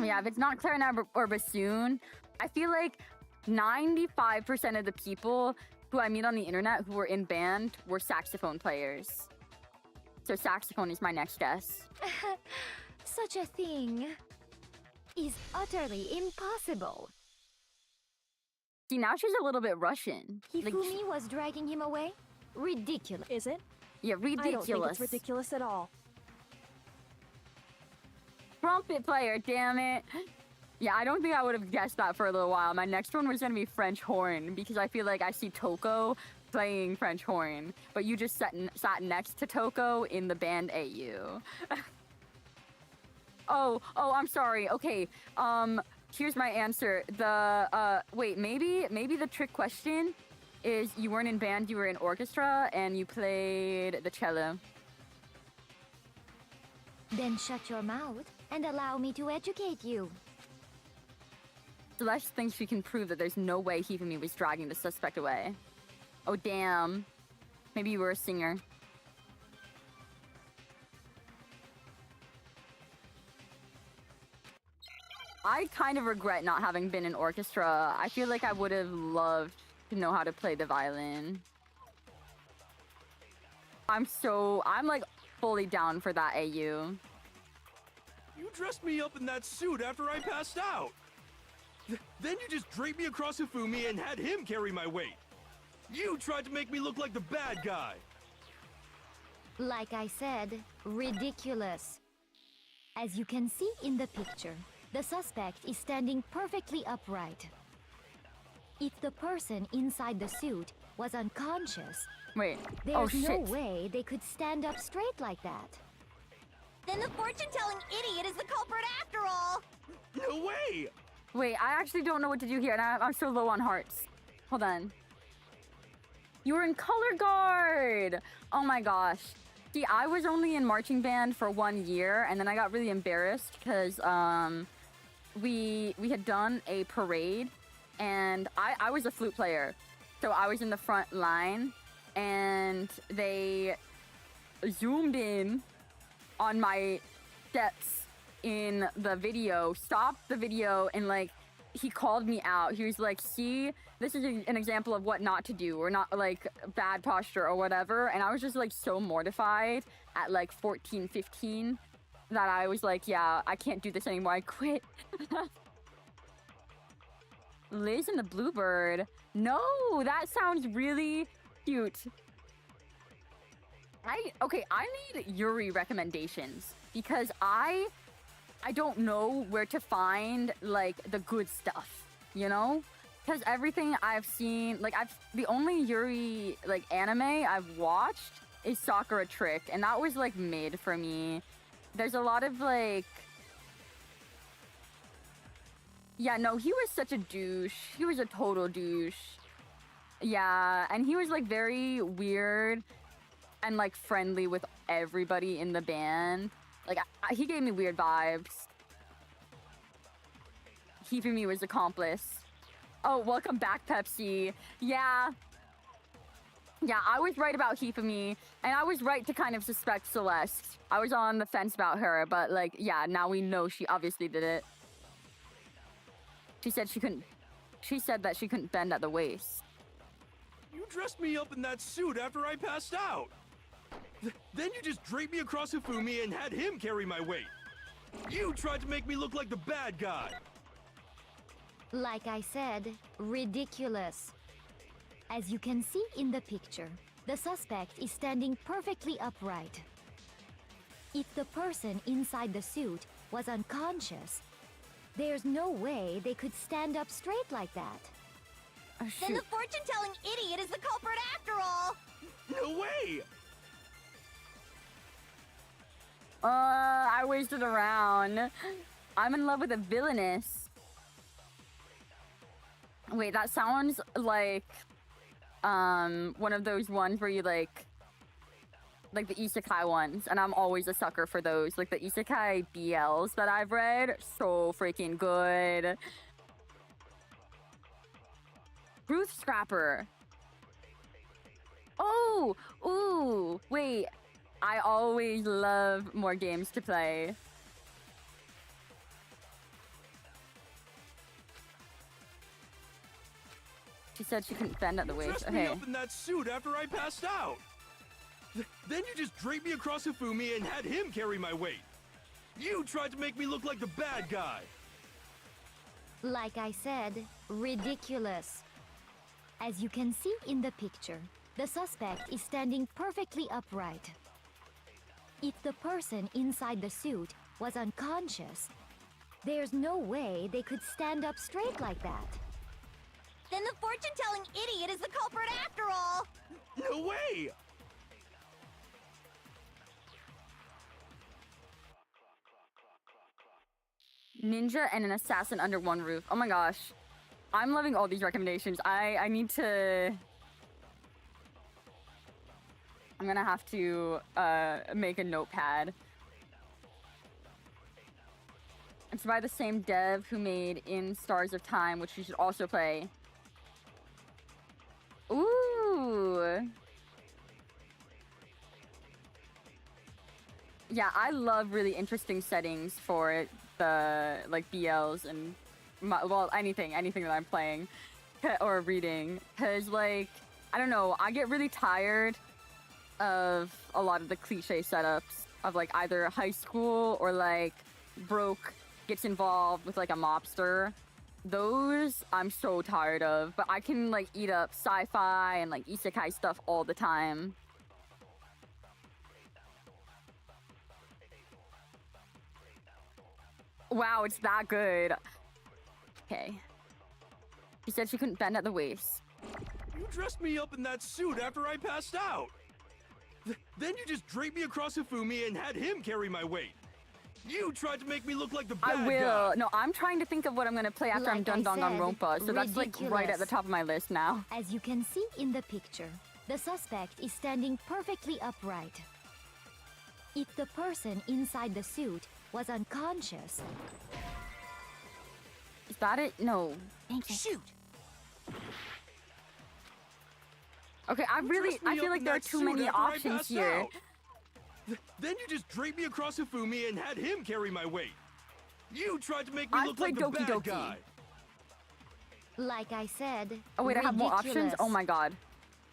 Speaker 1: Yeah, if it's not clarinet or bassoon, I feel like 95% of the people who I meet on the internet who were in band were saxophone players. So saxophone is my next guess.
Speaker 11: Such a thing is utterly impossible.
Speaker 1: See, now she's a little bit Russian.
Speaker 11: Hifumi was dragging him away? Ridiculous.
Speaker 10: Is it?
Speaker 1: Yeah, ridiculous.
Speaker 10: I don't think it's ridiculous at all.
Speaker 1: Trumpet player, damn it. Yeah, I don't think I would have guessed that for a little while. My next one was gonna be French horn, because I feel like I see Toko playing French horn, but you just sat next to Toko in the band AU. Oh, I'm sorry. Okay, here's my answer. Wait, maybe the trick question is you weren't in band, you were in orchestra, and you played the cello.
Speaker 11: Then shut your mouth and allow me to educate you.
Speaker 1: Celeste thinks she can prove that there's no way Hifumi was dragging the suspect away. Oh, damn. Maybe you were a singer. I kind of regret not having been in orchestra. I feel like I would have loved to know how to play the violin. I'm like fully down for that AU.
Speaker 8: You dressed me up in that suit after I passed out. Then you just draped me across Hifumi and had him carry my weight. You tried to make me look like the bad guy.
Speaker 11: Like I said, ridiculous. As you can see in the picture, the suspect is standing perfectly upright. If the person inside the suit was unconscious,
Speaker 1: wait,
Speaker 11: there's no way they could stand up straight like that.
Speaker 3: Then the fortune-telling idiot is the culprit after all!
Speaker 8: No way!
Speaker 1: Wait, I actually don't know what to do here, and I'm so low on hearts. Hold on. You were in color guard! Oh my gosh. See, I was only in marching band for 1 year, and then I got really embarrassed because we had done a parade, and I was a flute player. So I was in the front line, and they zoomed in on my steps in the video, stopped the video, and like he called me out. He was like, see, this is an example of what not to do, or not like bad posture or whatever. And I was just like so mortified at like 14, 15 that I was like, yeah, I can't do this anymore. I quit. Liz and the Bluebird. No, that sounds really cute. I need Yuri recommendations because I I don't know where to find like the good stuff, you know? Because everything I've seen, like the only Yuri like anime I've watched is Sakura Trick, and that was like mid for me. There's a lot of like, yeah, no, he was such a douche. He was a total douche. Yeah, and he was like very weird and like friendly with everybody in the band. Like he gave me weird vibes. Hifumi was accomplice. Oh, welcome back, Pepsi. Yeah. Yeah, I was right about Hifumi, and I was right to kind of suspect Celeste. I was on the fence about her, but like, yeah, now we know she obviously did it. She said that she couldn't bend at the waist.
Speaker 8: You dressed me up in that suit after I passed out. Then you just draped me across Hifumi and had him carry my weight. You tried to make me look like the bad guy.
Speaker 11: Like I said, ridiculous. As you can see in the picture, the suspect is standing perfectly upright. If the person inside the suit was unconscious, there's no way they could stand up straight like that.
Speaker 1: Oh,
Speaker 3: Then the fortune-telling idiot is the culprit after all!
Speaker 8: No way!
Speaker 1: I wasted around. I'm in love with a villainess. Wait, that sounds like one of those ones where you like the isekai ones, and I'm always a sucker for those. Like the isekai BLs that I've read, so freaking good. Ruth Scrapper. Oh, ooh, wait. I always love more games to play. She said she couldn't bend at the waist.
Speaker 8: Dressed me up in that suit after I passed out. Then you just draped me across Hifumi and had him carry my weight. You tried to make me look like the bad guy.
Speaker 11: Like I said, ridiculous. As you can see in the picture, the suspect is standing perfectly upright. If the person inside the suit was unconscious, there's no way they could stand up straight like that.
Speaker 3: Then the fortune-telling idiot is the culprit after all!
Speaker 8: No way!
Speaker 1: Ninja and an assassin under one roof. Oh my gosh. I'm loving all these recommendations. I need to... I'm gonna have to make a notepad. It's by the same dev who made In Stars of Time, which you should also play. Ooh. Yeah, I love really interesting settings for the like BLs and well anything that I'm playing or reading, because like I don't know, I get really tired of a lot of the cliche setups of like either high school or like broke gets involved with like a mobster. Those I'm so tired of, but I can like eat up sci-fi and like isekai stuff all the time. Wow, it's that good. Okay. She said she couldn't bend at the waist.
Speaker 8: You dressed me up in that suit after I passed out. Then you just draped me across Hifumi and had him carry my weight. You tried to make me look like the bad
Speaker 1: I will.
Speaker 8: guy.
Speaker 1: No, I'm trying to think of what I'm gonna play after I'm done Danganronpa, so that's like right at the top of my list now.
Speaker 11: As you can see in the picture, the suspect is standing perfectly upright. If the person inside the suit was unconscious...
Speaker 1: Is that it? No.
Speaker 4: Shoot!
Speaker 1: Okay, I feel like there are too many options here.
Speaker 8: Then you just draped me across Hifumi and had him carry my weight. You tried to make me look like the
Speaker 1: Doki
Speaker 8: bad
Speaker 1: Doki.
Speaker 8: guy.
Speaker 11: Like I said,
Speaker 1: Oh wait, I have more options?
Speaker 11: ridiculous.
Speaker 1: Oh my god.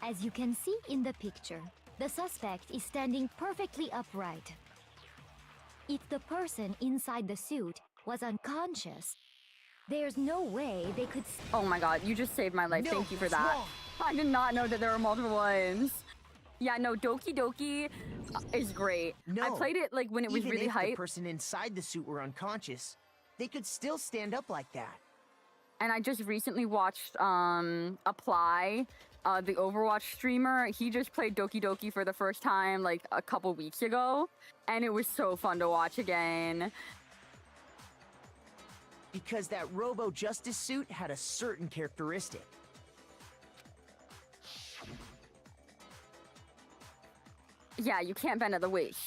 Speaker 11: As you can see in the picture, the suspect is standing perfectly upright. If the person inside the suit was unconscious, there's no way they could...
Speaker 1: Oh my god, you just saved my life.
Speaker 12: No,
Speaker 1: Thank you for
Speaker 12: that's
Speaker 1: that.
Speaker 12: wrong.
Speaker 1: I did not know that there were multiple ones. Yeah, no, Doki Doki is great.
Speaker 12: No.
Speaker 1: I played it like when it was
Speaker 12: Even
Speaker 1: really
Speaker 12: if the
Speaker 1: hype.
Speaker 12: person inside the suit were unconscious, they could still stand up like that.
Speaker 1: And I just recently watched Apply, the Overwatch streamer. He just played Doki Doki for the first time like a couple weeks ago, and it was so fun to watch again.
Speaker 12: Because that Robo Justice suit had a certain characteristic.
Speaker 1: Yeah, you can't bend at the waist.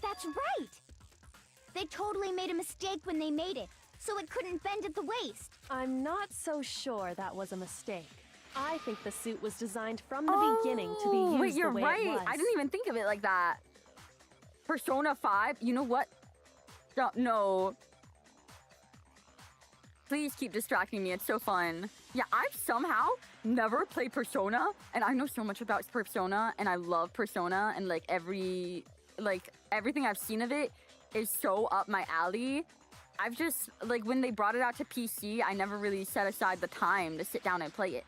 Speaker 3: That's right! They totally made a mistake when they made it, so it couldn't bend at the waist.
Speaker 10: I'm not so sure that was a mistake. I think the suit was designed from the beginning to be used
Speaker 1: Wait, you're
Speaker 10: the way
Speaker 1: right.
Speaker 10: it was.
Speaker 1: I didn't even think of it like that. Persona 5, you know what? No. Please keep distracting me. It's so fun. Yeah, I've somehow never played Persona, and I know so much about Persona, and I love Persona, and like everything I've seen of it is so up my alley. I've just, like, when they brought it out to PC, I never really set aside the time to sit down and play it.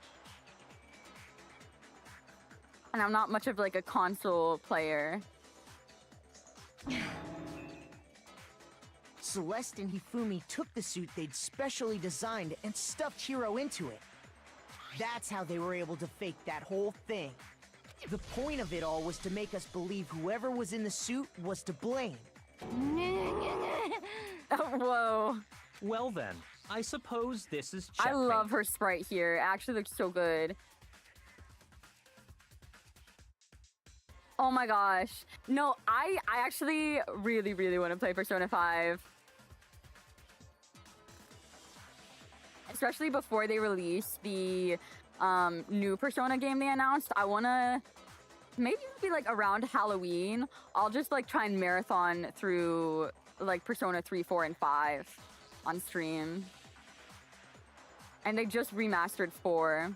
Speaker 1: And I'm not much of, like, a console player.
Speaker 12: Celeste and Hifumi took the suit they'd specially designed and stuffed Hiro into it. That's how they were able to fake that whole thing. The point of it all was to make us believe whoever was in the suit was to blame.
Speaker 1: Whoa.
Speaker 9: Well then, I suppose this is
Speaker 1: I
Speaker 9: checkmate.
Speaker 1: love her sprite here. It actually looks so good. Oh my gosh. No, I actually really, really want to play Persona 5. Especially before they release the new Persona game they announced. I want to maybe like around Halloween. I'll just like try and marathon through like Persona 3, 4, and 5 on stream. And they just remastered 4.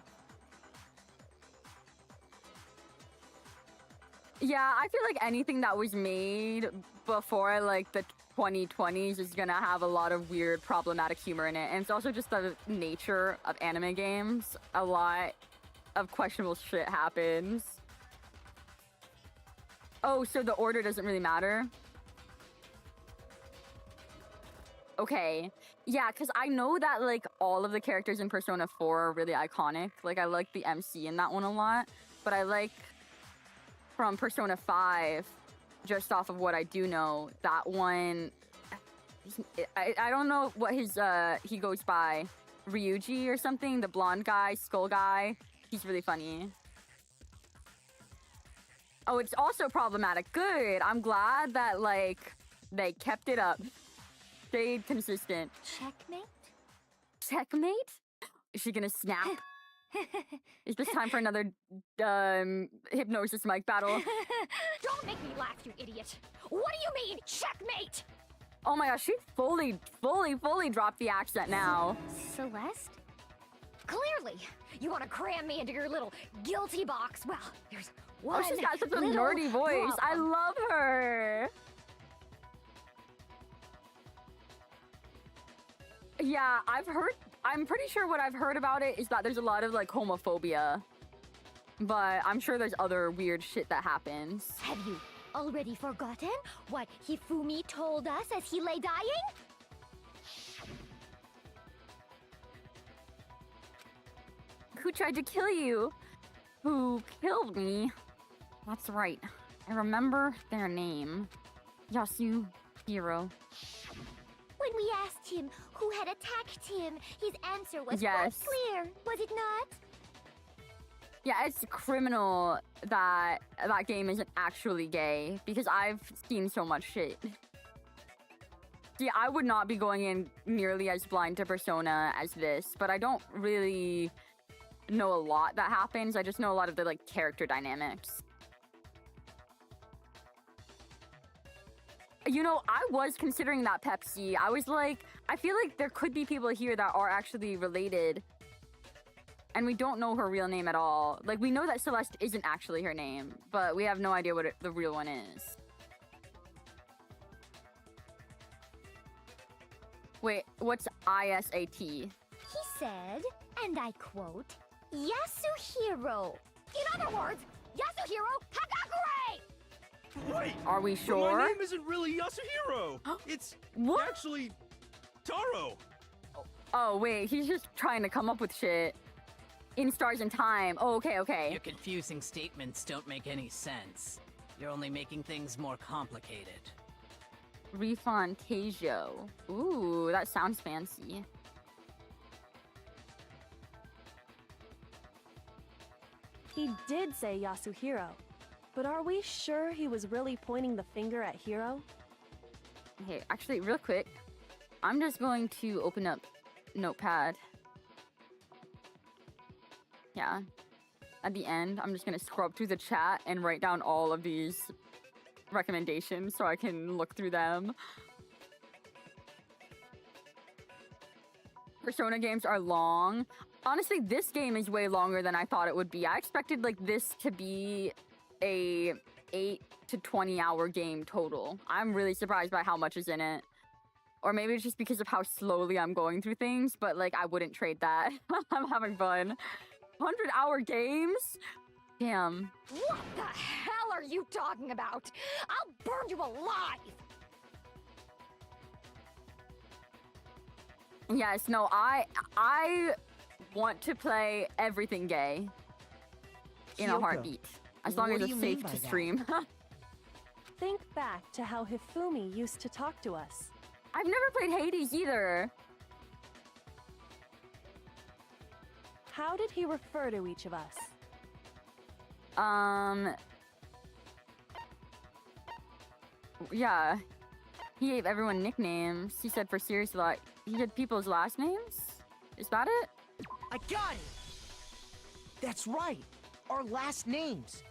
Speaker 1: Yeah, I feel like anything that was made before like the 2020s is gonna have a lot of weird problematic humor in it. And it's also just the nature of anime games. A lot of questionable shit happens. Oh, so the order doesn't really matter? Okay. Yeah, because I know that like all of the characters in Persona 4 are really iconic. Like I like the MC in that one a lot. But I like from Persona 5, just off of what I do know, that one, I don't know what his, he goes by, Ryuji or something, the blonde guy, skull guy. He's really funny. Oh, it's also problematic. Good. I'm glad that, like, they kept it up. Stayed consistent.
Speaker 3: Checkmate?
Speaker 1: Checkmate? Is she gonna snap? Is this time for another hypnosis mic battle?
Speaker 3: Don't make me laugh, you idiot! What do you mean, checkmate?
Speaker 1: Oh my gosh, she fully dropped the accent now.
Speaker 3: Celeste? Clearly, you want to cram me into your little guilty box. Well, there's one
Speaker 1: Oh, she's got such a
Speaker 3: little
Speaker 1: nerdy voice. I
Speaker 3: problem.
Speaker 1: love her. Yeah, I'm pretty sure what I've heard about it is that there's a lot of like homophobia. But I'm sure there's other weird shit that happens.
Speaker 3: Have you already forgotten what Hifumi told us as he lay dying?
Speaker 1: Who tried to kill you? Who killed me? That's right. I remember their name. Yasuhiro.
Speaker 3: When we asked him who had attacked him, his answer was
Speaker 1: Yes.
Speaker 3: quite clear, was it not?
Speaker 1: Yeah, it's criminal that that game isn't actually gay because I've seen so much shit. Yeah, I would not be going in nearly as blind to Persona as this, but I don't really know a lot that happens. I just know a lot of the like character dynamics. You know, I was considering that Pepsi. I was like, I feel like there could be people here that are actually related. And we don't know her real name at all. Like, we know that Celeste isn't actually her name, but we have no idea what the real one is. Wait, what's ISAT?
Speaker 3: He said, and I quote, Yasuhiro. In other words, Yasuhiro Hagakure!
Speaker 8: Wait!
Speaker 1: Are we
Speaker 8: But
Speaker 1: sure?
Speaker 8: my name isn't really Yasuhiro! It's
Speaker 1: What?
Speaker 8: actually Taro!
Speaker 1: Oh, wait, he's just trying to come up with shit. In Stars in Time. Oh, okay, okay.
Speaker 13: Your confusing statements don't make any sense. You're only making things more complicated.
Speaker 1: Refantasio. Ooh, that sounds fancy.
Speaker 10: He did say Yasuhiro, but are we sure he was really pointing the finger at Hiro?
Speaker 1: Okay, actually, real quick, I'm just going to open up Notepad. Yeah. At the end, I'm just gonna scrub through the chat and write down all of these recommendations so I can look through them. Persona games are long. Honestly, this game is way longer than I thought it would be. I expected like this to be a 8 to 20 hour game total. I'm really surprised by how much is in it. Or maybe it's just because of how slowly I'm going through things, but like I wouldn't trade that. I'm having fun. 100-hour games? Damn.
Speaker 3: What the hell are you talking about? I'll burn you alive!
Speaker 1: Yes, no, I want to play everything gay in a
Speaker 12: Kyoko,
Speaker 1: heartbeat. As long
Speaker 12: what
Speaker 1: as
Speaker 12: do
Speaker 1: it's
Speaker 12: you mean
Speaker 1: safe
Speaker 12: by
Speaker 1: to
Speaker 12: that?
Speaker 1: stream.
Speaker 10: Think back to how Hifumi used to talk to us.
Speaker 1: I've never played Hades either.
Speaker 10: How did he refer to each of us?
Speaker 1: Yeah. He gave everyone nicknames. He said for serious like he did people's last names? Is that it?
Speaker 12: I got it! That's right! Our last names!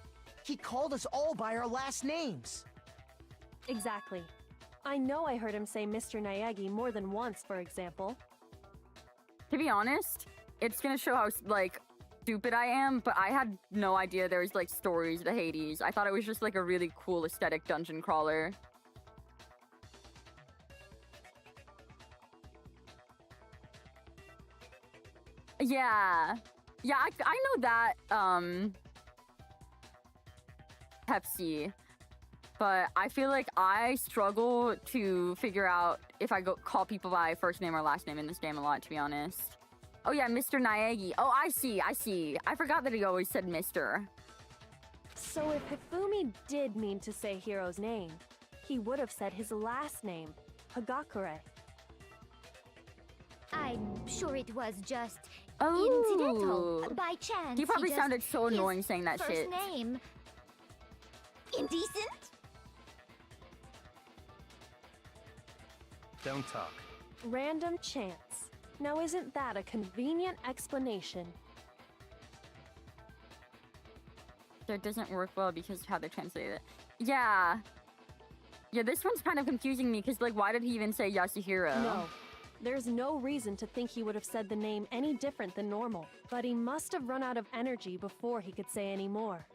Speaker 12: He called us all by our last names!
Speaker 10: Exactly. I know I heard him say Mr. Naegi more than once, for example.
Speaker 1: To be honest, it's gonna show how like stupid I am, but I had no idea there was like stories to Hades. I thought it was just like a really cool aesthetic dungeon crawler. Yeah. Yeah, I know that, Pepsi. But I feel like I struggle to figure out if I call people by first name or last name in this game a lot, to be honest. Oh yeah, Mr. Naegi. Oh, I see. I forgot that he always said Mr.
Speaker 10: So if Hifumi did mean to say Hiro's name, he would have said his last name, Hagakure.
Speaker 3: I'm sure it was just
Speaker 1: Oh.
Speaker 3: incidental. By chance.
Speaker 1: He probably
Speaker 3: just-
Speaker 1: sounded so
Speaker 3: his
Speaker 1: annoying saying that
Speaker 3: first
Speaker 1: shit.
Speaker 3: name. Indecent?
Speaker 9: Don't talk.
Speaker 10: Random chance. Now isn't that a convenient explanation?
Speaker 1: So it doesn't work well because of how they translate it. Yeah. Yeah, this one's kind of confusing me because, like, why did he even say Yasuhiro?
Speaker 10: No. There's no reason to think he would have said the name any different than normal. But he must have run out of energy before he could say any more.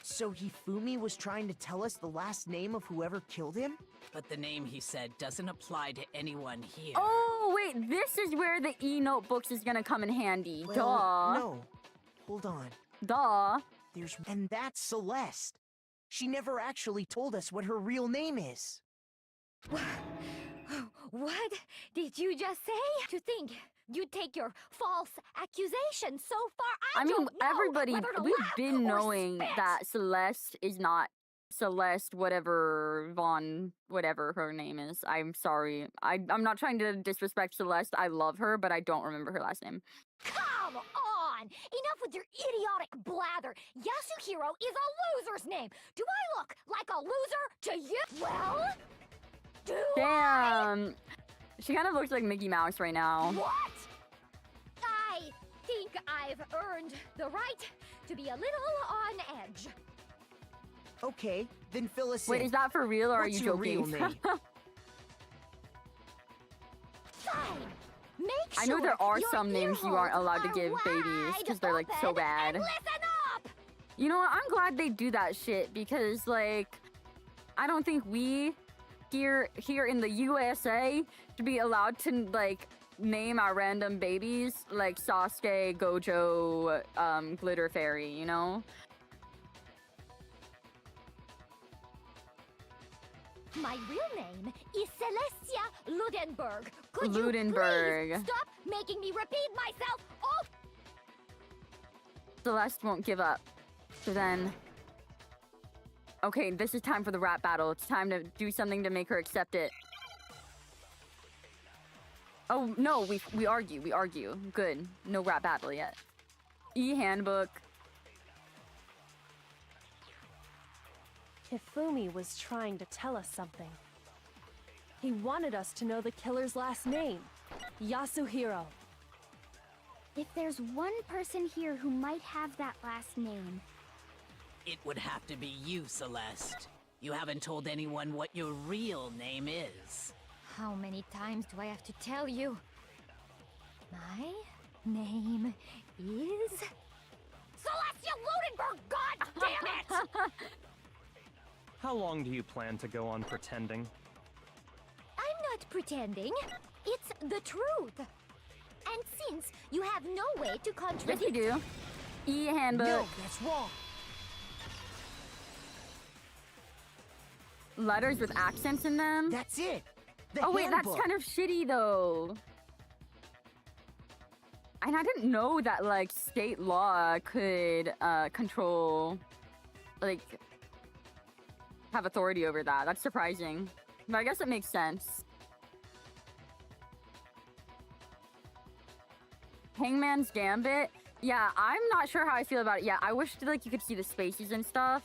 Speaker 12: So Hifumi was trying to tell us the last name of whoever killed him?
Speaker 13: But the name he said doesn't apply to anyone here.
Speaker 1: Oh, wait, this is where the e-notebooks is gonna come in handy.
Speaker 12: Well,
Speaker 1: Duh.
Speaker 12: no. Hold on.
Speaker 1: Duh.
Speaker 12: And that's Celeste. She never actually told us what her real name is.
Speaker 3: What did you just say? To think you'd take your false accusation so far.
Speaker 1: I mean,
Speaker 3: don't know
Speaker 1: everybody,
Speaker 3: whether to
Speaker 1: we've
Speaker 3: laugh
Speaker 1: been
Speaker 3: or
Speaker 1: knowing
Speaker 3: spit.
Speaker 1: that Celeste is not Celeste, whatever, whatever her name is. I'm sorry. I'm not trying to disrespect Celeste. I love her, but I don't remember her last name.
Speaker 3: Come on! Enough with your idiotic blather. Yasuhiro is a loser's name. Do I look like a loser to you? Well, do
Speaker 1: Damn. She kind of looks like Mickey Mouse right now.
Speaker 3: What? I think I've earned the right to be a little on edge.
Speaker 12: Okay, then fill us
Speaker 1: Wait,
Speaker 12: in.
Speaker 1: is that for real or
Speaker 12: What's
Speaker 1: are you
Speaker 12: your
Speaker 1: joking?
Speaker 12: real name?
Speaker 3: Fine. Make
Speaker 1: I know
Speaker 3: sure
Speaker 1: there are
Speaker 3: your
Speaker 1: some names you
Speaker 3: ear
Speaker 1: aren't
Speaker 3: holes
Speaker 1: allowed to
Speaker 3: are
Speaker 1: give babies because they're like so
Speaker 3: wide
Speaker 1: bad.
Speaker 3: and listen up!
Speaker 1: You know what? I'm glad they do that shit because, like, I don't think we here in the USA should be allowed to like name our random babies like Sasuke, Gojo, Glitter Fairy. You know?
Speaker 3: My real name is Celestia Ludenberg. Could
Speaker 1: Ludenberg.
Speaker 3: you please stop making me repeat myself? Oh,
Speaker 1: Celeste won't give up. So then... Okay, this is time for the rap battle. It's time to do something to make her accept it. Oh, no, we argue. Good. No rap battle yet. E-handbook.
Speaker 10: Hifumi was trying to tell us something. He wanted us to know the killer's last name, Yasuhiro.
Speaker 3: if there's one person here who might have that last name.
Speaker 13: It would have to be you, Celeste. You haven't told anyone what your real name is.
Speaker 11: How many times do I have to tell you? My name is...
Speaker 3: Celestia Ludenberg, god damn it!
Speaker 9: How long do you plan to go on pretending?
Speaker 3: I'm not pretending. It's the truth. And since you have no way to
Speaker 1: Yes,
Speaker 3: contradict...
Speaker 1: you do. E-handbook.
Speaker 12: No, that's wrong.
Speaker 1: Letters with accents in them.
Speaker 12: That's it. The
Speaker 1: Oh wait, that's
Speaker 12: handbook.
Speaker 1: kind of shitty though. And I didn't know that like state law could control, like, have authority over that. That's surprising, but I guess it makes sense. Hangman's Gambit. Yeah, I'm not sure how I feel about it. Yeah, I wish like you could see the spaces and stuff.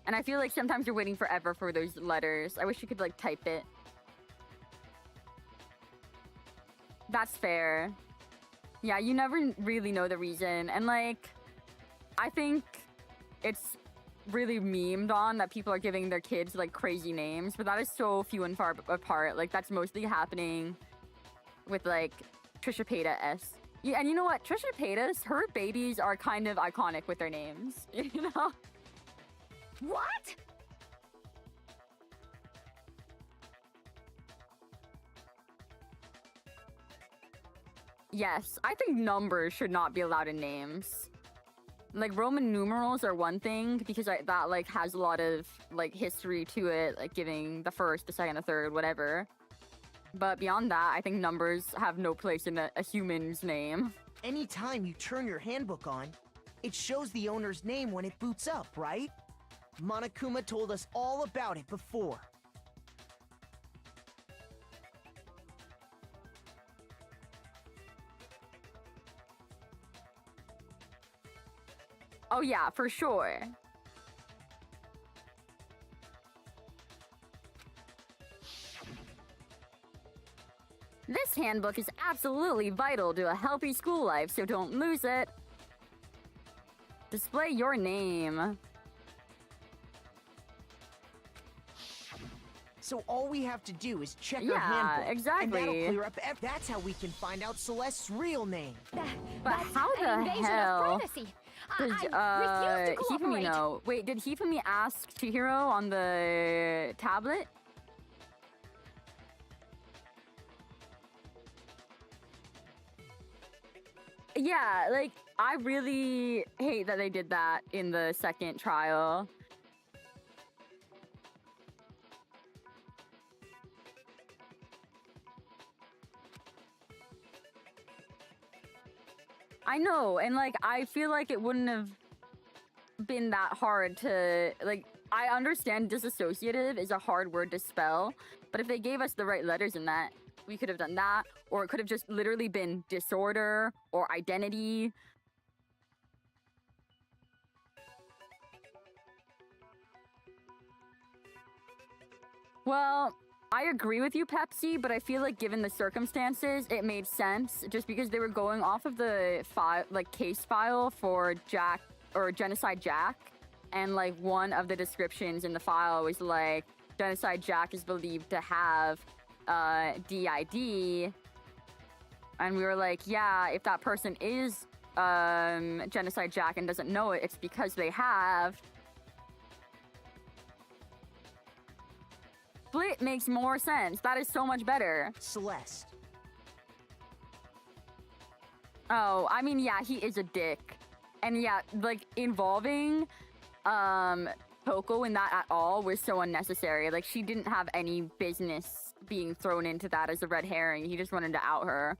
Speaker 1: And I feel like sometimes you're waiting forever for those letters. I wish you could like type it. That's fair. Yeah, you never really know the reason. And like, I think it's really memed on that people are giving their kids like crazy names, but that is so few and far apart. Like that's mostly happening with like Trisha Paytas. Yeah, and you know what? Trisha Paytas, her babies are kind of iconic with their names, you know?
Speaker 3: What?
Speaker 1: Yes, I think numbers should not be allowed in names. Like Roman numerals are one thing because that like has a lot of like history to it, like giving the first, the second, the third, whatever. But beyond that, I think numbers have no place in a human's name.
Speaker 12: Anytime you turn your handbook on, it shows the owner's name when it boots up, right? Monokuma told us all about it before.
Speaker 1: Oh yeah, for sure. This handbook is absolutely vital to a healthy school life, so don't lose it. Display your name.
Speaker 12: So all we have to do is check our
Speaker 1: Yeah,
Speaker 12: handbook.
Speaker 1: exactly.
Speaker 12: And that'll clear up that's how we can find out Celeste's real name.
Speaker 1: But
Speaker 3: That's
Speaker 1: how
Speaker 3: an
Speaker 1: the
Speaker 3: invasion
Speaker 1: hell
Speaker 3: of privacy.
Speaker 1: does
Speaker 3: I refuse to
Speaker 1: Hifumi
Speaker 3: cooperate.
Speaker 1: know? Wait, did Hifumi ask Chihiro on the tablet? Yeah, like, I really hate that they did that in the second trial. I know, and like, I feel like it wouldn't have been that hard to, like, I understand disassociative is a hard word to spell, but if they gave us the right letters in that, we could have done that, or it could have just literally been disorder or identity. Well, I agree with you, Pepsi, but I feel like given the circumstances, it made sense just because they were going off of the case file for Jack or Genocide Jack, and like one of the descriptions in the file was like Genocide Jack is believed to have DID, and we were like, yeah, if that person is Genocide Jack and doesn't know it, it's because they have. Split makes more sense. That is so much better.
Speaker 12: Celeste.
Speaker 1: Oh, I mean, yeah, he is a dick. And yeah, like, involving Toko in that at all was so unnecessary. Like, she didn't have any business being thrown into that as a red herring. He just wanted to out her.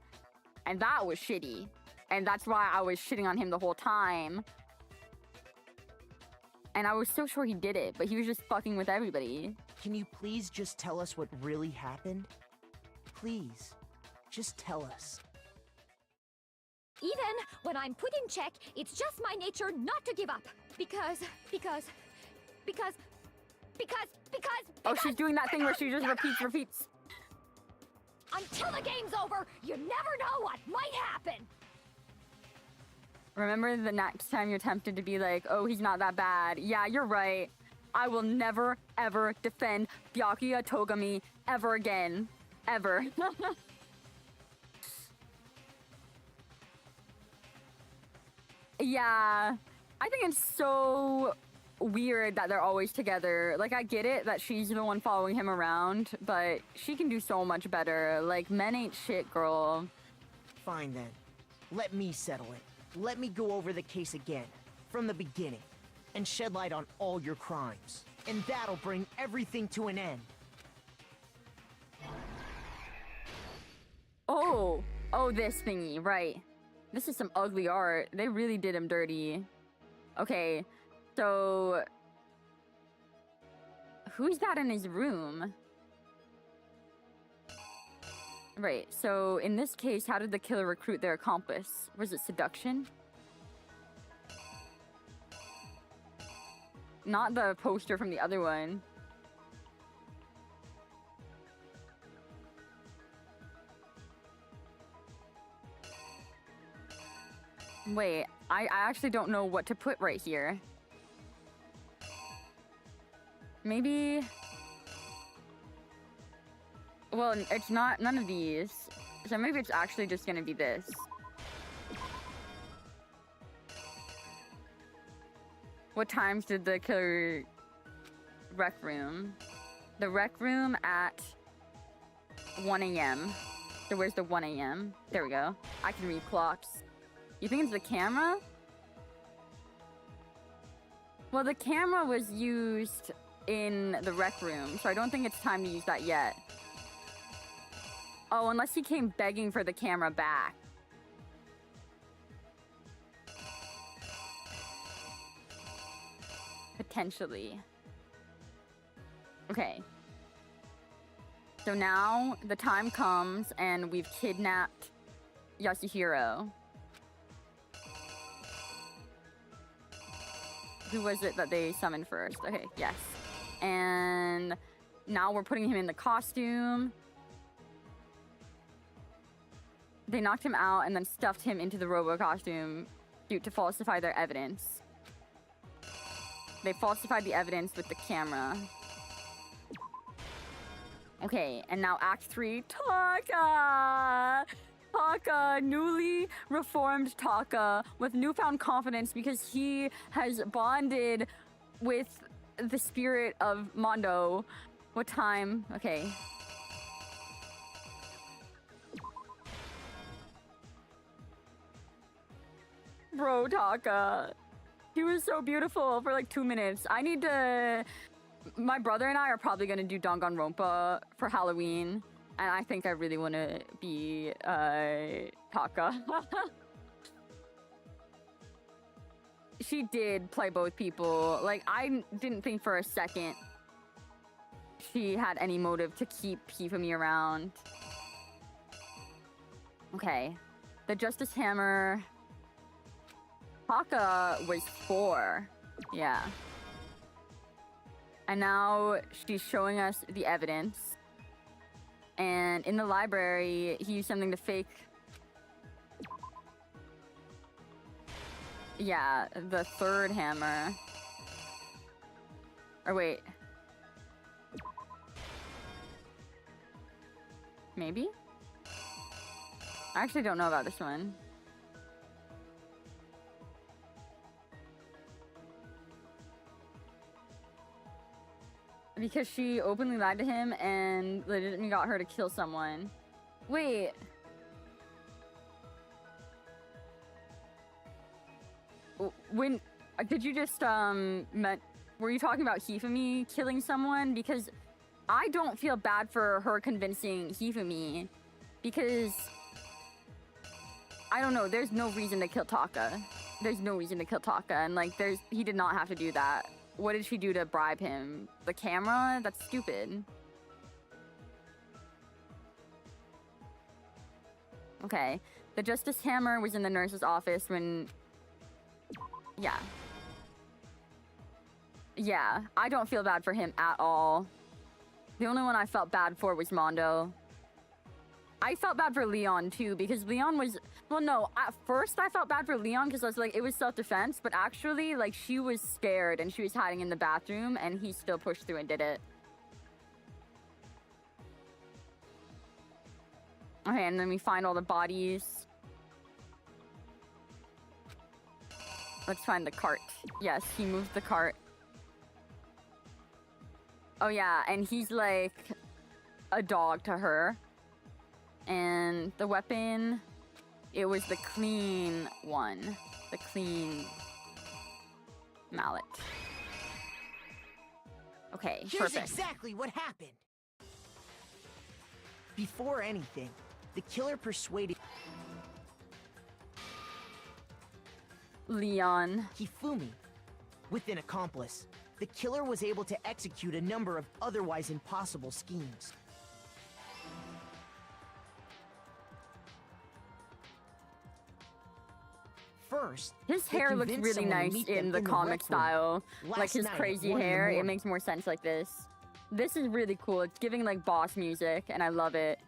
Speaker 1: And that was shitty. And that's why I was shitting on him the whole time. And I was so sure he did it, but he was just fucking with everybody.
Speaker 12: Can you please just tell us what really happened? Please, just tell us.
Speaker 3: Even when I'm put in check, it's just my nature not to give up. Because...
Speaker 1: Oh, she's doing that thing where she just repeats.
Speaker 3: Until the game's over, you never know what might happen.
Speaker 1: Remember the next time you're tempted to be like, oh, he's not that bad. Yeah, you're right. I will never, ever defend Byakuya Togami ever again. Ever. Yeah. I think it's so weird that they're always together. Like, I get it that she's the one following him around, but she can do so much better. Like, men ain't shit, girl.
Speaker 12: Fine then. Let me settle it. Let me go over the case again, from the beginning, and shed light on all your crimes. And that'll bring everything to an end.
Speaker 1: Oh, this thingy, right. This is some ugly art. They really did him dirty. Okay, so... who's that in his room? Right, so in this case, how did the killer recruit their accomplice? Was it seduction? Not the poster from the other one. Wait, I actually don't know what to put right here. Maybe... well, it's not none of these. So maybe it's actually just gonna be this. What times did the killer rec room? The rec room at 1 a.m. So where's the 1 a.m.? There we go. I can read clocks. You think it's the camera? Well, the camera was used in the rec room, so I don't think it's time to use that yet. Oh, unless he came begging for the camera back. Potentially. Okay. So now the time comes and we've kidnapped Yasuhiro. Who was it that they summoned first? Okay, yes. And now we're putting him in the costume. They knocked him out and then stuffed him into the robo costume to falsify their evidence. They falsified the evidence with the camera. Okay, and now Act 3, Taka! Taka, newly reformed Taka, with newfound confidence because he has bonded with the spirit of Mondo. What time? Okay. Bro, Taka. He was so beautiful for like 2 minutes. I need to... my brother and I are probably going to do Danganronpa for Halloween. And I think I really want to be Taka. She did play both people. Like, I didn't think for a second she had any motive to keep Hifumi around. Okay. The Justice Hammer... Taka was 4. Yeah. And now she's showing us the evidence. And in the library, he used something to fake... yeah, the 3rd hammer. Or wait. Maybe? I actually don't know about this one. Because she openly lied to him and legitimately got her to kill someone. Wait. When did you just were you talking about Hifumi killing someone? Because I don't feel bad for her convincing Hifumi, because I don't know, there's no reason to kill Taka. There's no reason to kill Taka, and like he did not have to do that. What did she do to bribe him? The camera? That's stupid. Okay. The Justice Hammer was in the nurse's office when... Yeah. Yeah, I don't feel bad for him at all. The only one I felt bad for was Mondo. I felt bad for Leon too, because Leon was... Well, no, at first I felt bad for Leon because I was like, it was self-defense, but actually, like, she was scared and she was hiding in the bathroom and he still pushed through and did it. Okay, and then we find all the bodies. Let's find the cart. Yes, he moved the cart. Oh yeah, and he's like a dog to her. And the weapon, it was the clean one. The clean mallet. Okay,
Speaker 12: Here's
Speaker 1: perfect.
Speaker 12: exactly what happened. Before anything, the killer persuaded
Speaker 1: Leon.
Speaker 12: Hifumi. With an accomplice, the killer was able to execute a number of otherwise impossible schemes. First,
Speaker 1: his
Speaker 12: they
Speaker 1: hair looks
Speaker 12: convinced
Speaker 1: really
Speaker 12: someone to
Speaker 1: nice
Speaker 12: meet them
Speaker 1: in the
Speaker 12: rec
Speaker 1: comic
Speaker 12: room
Speaker 1: style. Like
Speaker 12: last
Speaker 1: his
Speaker 12: night at
Speaker 1: crazy
Speaker 12: 1 in the
Speaker 1: hair, it
Speaker 12: morning.
Speaker 1: makes more sense like this. This is really cool. It's giving like boss music and I love it.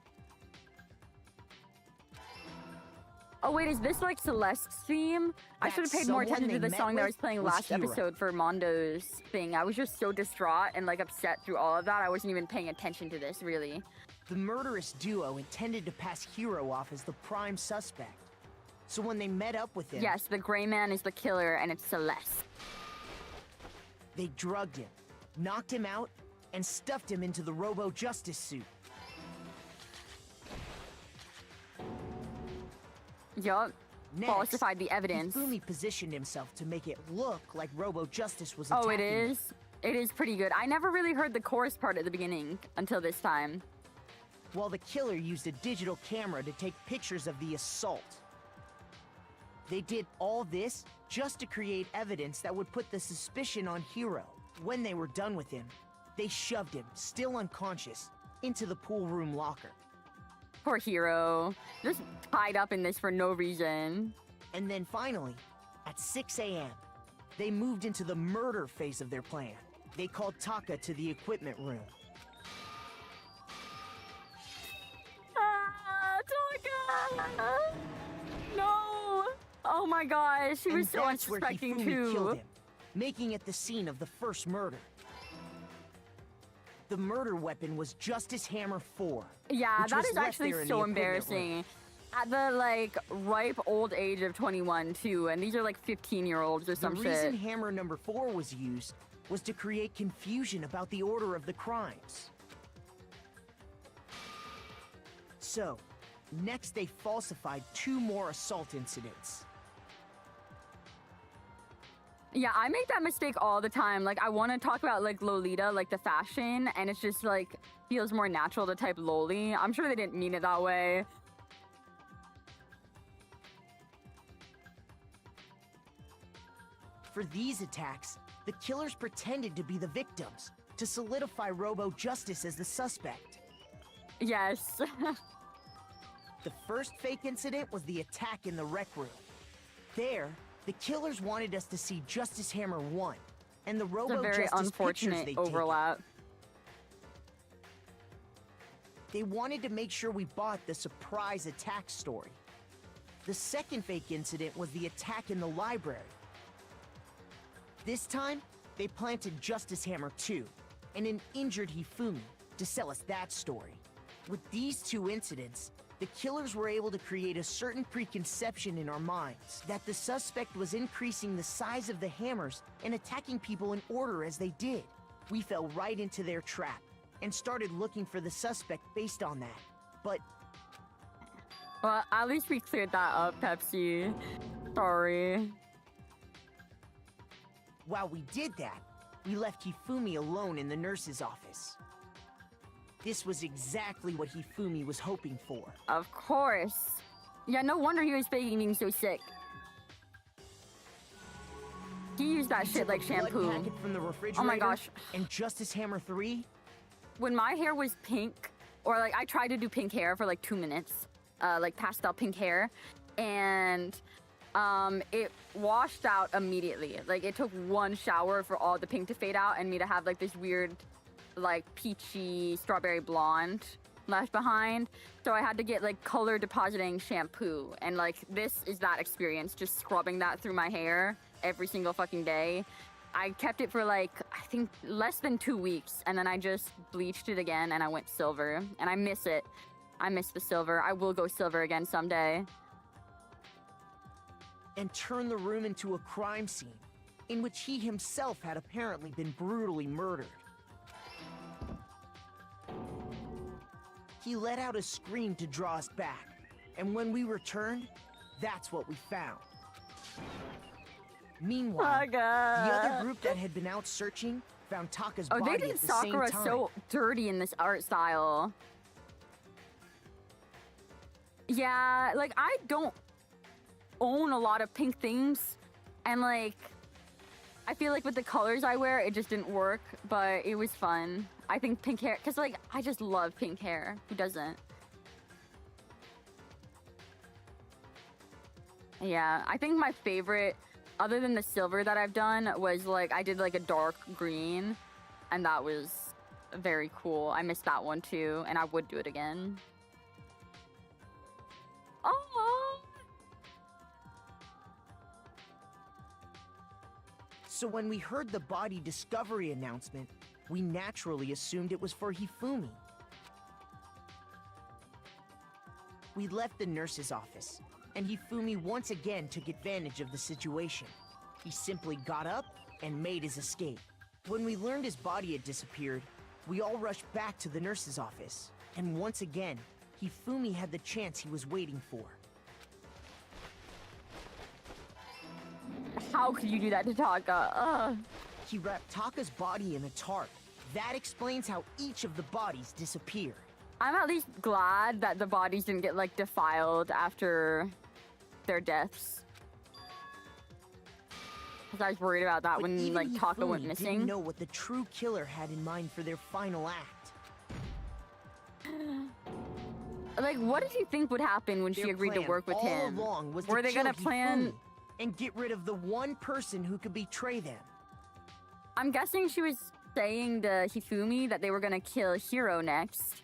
Speaker 1: Oh wait, is this like Celeste's theme? I should have
Speaker 12: That
Speaker 1: paid more
Speaker 12: someone
Speaker 1: attention to
Speaker 12: they
Speaker 1: the
Speaker 12: met
Speaker 1: song that I
Speaker 12: with
Speaker 1: was playing
Speaker 12: was
Speaker 1: last
Speaker 12: Hero.
Speaker 1: episode for Mondo's thing. I was just so distraught and like upset through all of that. I wasn't even paying attention to this really.
Speaker 12: The murderous duo intended to pass Hero off as the prime suspect. So when they met up with him,
Speaker 1: Yes, the gray man is the killer and it's Celeste.
Speaker 12: they drugged him, knocked him out, and stuffed him into the Robo-Justice suit.
Speaker 1: Yup.
Speaker 12: Next,
Speaker 1: Falsified the evidence.
Speaker 12: Hifumi positioned himself to make it look like Robo-Justice was
Speaker 1: Oh,
Speaker 12: attacking
Speaker 1: it
Speaker 12: him.
Speaker 1: is? It is pretty good. I never really heard the chorus part at the beginning until this time.
Speaker 12: While the killer used a digital camera to take pictures of the assault. They did all this just to create evidence that would put the suspicion on Hero. When they were done with him, they shoved him, still unconscious, into the pool room locker.
Speaker 1: Poor Hero. Just tied up in this for no reason.
Speaker 12: And then finally, at 6 a.m., they moved into the murder phase of their plan. They called Taka to the equipment room.
Speaker 1: Taka! No! Oh my gosh, she was
Speaker 12: And
Speaker 1: so
Speaker 12: that's where
Speaker 1: unsuspecting
Speaker 12: Hifumi
Speaker 1: too.
Speaker 12: killed him, making it the scene of the first murder. The murder weapon was Justice Hammer 4.
Speaker 1: Yeah,
Speaker 12: which
Speaker 1: that
Speaker 12: was
Speaker 1: is
Speaker 12: left
Speaker 1: actually
Speaker 12: there in
Speaker 1: so
Speaker 12: the equipment room.
Speaker 1: embarrassing. At the like ripe old age of 21 too, and these are like 15-year-olds or
Speaker 12: The
Speaker 1: some
Speaker 12: reason
Speaker 1: shit.
Speaker 12: Hammer number 4 was used was to create confusion about the order of the crimes. So, next they falsified 2 more assault incidents.
Speaker 1: Yeah, I make that mistake all the time. Like, I want to talk about, like, Lolita, like, the fashion, and it's just, like, feels more natural to type Loli. I'm sure they didn't mean it that way.
Speaker 12: For these attacks, the killers pretended to be the victims, to solidify Robo-Justice as the suspect.
Speaker 1: Yes.
Speaker 12: The first fake incident was the attack in the rec room. There, the killers wanted us to see Justice Hammer 1 and the
Speaker 1: It's a
Speaker 12: Robo-Justice
Speaker 1: very
Speaker 12: pictures
Speaker 1: unfortunate
Speaker 12: they'd
Speaker 1: overlap.
Speaker 12: taken. They wanted to make sure we bought the surprise attack story. The second fake incident was the attack in the library. This time, they planted Justice Hammer 2 and an injured Hifumi to sell us that story. With these 2 incidents, the killers were able to create a certain preconception in our minds that the suspect was increasing the size of the hammers and attacking people in order as they did. We fell right into their trap and started looking for the suspect based on that. But
Speaker 1: Well, at least we cleared that up, Pepsi. Sorry.
Speaker 12: while we did that, we left Hifumi alone in the nurse's office. This was exactly what Hifumi was hoping for.
Speaker 1: Of course. Yeah, no wonder he was faking being so sick. He used that shit like shampoo.
Speaker 12: Packet from the refrigerator,
Speaker 1: oh my gosh.
Speaker 12: And Justice Hammer 3?
Speaker 1: When my hair was pink, or like I tried to do pink hair for like 2 minutes, like pastel pink hair, and it washed out immediately. Like it took one shower for all the pink to fade out and me to have like this weird like peachy strawberry blonde left behind. So I had to get like color depositing shampoo, and like this is that experience, just scrubbing that through my hair every single fucking day. I kept it for like I think less than 2 weeks, and then I just bleached it again and I went silver, and I miss it. I miss the silver. I will go silver again someday.
Speaker 12: And turn the room into a crime scene in which he himself had apparently been brutally murdered. He let out a scream to draw us back, and when we returned, that's what we found. Meanwhile, the other group that had been out searching found Taka's body
Speaker 1: they
Speaker 12: at
Speaker 1: did
Speaker 12: the same
Speaker 1: Sakura
Speaker 12: time.
Speaker 1: so dirty in this art style. Yeah, like I don't own a lot of pink things, and like I feel like with the colors I wear it just didn't work, but it was fun. I think pink hair, because like I just love pink hair. Who doesn't? Yeah, I think my favorite, other than the silver that I've done, was like I did like a dark green, and that was very cool. I missed that one too, and I would do it again. Oh.
Speaker 12: So when we heard the body discovery announcement, we naturally assumed it was for Hifumi. We left the nurse's office, and Hifumi once again took advantage of the situation. He simply got up and made his escape. When we learned his body had disappeared, we all rushed back to the nurse's office, and once again, Hifumi had the chance he was waiting for.
Speaker 1: How could you do that to Taka? Ugh.
Speaker 12: He wrapped Taka's body in a tarp. That explains how each of the bodies disappear.
Speaker 1: I'm at least glad that the bodies didn't get like defiled after their deaths. Because I was worried about that
Speaker 12: But
Speaker 1: when
Speaker 12: even
Speaker 1: like Taka went
Speaker 12: Hifumi
Speaker 1: missing.
Speaker 12: didn't know what the true killer had in mind for their final act.
Speaker 1: Like, what did you think would happen when she
Speaker 12: Their
Speaker 1: agreed to
Speaker 12: plan
Speaker 1: work with
Speaker 12: all
Speaker 1: him?
Speaker 12: along was
Speaker 1: Were
Speaker 12: to
Speaker 1: they
Speaker 12: kill
Speaker 1: gonna plan?
Speaker 12: Hifumi and get rid of the one person who could betray them.
Speaker 1: I'm guessing she was saying to Hifumi that they were gonna kill Hiro next,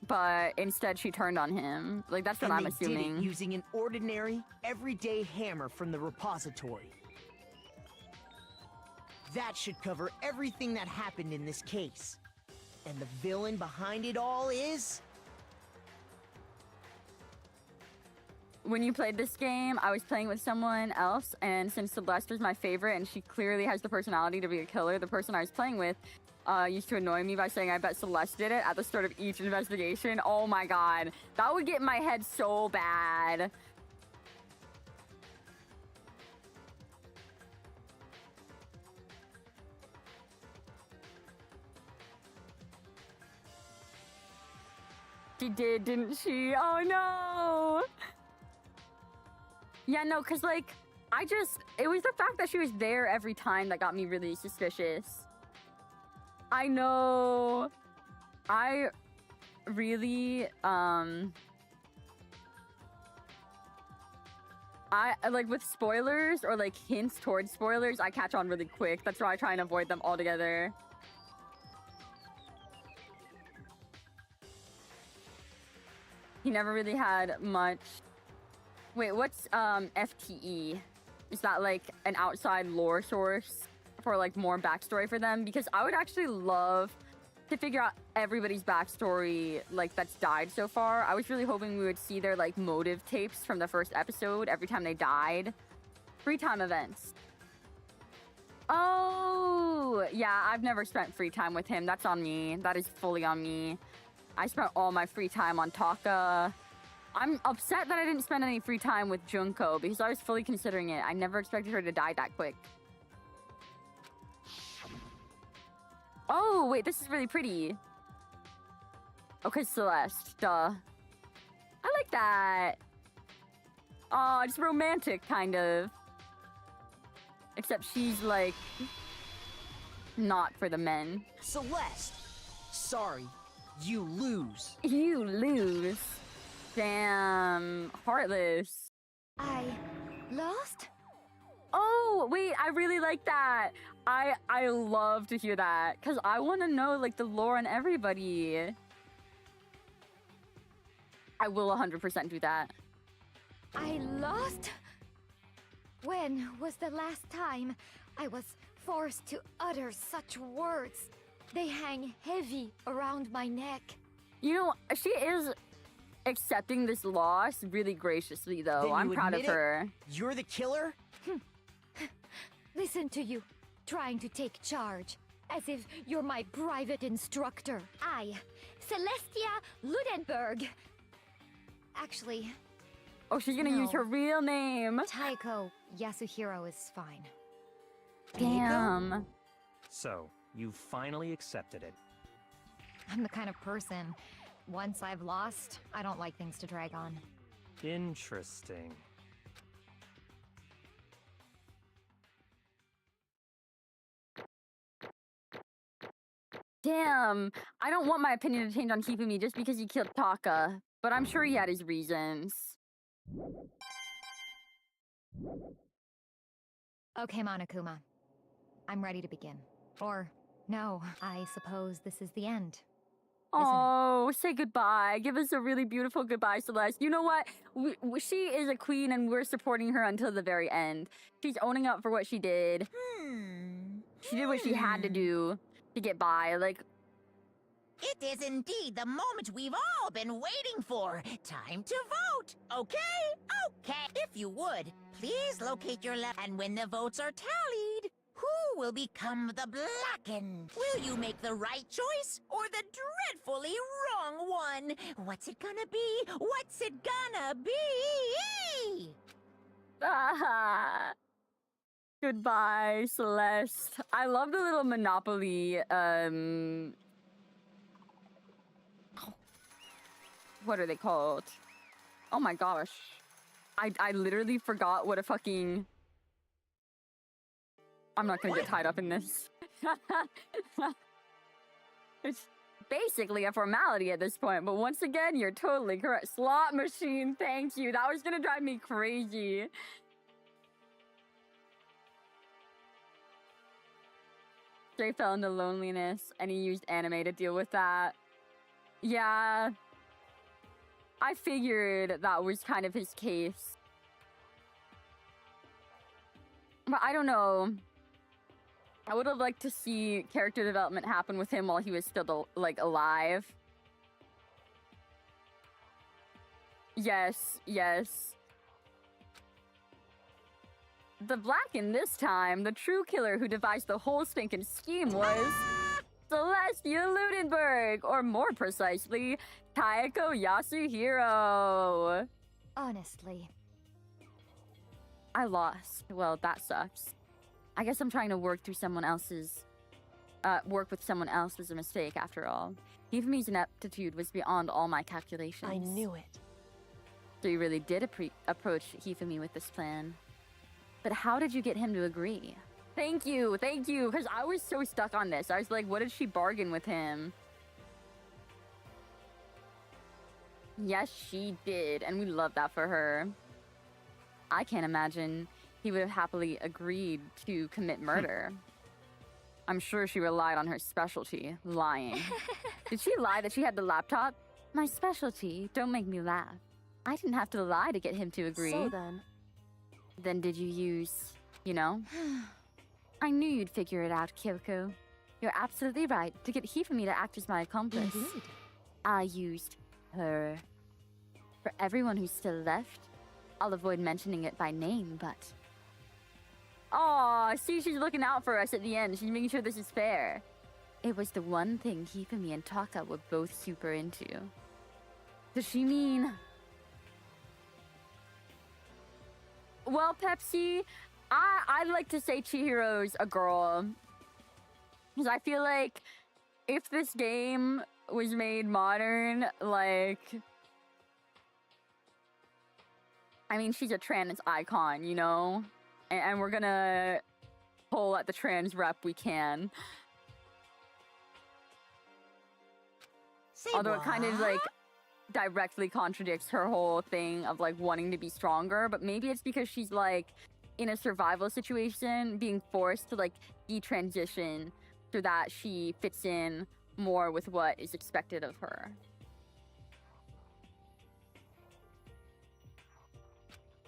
Speaker 1: but instead she turned on him. Like that's what
Speaker 12: And
Speaker 1: I'm
Speaker 12: they
Speaker 1: assuming.
Speaker 12: did it using an ordinary, everyday hammer from the repository. That should cover everything that happened in this case. And the villain behind it all is...
Speaker 1: When you played this game, I was playing with someone else, and since Celeste was my favorite and she clearly has the personality to be a killer, the person I was playing with used to annoy me by saying, I bet Celeste did it at the start of each investigation. Oh my god. That would get in my head so bad. She did, didn't she? Oh no! Yeah, no, because, like, it was the fact that she was there every time that got me really suspicious. I know. I really, like, with spoilers or, like, hints towards spoilers, I catch on really quick. That's why I try and avoid them altogether. He never really had much. Wait, what's FTE? Is that like an outside lore source for like more backstory for them? Because I would actually love to figure out everybody's backstory like that's died so far. I was really hoping we would see their like motive tapes from the first episode every time they died. Free time events. Oh, yeah, I've never spent free time with him. That's on me. That is fully on me. I spent all my free time on Taka. I'm upset that I didn't spend any free time with Junko because I was fully considering it. I never expected her to die that quick. Oh, wait, this is really pretty. Okay, Celeste, duh. I like that. Oh, it's romantic, kind of. Except she's, like, not for the men.
Speaker 12: Celeste! Sorry, you lose.
Speaker 1: You lose. Damn, heartless.
Speaker 11: I lost?
Speaker 1: Oh, wait, I really like that. I love to hear that, because I want to know, like, the lore on everybody. I will 100% do that.
Speaker 11: I lost? When was the last time I was forced to utter such words? They hang heavy around my neck.
Speaker 1: You know, she is accepting this loss really graciously, though.
Speaker 12: Then
Speaker 1: I'm
Speaker 12: you
Speaker 1: proud of
Speaker 12: admit it?
Speaker 1: her.
Speaker 12: You're the killer?
Speaker 11: Listen to you, trying to take charge, as if you're my private instructor. I, Celestia Ludenberg. Actually,
Speaker 1: Oh, she's gonna use
Speaker 11: No.
Speaker 1: her real name.
Speaker 11: Taiko Yasuhiro is fine.
Speaker 1: Damn.
Speaker 9: So, you finally accepted it.
Speaker 11: I'm the kind of person, once I've lost, I don't like things to drag on.
Speaker 9: Interesting.
Speaker 1: Damn. I don't want my opinion to change on Hifumi just because he killed Taka, but I'm sure he had his reasons.
Speaker 11: Okay, Monokuma. I'm ready to begin. Or, no, I suppose this is the end.
Speaker 1: Oh, say goodbye. Give us a really beautiful goodbye, Celeste. You know what? She is a queen and we're supporting her until the very end. She's owning up for what she did. She did what she had to do to get by. Like,
Speaker 4: It is indeed the moment we've all been waiting for. Time to vote, okay? Okay. If you would, please locate your and when the votes are tallied, who will become the Blackened? Will you make the right choice or the dreadfully wrong one? What's it gonna be? What's it gonna be?
Speaker 1: ah. Goodbye, Celeste. I love the little Monopoly, what are they called? Oh my gosh. I literally forgot what a fucking... I'm not gonna get tied up in this. It's basically a formality at this point, but once again, you're totally correct. Slot machine, thank you. That was gonna drive me crazy. Jay fell into loneliness, and he used anime to deal with that. Yeah. I figured that was kind of his case. But I don't know. I would have liked to see character development happen with him while he was still, like, alive. Yes, yes. The Blackened this time, the true killer who devised the whole stinking scheme was... Celestia Ludenberg, or more precisely, Taiko Yasuhiro.
Speaker 11: Honestly.
Speaker 1: I lost. Well, that sucks. I guess I'm trying to work through someone else's... work with someone else was a mistake, after all. Hifumi's ineptitude was beyond all my calculations.
Speaker 10: I knew it.
Speaker 1: So you really did approach Hifumi with this plan. But how did you get him to agree? Thank you, because I was so stuck on this. I was like, what did she bargain with him? Yes, she did, and we love that for her. I can't imagine he would have happily agreed to commit murder. I'm sure she relied on her specialty, lying. Did she lie that she had the laptop? My specialty? Don't make me laugh. I didn't have to lie to get him to agree.
Speaker 10: So then...
Speaker 1: Then did you use, you know? I knew you'd figure it out, Kyoko. You're absolutely right. To get Hifumi to act as my accomplice,
Speaker 10: Indeed.
Speaker 1: I used her. For everyone who's still left, I'll avoid mentioning it by name, but... Aw, see, she's looking out for us at the end. She's making sure this is fair. It was the one thing Hifumi and Taka were both super into. Does she mean... Well, Pepsi, I'd like to say Chihiro's a girl. Because I feel like if this game was made modern, like, I mean, she's a trans icon, you know? And we're gonna pull at the trans rep we can.
Speaker 4: Say
Speaker 1: Although it kind of,
Speaker 4: what?
Speaker 1: like, directly contradicts her whole thing of, like, wanting to be stronger. But maybe it's because she's, like, in a survival situation, being forced to, like, detransition so that she fits in more with what is expected of her.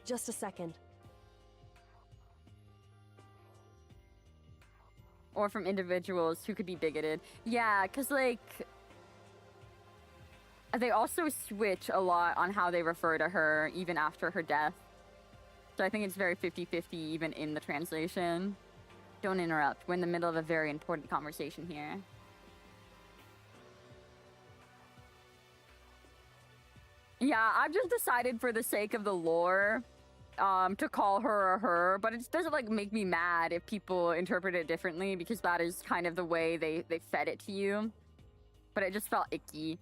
Speaker 10: Just a second.
Speaker 1: Or from individuals who could be bigoted. Yeah, because, like, they also switch a lot on how they refer to her even after her death. So I think it's very 50-50 even in the translation. Don't interrupt. We're in the middle of a very important conversation here. Yeah, I've just decided for the sake of the lore to call her or her, but it doesn't, like, make me mad if people interpret it differently, because that is kind of the way they fed it to you. But it just felt icky.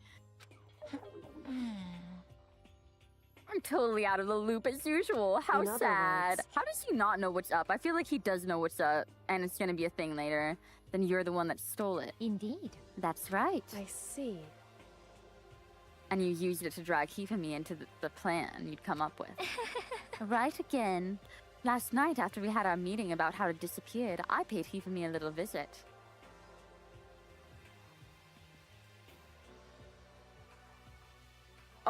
Speaker 1: I'm totally out of the loop as usual. How
Speaker 10: In other
Speaker 1: sad.
Speaker 10: words-
Speaker 1: How does he not know what's up? I feel like he does know what's up, and it's gonna be a thing later. Then you're the one that stole it.
Speaker 11: Indeed.
Speaker 1: That's right.
Speaker 10: I see.
Speaker 1: And you used it to drag Hifumi into the plan you'd come up with. Right again. Last night, after we had our meeting about how it disappeared, I paid Hifumi a little visit.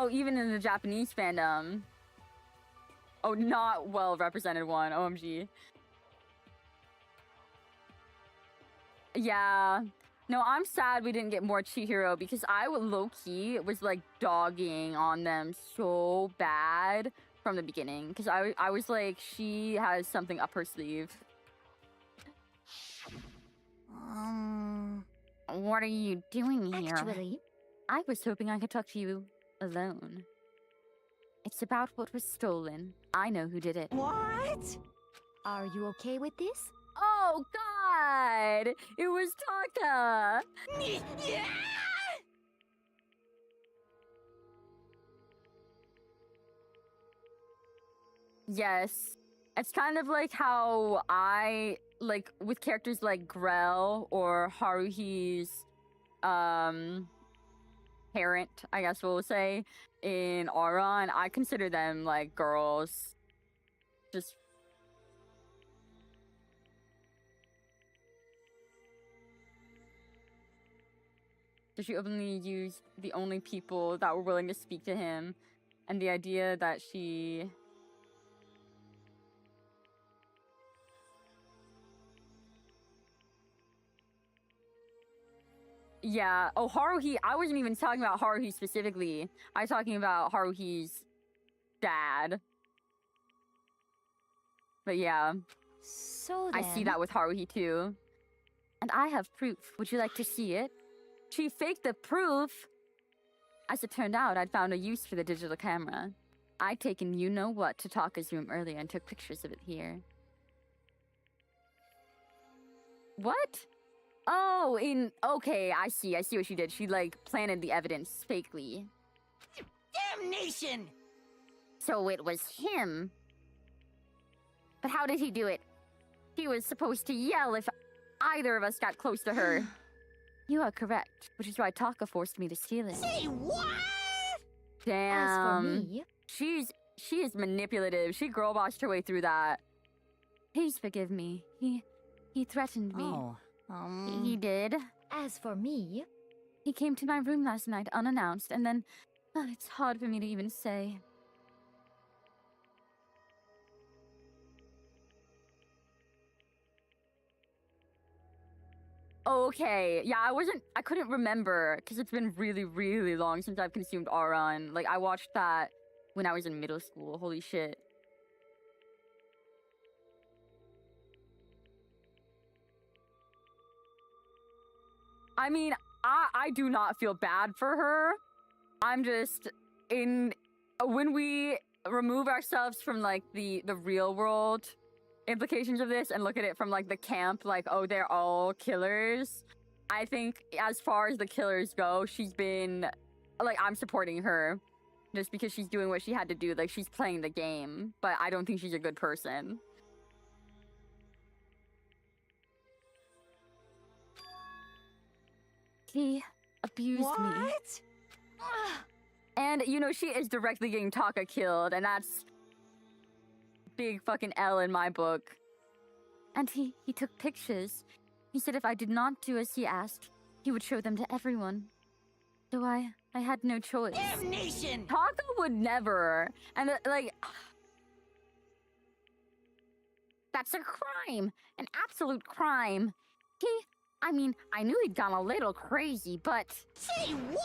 Speaker 1: Oh, even in the Japanese fandom. Oh, not well represented one. OMG. Yeah. No, I'm sad we didn't get more Chihiro because I low-key was like dogging on them so bad from the beginning. Because I was like, she has something up her sleeve. What are you doing here?
Speaker 11: Actually,
Speaker 1: I was hoping I could talk to you alone. It's about what was stolen. I know who did it.
Speaker 4: What?
Speaker 11: are you okay with this?
Speaker 1: Oh, God! It was Taka!
Speaker 4: Yeah!
Speaker 1: Yes. It's kind of like how I, like, with characters like Grell or Haruhi's, parent, I guess we'll say, in Auron, I consider them, like, girls. Just... So she openly used the only people that were willing to speak to him, and the idea that she... Yeah. Oh, Haruhi. I wasn't even talking about Haruhi specifically. I was talking about Haruhi's dad. But yeah.
Speaker 11: So
Speaker 1: I
Speaker 11: then,
Speaker 1: see that with Haruhi too. And I have proof. Would you like to see it? She faked the proof! As it turned out, I'd found a use for the digital camera. I'd taken you-know-what to Taka's room earlier and took pictures of it here. What? Oh, okay, I see what she did. She, like, planted the evidence fakely.
Speaker 4: Damnation!
Speaker 1: So it was him. But how did he do it? He was supposed to yell if either of us got close to her. You are correct, which is why Taka forced me to steal it.
Speaker 4: Say what?
Speaker 1: Damn.
Speaker 11: as for me,
Speaker 1: She is manipulative. She girl bossed her way through that. Please forgive me. He threatened me.
Speaker 4: Oh,
Speaker 1: He did.
Speaker 11: as for me,
Speaker 1: He came to my room last night unannounced, and then it's hard for me to even say. Okay, yeah, I couldn't remember, because it's been really, really long since I've consumed Auron. Like, I watched that when I was in middle school, holy shit. I mean, I do not feel bad for her. I'm just, when we remove ourselves from, like, the real world implications of this and look at it from like the camp, like, oh, they're all killers. I think as far as the killers go, she's been like, I'm supporting her just because she's doing what she had to do. Like, she's playing the game, but I don't think she's a good person.
Speaker 6: He abused me.
Speaker 1: And, you know, she is directly getting Taka killed, and that's big fucking L in my book.
Speaker 6: And he took pictures. He said if I did not do as he asked, he would show them to everyone. So I had no choice.
Speaker 4: Damnation!
Speaker 1: Taka would never. And, like...
Speaker 2: That's a crime. An absolute crime. I mean, I knew he'd gone a little crazy, but...
Speaker 4: Say what?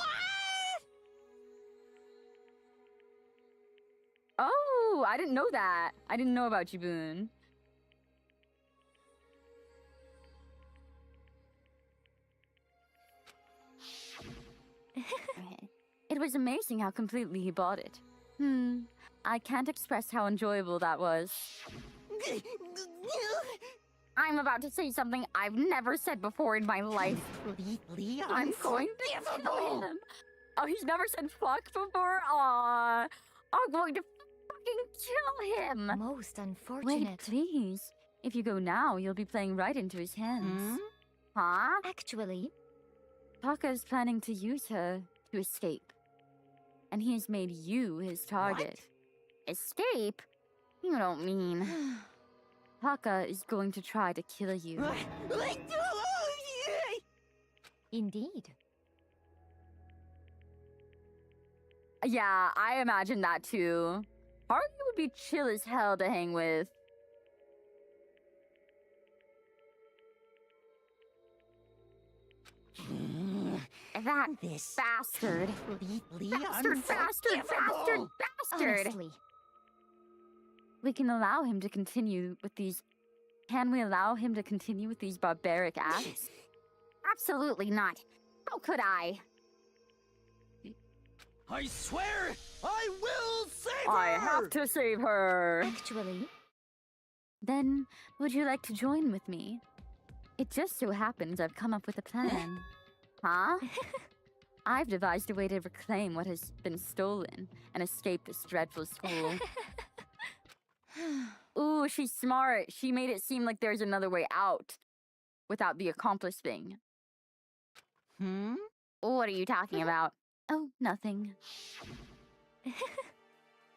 Speaker 1: Oh, I didn't know that. I didn't know about Jiboon.
Speaker 6: It was amazing how completely he bought it. I can't express how enjoyable that was.
Speaker 2: I'm about to say something I've never said before in my life.
Speaker 4: Leon,
Speaker 2: I'm going to kill him.
Speaker 1: Oh, he's never said fuck before? Aww.
Speaker 2: I'm going to fucking kill him.
Speaker 11: Most unfortunate.
Speaker 6: Wait, please. If you go now, you'll be playing right into his hands.
Speaker 2: Huh?
Speaker 11: Actually,
Speaker 6: Taka is planning to use her to escape. And he has made you his target.
Speaker 2: Escape? You don't mean...
Speaker 6: Taka is going to try to kill you.
Speaker 11: indeed.
Speaker 1: Yeah, I imagine that too. Haruki would be chill as hell to hang with.
Speaker 2: That
Speaker 4: This
Speaker 2: bastard.
Speaker 4: Leon,
Speaker 2: Bastard.
Speaker 11: Honestly,
Speaker 6: We can allow him to continue with these... Can we allow him to continue with these barbaric acts?
Speaker 2: Absolutely not. How could I?
Speaker 12: I swear, I will save her!
Speaker 1: I have to save her.
Speaker 11: actually,
Speaker 6: Then, would you like to join with me? It just so happens I've come up with a plan.
Speaker 2: Huh?
Speaker 6: I've devised a way to reclaim what has been stolen and escape this dreadful school.
Speaker 1: Ooh, she's smart. She made it seem like there's another way out without the accomplice thing.
Speaker 2: What are you talking about?
Speaker 6: Oh, nothing.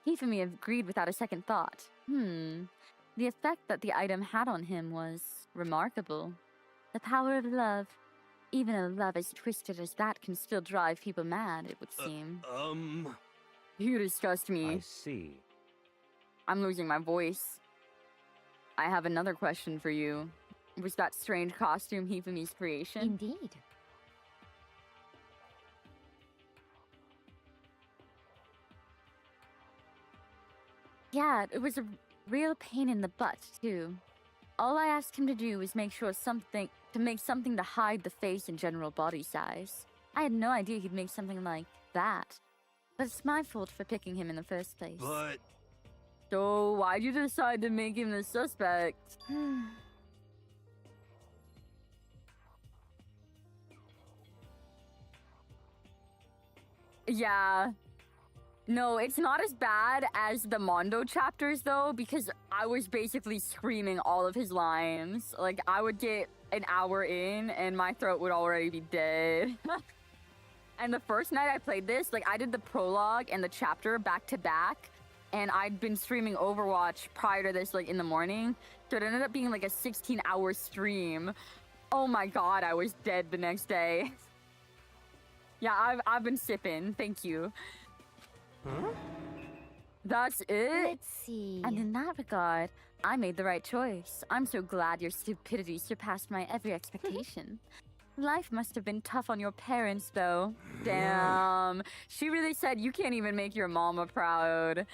Speaker 6: Hifumi agreed without a second thought. The effect that the item had on him was remarkable. The power of love. Even a love as twisted as that can still drive people mad, it would seem.
Speaker 1: You disgust me.
Speaker 9: I see.
Speaker 1: I'm losing my voice. I have another question for you. Was that strange costume Hifumi's creation?
Speaker 11: indeed.
Speaker 6: Yeah, it was a real pain in the butt, too. All I asked him to do was make something to hide the face and general body size. I had no idea he'd make something like that. But it's my fault for picking him in the first place.
Speaker 8: But
Speaker 1: So why'd you decide to make him the suspect? Yeah. No, it's not as bad as the Mondo chapters, though, because I was basically screaming all of his lines. Like, I would get an hour in, and my throat would already be dead. And the first night I played this, like, I did the prologue and the chapter back to back, and I'd been streaming Overwatch prior to this, like, in the morning, so it ended up being, like, a 16-hour stream. Oh my god, I was dead the next day. Yeah, I've been sipping. Thank you.
Speaker 8: huh?
Speaker 1: That's it?
Speaker 11: Let's see.
Speaker 6: And in that regard, I made the right choice. I'm so glad your stupidity surpassed my every expectation. Life must have been tough on your parents, though.
Speaker 1: Damn. She really said you can't even make your mama proud.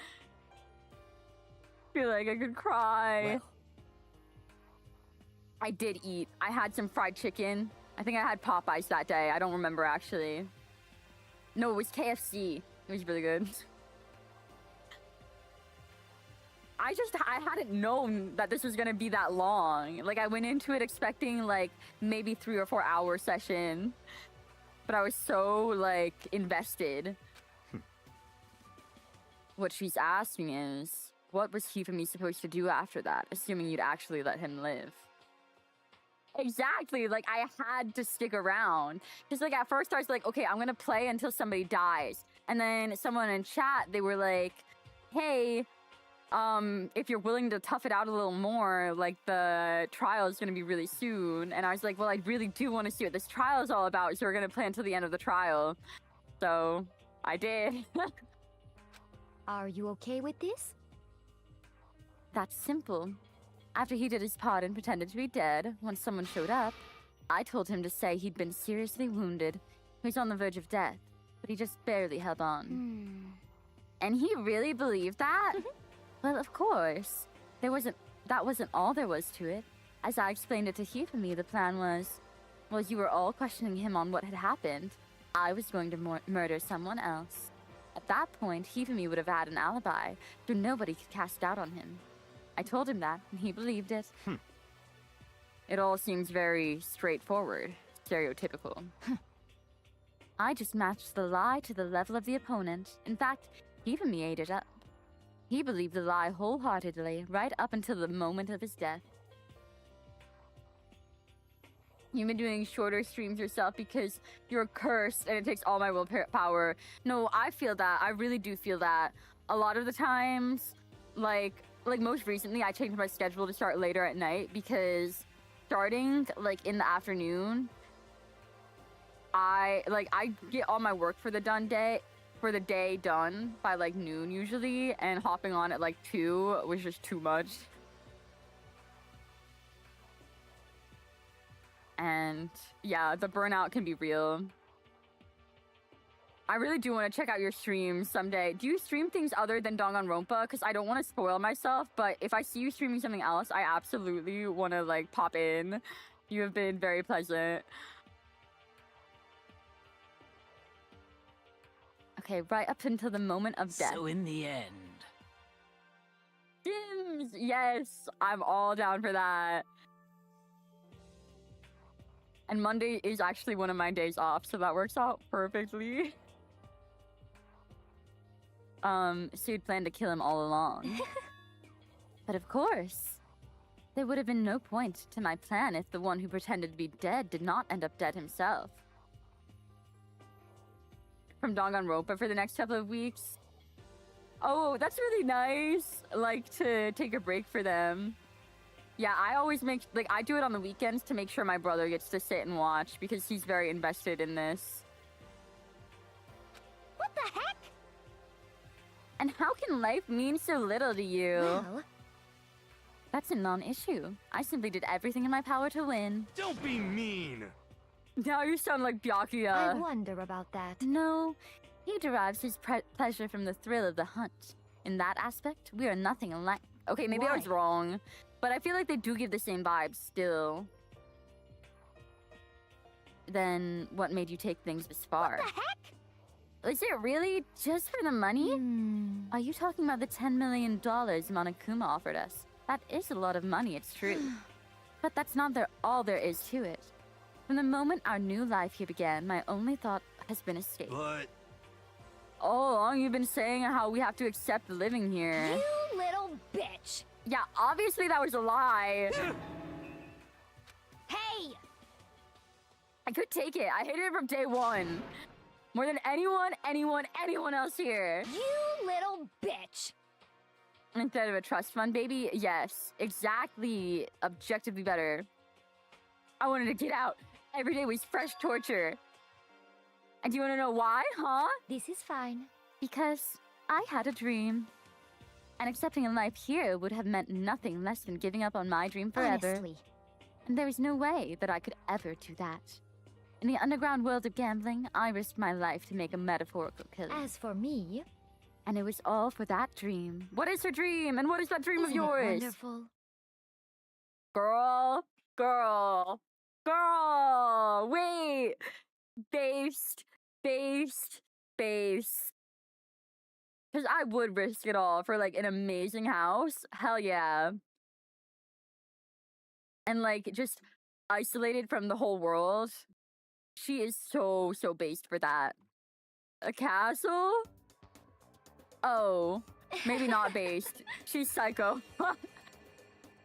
Speaker 1: Feel like I could cry.
Speaker 12: Well.
Speaker 1: I did eat. I had some fried chicken. I think I had Popeyes that day. I don't remember, actually. No, it was KFC. It was really good. I hadn't known that this was gonna be that long. Like, I went into it expecting, like, maybe 3 or 4 hour session. But I was so, like, invested. What she's asking is, what was Hifumi supposed to do after that, assuming you'd actually let him live? Exactly, like, I had to stick around. Because, like, at first I was like, okay, I'm gonna play until somebody dies. And then someone in chat, they were like, hey, if you're willing to tough it out a little more, like, the trial is gonna be really soon. And I was like, well, I really do want to see what this trial is all about, so we're gonna play until the end of the trial. So, I did.
Speaker 11: Are you okay with this?
Speaker 6: That's simple. After he did his part and pretended to be dead, when someone showed up, I told him to say he'd been seriously wounded. He was on the verge of death, but he just barely held on. And he really believed that? Well, of course. That wasn't all there was to it. As I explained it to Hifumi, the plan was, well, you were all questioning him on what had happened. I was going to murder someone else. At that point, Hifumi would have had an alibi, so nobody could cast doubt on him. I told him that, and he believed it.
Speaker 1: It all seems very straightforward, stereotypical.
Speaker 6: I just matched the lie to the level of the opponent. In fact, Hifumi ate it up. He believed the lie wholeheartedly, right up until the moment of his death.
Speaker 1: You've been doing shorter streams yourself because you're cursed and it takes all my willpower. No, I feel that. I really do feel that. A lot of the times, like most recently, I changed my schedule to start later at night because starting, like, in the afternoon, I get all my work for the day done by, like, noon usually, and hopping on at, like, 2 was just too much. And yeah, the burnout can be real. I really do want to check out your streams someday. Do you stream things other than Danganronpa? Because I don't want to spoil myself, but if I see you streaming something else, I absolutely want to, like, pop in. You have been very pleasant.
Speaker 6: Okay, right up until the moment of death.
Speaker 13: So in the end...
Speaker 1: Gyms! Yes, I'm all down for that. And Monday is actually one of my days off, so that works out perfectly.
Speaker 6: So you'd planned to kill him all along. But of course, there would have been no point to my plan if the one who pretended to be dead did not end up dead himself.
Speaker 1: From Danganronpa for the next couple of weeks. Oh, that's really nice. Like, to take a break for them. Yeah, I always I do it on the weekends to make sure my brother gets to sit and watch because he's very invested in this.
Speaker 3: What the heck?
Speaker 6: And how can life mean so little to you?
Speaker 11: Well,
Speaker 6: that's a non-issue. I simply did everything in my power to win.
Speaker 8: Don't be mean!
Speaker 1: Now you sound like Byakuya.
Speaker 11: I wonder about that.
Speaker 6: No, he derives his pleasure from the thrill of the hunt. In that aspect, we are nothing alike.
Speaker 1: Okay, maybe I was wrong. But I feel like they do give the same vibes still.
Speaker 6: Then what made you take things this far?
Speaker 3: What the heck?
Speaker 6: Is it really just for the money? Are you talking about the $10 million Monokuma offered us? That is a lot of money, it's true. But that's not all there is to it. From the moment our new life here began, my only thought has been escape.
Speaker 8: But...
Speaker 1: all along you've been saying how we have to accept living here.
Speaker 3: You little bitch!
Speaker 1: Yeah, obviously that was a lie.
Speaker 3: Hey!
Speaker 1: I could take it. I hated it from day one. More than anyone else here.
Speaker 3: You little bitch!
Speaker 1: Instead of a trust fund, baby? Yes, exactly. Objectively better. I wanted to get out. Every day was fresh torture. And do you want to know why, huh?
Speaker 11: This is fine.
Speaker 6: Because I had a dream. And accepting a life here would have meant nothing less than giving up on my dream forever.
Speaker 11: Honestly.
Speaker 6: And there was no way that I could ever do that. In the underground world of gambling, I risked my life to make a metaphorical killing.
Speaker 11: As for me...
Speaker 6: And it was all for that dream.
Speaker 1: What is her dream? And what is that dream
Speaker 11: Isn't
Speaker 1: of yours?
Speaker 11: it wonderful?
Speaker 1: Girl. Wait. Based. Because I would risk it all for like an amazing house. Hell yeah. And like just isolated from the whole world. She is so based for that. A castle? Oh, maybe not based. She's psycho.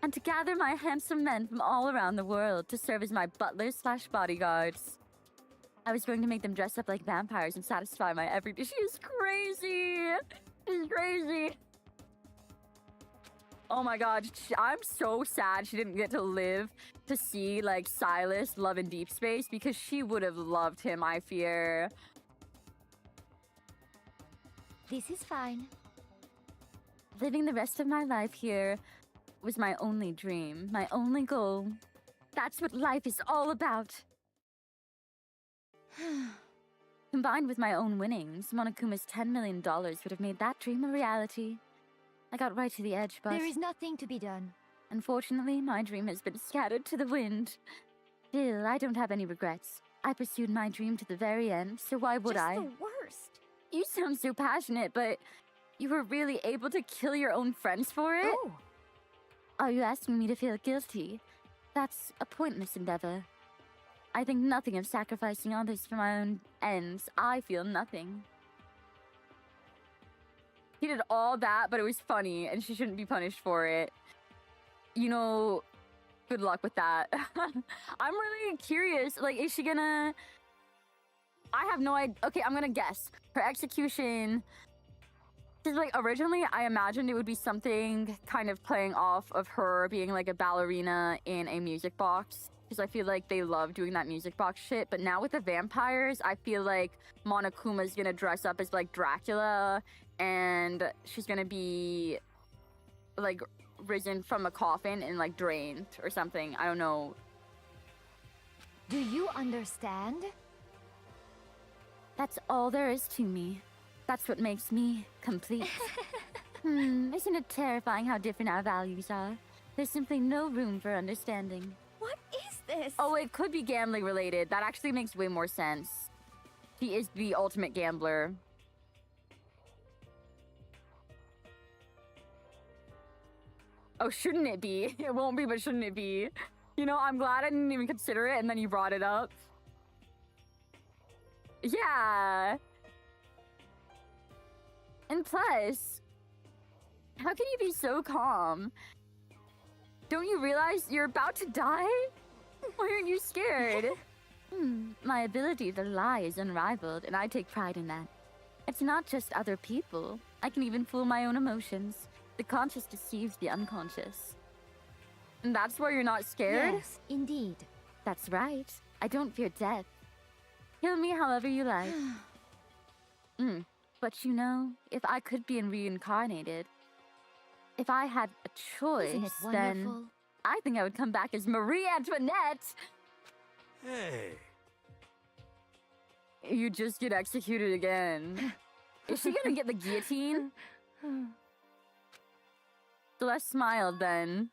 Speaker 1: And to gather my handsome men from all around the world to serve as my butlers / bodyguards. I was going to make them dress up like vampires and satisfy my every... She is crazy! She's crazy! Oh my god, I'm so sad she didn't get to live to see, like, Silas love in Deep Space because she would have loved him, I fear.
Speaker 11: This is fine.
Speaker 6: Living the rest of my life here was my only dream, my only goal. That's what life is all about. Combined with my own winnings, Monokuma's $10 million would have made that dream a reality. I got right to the edge, but...
Speaker 11: There is nothing to be done.
Speaker 6: Unfortunately, my dream has been scattered to the wind. Still, I don't have any regrets. I pursued my dream to the very end, so why would I?
Speaker 3: Just the worst.
Speaker 6: You sound so passionate, but you were really able to kill your own friends for it?
Speaker 11: Oh.
Speaker 6: Are you asking me to feel guilty? That's a pointless endeavor. I think nothing of sacrificing others for my own ends. I feel nothing.
Speaker 1: He did all that, but it was funny, and she shouldn't be punished for it. You know, good luck with that. I'm really curious. Like, is she gonna... I have no idea. Okay, I'm gonna guess. Her execution... Because, like, originally, I imagined it would be something kind of playing off of her being, like, a ballerina in a music box. Because I feel like they love doing that music box shit. But now with the vampires, I feel like Monokuma's gonna dress up as, like, Dracula. And she's gonna be, like, risen from a coffin and, like, drained or something. I don't know.
Speaker 11: Do you understand?
Speaker 6: That's all there is to me. That's what makes me complete. Isn't it terrifying how different our values are? There's simply no room for understanding.
Speaker 3: What is this?
Speaker 1: Oh, it could be gambling related. That actually makes way more sense. He is the ultimate gambler. Oh, shouldn't it be? It won't be, but shouldn't it be? You know, I'm glad I didn't even consider it, and then you brought it up. Yeah. And plus, how can you be so calm? Don't you realize you're about to die? Why aren't you scared?
Speaker 6: My ability to lie is unrivaled, and I take pride in that. It's not just other people. I can even fool my own emotions. The conscious deceives the unconscious.
Speaker 1: And that's why you're not scared?
Speaker 11: Yes, indeed.
Speaker 6: That's right. I don't fear death. Kill me however you like. But you know, if I could be reincarnated, if I had a choice,
Speaker 11: Isn't it
Speaker 6: then
Speaker 11: wonderful?
Speaker 6: I think I would come back as Marie Antoinette.
Speaker 8: Hey.
Speaker 1: You just get executed again. Is she gonna get the guillotine? Celeste smiled then.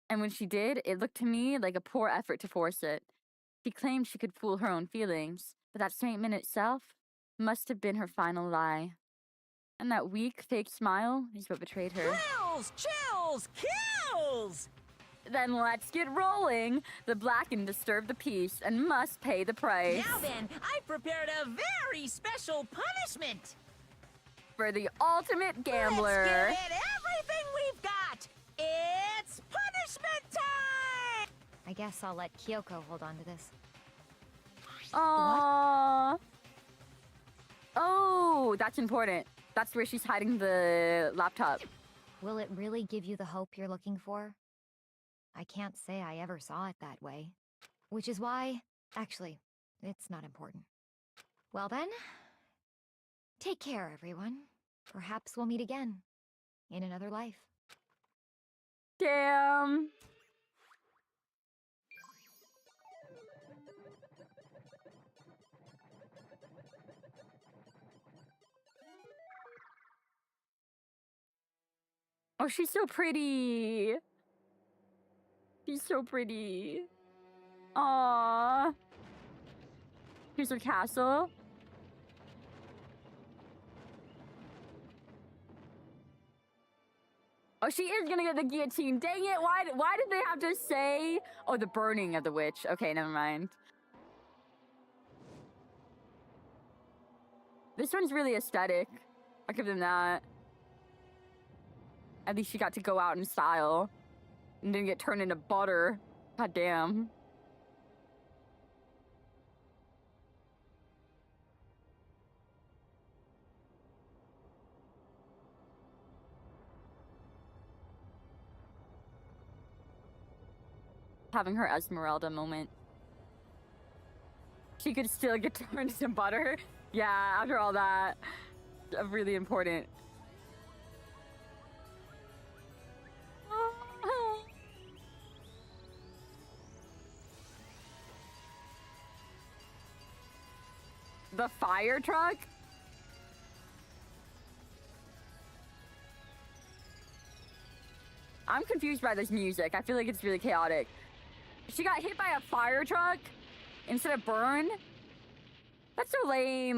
Speaker 1: And when she did, it looked to me like a poor effort to force it. She claimed she could fool her own feelings, but that statement itself must have been her final lie. And that weak, fake smile is what betrayed her.
Speaker 4: Thrills, chills, kills!
Speaker 1: Then let's get rolling. The Blackened disturb the peace and must pay the price.
Speaker 4: Now then, I've prepared a very special punishment.
Speaker 1: For the ultimate gambler.
Speaker 4: Let's give it everything we've got. It's punishment time!
Speaker 11: I guess I'll let Kyoko hold on to this.
Speaker 1: Aww. Oh, that's important. That's where she's hiding the laptop.
Speaker 11: Will it really give you the hope you're looking for? I can't say I ever saw it that way. Which is why... Actually, it's not important. Well then... Take care, everyone. Perhaps we'll meet again. In another life.
Speaker 1: Damn. Oh, she's so pretty. She's so pretty. Aww. Here's her castle. Oh, she is gonna get the guillotine. Dang it! Why did they have to say? Oh, the burning of the witch. Okay, never mind. This one's really aesthetic. I'll give them that. At least she got to go out in style and didn't get turned into butter. God damn. Having her Esmeralda moment. She could still get turned into butter. Yeah, after all that. Really important. The fire truck? I'm confused by this music. I feel like it's really chaotic. She got hit by a fire truck instead of burned? That's so lame.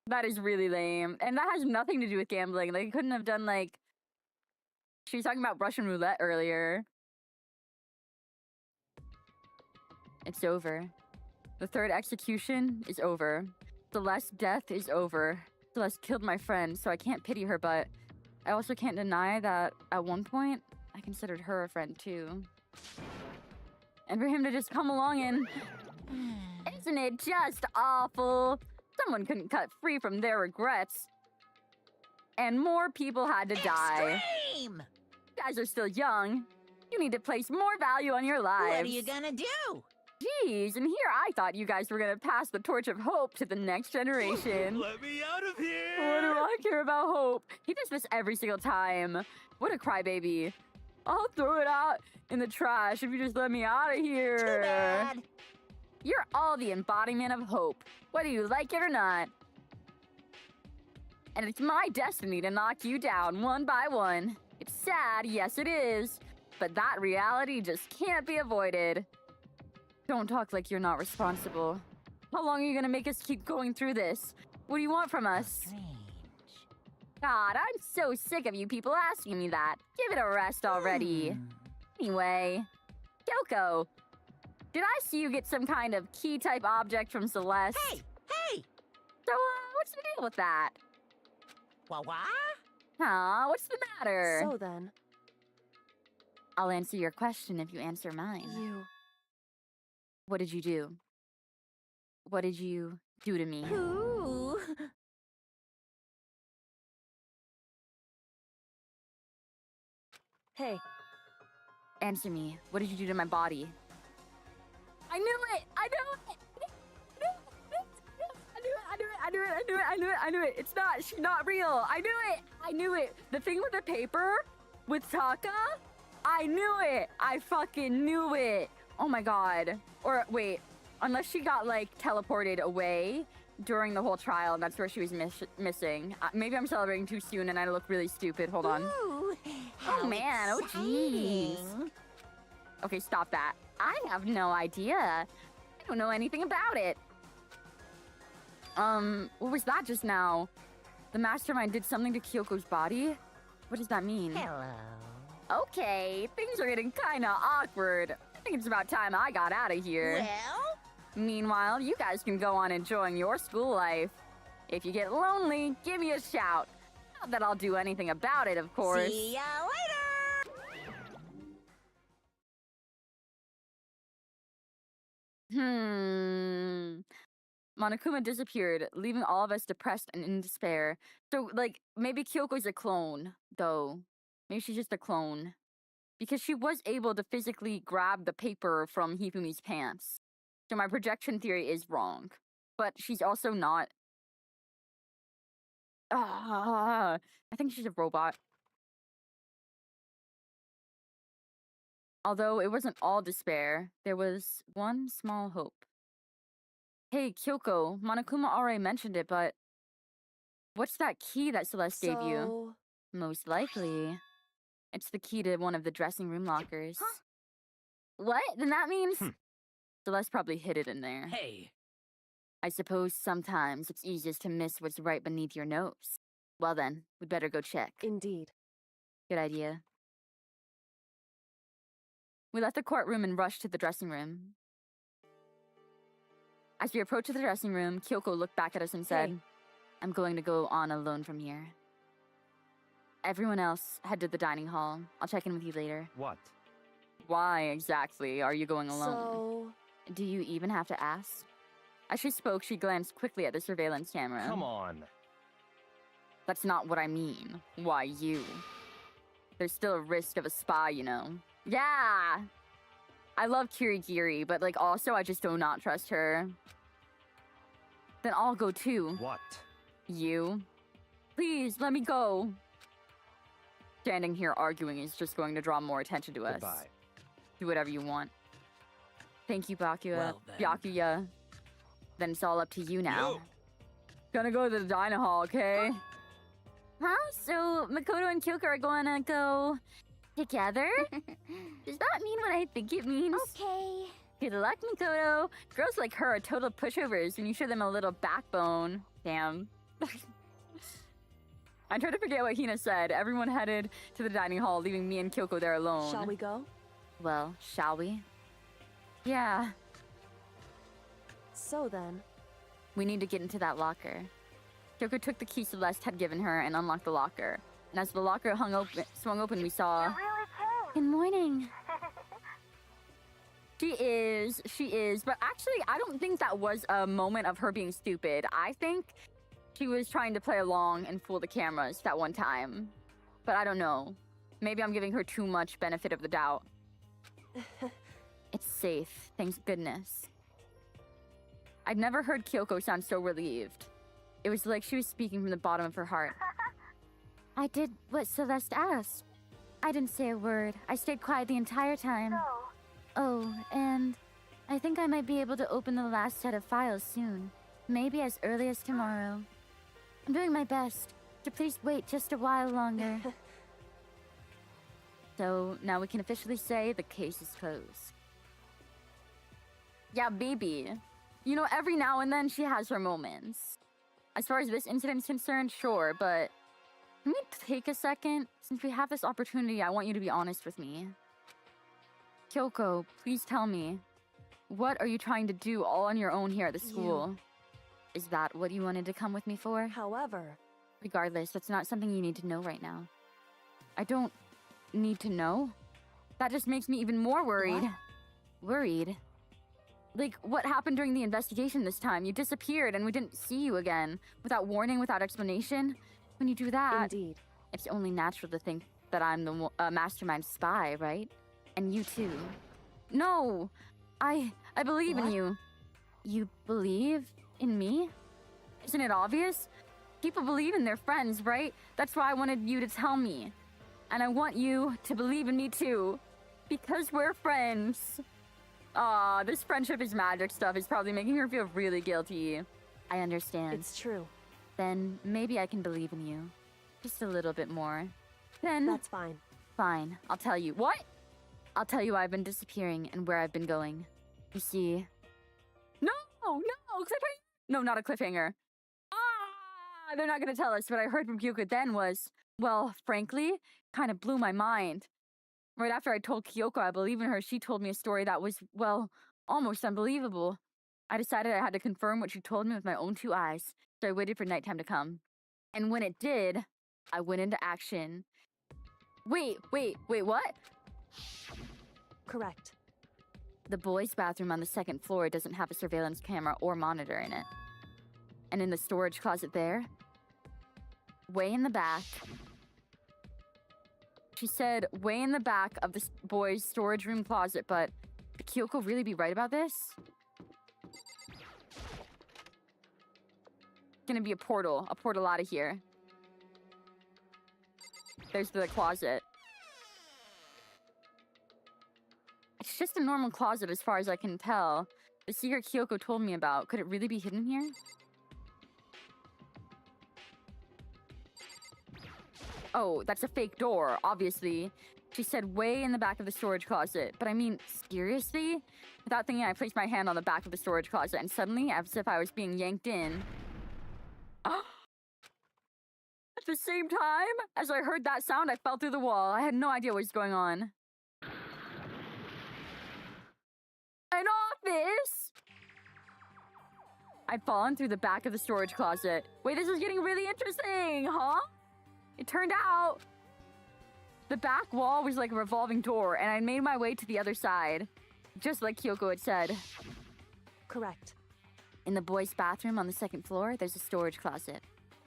Speaker 1: That is really lame. And that has nothing to do with gambling. They couldn't have done, like... She was talking about Russian roulette earlier. It's over. The third execution is over. Celeste's death is over. Celeste killed my friend, so I can't pity her, but I also can't deny that at one point, I considered her a friend too. And for him to just come along and... Isn't it just awful? Someone couldn't cut free from their regrets. And more people had to die.
Speaker 4: Extreme!
Speaker 1: You guys are still young. You need to place more value on your lives.
Speaker 4: What are you gonna do?
Speaker 1: Jeez, and here I thought you guys were gonna pass the torch of hope to the next generation.
Speaker 8: Let me out of here!
Speaker 1: What do I care about hope? He does this every single time. What a crybaby. I'll throw it out in the trash if you just let me out of here.
Speaker 4: Too bad.
Speaker 1: You're all the embodiment of hope, whether you like it or not. And it's my destiny to knock you down one by one. It's sad, yes it is, but that reality just can't be avoided. Don't talk like you're not responsible. How long are you gonna make us keep going through this? What do you want from us?
Speaker 4: Strange.
Speaker 1: God, I'm so sick of you people asking me that. Give it a rest already. Anyway, Kyoko, did I see you get some kind of key-type object from Celeste?
Speaker 4: Hey! Hey!
Speaker 1: So, what's the deal with that?
Speaker 4: What?
Speaker 1: Huh? What's the matter?
Speaker 10: So then,
Speaker 1: I'll answer your question if you answer mine.
Speaker 10: you...
Speaker 1: What did you do? What did you do to me?
Speaker 4: Ooh.
Speaker 10: Hey,
Speaker 1: Answer me. What did you do to my body? I knew it! I knew it! I knew it. It's not, she's not real. I knew it. The thing with the paper, with Taka, I knew it. I fucking knew it. Oh my god. Or wait, unless she got like teleported away during the whole trial, and that's where she was missing. Maybe I'm celebrating too soon and I look really stupid. Hold on.
Speaker 4: Ooh,
Speaker 1: Oh man, oh jeez.
Speaker 4: exciting.
Speaker 1: Okay, stop that. I have no idea. I don't know anything about it. What was that just now? The mastermind did something to Kyoko's body? What does that mean?
Speaker 4: Hello.
Speaker 1: Okay, things are getting kinda awkward. I think it's about time I got out of here.
Speaker 4: Well,
Speaker 1: Meanwhile, you guys can go on enjoying your school life. If you get lonely, give me a shout. Not that I'll do anything about it, of course.
Speaker 4: see ya later!
Speaker 1: Monokuma disappeared, leaving all of us depressed and in despair. So, like, maybe Kyoko's a clone, though. Maybe she's just a clone. Because she was able to physically grab the paper from Hifumi's pants. So my projection theory is wrong. But she's also not... I think she's a robot. Although it wasn't all despair, there was one small hope. Hey, Kyoko, Monokuma already mentioned it, but... What's that key that Celeste gave you? Most likely. It's the key to one of the dressing room lockers.
Speaker 3: Huh?
Speaker 1: What? Then that means... Celeste probably hid it in there.
Speaker 13: Hey,
Speaker 1: I suppose sometimes it's easiest to miss what's right beneath your nose. Well then, we'd better go check.
Speaker 10: Indeed.
Speaker 1: Good idea. We left the courtroom and rushed to the dressing room. As we approached the dressing room, Kyoko looked back at us and said,
Speaker 10: Hey.
Speaker 1: I'm going to go on alone from here. Everyone else head to the dining hall. I'll check in with you later.
Speaker 9: What?
Speaker 1: Why exactly are you going alone?
Speaker 10: So,
Speaker 1: Do you even have to ask? As she spoke, she glanced quickly at the surveillance camera.
Speaker 9: Come on.
Speaker 1: That's not what I mean. Why you? There's still a risk of a spy, you know. Yeah! I love Kirigiri, but like also I just do not trust her. Then I'll go too.
Speaker 9: What?
Speaker 1: You? Please, let me go. Standing here arguing is just going to draw more attention to us.
Speaker 9: Goodbye.
Speaker 1: Do whatever you want. Thank you, Byakuya.
Speaker 13: Well, then.
Speaker 1: Byakuya. Then it's all up to you now.
Speaker 8: Yo.
Speaker 1: Gonna go to the dining hall, okay?
Speaker 6: Huh? So Makoto and Kyoko are gonna go together? Does that mean what I think it means?
Speaker 3: Okay.
Speaker 1: Good luck, Makoto. Girls like her are total pushovers when you show them a little backbone. Damn. I tried to forget what Hina said. Everyone headed to the dining hall, leaving me and Kyoko there alone.
Speaker 10: shall we go?
Speaker 1: Well, shall we? Yeah.
Speaker 10: So then,
Speaker 1: We need to get into that locker. Kyoko took the key Celeste had given her and unlocked the locker. And as the locker swung open, we saw...
Speaker 6: Good morning.
Speaker 1: She is. But actually, I don't think that was a moment of her being stupid. I think she was trying to play along and fool the cameras that one time. But I don't know. Maybe I'm giving her too much benefit of the doubt. It's safe, thank goodness. I'd never heard Kyoko sound so relieved. It was like she was speaking from the bottom of her heart.
Speaker 6: I did what Celeste asked. I didn't say a word. I stayed quiet the entire time. Oh, and I think I might be able to open the last set of files soon. Maybe as early as tomorrow. I'm doing my best, so please wait just a while longer.
Speaker 1: So now we can officially say the case is closed. Yeah, baby. You know, every now and then she has her moments. As far as this incident's concerned, sure, but can we take a second? Since we have this opportunity, I want you to be honest with me. Kyoko, please tell me. What are you trying to do all on your own here at the school? Is that what you wanted to come with me for?
Speaker 10: however,
Speaker 1: Regardless, that's not something you need to know right now. I don't need to know? That just makes me even more worried.
Speaker 10: What?
Speaker 1: Worried? Like, what happened during the investigation this time? You disappeared and we didn't see you again. Without warning, without explanation. When you do that,
Speaker 10: indeed.
Speaker 1: it's only natural to think that I'm the mastermind spy, right? And you too. No! I believe in
Speaker 10: What?
Speaker 1: you. You believe in me? Isn't it obvious? People believe in their friends, right? That's why I wanted you to tell me. And I want you to believe in me too. Because we're friends. Aw, this friendship is magic stuff is probably making her feel really guilty. I understand.
Speaker 10: It's true.
Speaker 1: Then maybe I can believe in you. Just a little bit more. Then...
Speaker 10: That's fine.
Speaker 1: Fine, I'll tell you. What? I'll tell you why I've been disappearing and where I've been going. You see... No! Cliffhanger! No, not a cliffhanger. They're not gonna tell us. What I heard from Kyoko then was, well, frankly, kind of blew my mind. Right after I told Kyoko I believe in her, she told me a story that was, well, almost unbelievable. I decided I had to confirm what she told me with my own two eyes, so I waited for nighttime to come. And when it did, I went into action. Wait, what?
Speaker 10: Correct.
Speaker 1: The boys' bathroom on the second floor doesn't have a surveillance camera or monitor in it. And in the storage closet there, way in the back, she said way in the back of the boys' storage room closet, but could Kyoko really be right about this? Gonna be a portal out of here. There's the closet. It's just a normal closet as far as I can tell. The secret Kyoko told me about, could it really be hidden here? Oh, that's a fake door, obviously. She said way in the back of the storage closet. But I mean, seriously? Without thinking, I placed my hand on the back of the storage closet, and suddenly, as if I was being yanked in. At the same time, as I heard that sound, I fell through the wall. I had no idea what was going on. An office! I'd fallen through the back of the storage closet. Wait, this is getting really interesting, huh? It turned out the back wall was like a revolving door, and I made my way to the other side, just like Kyoko had said.
Speaker 10: Correct.
Speaker 1: In the boys' bathroom on the second floor, there's a storage closet.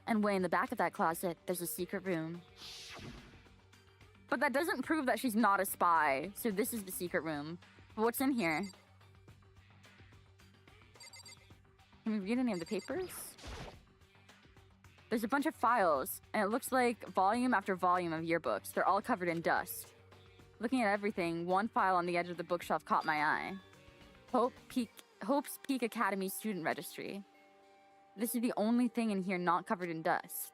Speaker 1: And way in the back of that closet, there's a secret room. But that doesn't prove that she's not a spy, so this is the secret room. But what's in here? Can we read any of the papers? There's a bunch of files, and it looks like volume after volume of yearbooks. They're all covered in dust. Looking at everything, one file on the edge of the bookshelf caught my eye. Hope's Peak Academy Student Registry. This is the only thing in here not covered in dust.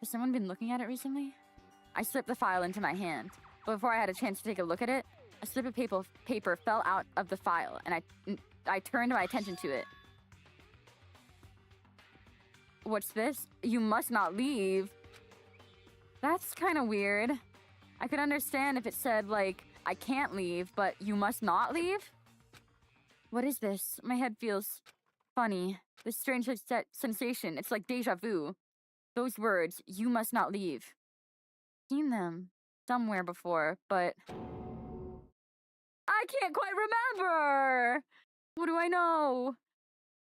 Speaker 1: Has someone been looking at it recently? I slipped the file into my hand, but before I had a chance to take a look at it, a slip of paper fell out of the file, and I turned my attention to it. What's this? You must not leave. That's kind of weird. I could understand if it said, like, I can't leave, but you must not leave? What is this? My head feels funny. This strange sensation. It's like deja vu. Those words, you must not leave. I've seen them somewhere before, but I can't quite remember. What do I know?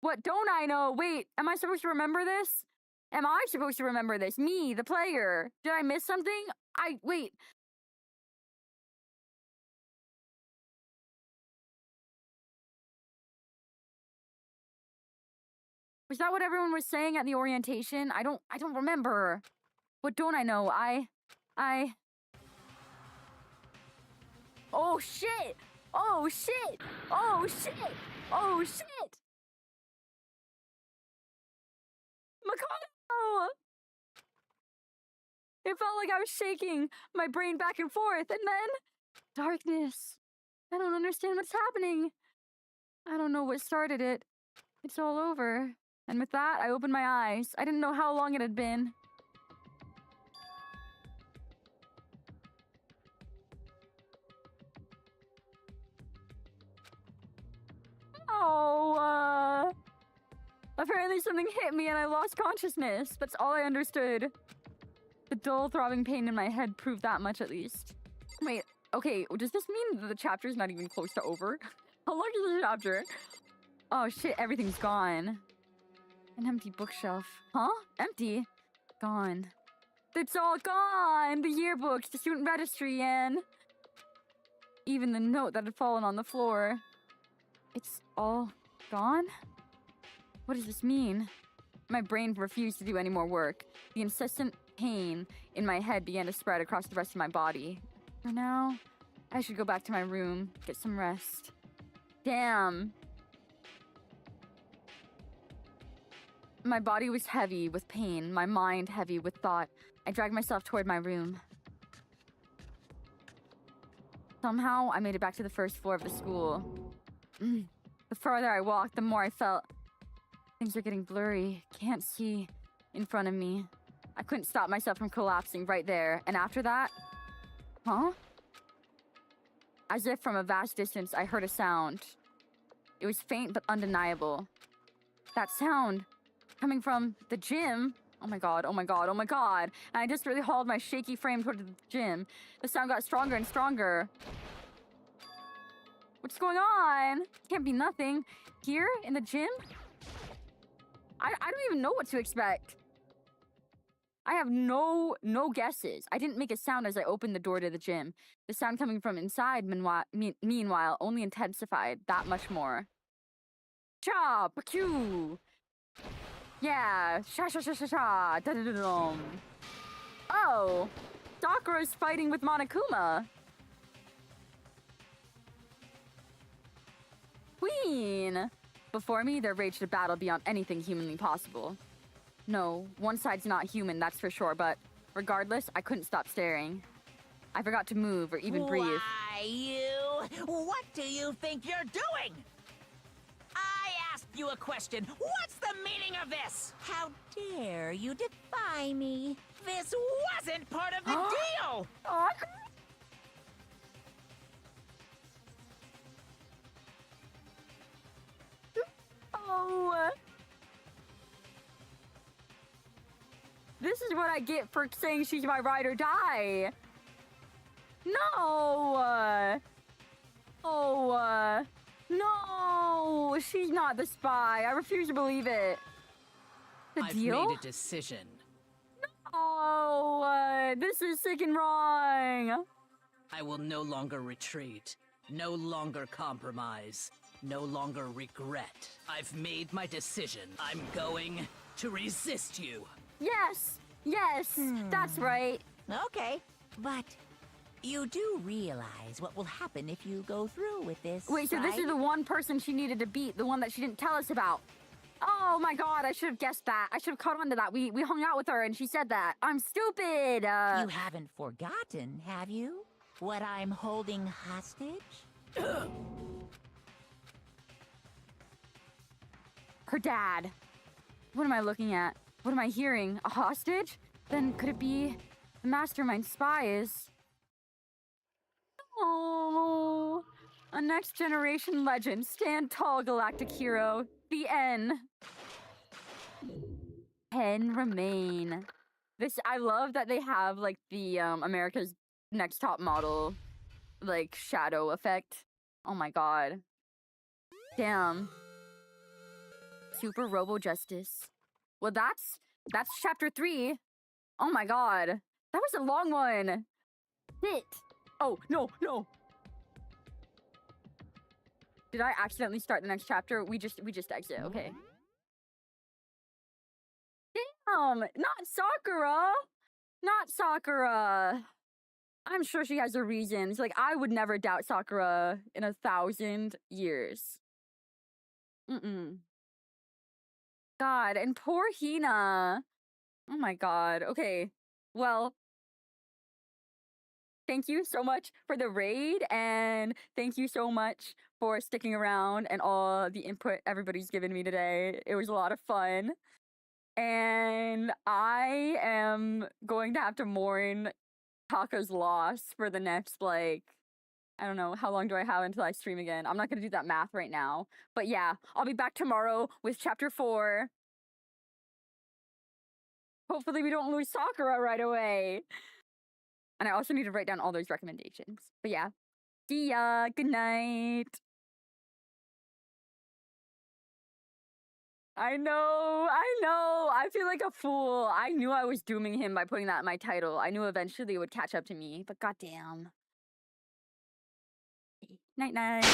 Speaker 1: What don't I know? Wait, am I supposed to remember this? Am I supposed to remember this? Me, the player. Did I miss something? Wait. Was that what everyone was saying at the orientation? I don't remember. What don't I know? Oh shit! Oh shit! Oh shit! Oh shit! Makoto! It felt like I was shaking my brain back and forth, and then darkness. I don't understand what's happening. I don't know what started it. It's all over. And with that, I opened my eyes. I didn't know how long it had been. Oh, apparently something hit me and I lost consciousness. That's all I understood. The dull, throbbing pain in my head proved that much at least. Wait, okay, does this mean that the chapter's not even close to over? How long is the chapter? Oh shit, everything's gone. An empty bookshelf. Huh? Empty? Gone. It's all gone! The yearbooks, the student registry, and even the note that had fallen on the floor. It's all gone? What does this mean? My brain refused to do any more work. The incessant pain in my head began to spread across the rest of my body. For now, I should go back to my room, get some rest. Damn. My body was heavy with pain, my mind heavy with thought. I dragged myself toward my room. Somehow, I made it back to the first floor of the school. The farther I walked, the more I felt things are getting blurry. Can't see in front of me. I couldn't stop myself from collapsing right there. And after that, huh? As if from a vast distance, I heard a sound. It was faint but undeniable. That sound coming from the gym. Oh my god, oh my god, oh my god. And I just really hauled my shaky frame toward the gym. The sound got stronger and stronger. What's going on? Can't be nothing. Here in the gym? I don't even know what to expect. I have no guesses. I didn't make a sound as I opened the door to the gym. The sound coming from inside, meanwhile, only intensified that much more. Cha! Pakyu! Yeah! Sha! Da-da-da-dum. Oh! Sakura's fighting with Monokuma! Queen! Before me, there raged a battle beyond anything humanly possible. No, one side's not human, that's for sure, but regardless, I couldn't stop staring. I forgot to move or even breathe.
Speaker 4: Why, you? What do you think you're doing? I asked you a question. What's the meaning of this? How dare you defy me? This wasn't part of the deal!
Speaker 1: Oh. This is what I get for saying she's my ride or die. No. Oh. No. She's not the spy. I refuse to believe it. The
Speaker 13: I've
Speaker 1: deal?
Speaker 13: made a decision.
Speaker 1: Oh. This is sick and wrong.
Speaker 13: I will no longer retreat, no longer compromise, no longer regret. I've made my decision. I'm going to resist you.
Speaker 1: Yes. Yes. That's right.
Speaker 4: Okay, but you do realize what will happen if you go through with this,
Speaker 1: Wait, so this
Speaker 4: right?
Speaker 1: is the one person she needed to beat, the one that she didn't tell us about. Oh my god, I should have guessed that. I should have caught on to that. We hung out with her and she said that. I'm stupid.
Speaker 4: You haven't forgotten, have you? What I'm holding hostage?
Speaker 1: Her dad. What am I looking at? What am I hearing? A hostage? Then could it be the mastermind spies? Oh, a next generation legend. Stand tall, galactic hero. The end. 10 remain. This, I love that they have like the America's Next Top Model like shadow effect. Oh my god. Damn. Super Robo Justice. Well, that's chapter 3. Oh my god. That was a long one. Shit. Oh, no. Did I accidentally start the next chapter? We just exit. Okay. Damn, not Sakura. Not Sakura. I'm sure she has her reasons. Like, I would never doubt Sakura in 1,000 years. God, and poor Hina. Oh my god. Okay. Well, thank you so much for the raid, and thank you so much for sticking around and all the input everybody's given me today. It was a lot of fun. And I am going to have to mourn Taka's loss for the next, like, I don't know, how long do I have until I stream again? I'm not going to do that math right now. But yeah, I'll be back tomorrow with chapter 4. Hopefully we don't lose Sakura right away. And I also need to write down all those recommendations. But yeah, see ya. Good night. I know. I feel like a fool. I knew I was dooming him by putting that in my title. I knew eventually it would catch up to me, but goddamn. Night night.